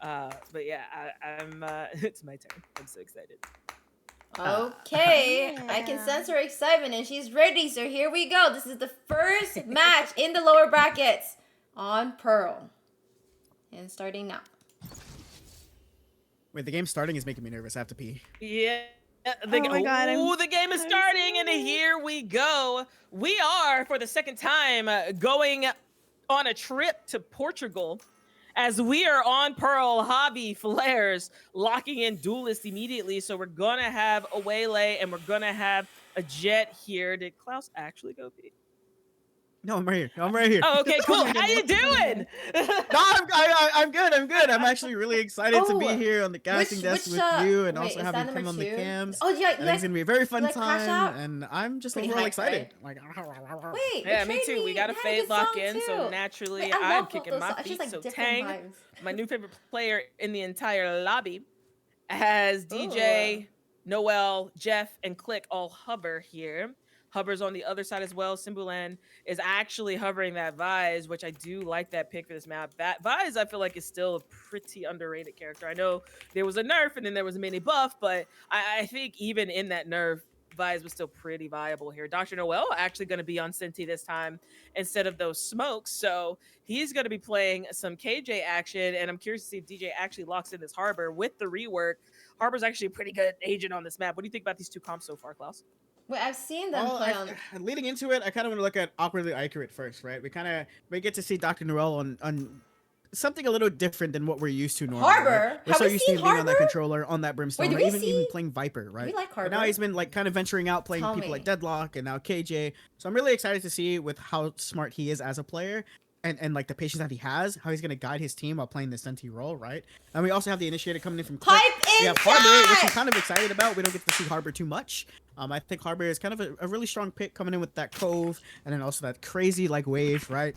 But yeah, I'm it's my turn. I'm so excited.
Okay, I can sense her excitement and she's ready. So here we go. This is the first match in the lower brackets on Pearl. And starting now.
Wait, the game starting is making me nervous. I have to pee.
Yeah.
Oh my God,
The game is starting, and here we go. We are, for the second time, going on a trip to Portugal. As we are on Pearl, Hobby, Flares, locking in Duelist immediately. So we're going to have a Waylay, and we're going to have a Jet here. Did Klaus actually go pee?
No, I'm right here. I'm right here.
Oh, okay, cool. How you doing?
No, I'm good. I'm good. I'm actually really excited to be here on the casting desk with you and also having come on the cams.
Oh, yeah,
I think it's gonna be a very fun time, and I'm just
Pretty
overall
hyped,
excited.
right?
Like,
Wait,
Yeah, me too. We got a Fade lock in, so naturally
Wait, I
I'm
love
kicking
those
my
songs. It's
feet.
just, like,
So
different
Tang,
vibes.
my new favorite player in the entire lobby, has DJ, Noel, Jeff, and Click all hover here. Hovers on the other side as well. Simbulan is actually hovering that Vise, which I do like that pick for this map. That Vise, I feel like, is still a pretty underrated character. I know there was a nerf and then there was a mini buff, but I think even in that nerf, Vise was still pretty viable here. Dr. Noel actually going to be on Cinti this time instead of those smokes. So he's going to be playing some KJ action, and I'm curious to see if DJ actually locks in this Harbor with the rework. Harbor's actually a pretty good agent on this map. What do you think about these 2 comps so far, Klaus?
Wait, I've seen them play on.
Leading into it, I kind of want to look at Awkwardly Accurate first, right? We get to see Dr. Noel on something a little different than what we're used to normally.
Harbor?
Right? We're
Have
so
we
used to
seen
him being on that
Harbor?
controller, on that Brimstone,
Wait,
or
do we
even
see-
playing Viper, right?
we like
But
Harbor?
now he's been like kind of venturing out, playing
Tell
people
me.
like Deadlock and now KJ. So I'm really excited to see with how smart he is as a player. and like the patience that he has, how he's gonna guide his team while playing the Senti role, right? And we also have the Initiator coming in from Click. We have Harbor, which I'm kind of excited about. We don't get to see Harbor too much. I think Harbor is kind of a really strong pick coming in with that Cove, and then also that crazy like wave, right?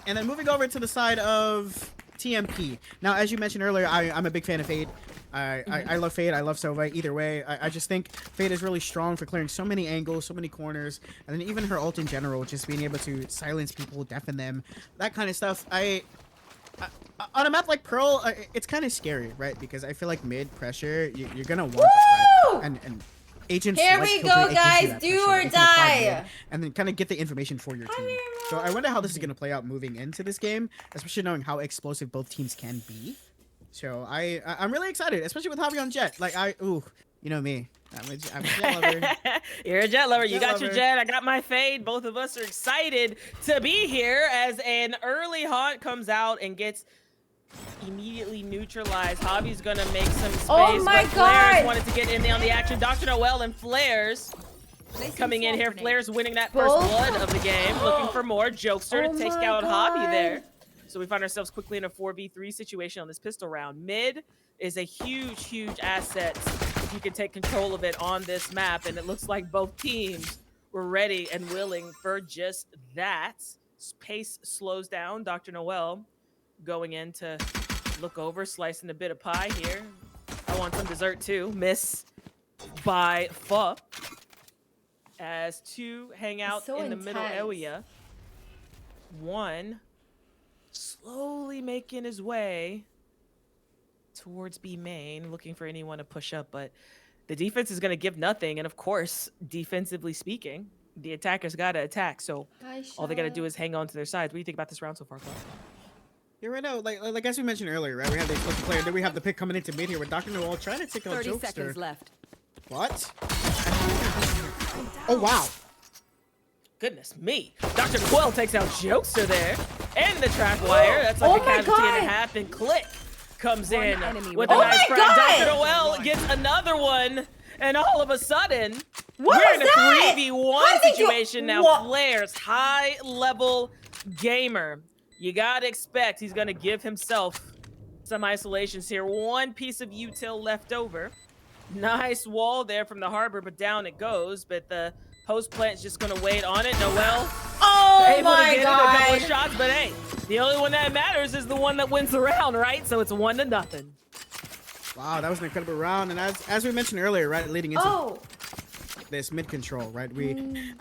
And then moving over to the side of TMP. Now, as you mentioned earlier, I'm a big fan of Fade. I love Fade. I love Sova. Either way, I just think Fade is really strong for clearing so many angles, so many corners, and then even her ult in general, just being able to silence people, deafen them, that kind of stuff. On a map like Pearl, it's kind of scary, right? Because I feel like mid pressure, you're gonna want it, right? And agents.
Here we go, guys. Do or die.
And then kind of get the information for your team. So I wonder how this is going to play out moving into this game, especially knowing how explosive both teams can be. So I'm really excited, especially with Javi on Jet. Like you know me. I'm a Jet lover.
You're a Jet lover. You got your Jet. I got my Fade. Both of us are excited to be here as an early haunt comes out and gets immediately neutralized. Javi's gonna make some space.
Oh my
but
God!
Flares wanted to get in on the action. Dr. Noel and Flares coming in here. Flares winning that first blood of the game. Looking for more. Jokester to take out Javi there. So we find ourselves quickly in a 4v3 situation on this pistol round. Mid is a huge, huge asset if you can take control of it on this map. And it looks like both teams were ready and willing for just that. Pace slows down. Dr. Noel going in to look over, slicing a bit of pie here. I want some dessert too. Miss by Pho. As two hang out
so
in the middle
intense.
area. One slowly making his way towards B main, looking for anyone to push up, but the defense is going to give nothing. And of course, defensively speaking, the attackers got to attack. So all they got to do is hang on to their sides. What do you think about this round so far, Clark?
Yeah, right now, like as we mentioned earlier, right? We have the explosive player, then we have the pick coming into mid here with Dr. Noel trying to take out
30
Jokester.
seconds left.
What? Oh wow!
Goodness me. Dr. Noel takes out Jokester there. And the trap wire. That's like a casualty and a half. And Click comes in with a nice frag. Dr. Noel gets another one. And all of a sudden, we're in a 3v1 situation now. Flares, high-level gamer. You gotta expect he's gonna give himself some isolations here. One piece of util left over. Nice wall there from the Harbor, but down it goes. But the post plant's just gonna wait on it. Noel, able to get it a couple of shots, but hey, the only one that matters is the one that wins the round, right? So it's 1-0.
Wow, that was an incredible round. And as we mentioned earlier, right, leading into this mid control, right?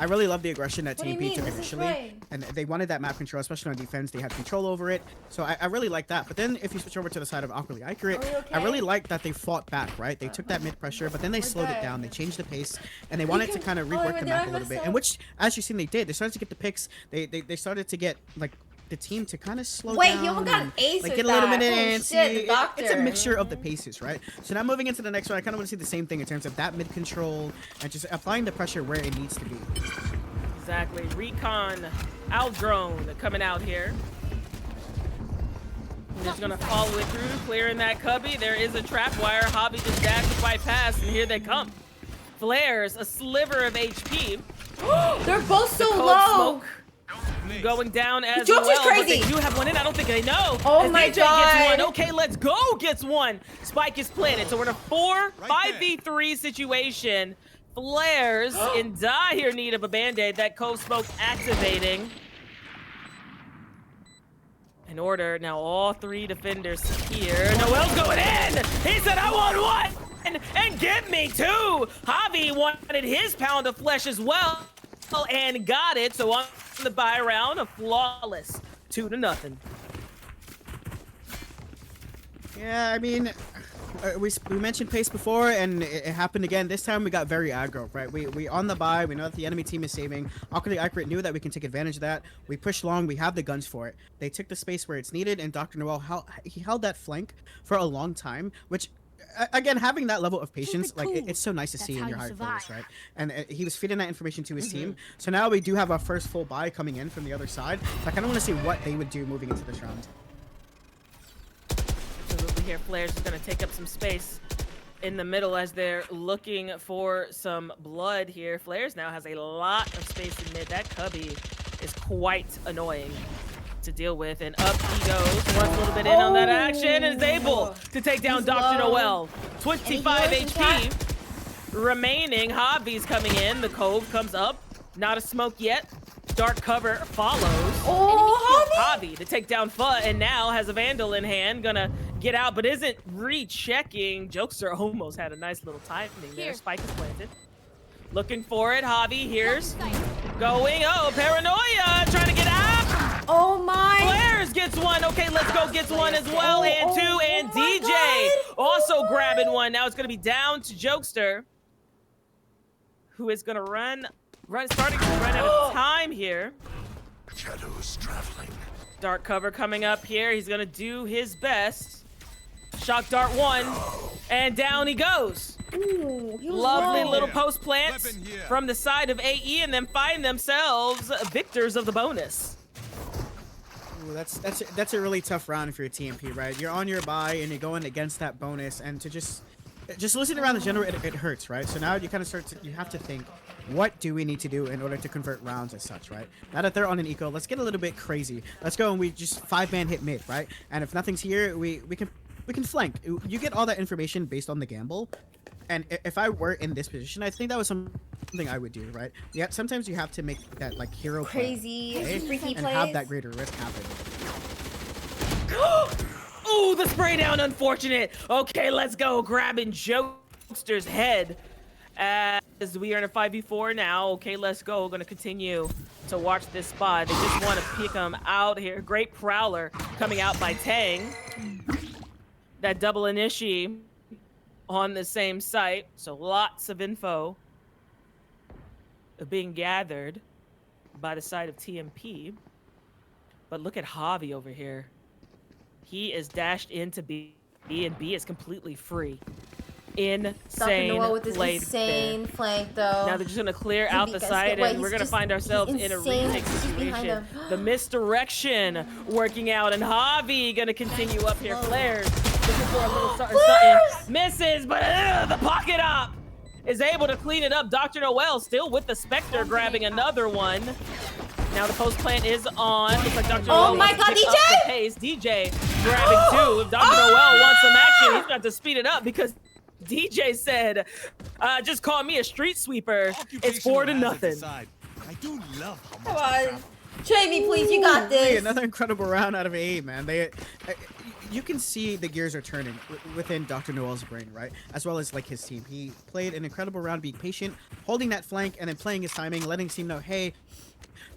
I really love the aggression that TMP took initially, and they wanted that map control, especially on defense. They had control over it, so I really like that. But then if you switch over to the side of awkwardly accurate, I really like that they fought back, right? They took that mid pressure, but then they slowed it down. They changed the pace, and they wanted to kind of rework the map a little bit. And which, as you've seen, they did. They started to get the picks. They started to get like the team to kind of slow down.
Wait, he almost got an ace
like
with
get a little
that.
bit
Holy
antsy.
shit, the
It's a
doctor.
mixture of the paces, right? So now moving into the next one, I kind of want to see the same thing in terms of that mid control and just applying the pressure where it needs to be.
Exactly. Recon Outdrone coming out here. Just gonna follow it through, clearing that cubby. There is a trap wire. Javi just dashed right past, and here they come. Flares, a sliver of HP.
They're both so
The cold
low.
smoke going down as
Jokester's
well.
crazy.
But they do have one in. I don't think they know.
Oh
as
my
DJ
God.
Gets one. Okay, let's go. Gets one. Spike is planted. So we're in a 5v3 situation. Flares in dire need of a band-aid. That cold smoke activating. In order, now all three defenders here. Noel's going in! He said, I want one! And give me two! Javi wanted his pound of flesh as well, and got it. So on the bye round, a flawless 2-0.
Yeah, I mean, we mentioned pace before, and it happened again. This time we got very aggro, right? We on the buy. We know that the enemy team is saving. Awkwardly Accurate knew that we can take advantage of that. We push long. We have the guns for it. They took the space where it's needed, and Dr. Noel held that flank for a long time, which, again, having that level of patience, like it's so nice to see in your high players, right? And he was feeding that information to his team. So now we do have our first full buy coming in from the other side. So I kind of want to see what they would do moving into this round.
Absolutely here, Flares is going to take up some space in the middle as they're looking for some blood here. Flares now has a lot of space in mid. That cubby is quite annoying to deal with, and up he goes. Wants a little bit in on that action, and is able to take down Dr. Noel. 25 HP remaining. Javi's coming in. The Cove comes up. Not a smoke yet. Dark cover follows.
Oh,
Javi to take down Fa, and now has a Vandal in hand. Gonna get out, but isn't rechecking. Jokester almost had a nice little timing there. Spike is planted. Looking for it. Javi here's going. Oh, Paranoia trying to get out.
Oh my.
Flares gets one. Okay, let's go gets one as well. And two. And DJ also grabbing one. Now it's going to be down to Jokester, who is going to starting to run out of time here.
Shadows traveling.
Dark cover coming up here. He's going to do his best. Shock dart one. And down he goes.
Ooh,
Lovely little post plants from the side of AE, and then find themselves victors of the bonus.
Ooh, that's a really tough round for your TMP, right? You're on your bye and you're going against that bonus, and to just listen around the general, it hurts, right? So now you kind of you have to think, what do we need to do in order to convert rounds as such, right? Now that they're on an eco, let's get a little bit crazy. Let's go and we just 5-man hit mid, right? And if nothing's here, we can flank. You get all that information based on the gamble. And if I were in this position, I think that was something I would do, right? Yeah, sometimes you have to make that like hero
crazy, freaky
and
plays.
have that greater risk happen.
Ooh, the spray down, unfortunate. Okay, let's go. Grabbing Jokester's head as we are in a 5v4 now. Okay, let's go. Gonna continue to watch this spot. They just want to pick him out here. Great Prowler coming out by Tang. That double initi on the same site, so lots of info being gathered by the side of TMP. But look at Javi over here. He is dashed into B, and B is completely free. Insane
Noel with this
play
insane
there.
flank, though.
Now they're just gonna clear out the side, and we're gonna find ourselves in a retake situation. The misdirection working out, and Javi gonna continue up here. Flares looking for a little something. Misses, but the pocket up is able to clean it up. Dr. Noel still with the Spectre, grabbing another one. Now the post plant is on. Looks like Dr. Noel
my
wants
God,
to pick
DJ!
up the pace. DJ grabbing two. If Dr. Noel wants some action, he's got to speed it up because DJ said, just call me a street sweeper. It's 4-0.
I do love how
Come on. Travy, please, you got this.
Another incredible round out of A, man. You can see the gears are turning within Dr. Noel's brain, right? As well as like his team. He played an incredible round, being patient, holding that flank, and then playing his timing, letting his team know, hey,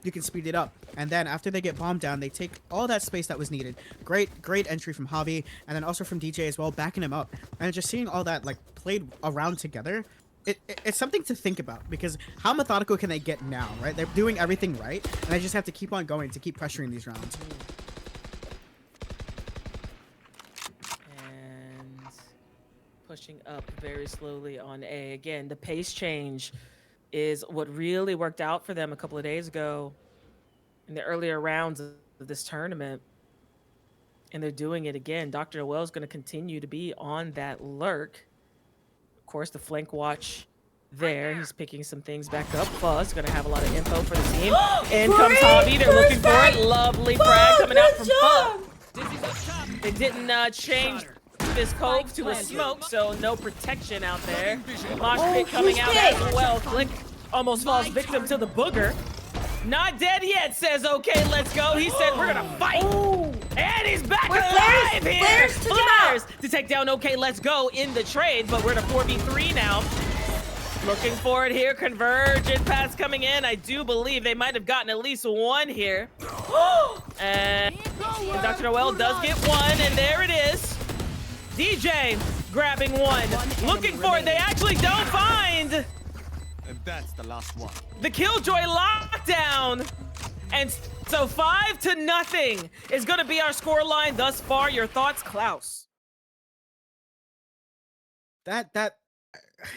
you can speed it up. And then after they get bombed down, they take all that space that was needed. Great entry from Javi, and then also from DJ as well, backing him up. And just seeing all that like played around together, it's something to think about, because how methodical can they get now, right? They're doing everything right, and they just have to keep on going to keep pressuring these rounds.
And pushing up very slowly on A. Again, the pace change is what really worked out for them a couple of days ago in the earlier rounds of this tournament. And they're doing it again. Dr. Noel's going to continue to be on that lurk. Of course, the flank watch there. He's picking some things back up. Fuzz going to have a lot of info for the team. In comes Javi. They're looking for it. Lovely frag coming out from Fuzz. They didn't change this cove to a smoke, so no protection out there. Mosh pit coming out as well. Flick almost falls victim to the booger. Not dead yet, says okay, let's go. He said we're gonna fight. And he's back alive here. Flares to take down okay, let's go in the trade, but we're in a 4v3 now. Looking for it here. Convergent pass coming in. I do believe they might have gotten at least one here. And Dr. Noel does get one, and there it is. DJ grabbing one. Looking for it. They actually don't find.
And that's the last one.
The Killjoy lockdown. And so 5-0 is going to be our scoreline thus far. Your thoughts, Klaus?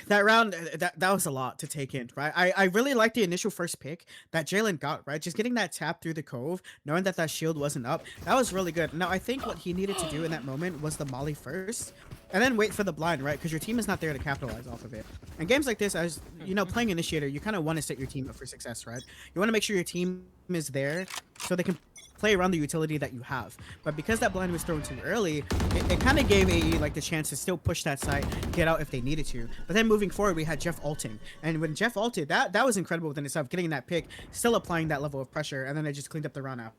That round, that was a lot to take in, right? I really liked the initial first pick that Jalen got, right? Just getting that tap through the cove, knowing that shield wasn't up, that was really good. Now, I think what he needed to do in that moment was the molly first, and then wait for the blind, right? Because your team is not there to capitalize off of it. And games like this, as you know, playing Initiator, you kind of want to set your team up for success, right? You want to make sure your team is there so they can play around the utility that you have. But because that blind was thrown too early, it kind of gave AE like the chance to still push that side, get out if they needed to. But then moving forward, we had Jeff ulting, and when Jeff ulted, that was incredible within itself, getting that pick, still applying that level of pressure, and then they just cleaned up the round out.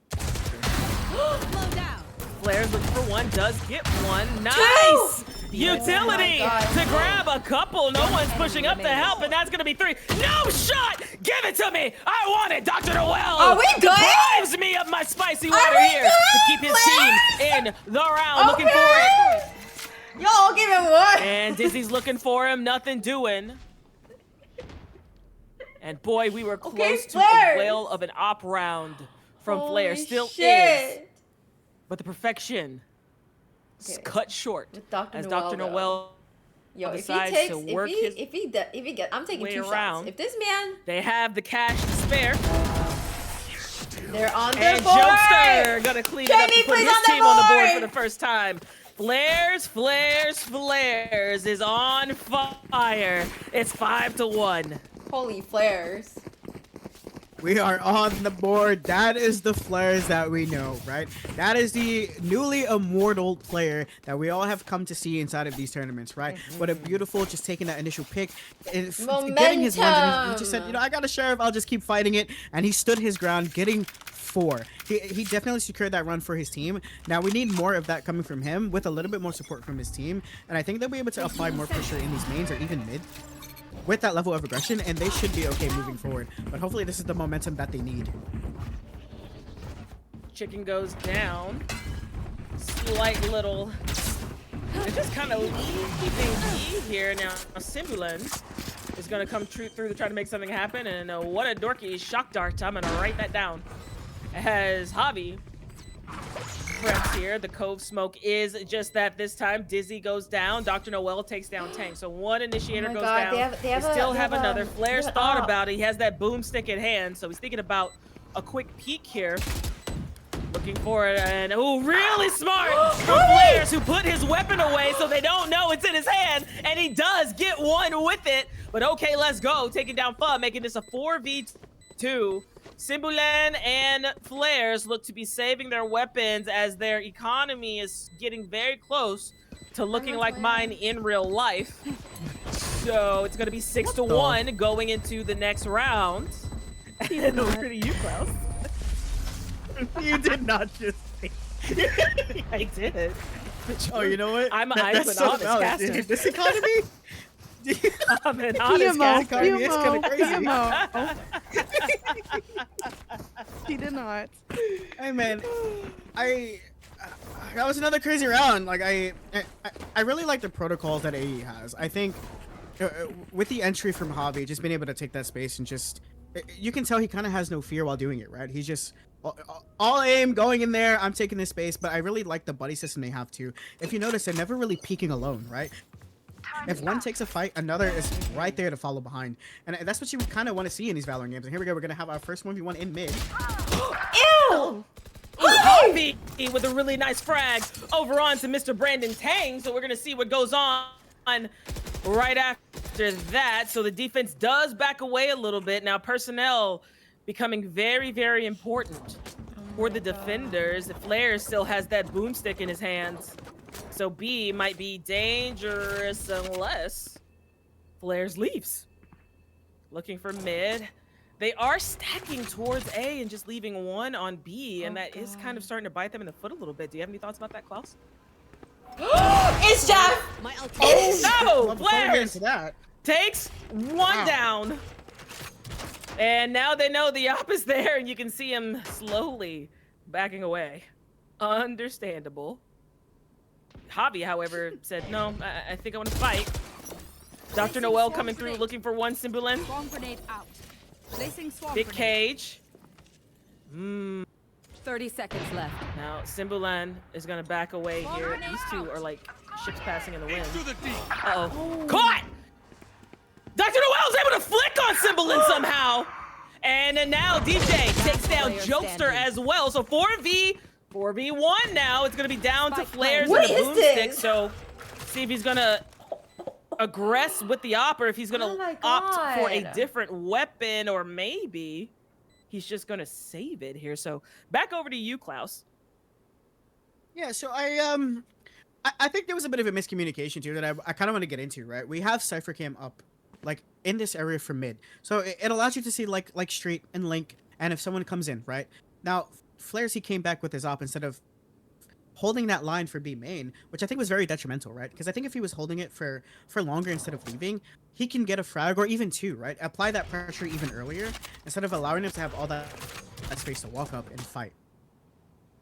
Flares looking for one, does get one. Nice! Utility to grab a couple. No one's pushing up to help, and that's gonna be 3. No shot! Give it to me! I want it, Dr. Noel!
Are we good?
Deprives me of my spicy water here to keep his team in the round. Looking for it.
Y'all give him one.
And Dizzy's looking for him, nothing doing. And boy, we were close to a whale of an op round from Flare. Still is. But the perfection is cut short as Dr. Noel decides to work his
I'm taking
way
2
around.
shots. If this man,
They have the cash to spare.
they're on the
And
board.
Jokester gonna clean it up
Jamie,
to put
please
his
on the
team on the board
board.
for the first time. Flares is on fire. It's 5-1.
Holy flares.
We are on the board. That is the Flares that we know, right? That is the newly immortal player that we all have come to see inside of these tournaments, right? What a beautiful, just taking that initial pick, getting his ones, and he just said, you know, I got a sheriff, I'll just keep fighting it, and he stood his ground, getting 4. He definitely secured that run for his team. Now we need more of that coming from him with a little bit more support from his team, and I think they'll be able to apply more pressure in these mains or even mid with that level of aggression, and they should be okay moving forward. But hopefully this is the momentum that they need.
Chicken goes down. Slight little... They're just kind of leaving E here now. Simbulan is going to come through to try to make something happen, and what a dorky shock dart. I'm going to write that down. As Javi preps here, the Cove smoke is just that this time. Dizzy goes down. Dr. Noel takes down Tank. So one initiator goes down. They still have another. Flares thought about it. He has that boomstick in hand, so he's thinking about a quick peek here. Looking for it, and really smart from Flares, who put his weapon away so they don't know it's in his hand, and he does get one with it. But okay, let's go. Taking down Fuh, making this a 4v2. Simbulan and Flares look to be saving their weapons as their economy is getting very close to looking like mine in real life. So it's going to be 6-1 going into the next round. And over to you, Klaus.
You did not just say
I did.
Oh, you know what?
I'm an honest
caster. Dude, this economy?
I'm an honest caster.
It's kind of crazy.
He did not.
Hey man, that was another crazy round. Like I really like the protocols that AE has. I think with the entry from Javi, just being able to take that space and just, you can tell he kind of has no fear while doing it, right? He's just all aim, going in there, I'm taking this space, but I really like the buddy system they have too. If you notice, they're never really peeking alone, right? If one takes a fight, another is right there to follow behind. And that's what you kind of want to see in these Valorant games. And here we go, we're going to have our first 1v1 in mid.
Ew!
Javi with a really nice frag over on to Mr. Brandon Tang, so we're going to see what goes on right after that. So the defense does back away a little bit. Now personnel becoming very, very important for the defenders. The Flare still has that boomstick in his hands. So B might be dangerous unless Flares leaves. Looking for mid. They are stacking towards A and just leaving one on B, and that is kind of starting to bite them in the foot a little bit. Do you have any thoughts about that, Klaus?
It's Jeff!
Oh, no! Flares
that.
takes one down. And now they know the op is there, and you can see him slowly backing away. Understandable. Javi, however, said, no, I think I want to fight. Dr. Noel coming through looking for one Simbulan.
Swarm grenade out. Placing swarm
Big
grenade.
cage.
30 seconds left.
Now, Simbulan is going to back away here. These two are like ships passing in the wind. Uh-oh. Caught! Dr. Noel's able to flick on Simbulan somehow. And then now DJ takes down Jokester as well. So 4v1 now. It's going to be down to Flares and the boomstick. So see if he's going to aggress with the op or if he's going to opt for a different weapon, or maybe he's just gonna save it here. So back over to you, Klaus.
Yeah, so I think there was a bit of a miscommunication too that I kind of want to get into, right? We have Cypher Cam up, like in this area from mid, so it allows you to see like Street and Link, and if someone comes in, right? Now Flares, he came back with his op instead of holding that line for B main, which I think was very detrimental, right? Because I think if he was holding it for longer instead of leaving, he can get a frag or even two, right? Apply that pressure even earlier instead of allowing him to have all that space to walk up and fight.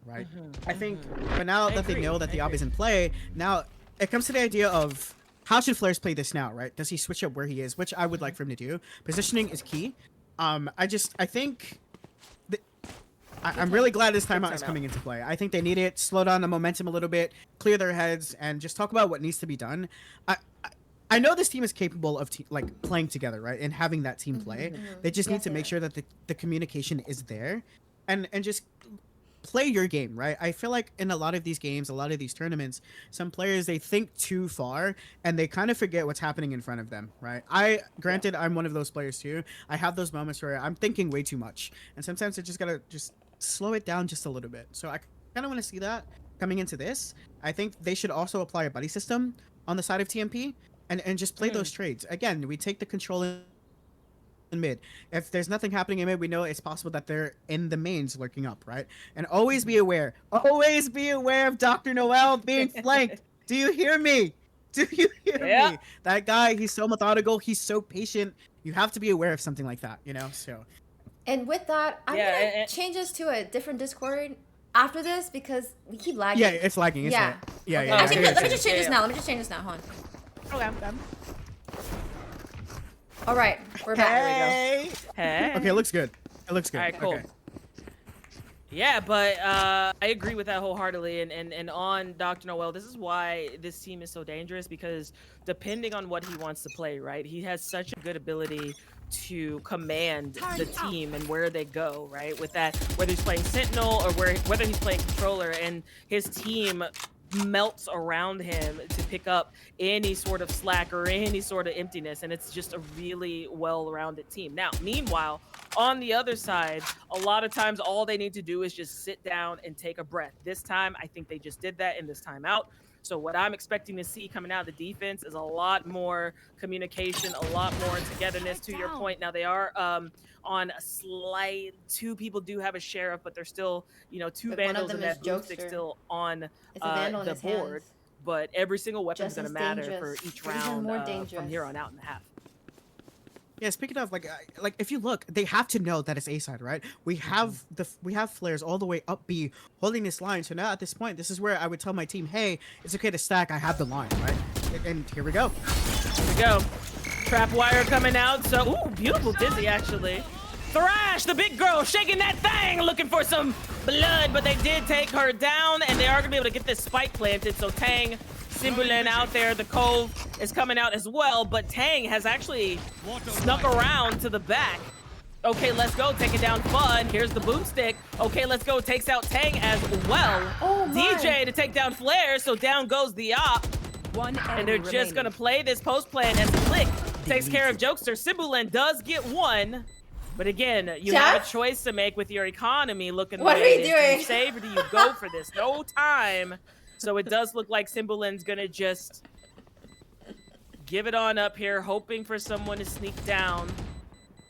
Right. I think, but now that they know that the op is in play, now it comes to the idea of how should Flares play this now, right? Does he switch up where he is, which I would like for him to do? Positioning is key. I think I'm really glad this timeout is coming into play. I think they need it, slow down the momentum a little bit, clear their heads, and just talk about what needs to be done. I know this team is capable of like playing together, right, and having that team play. They just need to make sure that the communication is there, and just play your game, right? I feel like in a lot of these games, a lot of these tournaments, some players, they think too far and they kind of forget what's happening in front of them, right? Granted, I'm one of those players too. I have those moments where I'm thinking way too much, and sometimes I just gotta slow it down just a little bit. So I kind of want to see that coming into this. I think they should also apply a buddy system on the side of TMP and just play those trades. Again, we take the control in mid. If there's nothing happening in mid, we know it's possible that they're in the mains lurking up, right? And always be aware of Dr. Noel being flanked. Do you hear me? Do you hear me? That guy, he's so methodical, he's so patient. You have to be aware of something like that, you know? So
and with that, I'm gonna change us to a different Discord after this because we keep lagging.
Yeah, it's lagging. It's
yeah.
Yeah.
Actually, let me just change this now. Let me just change this now. Hold on.
Okay.
All right, we're back.
Hey.
Hey.
Okay, it looks good. It looks good.
All right, cool.
Okay.
Yeah, but I agree with that wholeheartedly. And on Dr. Noel, this is why this team is so dangerous, because depending on what he wants to play, right, he has such a good ability to command the team and where they go, right? With that, whether he's playing Sentinel or whether he's playing controller, and his team melts around him to pick up any sort of slack or any sort of emptiness, and it's just a really well-rounded team. Now, meanwhile, on the other side, a lot of times all they need to do is just sit down and take a breath. This time, I think they just did that in this timeout. So what I'm expecting to see coming out of the defense is a lot more communication, a lot more togetherness. To your point, now they are on a slight, two people do have a sheriff, but they're still, two vandals and that boomstick still on the board. But every single weapon is going to matter for each round from here on out in the half.
Yeah, speaking of like if you look, they have to know that it's A side, right? We have flares all the way up B holding this line. So now at this point, this is where I would tell my team, hey, it's okay to stack. I have the line, right? And here we go.
Here we go. Trap wire coming out. So, ooh, beautiful Dizzy actually. Thrash, the big girl, shaking that thing, looking for some blood, but they did take her down, and they are gonna be able to get this spike planted. So Tang, Simbulen out there, the Cove is coming out as well, but Tang has actually snuck around to the back. Okay, let's go, taking down Fun. Here's the boomstick. Okay, let's go, takes out Tang as well. DJ to take down Flare, so down goes the op. And they're just gonna play this post plan as Click takes care of Jokester. Simbulen does get one, but again, you have a choice to make with your economy looking the way it is. Do you save or do you go for this? No time. So it does look like Simbulen's gonna just give it on up here, hoping for someone to sneak down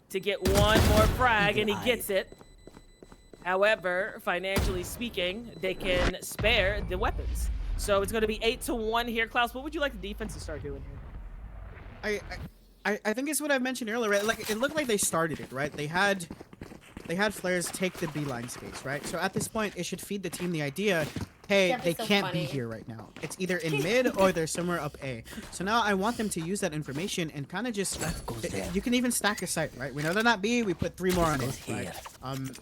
to get one more frag, and he gets it. However, financially speaking, they can spare the weapons. So it's gonna be 8-1 here. Klaus, what would you like the defense to start doing here?
I think it's what I mentioned earlier, right? Like it looked like they started it, right? They had flares take the B line space, right? So at this point, it should feed the team the idea, hey, they can't be here right now. It's either in mid or they're somewhere up A. So now I want them to use that information and kind of just, you can even stack a site, right? We know they're not B, we put 3 more on it, right?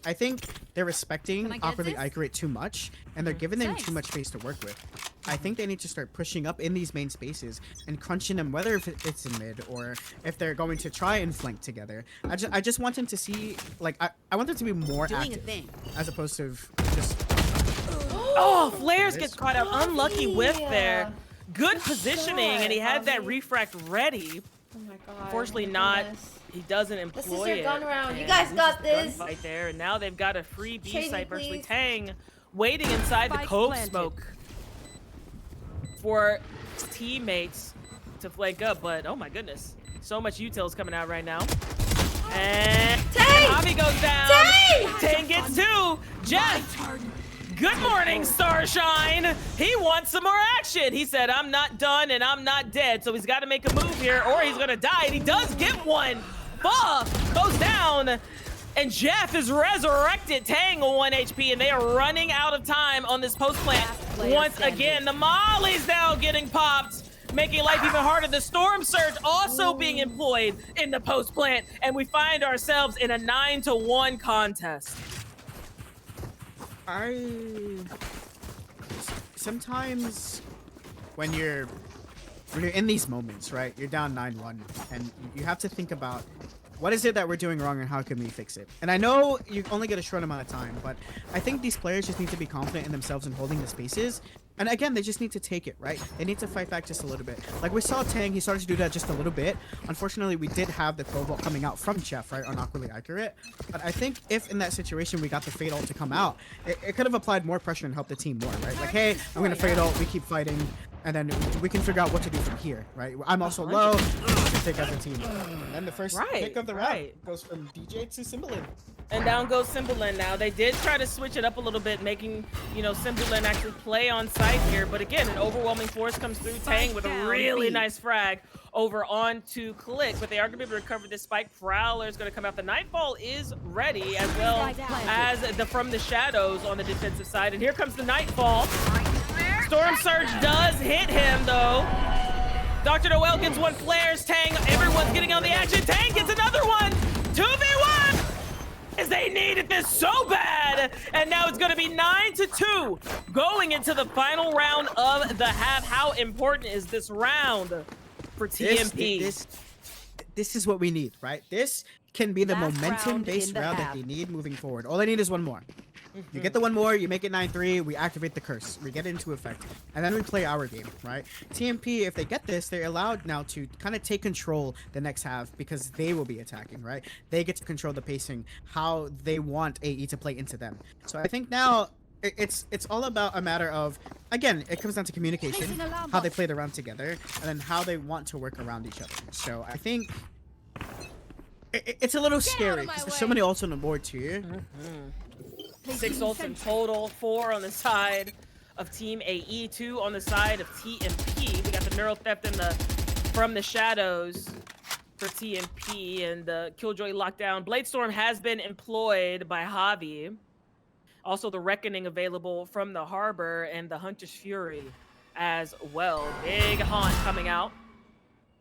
I think they're respecting Opera Icarate too much, and they're giving them too much space to work with. I think they need to start pushing up in these main spaces and crunching them, whether if it's in mid or if they're going to try and flank together. I just want them to see, like, I want them to be more active as opposed to just...
Oh, Flares gets caught out. Unlucky whiff there. Good positioning, and he had that refract ready.
Oh my god.
Unfortunately,
oh my
not.
goodness.
He doesn't employ
This is your
it,
gun round. You
and
guys
loses
got
the
this.
gunfight there, and now they've got a free B
Shady,
site virtually.
please.
Tang waiting inside the
Spike
cove
planted.
smoke for his teammates to flank up, but oh my goodness, so much utils coming out right now. And Javi goes down. Tang gets 2. Jeff. Good morning, Starshine. He wants some more action. He said, I'm not done and I'm not dead. So he's got to make a move here or he's going to die. And he does get one. Buff goes down. And Jeff is resurrected. Tang 1 HP. And they are running out of time on this post plant. Once again, the Molly's now getting popped, making life even harder. The Storm Surge also being employed in the post plant. And we find ourselves in a 9-1 contest.
Sometimes when you're in these moments, right? You're down 9-1, and you have to think about what is it that we're doing wrong and how can we fix it. And I know you only get a short amount of time, but I think these players just need to be confident in themselves and holding the spaces. And again, they just need to take it, right? They need to fight back just a little bit. Like we saw Tang, he started to do that just a little bit. Unfortunately, we did have the Cobalt coming out from Jeff, right? On Awkwardly Accurate. But I think if in that situation we got the Fade Ult to come out, it could have applied more pressure and helped the team more, right? Like, hey, I'm gonna Fade Ult, we keep fighting, and then we can figure out what to do from here, right? I'm also low, we can take out the team. And then the first pick of the round goes from DJ to Cymbalin.
And down goes Cymbalin now. They did try to switch it up a little bit, making, you know, Cymbalin actually play on site here. But again, an overwhelming force comes through. Tang with a really nice frag over onto Click. But they are going to be able to recover this spike. Prowler is going to come out. The Nightfall is ready, as well as the From the Shadows on the defensive side. And here comes the Nightfall. Storm Surge does hit him, though. Dr. Noel gets one, flares. Tang, everyone's getting on the action. Tang gets another one. 2v1! They needed this so bad, and now it's going to be 9-2 going into the final round of the half. How important is this round for TMP?
This is what we need, right? This can be the momentum-based round that they need moving forward. All they need is one more. You get the one more, you make it 9-3, we activate the curse, we get it into effect, and then we play our game, right? TMP, if they get this, they're allowed now to kind of take control the next half because they will be attacking, right? They get to control the pacing, how they want AE to play into them. So I think now it's all about a matter of, again, it comes down to communication, how they play the round together, and then how they want to work around each other. So I think it's a little scary because there's so many ults on the board too.
6 ults in total, 4 on the side of Team AE, 2 on the side of TMP. We got the Neural Theft and the From the Shadows for TMP, and the Killjoy Lockdown. Bladestorm has been employed by Javi. Also the Reckoning available from the Harbor, and the Hunter's Fury as well. Big Haunt coming out.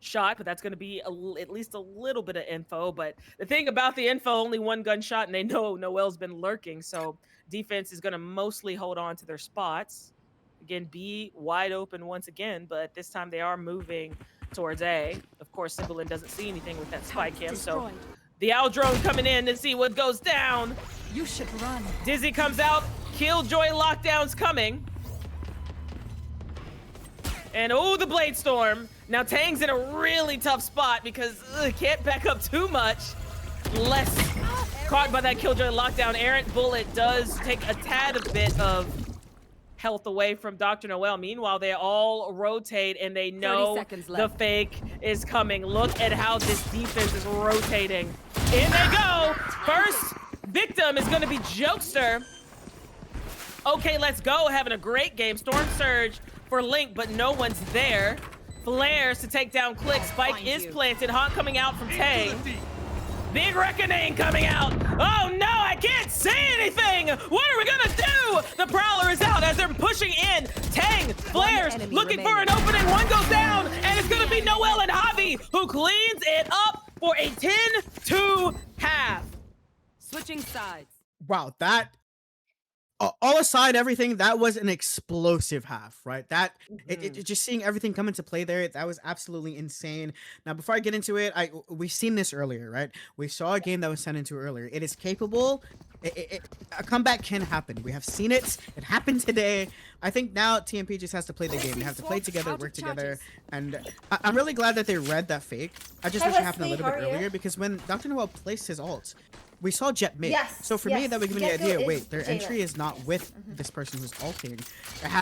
Shot, but that's going to be at least a little bit of info. But the thing about the info, only one gunshot, and they know Noel's been lurking, so defense is going to mostly hold on to their spots. Again, B wide open once again, but this time they are moving towards A. Of course, Cymbalin doesn't see anything with that spike cam, so the Owl Drone coming in to see what goes down.
You should run.
Dizzy comes out. Killjoy Lockdown's coming. And oh, the Bladestorm. Now Tang's in a really tough spot because can't back up too much. Less caught by that Killjoy Lockdown. Errant Bullet does take a tad a bit of health away from Dr. Noel. Meanwhile, they all rotate and they know the fake is coming. Look at how this defense is rotating. In they go. First victim is going to be Jokester. Okay, let's go. Having a great game. Storm Surge for Link, but no one's there. Flares to take down Click. Spike is planted. Haunt coming out from Tang. Big Reckoning coming out. Oh no, I can't see anything. What are we gonna do? The Prowler is out as they're pushing in. Tang, Flares, looking for an opening. One goes down, and it's gonna be Noel and Javi who cleans it up for a 10-2 half.
Switching sides.
Wow, that all aside everything, that was an explosive half, right? That just seeing everything come into play there, that was absolutely insane. Now, before I get into it, we've seen this earlier, right? We saw a game that was sent into earlier. It is capable A comeback can happen. We have seen it. It happened today. I think now TMP just has to play the game. They have to play together, work together, and I'm really glad that they read that fake. I just wish it happened a little bit earlier because when Dr. Noel placed his ult, we saw Jet mid. So for me, that would give me the idea, wait, their entry is not with this person who's ulting.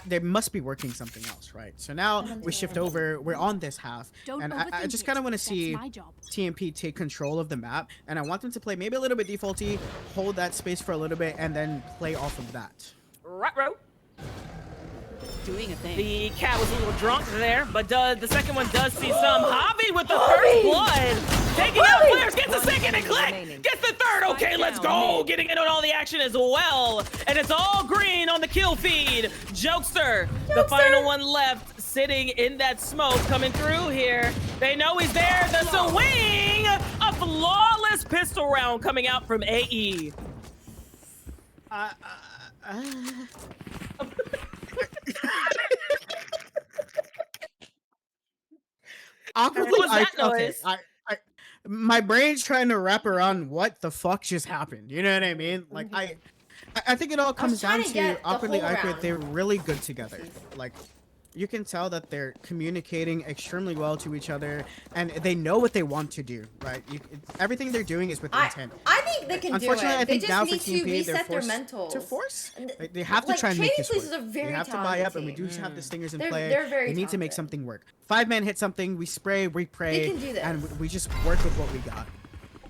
They must be working something else, right? So now we shift over, we're on this half, and I just kind of want to see TMP take control of the map, and I want them to play maybe a little bit defaulty, hold that space for a little bit, and then play off of that.
Right, bro.
Doing a thing.
The cat was a little drunk there, but the second one does see some. Javi with the first blood. Taking out players, gets the second and click. Gets the third. Okay, let's go. Getting in on all the action as well. And it's all green on the kill feed. Jokester, the final one left, sitting in that smoke, coming through here. They know he's there. The swing. A flawless pistol round coming out from AE.
Awkwardly,
What was that noise?
My brain's trying to wrap around what the fuck just happened. You know what I mean? Like I think it all comes down to awkwardly accurate. They're really good together. Like you can tell that they're communicating extremely well to each other, and they know what they want to do. Right? Everything they're doing is with intent.
I think they can do it.
Unfortunately, I think
they
now
just
for
need
TMP,
to
they're
reset their
forced
mentals.
to force. They have to try and make this work. They have to buy up, and we do have the stingers in play.
They're very
They need to make something work. 5-man hit something. We spray, we pray,
They can do this.
and we just work with what we got.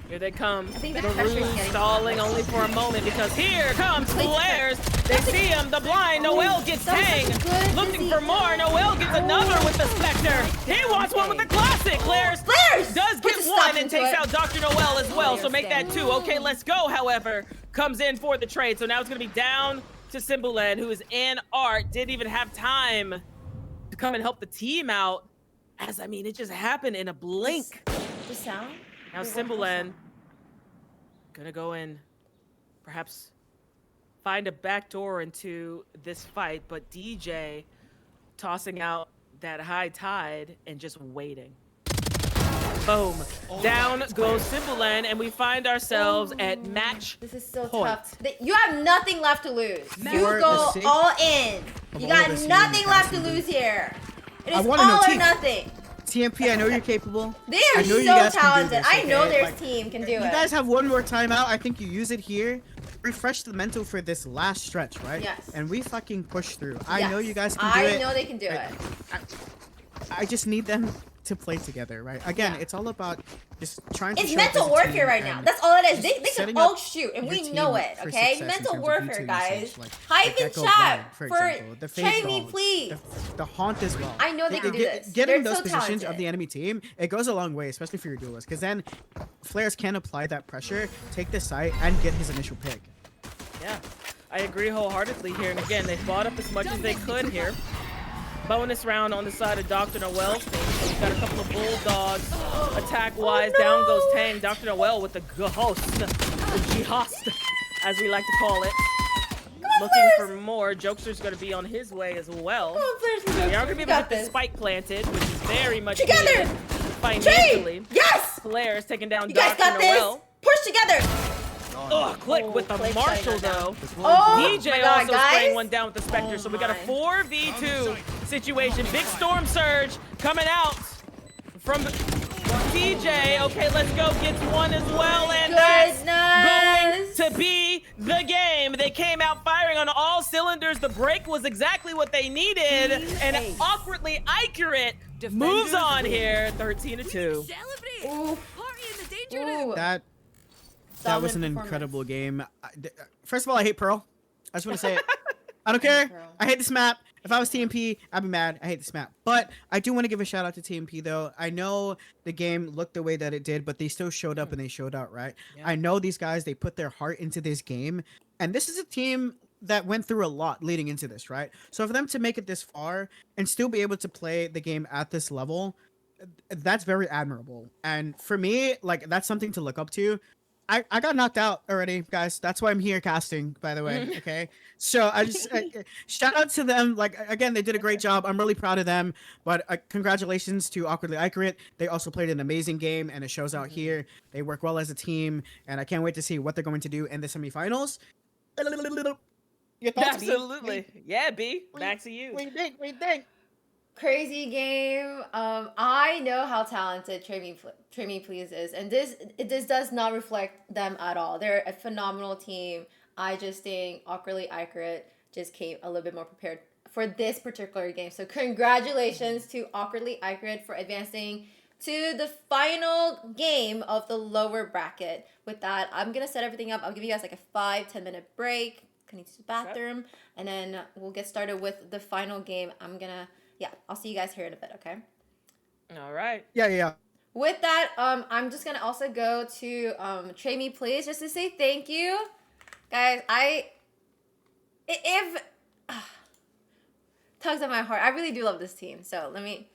Here they come.
I think the
The
pressure's
room
getting
stalling only for a moment because here comes Flares. They see him. The blind. Noel gets Tang. Looking for more. Noel gets another with the Spectre. He wants one with the classic. Flares does get one and takes out Dr. Noel as well. So make that 2. Okay, let's go, however. Comes in for the trade. So now it's going to be down to Simbulan, who is in art. Didn't even have time to come and help the team out. As, I mean, it just happened in a blink.
The sound?
Now Simbulan gonna go in, perhaps find a back door into this fight, but DJ tossing out that high tide and just waiting. Boom. Down goes Simbulan, and we find ourselves at match
This is so
point.
tough. You have nothing left to lose. You
For
go
the sake
all in.
of
You
all
got
this
nothing
union
left to
passing
lose here. It
I
is all
wanna know,
or
team.
nothing.
TMP, I know you're capable.
They
I
are
know you
so
guys can do
talented.
this,
I know
okay?
their
Like,
team can do
You
it.
guys have one more timeout. I think you use it here. Refresh the mental for this last stretch, right?
Yes.
And we fucking push through. I know you guys can do
I
it.
know they can do it.
I just need them to play together, right? Again, it's all about just trying to
It's
show up as
mental
a
work
team
here right now.
and
That's all it is. They
just
can
setting
all
up
shoot, and
your
we
team
know it,
for
okay?
success in
Mental
terms of
warfare,
V2
guys.
usage, like
Hype
the
in
Gecko
chat
Blind, for
for
example, the
Trey
Phase
me,
Bomb,
please.
the Haunt as well.
I know they can do this.
Getting
They're
those
so
positions of
talented.
the enemy team, it goes a long way, especially for your duelists, because then Flares can apply that pressure, take the site, and get his initial pick.
Yeah, I agree wholeheartedly here. And again, they bought up as much as they could here. Bonus round on the side of Dr. Noel's team. So we've got a couple of bulldogs attack-wise. Down goes Tang. Dr. Noel with the ghost, the jihast, as we like to call it. Looking for more. Jokester's going to be on his way as well. We are going to be able to get the spike planted, which is very much needed financially.
Yes!
Flares taking down
You guys
Dr.
got this.
Noel.
Push together.
Ugh, click with the
Click
Marshall
shutting that
though.
Oh
DJ
my God,
also
guys.
spraying one down with the Spectre, so we got a 4v2 situation. Big storm surge coming out from DJ. Okay, let's go. Gets one as well, and that's going to be the game. They came out firing on all cylinders. The break was exactly what they needed, and awkwardly accurate moves on here. 13-2.
That was an incredible game. First of all, I hate Pearl. I just want to say it. I don't care. I hate this map. If I was TMP, I'd be mad. I hate this map. But I do want to give a shout out to TMP though. I know the game looked the way that it did, but they still showed up and they showed out, right? I know these guys, they put their heart into this game. And this is a team that went through a lot leading into this, right? So for them to make it this far and still be able to play the game at this level, that's very admirable. And for me, like, that's something to look up to. I got knocked out already, guys. That's why I'm here casting, by the way. Okay. So I just shout out to them. Like again, they did a great job. I'm really proud of them. But congratulations to Awkwardly Accurate. They also played an amazing game, and it shows out here. They work well as a team, and I can't wait to see what they're going to do in the semifinals. Your thoughts, B?
Absolutely. Yeah, B. Back to you.
What do you think?
Crazy game. I know how talented Trey Me Please is, and this does not reflect them at all. They're a phenomenal team. I just think Awkwardly Accurate just came a little bit more prepared for this particular game. So congratulations to Awkwardly Accurate for advancing to the final game of the lower bracket. With that, I'm gonna set everything up. I'll give you guys like a 5-10 minute break. I need to use the bathroom, and then we'll get started with the final game. Yeah, I'll see you guys here in a bit, okay?
All right.
Yeah.
With that, I'm just gonna also go to Trey Me Please just to say thank you. Guys, if tugs at my heart. I really do love this team. So let me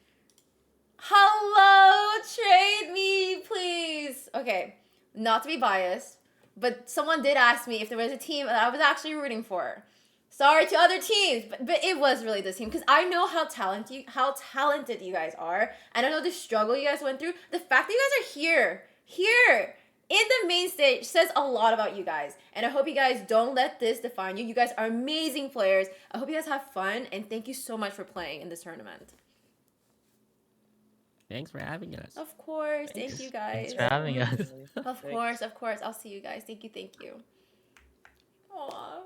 hello, Trade Me Please. Okay, not to be biased, but someone did ask me if there was a team that I was actually rooting for. Sorry to other teams, but it was really this team because I know how talented you guys are, and I know the struggle you guys went through. The fact that you guys are here in the main stage says a lot about you guys, and I hope you guys don't let this define you. You guys are amazing players. I hope you guys have fun, and thank you so much for playing in this tournament.
Thanks for having us.
Of course, thank you guys.
Thanks for having us.
Of course. I'll see you guys. Thank you. Aww.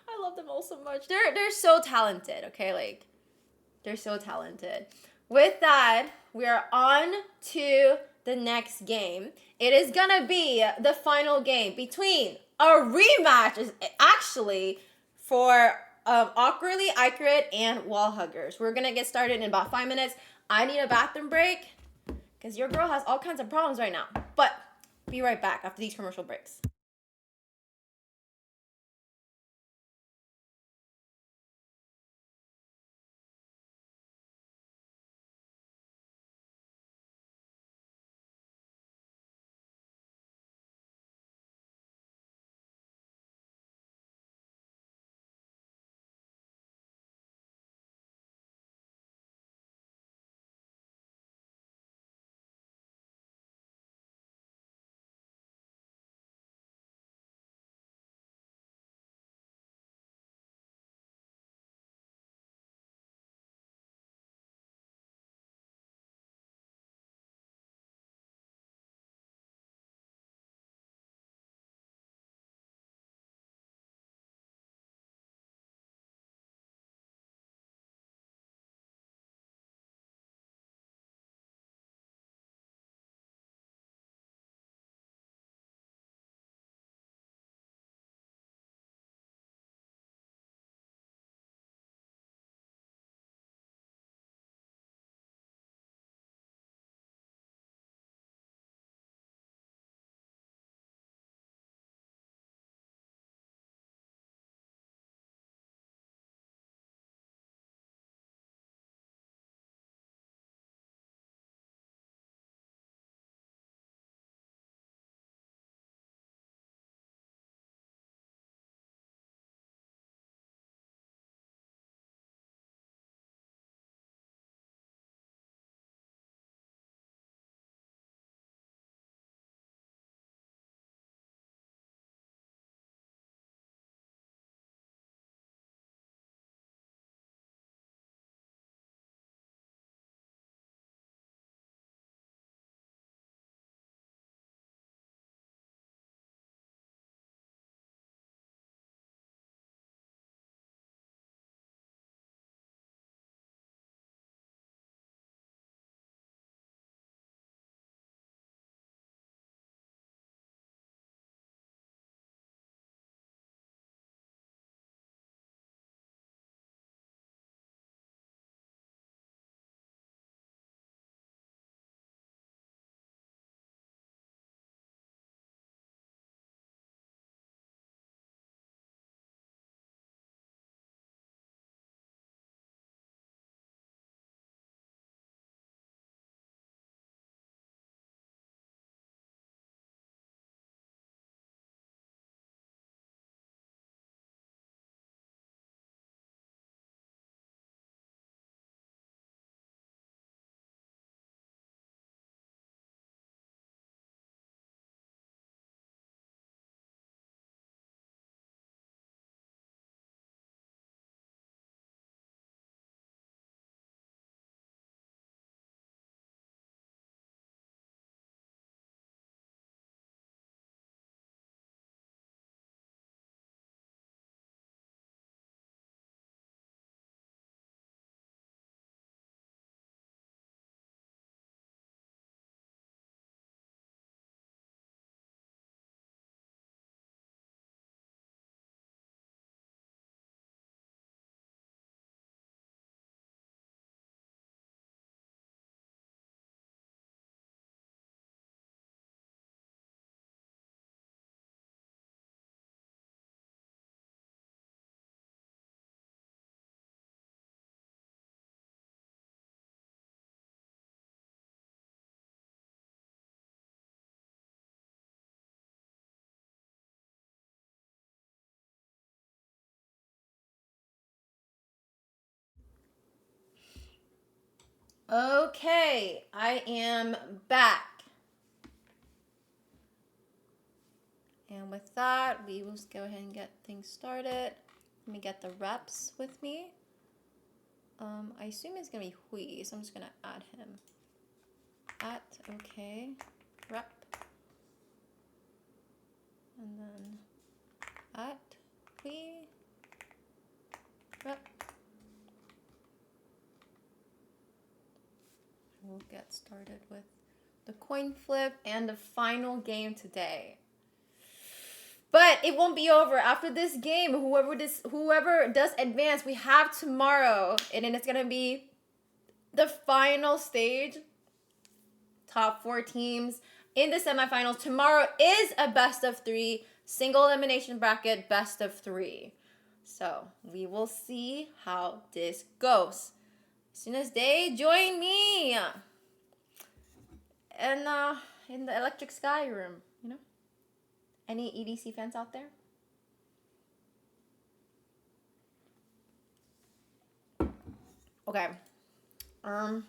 I love them all so much. They're so talented, okay? Like, they're so talented. With that, we are on to the next game. It is gonna be the final game between a rematch, is actually, for Awkwardly Accurate and Wall Huggers. We're gonna get started in about 5 minutes. I need a bathroom break because your girl has all kinds of problems right now. But be right back after these commercial breaks. Okay, I am back. And with that, we will just go ahead and get things started. Let me get the reps with me. I assume it's gonna be Hui, so I'm just gonna add him. Okay, rep. And then Hui, rep. We'll get started with the coin flip and the final game today. But it won't be over after this game. Whoever does advance, we have tomorrow, and then it's gonna be the final stage. Top 4 teams in the semifinals. Tomorrow is a best of 3 single elimination bracket, best of 3. So we will see how this goes. As soon as they join me, and in the Electric Sky room, you know. Any EDC fans out there? Okay. All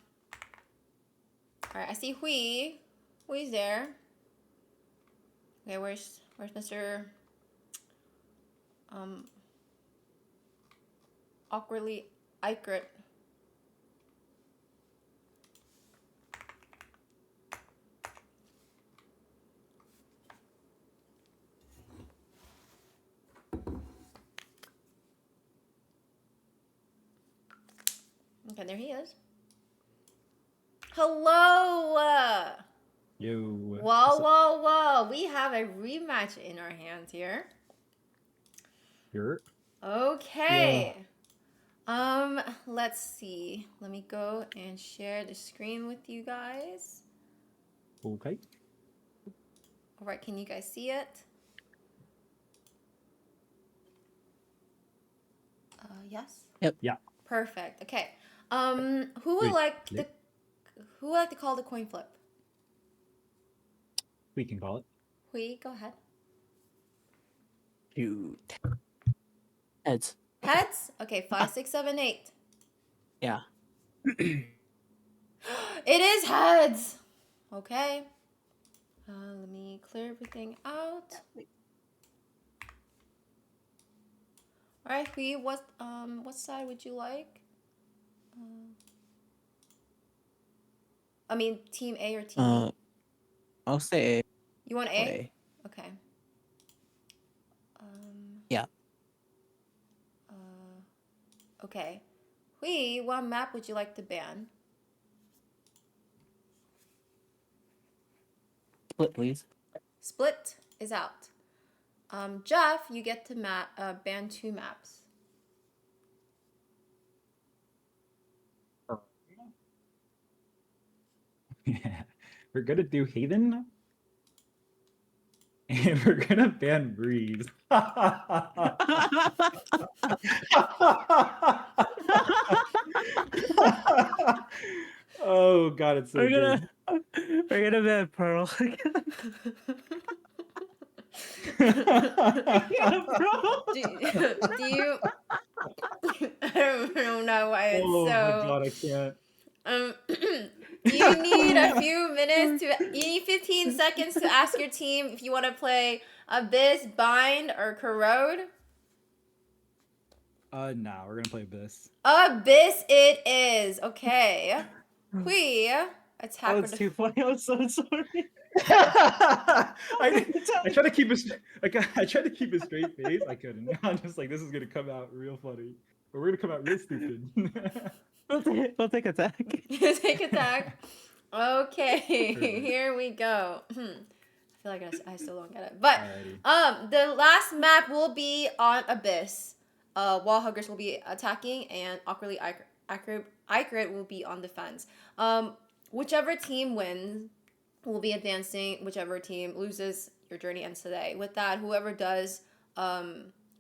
right, I see Hui. Hui's there. Okay, where's Mr. Awkwardly Ikrit? Okay, there he is. Hello!
Yo.
Whoa. We have a rematch in our hands here.
Here.
Okay. Yeah. Let's see. Let me go and share the screen with you guys.
Okay.
All right, can you guys see it? Yes?
Yep.
Yeah.
Perfect. Okay. Who would like to call the coin flip?
We can call it.
Hui, go ahead.
Shoot. Heads.
Heads? Okay, 5, 6, 7, 8.
Yeah.
It is heads. Okay. Let me clear everything out. All right, Hui, what side would you like? I mean, team A or team B?
I'll say A.
You want A? Okay.
Yeah.
Okay. Hui, what map would you like to ban?
Split, please.
Split is out. Jeff, you get to ban 2 maps.
Yeah. We're gonna do Haven. And we're gonna ban Breeze. Oh god, it's so good.
We're gonna ban Pearl.
do you I don't know why it's
oh
so.
Oh my god, I can't.
Do you need a few minutes you need 15 seconds to ask your team if you want to play Abyss, Bind, or Corrode?
Nah, we're gonna play Abyss.
Abyss it is. Okay. Hui, attack.
Oh, it's too funny. I'm so sorry.
I try to keep I tried to keep a straight face. I couldn't. I'm just like, this is gonna come out real funny, but we're gonna come out real stupid.
We'll take attack.
Take attack. Okay, here we go. I feel like I still don't get it, but the last map will be on Abyss. Wall Huggers will be attacking, and Awkwardly Ikrit will be on defense. Whichever team wins will be advancing. Whichever team loses, your journey ends today. With that, whoever does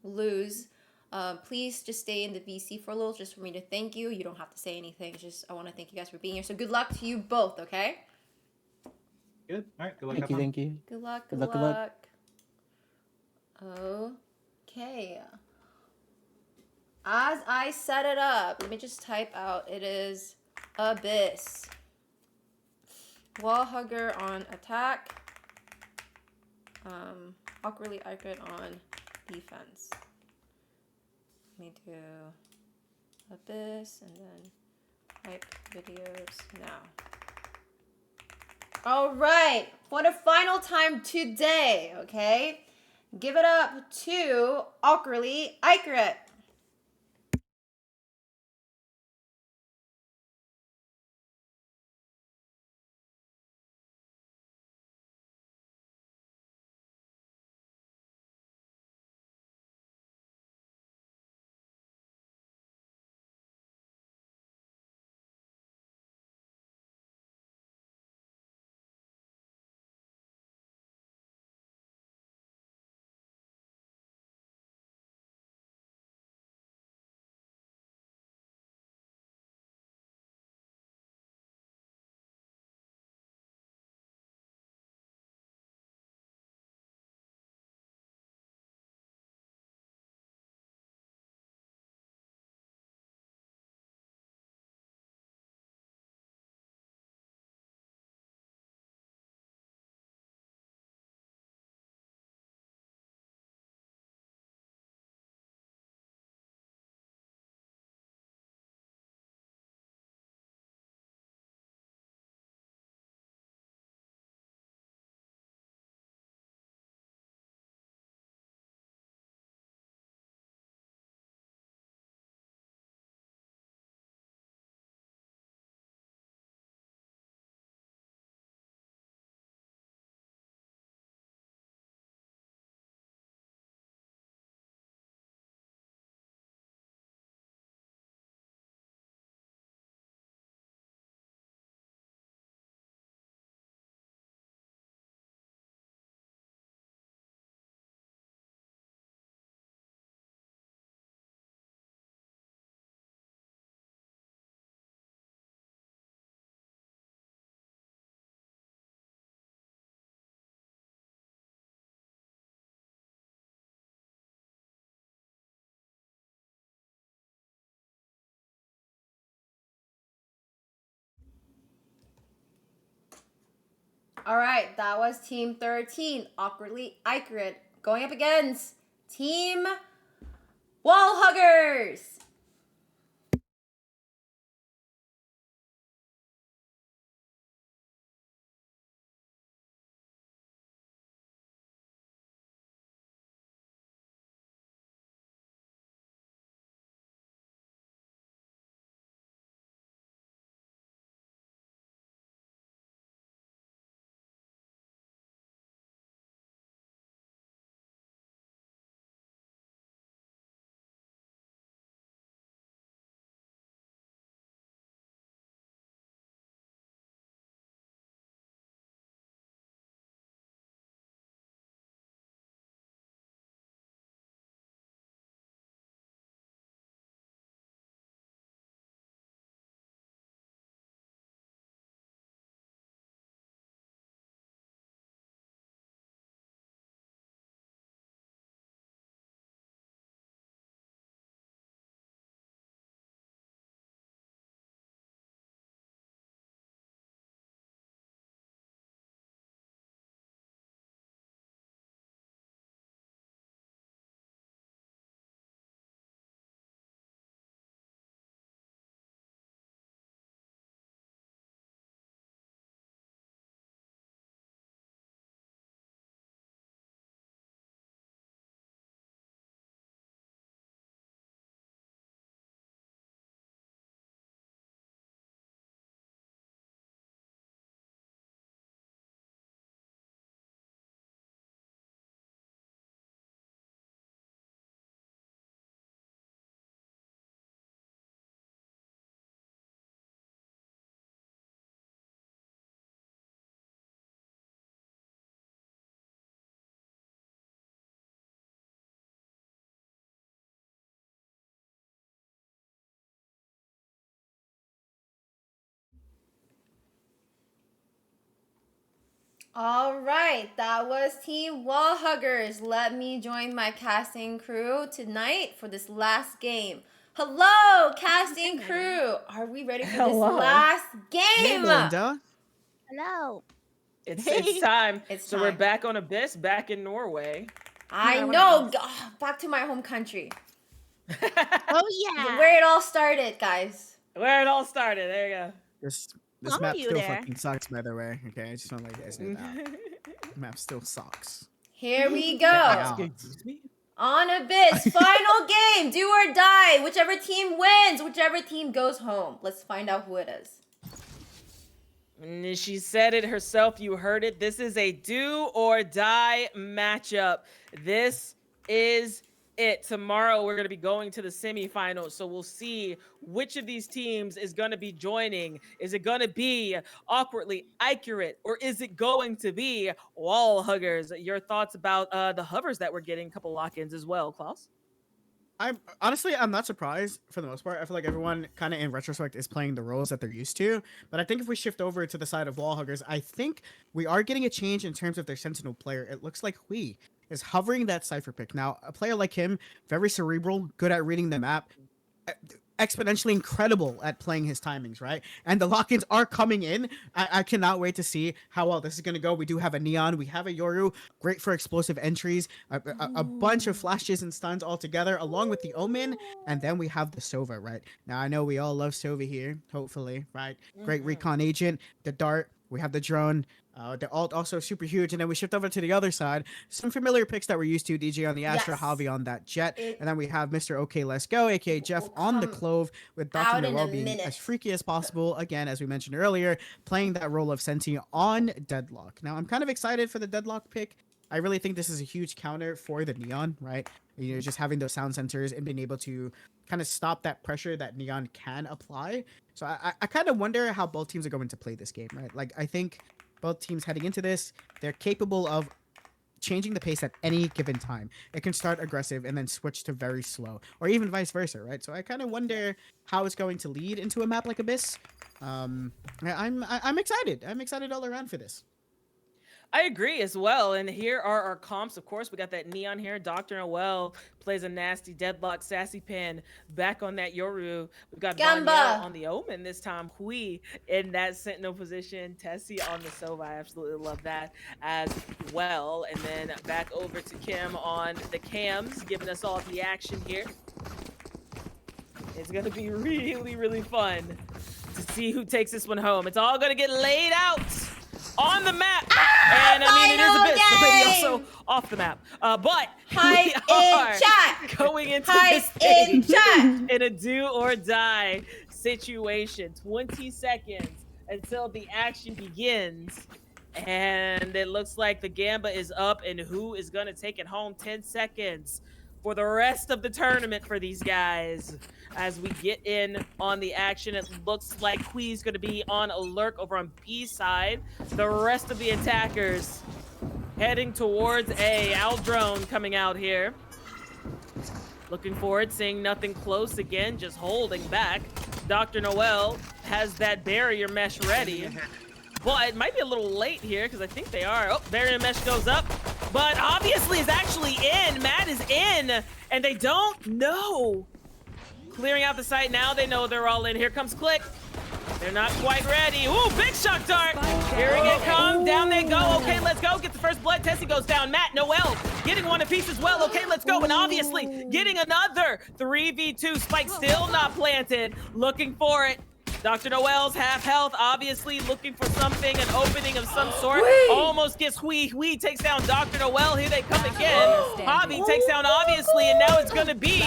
lose, please just stay in the VC for a little, just for me to thank you. You don't have to say anything. Just I want to thank you guys for being here. So good luck to you both. Okay.
Good. All right. Good luck.
Thank you.
Good luck.
Good luck.
Okay. As I set it up, let me just type out. It is Abyss. Wall hugger on attack. Awkwardly accurate on defense. Let me do Abyss and then type videos now. All right, for the final time today, okay? Give it up to Awkwardly Accurate. All right, that was Team 13, Awkwardly Accurate, going up against Team Wall Huggers. All right, that was Team Wall Huggers. Let me join my casting crew tonight for this last game. Hello, casting crew. Are we ready for this last game?
Melinda.
Hello.
It's time.
It's
so we're
time.
back on Abyss, back in Norway.
I know. Back to my home country.
Oh yeah.
Where it all started, guys.
Where it all started. There you go.
This
How
map
are you
still
there?
fucking sucks, by the way. Okay, I just want to let you guys know that. Map still sucks.
Here we go.
Yeah.
On Abyss, final game. Do or die. Whichever team wins, whichever team goes home. Let's find out who it is.
And she said it herself. You heard it. This is a do or die matchup. This is it. Tomorrow we're going to be going to the semifinals. So we'll see which of these teams is going to be joining. Is it going to be Awkwardly Accurate, or is it going to be Wall Huggers? Your thoughts about the hovers that we're getting, a couple lock-ins as well, Klaus?
I'm not surprised for the most part. I feel like everyone kind of in retrospect is playing the roles that they're used to. But I think if we shift over to the side of wall huggers, I think we are getting a change in terms of their sentinel player. It looks like Hui is hovering that cipher pick. Now, a player like him, very cerebral, good at reading the map, exponentially incredible at playing his timings, right? And the lock-ins are coming in. I cannot wait to see how well this is going to go. We do have a Neon. We have a Yoru. Great for explosive entries. A bunch of flashes and stuns all together, along with the Omen. And then we have the Sova, right? Now, I know we all love Sova here, hopefully, right? Great recon agent. The Dart. We have the drone. The ult also super huge. And then we shift over to the other side. Some familiar picks that we're used to. DJ on the Astra, Javi on that Jet. And then we have Mr. OK Let's Go, aka Jeff on the Clove, with Dr. Noel being as freaky as possible. Again, as we mentioned earlier, playing that role of Senti on Deadlock. Now, I'm kind of excited for the Deadlock pick. I really think this is a huge counter for the Neon, right? You know, just having those sound sensors and being able to kind of stop that pressure that Neon can apply. So I kind of wonder how both teams are going to play this game, right? Like, I think both teams heading into this, they're capable of changing the pace at any given time. It can start aggressive and then switch to very slow, or even vice versa, right? So I kind of wonder how it's going to lead into a map like Abyss. I'm excited. I'm excited all around for this.
I agree as well. And here are our comps. Of course, we got that Neon here. Dr. Noel plays a nasty Deadlock. Sassy Pin back on that Yoru. We've got Gamba on the Omen this time. Hui in that Sentinel position. Tessie on the Sova. I absolutely love that as well. And then back over to Kim on the cams, giving us all the action here. It's going to be really, really fun to see who takes this one home. It's all going to get laid out on the map. And I mean, it is a bit also off the map. But we are going into this game in a do or die situation. 20 seconds until the action begins. And it looks like the Gamba is up, and who is going to take it home? 10 seconds for the rest of the tournament for these guys. As we get in on the action, it looks like Hui's going to be on alert over on B side. The rest of the attackers heading towards A. Aldrone coming out here. Looking forward, seeing nothing close again, just holding back. Dr. Noel has that barrier mesh ready. But it might be a little late here because I think they are. Oh, barrier mesh goes up. But obviously is actually in. Matt is in. And they don't know. Clearing out the site now. They know they're all in. Here comes Click. They're not quite ready. Ooh, big shock dart. Hearing it come. Down they go. Okay, let's go. Get the first blood. Tessie goes down. Matt, Noel getting one apiece as well. Okay, let's go. And obviously getting another 3v2. Spike still not planted. Looking for it. Dr. Noel's half health, obviously looking for something, an opening of some sort. Almost gets Hui. Hui takes down Dr. Noel. Here they come again. Hobby takes down, obviously, and now it's going to be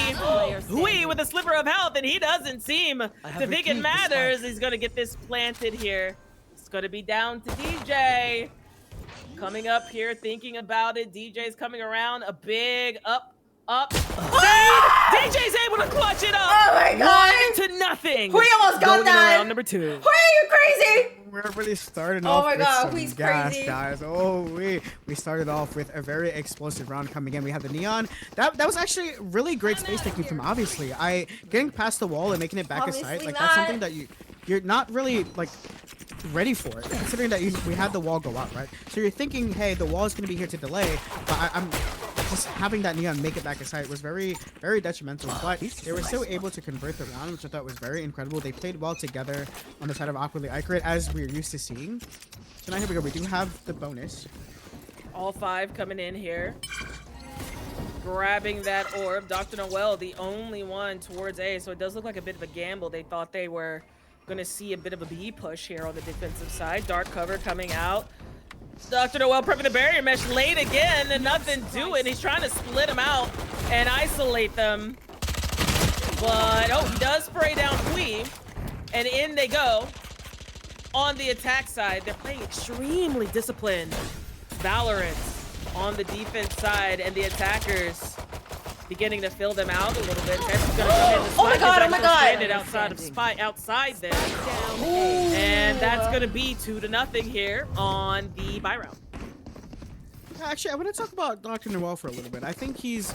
Hui with a sliver of health, and he doesn't seem to think it matters. He's going to get this planted here. It's going to be down to DJ. Coming up here, thinking about it. DJ's coming around. A big up. DJ's able to clutch it up.
Oh my god.
1-0.
Hui almost got that.
Round number 2.
Hui, you crazy?
We're really starting off with some
Hui's
gas,
crazy.
guys. Oh, we started off with a very explosive round coming in. We had the Neon. That was actually really great space taking from obviously. Getting past the wall and making it back aside, like that's something that you're not really like ready for it, considering that we had the wall go up, right? So you're thinking, hey, the wall is going to be here to delay, but I'm just having that Neon make it back aside was very, very detrimental. But they were still able to convert the round, which I thought was very incredible. They played well together on the side of Awkwardly Accurate, as we're used to seeing. So now here we go. We do have the bonus.
All 5 coming in here. Grabbing that orb. Dr. Noel, the only one towards A, so it does look like a bit of a gamble. They thought they were going to see a bit of a B push here on the defensive side. Dark cover coming out. Dr. Noel prepping the barrier mesh late again and nothing doing. He's trying to split them out and isolate them. But, oh, he does spray down bhvi. And in they go. On the attack side, they're playing extremely disciplined. Valorant on the defense side, and the attackers beginning to fill them out a little bit. Tess is gonna come in. The
Oh my god, oh my god.
Stranded outside there.
Ooh.
And that's gonna be 2-0 here on the buy round.
Actually, I want to talk about Dr. Noel for a little bit. I think he's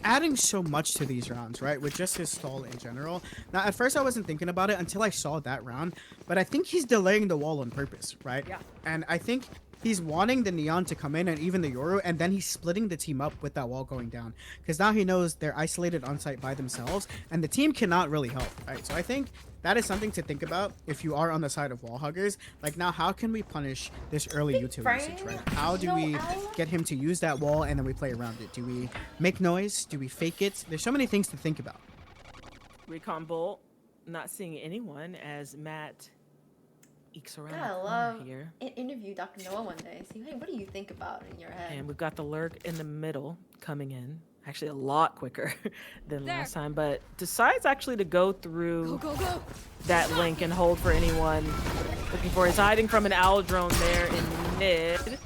adding so much to these rounds, right? With just his stall in general. Now, at first I wasn't thinking about it until I saw that round, but I think he's delaying the wall on purpose, right?
Yeah.
And I think he's wanting the Neon to come in and even the Yoru, and then he's splitting the team up with that wall going down. Because now he knows they're isolated on site by themselves, and the team cannot really help, right? So I think that is something to think about if you are on the side of wall huggers. Like, now, how can we punish this early utility usage, right? How do we get him to use that wall and then we play around it? Do we make noise? Do we fake it? There's so many things to think about.
Recon Bolt, not seeing anyone as Matt ekes around
I
the
love
corner here.
interview Dr. Noel one day. See, hey, what do you think about in your head?
And we've got the lurk in the middle coming in. Actually, a lot quicker than last time, but decides actually to go through that link and hold for anyone looking for. He's hiding from an owl drone there in mid.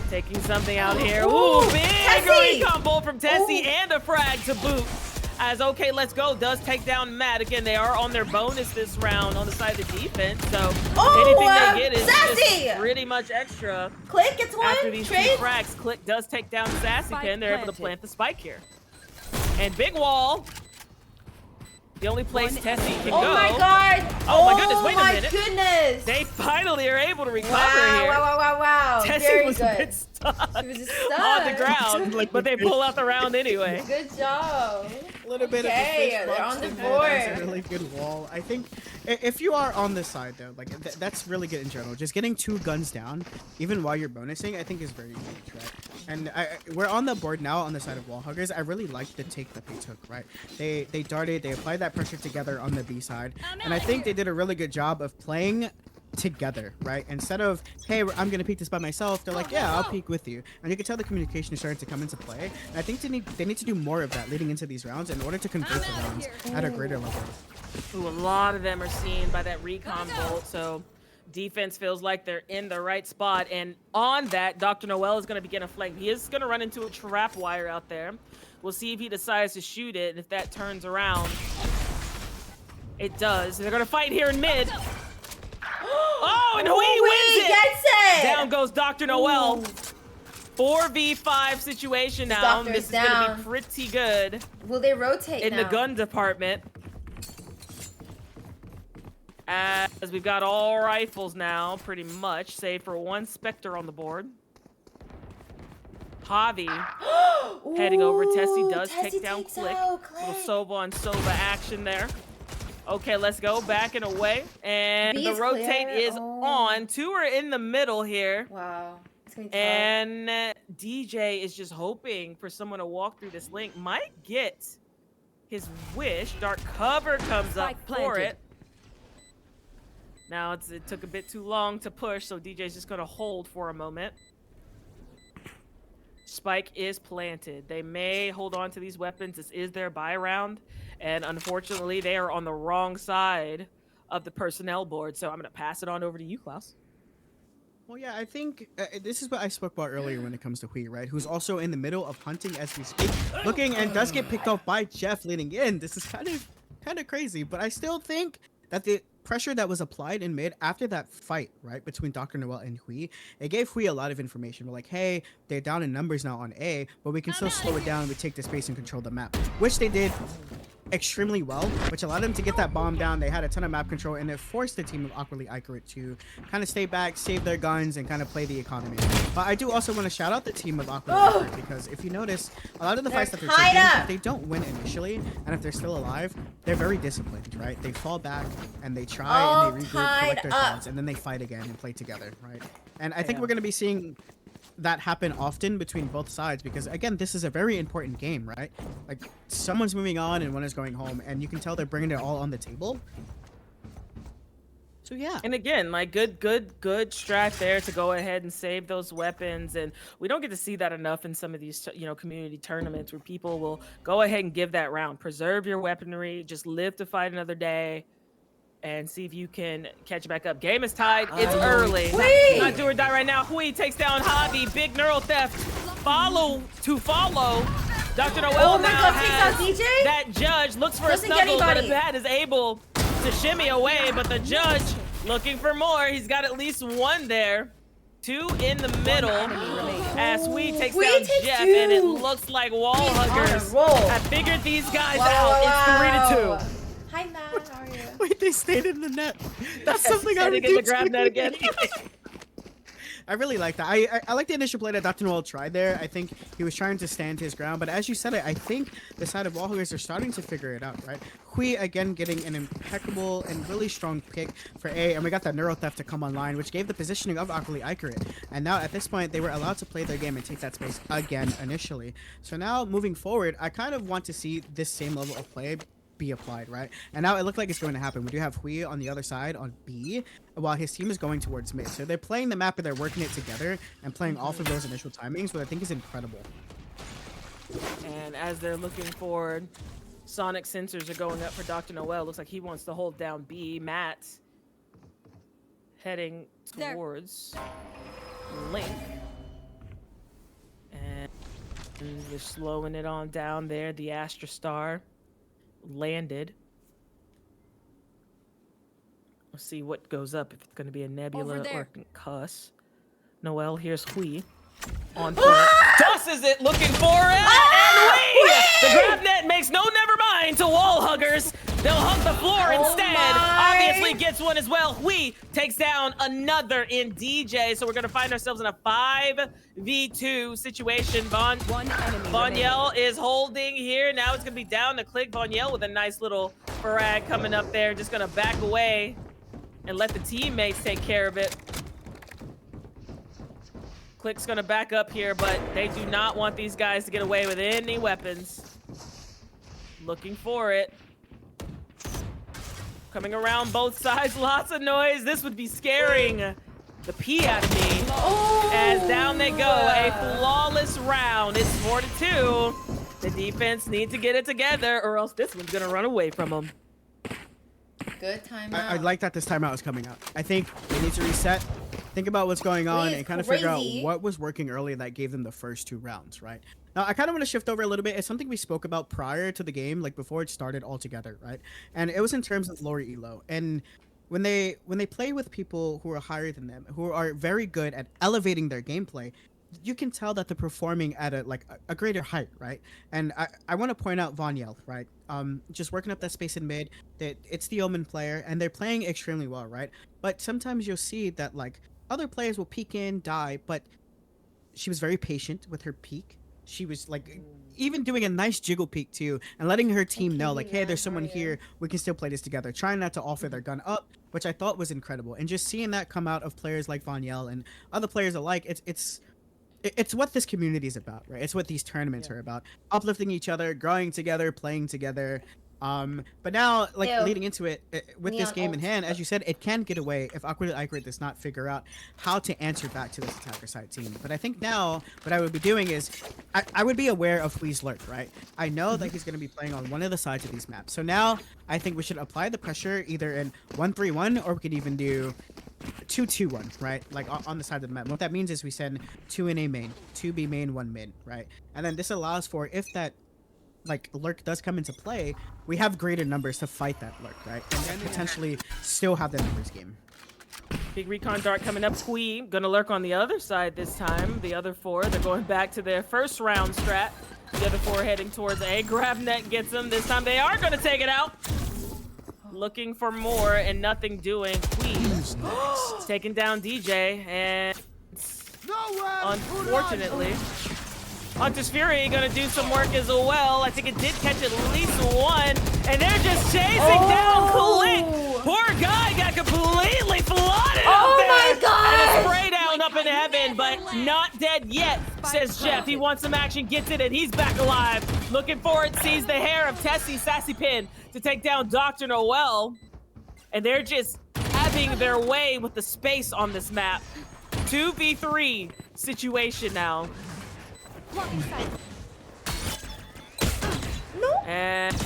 Taking something out here. Ooh, big recon bolt from Tessie and a frag to boot. As okay, let's go does take down Matt. Again, they are on their bonus this round on the side of the defense, so anything they get is pretty much extra.
Click, it's one.
After these
Trade.
2 frags, Click does take down Sassy. They're able to plant the spike here. And Big Wall, the only place Tessie can go.
Oh my god!
Oh my goodness, wait a minute.
Oh my goodness!
They finally are able to recover here.
Wow.
Tessie
Very
was
good.
a bit stuck
She was just stuck.
on the ground, but they pull out the round anyway.
Good job.
A little bit
Okay,
of the
they're on the
That's
board.
a really good wall. I think if you are on this side though, like that's really good in general. Just getting 2 guns down, even while you're bonusing, I think is very huge, right? And we're on the board now on the side of wall huggers. I really like the take that they took, right? They darted, they applied that pressure together on the B side, and I think they did a really good job of playing together, right? Instead of, hey, I'm gonna peek this by myself, they're like, yeah, I'll peek with you. And you can tell the communication is starting to come into play. And I think they need to do more of that leading into these rounds in order to convert the rounds at a greater level.
Ooh, a lot of them are seen by that recon bolt, so defense feels like they're in the right spot. And on that, Dr. Noel is going to begin a flank. He is going to run into a trap wire out there. We'll see if he decides to shoot it, and if that turns around. It does. They're going to fight here in mid. Oh, and Hui wins it!
Gets it!
Down goes Dr. Noel. 4v5 situation now.
Doctor
This is going to be pretty good.
Will they rotate
in
now?
the gun department? As we've got all rifles now, pretty much, save for 1 Spectre on the board. Javi heading over. Tessie does take down Click. Little Sova on Sova action there. Okay, let's go back and away. And
B
the
is
rotate
clear.
is on. 2 are in the middle here.
Wow. It's gonna be tough.
And DJ is just hoping for someone to walk through this link. Might get his wish. Dark cover comes up for it. Now it took a bit too long to push, so DJ's just gonna hold for a moment. Spike is planted. They may hold on to these weapons. This is their buy round, and unfortunately, they are on the wrong side of the personnel board. So I'm gonna pass it on over to you, Klaus.
Well, yeah, I think this is what I spoke about earlier when it comes to Hui, right? Who's also in the middle of hunting as we speak, looking and does get picked off by Jeff leading in. This is kind of crazy, but I still think that the pressure that was applied in mid after that fight, right, between Dr. Noel and Hui, it gave Hui a lot of information. We're like, hey, they're down in numbers now on A, but we can still slow it down. We take the space and control the map, which they did extremely well, which allowed them to get that bomb down. They had a ton of map control, and it forced the team of Awkwardly Accurate to kind of stay back, save their guns, and kind of play the economy. But I do also want to shout out the team of Awkwardly Accurate, because if you notice, a lot of the fights that they're taking, if they don't win initially, and if they're still alive, they're very disciplined, right? They fall back, and they try, and they regroup, collect their thoughts, and then they fight again and play together, right? And I think we're going to be seeing that happen often between both sides, because again, this is a very important game, right? Like, someone's moving on and one is going home, and you can tell they're bringing it all on the table. So yeah.
And again, like good strat there to go ahead and save those weapons, and we don't get to see that enough in some of these, you know, community tournaments where people will go ahead and give that round, preserve your weaponry, just live to fight another day, and see if you can catch it back up. Game is tied. It's early. Not do or die right now. Hui takes down Javi. Big neural theft. Follow. Dr. Noel now has that judge. Looks for a snuggle, but Abad is able to shimmy away. But the judge looking for more. He's got at least one there. Two in the middle. As Hui takes down Jeff, and it looks like wall huggers. I figured these guys out. It's 3-2.
Hi, Matt. How are you?
Wait, they stayed in the net. That's something I would do
the grab net again.
I really like that. I like the initial play that Dr. Noel tried there. I think he was trying to stand his ground, but as you said it, I think the side of Wallhuggers are starting to figure it out, right? Hui again getting an impeccable and really strong pick for A, and we got that neural theft to come online, which gave the positioning of Awkwardly Accurate. And now at this point, they were allowed to play their game and take that space again initially. So now moving forward, I kind of want to see this same level of play be applied, right? And now it looked like it's going to happen. We do have Hui on the other side on B, while his team is going towards mid. So they're playing the map and they're working it together and playing off of those initial timings, which I think is incredible.
And as they're looking forward, sonic sensors are going up for Dr. Noel. Looks like he wants to hold down B. Matt heading towards Link. And they're slowing it on down there. The Astra Star landed. Let's see what goes up, if it's going to be a Nebula or Cuss. Noel, here's Hui on point. Tosses it, looking for it, and Hui! The grab net makes no never mind to wall huggers. They'll hug the floor instead. Obviously gets one as well. Hui takes down another in DJ, so we're going to find ourselves in a 5v2 situation. Vonyel is holding here. Now it's going to be down to Click. Vonyel with a nice little frag coming up there. Just going to back away and let the teammates take care of it. Click's going to back up here, but they do not want these guys to get away with any weapons. Looking for it. Coming around both sides, lots of noise. This would be scaring the pee out of me. As down they go, a flawless round. It's 4-2. The defense needs to get it together, or else this one's gonna run away from them.
Good timeout.
I like that this timeout is coming out. I think they need to reset, think about what's going on, and kind of figure out what was working early that gave them the first 2 rounds, right? Now, I kind of want to shift over a little bit. It's something we spoke about prior to the game, like before it started altogether, right? And it was in terms of lower elo. And when they play with people who are higher than them, who are very good at elevating their gameplay, you can tell that they're performing at a greater height, right? And I want to point out Vonyel, right? Just working up that space in mid, that it's the Omen player, and they're playing extremely well, right? But sometimes you'll see that like other players will peek in, die, but she was very patient with her peek. She was like even doing a nice jiggle peek too, and letting her team know like, hey, there's someone here, we can still play this together, trying not to offer their gun up, which I thought was incredible. And just seeing that come out of players like Vonyel and other players alike, it's what this community is about, right? It's what these tournaments are about, uplifting each other, growing together, playing together. But now, like, leading into it, with this game in hand, as you said, it can get away if Awkwardly Accurate does not figure out how to answer back to this attacker side team. But I think now, what I would be doing is, I would be aware of Hui's lurk, right? I know that he's going to be playing on one of the sides of these maps. So now, I think we should apply the pressure either in 1-3-1, or we could even do 2-2-1, right? Like, on the side of the map. What that means is we send 2 in A main, 2 B main, 1 mid, right? And then this allows for, if that like lurk does come into play, we have greater numbers to fight that lurk, right? And potentially still have that numbers game.
Big recon dart coming up. Hui gonna lurk on the other side this time. The other 4, they're going back to their first round strat. The other 4 heading towards A. GrabNet gets them. This time they are going to take it out. Looking for more and nothing doing. Queen taking down DJ, and unfortunately, Hunter's Fury gonna do some work as well. I think it did catch at least one, and they're just chasing down Clint. Poor guy got completely flooded up there.
My God!
And a spray down up in heaven, but not dead yet, says Jeff. He wants some action, gets it, and he's back alive. Looking for it, sees the hair of Tessie Sassy Pin to take down Dr. Noel. And they're just having their way with the space on this map. 2v3 situation now. And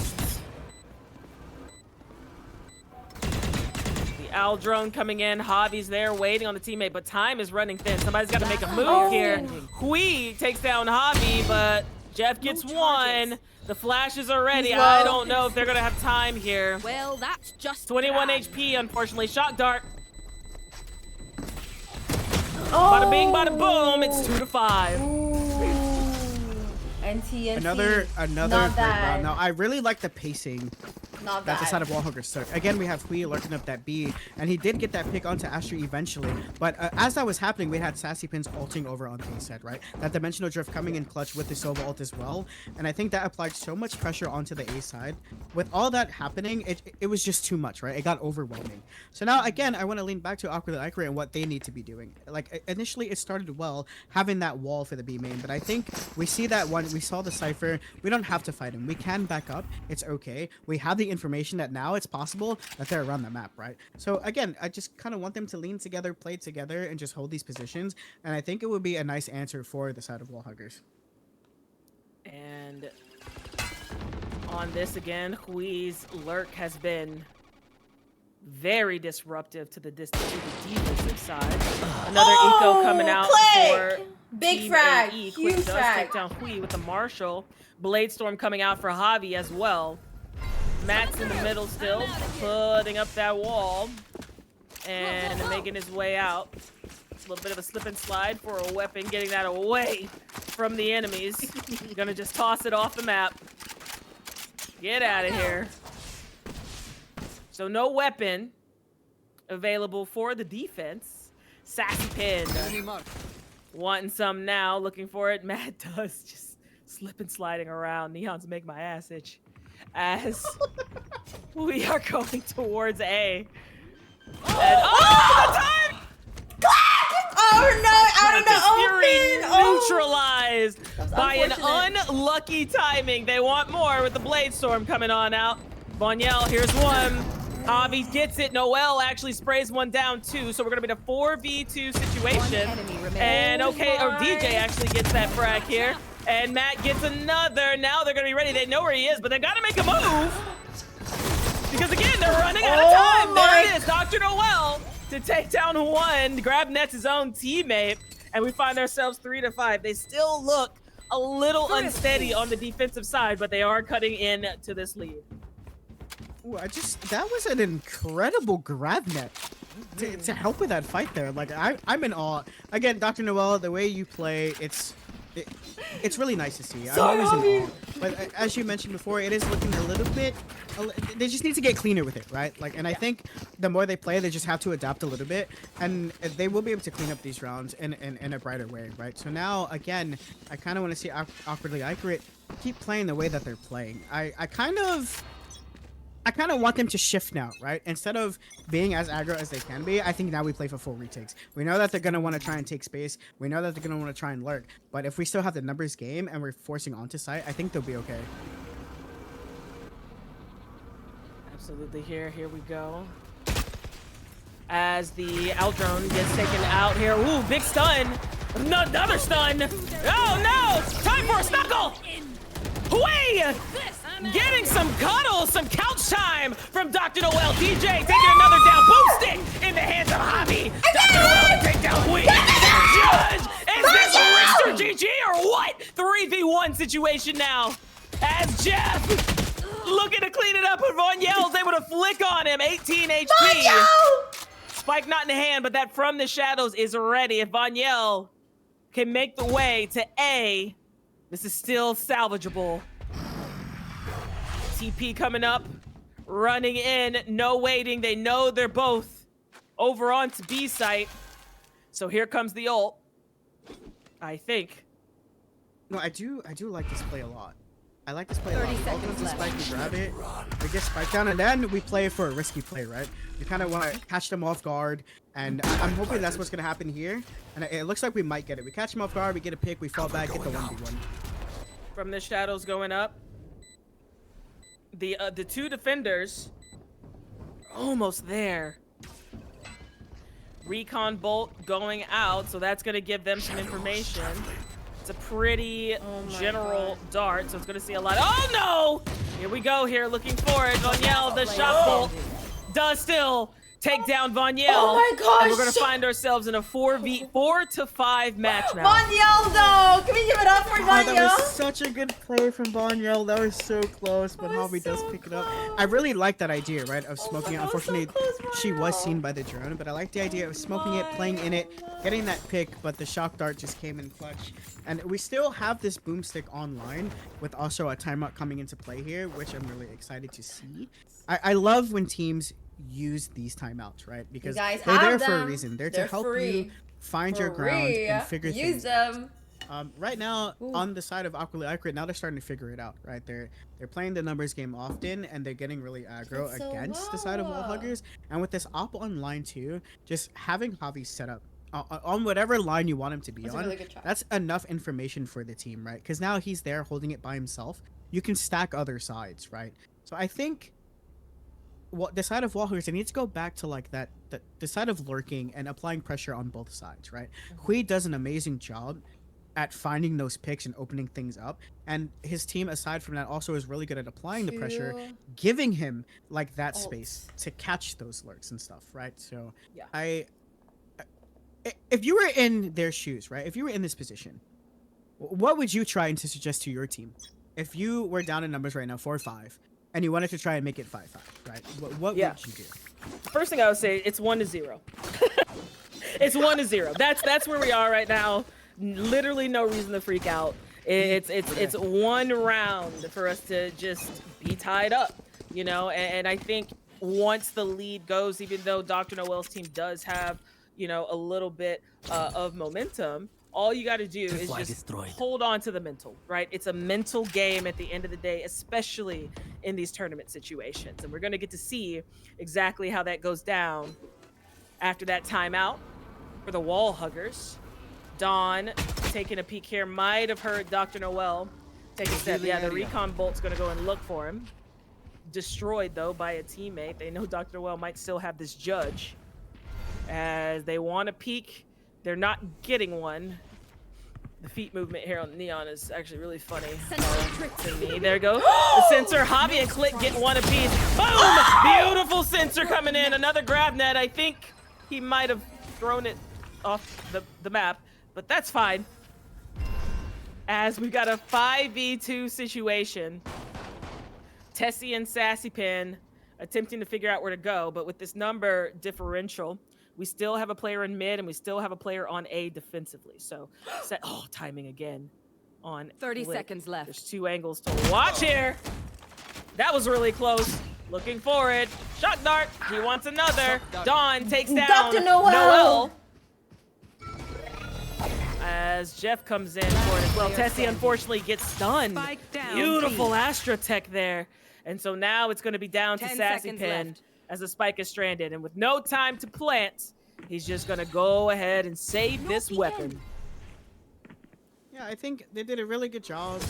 the Owl drone coming in. Javi's there waiting on the teammate, but time is running thin. Somebody's got to make a move here. Hui takes down Javi, but Jeff gets one. The flashes are ready. I don't know if they're going to have time here.
Well, that's just
21 HP, unfortunately. Shock dart. Bada bing, bada boom. It's 2-5.
NT.
Another
Not
great
bad.
round. Now I really like the pacing
Not
that the
bad.
side of Wallhuggers took. Again, we have Hui lurking up that B, and he did get that pick onto Asher eventually. But as that was happening, we had Sassy Pins ulting over on A side, right? That dimensional drift coming in clutch with the Sova ult as well. And I think that applied so much pressure onto the A side. With all that happening, it was just too much, right? It got overwhelming. So now, again, I want to lean back to Awkwardly Accurate and what they need to be doing. Like, initially, it started well, having that wall for the B main. But I think we see that one, we saw the Cypher. We don't have to fight him. We can back up. It's okay. We have the information that now it's possible that they're around the map, right? So again, I just kind of want them to lean together, play together, and just hold these positions. And I think it would be a nice answer for the side of Wallhuggers.
And on this again, Hui's lurk has been very disruptive to the defensive side. Another eco coming out for
big
Team
frag,
AE.
huge
Quick does
frag.
take down Hui with the Marshall. Bladestorm coming out for Javi as well. Matt's in the middle still, putting up that wall and making his way out. A little bit of a slip and slide for a weapon, getting that away from the enemies. Gonna just toss it off the map. Get out of here. So no weapon available for the defense. Sassy Pin wanting some now, looking for it. Matt does just slip and sliding around. Neon's make my ass itch. As we are going towards A. And, oh, the time!
Oh no, out of the open!
Neutralized by an unlucky timing. They want more with the Bladestorm coming on out. Vonyel, here's one. Javi gets it. Noel actually sprays one down too. So we're gonna be in a 4v2 situation. And okay, or DJ actually gets that frag here. And Matt gets another. Now they're gonna be ready. They know where he is, but they gotta make a move. Because again, they're running out of time. There it is, Dr. Noel to take down one. GrabNet's his own teammate. And we find ourselves 3-5. They still look a little unsteady on the defensive side, but they are cutting in to this lead.
Ooh, that was an incredible GrabNet to help with that fight there. Like, I'm in awe. Again, Dr. Noel, the way you play, it's really nice to see. I'm always in awe. But as you mentioned before, it is looking a little bit. They just need to get cleaner with it, right? Like, and I think the more they play, they just have to adapt a little bit, and they will be able to clean up these rounds in a brighter way, right? So now, again, I kind of want to see Awkwardly Accurate keep playing the way that they're playing. I kind of want them to shift now, right? Instead of being as aggro as they can be, I think now we play for full retakes. We know that they're going to want to try and take space. We know that they're going to want to try and lurk. But if we still have the numbers game and we're forcing onto site, I think they'll be okay.
Absolutely. Here we go. As the Aldrone gets taken out here. Ooh, big stun. Another stun. Oh, no. Time for a snuckle. Hui! Getting some cuddles, some couch time from Dr. Noel. DJ taking another down. Boom stick in the hands of Javi. Dr. Noel to take down Hui. Judge! Is this a Richter GG or what? 3v1 situation now. As Jeff looking to clean it up, but Vonyel's able to flick on him. 18 HP. Spike not in the hand, but that from the shadows is ready. If Vonyel can make the way to A, This is still salvageable. TP coming up, running in, no waiting. They know they're both over onto B site. So here comes the ult, I think.
No, I do like this play a lot. I like this play a lot. We go to spike, we grab it, we get spike down, and then we play for a risky play, right? We kind of want to catch them off guard, and I'm hoping that's what's going to happen here. And it looks like we might get it. We catch them off guard, we get a pick, we fall back, get the 1v1.
From the shadows going up. The two defenders almost there. Recon bolt going out, so that's going to give them some information. It's a pretty general dart, so it's going to see a lot. Oh no! Here we go here, looking for it. Vonyel, the shot bolt does still take down Vonyel.
Oh my gosh!
And we're going to find ourselves in a 4 to 5 match now.
Vonyel though! Can we give it up for Vonyel?
That was such a good play from Vonyel. That was so close, but Javi does pick it up. I really like that idea, right, of smoking it. Unfortunately, she was seen by the drone, but I like the idea of smoking it, playing in it, getting that pick, but the shock dart just came in clutch. And we still have this boomstick online with also a timeout coming into play here, which I'm really excited to see. I love when teams use these timeouts, right? Because they're there for a reason. They're to help you find your ground and figure things out. Right now, on the side of Aquila Accurate, now they're starting to figure it out, right? They're playing the numbers game often, and they're getting really aggro against the side of wall huggers. And with this op on line 2, just having Javi set up on whatever line you want him to be on, that's enough information for the team, right? Because now he's there holding it by himself. You can stack other sides, right? So I think the side of wall huggers, they need to go back to like the side of lurking and applying pressure on both sides, right? Hui does an amazing job at finding those picks and opening things up, and his team aside from that also is really good at applying the pressure, giving him like that space to catch those lurks and stuff, right? So yeah. If you were in their shoes, right? If you were in this position, what would you try to suggest to your team? If you were down in numbers right now, 4-5, and you wanted to try and make it 5-5, right? What would you do?
First thing I would say, it's 1-0. It's 1-0. That's where we are right now. Literally no reason to freak out. It's one round for us to just be tied up, you know. And I think once the lead goes, even though Dr. Noel's team does have, you know, a little bit of momentum, all you got to do is just hold on to the mental, right? It's a mental game at the end of the day, especially in these tournament situations. And we're going to get to see exactly how that goes down after that timeout for the wall huggers. Dawn taking a peek here, might have heard Dr. Noel take a step. Yeah, the recon bolt's going to go and look for him. Destroyed, though, by a teammate. They know Dr. Noel might still have this judge. As they want to peek, they're not getting one. The feet movement here on Neon is actually really funny to me. There goes the sensor. Javi and Click get one apiece. Boom! Beautiful sensor coming in. Another grab net. I think he might have thrown it off the map, but that's fine. As we've got a 5v2 situation. Tessie and Sassy Pin attempting to figure out where to go, but with this number differential, we still have a player in mid and we still have a player on A defensively. So, timing again on
30
Click.
seconds left.
There's 2 angles to watch here. That was really close. Looking for it. Shock dart. He wants another. Dawn takes down
Dr. Noel.
As Jeff comes in for it as well. Tessie unfortunately gets stunned. Beautiful Astra Tech there. And so now it's going to be down to Sassy Pin as the spike is stranded. And with no time to plant, he's just going to go ahead and save this weapon.
Yeah, I think they did a really good job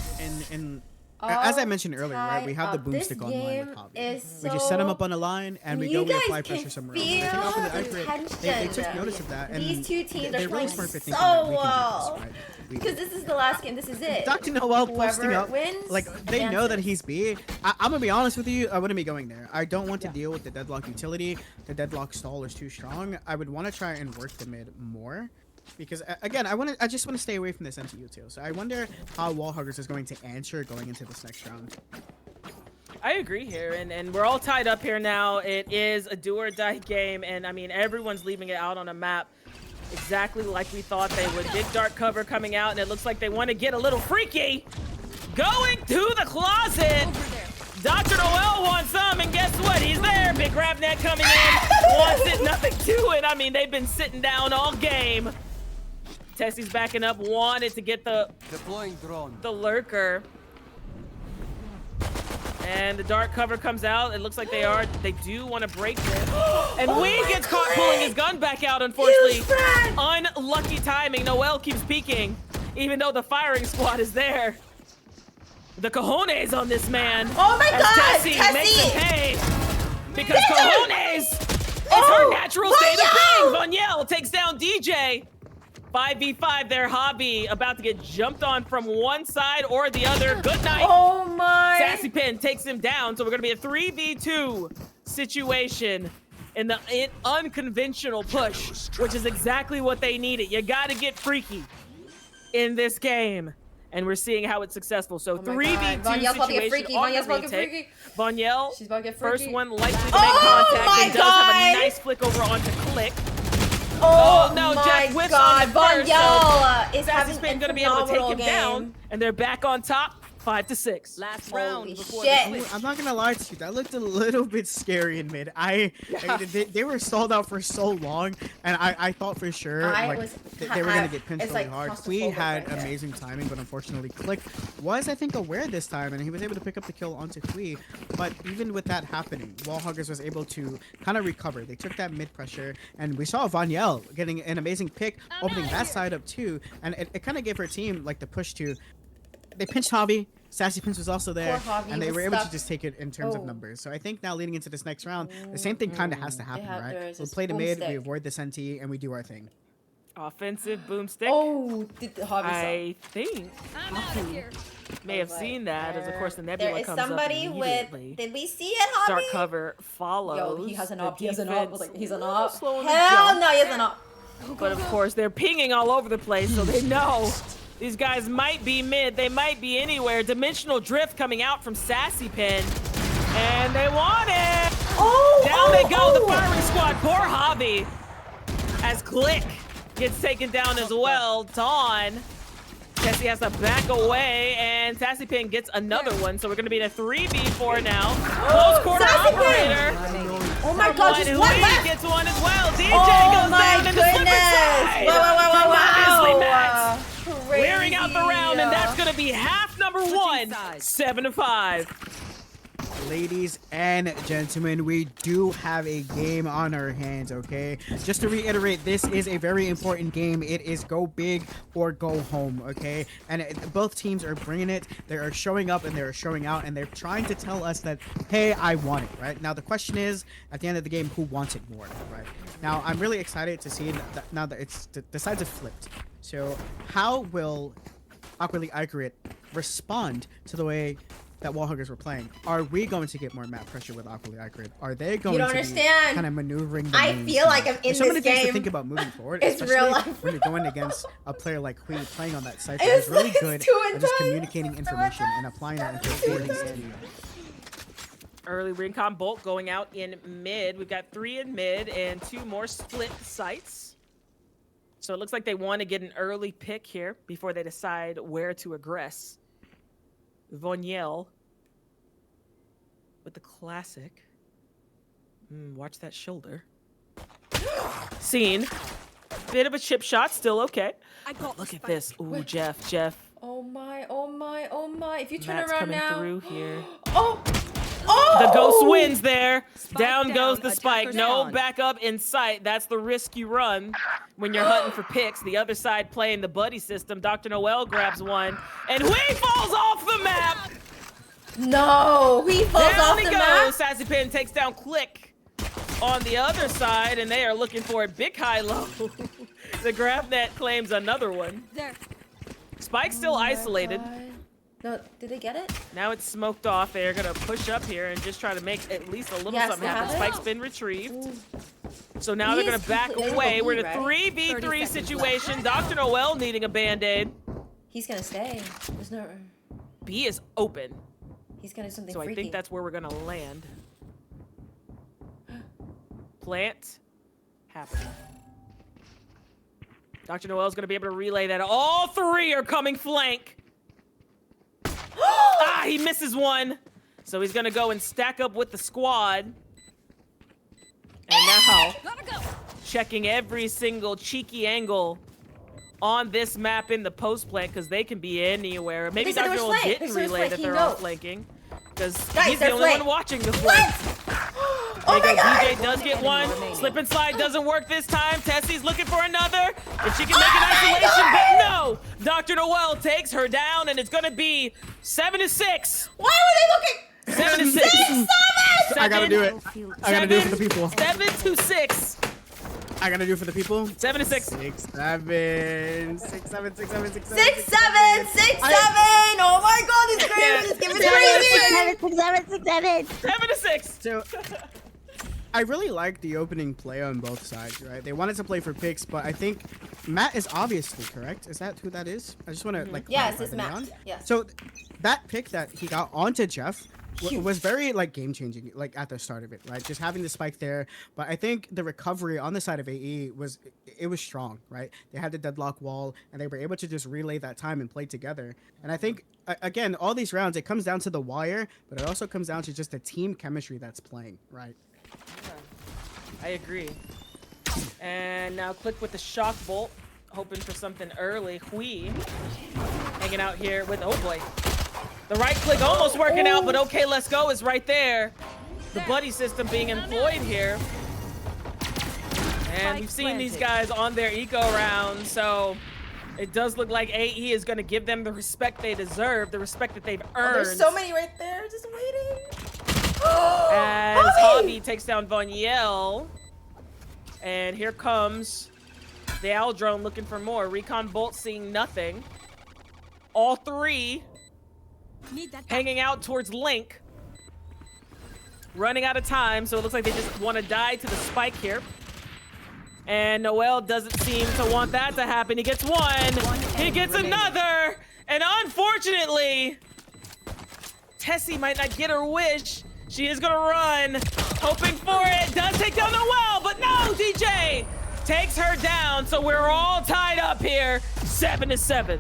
in as I mentioned earlier, right? We have the boomstick online with Javi. We just set him up on a line and we go and apply pressure somewhere else. I think off of the accurate, they took notice of that, and
these two teams are
really
playing
smart for
so
thinking that we
well.
can do this, right?
Because this is the last game. This is it.
Dr. Noel posting
Whoever
up,
wins,
like they know that he's B. I'm gonna be honest with you. I wouldn't be going there. I don't want to deal with the deadlock utility. The deadlock stall is too strong. I would want to try and work the mid more. Because again, I just want to stay away from this MCU too. So I wonder how Wallhuggers is going to answer going into this next round.
I agree here, and we're all tied up here now. It is a do or die game, and I mean everyone's leaving it out on a map. exactly like we thought they would. Big dark cover coming out, and it looks like they want to get a little freaky. Going to the closet. Dr. Noel wants some, and guess what? He's there. Big grab net coming in. Wants it, nothing to it. I mean, they've been sitting down all game. Tessie's backing up, wanted to get the lurker. And the dark cover comes out. It looks like they do want to break this. And Wee gets caught pulling his gun back out, unfortunately. Unlucky timing. Noel keeps peeking, even though the firing squad is there. The cojones on this man.
Oh my God,
Tessie makes him pay. Because cojones is her natural state of being. Vonyel takes down DJ. 5v5 their hobby, about to get jumped on from one side or the other. Good night.
Oh my.
Sassy Pin takes him down, so we're gonna be a 3v2 situation in the unconventional push, which is exactly what they needed. You gotta get freaky in this game. And we're seeing how it's successful. So 3v2 situation on the retake. Vonyel,
she's about to get freaky.
First one likely to make contact and does have a nice flick over onto Click. Oh no, Jeff whiffs on the first.
Vonyel is
Sassy's been gonna be able to take him down, and they're back on top, 5-6.
Last round before
Ooh, I'm not gonna lie to you, that looked a little bit scary in mid. I mean, they were stalled out for so long, and I thought for sure they were gonna get pinched really hard. We had amazing timing, but unfortunately Click was, I think, aware this time, and he was able to pick up the kill onto Kui. But even with that happening, Wallhuggers was able to kind of recover. They took that mid pressure, and we saw Vonyel getting an amazing pick, opening that side up too, and it kind of gave her team like the push to. They pinched Javi. Sassy Pins was also there, and they were able to just take it in terms of numbers. So I think now leading into this next round, the same thing kind of has to happen, right? We'll play the mid, we avoid the senti, and we do our thing.
Offensive boomstick.
Oh,
I think may have seen that, as of course the Nebula comes up immediately.
Did we see it, Javi?
Dark cover follows.
Yo, he has an op. He has an op. Like, he's an op.
Hell
no, he has an op.
But of course they're pinging all over the place, so they know. These guys might be mid, they might be anywhere. Dimensional drift coming out from Sassy Pin. And they want it! Down they go, the firing squad. Poor Hobby. As Click gets taken down as well. Dawn. Tessie has to back away, and Sassy Pin gets another one. So we're gonna be in a 3v4 now. Close quarter operator.
Oh my God, just one left.
Gets one as well. DJ goes down in the slippery side.
Wow.
Clearing out the round, and that's going to be half number one, 7-5.
Ladies and gentlemen, we do have a game on our hands, okay? Just to reiterate, this is a very important game. It is go big or go home, okay? And both teams are bringing it. They are showing up and they're showing out, and they're trying to tell us that, hey, I want it, right? Now, the question is, at the end of the game, who wants it more, right? Now, I'm really excited to see that now that it's the sides have flipped. So, how will Awkwardly Accurate respond to the way that Wallhuggers were playing? Are we going to get more map pressure with Awkwardly Accurate? Are they going to be kind of maneuvering the
I feel like I'm in
so many
this
things
game.
to think about moving forward.
It's
especially
real life.
when you're going against a player like Hui playing on that site who's really good at just communicating information and applying that into his team.
Early Rincon Bolt going out in mid. We've got 3 in mid and 2 more split sites. So it looks like they want to get an early pick here before they decide where to aggress. Vonyel with the classic. Watch that shoulder. Scene. Bit of a chip shot, still okay. Look at this. Ooh, Jeff.
Oh my. If you turn
Matt's
around
coming
now.
through here.
Oh!
The ghost wins there. Down goes the
attacker
spike. No
down.
backup in sight. That's the risk you run when you're hunting for picks. The other side playing the buddy system. Dr. Noel grabs one, and Hui falls off the map.
No, he falls
Down
off
he
the
goes.
map.
Sassy Pin takes down Click on the other side, and they are looking for a big high-low. The grab net claims another one. Spike's still isolated.
No, did they get it?
Now it's smoked off. They're gonna push up here and just try to make at least a little something happen. Spike's been retrieved. So now they're gonna back away. We're in a 3v3 situation. Dr. Noel needing a band-aid.
He's gonna stay. There's no.
B is open.
He's gonna do something
So
freaky.
I think that's where we're gonna land. Plant happening. Dr. Noel's gonna be able to relay that. All three are coming flank. Ah, he misses one. So he's gonna go and stack up with the squad. And now, checking every single cheeky angle on this map in the post plant, because they can be anywhere. Maybe Dr. Noel didn't relay that they're all flanking, because he's the only one watching the flank.
Oh my God!
DJ does get one. Slip and slide doesn't work this time. Tessie's looking for another. If she can make an isolation, but no! Dr. Noel takes her down, and it's gonna be 7-6.
Why were they looking?
7-6.
6-7!
I gotta do it. I gotta do it for the people.
7-6.
I gotta do it for the people.
7-6.
6-7. 6-7. 6-7. 6-7.
6-7. 6-7. Oh my God, it's crazy. Just give it to me.
6-7.
7-6.
So, I really like the opening play on both sides, right? They wanted to play for picks, but I think Matt is obviously correct. Is that who that is? I just want to like.
Yes, it's Matt. Yes.
So, that pick that he got onto Jeff was very like game changing, like at the start of it, right? Just having the spike there, but I think the recovery on the side of AE was strong, right? They had the deadlock wall, and they were able to just relay that time and play together. And I think again, all these rounds, it comes down to the wire, but it also comes down to just the team chemistry that's playing, right?
I agree. And now Click with the shock bolt, hoping for something early. Hui hanging out here with, oh boy. The right click almost working out, but okay, let's go is right there. The buddy system being employed here. And we've seen these guys on their eco round, so it does look like AE is going to give them the respect they deserve, the respect that they've earned.
There's so many right there, just waiting.
As Hobby takes down Vonyel. And here comes the Owl Drone looking for more. Recon Bolt seeing nothing. All three hanging out towards Link. Running out of time, so it looks like they just want to die to the spike here. And Noel doesn't seem to want that to happen. He gets one. He gets another. And unfortunately, Tessie might not get her wish. She is gonna run, hoping for it. Does take down Noel, but no, DJ takes her down. So we're all tied up here, 7-7.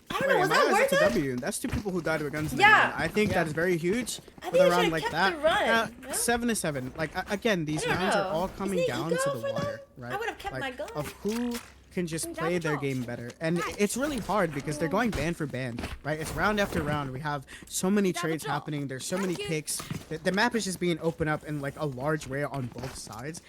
I don't know, was that worth it?
W. That's two people who died with guns.
Yeah.
I think that is very huge
I
with a
think
round like that.
the run.
7-7. Like again, these rounds are all coming down to the wire, right?
I would have kept
like,
my gun.
Of who can just play their game better, and it's really hard because they're going band for band, right? It's round after round. We have so many trades happening. There's so many picks. The map is just being opened up in like a large way on both sides.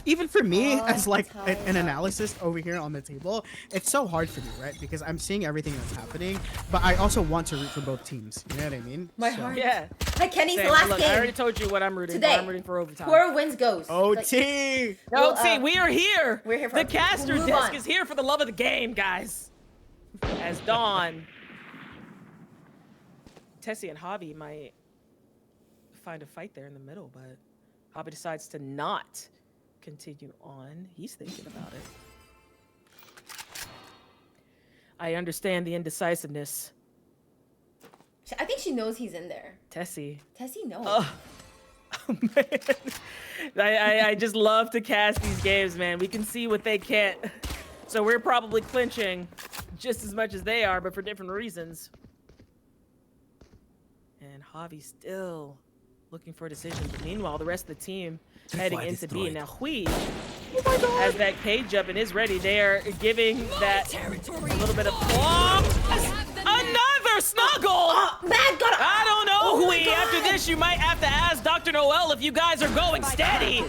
Even for me, as like an analyst over here on the table, it's so hard for me, right? Because I'm seeing everything that's happening, but I also want to root for both teams. You know what I mean?
My heart.
Yeah.
Hi, Kenny's the
Same.
last
Look,
game.
I already told you what I'm rooting
Today.
for. I'm rooting for overtime.
Whoever wins goes.
OT.
OT, we are here.
We're here for
the caster
move
disc
on.
is here for the love of the game, guys. As Dawn, Tessie and Hobby might find a fight there in the middle, but Hobby decides to not continue on. He's thinking about it. I understand the indecisiveness.
I think she knows he's in there.
Tessie.
Tessie knows.
Oh man. I just love to cast these games, man. We can see what they can't. So we're probably clinching just as much as they are, but for different reasons. And Javi still looking for a decision. But meanwhile, the rest of the team heading into B. Now Hui has that cage up and is ready. They are giving that a little bit of another snuggle! I don't know, Hui. After this, you might have to ask Dr. Noel if you guys are going steady.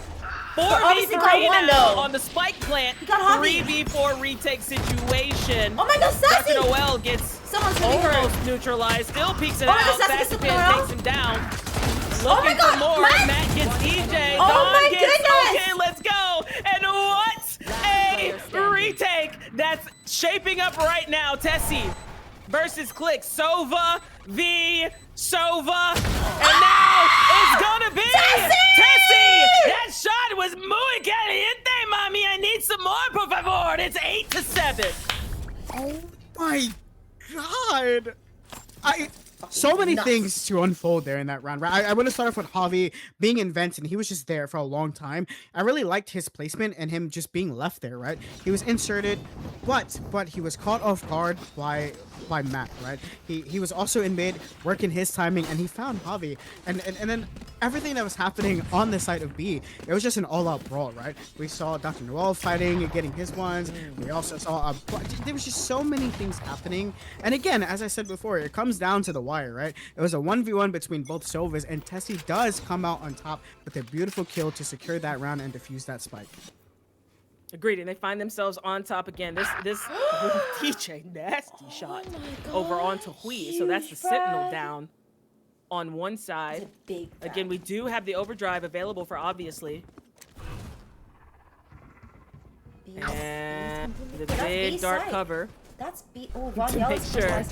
4v3 now on the spike plant. 3v4 retake situation.
Oh my God, Sassy!
Dr. Noel gets almost neutralized. Still peeks it out. Sassy Pan takes him down. Looking for more. Matt gets DJ. Dawn gets okay, let's go. And what a retake that's shaping up right now. Tessie versus Click. Sova v Sova. And now it's gonna be Tessie! That shot was muy caliente, mommy. I need some more, por favor. It's 8-7.
Oh my God. So many
nuts.
things to unfold there in that round, right? I want to start off with Javi being in vents, and he was just there for a long time. I really liked his placement and him just being left there, right? He was inserted, but he was caught off guard by Matt, right? He was also in mid, working his timing, and he found Javi. And then everything that was happening on the side of B, it was just an all-out brawl, right? We saw Dr. Noel fighting and getting his ones. We also saw there was just so many things happening. And again, as I said before, it comes down to the wire, right? It was a 1v1 between both Sovas, and Tessie does come out on top with a beautiful kill to secure that round and defuse that spike.
Agreed, and they find themselves on top again. This DJ nasty shot over onto Hui, so that's the Sentinel down on one side. Again, we do have the overdrive available for obviously. And the big dark cover.
That's
to make sure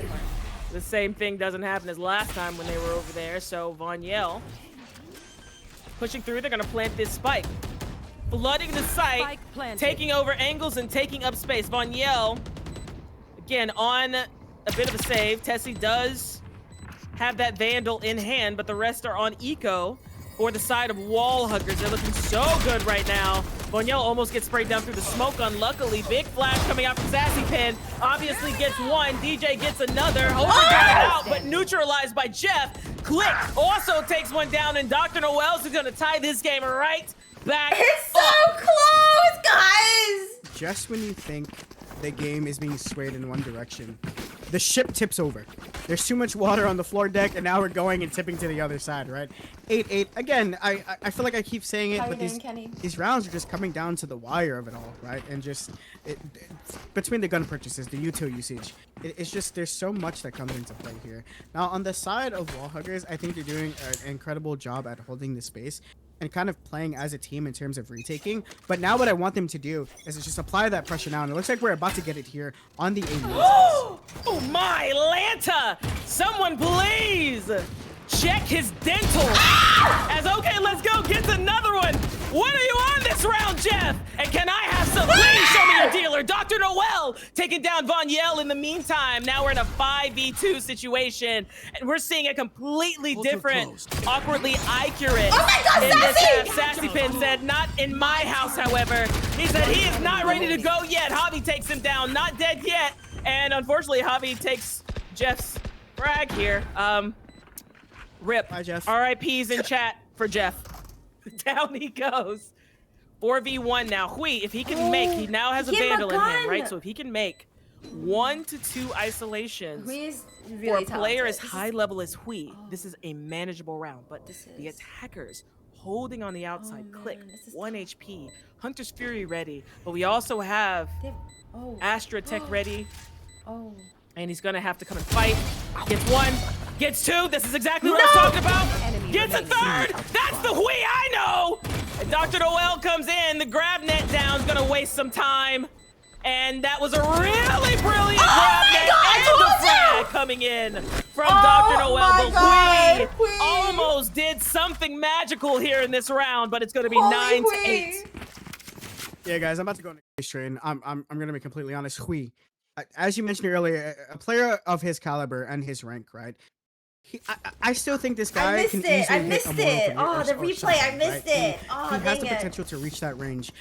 the same thing doesn't happen as last time when they were over there. So Vonyel pushing through. They're gonna plant this spike, flooding the site, taking over angles and taking up space. Vonyel again on a bit of a save. Tessie does have that Vandal in hand, but the rest are on eco for the side of wall huggers. They're looking so good right now. Vonyel almost gets sprayed down through the smoke, unluckily. Big flash coming out from Sassy Pin. Obviously gets one. DJ gets another. Overdrive out, but neutralized by Jeff. Click also takes one down, and Dr. Noels is gonna tie this game right back.
It's so close, guys!
Just when you think the game is being swayed in one direction, the ship tips over. There's too much water on the floor deck, and now we're going and tipping to the other side, right? 8-8. Again, I feel like I keep saying it, but these rounds are just coming down to the wire of it all, right? And just between the gun purchases, the util usage, it's just there's so much that comes into play here. Now, on the side of wall huggers, I think they're doing an incredible job at holding the space and kind of playing as a team in terms of retaking. But now what I want them to do is just apply that pressure now, and it looks like we're about to get it here on the A.
Oh my Lanta! Someone please check his dental. As okay, let's go, gets another one. What are you on this round, Jeff? And can I have some? Please show me your dealer. Dr. Noel taking down Vonyel in the meantime. Now we're in a 5v2 situation, and we're seeing a completely different, awkwardly accurate.
Oh my God,
in this
Sassy!
half. Sassy Pin said, not in my house, however. He said he is not ready to go yet. Javi takes him down, not dead yet. And unfortunately, Javi takes Jeff's frag here. Rip.
Bye, Jeff.
RIP's in chat for Jeff. Down he goes. 4v1 now. Hui, if he can make, he now has a Vandal in him, right? So if he can make 1 to 2 isolations
really
for a player
talented.
as high level as Hui, this is a manageable round. But the attackers holding on the outside, Click, 1 HP, Hunter's Fury ready, but we also have Astra Tech ready. And he's gonna have to come and fight. Gets 1, gets 2. This is exactly what I was talking about. Gets a 3rd. That's the Hui I know. And Dr. Noel comes in. The grab net down is gonna waste some time. And that was a really brilliant grab net. And the frag coming in from Dr. Noel. But Hui almost did something magical here in this round, but it's gonna be 9-8.
Yeah, guys, I'm about to go on a train. I'm gonna be completely honest. Hui, as you mentioned earlier, a player of his caliber and his rank, right? I still think this guy can easily hit a mortal player
Oh, the replay, I missed it. Oh,
he has the potential to reach that range.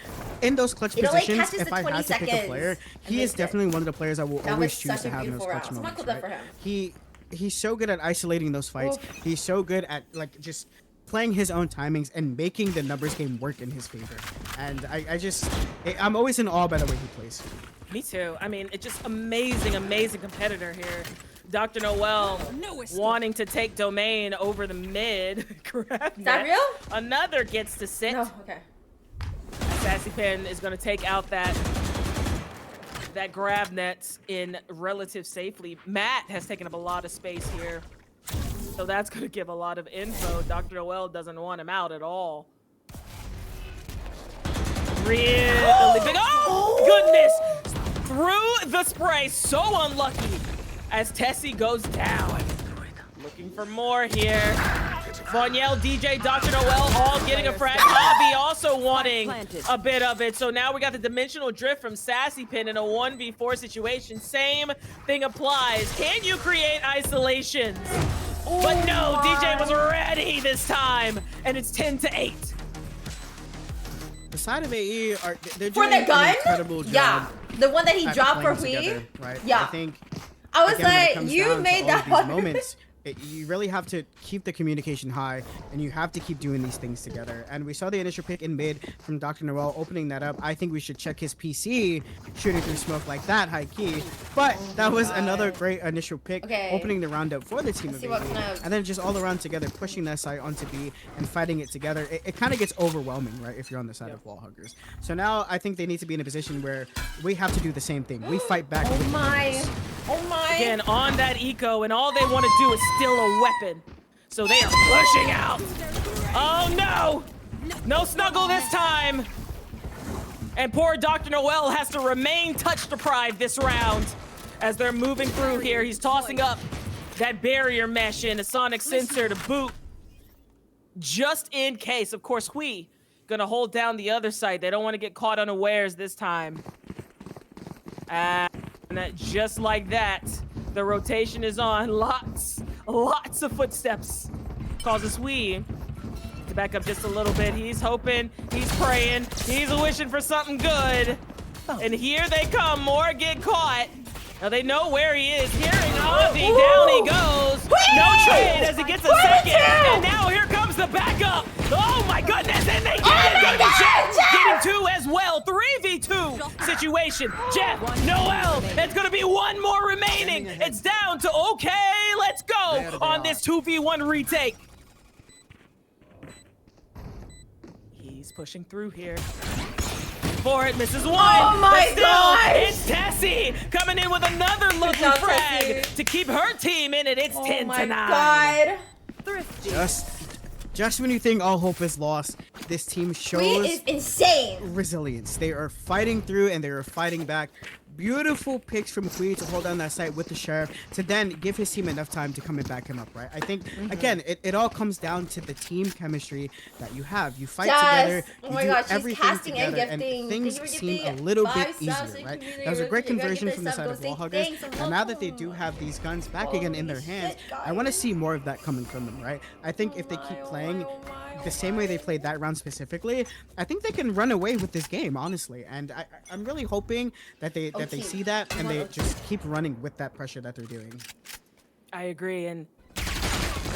In those clutch positions, if I had to pick a player, he is definitely one of the players I will always choose to have in those clutch moments. Right? He's so good at isolating those fights. He's so good at just playing his own timings and making the numbers game work in his favor. And I'm always in awe by the way he plays.
Me too. I mean, it's just amazing competitor here. Dr. Noel wanting to take domain over the mid. Is
that real?
Another gets to sit.
No, okay.
Sassy Pin is going to take out that grab net in relative safely. Matt has taken up a lot of space here. So that's going to give a lot of info. Dr. Noel doesn't want him out at all. Really big. Oh, goodness. Through the spray. So unlucky as Tessie goes down. Looking for more here. Vonyel, DJ, Dr. Noel all getting a frag. Javi also wanting a bit of it. So now we got the dimensional drift from Sassy Pin in a 1v4 situation. Same thing applies. Can you create isolations? But no, DJ was ready this time, and it's 10-8.
The side of AE they're
For
doing
the gun?
an incredible job.
Yeah, the one that he
at
dropped for
playing together,
Hui.
right?
Yeah.
I think.
I was
again, when it
like,
comes
you
down to
made
all
that
of these
hard.
moments. You really have to keep the communication high, and you have to keep doing these things together. And we saw the initial pick in mid from Dr. Noel opening that up. I think we should check his PC shooting through smoke like that, high key. But that was another great initial pick, opening the round up for the team of AE. And then just all around together, pushing that side onto B and fighting it together. It kind of gets overwhelming, right, if you're on the side of wall huggers. So now I think they need to be in a position where we have to do the same thing. We fight back.
Oh my. Oh my.
Again, on that eco, and all they want to do is steal a weapon. So they are pushing out. Oh no! No snuggle this time. And poor Dr. Noel has to remain touch deprived this round. As they're moving through here, he's tossing up that barrier mesh and a sonic sensor to boot. Just in case. Of course, Hui gonna hold down the other side. They don't want to get caught unawares this time. And just like that, the rotation is on. Lots of footsteps. Causes Hui to back up just a little bit. He's hoping, he's praying, he's wishing for something good. And here they come, more get caught. Now they know where he is. Hearing Ozzy, down he goes. No trade as he gets a second. And now here comes the backup. Oh my goodness, and they get it. Getting two as well. 3v2 situation. Jeff, Noel, it's gonna be one more remaining. It's down to okay, let's go on this 2v1 retake. He's pushing through here. For it, misses one.
Oh my
God! It's Tessie coming in with another lucky frag to keep her team in it. It's 10-9.
Oh my God.
Just when you think all hope is lost, this team shows
is insane
resilience. They are fighting through and they are fighting back. Beautiful picks from Hui to hold down that site with the Sheriff to then give his team enough time to come and back him up, right? I think, again, it all comes down to the team chemistry that you have. You fight together, you do everything together, and things seem a little bit easier, right? That was a great conversion from the side of wall huggers, and now that they do have these guns back again in their hands, I want to see more of that coming from them, right? I think if they keep playing the same way they played that round specifically, I think they can run away with this game, honestly. And I'm really hoping that they see that and they just keep running with that pressure that they're doing.
I agree, and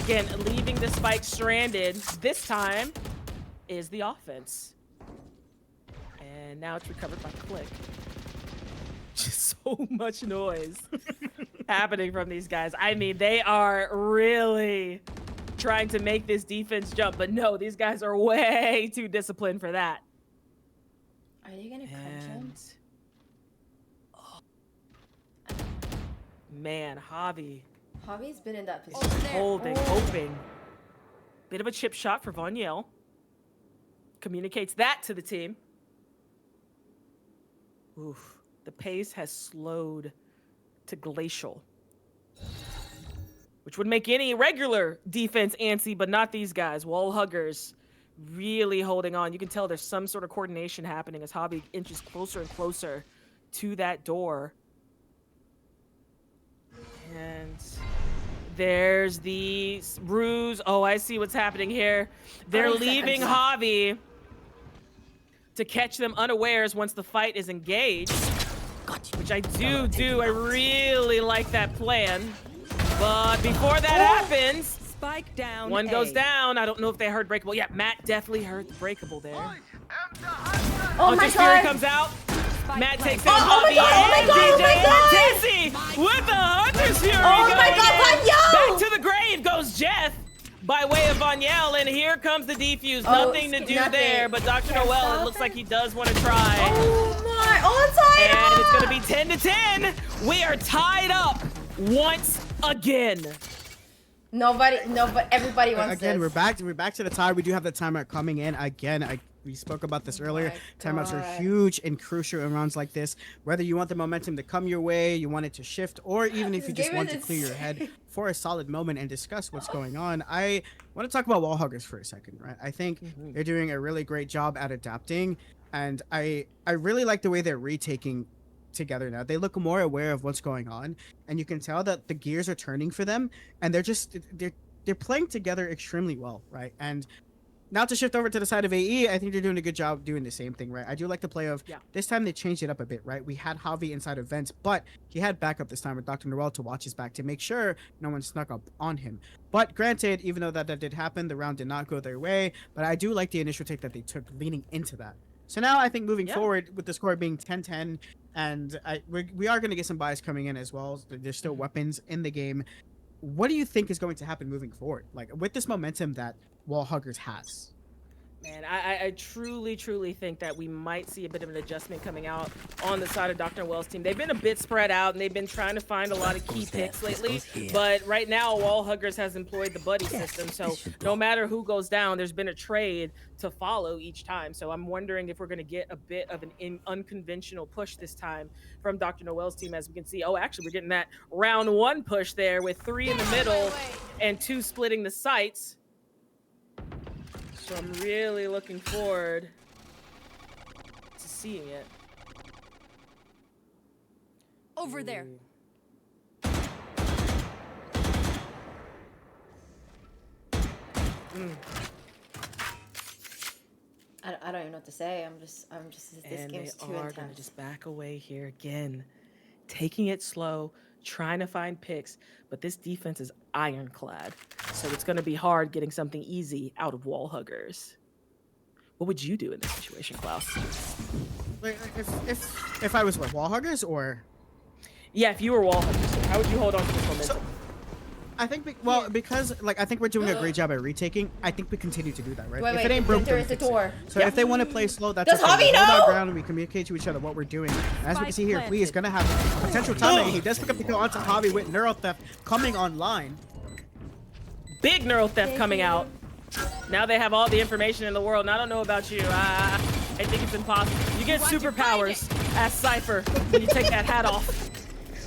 again, leaving the spike stranded this time is the offense. And now it's recovered by Click. Just so much noise happening from these guys. I mean, they are really trying to make this defense jump, but no, these guys are way too disciplined for that.
Are they gonna crunch him?
Man, Javi's
been in that position.
Holding, hoping. Bit of a chip shot for Vonyel. Communicates that to the team. Oof, the pace has slowed to glacial. Which would make any regular defense antsy, but not these guys. Wall huggers really holding on. You can tell there's some sort of coordination happening as Javi inches closer and closer to that door. And there's the ruse. Oh, I see what's happening here. They're leaving Javi to catch them unawares once the fight is engaged. Which I do. I really like that plan. But before that happens,
spike down.
One goes down. I don't know if they heard breakable. Yeah, Matt definitely heard the breakable there.
Oh my
Hunter's Fury
God.
comes out. Matt takes it.
Oh my God, oh my God, oh my God.
Tessie with the Hunter's Fury.
Oh my
going
God,
in.
Vonyel.
Back to the grave goes Jeff by way of Vonyel, and here comes the defuse. Nothing to do there, but Dr. Noel, it looks like he does want to try.
Oh my, onside.
And it's going to be 10-10. We are tied up once again.
No, but everybody wants
again,
this.
we're back to the tie. We do have the timeout coming in again. We spoke about this earlier. Timeouts are huge and crucial in rounds like this. Whether you want the momentum to come your way, you want it to shift, or even if you just want to clear your head for a solid moment and discuss what's going on. I want to talk about wall huggers for a second, right? I think they're doing a really great job at adapting, and I really like the way they're retaking together now. They look more aware of what's going on, and you can tell that the gears are turning for them, and they're playing together extremely well, right? And now to shift over to the side of AE, I think they're doing a good job doing the same thing, right? I do like the play of this time they changed it up a bit, right? We had Javi inside of Vents, but he had backup this time with Dr. Noel to watch his back to make sure no one snuck up on him. But granted, even though that did happen, the round did not go their way, but I do like the initial take that they took leaning into that. So now I think moving forward with the score being 10-10, and we are going to get some buys coming in as well. There's still weapons in the game. What do you think is going to happen moving forward? Like with this momentum that Wall Huggers has?
Man, I truly think that we might see a bit of an adjustment coming out on the side of Dr. Noel's team. They've been a bit spread out, and they've been trying to find a lot of key picks lately. But right now, Wall Huggers has employed the buddy system, so no matter who goes down, there's been a trade to follow each time. So I'm wondering if we're going to get a bit of an unconventional push this time from Dr. Noel's team. As we can see, actually, we're getting that round 1 push there with 3 in the middle and 2 splitting the sites. So I'm really looking forward to seeing it.
Over there.
I don't even know what to say. I'm just this
And
game's
they
too
are
intense.
gonna just back away here again, taking it slow, trying to find picks, but this defense is ironclad, so it's going to be hard getting something easy out of Wall Huggers. What would you do in this situation, Klaus?
Like, if I was with Wall Huggers, or
yeah, if you were Wall Huggers, how would you hold on to this momentum?
I think because I think we're doing a great job at retaking. I think we continue to do that, right?
Wait,
if it ain't broke,
there
don't
is the
fix it.
door.
So if they want to play slow, that's
Does
okay.
Javi
We hold
know?
our ground and we communicate to each other what we're doing. And as we can see here, Bhvi is gonna have a potential time. He does pick up the kill onto Javi with Neural Theft coming online.
Big Neural Theft coming out. Now they have all the information in the world, and I don't know about you. I think it's impossible. You get superpowers as Cypher when you take that hat off.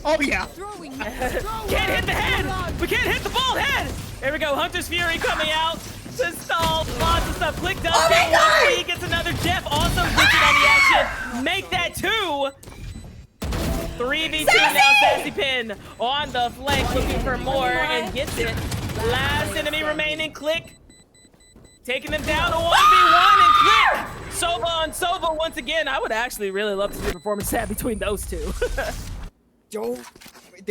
Oh yeah.
Can't hit the head. We can't hit the bald head. There we go. Hunter's Fury coming out to stall lots of stuff. Click does get one. He gets another Jeff. Also reaching on the action. Make that 2. 3v2 now. Sassy Pin on the flank, looking for more and gets it. Last enemy remaining. Click. Taking them down to 1v1 and Click. Sova on Sova once again. I would actually really love to see a performance stat between those two.
Yo,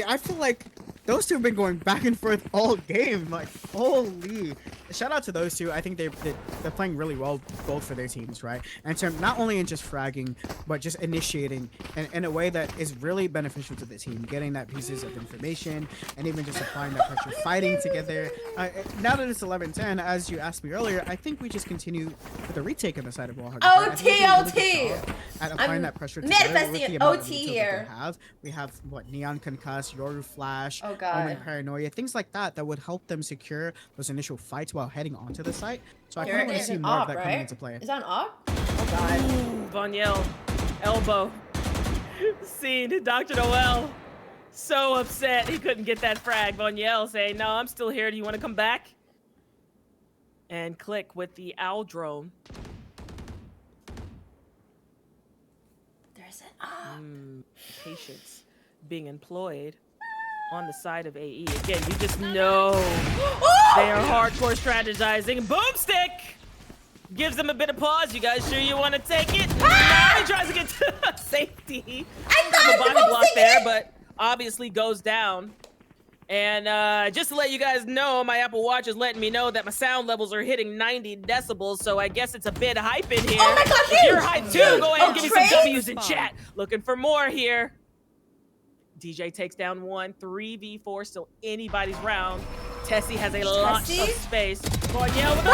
I feel like those two have been going back and forth all game. Like, holy. Shout out to those two. I think they're playing really well, both for their teams, right? And so not only in just fragging, but just initiating in a way that is really beneficial to the team. Getting that pieces of information and even just applying that pressure, fighting together. Now that it's 11-10, as you asked me earlier, I think we just continue with the retake on the side of Wall Huggers.
OT!
At applying that pressure together with
manifesting
the
an
amount of
OT
utils that
here.
they have. We have, what, Neon Concuss, Yoru Flash,
Oh, God.
Omen Paranoia, things like that that would help them secure those initial fights while heading onto the site. So I
Here
kind of
it
want to
is
see
an
more of
op,
that
right?
coming into play.
Is that an op? Oh god.
Vonyel, elbow. Seen Dr. Noel. So upset he couldn't get that frag. Vonyel saying, no, I'm still here. Do you want to come back? And Click with the owl drone.
There's an op.
Patience being employed on the side of AE. Again, you just know they are hardcore strategizing. Boomstick gives them a bit of pause. You guys sure you want to take it? Now he tries to get to safety.
I thought
the body block there, but obviously goes down. And just to let you guys know, my Apple Watch is letting me know that my sound levels are hitting 90 decibels, so I guess it's a bit hype in here.
Oh my gosh,
if you're hyped too, go ahead and give me some
trade?
W's in chat. Looking for more here. DJ takes down 1, 3v4, still anybody's round. Tessie has a lot of space. Vonyel with a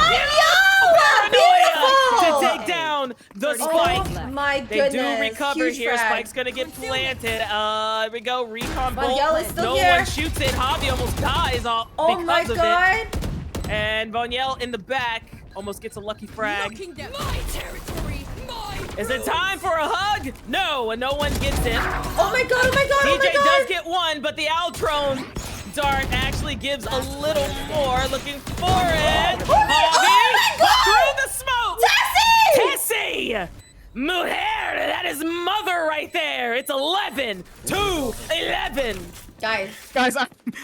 paranoia to take down the Spike.
Oh my
They
goodness.
do recover
Huge
here.
frag.
Spike's gonna get planted. Here we go. Recon bolt.
Vonyel is still
No
here.
one shoots it. Javi almost dies
Oh
because
my
of
god.
it. And Vonyel in the back almost gets a lucky frag.
My territory.
Is it time for a hug? No, and no one gets it.
Oh my god, oh my god, oh
DJ
my god.
does get one, but the Altrone dart actually gives a little more. Looking for it.
Oh my god.
Through the smoke.
Tessie!
Tessie! Mujer, that is mother right there. It's 11 to 11.
Guys, I'm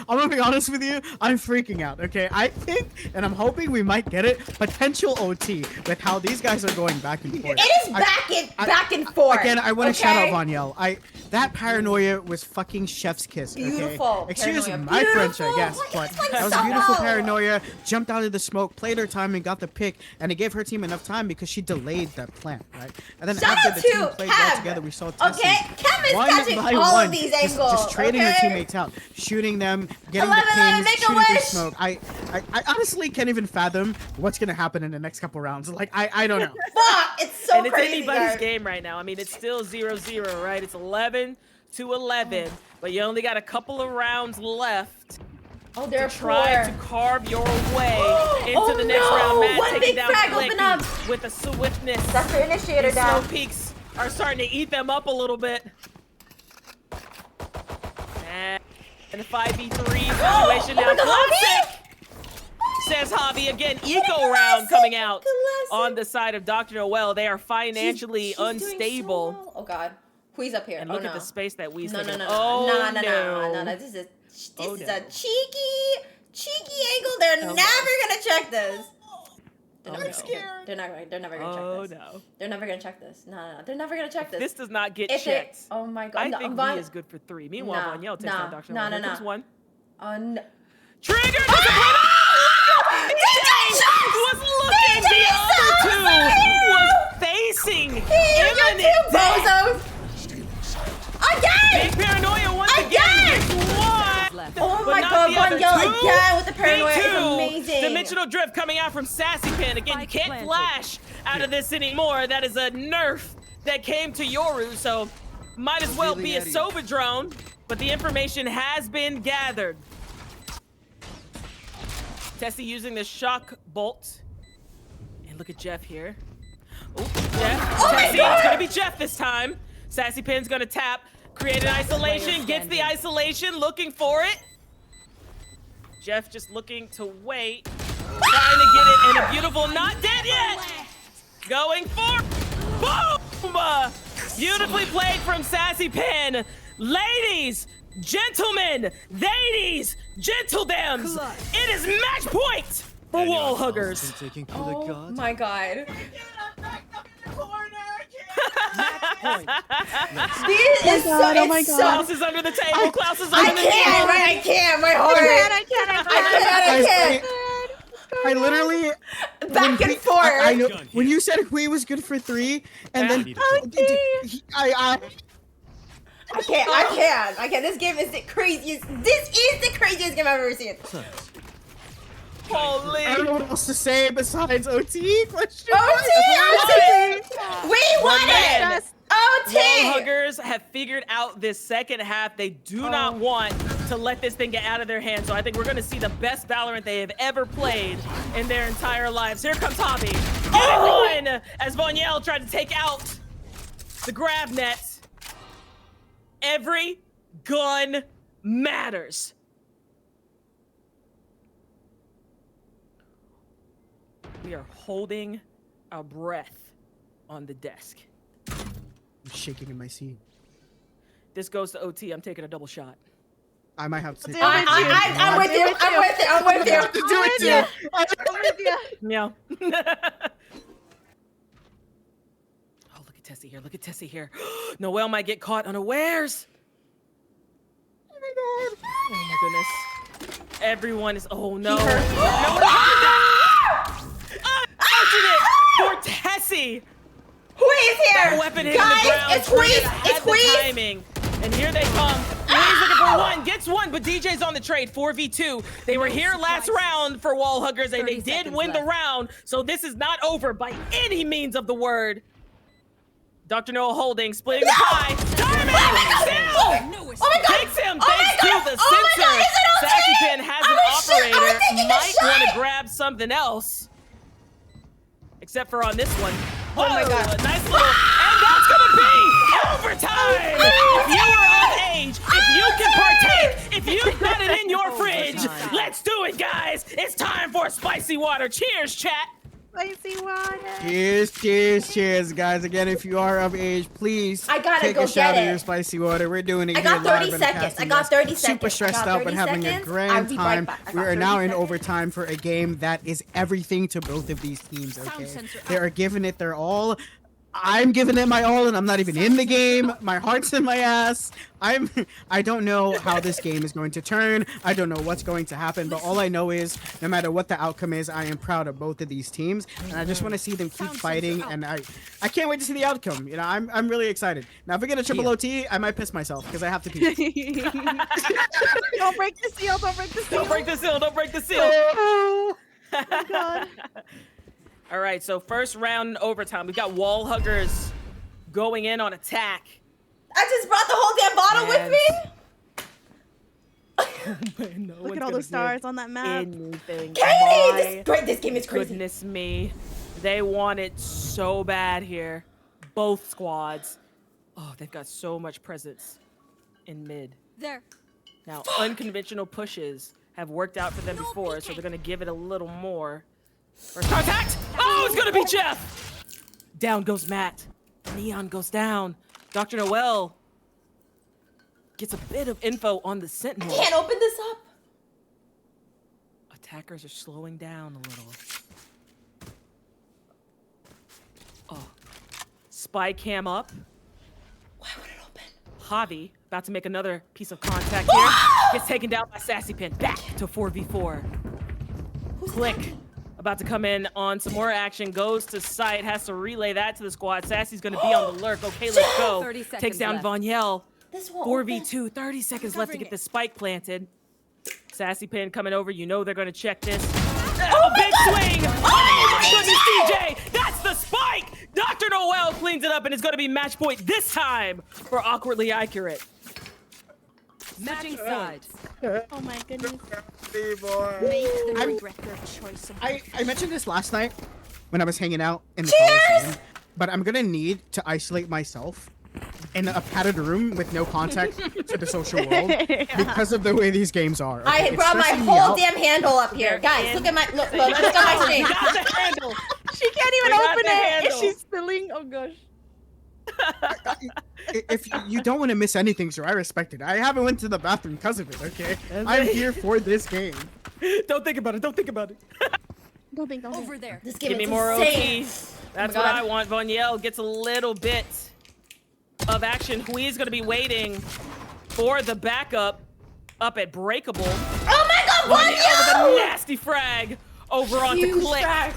gonna be honest with you. I'm freaking out. Okay, I think, and I'm hoping we might get it. Potential OT with how these guys are going back and forth.
It is back and forth.
Again, I want to shout out Vonyel. That paranoia was fucking chef's kiss. Okay?
Beautiful.
Excuse
paranoia.
my French, I
Beautiful.
guess, but that was a beautiful paranoia. Jumped out of the smoke, played her time, and got the pick. And it gave her team enough time because she delayed that plant, right? And then
Shout
after
out
the
to
team played well
Kev.
together, we saw Tessie.
Okay, Kev is
one
catching
by
all
one,
of these
just
angles.
trading
okay?
her teammates out, shooting them, getting
11,
the pings,
make a
shooting through
wish.
smoke. I honestly can't even fathom what's gonna happen in the next couple rounds. Like I don't know.
Fuck, it's so
And it's
crazy.
anybody's
guys.
game right now. I mean, it's still 0-0, right? It's 11 to 11, but you only got a couple of rounds left.
Oh, they're
to try
poor.
to carve your way into
Oh,
the next
no.
round. Matt
One
taking
big
down
frag,
Flick
open up.
with a swiftness.
That's the initiator
These
down.
Snow peaks are starting to eat them up a little bit. And a 5v3 situation now. Classic! Says Javi again. Eco round coming out on the side of Dr. Noel. They are financially
She's doing
unstable.
so well. Oh God, Whee's up here?
And
oh,
look
no.
at the space that Wee's
No, no,
taking.
no,
Oh,
no. This is a cheeky angle. They're never gonna check this. I'm scared. They're never gonna check this.
No.
They're never gonna check this. No. They're never gonna check this.
This does not get
If
checked.
oh my God.
I think Wee is good for 3. Meanwhile, Vonyel takes down Dr. Noel. Here comes one.
No.
Trigger! Was looking. The other two was facing imminent death.
Again!
Big paranoia once again. Gets one.
Oh
But
my
not
God,
the other
Vonyel
two.
again with the paranoia
Big
is
two.
amazing.
Dimensional drift coming out from Sassy Pin. Again, you can't flash out of this anymore. That is a nerf that came to Yoru, so might as well be a Sova drone, but the information has been gathered. Tessie using the shock bolt. And look at Jeff here. Oh, Jeff. Tessie, it's gonna be Jeff this time. Sassy Pin's gonna tap, create an isolation, gets the isolation, looking for it. Jeff just looking to wait, trying to get it in a beautiful, not dead yet. Going for, boom! Beautifully played from Sassy Pin. Ladies, gentlemen, ladies, gentledems, it is match point for wall huggers.
Oh my God.
This is so, Klaus is under the table. Klaus is under the table.
I can't. My heart. I can't.
I literally
back and forth.
I know when you said Hui was good for 3, and then
I can't. This game is the craziest. This is the craziest game I've ever seen.
Holy!
I don't know what else to say besides OT. Question.
OT. We won it. OT.
Wall huggers have figured out this second half. They do not want to let this thing get out of their hands. So I think we're going to see the best Valorant they have ever played in their entire lives. Here comes Hobby. Getting one as Vonyel tried to take out the grab net. Every gun matters. We are holding our breath on the desk.
I'm shaking in my seat.
This goes to OT. I'm taking a double shot.
I might have to.
I'm with you. I'm with you.
I have to do it too.
I'm with you.
Meow. Oh, look at Tessie here. Look at Tessie here. Noelle might get caught unawares.
Oh my God.
Oh my goodness. Everyone is. Oh no. For Tessie.
Who is here?
That weapon hit
Guys,
the ground.
it's Hui.
It's Hui. Timing. And here they come. Hui's looking for one. Gets one, but DJ's on the trade. 4v2. They were here last round for wall huggers, and they did win the round. So this is not over by any means of the word. Dr. Noah holding, splitting the pie. Diamond!
Oh my God!
Takes him thanks to the sensor. Sassy Pin has an operator. Might want to grab something else. Except for on this one.
Oh my God.
Nice little, and that's gonna be overtime! If you are of age, if you can partake, if you've got it in your fridge, let's do it, guys! It's time for spicy water. Cheers, chat!
Spicy water.
Cheers, guys. Again, if you are of age, please
I gotta
take
go
a shot
get
of your
it.
spicy water. We're doing it
I
here
got 30
live on
seconds.
the
I got 30 seconds.
Super
I
stressed
got
out, but
30
having a
seconds. I'll
grand
be right
time.
back. I
We
got
are
30
now in
seconds.
overtime for a game that is everything to both of these teams. Okay, they are giving it their all. I'm giving it my all, and I'm not even in the game. My heart's in my ass. I don't know how this game is going to turn. I don't know what's going to happen, but all I know is no matter what the outcome is, I am proud of both of these teams, and I just want to see them keep fighting. And I can't wait to see the outcome. You know, I'm really excited. Now, if we get a triple OT, I might piss myself because I have to pee.
Don't break the seal. Don't break the seal.
Don't break the seal. Don't break the seal.
Oh my god.
All right, so first round in overtime. We've got wall huggers going in on attack.
I just brought the whole damn bottle with me.
Look at all those stars on that map.
Anything.
Katie, this game is crazy.
Goodness me. They want it so bad here. Both squads. Oh, they've got so much presence in mid.
There.
Now, unconventional pushes have worked out for them before, so they're going to give it a little more. First contact! Oh, it's going to be Jeff! Down goes Matt. Neon goes down. Dr. Noel gets a bit of info on the Sentinel.
I can't open this up.
Attackers are slowing down a little. Oh. Spy cam up.
Why would it open?
Javi about to make another piece of contact here. Gets taken down by Sassy Pin. Back to 4v4. Click. About to come in on some more action. Goes to site. Has to relay that to the squad. Sassy's going to be on the lurk. Okay, let's go.
30 seconds
Takes down
left.
Vonyel.
This won't
4v2. 30 seconds left to get the spike planted. Sassy Pin coming over. You know they're going to check this. Oh, big swing! Oh my goodness, DJ! That's the spike! Dr. Noel cleans it up, and it's going to be match point this time for Awkwardly Accurate.
Matching sides.
Oh my goodness.
Make them regret their choice.
I mentioned this last night when I was hanging out in the
Cheers!
Coliseum, but I'm gonna need to isolate myself in a padded room with no contact to the social world because of the way these games are. Okay?
I
It's
brought my
stressing me
whole
out.
damn handle up here. Guys, look at my look at my screen.
You got the handle.
She can't even
We got
open
the
it.
handle.
And she's spilling. Oh gosh.
If you don't want to miss anything, sir, I respect it. I haven't went to the bathroom because of it, okay? I'm here for this game.
Don't think about it. Don't think about it.
Don't think.
Over there.
This game
Give me
is
more
insane.
OT. That's
Oh
what
my
I
God.
want. Vonyel gets a little bit of action. Hui's going to be waiting for the backup up at Breakable.
Oh my God,
Vonyel
Vonyel!
with a nasty frag over onto
Huge
Click.
frag.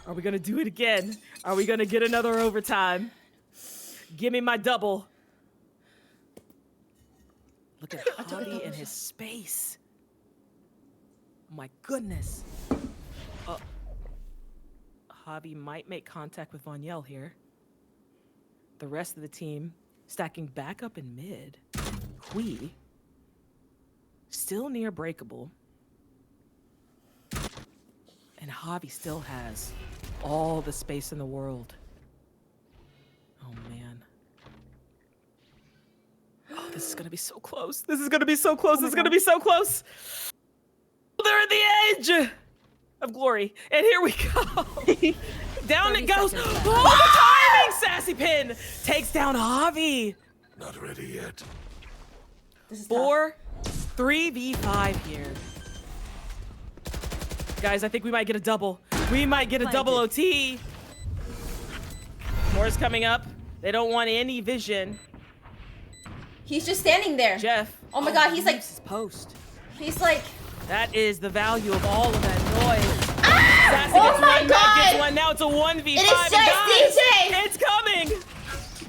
Are we going to do it again? Are we going to get another overtime? Give me my double. Look at Javi and his space. Oh my goodness. Javi might make contact with Vonyel here. The rest of the team stacking back up in mid. Hui still near Breakable. And Javi still has all the space in the world. Oh man. Oh, this is gonna be so close. This is gonna be so close. This is gonna be so close. They're at the edge of glory. And here we go. Down it goes. Oh, the timing! Sassy Pin takes down Javi.
Not ready yet.
3v5 here. Guys, I think we might get a double. We might get a double OT. More's coming up. They don't want any vision.
He's just standing there.
Jeff.
Oh my God, he's like
post.
He's like.
That is the value of all of that noise.
Ah!
Sassy
Oh
gets
my
one, Matt
God!
gets one. Now it's a 1v5.
It is
and
just
guys,
DJ!
It's coming.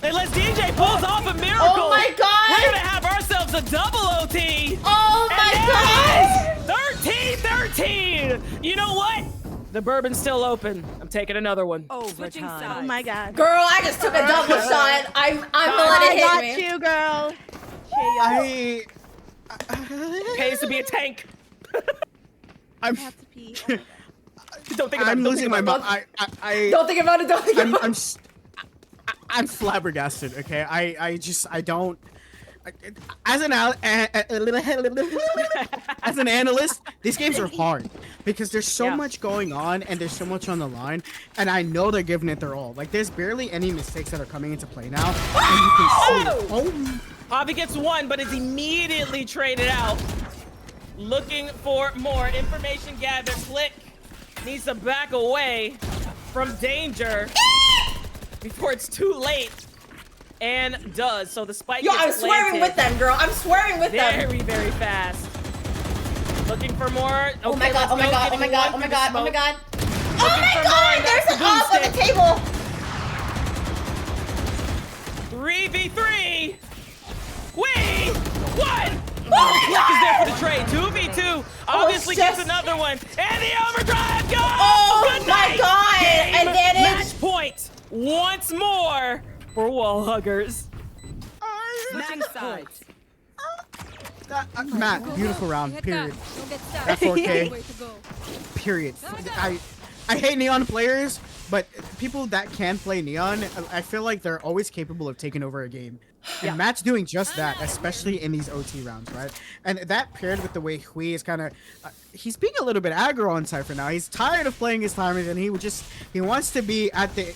Unless DJ pulls off a miracle.
Oh my God!
We're gonna have ourselves a double OT.
Oh my
God! 13-13. You know what? The bourbon's still open. I'm taking another one.
Oh, switching sides.
Oh my god.
Girl, I just took a double shot. I'm gonna let it hit
I
me.
got you, girl.
Pays to be a tank.
I'm.
I have to pee. Oh my God.
Don't think about
I'm
it. Don't
losing
think
my
about it.
mind.
Don't think about it. Don't think about it.
I'm flabbergasted. Okay, I don't. As an analyst, these games are hard. because there's so much going on and there's so much on the line, and I know they're giving it their all. Like, there's barely any mistakes that are coming into play now, and you can see it. Oh!
Javi gets one, but is immediately traded out. Looking for more information gathered. Click needs to back away from danger before it's too late. And does. So the spike
Yo,
gets
I'm swearing
planted
with them, girl. I'm swearing with them.
very, very fast. Looking for more.
Oh my god, oh my god, oh my god, oh my god, oh my god. Oh my
god,
god, there's an off on the table.
3v3. Wait! What? Oh, Click is there for the trade. 2v2. Obviously gets another one. And the overdrive goes!
Oh
Good
my
night.
god!
Game
Advantage.
Match point once more for wall huggers.
Snag sides.
Matt, beautiful round, period. At 4K, period. I hate Neon players, but people that can play Neon, I feel like they're always capable of taking over a game. And Matt's doing just that, especially in these OT rounds, right? And that paired with the way Hui is kind of, he's being a little bit aggro on Cypher now. He's tired of playing his timers, and he wants to be at the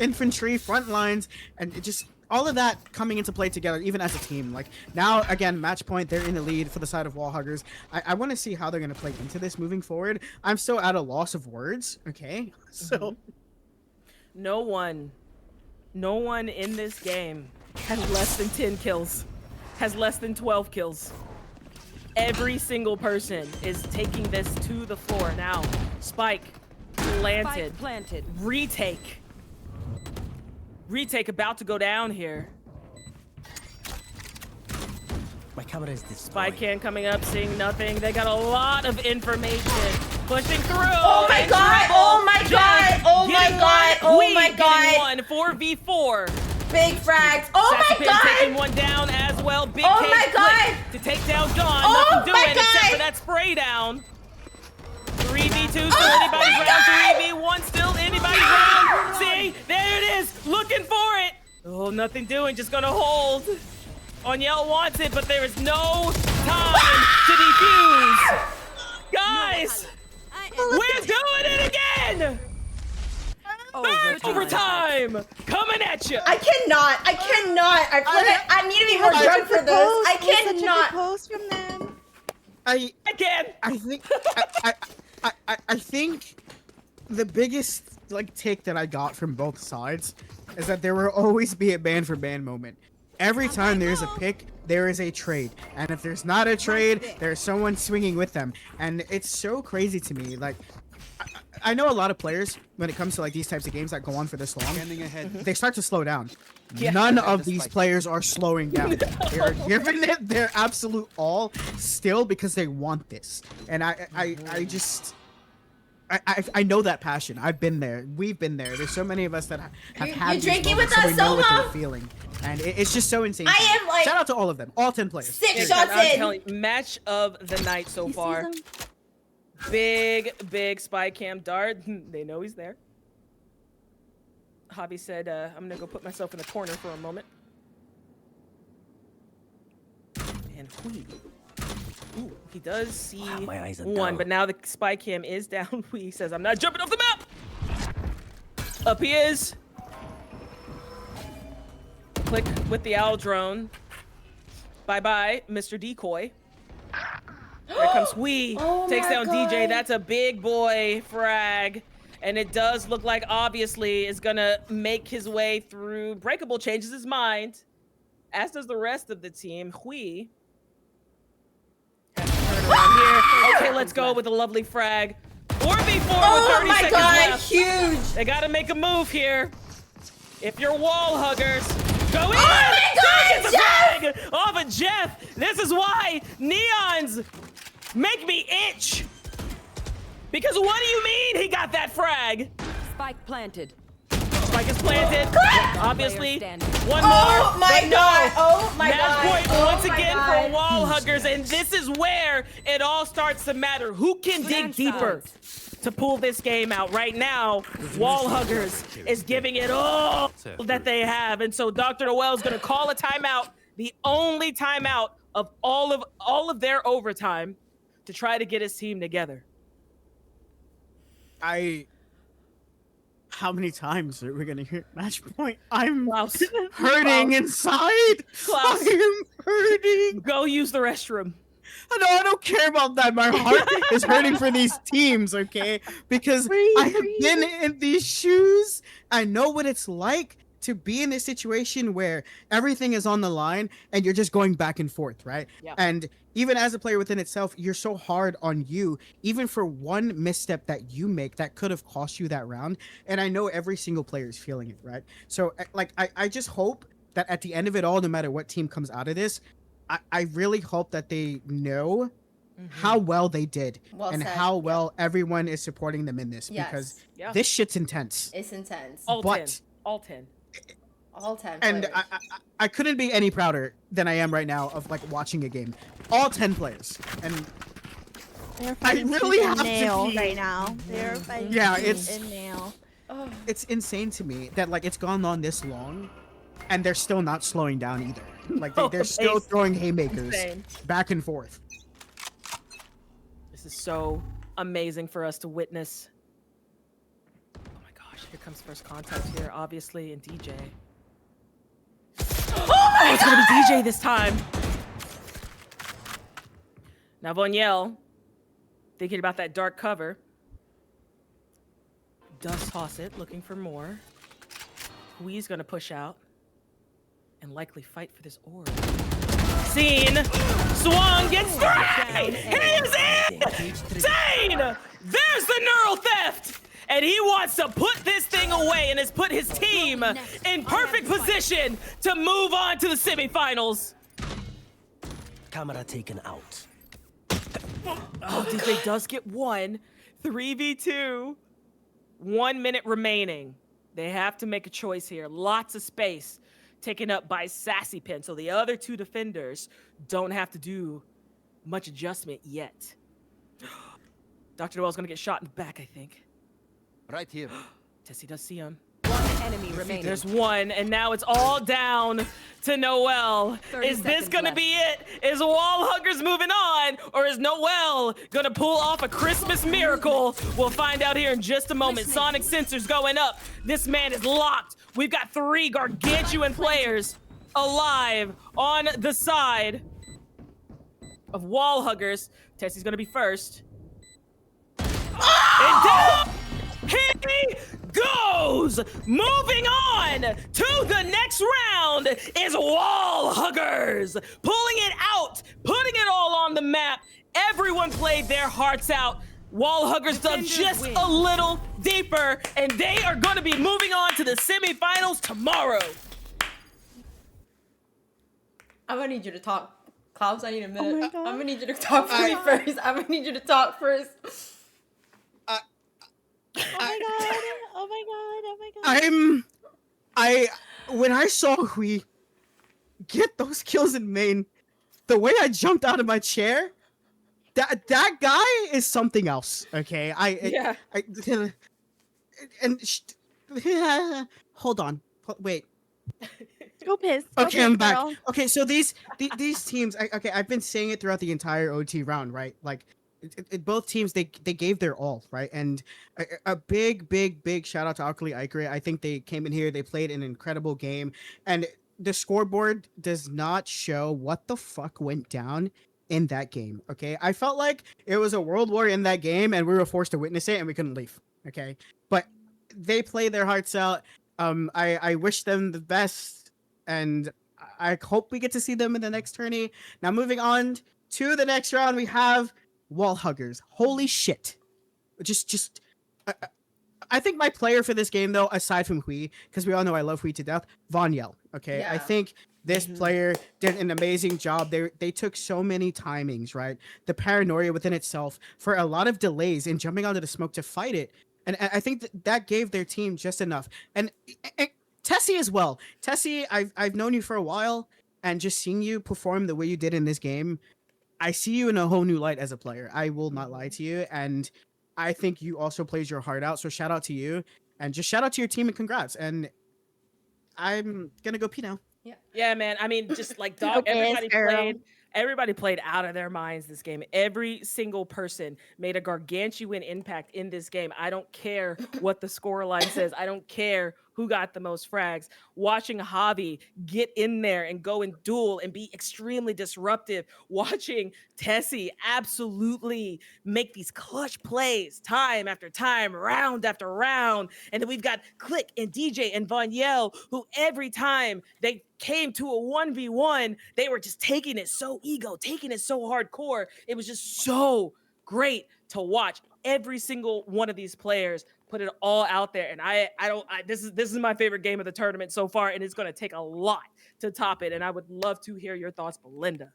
infantry front lines, and it just all of that coming into play together, even as a team. Like now, again, match point, they're in the lead for the side of wall huggers. I want to see how they're going to play into this moving forward. I'm still at a loss of words. Okay, so
no one in this game has less than 10 kills, has less than 12 kills. Every single person is taking this to the floor now. Spike planted. Retake about to go down here.
My camera is destroyed.
Spike can coming up, seeing nothing. They got a lot of information. Pushing through.
Oh my god! Oh my god! Oh my god! Oh my god!
One 4v4.
Big frags. Oh my god!
Taking one down as well. Big
oh my god!
To take down Dawn.
Oh
Nothing doing except for that spray down. 3v2 still anybody's round. 3v1 still anybody's round. See, there it is. Looking for it. Oh, nothing doing. Just gonna hold. Onyel wants it, but there is no time to defuse. Guys, we're doing it again. Overtime coming at you.
I cannot. I need to be more drunk for this. I cannot.
Post from them.
I think the biggest take that I got from both sides is that there will always be a ban for ban moment. Every time there's a pick, there is a trade, and if there's not a trade, there's someone swinging with them, and it's so crazy to me. Like, I know a lot of players when it comes to these types of games that go on for this long, they start to slow down.
Yeah.
None of these players are slowing down. They're giving it their absolute all still because they want this, and I know that passion. I've been there. We've been there. There's so many of us that have had these
drinking
moments,
with
so
us,
we know what
Soma?
they're feeling, and it's just so insane.
I am like
shout out to all of them, all 10 players.
6 shots
I'm
in.
telling you, match of the night so far. Big spy cam dart. They know he's there. Javi said, I'm gonna go put myself in the corner for a moment. And ooh, he does see
my eyes are
one,
down.
but now the spy cam is down. He says, I'm not jumping off the map. Up he is. Click with the owl drone. Bye-bye, Mr. Decoy. There comes Hui.
Oh
Takes
my
down
God.
DJ. That's a big boy frag. And it does look like, obviously, is going to make his way through. Breakable changes his mind, as does the rest of the team. Hui has to turn around here. Okay, let's go with a lovely frag. 4v4 with 30
my
seconds
god,
left.
huge.
They got to make a move here. If you're wall huggers, go in!
Oh my god,
It's a frag off of Jeff! This is why Neons make me itch! Because what do you mean he got that frag?
Spike planted.
Spike is planted. Obviously, one more.
Oh my
but no.
god, oh my
Match
god.
point
Oh
once
my
again
god.
for wall huggers, and this is where it all starts to matter. Who can dig deeper to pull this game out? Right now, wall huggers is giving it all that they have, and so Dr. Noel is going to call a timeout, the only timeout of all of their overtime, to try to get his team together.
How many times are we gonna hear match point? I'm
Klaus.
hurting inside.
Klaus.
I am hurting.
Go use the restroom.
No, I don't care about that. My heart is hurting for these teams, okay? Because I have been in these shoes. I know what it's like to be in a situation where everything is on the line and you're just going back and forth, right?
Yeah.
And even as a player within itself, you're so hard on you, even for one misstep that you make that could have cost you that round. And I know every single player is feeling it, right? So, like, I just hope that at the end of it all, no matter what team comes out of this, I really hope that they know how well they did and how well everyone is supporting them in this, because this shit's intense.
It's intense.
All
But
10. All 10.
All 10
and
players.
I couldn't be any prouder than I am right now of like watching a game. All 10 players, and
They're
I
fighting
really
tooth
have
and
to
nail
pee.
right now. They're fighting
Yeah,
tooth
it's-
and nail.
it's insane to me that like it's gone on this long, and they're still not slowing down either. Like they're still
It's
throwing haymakers
insane.
back and forth.
This is so amazing for us to witness. Oh my gosh, here comes first contact here, obviously, and DJ. Oh, it's gonna be DJ this time. Now Vonyel, thinking about that dark cover, does toss it, looking for more. Hui's gonna push out and likely fight for this orb. Seen, swung, gets three! He is insane! There's the neural theft! And he wants to put this thing away and has put his team in perfect position to move on to the semifinals.
Camera taken out.
Oh, DJ does get one. 3v2. 1 minute remaining. They have to make a choice here. Lots of space taken up by Sassy Pin, so the other two defenders don't have to do much adjustment yet. Dr. Noel's gonna get shot in the back, I think.
Right here.
Tessie does see him.
One enemy remaining.
There's one, and now it's all down to Noel.
30
Is this
seconds
gonna
left.
be it? Is Wall Huggers moving on, or is Noel gonna pull off a Christmas miracle? We'll find out here in just a moment. Sonic sensors going up. This man is locked. We've got 3 gargantuan players alive on the side of Wall Huggers. Tessie's gonna be first. And down he goes! Moving on to the next round is Wall Huggers. Pulling it out, putting it all on the map. Everyone played their hearts out. Wall Huggers dug just a little deeper, and they are going to be moving on to the semifinals tomorrow.
I'm gonna need you to talk. Klaus, I need a minute.
my
I'm
God.
gonna need you to talk for me first. I'm gonna need you to talk first.
Oh my god! Oh my god! Oh my god!
When I saw Hui get those kills in main, the way I jumped out of my chair, that guy is something else. Okay, hold on, wait.
Go piss. Go
Okay,
piss,
I'm back.
girl.
Okay, so these teams, I've been saying it throughout the entire OT round, right? Like, both teams, they gave their all, right? And a big shout out to Alkali Ikari. I think they came in here, they played an incredible game, and the scoreboard does not show what the fuck went down in that game. Okay, I felt like it was a world war in that game, and we were forced to witness it, and we couldn't leave. Okay, but they played their hearts out. I wish them the best, and I hope we get to see them in the next tourney. Now, moving on to the next round, we have Wall Huggers. Holy shit. I think my player for this game, though, aside from Hui, because we all know I love Hui to death, Vonyel. Okay, I think this player did an amazing job. They took so many timings, right? The paranoia within itself for a lot of delays in jumping onto the smoke to fight it. And I think that gave their team just enough. And Tessie as well. Tessie, I've known you for a while, and just seeing you perform the way you did in this game, I see you in a whole new light as a player. I will not lie to you, and I think you also played your heart out. So shout out to you, and just shout out to your team and congrats. And I'm gonna go pee now.
Yeah, man. I mean, just like dog,
Okay,
everybody
girl.
played Everybody played out of their minds this game. Every single person made a gargantuan impact in this game. I don't care what the scoreline says. I don't care who got the most frags. Watching Javi get in there and go and duel and be extremely disruptive. Watching Tessie absolutely make these clutch plays time after time, round after round. And then we've got Click and DJ and Vonyel, who every time they came to a 1v1, they were just taking it so taking it so hardcore. It was just so great to watch. Every single one of these players put it all out there, and this is my favorite game of the tournament so far, and it's going to take a lot to top it. And I would love to hear your thoughts, Belinda.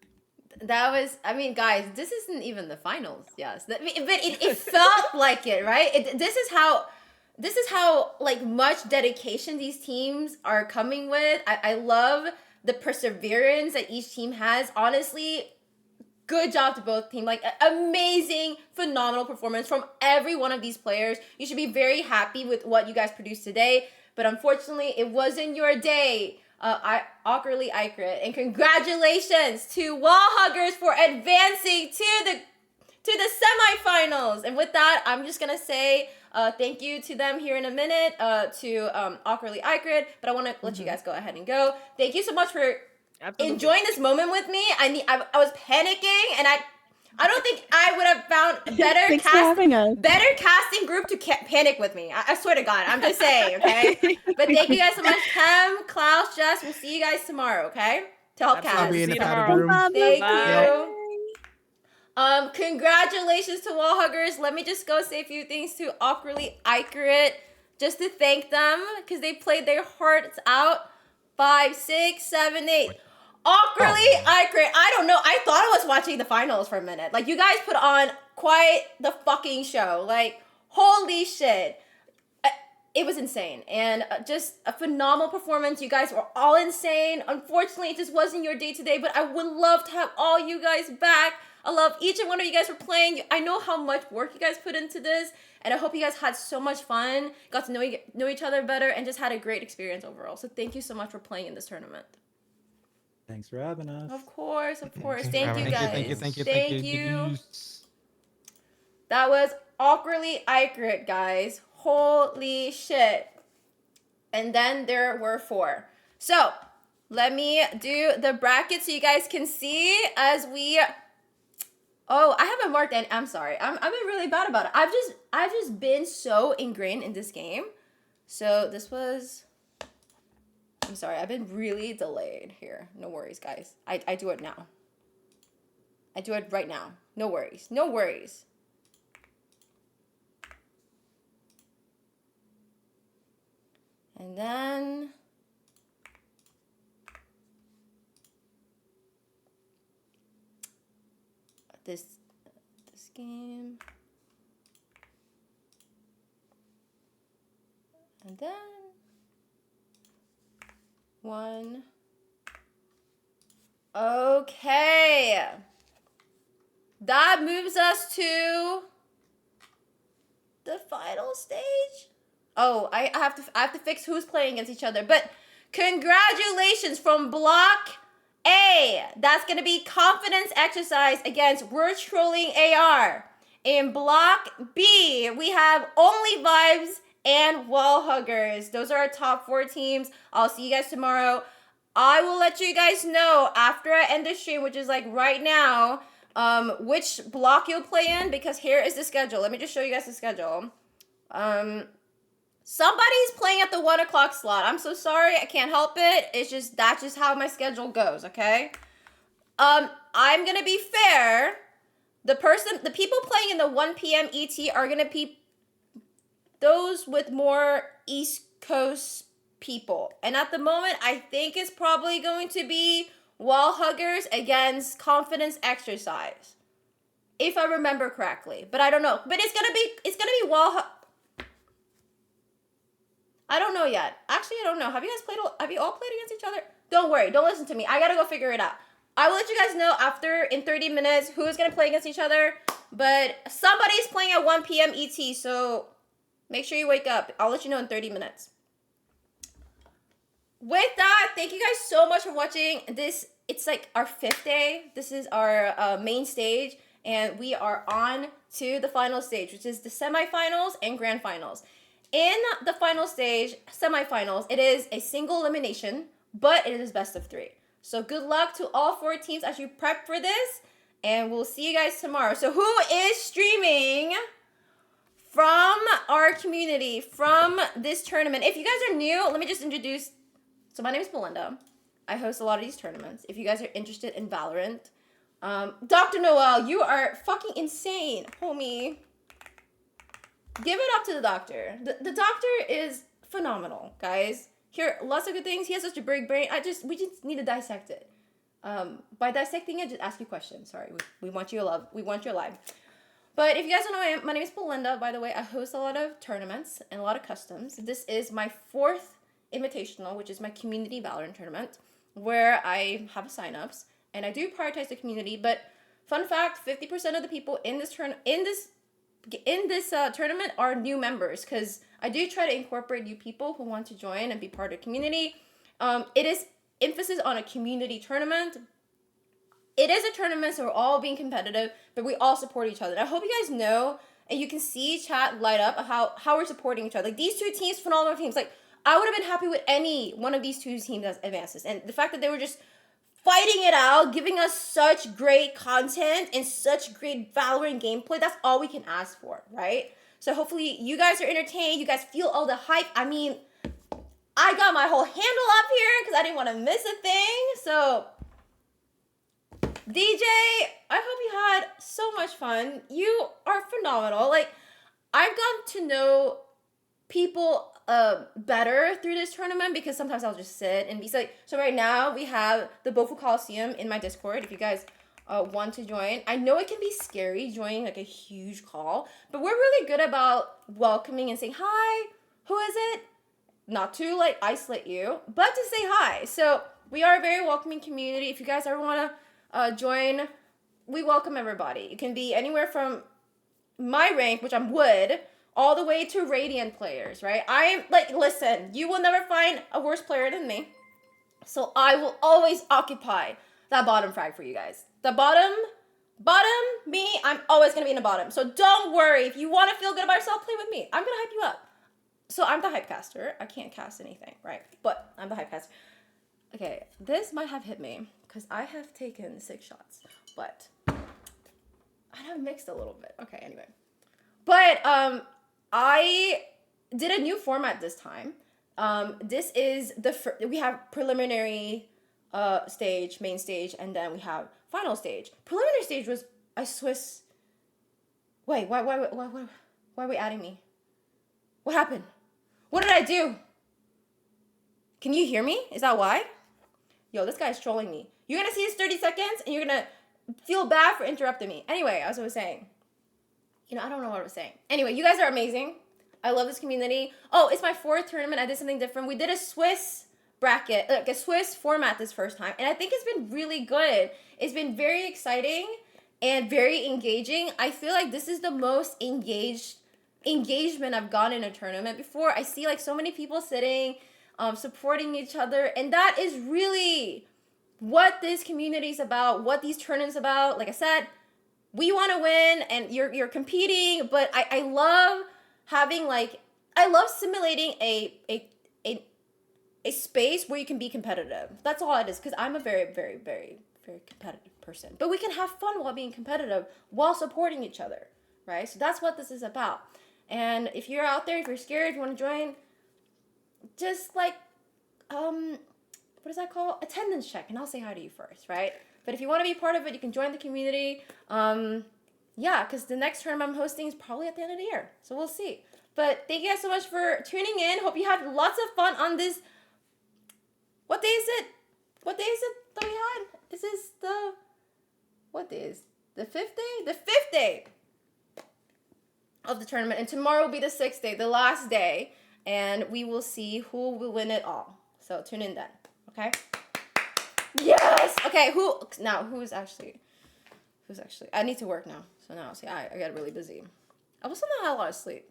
That was, I mean, guys, this isn't even the finals. Yes, but it felt like it, right? This is how like much dedication these teams are coming with. I love the perseverance that each team has. Honestly, good job to both teams. Like, amazing, phenomenal performance from every one of these players. You should be very happy with what you guys produced today. But unfortunately, it wasn't your day, awkwardly Icrit. And congratulations to Wall Huggers for advancing to the semifinals. And with that, I'm just gonna say thank you to them here in a minute, to awkwardly Icrit. But I want to let you guys go ahead and go. Thank you so much for enjoying this moment with me. I was panicking, and I don't think I would have found better casting group to panic with me. I swear to God, I'm just saying, okay? But thank you guys so much, Chem, Klaus, Jess. We'll see you guys tomorrow, okay? To help cast.
I'll be in the padded room.
Thank you. Congratulations to Wall Huggers. Let me just go say a few things to awkwardly Icrit, just to thank them, because they played their hearts out. 5, 6, 7, 8. Awkwardly Icrit. I don't know. I thought I was watching the finals for a minute. Like, you guys put on quite the fucking show. Like, holy shit. It was insane. And just a phenomenal performance. You guys were all insane. Unfortunately, it just wasn't your day today, but I would love to have all you guys back. I love each and one of you guys for playing. I know how much work you guys put into this, and I hope you guys had so much fun, got to know each other better, and just had a great experience overall. So thank you so much for playing in this tournament.
Thanks for having us.
Of course, of course.
Thanks
Thank you, guys.
Thank you.
That was awkwardly Icrit, guys. Holy shit. And then there were 4. So let me do the bracket so you guys can see as we... Oh, I haven't marked any. I'm sorry. I've been really bad about it. I've just been so ingrained in this game. So this was... I'm sorry. I've been really delayed here. No worries, guys. I do it now. I do it right now. No worries. No worries. And then... This game. And then 1. Okay. That moves us to the final stage. Oh, I have to fix who's playing against each other. But congratulations from Block A. That's going to be confidence exercise against We're Trolling AR. In Block B, we have Only Vibes and Wall Huggers. Those are our top 4 teams. I'll see you guys tomorrow. I will let you guys know after I end the stream, which is like right now, which block you'll play in, because here is the schedule. Let me just show you guys the schedule. Somebody's playing at the 1 o'clock slot. I'm so sorry. I can't help it. That's just how my schedule goes, okay? I'm gonna be fair. The people playing in the 1 p.m. ET are gonna be those with more East Coast people. And at the moment, I think it's probably going to be Wall Huggers against Confidence Exercise, if I remember correctly. But I don't know. But it's gonna be Wall. I don't know yet. Actually, I don't know. Have you all played against each other? Don't worry. Don't listen to me. I gotta go figure it out. I will let you guys know after, in 30 minutes, who's gonna play against each other. But somebody's playing at 1 p.m. ET, so make sure you wake up. I'll let you know in 30 minutes. With that, thank you guys so much for watching this it's like our 5th day. This is our main stage, and we are on to the final stage, which is the semifinals and grand finals. In the final stage, semifinals, it is a single elimination, but it is best of 3. So good luck to all 4 teams as you prep for this, and we'll see you guys tomorrow. So who is streaming from our community, from this tournament? If you guys are new, let me just introduce. So my name is Belinda. I host a lot of these tournaments. If you guys are interested in Valorant, Dr. Noel, you are fucking insane, homie. Give it up to the doctor. The doctor is phenomenal, guys. Hear lots of good things. He has such a big brain. We just need to dissect it. By dissecting it, just ask you questions. Sorry, we want you love. We want your life. But if you guys don't know who I am, my name is Belinda. By the way, I host a lot of tournaments and a lot of customs. This is my 4th invitational, which is my community Valorant tournament, where I have signups and I do prioritize the community. But fun fact, 50% of the people in this tournament are new members, because I do try to incorporate new people who want to join and be part of the community. It is emphasis on a community tournament. It is a tournament, so we're all being competitive, but we all support each other. And I hope you guys know, and you can see chat light up of how we're supporting each other. Like, these 2 teams, phenomenal teams. Like, I would have been happy with any one of these 2 teams that advances. And the fact that they were just fighting it out, giving us such great content and such great Valorant gameplay, that's all we can ask for, right? So hopefully you guys are entertained. You guys feel all the hype. I mean, I got my whole handle up here because I didn't want to miss a thing. So, DJ, I hope you had so much fun. You are phenomenal. Like, I've gotten to know people better through this tournament, because sometimes I'll just sit and be like, so right now we have the BOFU Coliseum in my Discord if you guys want to join. I know it can be scary joining like a huge call, but we're really good about welcoming and saying, hi, who is it? Not to like isolate you, but to say hi. So we are a very welcoming community. If you guys ever want to join, we welcome everybody. It can be anywhere from my rank, which I'm Wood, all the way to Radiant players, right? I am, like, listen, you will never find a worse player than me. So I will always occupy that bottom frag for you guys. The bottom, me, I'm always going to be in the bottom. So don't worry. If you want to feel good about yourself, play with me. I'm going to hype you up. So I'm the hype caster. I can't cast anything, right? But I'm the hype caster. Okay, this might have hit me because I have taken 6 shots, but I have mixed a little bit. Okay, anyway. But, I did a new format this time. This is we have preliminary stage, main stage, and then we have final stage. Preliminary stage was a Swiss. Wait, why are we adding me? What happened? What did I do? Can you hear me? Is that why? Yo, this guy's trolling me. You're gonna see his 30 seconds, and you're gonna feel bad for interrupting me. Anyway, as I was saying. You know, I don't know what I was saying. Anyway, you guys are amazing. I love this community. Oh, it's my 4th tournament. I did something different. We did a Swiss bracket, like a Swiss format this first time. And I think it's been really good. It's been very exciting and very engaging. I feel like this is the most engagement I've gotten in a tournament before. I see like so many people sitting, supporting each other. And that is really what this community is about, what these tournaments about. Like I said, we want to win and you're competing, but I love having I love simulating a space where you can be competitive. That's all it is, because I'm a very, very, very, very competitive person. But we can have fun while being competitive, while supporting each other, right? So that's what this is about. And if you're out there, if you're scared, if you want to join, just like, what is that called? Attendance check, and I'll say hi to you first, right? But if you want to be part of it, you can join the community. Yeah, because the next tournament I'm hosting is probably at the end of the year. So we'll see. But thank you guys so much for tuning in. Hope you had lots of fun on this. What day is it? What day is it that we had? This is the... What day is the 5th day? The 5th day of the tournament. And tomorrow will be the 6th day, the last day. And we will see who will win it all. So tune in then. Okay? Yes! Okay, who's actually, I need to work now. So now, see, I got really busy. I also not had a lot of sleep.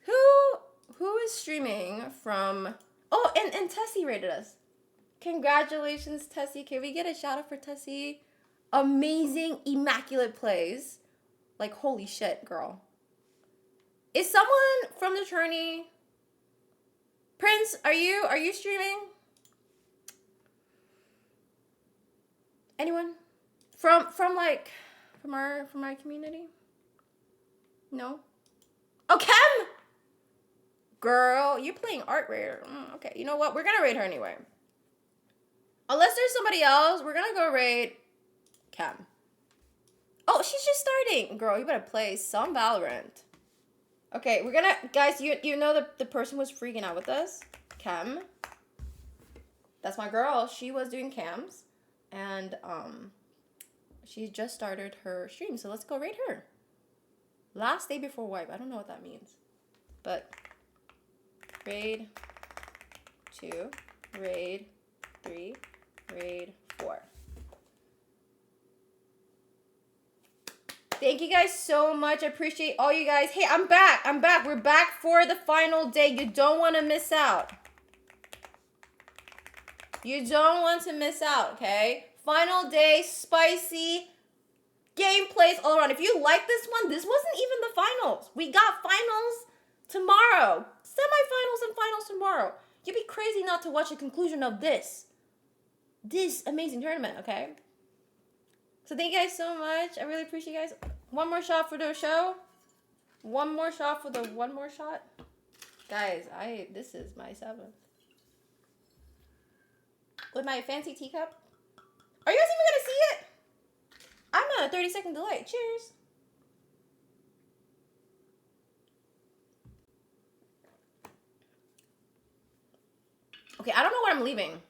Who is streaming from, oh, and Tessie rated us. Congratulations, Tessie. Can we get a shout out for Tessie? Amazing, immaculate plays. Like, holy shit, girl. Is someone from the tourney? Prince, are you streaming? Anyone? From our community? No? Oh, Chem! Girl, you're playing Art Raider. Okay, you know what? We're gonna raid her anyway. Unless there's somebody else, we're gonna go raid Chem. Oh, she's just starting. Girl, you better play some Valorant. Okay, we're gonna, guys, you know the person was freaking out with us? Chem. That's my girl. She was doing cams. And, she just started her stream, so let's go raid her. Last day before wipe. I don't know what that means. But, raid 2, raid 3, raid 4. Thank you guys so much. I appreciate all you guys. Hey, I'm back. We're back for the final day. You don't want to miss out. You don't want to miss out, okay? Final day, spicy gameplays all around. If you like this one, this wasn't even the finals. We got finals tomorrow. Semifinals and finals tomorrow. You'd be crazy not to watch the conclusion of this amazing tournament, okay? So thank you guys so much. I really appreciate you guys. One more shot for the show. One more shot for the one more shot. Guys, this is my 7th. With my fancy teacup. Are you guys even gonna see it? I'm on a 30-second delay. Cheers. Okay, I don't know what I'm leaving.